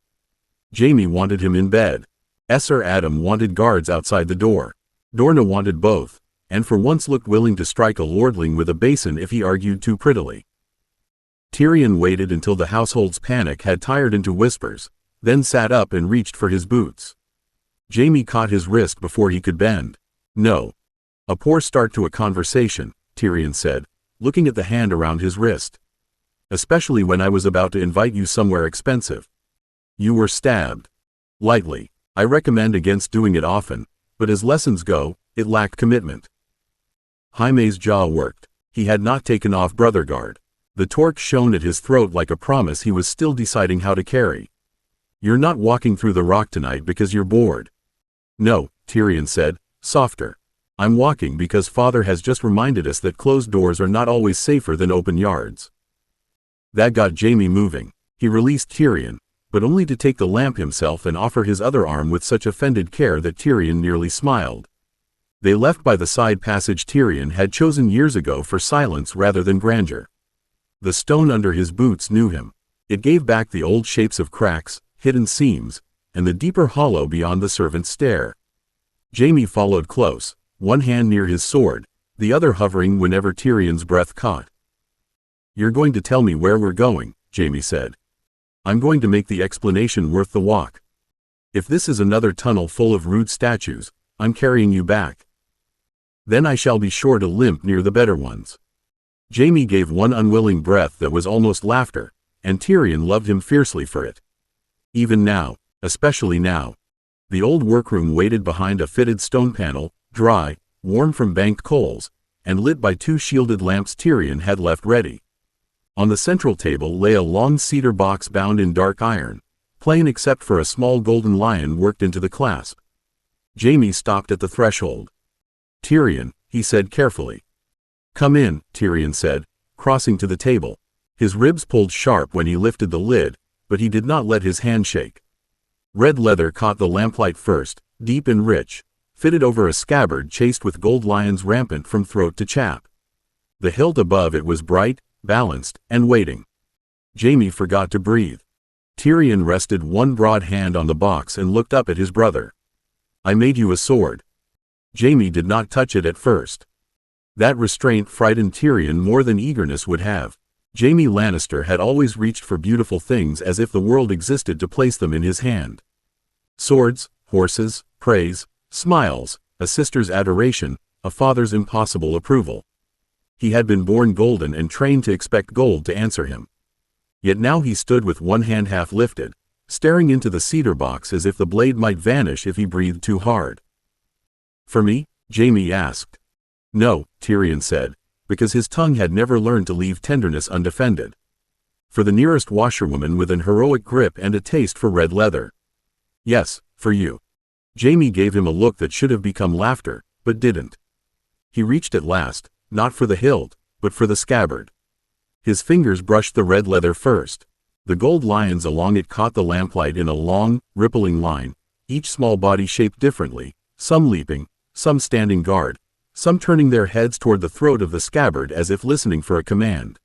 Jaime wanted him in bed. Esser Adam wanted guards outside the door. Dorna wanted both, and for once looked willing to strike a lordling with a basin if he argued too prettily. Tyrion waited until the household's panic had tired into whispers, then sat up and reached for his boots. Jaime caught his wrist before he could bend. No. A poor start to a conversation, Tyrion said, looking at the hand around his wrist. Especially when I was about to invite you somewhere expensive. You were stabbed. Lightly. I recommend against doing it often, but as lessons go, it lacked commitment. Jaime's jaw worked. He had not taken off brother guard. The torque shone at his throat like a promise he was still deciding how to carry. You're not walking through the rock tonight because you're bored. No, Tyrion said, softer. I'm walking because Father has just reminded us that closed doors are not always safer than open yards. That got Jaime moving. He released Tyrion, but only to take the lamp himself and offer his other arm with such offended care that Tyrion nearly smiled. They left by the side passage Tyrion had chosen years ago for silence rather than grandeur. The stone under his boots knew him. It gave back the old shapes of cracks, hidden seams, and the deeper hollow beyond the servant's stare. Jaime followed close, one hand near his sword, the other hovering whenever Tyrion's breath caught. You're going to tell me where we're going, Jaime said. I'm going to make the explanation worth the walk. If this is another tunnel full of rude statues, I'm carrying you back. Then I shall be sure to limp near the better ones. Jaime gave one unwilling breath that was almost laughter, and Tyrion loved him fiercely for it. Even now, especially now. The old workroom waited behind a fitted stone panel, dry, warm from banked coals, and lit by 2 shielded lamps Tyrion had left ready. On the central table lay a long cedar box bound in dark iron, plain except for a small golden lion worked into the clasp. Jaime stopped at the threshold. Tyrion, he said carefully. Come in, Tyrion said, crossing to the table. His ribs pulled sharp when he lifted the lid, but he did not let his hand shake. Red leather caught the lamplight first, deep and rich, fitted over a scabbard chased with gold lions rampant from throat to chap. The hilt above it was bright, balanced, and waiting. Jaime forgot to breathe. Tyrion rested one broad hand on the box and looked up at his brother. I made you a sword. Jaime did not touch it at first. That restraint frightened Tyrion more than eagerness would have. Jaime Lannister had always reached for beautiful things as if the world existed to place them in his hand. Swords, horses, praise, smiles, a sister's adoration, a father's impossible approval. He had been born golden and trained to expect gold to answer him. Yet now he stood with one hand half lifted, staring into the cedar box as if the blade might vanish if he breathed too hard. For me? Jaime asked. No, Tyrion said, because his tongue had never learned to leave tenderness undefended. For the nearest washerwoman with an heroic grip and a taste for red leather. Yes, for you. Jaime gave him a look that should have become laughter, but didn't. He reached at last, not for the hilt, but for the scabbard. His fingers brushed the red leather first. The gold lions along it caught the lamplight in a long, rippling line, each small body shaped differently, some leaping, some standing guard, some turning their heads toward the throat of the scabbard as if listening for a command.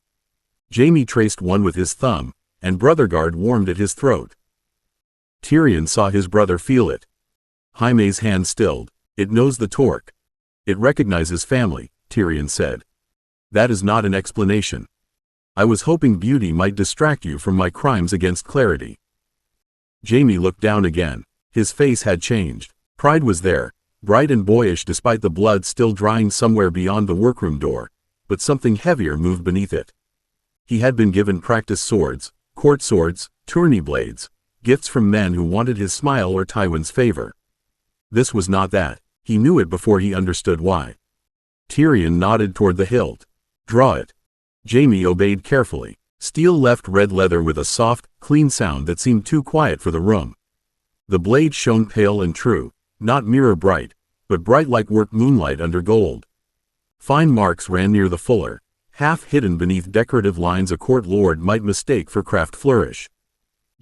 Jaime traced one with his thumb, and Brotherguard warmed at his throat. Tyrion saw his brother feel it. Jaime's hand stilled. It knows the torque. It recognizes family, Tyrion said. That is not an explanation. I was hoping beauty might distract you from my crimes against clarity. Jaime looked down again. His face had changed. Pride was there, bright and boyish despite the blood still drying somewhere beyond the workroom door, but something heavier moved beneath it. He had been given practice swords, court swords, tourney blades, gifts from men who wanted his smile or Tywin's favor. This was not that. He knew it before he understood why. Tyrion nodded toward the hilt. Draw it. Jaime obeyed carefully. Steel left red leather with a soft, clean sound that seemed too quiet for the room. The blade shone pale and true, not mirror bright, but bright like worked moonlight under gold. Fine marks ran near the fuller, half hidden beneath decorative lines a court lord might mistake for craft flourish.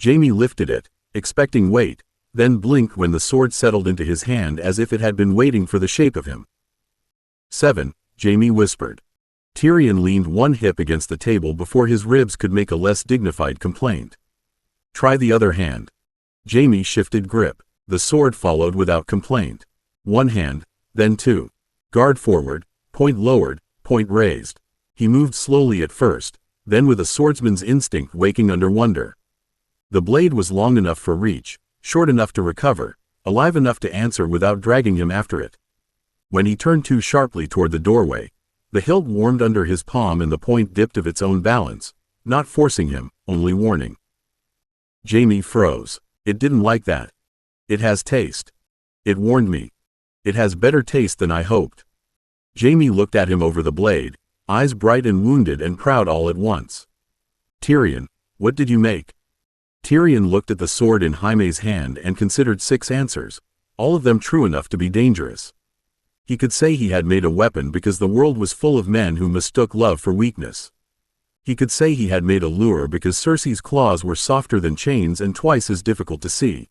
Jaime lifted it, expecting weight, then blinked when the sword settled into his hand as if it had been waiting for the shape of him. 7, Jaime whispered. Tyrion leaned one hip against the table before his ribs could make a less dignified complaint. Try the other hand. Jaime shifted grip. The sword followed without complaint. One hand, then two. Guard forward, point lowered, point raised. He moved slowly at first, then with a swordsman's instinct waking under wonder. The blade was long enough for reach, short enough to recover, alive enough to answer without dragging him after it. When he turned too sharply toward the doorway, the hilt warmed under his palm and the point dipped of its own balance, not forcing him, only warning. Jaime froze. It didn't like that. It has taste. It warned me. It has better taste than I hoped. Jaime looked at him over the blade, eyes bright and wounded and proud all at once. Tyrion, what did you make? Tyrion looked at the sword in Jaime's hand and considered 6 answers, all of them true enough to be dangerous. He could say he had made a weapon because the world was full of men who mistook love for weakness. He could say he had made a lure because Cersei's claws were softer than chains and twice as difficult to see.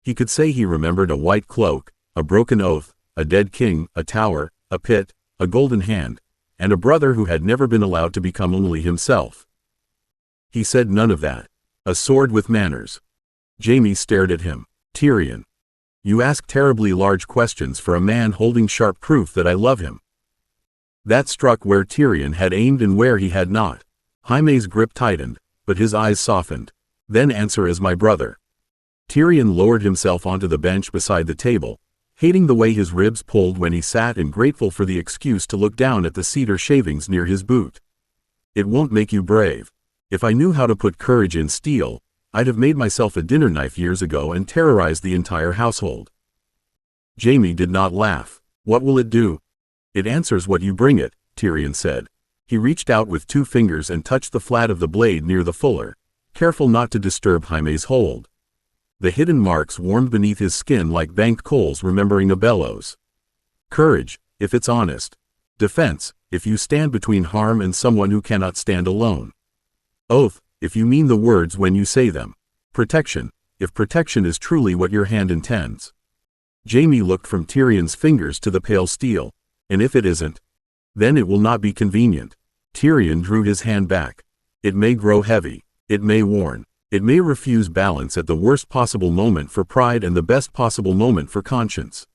He could say he remembered a white cloak, a broken oath, a dead king, a tower, a pit, a golden hand, and a brother who had never been allowed to become only himself. He said none of that. A sword with manners. Jaime stared at him. Tyrion. You ask terribly large questions for a man holding sharp proof that I love him. That struck where Tyrion had aimed and where he had not. Jaime's grip tightened, but his eyes softened. Then answer as my brother. Tyrion lowered himself onto the bench beside the table, hating the way his ribs pulled when he sat and grateful for the excuse to look down at the cedar shavings near his boot. It won't make you brave. If I knew how to put courage in steel, I'd have made myself a dinner knife years ago and terrorized the entire household. Jaime did not laugh. What will it do? It answers what you bring it, Tyrion said. He reached out with 2 fingers and touched the flat of the blade near the fuller, careful not to disturb Jaime's hold. The hidden marks warmed beneath his skin like banked coals remembering a bellows. Courage, if it's honest. Defense, if you stand between harm and someone who cannot stand alone. Oath, if you mean the words when you say them. Protection, if protection is truly what your hand intends. Jaime looked from Tyrion's fingers to the pale steel. And if it isn't? Then it will not be convenient. Tyrion drew his hand back. It may grow heavy. It may warn. It may refuse balance at the worst possible moment for pride and the best possible moment for conscience.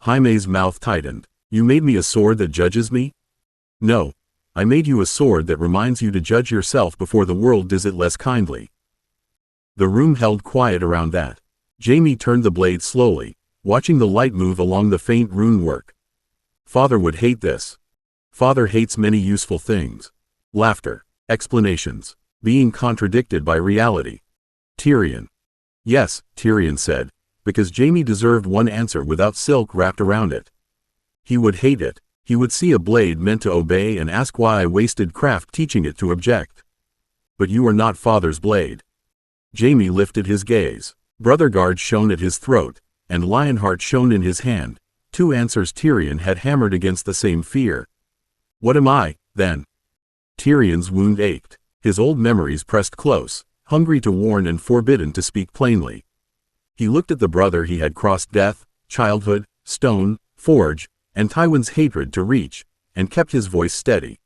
Jaime's mouth tightened. You made me a sword that judges me? No. I made you a sword that reminds you to judge yourself before the world does it less kindly. The room held quiet around that. Jaime turned the blade slowly, watching the light move along the faint rune work. Father would hate this. Father hates many useful things. Laughter. Explanations. Being contradicted by reality. Tyrion. Yes, Tyrion said, because Jaime deserved one answer without silk wrapped around it. He would hate it. He would see a blade meant to obey and ask why I wasted craft teaching it to object. But you are not Father's blade. Jaime lifted his gaze. Brotherguard shone at his throat, and Lionheart shone in his hand, two answers Tyrion had hammered against the same fear. What am I, then? Tyrion's wound ached. His old memories pressed close, hungry to warn and forbidden to speak plainly. He looked at the brother he had crossed death, childhood, stone, forge, and Tywin's hatred to reach, and kept his voice steady.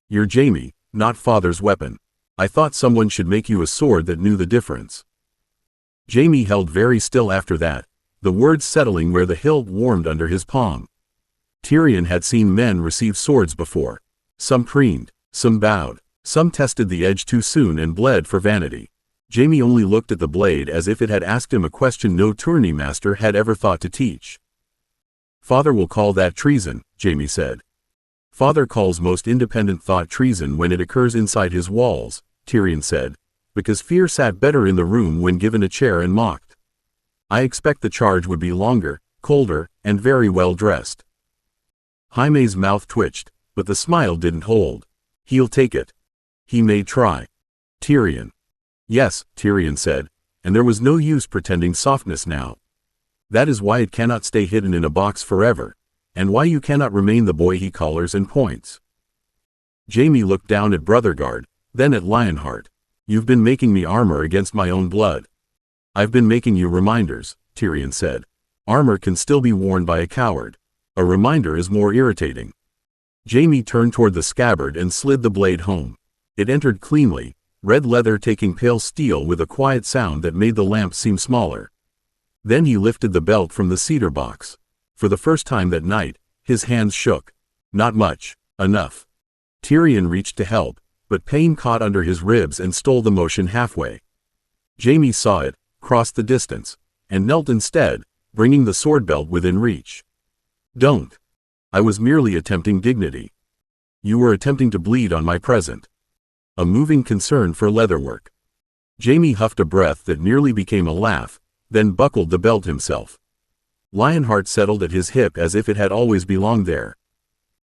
You're Jaime, not Father's weapon. I thought someone should make you a sword that knew the difference. Jaime held very still after that, the words settling where the hilt warmed under his palm. Tyrion had seen men receive swords before. Some preened, some bowed, some tested the edge too soon and bled for vanity. Jaime only looked at the blade as if it had asked him a question no tourney master had ever thought to teach. Father will call that treason, Jaime said. Father calls most independent thought treason when it occurs inside his walls, Tyrion said, because fear sat better in the room when given a chair and mocked. I expect the charge would be longer, colder, and very well dressed. Jaime's mouth twitched, but the smile didn't hold. He'll take it. He may try. Tyrion. Yes, Tyrion said, and there was no use pretending softness now. That is why it cannot stay hidden in a box forever, and why you cannot remain the boy he collars and points. Jaime looked down at Brotherguard, then at Lionheart. You've been making me armor against my own blood. I've been making you reminders, Tyrion said. Armor can still be worn by a coward. A reminder is more irritating. Jaime turned toward the scabbard and slid the blade home. It entered cleanly, red leather taking pale steel with a quiet sound that made the lamp seem smaller. Then he lifted the belt from the cedar box. For the first time that night, his hands shook. Not much. Enough. Tyrion reached to help, but pain caught under his ribs and stole the motion halfway. Jaime saw it, crossed the distance, and knelt instead, bringing the sword belt within reach. Don't. I was merely attempting dignity. You were attempting to bleed on my present. A moving concern for leatherwork. Jaime huffed a breath that nearly became a laugh, then buckled the belt himself. Lionheart settled at his hip as if it had always belonged there.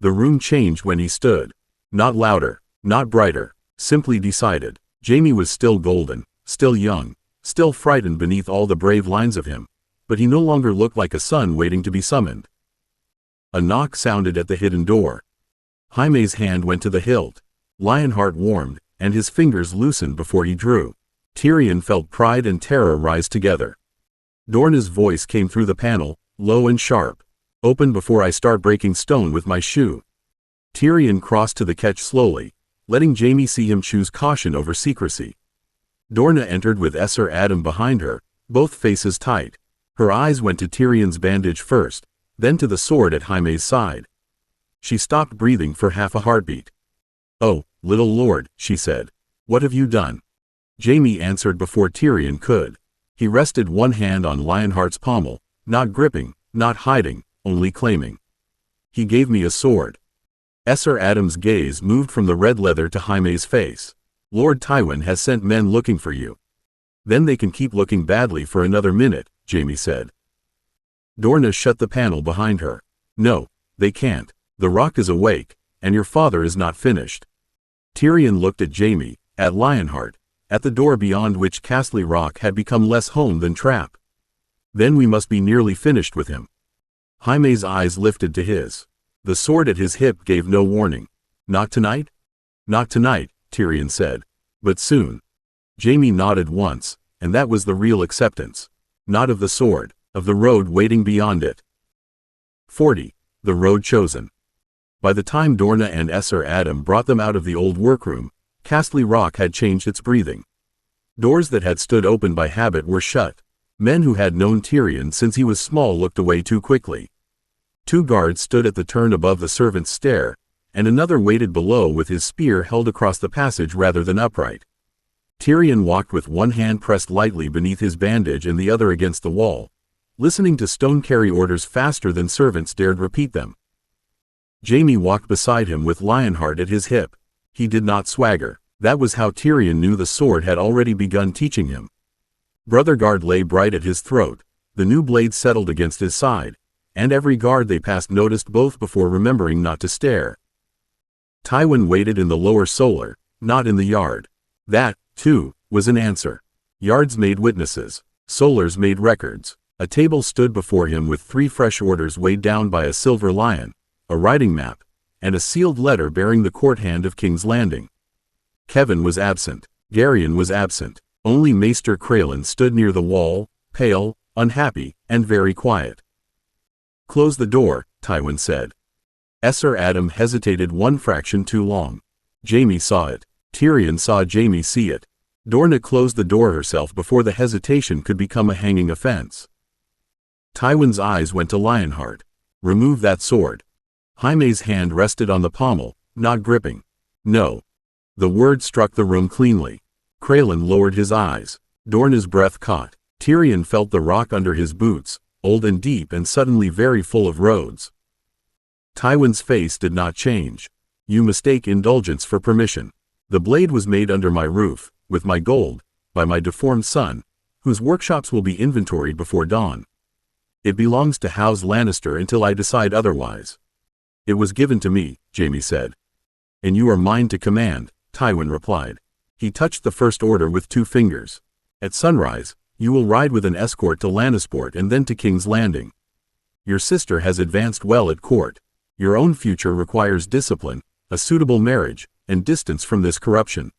The room changed when he stood. Not louder, not brighter, simply decided. Jaime was still golden, still young, still frightened beneath all the brave lines of him, but he no longer looked like a son waiting to be summoned. A knock sounded at the hidden door. Jaime's hand went to the hilt. Lionheart warmed, and his fingers loosened before he drew. Tyrion felt pride and terror rise together. Dorna's voice came through the panel, low and sharp. Open before I start breaking stone with my shoe. Tyrion crossed to the catch slowly, letting Jaime see him choose caution over secrecy. Dorna entered with Esser Adam behind her, both faces tight. Her eyes went to Tyrion's bandage first, then to the sword at Jaime's side. She stopped breathing for half a heartbeat. Oh, little lord, she said. What have you done? Jaime answered before Tyrion could. He rested one hand on Lionheart's pommel, not gripping, not hiding, only claiming. He gave me a sword. Esser Adam's gaze moved from the red leather to Jaime's face. Lord Tywin has sent men looking for you. Then they can keep looking badly for another minute, Jaime said. Dorna shut the panel behind her. No, they can't. The rock is awake, and your father is not finished. Tyrion looked at Jaime, at Lionheart, at the door beyond which Casterly Rock had become less home than trap. Then we must be nearly finished with him. Jaime's eyes lifted to his. The sword at his hip gave no warning. Not tonight? Not tonight, Tyrion said. But soon. Jaime nodded once, and that was the real acceptance. Not of the sword, of the road waiting beyond it. 40. The road chosen. By the time Dorna and Esser Adam brought them out of the old workroom, Casterly Rock had changed its breathing. Doors that had stood open by habit were shut. Men who had known Tyrion since he was small looked away too quickly. 2 guards stood at the turn above the servants' stair, and another waited below with his spear held across the passage rather than upright. Tyrion walked with one hand pressed lightly beneath his bandage and the other against the wall, listening to stone carry orders faster than servants dared repeat them. Jaime walked beside him with Lionheart at his hip. He did not swagger. That was how Tyrion knew the sword had already begun teaching him. Brother guard lay bright at his throat, the new blade settled against his side, and every guard they passed noticed both before remembering not to stare. Tywin waited in the lower solar, not in the yard. That, too, was an answer. Yards made witnesses. Solars made records. A table stood before him with 3 fresh orders weighed down by a silver lion, a writing map, and a sealed letter bearing the court hand of King's Landing. Kevin was absent. Garyon was absent. Only Maester Crelin stood near the wall, pale, unhappy, and very quiet. "Close the door," Tywin said. Esser Adam hesitated one fraction too long. Jaime saw it. Tyrion saw Jaime see it. Dorna closed the door herself before the hesitation could become a hanging offense. Tywin's eyes went to Lionheart. "Remove that sword." Jaime's hand rested on the pommel, not gripping. "No." The word struck the room cleanly. Crelin lowered his eyes. Dorna's breath caught. Tyrion felt the rock under his boots, old and deep and suddenly very full of roads. Tywin's face did not change. "You mistake indulgence for permission. The blade was made under my roof, with my gold, by my deformed son, whose workshops will be inventoried before dawn. It belongs to House Lannister until I decide otherwise." "It was given to me," Jaime said. "And you are mine to command," Tywin replied. He touched the first order with 2 fingers. "At sunrise, you will ride with an escort to Lannisport and then to King's Landing. Your sister has advanced well at court. Your own future requires discipline, a suitable marriage, and distance from this corruption."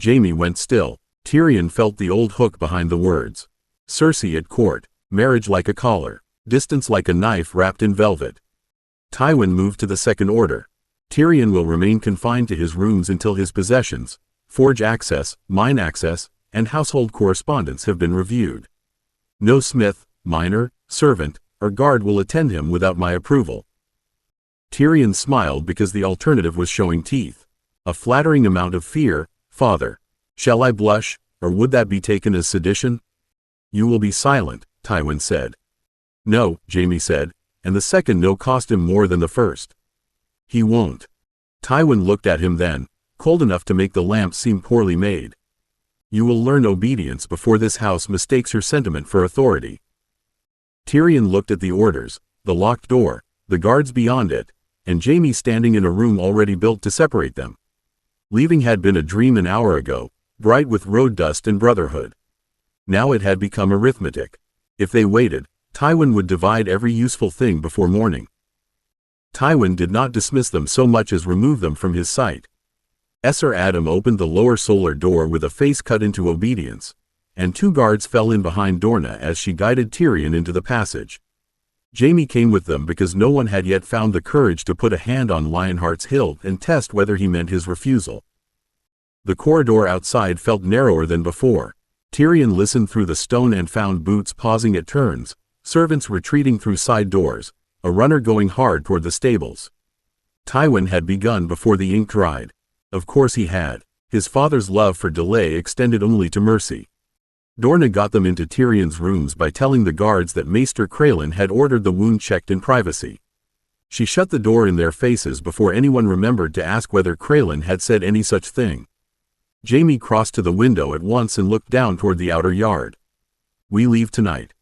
Jaime went still. Tyrion felt the old hook behind the words. Cersei at court, marriage like a collar, distance like a knife wrapped in velvet. Tywin moved to the second order. Tyrion will remain confined to his rooms until his possessions, forge access, mine access, and household correspondence have been reviewed. No smith, miner, servant, or guard will attend him without my approval. Tyrion smiled because the alternative was showing teeth. A flattering amount of fear. "Father. Shall I blush, or would that be taken as sedition?" "You will be silent," Tywin said. "No," Jaime said, and the second no cost him more than the first. "He won't." Tywin looked at him then, cold enough to make the lamp seem poorly made. "You will learn obedience before this house mistakes her sentiment for authority." Tyrion looked at the orders, the locked door, the guards beyond it, and Jaime standing in a room already built to separate them. Leaving had been a dream an hour ago, bright with road dust and brotherhood. Now it had become arithmetic. If they waited, Tywin would divide every useful thing before morning. Tywin did not dismiss them so much as remove them from his sight. Esser Adam opened the lower solar door with a face cut into obedience, and 2 guards fell in behind Dorna as she guided Tyrion into the passage. Jaime came with them because no one had yet found the courage to put a hand on Lionheart's hilt and test whether he meant his refusal. The corridor outside felt narrower than before. Tyrion listened through the stone and found boots pausing at turns, servants retreating through side doors, a runner going hard toward the stables. Tywin had begun before the ink dried. Of course he had. His father's love for delay extended only to mercy. Dorna got them into Tyrion's rooms by telling the guards that Maester Crelin had ordered the wound checked in privacy. She shut the door in their faces before anyone remembered to ask whether Crelin had said any such thing. Jaime crossed to the window at once and looked down toward the outer yard. "We leave tonight."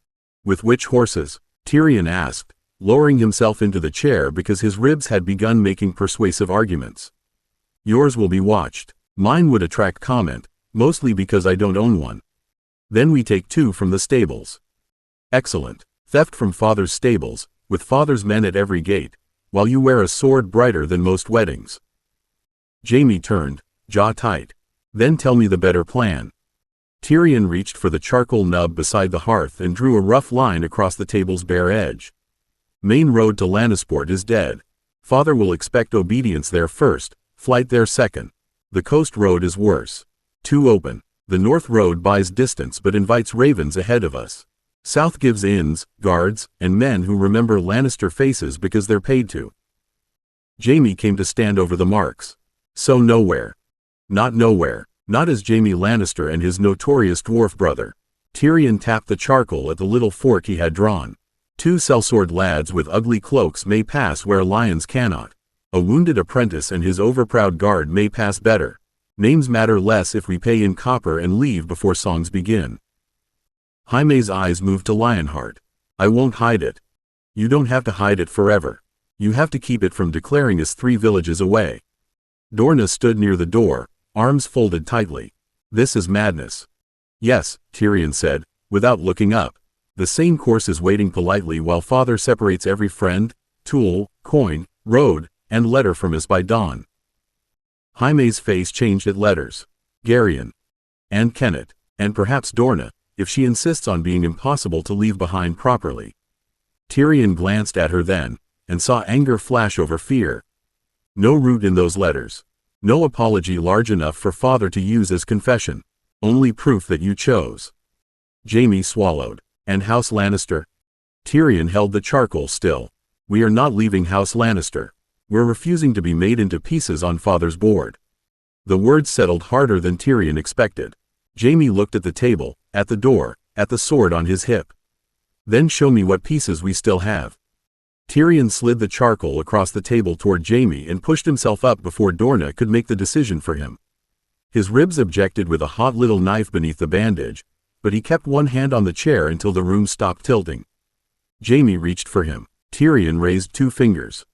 "With which horses?" Tyrion asked, lowering himself into the chair because his ribs had begun making persuasive arguments. "Yours will be watched. Mine would attract comment, mostly because I don't own one. Then we take 2 from the stables." "Excellent. Theft from father's stables, with father's men at every gate, while you wear a sword brighter than most weddings." Jaime turned, jaw tight. "Then tell me the better plan." Tyrion reached for the charcoal nub beside the hearth and drew a rough line across the table's bare edge. "Main road to Lannisport is dead. Father will expect obedience there first, flight there second. The coast road is worse. Too open. The north road buys distance but invites ravens ahead of us. South gives inns, guards, and men who remember Lannister faces because they're paid to. Jaime came to stand over the marks. So nowhere. Not nowhere. Not as Jaime Lannister and his notorious dwarf brother. Tyrion tapped the charcoal at the little fork he had drawn. 2 sellsword lads with ugly cloaks may pass where lions cannot. A wounded apprentice and his overproud guard may pass better. Names matter less if we pay in copper and leave before songs begin. Jaime's eyes moved to Lionheart. I won't hide it. You don't have to hide it forever. You have to keep it from declaring us 3 villages away. Dorna stood near the door, arms folded tightly. This is madness. Yes, Tyrion said, without looking up. The same course is waiting politely while father separates every friend, tool, coin, road, and letter from us by dawn. Jaime's face changed at letters. Garyon. And Kennet. And perhaps Dorna, if she insists on being impossible to leave behind properly. Tyrion glanced at her then, and saw anger flash over fear. No root in those letters. No apology large enough for father to use as confession. Only proof that you chose. Jaime swallowed. And House Lannister? Tyrion held the charcoal still. We are not leaving House Lannister. We're refusing to be made into pieces on father's board. The words settled harder than Tyrion expected. Jaime looked at the table, at the door, at the sword on his hip. Then show me what pieces we still have. Tyrion slid the charcoal across the table toward Jaime and pushed himself up before Dorna could make the decision for him. His ribs objected with a hot little knife beneath the bandage, but he kept one hand on the chair until the room stopped tilting. Jaime reached for him. Tyrion raised 2 fingers.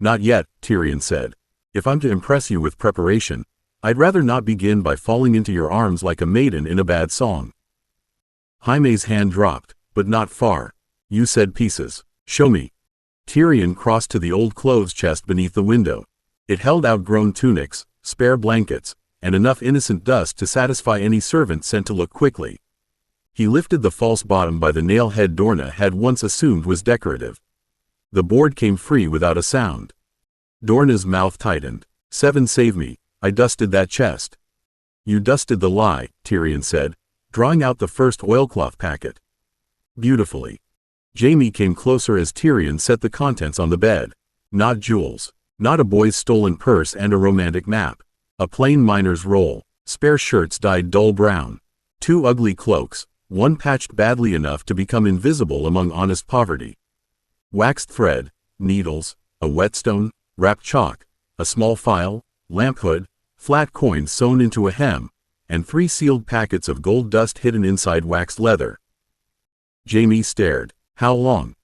Not yet, Tyrion said. If I'm to impress you with preparation, I'd rather not begin by falling into your arms like a maiden in a bad song. Jaime's hand dropped, but not far. You said pieces. Show me. Tyrion crossed to the old clothes chest beneath the window. It held outgrown tunics, spare blankets, and enough innocent dust to satisfy any servant sent to look quickly. He lifted the false bottom by the nail head Dorna had once assumed was decorative. The board came free without a sound. Dorna's mouth tightened. 7 save me, I dusted that chest. You dusted the lie, Tyrion said, drawing out the first oilcloth packet. Beautifully. Jaime came closer as Tyrion set the contents on the bed. Not jewels. Not a boy's stolen purse and a romantic map. A plain miner's roll. Spare shirts dyed dull brown. 2 ugly cloaks, one patched badly enough to become invisible among honest poverty. Waxed thread, needles, a whetstone, wrapped chalk, a small file, lamp hood, flat coins sewn into a hem, and 3 sealed packets of gold dust hidden inside waxed leather. Jaime stared. How long?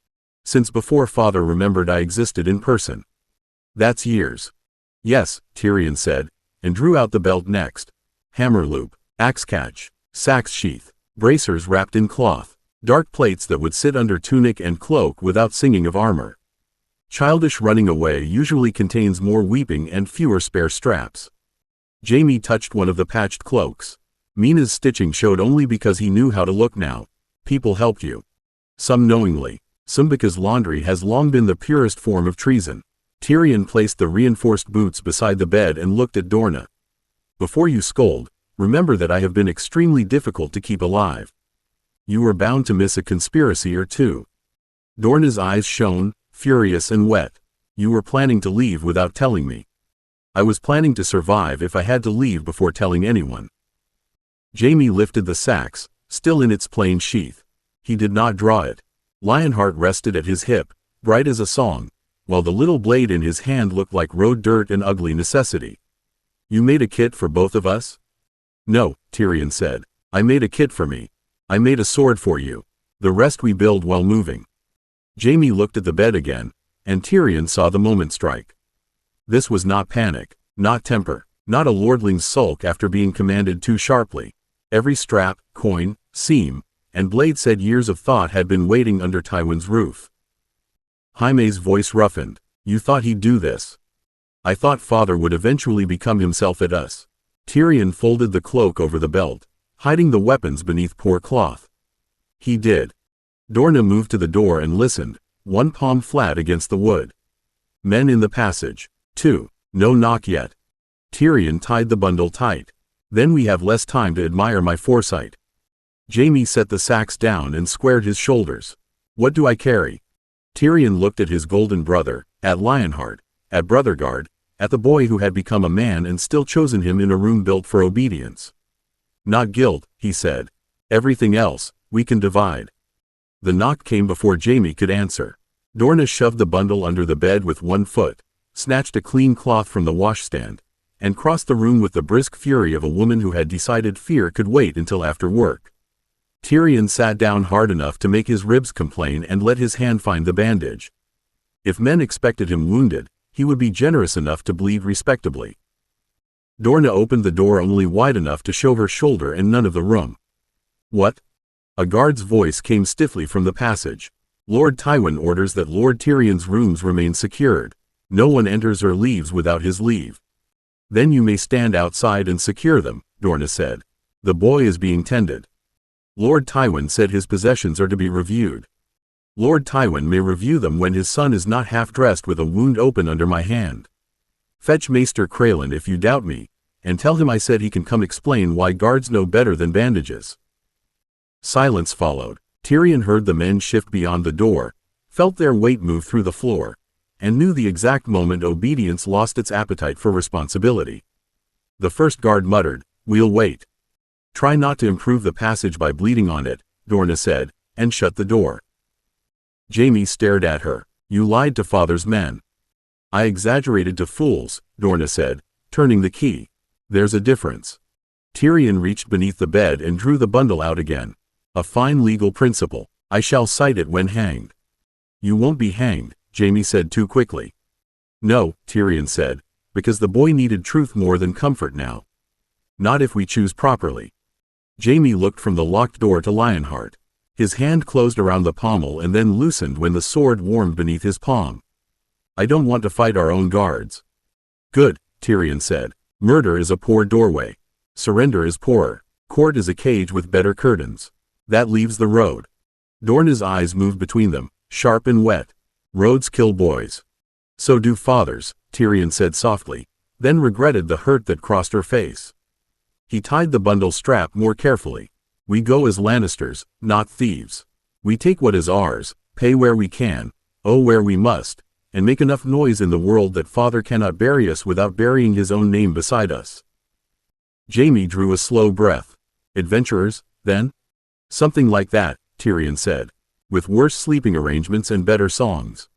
Since before father remembered I existed in person. That's years. Yes, Tyrion said, and drew out the belt next. Hammer loop, axe catch, sax sheath, bracers wrapped in cloth, dark plates that would sit under tunic and cloak without singing of armor. Childish running away usually contains more weeping and fewer spare straps. Jaime touched one of the patched cloaks. Mina's stitching showed only because he knew how to look now. People helped you. Some knowingly, some because laundry has long been the purest form of treason. Tyrion placed the reinforced boots beside the bed and looked at Dorna. Before you scold, remember that I have been extremely difficult to keep alive. You were bound to miss a conspiracy or 2. Dorna's eyes shone, furious and wet. You were planning to leave without telling me. I was planning to survive if I had to leave before telling anyone. Jaime lifted the sax, still in its plain sheath. He did not draw it. Lionheart rested at his hip, bright as a song, while the little blade in his hand looked like road dirt and ugly necessity. You made a kit for both of us? No, Tyrion said. I made a kit for me. I made a sword for you. The rest we build while moving. Jaime looked at the bed again, and Tyrion saw the moment strike. This was not panic, not temper, not a lordling's sulk after being commanded too sharply. Every strap, coin, seam, and blade said years of thought had been waiting under Tywin's roof. Jaime's voice roughened. You thought he'd do this. I thought father would eventually become himself at us. Tyrion folded the cloak over the belt, hiding the weapons beneath poor cloth. He did. Dorna moved to the door and listened, one palm flat against the wood. Men in the passage. 2. No knock yet. Tyrion tied the bundle tight. Then we have less time to admire my foresight. Jaime set the sacks down and squared his shoulders. What do I carry? Tyrion looked at his golden brother, at Lionheart, at Brotherguard, at the boy who had become a man and still chosen him in a room built for obedience. Not guilt, he said. Everything else, we can divide. The knock came before Jaime could answer. Dorna shoved the bundle under the bed with one foot, snatched a clean cloth from the washstand, and crossed the room with the brisk fury of a woman who had decided fear could wait until after work. Tyrion sat down hard enough to make his ribs complain and let his hand find the bandage. If men expected him wounded, he would be generous enough to bleed respectably. Dorna opened the door only wide enough to show her shoulder and none of the room. What? A guard's voice came stiffly from the passage. Lord Tywin orders that Lord Tyrion's rooms remain secured. No one enters or leaves without his leave. Then you may stand outside and secure them, Dorna said. The boy is being tended. Lord Tywin said his possessions are to be reviewed. Lord Tywin may review them when his son is not half-dressed with a wound open under my hand. Fetch Maester Craylan if you doubt me, and tell him I said he can come explain why guards know better than bandages. Silence followed. Tyrion heard the men shift beyond the door, felt their weight move through the floor, and knew the exact moment obedience lost its appetite for responsibility. The first guard muttered, "We'll wait. Try not to improve the passage by bleeding on it," Dorna said, and shut the door. Jaime stared at her. "You lied to father's men." "I exaggerated to fools," Dorna said, turning the key. "There's a difference." Tyrion reached beneath the bed and drew the bundle out again. "A fine legal principle. I shall cite it when hanged." "You won't be hanged," Jaime said too quickly. "No," Tyrion said, "because the boy needed truth more than comfort now. Not if we choose properly." Jaime looked from the locked door to Lionheart. His hand closed around the pommel and then loosened when the sword warmed beneath his palm. "I don't want to fight our own guards." "Good," Tyrion said. "Murder is a poor doorway. Surrender is poorer. Court is a cage with better curtains. That leaves the road." Dorna's eyes moved between them, sharp and wet. "Roads kill boys." "So do fathers," Tyrion said softly, then regretted the hurt that crossed her face. He tied the bundle strap more carefully. "We go as Lannisters, not thieves. We take what is ours, pay where we can, owe where we must, and make enough noise in the world that father cannot bury us without burying his own name beside us." Jaime drew a slow breath. "Adventurers, then?" "Something like that," Tyrion said, "with worse sleeping arrangements and better songs."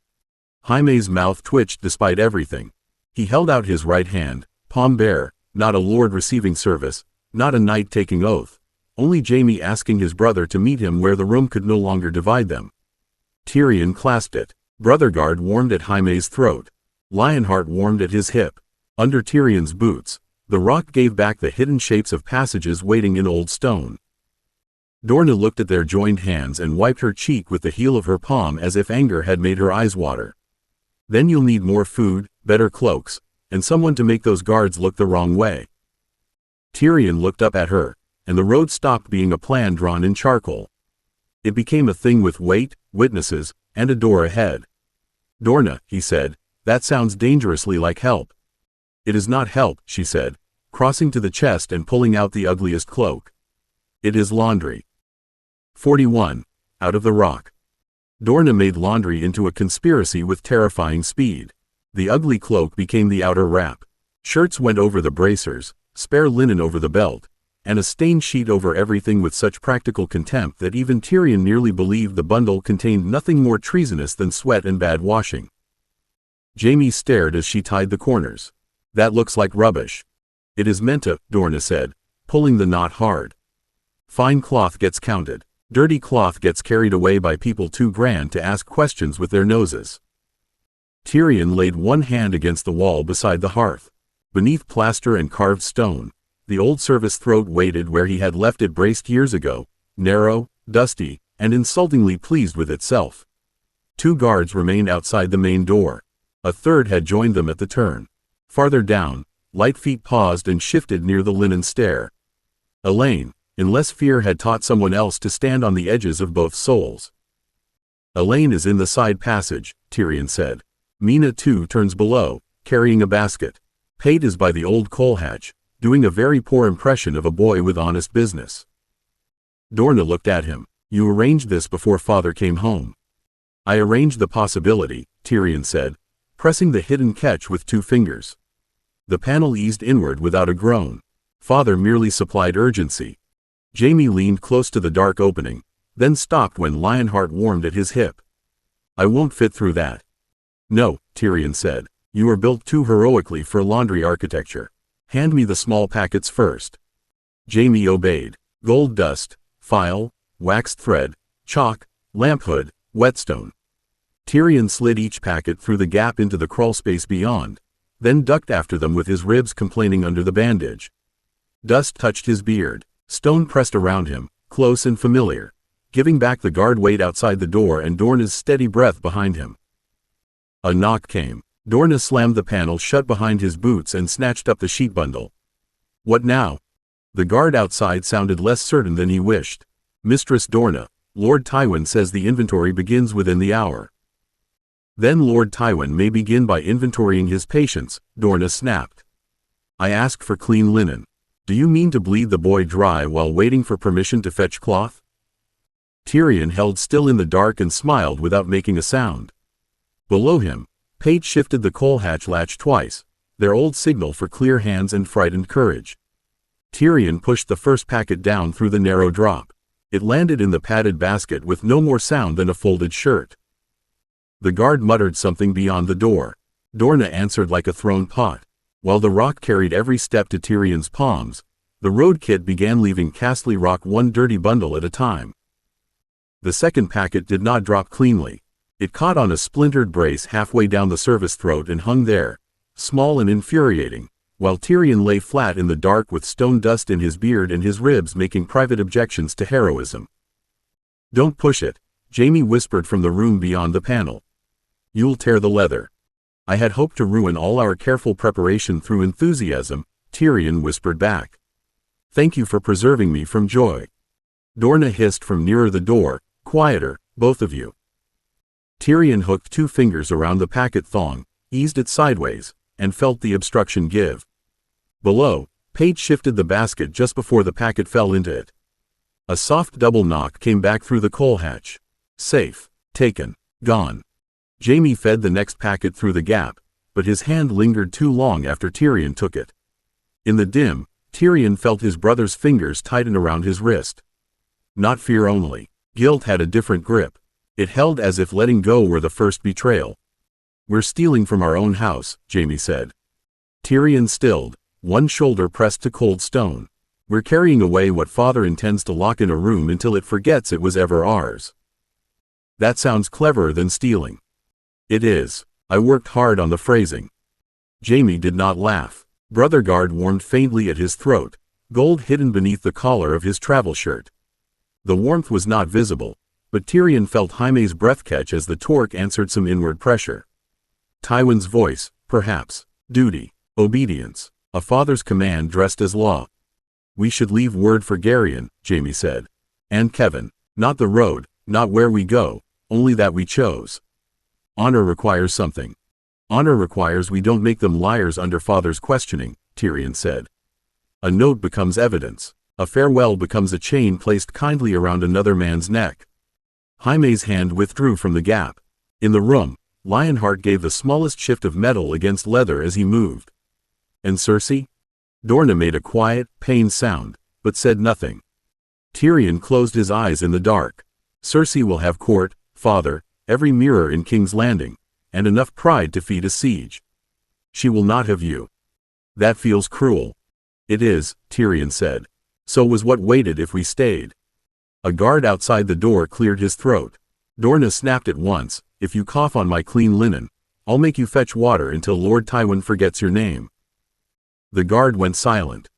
Jaime's mouth twitched despite everything. He held out his right hand, palm bare, not a lord receiving service, not a knight taking oath, only Jaime asking his brother to meet him where the room could no longer divide them. Tyrion clasped it. Brotherguard warmed at Jaime's throat. Lionheart warmed at his hip. Under Tyrion's boots, the rock gave back the hidden shapes of passages waiting in old stone. Dorna looked at their joined hands and wiped her cheek with the heel of her palm as if anger had made her eyes water. "Then you'll need more food, better cloaks, and someone to make those guards look the wrong way." Tyrion looked up at her, and the road stopped being a plan drawn in charcoal. It became a thing with weight, witnesses, and a door ahead. "Dorna," he said, "that sounds dangerously like help." "It is not help," she said, crossing to the chest and pulling out the ugliest cloak. "It is laundry." 41. Out of the rock. Dorna made laundry into a conspiracy with terrifying speed. The ugly cloak became the outer wrap. Shirts went over the bracers, spare linen over the belt, and a stained sheet over everything with such practical contempt that even Tyrion nearly believed the bundle contained nothing more treasonous than sweat and bad washing. Jaime stared as she tied the corners. "That looks like rubbish." "It is meant to," Dorna said, pulling the knot hard. "Fine cloth gets counted. Dirty cloth gets carried away by people too grand to ask questions with their noses." Tyrion laid one hand against the wall beside the hearth. Beneath plaster and carved stone, the old service throat waited where he had left it braced years ago, narrow, dusty, and insultingly pleased with itself. 2 guards remained outside the main door. A third had joined them at the turn. Farther down, light feet paused and shifted near the linen stair. Elaine, unless fear had taught someone else to stand on the edges of both souls. "Elaine is in the side passage," Tyrion said. "Mina too turns below, carrying a basket. Pate is by the old coal hatch, doing a very poor impression of a boy with honest business. Dorna looked at him. You arranged this before father came home. I arranged the possibility, Tyrion said, pressing the hidden catch with 2 fingers. The panel eased inward without a groan. Father merely supplied urgency. Jaime leaned close to the dark opening, then stopped when Lionheart warmed at his hip. I won't fit through that. No, Tyrion said. You are built too heroically for laundry architecture. Hand me the small packets first. Jaime obeyed. Gold dust, file, waxed thread, chalk, lamphood, whetstone. Tyrion slid each packet through the gap into the crawlspace beyond, then ducked after them with his ribs complaining under the bandage. Dust touched his beard. Stone pressed around him, close and familiar, giving back the guard weight outside the door and Dorna's steady breath behind him. A knock came. Dorna slammed the panel shut behind his boots and snatched up the sheet bundle. What now? The guard outside sounded less certain than he wished. Mistress Dorna, Lord Tywin says the inventory begins within the hour. Then Lord Tywin may begin by inventorying his patients, Dorna snapped. I asked for clean linen. Do you mean to bleed the boy dry while waiting for permission to fetch cloth? Tyrion held still in the dark and smiled without making a sound. Below him, Pate shifted the coal hatch latch twice, their old signal for clear hands and frightened courage. Tyrion pushed the first packet down through the narrow drop. It landed in the padded basket with no more sound than a folded shirt. The guard muttered something beyond the door. Dorna answered like a thrown pot. While the rock carried every step to Tyrion's palms, the roadkit began leaving Casterly Rock one dirty bundle at a time. The second packet did not drop cleanly. It caught on a splintered brace halfway down the service throat and hung there, small and infuriating, while Tyrion lay flat in the dark with stone dust in his beard and his ribs making private objections to heroism. Don't push it, Jaime whispered from the room beyond the panel. You'll tear the leather. I had hoped to ruin all our careful preparation through enthusiasm, Tyrion whispered back. Thank you for preserving me from joy. Dorna hissed from nearer the door, quieter, both of you. Tyrion hooked 2 fingers around the packet thong, eased it sideways, and felt the obstruction give. Below, Pate shifted the basket just before the packet fell into it. A soft double knock came back through the coal hatch. Safe, taken, gone. Jaime fed the next packet through the gap, but his hand lingered too long after Tyrion took it. In the dim, Tyrion felt his brother's fingers tighten around his wrist. Not fear only. Guilt had a different grip. It held as if letting go were the first betrayal. We're stealing from our own house, Jaime said. Tyrion stilled, one shoulder pressed to cold stone. We're carrying away what father intends to lock in a room until it forgets it was ever ours. That sounds cleverer than stealing. It is. I worked hard on the phrasing. Jaime did not laugh. Brother Guard warmed faintly at his throat, gold hidden beneath the collar of his travel shirt. The warmth was not visible, but Tyrion felt Jaime's breath catch as the torque answered some inward pressure. Tywin's voice, perhaps. Duty. Obedience. A father's command dressed as law. We should leave word for Garyon, Jaime said. And Kevin. Not the road, not where we go, only that we chose. Honor requires something. Honor requires we don't make them liars under father's questioning, Tyrion said. A note becomes evidence. A farewell becomes a chain placed kindly around another man's neck. Jaime's hand withdrew from the gap. In the room, Lionheart gave the smallest shift of metal against leather as he moved. And Cersei? Dorna made a quiet, pained sound, but said nothing. Tyrion closed his eyes in the dark. Cersei will have court, father, every mirror in King's Landing, and enough pride to feed a siege. She will not have you. That feels cruel. It is, Tyrion said. So was what waited if we stayed. A guard outside the door cleared his throat. Dorna snapped at once, if you cough on my clean linen, I'll make you fetch water until Lord Tywin forgets your name. The guard went silent.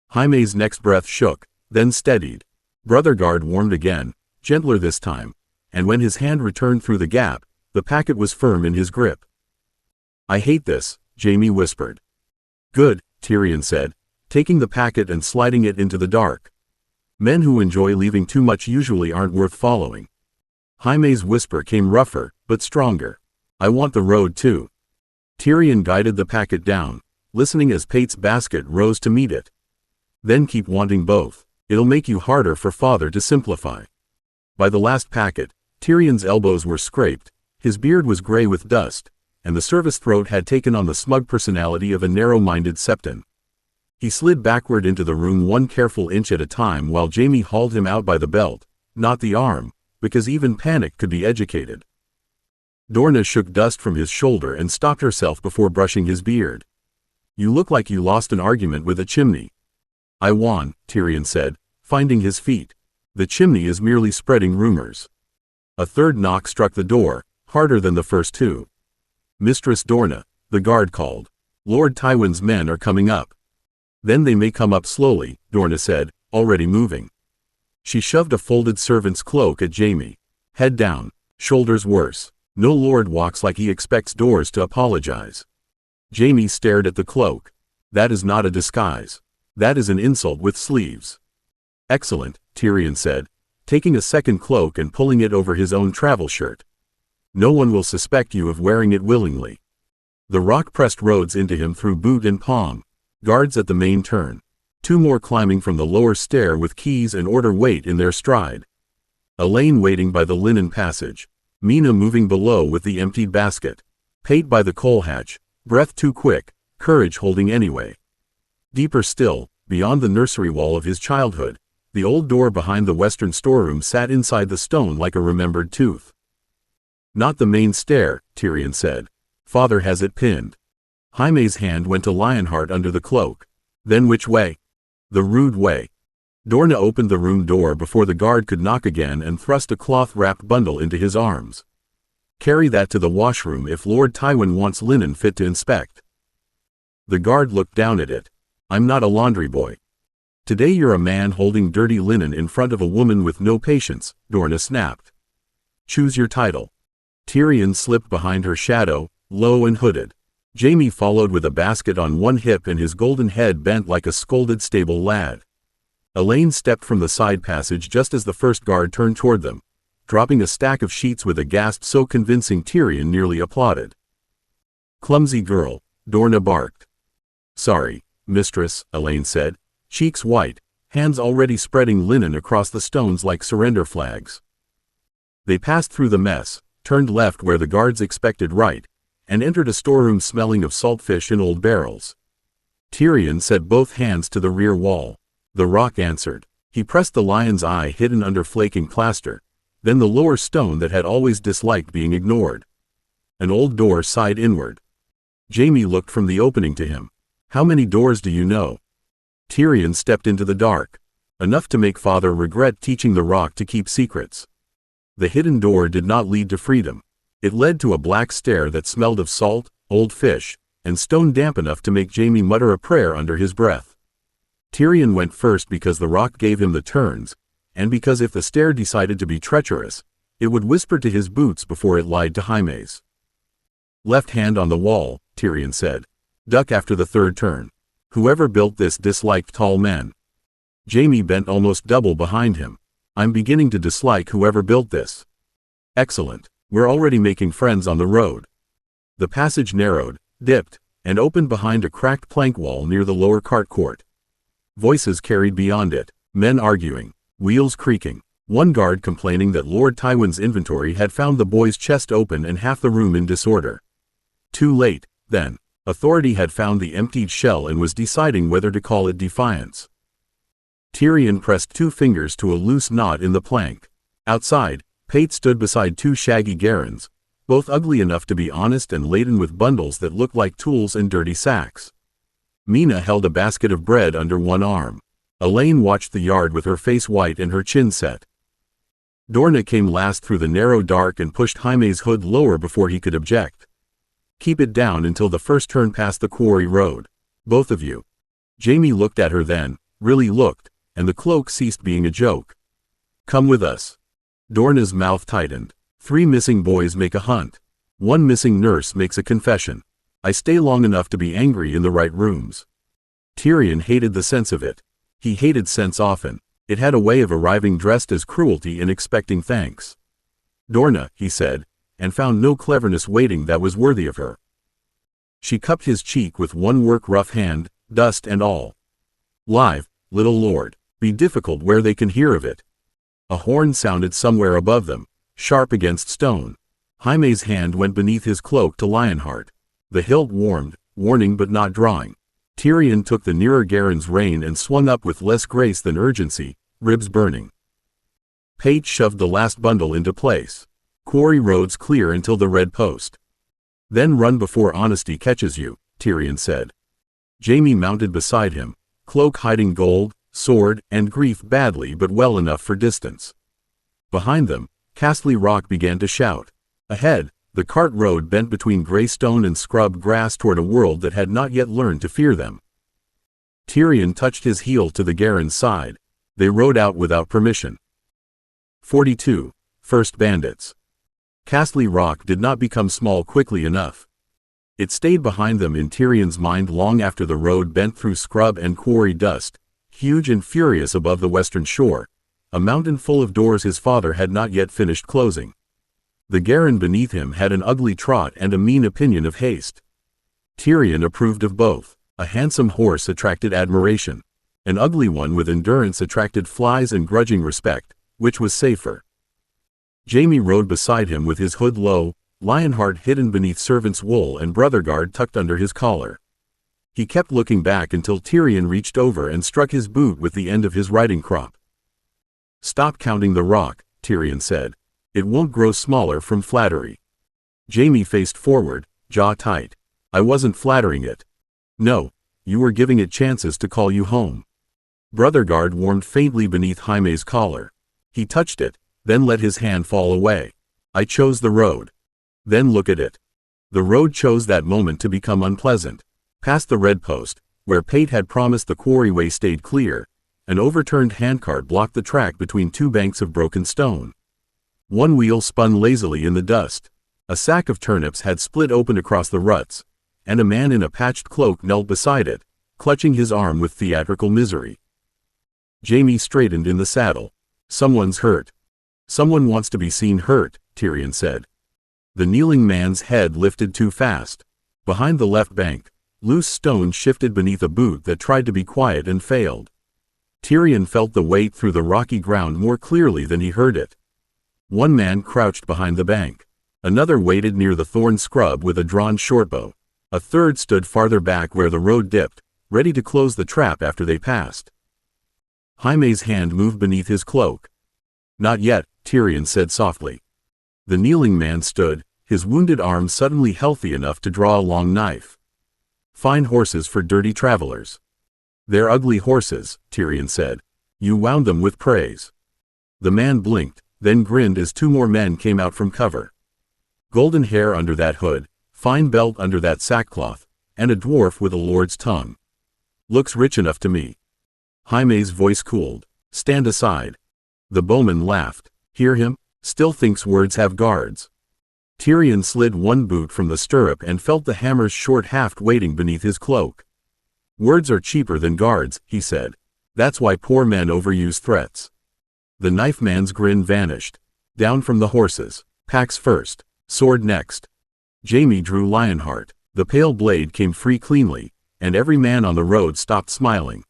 Jaime's next breath shook, then steadied. Brother Guard warmed again, gentler this time, and when his hand returned through the gap, the packet was firm in his grip. I hate this, Jaime whispered. Good, Tyrion said, taking the packet and sliding it into the dark. Men who enjoy leaving too much usually aren't worth following. Jaime's whisper came rougher, but stronger. I want the road too. Tyrion guided the packet down, listening as Pate's basket rose to meet it. Then keep wanting both. It'll make you harder for father to simplify. By the last packet, Tyrion's elbows were scraped, his beard was gray with dust, and the service throat had taken on the smug personality of a narrow-minded septon. He slid backward into the room one careful inch at a time while Jaime hauled him out by the belt, not the arm, because even panic could be educated. Dorna shook dust from his shoulder and stopped herself before brushing his beard. You look like you lost an argument with a chimney. I won, Tyrion said, finding his feet. The chimney is merely spreading rumors. A third knock struck the door, harder than the first two. Mistress Dorna, the guard called. Lord Tywin's men are coming up. Then they may come up slowly, Dorna said, already moving. She shoved a folded servant's cloak at Jaime. Head down, shoulders worse. No lord walks like he expects doors to apologize. Jaime stared at the cloak. That is not a disguise. That is an insult with sleeves. Excellent, Tyrion said, taking a second cloak and pulling it over his own travel shirt. No one will suspect you of wearing it willingly. The rock pressed roads into him through boot and palm. Guards at the main turn. Two more climbing from the lower stair with keys and order wait in their stride. Elaine waiting by the linen passage. Mina moving below with the emptied basket. Pate by the coal hatch, breath too quick, courage holding anyway. Deeper still, beyond the nursery wall of his childhood, the old door behind the western storeroom sat inside the stone like a remembered tooth. Not the main stair, Tyrion said. Father has it pinned. Jaime's hand went to Lionheart under the cloak. Then which way? The rude way. Dorna opened the room door before the guard could knock again and thrust a cloth-wrapped bundle into his arms. Carry that to the washroom if Lord Tywin wants linen fit to inspect. The guard looked down at it. I'm not a laundry boy. Today you're a man holding dirty linen in front of a woman with no patience, Dorna snapped. Choose your title. Tyrion slipped behind her shadow, low and hooded. Jaime followed with a basket on one hip and his golden head bent like a scolded stable lad. Elaine stepped from the side passage just as the first guard turned toward them, dropping a stack of sheets with a gasp so convincing Tyrion nearly applauded. Clumsy girl, Dorna barked. Sorry, mistress, Elaine said, cheeks white, hands already spreading linen across the stones like surrender flags. They passed through the mess, turned left where the guards expected right, and entered a storeroom smelling of saltfish in old barrels. Tyrion set both hands to the rear wall. The rock answered. He pressed the lion's eye hidden under flaking plaster, then the lower stone that had always disliked being ignored. An old door sighed inward. Jaime looked from the opening to him. How many doors do you know? Tyrion stepped into the dark. Enough to make father regret teaching the rock to keep secrets. The hidden door did not lead to freedom. It led to a black stair that smelled of salt, old fish, and stone damp enough to make Jaime mutter a prayer under his breath. Tyrion went first because the rock gave him the turns, and because if the stair decided to be treacherous, it would whisper to his boots before it lied to Jaime's. Left hand on the wall, Tyrion said. Duck after the third turn. Whoever built this disliked tall men. Jaime bent almost double behind him. I'm beginning to dislike whoever built this. Excellent. We're already making friends on the road. The passage narrowed, dipped, and opened behind a cracked plank wall near the lower cart court. Voices carried beyond it, men arguing, wheels creaking, one guard complaining that Lord Tywin's inventory had found the boy's chest open and half the room in disorder. Too late, then. Authority had found the emptied shell and was deciding whether to call it defiance. Tyrion pressed two fingers to a loose knot in the plank. Outside, Pate stood beside two shaggy garrons, both ugly enough to be honest and laden with bundles that looked like tools and dirty sacks. Mina held a basket of bread under one arm. Elaine watched the yard with her face white and her chin set. Dorna came last through the narrow dark and pushed Jaime's hood lower before he could object. Keep it down until the first turn past the quarry road. Both of you. Jaime looked at her then, really looked, and the cloak ceased being a joke. Come with us. Dorna's mouth tightened. 3 missing boys make a hunt. 1 missing nurse makes a confession. I stay long enough to be angry in the right rooms. Tyrion hated the sense of it. He hated sense often. It had a way of arriving dressed as cruelty and expecting thanks. Dorna, he said, and found no cleverness waiting that was worthy of her. She cupped his cheek with one rough hand, dust and all. Live, little lord, be difficult where they can hear of it. A horn sounded somewhere above them, sharp against stone. Jaime's hand went beneath his cloak to Lionheart. The hilt warmed, warning but not drawing. Tyrion took the nearer Garen's rein and swung up with less grace than urgency, ribs burning. Pate shoved the last bundle into place. Quarry roads clear until the red post. Then run before honesty catches you, Tyrion said. Jaime mounted beside him, cloak hiding gold, sword, and grief badly but well enough for distance. Behind them, Casterly Rock began to shout. Ahead, the cart road bent between gray stone and scrub grass toward a world that had not yet learned to fear them. Tyrion touched his heel to the Garen's side. They rode out without permission. 42. First Bandits. Casterly Rock did not become small quickly enough. It stayed behind them in Tyrion's mind long after the road bent through scrub and quarry dust, huge and furious above the western shore, a mountain full of doors his father had not yet finished closing. The Garen beneath him had an ugly trot and a mean opinion of haste. Tyrion approved of both. A handsome horse attracted admiration. An ugly one with endurance attracted flies and grudging respect, which was safer. Jaime rode beside him with his hood low, Lionheart hidden beneath servant's wool and Brotherguard tucked under his collar. He kept looking back until Tyrion reached over and struck his boot with the end of his riding crop. Stop counting the rock, Tyrion said. It won't grow smaller from flattery. Jaime faced forward, jaw tight. I wasn't flattering it. No, you were giving it chances to call you home. Brotherguard warmed faintly beneath Jaime's collar. He touched it, then let his hand fall away. I chose the road. Then look at it. The road chose that moment to become unpleasant. Past the red post, where Pate had promised the quarryway stayed clear, an overturned handcart blocked the track between two banks of broken stone. One wheel spun lazily in the dust. A sack of turnips had split open across the ruts, and a man in a patched cloak knelt beside it, clutching his arm with theatrical misery. Jaime straightened in the saddle. Someone's hurt. Someone wants to be seen hurt, Tyrion said. The kneeling man's head lifted too fast. Behind the left bank, loose stone shifted beneath a boot that tried to be quiet and failed. Tyrion felt the weight through the rocky ground more clearly than he heard it. One man crouched behind the bank. Another waited near the thorn scrub with a drawn shortbow. A third stood farther back where the road dipped, ready to close the trap after they passed. Jaime's hand moved beneath his cloak. Not yet, Tyrion said softly. The kneeling man stood, his wounded arm suddenly healthy enough to draw a long knife. Fine horses for dirty travelers. They're ugly horses, Tyrion said. You wound them with praise. The man blinked, then grinned as two more men came out from cover. Golden hair under that hood, fine belt under that sackcloth, and a dwarf with a lord's tongue. Looks rich enough to me. Jaime's voice cooled. Stand aside. The bowman laughed. Hear him? Still thinks words have guards. Tyrion slid one boot from the stirrup and felt the hammer's short haft waiting beneath his cloak. Words are cheaper than guards, he said. That's why poor men overuse threats. The knife man's grin vanished. Down from the horses. Packs first. Sword next. Jaime drew Lionheart. The pale blade came free cleanly, and every man on the road stopped smiling.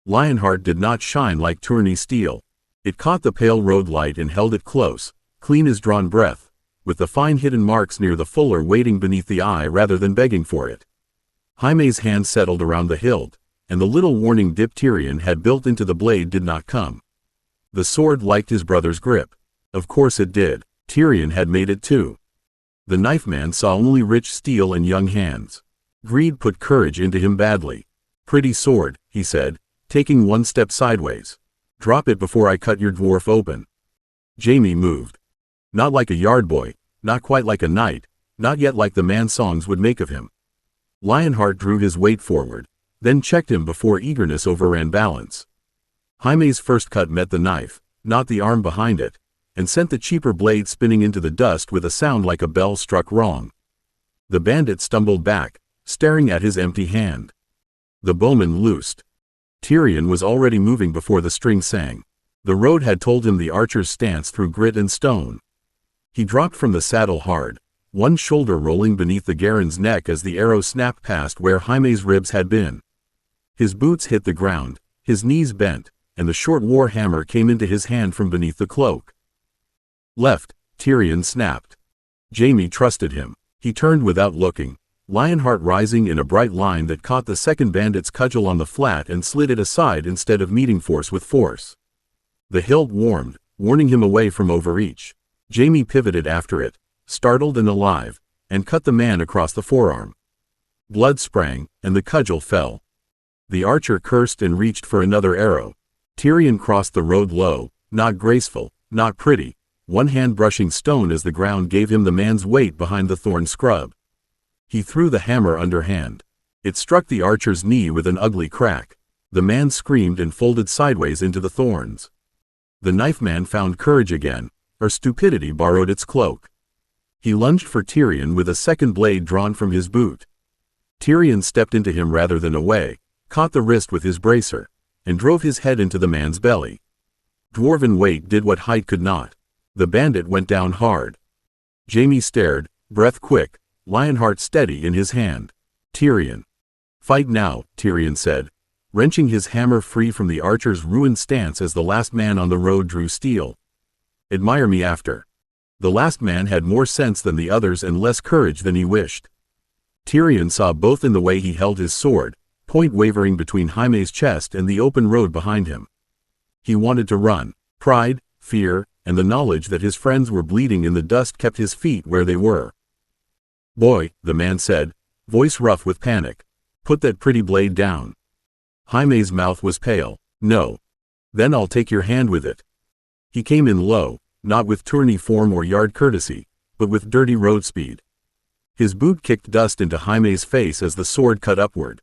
Lionheart did not shine like tourney steel. It caught the pale road light and held it close, clean as drawn breath, with the fine hidden marks near the fuller waiting beneath the eye rather than begging for it. Jaime's hand settled around the hilt, and the little warning dip Tyrion had built into the blade did not come. The sword liked his brother's grip. Of course it did. Tyrion had made it too. The knife man saw only rich steel and young hands. Greed put courage into him badly. Pretty sword, he said, taking one step sideways. Drop it before I cut your dwarf open. Jaime moved. Not like a yard boy, not quite like a knight, not yet like the man songs would make of him. Lionheart drew his weight forward, then checked him before eagerness overran balance. Jaime's first cut met the knife, not the arm behind it, and sent the cheaper blade spinning into the dust with a sound like a bell struck wrong. The bandit stumbled back, staring at his empty hand. The bowman loosed. Tyrion was already moving before the string sang. The road had told him the archer's stance through grit and stone. He dropped from the saddle hard, one shoulder rolling beneath the Garen's neck as the arrow snapped past where Jaime's ribs had been. His boots hit the ground, his knees bent, and the short war hammer came into his hand from beneath the cloak. Left, Tyrion snapped. Jaime trusted him. He turned without looking, Lionheart rising in a bright line that caught the second bandit's cudgel on the flat and slid it aside instead of meeting force with force. The hilt warmed, warning him away from overreach. Jaime pivoted after it, startled and alive, and cut the man across the forearm. Blood sprang, and the cudgel fell. The archer cursed and reached for another arrow. Tyrion crossed the road low, not graceful, not pretty, one hand brushing stone as the ground gave him the man's weight behind the thorn scrub. He threw the hammer underhand. It struck the archer's knee with an ugly crack. The man screamed and folded sideways into the thorns. The knife man found courage again, or stupidity borrowed its cloak. He lunged for Tyrion with a second blade drawn from his boot. Tyrion stepped into him rather than away, caught the wrist with his bracer, and drove his head into the man's belly. Dwarven weight did what height could not. The bandit went down hard. Jaime stared, breath quick, Lionheart steady in his hand. Tyrion. Fight now, Tyrion said, wrenching his hammer free from the archer's ruined stance as the last man on the road drew steel. Admire me after. The last man had more sense than the others and less courage than he wished. Tyrion saw both in the way he held his sword, point wavering between Jaime's chest and the open road behind him. He wanted to run. Pride, fear, and the knowledge that his friends were bleeding in the dust kept his feet where they were. Boy, the man said, voice rough with panic. Put that pretty blade down. Jaime's mouth was pale. No. Then I'll take your hand with it. He came in low, not with tourney form or yard courtesy, but with dirty road speed. His boot kicked dust into Jaime's face as the sword cut upward.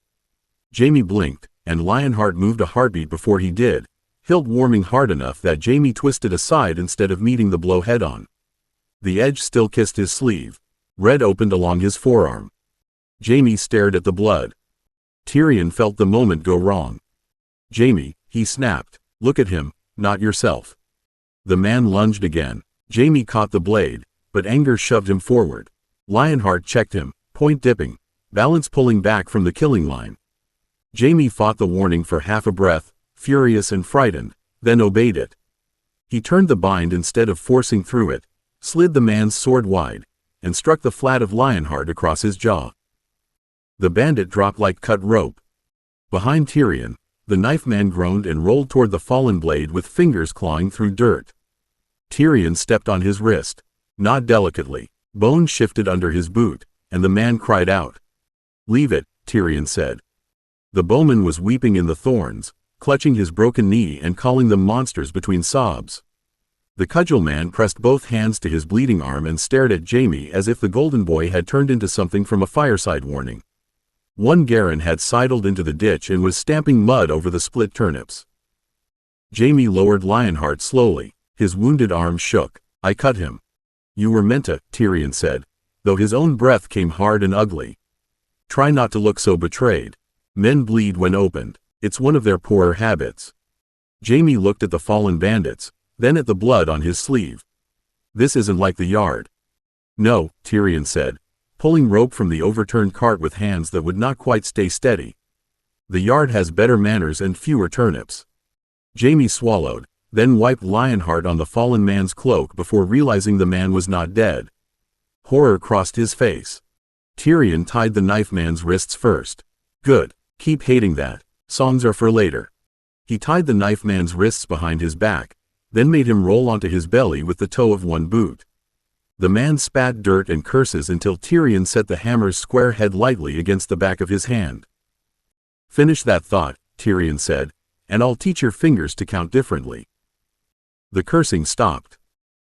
Jaime blinked, and Lionheart moved a heartbeat before he did, hilt warming hard enough that Jaime twisted aside instead of meeting the blow head-on. The edge still kissed his sleeve. Red opened along his forearm. Jaime stared at the blood. Tyrion felt the moment go wrong. Jaime, he snapped, look at him, not yourself. The man lunged again. Jaime caught the blade, but anger shoved him forward. Lionheart checked him, point dipping, balance pulling back from the killing line. Jaime fought the warning for half a breath, furious and frightened, then obeyed it. He turned the bind instead of forcing through it, slid the man's sword wide, and struck the flat of Lionheart across his jaw. The bandit dropped like cut rope. Behind Tyrion, the knife man groaned and rolled toward the fallen blade with fingers clawing through dirt. Tyrion stepped on his wrist, not delicately. Bone shifted under his boot, and the man cried out. Leave it, Tyrion said. The bowman was weeping in the thorns, clutching his broken knee and calling them monsters between sobs. The cudgel man pressed both hands to his bleeding arm and stared at Jaime as if the golden boy had turned into something from a fireside warning. One Garen had sidled into the ditch and was stamping mud over the split turnips. Jaime lowered Lionheart slowly. His wounded arm shook. I cut him. You were meant to, Tyrion said, though his own breath came hard and ugly. Try not to look so betrayed. Men bleed when opened. It's one of their poorer habits. Jaime looked at the fallen bandits, then at the blood on his sleeve. This isn't like the yard. No, Tyrion said, pulling rope from the overturned cart with hands that would not quite stay steady. The yard has better manners and fewer turnips. Jaime swallowed, then wiped Lionheart on the fallen man's cloak before realizing the man was not dead. Horror crossed his face. Tyrion tied the knife man's wrists first. Good. Keep hating that. Songs are for later. He tied the knife man's wrists behind his back, then made him roll onto his belly with the toe of one boot. The man spat dirt and curses until Tyrion set the hammer's square head lightly against the back of his hand. Finish that thought, Tyrion said, and I'll teach your fingers to count differently. The cursing stopped.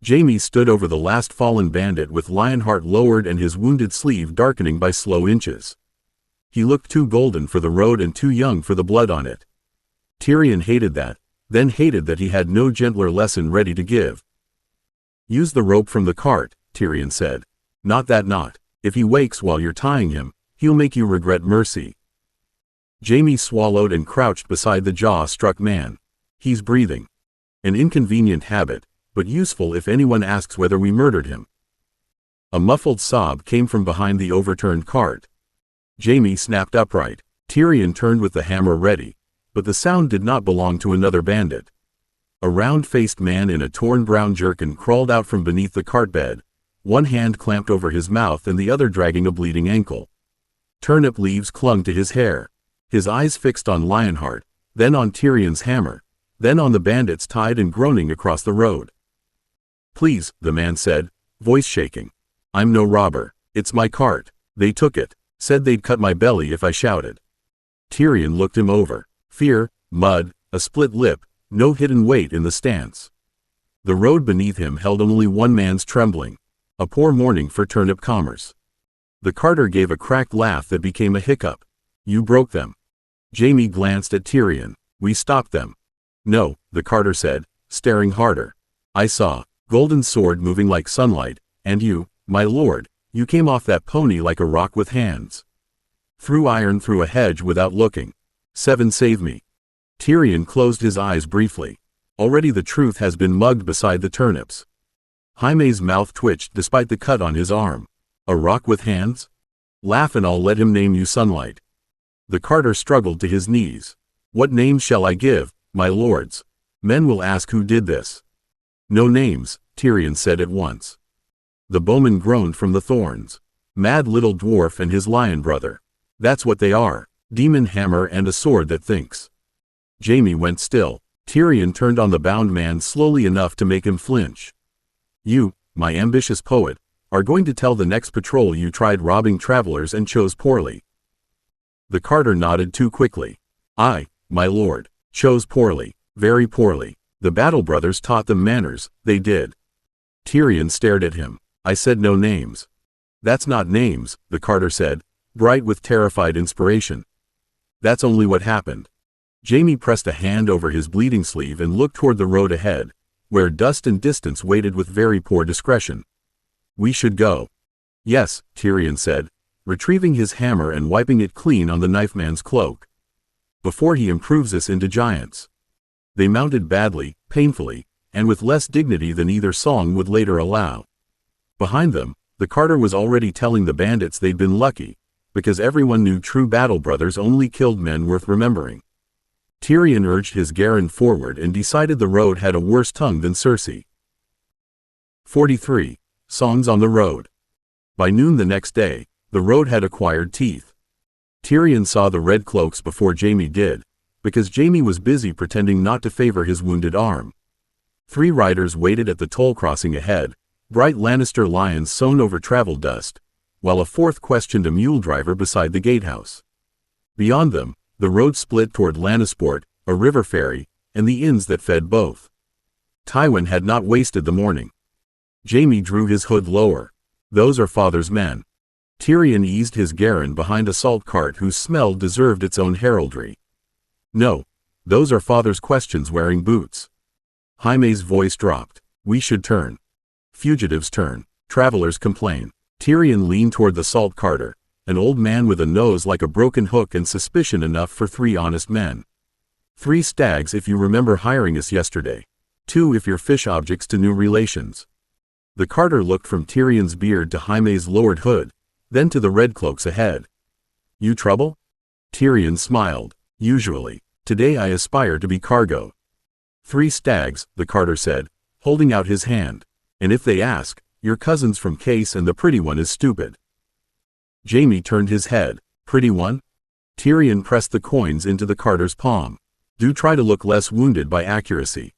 Jaime stood over the last fallen bandit with Lionheart lowered and his wounded sleeve darkening by slow inches. He looked too golden for the road and too young for the blood on it. Tyrion hated that, then hated that he had no gentler lesson ready to give. Use the rope from the cart, Tyrion said. Not that knot. If he wakes while you're tying him, he'll make you regret mercy. Jaime swallowed and crouched beside the jaw-struck man. He's breathing. An inconvenient habit, but useful if anyone asks whether we murdered him. A muffled sob came from behind the overturned cart. Jaime snapped upright. Tyrion turned with the hammer ready, but the sound did not belong to another bandit. A round-faced man in a torn brown jerkin crawled out from beneath the cart bed, one hand clamped over his mouth and the other dragging a bleeding ankle. Turnip leaves clung to his hair. His eyes fixed on Lionheart, then on Tyrion's hammer, then on the bandits tied and groaning across the road. "Please," the man said, voice shaking. "I'm no robber. It's my cart. They took it. Said they'd cut my belly if I shouted." Tyrion looked him over. Fear, mud, a split lip, no hidden weight in the stance. The road beneath him held only one man's trembling. A poor morning for turnip commerce. The carter gave a cracked laugh that became a hiccup. "You broke them." Jaime glanced at Tyrion. "We stopped them." "No," the carter said, staring harder. "I saw golden sword moving like sunlight, and you, my lord, you came off that pony like a rock with hands. Threw iron through a hedge without looking. 7 save me." Tyrion closed his eyes briefly. Already the truth has been mugged beside the turnips. Jaime's mouth twitched despite the cut on his arm. "A rock with hands? Laugh and I'll let him name you Sunlight." The carter struggled to his knees. "What names shall I give, my lords? Men will ask who did this." "No names," Tyrion said at once. The bowman groaned from the thorns. "Mad little dwarf and his lion brother. That's what they are. Demon hammer and a sword that thinks." Jaime went still. Tyrion turned on the bound man slowly enough to make him flinch. "You, my ambitious poet, are going to tell the next patrol you tried robbing travelers and chose poorly." The carter nodded too quickly. "I, my lord, chose poorly, very poorly. The Battle Brothers taught them manners, they did." Tyrion stared at him. "I said no names." "That's not names," the carter said, bright with terrified inspiration. "That's only what happened." Jaime pressed a hand over his bleeding sleeve and looked toward the road ahead, where dust and distance waited with very poor discretion. "We should go." "Yes," Tyrion said, retrieving his hammer and wiping it clean on the knife man's cloak. "Before he improves us into giants." They mounted badly, painfully, and with less dignity than either song would later allow. Behind them, the carter was already telling the bandits they'd been lucky, because everyone knew true Battle Brothers only killed men worth remembering. Tyrion urged his garron forward and decided the road had a worse tongue than Cersei. 43. Songs on the Road. By noon the next day, the road had acquired teeth. Tyrion saw the red cloaks before Jaime did, because Jaime was busy pretending not to favor his wounded arm. 3 riders waited at the toll crossing ahead, bright Lannister lions sewn over travel dust, while a 4th questioned a mule driver beside the gatehouse. Beyond them, the road split toward Lannisport, a river ferry, and the inns that fed both. Tywin had not wasted the morning. Jaime drew his hood lower. "Those are father's men." Tyrion eased his garron behind a salt cart whose smell deserved its own heraldry. "No, those are father's questions wearing boots." Jaime's voice dropped. "We should turn. Fugitives turn. Travelers complain." Tyrion leaned toward the salt carter, an old man with a nose like a broken hook and suspicion enough for 3 honest men. 3 stags if you remember hiring us yesterday. 2 if you're fish objects to new relations." The carter looked from Tyrion's beard to Jaime's lowered hood, then to the red cloaks ahead. "You trouble?" Tyrion smiled. "Usually. Today I aspire to be cargo." 3 stags, the carter said, holding out his hand. "And if they ask, your cousins from Case and the pretty one is stupid." Jaime turned his head. "Pretty one?" Tyrion pressed the coins into the carter's palm. "Do try to look less wounded by accuracy."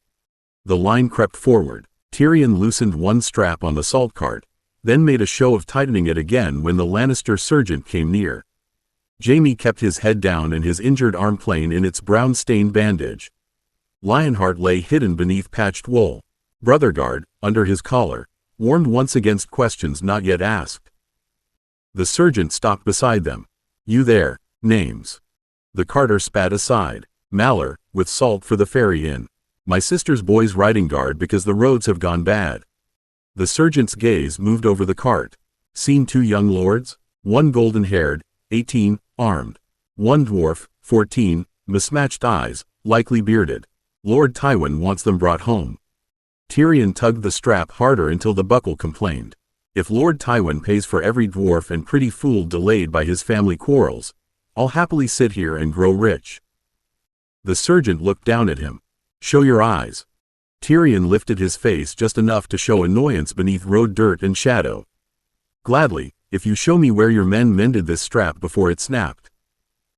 The line crept forward. Tyrion loosened one strap on the salt cart, then made a show of tightening it again when the Lannister sergeant came near. Jaime kept his head down and his injured arm plain in its brown-stained bandage. Lionheart lay hidden beneath patched wool. Brotherguard, under his collar, warned once against questions not yet asked. The sergeant stopped beside them. "You there, names." The carter spat aside. "Malor, with salt for the ferry inn. My sister's boy's riding guard because the roads have gone bad." The sergeant's gaze moved over the cart. "Seen 2 young lords? 1 golden-haired, 18, armed. 1 dwarf, 14, mismatched eyes, likely bearded. Lord Tywin wants them brought home." Tyrion tugged the strap harder until the buckle complained. If Lord Tywin pays for every dwarf and pretty fool delayed by his family quarrels, I'll happily sit here and grow rich. The sergeant looked down at him. Show your eyes. Tyrion lifted his face just enough to show annoyance beneath road dirt and shadow. Gladly, if you show me where your men mended this strap before it snapped.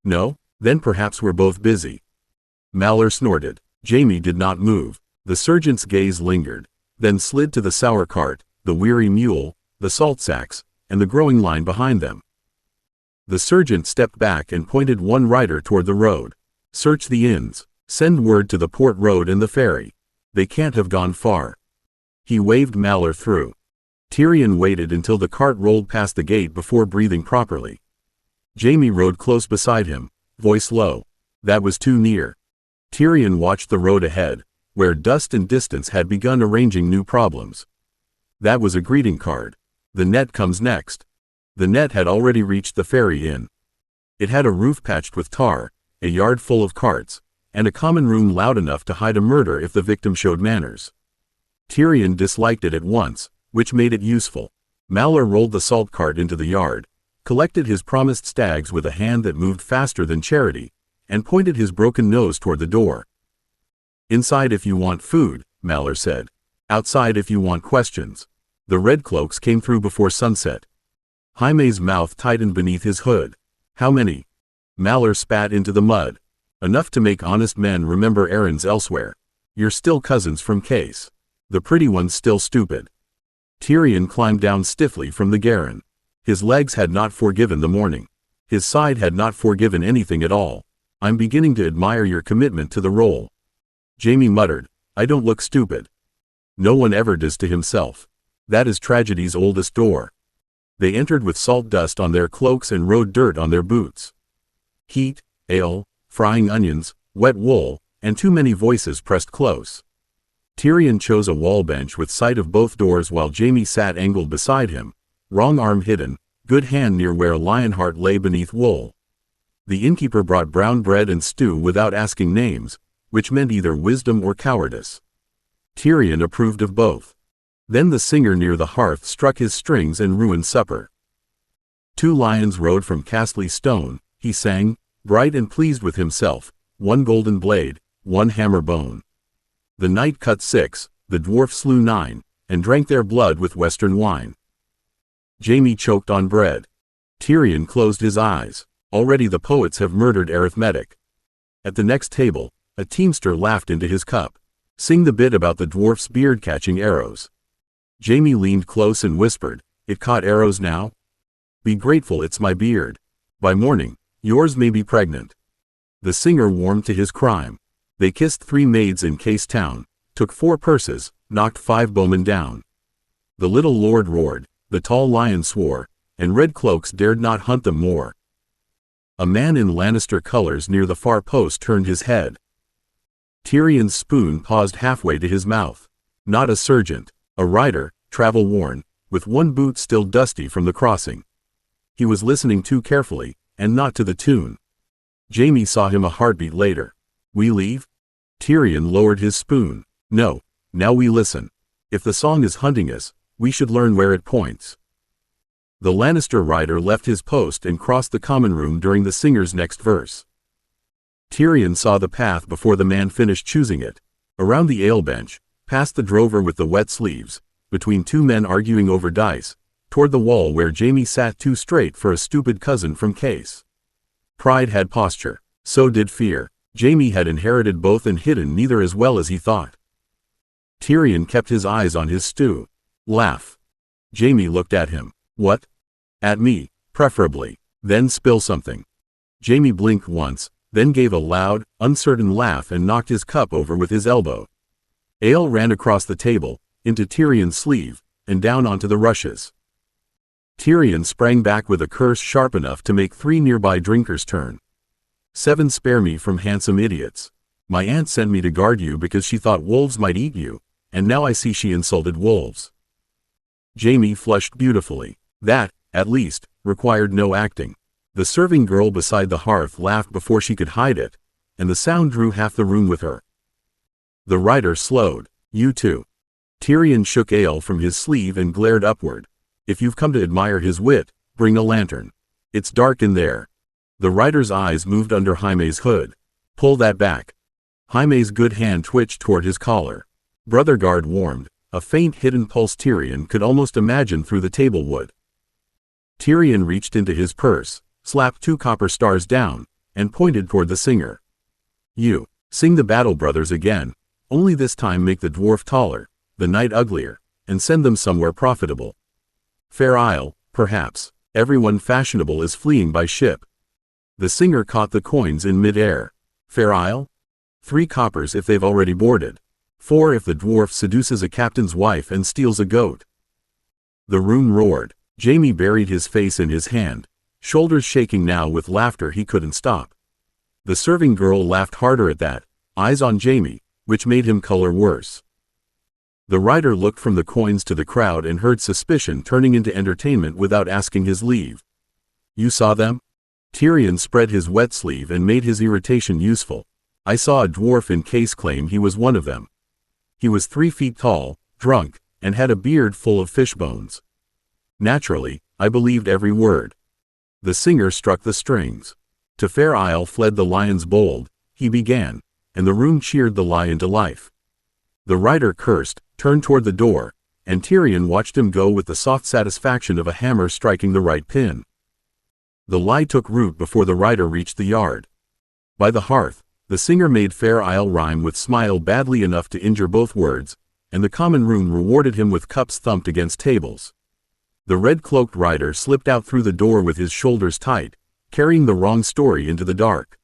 No? Then perhaps we're both busy. Mallor snorted. Jaime did not move. The sergeant's gaze lingered, then slid to the sour cart, the weary mule, the salt sacks, and the growing line behind them. The sergeant stepped back and pointed one rider toward the road. Search the inns. Send word to the port road and the ferry. They can't have gone far. He waved Mallor through. Tyrion waited until the cart rolled past the gate before breathing properly. Jaime rode close beside him, voice low. That was too near. Tyrion watched the road ahead, where dust and distance had begun arranging new problems. That was a greeting card. The net comes next. The net had already reached the ferry inn. It had a roof patched with tar, a yard full of carts, and a common room loud enough to hide a murder if the victim showed manners. Tyrion disliked it at once, which made it useful. Mallor rolled the salt cart into the yard, collected his promised stags with a hand that moved faster than charity, and pointed his broken nose toward the door. Inside if you want food, Mallor said. Outside if you want questions. The red cloaks came through before sunset. Jaime's mouth tightened beneath his hood. How many? Mallor spat into the mud. Enough to make honest men remember errands elsewhere. You're still cousins from Case. The pretty one's still stupid. Tyrion climbed down stiffly from the garron. His legs had not forgiven the morning. His side had not forgiven anything at all. I'm beginning to admire your commitment to the role. Jaime muttered, I don't look stupid. No one ever does to himself. That is tragedy's oldest door. They entered with salt dust on their cloaks and road dirt on their boots. Heat, ale, frying onions, wet wool, and too many voices pressed close. Tyrion chose a wall bench with sight of both doors while Jaime sat angled beside him, wrong arm hidden, good hand near where Lionheart lay beneath wool. The innkeeper brought brown bread and stew without asking names, which meant either wisdom or cowardice. Tyrion approved of both. Then the singer near the hearth struck his strings and ruined supper. 2 lions rode from Casterly stone, he sang, bright and pleased with himself, 1 golden blade, 1 hammer bone. The knight cut 6, the dwarf slew 9, and drank their blood with western wine. Jaime choked on bread. Tyrion closed his eyes. Already the poets have murdered arithmetic. At the next table, a teamster laughed into his cup. Sing the bit about the dwarf's beard catching arrows. Jaime leaned close and whispered, it caught arrows now? Be grateful it's my beard. By morning, yours may be pregnant. The singer warmed to his crime. They kissed 3 maids in Case Town, took 4 purses, knocked 5 bowmen down. The little lord roared, the tall lion swore, and red cloaks dared not hunt them more. A man in Lannister colors near the far post turned his head. Tyrion's spoon paused halfway to his mouth. Not a sergeant, a rider, travel-worn, with 1 boot still dusty from the crossing. He was listening too carefully, and not to the tune. Jaime saw him a heartbeat later. We leave? Tyrion lowered his spoon. No, now we listen. If the song is hunting us, we should learn where it points. The Lannister rider left his post and crossed the common room during the singer's next verse. Tyrion saw the path before the man finished choosing it. Around the ale bench, past the drover with the wet sleeves, between 2 men arguing over dice, toward the wall where Jaime sat too straight for a stupid cousin from Case. Pride had posture. So did fear. Jaime had inherited both and hidden neither as well as he thought. Tyrion kept his eyes on his stew. Laugh. Jaime looked at him. What? At me, preferably. Then spill something. Jaime blinked once, then gave a loud, uncertain laugh and knocked his cup over with his elbow. Ale ran across the table, into Tyrion's sleeve, and down onto the rushes. Tyrion sprang back with a curse sharp enough to make 3 nearby drinkers turn. 7 spare me from handsome idiots. My aunt sent me to guard you because she thought wolves might eat you, and now I see she insulted wolves. Jaime flushed beautifully. That, at least, required no acting. The serving girl beside the hearth laughed before she could hide it, and the sound drew half the room with her. The rider slowed. You too. Tyrion shook ale from his sleeve and glared upward. If you've come to admire his wit, bring a lantern. It's dark in there. The rider's eyes moved under Jaime's hood. Pull that back. Jaime's good hand twitched toward his collar. Brother Guard warmed, a faint hidden pulse Tyrion could almost imagine through the table wood. Tyrion reached into his purse, slapped 2 copper stars down, and pointed toward the singer. You, sing the Battle Brothers again, only this time make the dwarf taller, the knight uglier, and send them somewhere profitable. Fair Isle, perhaps. Everyone fashionable is fleeing by ship. The singer caught the coins in mid-air. Fair Isle? 3 coppers if they've already boarded. 4 if the dwarf seduces a captain's wife and steals a goat. The room roared. Jaime buried his face in his hand, shoulders shaking now with laughter he couldn't stop. The serving girl laughed harder at that, eyes on Jaime, which made him color worse. The rider looked from the coins to the crowd and heard suspicion turning into entertainment without asking his leave. You saw them? Tyrion spread his wet sleeve and made his irritation useful. I saw a dwarf in case claim he was one of them. He was 3 feet tall, drunk, and had a beard full of fish bones. Naturally, I believed every word. The singer struck the strings. To Fair Isle fled the lions bold, he began, and the room cheered the lie into life. The rider cursed, turned toward the door, and Tyrion watched him go with the soft satisfaction of a hammer striking the right pin. The lie took root before the rider reached the yard. By the hearth, the singer made Fair Isle rhyme with smile badly enough to injure both words, and the common room rewarded him with cups thumped against tables. The red-cloaked rider slipped out through the door with his shoulders tight, carrying the wrong story into the dark.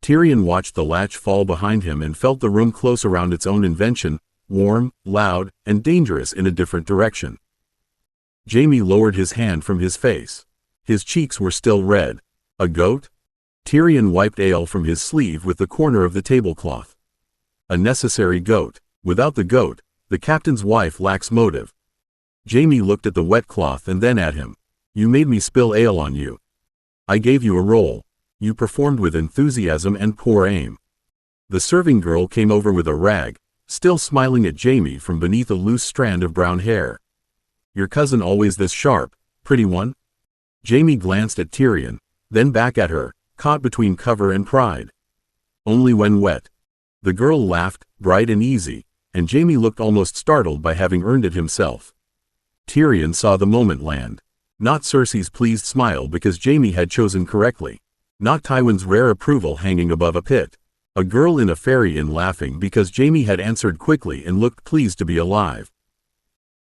Tyrion watched the latch fall behind him and felt the room close around its own invention, warm, loud, and dangerous in a different direction. Jaime lowered his hand from his face. His cheeks were still red. A goat? Tyrion wiped ale from his sleeve with the corner of the tablecloth. A necessary goat. Without the goat, the captain's wife lacks motive. Jaime looked at the wet cloth and then at him. You made me spill ale on you. I gave you a role. You performed with enthusiasm and poor aim. The serving girl came over with a rag, still smiling at Jaime from beneath a loose strand of brown hair. Your cousin always this sharp, pretty one? Jaime glanced at Tyrion, then back at her, caught between cover and pride. Only when wet. The girl laughed, bright and easy, and Jaime looked almost startled by having earned it himself. Tyrion saw the moment land. Not Cersei's pleased smile because Jaime had chosen correctly. Not Tywin's rare approval hanging above a pit. A girl in a fairy inn laughing because Jaime had answered quickly and looked pleased to be alive.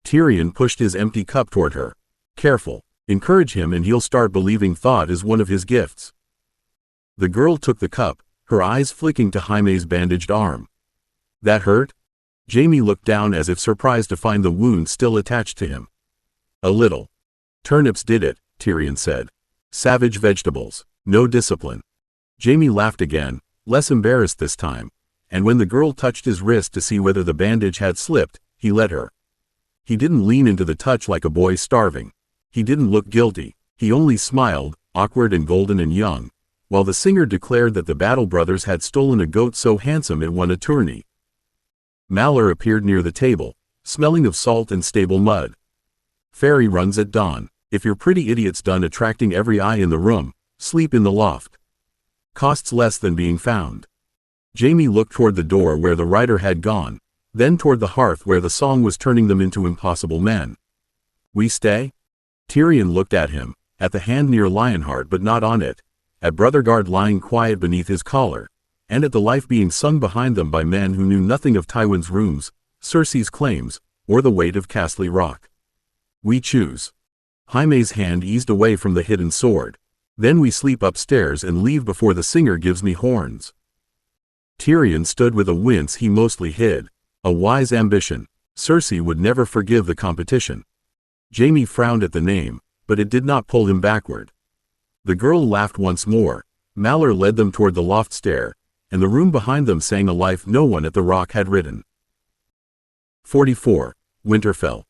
Tyrion pushed his empty cup toward her. Careful. Encourage him and he'll start believing thought is one of his gifts. The girl took the cup, her eyes flicking to Jaime's bandaged arm. That hurt? Jaime looked down as if surprised to find the wound still attached to him. A little. Turnips did it, Tyrion said. Savage vegetables. No discipline. Jaime laughed again, less embarrassed this time, and when the girl touched his wrist to see whether the bandage had slipped, he let her. He didn't lean into the touch like a boy starving. He didn't look guilty. He only smiled, awkward and golden and young, while the singer declared that the Battle Brothers had stolen a goat so handsome it won a tourney. Malor appeared near the table, smelling of salt and stable mud. Fairy runs at dawn. If your pretty idiot's done attracting every eye in the room, sleep in the loft. Costs less than being found. Jaime looked toward the door where the rider had gone, then toward the hearth where the song was turning them into impossible men. We stay? Tyrion looked at him, at the hand near Lionheart but not on it, at Brother Guard lying quiet beneath his collar, and at the life being sung behind them by men who knew nothing of Tywin's rooms, Cersei's claims, or the weight of Casterly Rock. We choose. Jaime's hand eased away from the hidden sword. Then we sleep upstairs and leave before the singer gives me horns. Tyrion stood with a wince he mostly hid. A wise ambition. Cersei would never forgive the competition. Jaime frowned at the name, but it did not pull him backward. The girl laughed once more. Malor led them toward the loft stair, and the room behind them sang a life no one at the Rock had written. 44. Winterfell.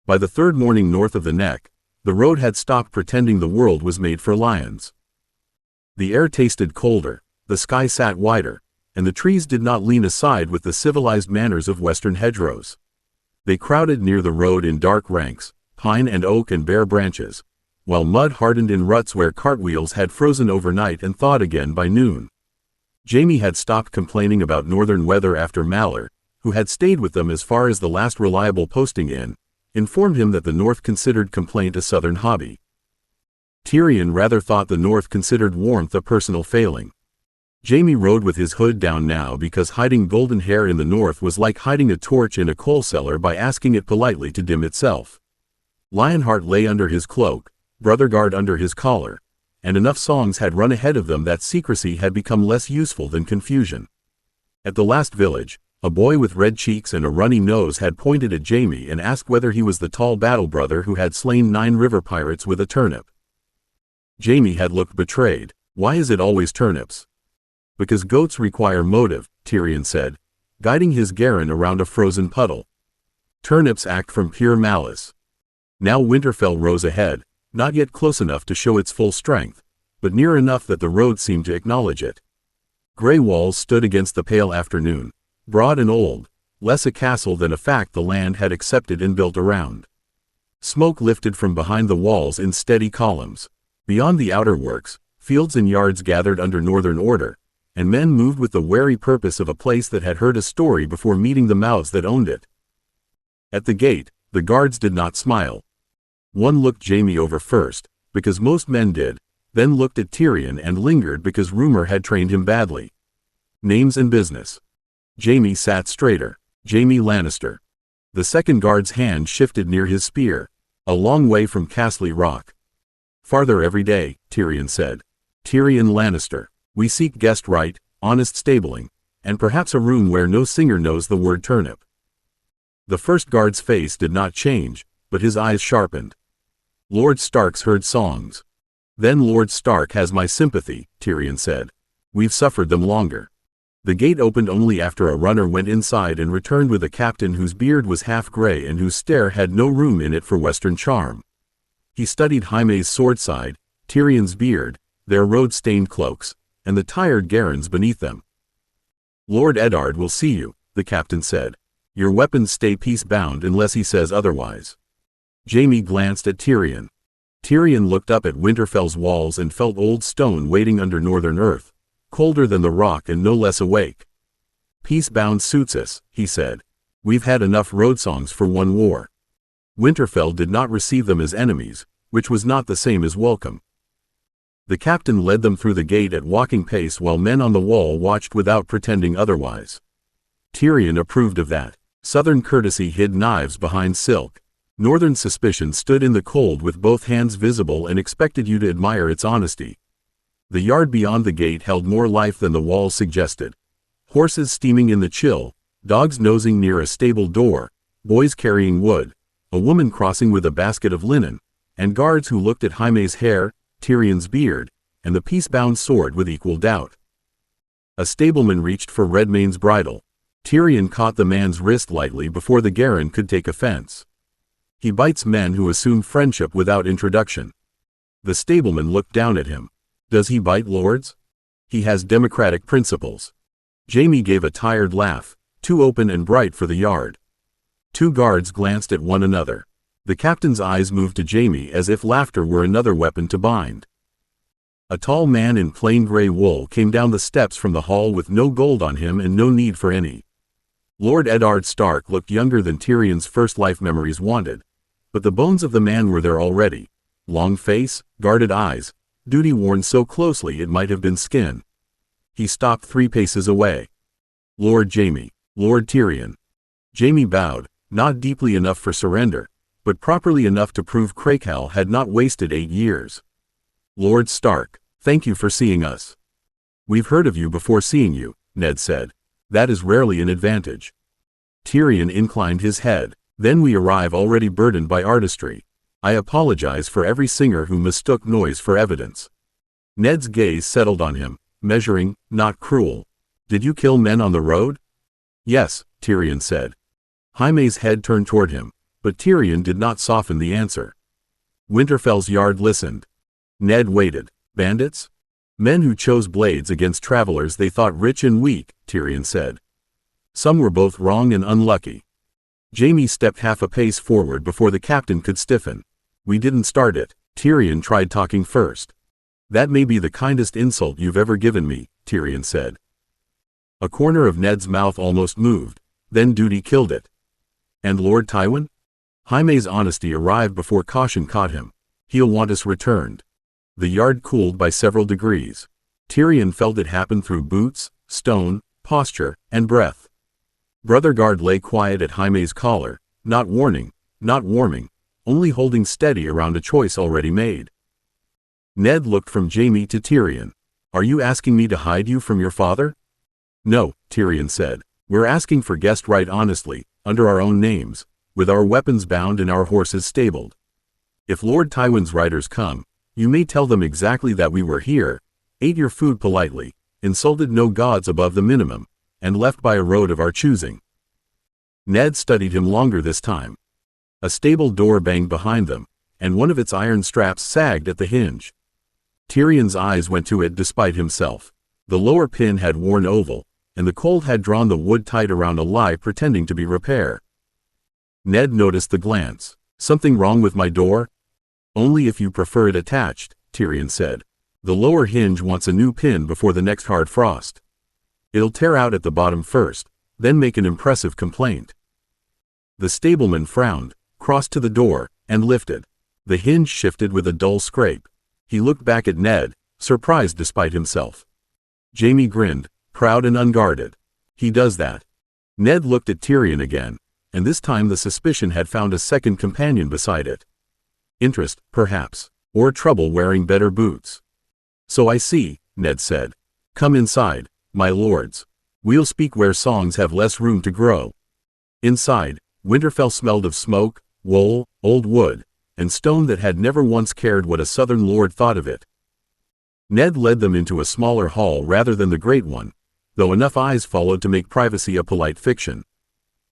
By the third morning north of the Neck, the road had stopped pretending the world was made for lions. The air tasted colder, the sky sat wider, and the trees did not lean aside with the civilized manners of western hedgerows. They crowded near the road in dark ranks, pine and oak and bare branches, while mud hardened in ruts where cartwheels had frozen overnight and thawed again by noon. Jaime had stopped complaining about northern weather after Mallor, who had stayed with them as far as the last reliable posting inn, informed him that the North considered complaint a southern hobby. Tyrion rather thought the North considered warmth a personal failing. Jaime rode with his hood down now because hiding golden hair in the North was like hiding a torch in a coal cellar by asking it politely to dim itself. Lionheart lay under his cloak, Brotherguard under his collar, and enough songs had run ahead of them that secrecy had become less useful than confusion. At the last village, a boy with red cheeks and a runny nose had pointed at Jaime and asked whether he was the tall battle brother who had slain 9 river pirates with a turnip. Jaime had looked betrayed. Why is it always turnips? Because goats require motive, Tyrion said, guiding his Garren around a frozen puddle. Turnips act from pure malice. Now Winterfell rose ahead, not yet close enough to show its full strength, but near enough that the road seemed to acknowledge it. Gray walls stood against the pale afternoon, broad and old, less a castle than a fact the land had accepted and built around. Smoke lifted from behind the walls in steady columns. Beyond the outer works, fields and yards gathered under northern order, and men moved with the wary purpose of a place that had heard a story before meeting the mouths that owned it. At the gate, the guards did not smile. One looked Jaime over first, because most men did, then looked at Tyrion and lingered because rumor had trained him badly. Names and business. Jaime sat straighter. Jaime Lannister. The second guard's hand shifted near his spear, a long way from Casterly Rock. Farther every day, Tyrion said. Tyrion Lannister. We seek guest right, honest stabling, and perhaps a room where no singer knows the word turnip. The first guard's face did not change, but his eyes sharpened. Lord Stark's heard songs. Then Lord Stark has my sympathy, Tyrion said. We've suffered them longer. The gate opened only after a runner went inside and returned with a captain whose beard was half gray and whose stare had no room in it for western charm. He studied Jaime's swordside, Tyrion's beard, their road-stained cloaks, and the tired Garrens beneath them. Lord Eddard will see you, the captain said. Your weapons stay peace-bound unless he says otherwise. Jaime glanced at Tyrion. Tyrion looked up at Winterfell's walls and felt old stone waiting under northern earth, colder than the rock and no less awake. Peace-bound suits us, he said. We've had enough road songs for one war. Winterfell did not receive them as enemies, which was not the same as welcome. The captain led them through the gate at walking pace while men on the wall watched without pretending otherwise. Tyrion approved of that. Southern courtesy hid knives behind silk. Northern suspicion stood in the cold with both hands visible and expected you to admire its honesty. The yard beyond the gate held more life than the walls suggested. Horses steaming in the chill, dogs nosing near a stable door, boys carrying wood, a woman crossing with a basket of linen, and guards who looked at Jaime's hair, Tyrion's beard, and the peace-bound sword with equal doubt. A stableman reached for Redmane's bridle. Tyrion caught the man's wrist lightly before the Garren could take offense. He bites men who assume friendship without introduction. The stableman looked down at him. Does he bite lords? He has democratic principles. Jaime gave a tired laugh, too open and bright for the yard. 2 guards glanced at one another. The captain's eyes moved to Jaime as if laughter were another weapon to bind. A tall man in plain gray wool came down the steps from the hall with no gold on him and no need for any. Lord Eddard Stark looked younger than Tyrion's first life memories wanted, but the bones of the man were there already. Long face, guarded eyes, duty worn so closely it might have been skin. He stopped 3 paces away. Lord Jaime. Lord Tyrion. Jaime bowed, not deeply enough for surrender, but properly enough to prove Crakehall had not wasted 8 years. Lord Stark, thank you for seeing us. We've heard of you before seeing you, Ned said. That is rarely an advantage. Tyrion inclined his head. Then we arrive already burdened by artistry. I apologize for every singer who mistook noise for evidence. Ned's gaze settled on him, measuring, not cruel. Did you kill men on the road? Yes, Tyrion said. Jaime's head turned toward him, but Tyrion did not soften the answer. Winterfell's yard listened. Ned waited. Bandits? Men who chose blades against travelers they thought rich and weak, Tyrion said. Some were both wrong and unlucky. Jaime stepped half a pace forward before the captain could stiffen. "We didn't start it." Tyrion tried talking first. "That may be the kindest insult you've ever given me," Tyrion said. A corner of Ned's mouth almost moved, then duty killed it. "And Lord Tywin?" Jaime's honesty arrived before caution caught him. "He'll want us returned." The yard cooled by several degrees. Tyrion felt it happen through boots, stone, posture, and breath. Brother Guard lay quiet at Jaime's collar, not warning, not warming, only holding steady around a choice already made. Ned looked from Jaime to Tyrion. "Are you asking me to hide you from your father?" "No," Tyrion said. "We're asking for guest right honestly, under our own names, with our weapons bound and our horses stabled. If Lord Tywin's riders come, you may tell them exactly that we were here, ate your food politely, insulted no gods above the minimum, and left by a road of our choosing." Ned studied him longer this time. A stable door banged behind them, and one of its iron straps sagged at the hinge. Tyrion's eyes went to it despite himself. The lower pin had worn oval, and the cold had drawn the wood tight around a lie pretending to be repair. Ned noticed the glance. "Something wrong with my door?" "Only if you prefer it attached," Tyrion said. "The lower hinge wants a new pin before the next hard frost. It'll tear out at the bottom first, then make an impressive complaint." The stableman frowned, crossed to the door, and lifted. The hinge shifted with a dull scrape. He looked back at Ned, surprised despite himself. Jaime grinned, proud and unguarded. "He does that." Ned looked at Tyrion again, and this time the suspicion had found a second companion beside it. Interest, perhaps, or trouble wearing better boots. "So I see," Ned said. "Come inside, my lords. We'll speak where songs have less room to grow." Inside, Winterfell smelled of smoke, wool, old wood, and stone that had never once cared what a southern lord thought of it. Ned led them into a smaller hall rather than the great one, though enough eyes followed to make privacy a polite fiction.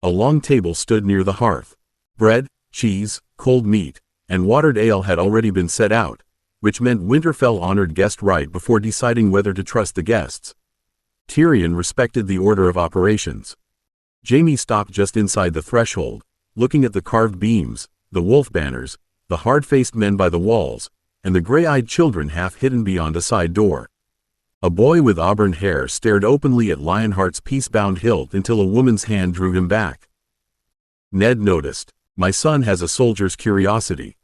A long table stood near the hearth. Bread, cheese, cold meat, and watered ale had already been set out, which meant Winterfell honored guest right before deciding whether to trust the guests. Tyrion respected the order of operations. Jaime stopped just inside the threshold, looking at the carved beams, the wolf banners, the hard-faced men by the walls, and the gray-eyed children half hidden beyond a side door. A boy with auburn hair stared openly at Lionheart's peace-bound hilt until a woman's hand drew him back. Ned noticed. "My son has a soldier's curiosity."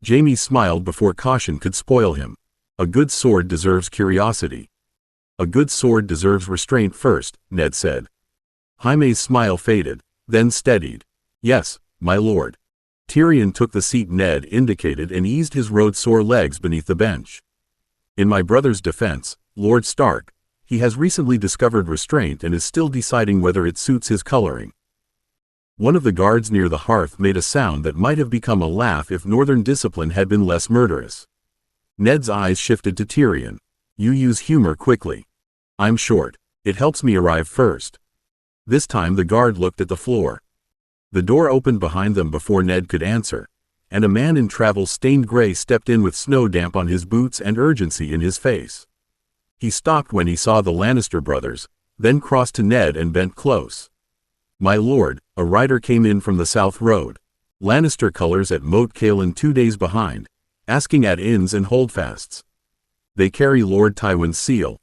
Jaime smiled before caution could spoil him. "A good sword deserves curiosity." "A good sword deserves restraint first," Ned said. Jaime's smile faded, then steadied. "Yes, my lord." Tyrion took the seat Ned indicated and eased his road-sore legs beneath the bench. "In my brother's defense, Lord Stark, he has recently discovered restraint and is still deciding whether it suits his coloring." One of the guards near the hearth made a sound that might have become a laugh if northern discipline had been less murderous. Ned's eyes shifted to Tyrion. "You use humor quickly." "I'm short. It helps me arrive first." This time the guard looked at the floor. The door opened behind them before Ned could answer, and a man in travel-stained gray stepped in with snow damp on his boots and urgency in his face. He stopped when he saw the Lannister brothers, then crossed to Ned and bent close. "My lord," a rider came in from the south road. Lannister colors at Moat Cailin 2 days behind, asking at inns and holdfasts. "They carry Lord Tywin's seal."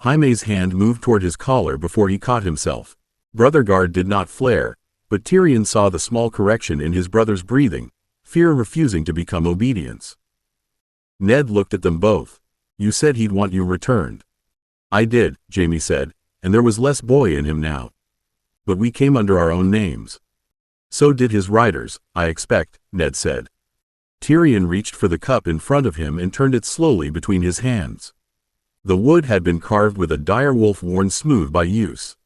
Jaime's hand moved toward his collar before he caught himself. Brother Guard did not flare, but Tyrion saw the small correction in his brother's breathing, fear refusing to become obedience. Ned looked at them both. "You said he'd want you returned." "I did," Jaime said, and there was less boy in him now. "But we came under our own names." "So did his riders, I expect," Ned said. Tyrion reached for the cup in front of him and turned it slowly between his hands. The wood had been carved with a dire wolf worn smooth by use.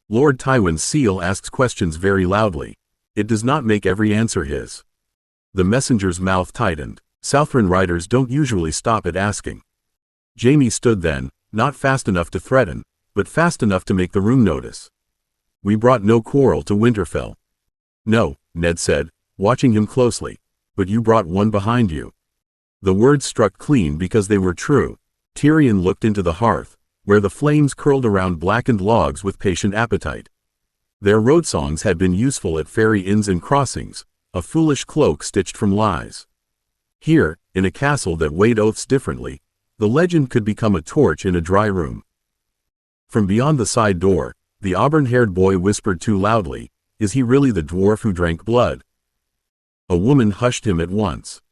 Lord Tywin's seal asks questions very loudly. It does not make every answer his. The messenger's mouth tightened. Southron riders don't usually stop at asking. Jaime stood then, not fast enough to threaten, but fast enough to make the room notice. "We brought no quarrel to Winterfell." "No," Ned said, watching him closely, "but you brought one behind you." The words struck clean because they were true. Tyrion looked into the hearth, where the flames curled around blackened logs with patient appetite. Their road songs had been useful at ferry inns and crossings, a foolish cloak stitched from lies. Here, in a castle that weighed oaths differently, the legend could become a torch in a dry room. From beyond the side door, the auburn-haired boy whispered too loudly, "Is he really the dwarf who drank blood?" A woman hushed him at once.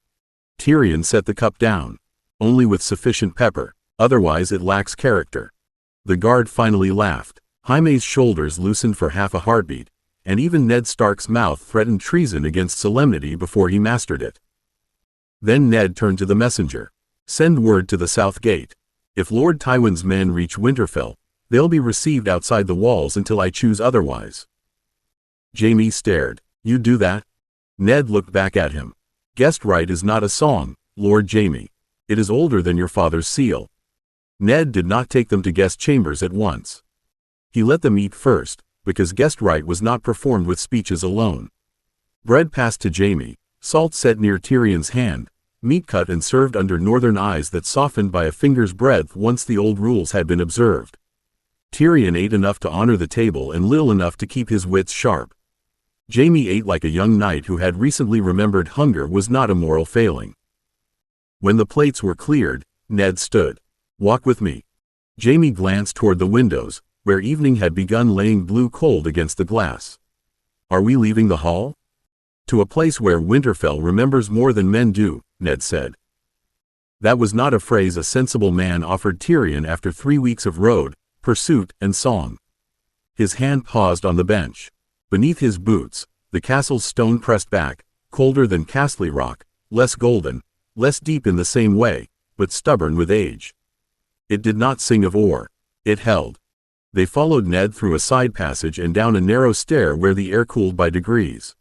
Tyrion set the cup down. "Only with sufficient pepper, otherwise it lacks character." The guard finally laughed. Jaime's shoulders loosened for half a heartbeat, and even Ned Stark's mouth threatened treason against solemnity before he mastered it. Then Ned turned to the messenger. "Send word to the south gate. If Lord Tywin's men reach Winterfell, they'll be received outside the walls until I choose otherwise." Jaime stared. "You do that?" Ned looked back at him. "Guest right is not a song, Lord Jaime. It is older than your father's seal." Ned did not take them to guest chambers at once. He let them eat first, because guest right was not performed with speeches alone. Bread passed to Jaime, salt set near Tyrion's hand, meat cut and served under northern eyes that softened by a finger's breadth once the old rules had been observed. Tyrion ate enough to honor the table and little enough to keep his wits sharp. Jaime ate like a young knight who had recently remembered hunger was not a moral failing. When the plates were cleared, Ned stood. "Walk with me." Jaime glanced toward the windows, where evening had begun laying blue cold against the glass. "Are we leaving the hall?" "To a place where Winterfell remembers more than men do," Ned said. That was not a phrase a sensible man offered Tyrion after 3 weeks of road, pursuit, and song. His hand paused on the bench. Beneath his boots, the castle's stone pressed back, colder than Casterly rock, less golden, less deep in the same way, but stubborn with age. It did not sing of ore. It held. They followed Ned through a side passage and down a narrow stair where the air cooled by degrees.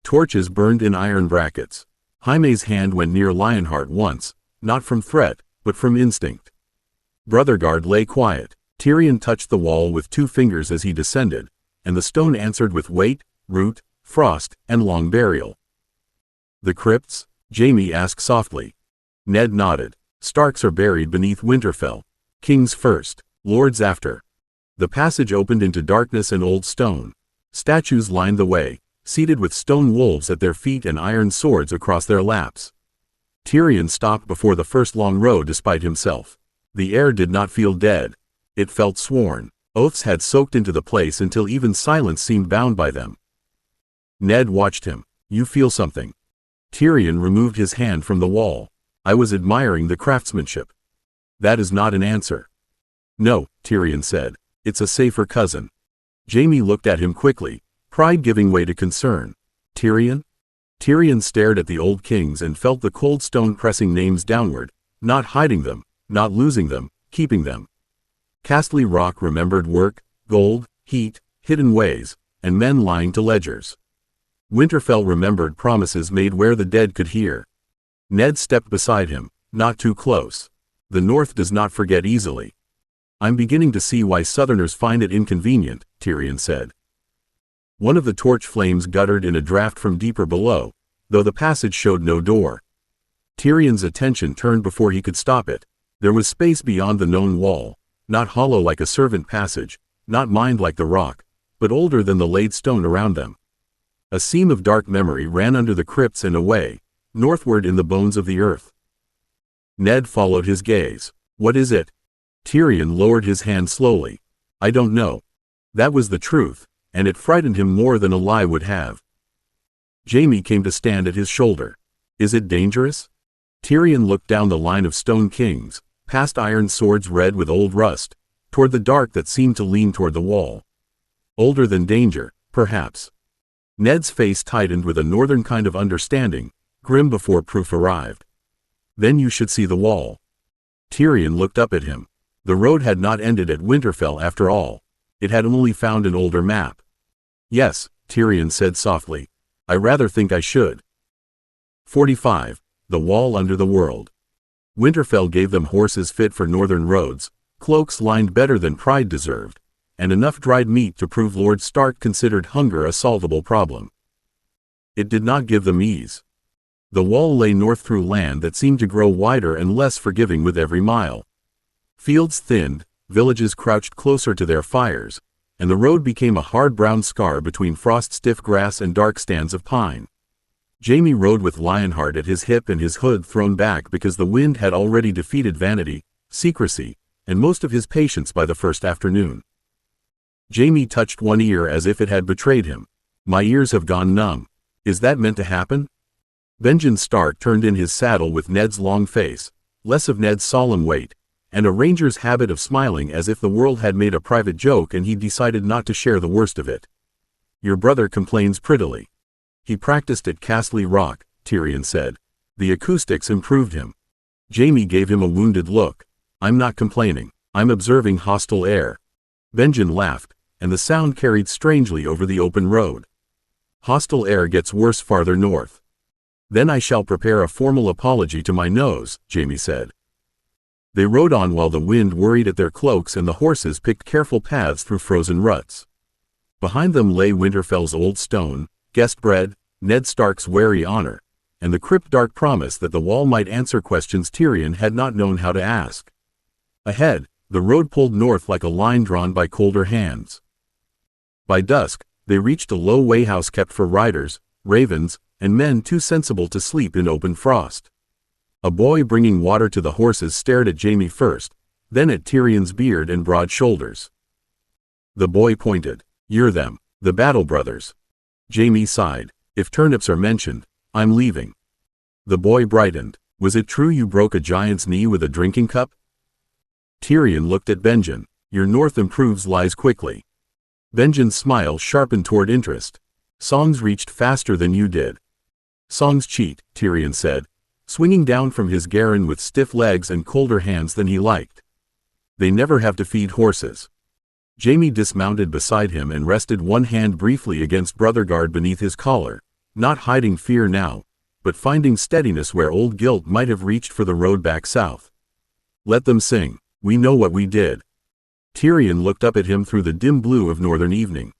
Torches burned in iron brackets. Jaime's hand went near Lionheart once, not from threat, but from instinct. Brotherguard lay quiet. Tyrion touched the wall with 2 fingers as he descended, and the stone answered with weight, root, frost, and long burial. "The crypts?" Jaime asked softly. Ned nodded. "Starks are buried beneath Winterfell. Kings first, lords after." The passage opened into darkness and old stone. Statues lined the way, seated with stone wolves at their feet and iron swords across their laps. Tyrion stopped before the first long row despite himself. The air did not feel dead. It felt sworn. Oaths had soaked into the place until even silence seemed bound by them. Ned watched him. "You feel something." Tyrion removed his hand from the wall. "I was admiring the craftsmanship." "That is not an answer." "No," Tyrion said. "It's a safer cousin." Jaime looked at him quickly, pride giving way to concern. "Tyrion?" Tyrion stared at the old kings and felt the cold stone pressing names downward, not hiding them, not losing them, keeping them. Casterly rock remembered work, gold, heat, hidden ways, and men lying to ledgers. Winterfell remembered promises made where the dead could hear. Ned stepped beside him, not too close. "The North does not forget easily." "I'm beginning to see why Southerners find it inconvenient," Tyrion said. One of the torch flames guttered in a draft from deeper below, though the passage showed no door. Tyrion's attention turned before he could stop it. There was space beyond the known wall, not hollow like a servant passage, not mined like the rock, but older than the laid stone around them. A seam of dark memory ran under the crypts and away, northward in the bones of the earth. Ned followed his gaze. "What is it?" Tyrion lowered his hand slowly. "I don't know." That was the truth, and it frightened him more than a lie would have. Jaime came to stand at his shoulder. "Is it dangerous?" Tyrion looked down the line of stone kings, past iron swords red with old rust, toward the dark that seemed to lean toward the wall. "Older than danger, perhaps." Ned's face tightened with a northern kind of understanding, grim before proof arrived. "Then you should see the wall." Tyrion looked up at him. The road had not ended at Winterfell after all. It had only found an older map. "Yes," Tyrion said softly. "I rather think I should." 45. The Wall Under the World. Winterfell gave them horses fit for northern roads, cloaks lined better than pride deserved, and enough dried meat to prove Lord Stark considered hunger a solvable problem. It did not give them ease. The wall lay north through land that seemed to grow wider and less forgiving with every mile. Fields thinned, villages crouched closer to their fires, and the road became a hard brown scar between frost-stiff grass and dark stands of pine. Jaime rode with Lionheart at his hip and his hood thrown back because the wind had already defeated vanity, secrecy, and most of his patience by the first afternoon. Jaime touched one ear as if it had betrayed him. My ears have gone numb. Is that meant to happen? Benjen Stark turned in his saddle with Ned's long face, less of Ned's solemn weight, and a ranger's habit of smiling as if the world had made a private joke and he'd decided not to share the worst of it. Your brother complains prettily. He practiced at Casterly Rock, Tyrion said. The acoustics improved him. Jaime gave him a wounded look. I'm not complaining. I'm observing hostile air. Benjen laughed, and the sound carried strangely over the open road. Hostile air gets worse farther north. Then I shall prepare a formal apology to my nose, Jaime said. They rode on while the wind worried at their cloaks and the horses picked careful paths through frozen ruts. Behind them lay Winterfell's old stone, Guestbred, Ned Stark's wary honor, and the crypt-dark promise that the wall might answer questions Tyrion had not known how to ask. Ahead, the road pulled north like a line drawn by colder hands. By dusk, they reached a low wayhouse kept for riders, ravens, and men too sensible to sleep in open frost. A boy bringing water to the horses stared at Jaime first, then at Tyrion's beard and broad shoulders. The boy pointed. You're them, the Battle Brothers. Jaime sighed. If turnips are mentioned, I'm leaving. The boy brightened. Was it true you broke a giant's knee with a drinking cup? Tyrion looked at Benjen. Your north improves lies quickly. Benjen's smile sharpened toward interest. Songs reached faster than you did. Songs cheat, Tyrion said, swinging down from his garron with stiff legs and colder hands than he liked. They never have to feed horses. Jaime dismounted beside him and rested one hand briefly against Brotherguard beneath his collar, not hiding fear now, but finding steadiness where old guilt might have reached for the road back south. Let them sing. We know what we did. Tyrion looked up at him through the dim blue of northern evening.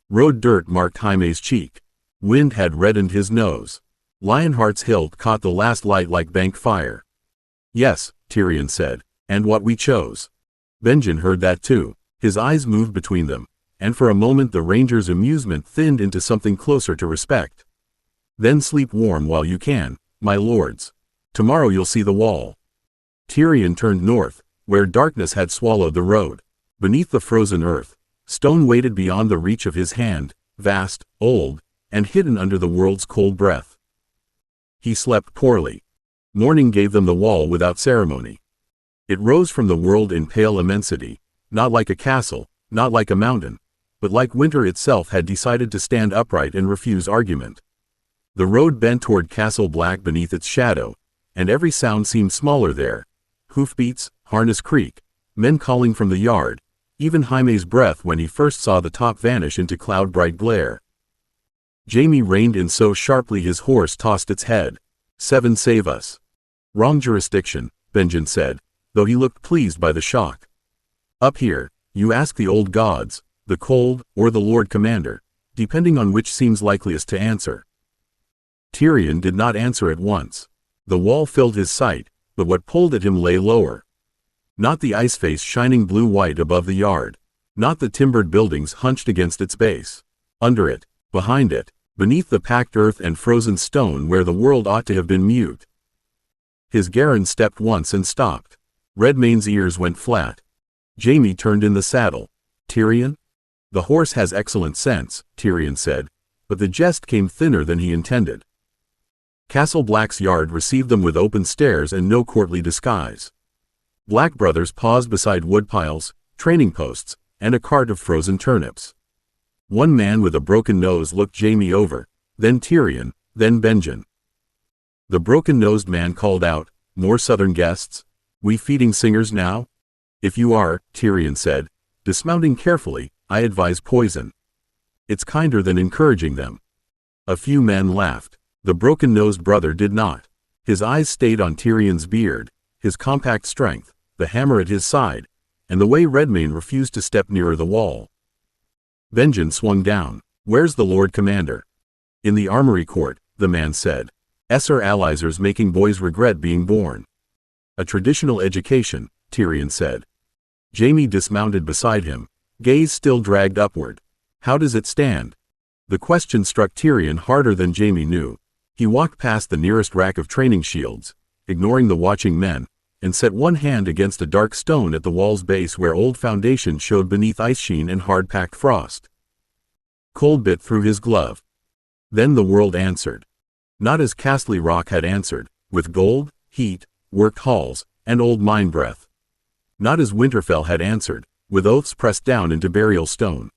Road dirt marked Jaime's cheek. Wind had reddened his nose. Lionheart's hilt caught the last light like banked fire. Yes, Tyrion said, and what we chose. Benjen heard that too. His eyes moved between them, and for a moment the ranger's amusement thinned into something closer to respect. Then sleep warm while you can, my lords. Tomorrow you'll see the wall. Tyrion turned north, where darkness had swallowed the road. Beneath the frozen earth, stone waited beyond the reach of his hand, vast, old, and hidden under the world's cold breath. He slept poorly. Morning gave them the wall without ceremony. It rose from the world in pale immensity, not like a castle, not like a mountain, but like winter itself had decided to stand upright and refuse argument. The road bent toward Castle Black beneath its shadow, and every sound seemed smaller there. Hoofbeats, harness creak, men calling from the yard, even Jaime's breath when he first saw the top vanish into cloud-bright glare. Jaime reined in so sharply his horse tossed its head. 7 save us. Wrong jurisdiction, Benjen said, though he looked pleased by the shock. Up here, you ask the old gods, the cold, or the Lord Commander, depending on which seems likeliest to answer. Tyrion did not answer at once. The wall filled his sight, but what pulled at him lay lower. Not the ice face shining blue-white above the yard, not the timbered buildings hunched against its base. Under it, behind it, beneath the packed earth and frozen stone where the world ought to have been mute. His garron stepped once and stopped. Redmane's ears went flat. Jaime turned in the saddle. Tyrion? The horse has excellent sense, Tyrion said, but the jest came thinner than he intended. Castle Black's yard received them with open stairs and no courtly disguise. Black brothers paused beside woodpiles, training posts, and a cart of frozen turnips. One man with a broken nose looked Jaime over, then Tyrion, then Benjen. The broken-nosed man called out, "More southern guests? We feeding singers now?" "If you are," Tyrion said, dismounting carefully, "I advise poison. It's kinder than encouraging them." A few men laughed. The broken-nosed brother did not. His eyes stayed on Tyrion's beard, his compact strength, the hammer at his side, and the way Redmane refused to step nearer the wall. Benjen swung down. "Where's the Lord Commander?" "In the armory court," the man said. "Esser alliesers making boys regret being born." "A traditional education," Tyrion said. Jaime dismounted beside him, gaze still dragged upward. How does it stand? The question struck Tyrion harder than Jaime knew. He walked past the nearest rack of training shields, ignoring the watching men, and set one hand against a dark stone at the wall's base where old foundations showed beneath ice sheen and hard-packed frost. Cold bit through his glove. Then the world answered. Not as Casterly rock had answered, with gold, heat, worked halls, and old mine breath. Not as Winterfell had answered, with oaths pressed down into burial stone.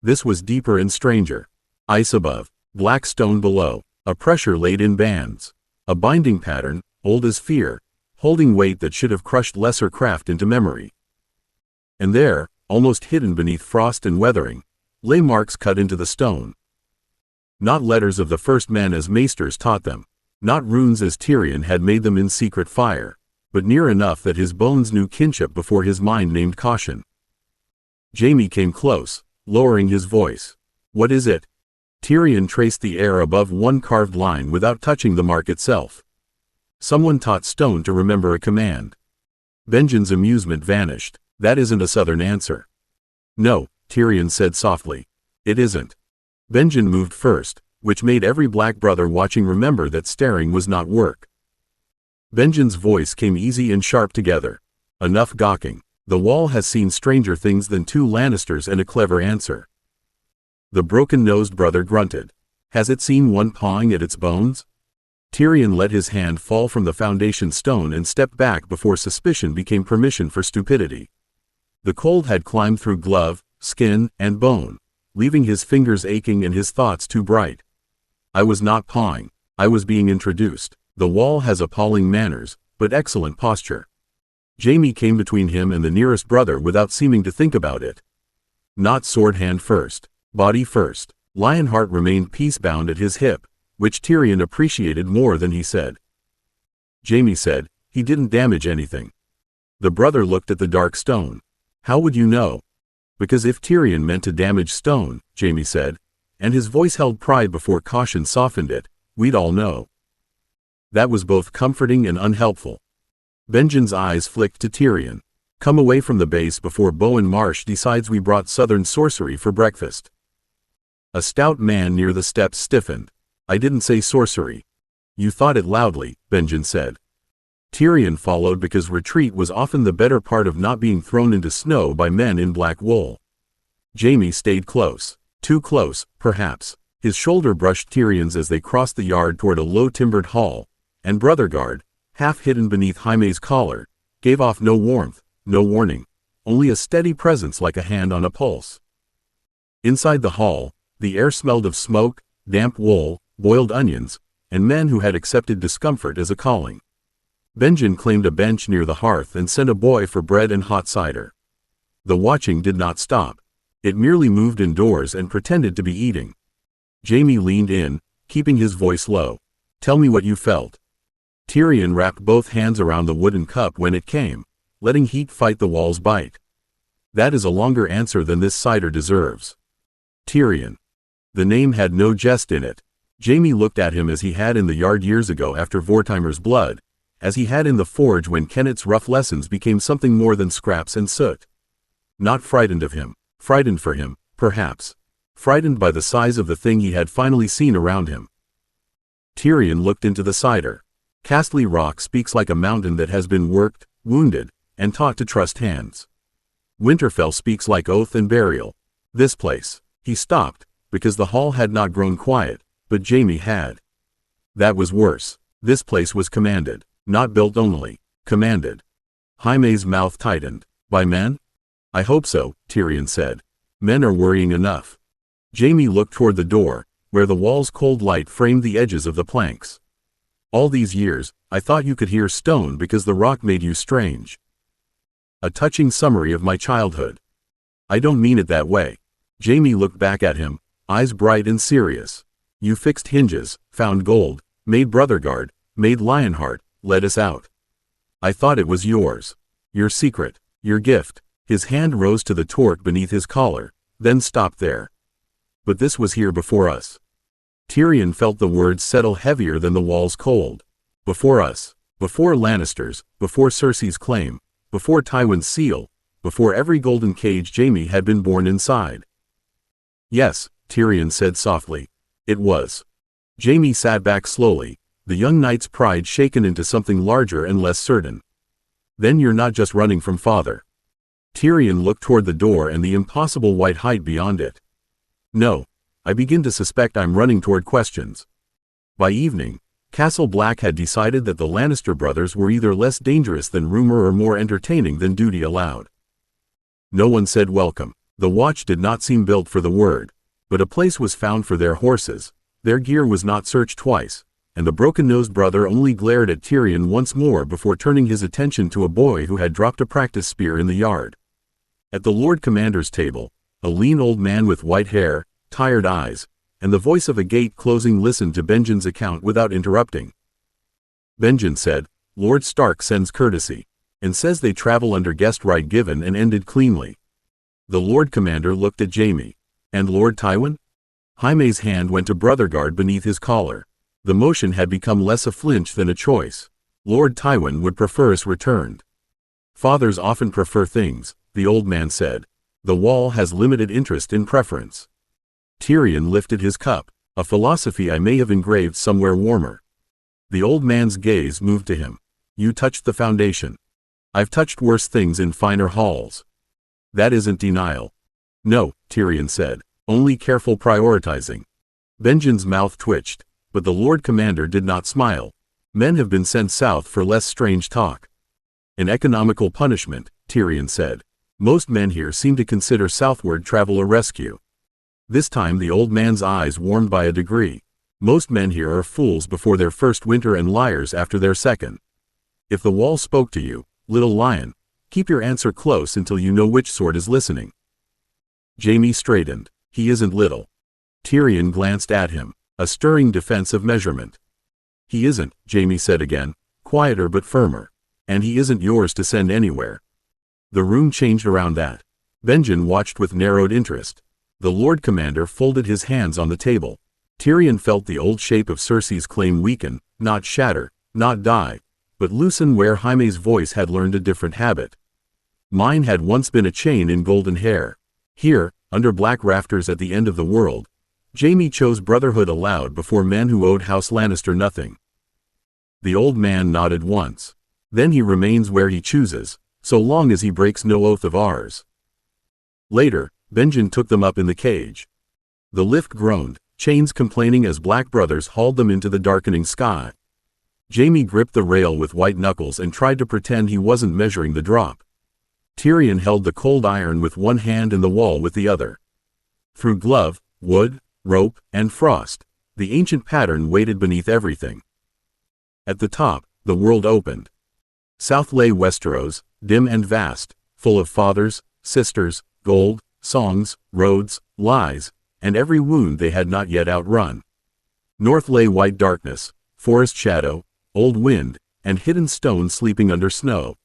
This was deeper and stranger. Ice above, black stone below, a pressure laid in bands. A binding pattern, old as fear, holding weight that should have crushed lesser craft into memory. And there, almost hidden beneath frost and weathering, lay marks cut into the stone. Not letters of the first men as maesters taught them, not runes as Tyrion had made them in secret fire, but near enough that his bones knew kinship before his mind named caution. Jaime came close, lowering his voice. What is it? Tyrion traced the air above one carved line without touching the mark itself. Someone taught stone to remember a command. Benjen's amusement vanished. That isn't a southern answer. No, Tyrion said softly. It isn't. Benjen moved first, which made every black brother watching remember that staring was not work. Benjen's voice came easy and sharp together. Enough gawking. The wall has seen stranger things than 2 Lannisters and a clever answer. The broken-nosed brother grunted. Has it seen one pawing at its bones? Tyrion let his hand fall from the foundation stone and stepped back before suspicion became permission for stupidity. The cold had climbed through glove, skin, and bone, leaving his fingers aching and his thoughts too bright. I was not pawing. I was being introduced. The wall has appalling manners, but excellent posture. Jaime came between him and the nearest brother without seeming to think about it. Not sword hand first, body first. Lionheart remained peace-bound at his hip, which Tyrion appreciated more than he said. Jaime said, he didn't damage anything. The brother looked at the dark stone. How would you know? Because if Tyrion meant to damage stone, Jaime said, and his voice held pride before caution softened it, we'd all know. That was both comforting and unhelpful. Benjen's eyes flicked to Tyrion. Come away from the base before Bowen Marsh decides we brought southern sorcery for breakfast. A stout man near the steps stiffened. I didn't say sorcery. You thought it loudly, Benjen said. Tyrion followed because retreat was often the better part of not being thrown into snow by men in black wool. Jaime stayed close. Too close, perhaps. His shoulder brushed Tyrion's as they crossed the yard toward a low-timbered hall, and Brotherguard, half hidden beneath Jaime's collar, gave off no warmth, no warning, only a steady presence like a hand on a pulse. Inside the hall, the air smelled of smoke, damp wool, boiled onions, and men who had accepted discomfort as a calling. Benjen claimed a bench near the hearth and sent a boy for bread and hot cider. The watching did not stop. It merely moved indoors and pretended to be eating. Jaime leaned in, keeping his voice low. Tell me what you felt. Tyrion wrapped both hands around the wooden cup when it came, letting heat fight the wall's bite. That is a longer answer than this cider deserves. Tyrion. The name had no jest in it. Jaime looked at him as he had in the yard years ago after Vortimer's blood, as he had in the forge when Kennett's rough lessons became something more than scraps and soot. Not frightened of him, frightened for him, perhaps. Frightened by the size of the thing he had finally seen around him. Tyrion looked into the cider. Casterly rock speaks like a mountain that has been worked, wounded, and taught to trust hands. Winterfell speaks like oath and burial. This place. He stopped, because the hall had not grown quiet, but Jaime had. That was worse. This place was commanded, not built only, commanded. Jaime's mouth tightened. By men? I hope so, Tyrion said. Men are worrying enough. Jaime looked toward the door, where the wall's cold light framed the edges of the planks. All these years, I thought you could hear stone because the rock made you strange. A touching summary of my childhood. I don't mean it that way. Jaime looked back at him, eyes bright and serious. You fixed hinges, found gold, made Brotherguard, made Lionheart, let us out. I thought it was yours. Your secret, your gift. His hand rose to the torque beneath his collar, then stopped there. But this was here before us. Tyrion felt the words settle heavier than the wall's cold. Before us, before Lannisters, before Cersei's claim, before Tywin's seal, before every golden cage Jaime had been born inside. Yes, Tyrion said softly. It was. Jaime sat back slowly, the young knight's pride shaken into something larger and less certain. Then you're not just running from father. Tyrion looked toward the door and the impossible white height beyond it. No, I begin to suspect I'm running toward questions. By evening, Castle Black had decided that the Lannister brothers were either less dangerous than rumor or more entertaining than duty allowed. No one said welcome. The watch did not seem built for the word, but a place was found for their horses, their gear was not searched twice, and the broken-nosed brother only glared at Tyrion once more before turning his attention to a boy who had dropped a practice spear in the yard. At the Lord Commander's table, a lean old man with white hair, tired eyes, and the voice of a gate closing listened to Benjen's account without interrupting. Benjen said, Lord Stark sends courtesy, and says they travel under guest right given and ended cleanly. The Lord Commander looked at Jaime. And Lord Tywin? Jaime's hand went to Brotherguard beneath his collar. The motion had become less a flinch than a choice. Lord Tywin would prefer us returned. Fathers often prefer things, the old man said. The wall has limited interest in preference. Tyrion lifted his cup, a philosophy I may have engraved somewhere warmer. The old man's gaze moved to him. You touched the foundation. I've touched worse things in finer halls. That isn't denial. No, Tyrion said, only careful prioritizing. Benjen's mouth twitched, but the Lord Commander did not smile. Men have been sent south for less strange talk. An economical punishment, Tyrion said. Most men here seem to consider southward travel a rescue. This time the old man's eyes warmed by a degree. Most men here are fools before their first winter and liars after their second. If the wall spoke to you, little lion, keep your answer close until you know which sword is listening. Jaime straightened. He isn't little. Tyrion glanced at him, a stirring defense of measurement. He isn't, Jaime said again, quieter but firmer. And he isn't yours to send anywhere. The room changed around that. Benjen watched with narrowed interest. The Lord Commander folded his hands on the table. Tyrion felt the old shape of Cersei's claim weaken, not shatter, not die, but loosen where Jaime's voice had learned a different habit. Mine had once been a chain in golden hair. Here, under black rafters at the end of the world, Jaime chose brotherhood aloud before men who owed House Lannister nothing. The old man nodded once. Then he remains where he chooses, so long as he breaks no oath of ours. Later, Benjen took them up in the cage. The lift groaned, chains complaining as black brothers hauled them into the darkening sky. Jaime gripped the rail with white knuckles and tried to pretend he wasn't measuring the drop. Tyrion held the cold iron with one hand and the wall with the other. Through glove, wood, rope, and frost, the ancient pattern waited beneath everything. At the top, the world opened. South lay Westeros, dim and vast, full of fathers, sisters, gold, songs, roads, lies, and every wound they had not yet outrun. North lay white darkness, forest shadow, old wind, and hidden stone sleeping under snow.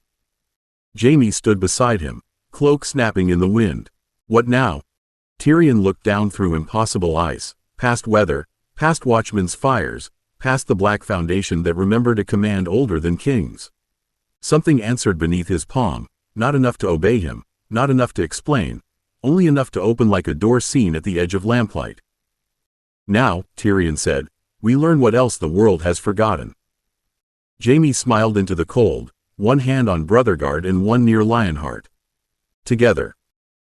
Jaime stood beside him, cloak snapping in the wind. What now? Tyrion looked down through impossible ice, past weather, past watchmen's fires, past the black foundation that remembered a command older than kings. Something answered beneath his palm, not enough to obey him, not enough to explain, only enough to open like a door seen at the edge of lamplight. Now, Tyrion said, we learn what else the world has forgotten. Jaime smiled into the cold, one hand on Brotherguard and one near Lionheart. Together.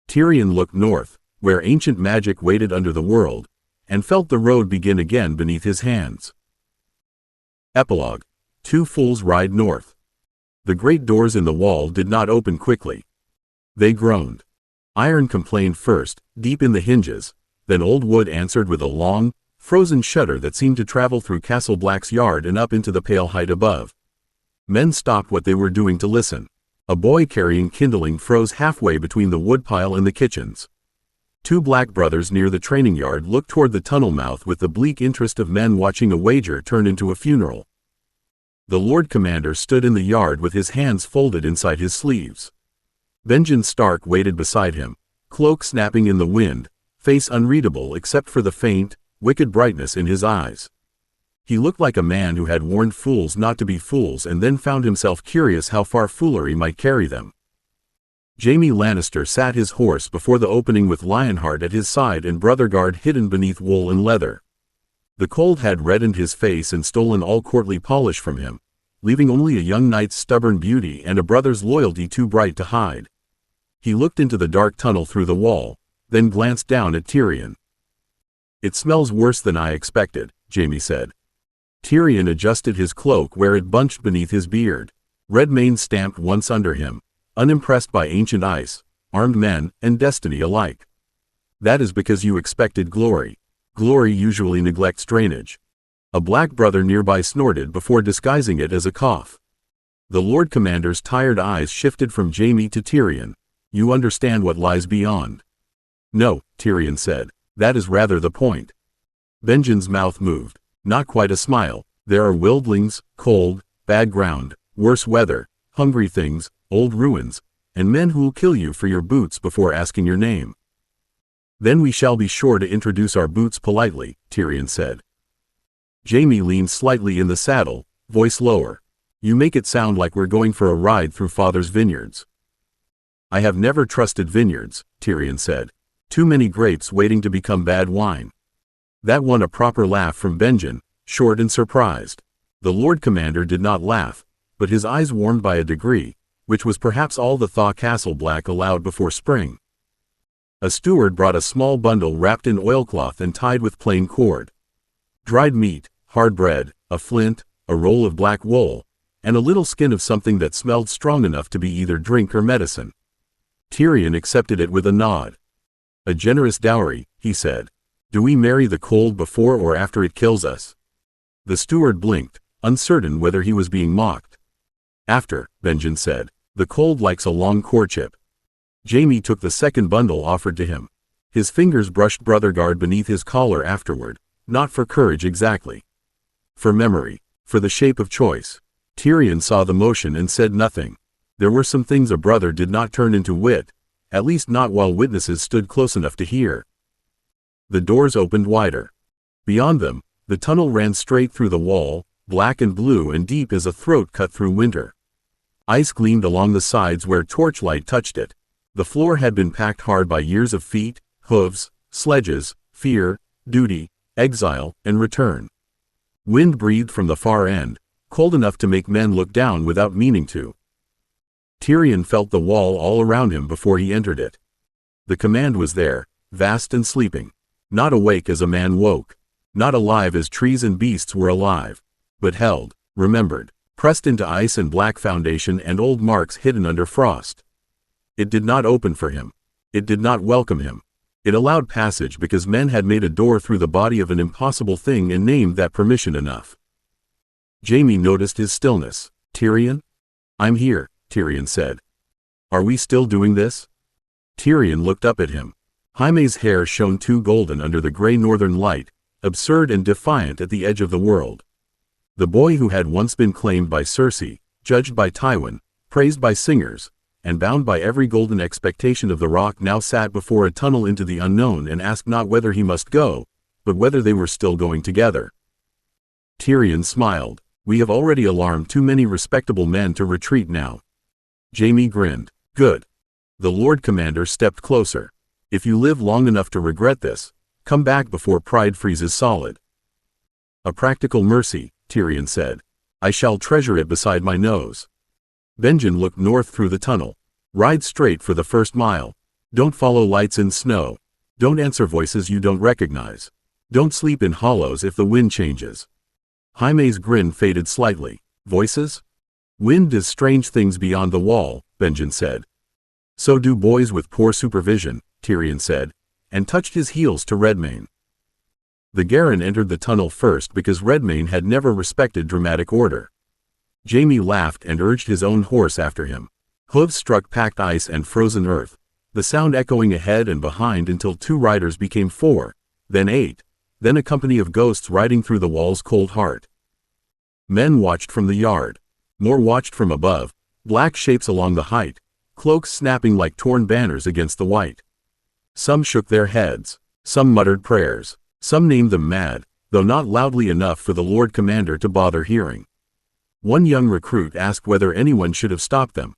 Tyrion looked north, where ancient magic waited under the world, and felt the road begin again beneath his hands. Epilogue. Two fools ride north. The great doors in the wall did not open quickly. They groaned. Iron complained first, deep in the hinges, then old wood answered with a long, frozen shudder that seemed to travel through Castle Black's yard and up into the pale height above. Men stopped what they were doing to listen. A boy carrying kindling froze halfway between the woodpile and the kitchens. Two black brothers near the training yard looked toward the tunnel mouth with the bleak interest of men watching a wager turn into a funeral. The Lord Commander stood in the yard with his hands folded inside his sleeves. Benjen Stark waited beside him, cloak snapping in the wind, face unreadable except for the faint, wicked brightness in his eyes. He looked like a man who had warned fools not to be fools and then found himself curious how far foolery might carry them. Jaime Lannister sat his horse before the opening with Lionheart at his side and Brotherguard hidden beneath wool and leather. The cold had reddened his face and stolen all courtly polish from him, leaving only a young knight's stubborn beauty and a brother's loyalty too bright to hide. He looked into the dark tunnel through the wall, then glanced down at Tyrion. "It smells worse than I expected," Jaime said. Tyrion adjusted his cloak where it bunched beneath his beard. Redmane stamped once under him, unimpressed by ancient ice, armed men, and destiny alike. "That is because you expected glory. Glory usually neglects drainage." A black brother nearby snorted before disguising it as a cough. The Lord Commander's tired eyes shifted from Jaime to Tyrion. "You understand what lies beyond." "No," Tyrion said. "That is rather the point." Benjen's mouth moved. Not quite a smile. "There are wildlings, cold, bad ground, worse weather, hungry things, old ruins, and men who'll kill you for your boots before asking your name." "Then we shall be sure to introduce our boots politely," Tyrion said. Jaime leaned slightly in the saddle, voice lower. "You make it sound like we're going for a ride through Father's vineyards." "I have never trusted vineyards," Tyrion said. "Too many grapes waiting to become bad wine." That won a proper laugh from Benjen, short and surprised. The Lord Commander did not laugh, but his eyes warmed by a degree, which was perhaps all the thaw Castle Black allowed before spring. A steward brought a small bundle wrapped in oilcloth and tied with plain cord. Dried meat, hard bread, a flint, a roll of black wool, and a little skin of something that smelled strong enough to be either drink or medicine. Tyrion accepted it with a nod. "A generous dowry," he said. "Do we marry the cold before or after it kills us?" The steward blinked, uncertain whether he was being mocked. "After," Benjen said. "The cold likes a long courtship." Jaime took the second bundle offered to him. His fingers brushed Brotherguard beneath his collar afterward, not for courage exactly. For memory, for the shape of choice. Tyrion saw the motion and said nothing. There were some things a brother did not turn into wit, at least not while witnesses stood close enough to hear. The doors opened wider. Beyond them, the tunnel ran straight through the wall, black and blue and deep as a throat cut through winter. Ice gleamed along the sides where torchlight touched it. The floor had been packed hard by years of feet, hooves, sledges, fear, duty, exile, and return. Wind breathed from the far end, cold enough to make men look down without meaning to. Tyrion felt the wall all around him before he entered it. The command was there, vast and sleeping. Not awake as a man woke. Not alive as trees and beasts were alive. But held, remembered, pressed into ice and black foundation and old marks hidden under frost. It did not open for him. It did not welcome him. It allowed passage because men had made a door through the body of an impossible thing and named that permission enough. Jaime noticed his stillness. "Tyrion?" "I'm here," Tyrion said. "Are we still doing this?" Tyrion looked up at him. Jaime's hair shone too golden under the gray northern light, absurd and defiant at the edge of the world. The boy who had once been claimed by Cersei, judged by Tywin, praised by singers, and bound by every golden expectation of the Rock now sat before a tunnel into the unknown and asked not whether he must go, but whether they were still going together. Tyrion smiled. "We have already alarmed too many respectable men to retreat now." Jaime grinned. "Good." The Lord Commander stepped closer. "If you live long enough to regret this, come back before pride freezes solid." "A practical mercy," Tyrion said. "I shall treasure it beside my nose." Benjen looked north through the tunnel. "Ride straight for the first mile. Don't follow lights in snow. Don't answer voices you don't recognize. Don't sleep in hollows if the wind changes." Jaime's grin faded slightly. "Voices? Wind does strange things beyond the wall," Benjen said. "So do boys with poor supervision," Tyrion said, and touched his heels to Redmane. The Garren entered the tunnel first because Redmane had never respected dramatic order. Jaime laughed and urged his own horse after him. Hooves struck packed ice and frozen earth, the sound echoing ahead and behind until 2 riders became 4, then 8, then a company of ghosts riding through the wall's cold heart. Men watched from the yard. More watched from above, black shapes along the height, cloaks snapping like torn banners against the white. Some shook their heads. Some muttered prayers. Some named them mad, though not loudly enough for the Lord Commander to bother hearing. One young recruit asked whether anyone should have stopped them.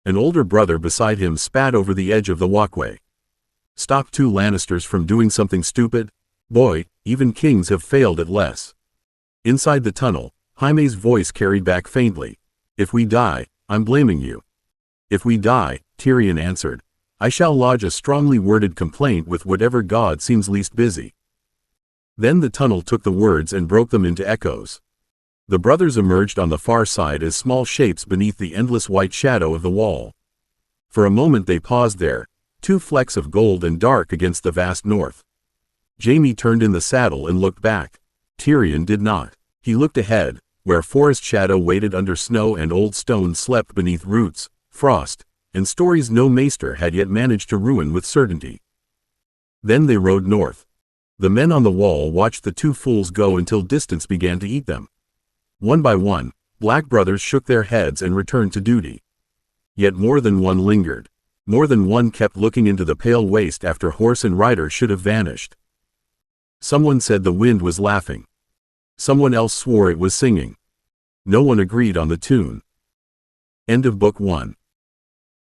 An older brother beside him spat over the edge of the walkway. Stop two Lannisters from doing something stupid? Boy, even kings have failed at less. Inside the tunnel, Jaime's voice carried back faintly. If we die, I'm blaming you. If we die, Tyrion answered, I shall lodge a strongly worded complaint with whatever god seems least busy. Then the tunnel took the words and broke them into echoes. The brothers emerged on the far side as small shapes beneath the endless white shadow of the wall. For a moment they paused there, two flecks of gold and dark against the vast north. Jaime turned in the saddle and looked back. Tyrion did not. He looked ahead, where forest shadow waited under snow and old stone slept beneath roots, frost, and stories no maester had yet managed to ruin with certainty. Then they rode north. The men on the wall watched the two fools go until distance began to eat them. One by one, black brothers shook their heads and returned to duty. Yet more than one lingered. More than one kept looking into the pale waste after horse and rider should have vanished. Someone said the wind was laughing. Someone else swore it was singing. No one agreed on the tune. End of Book 1.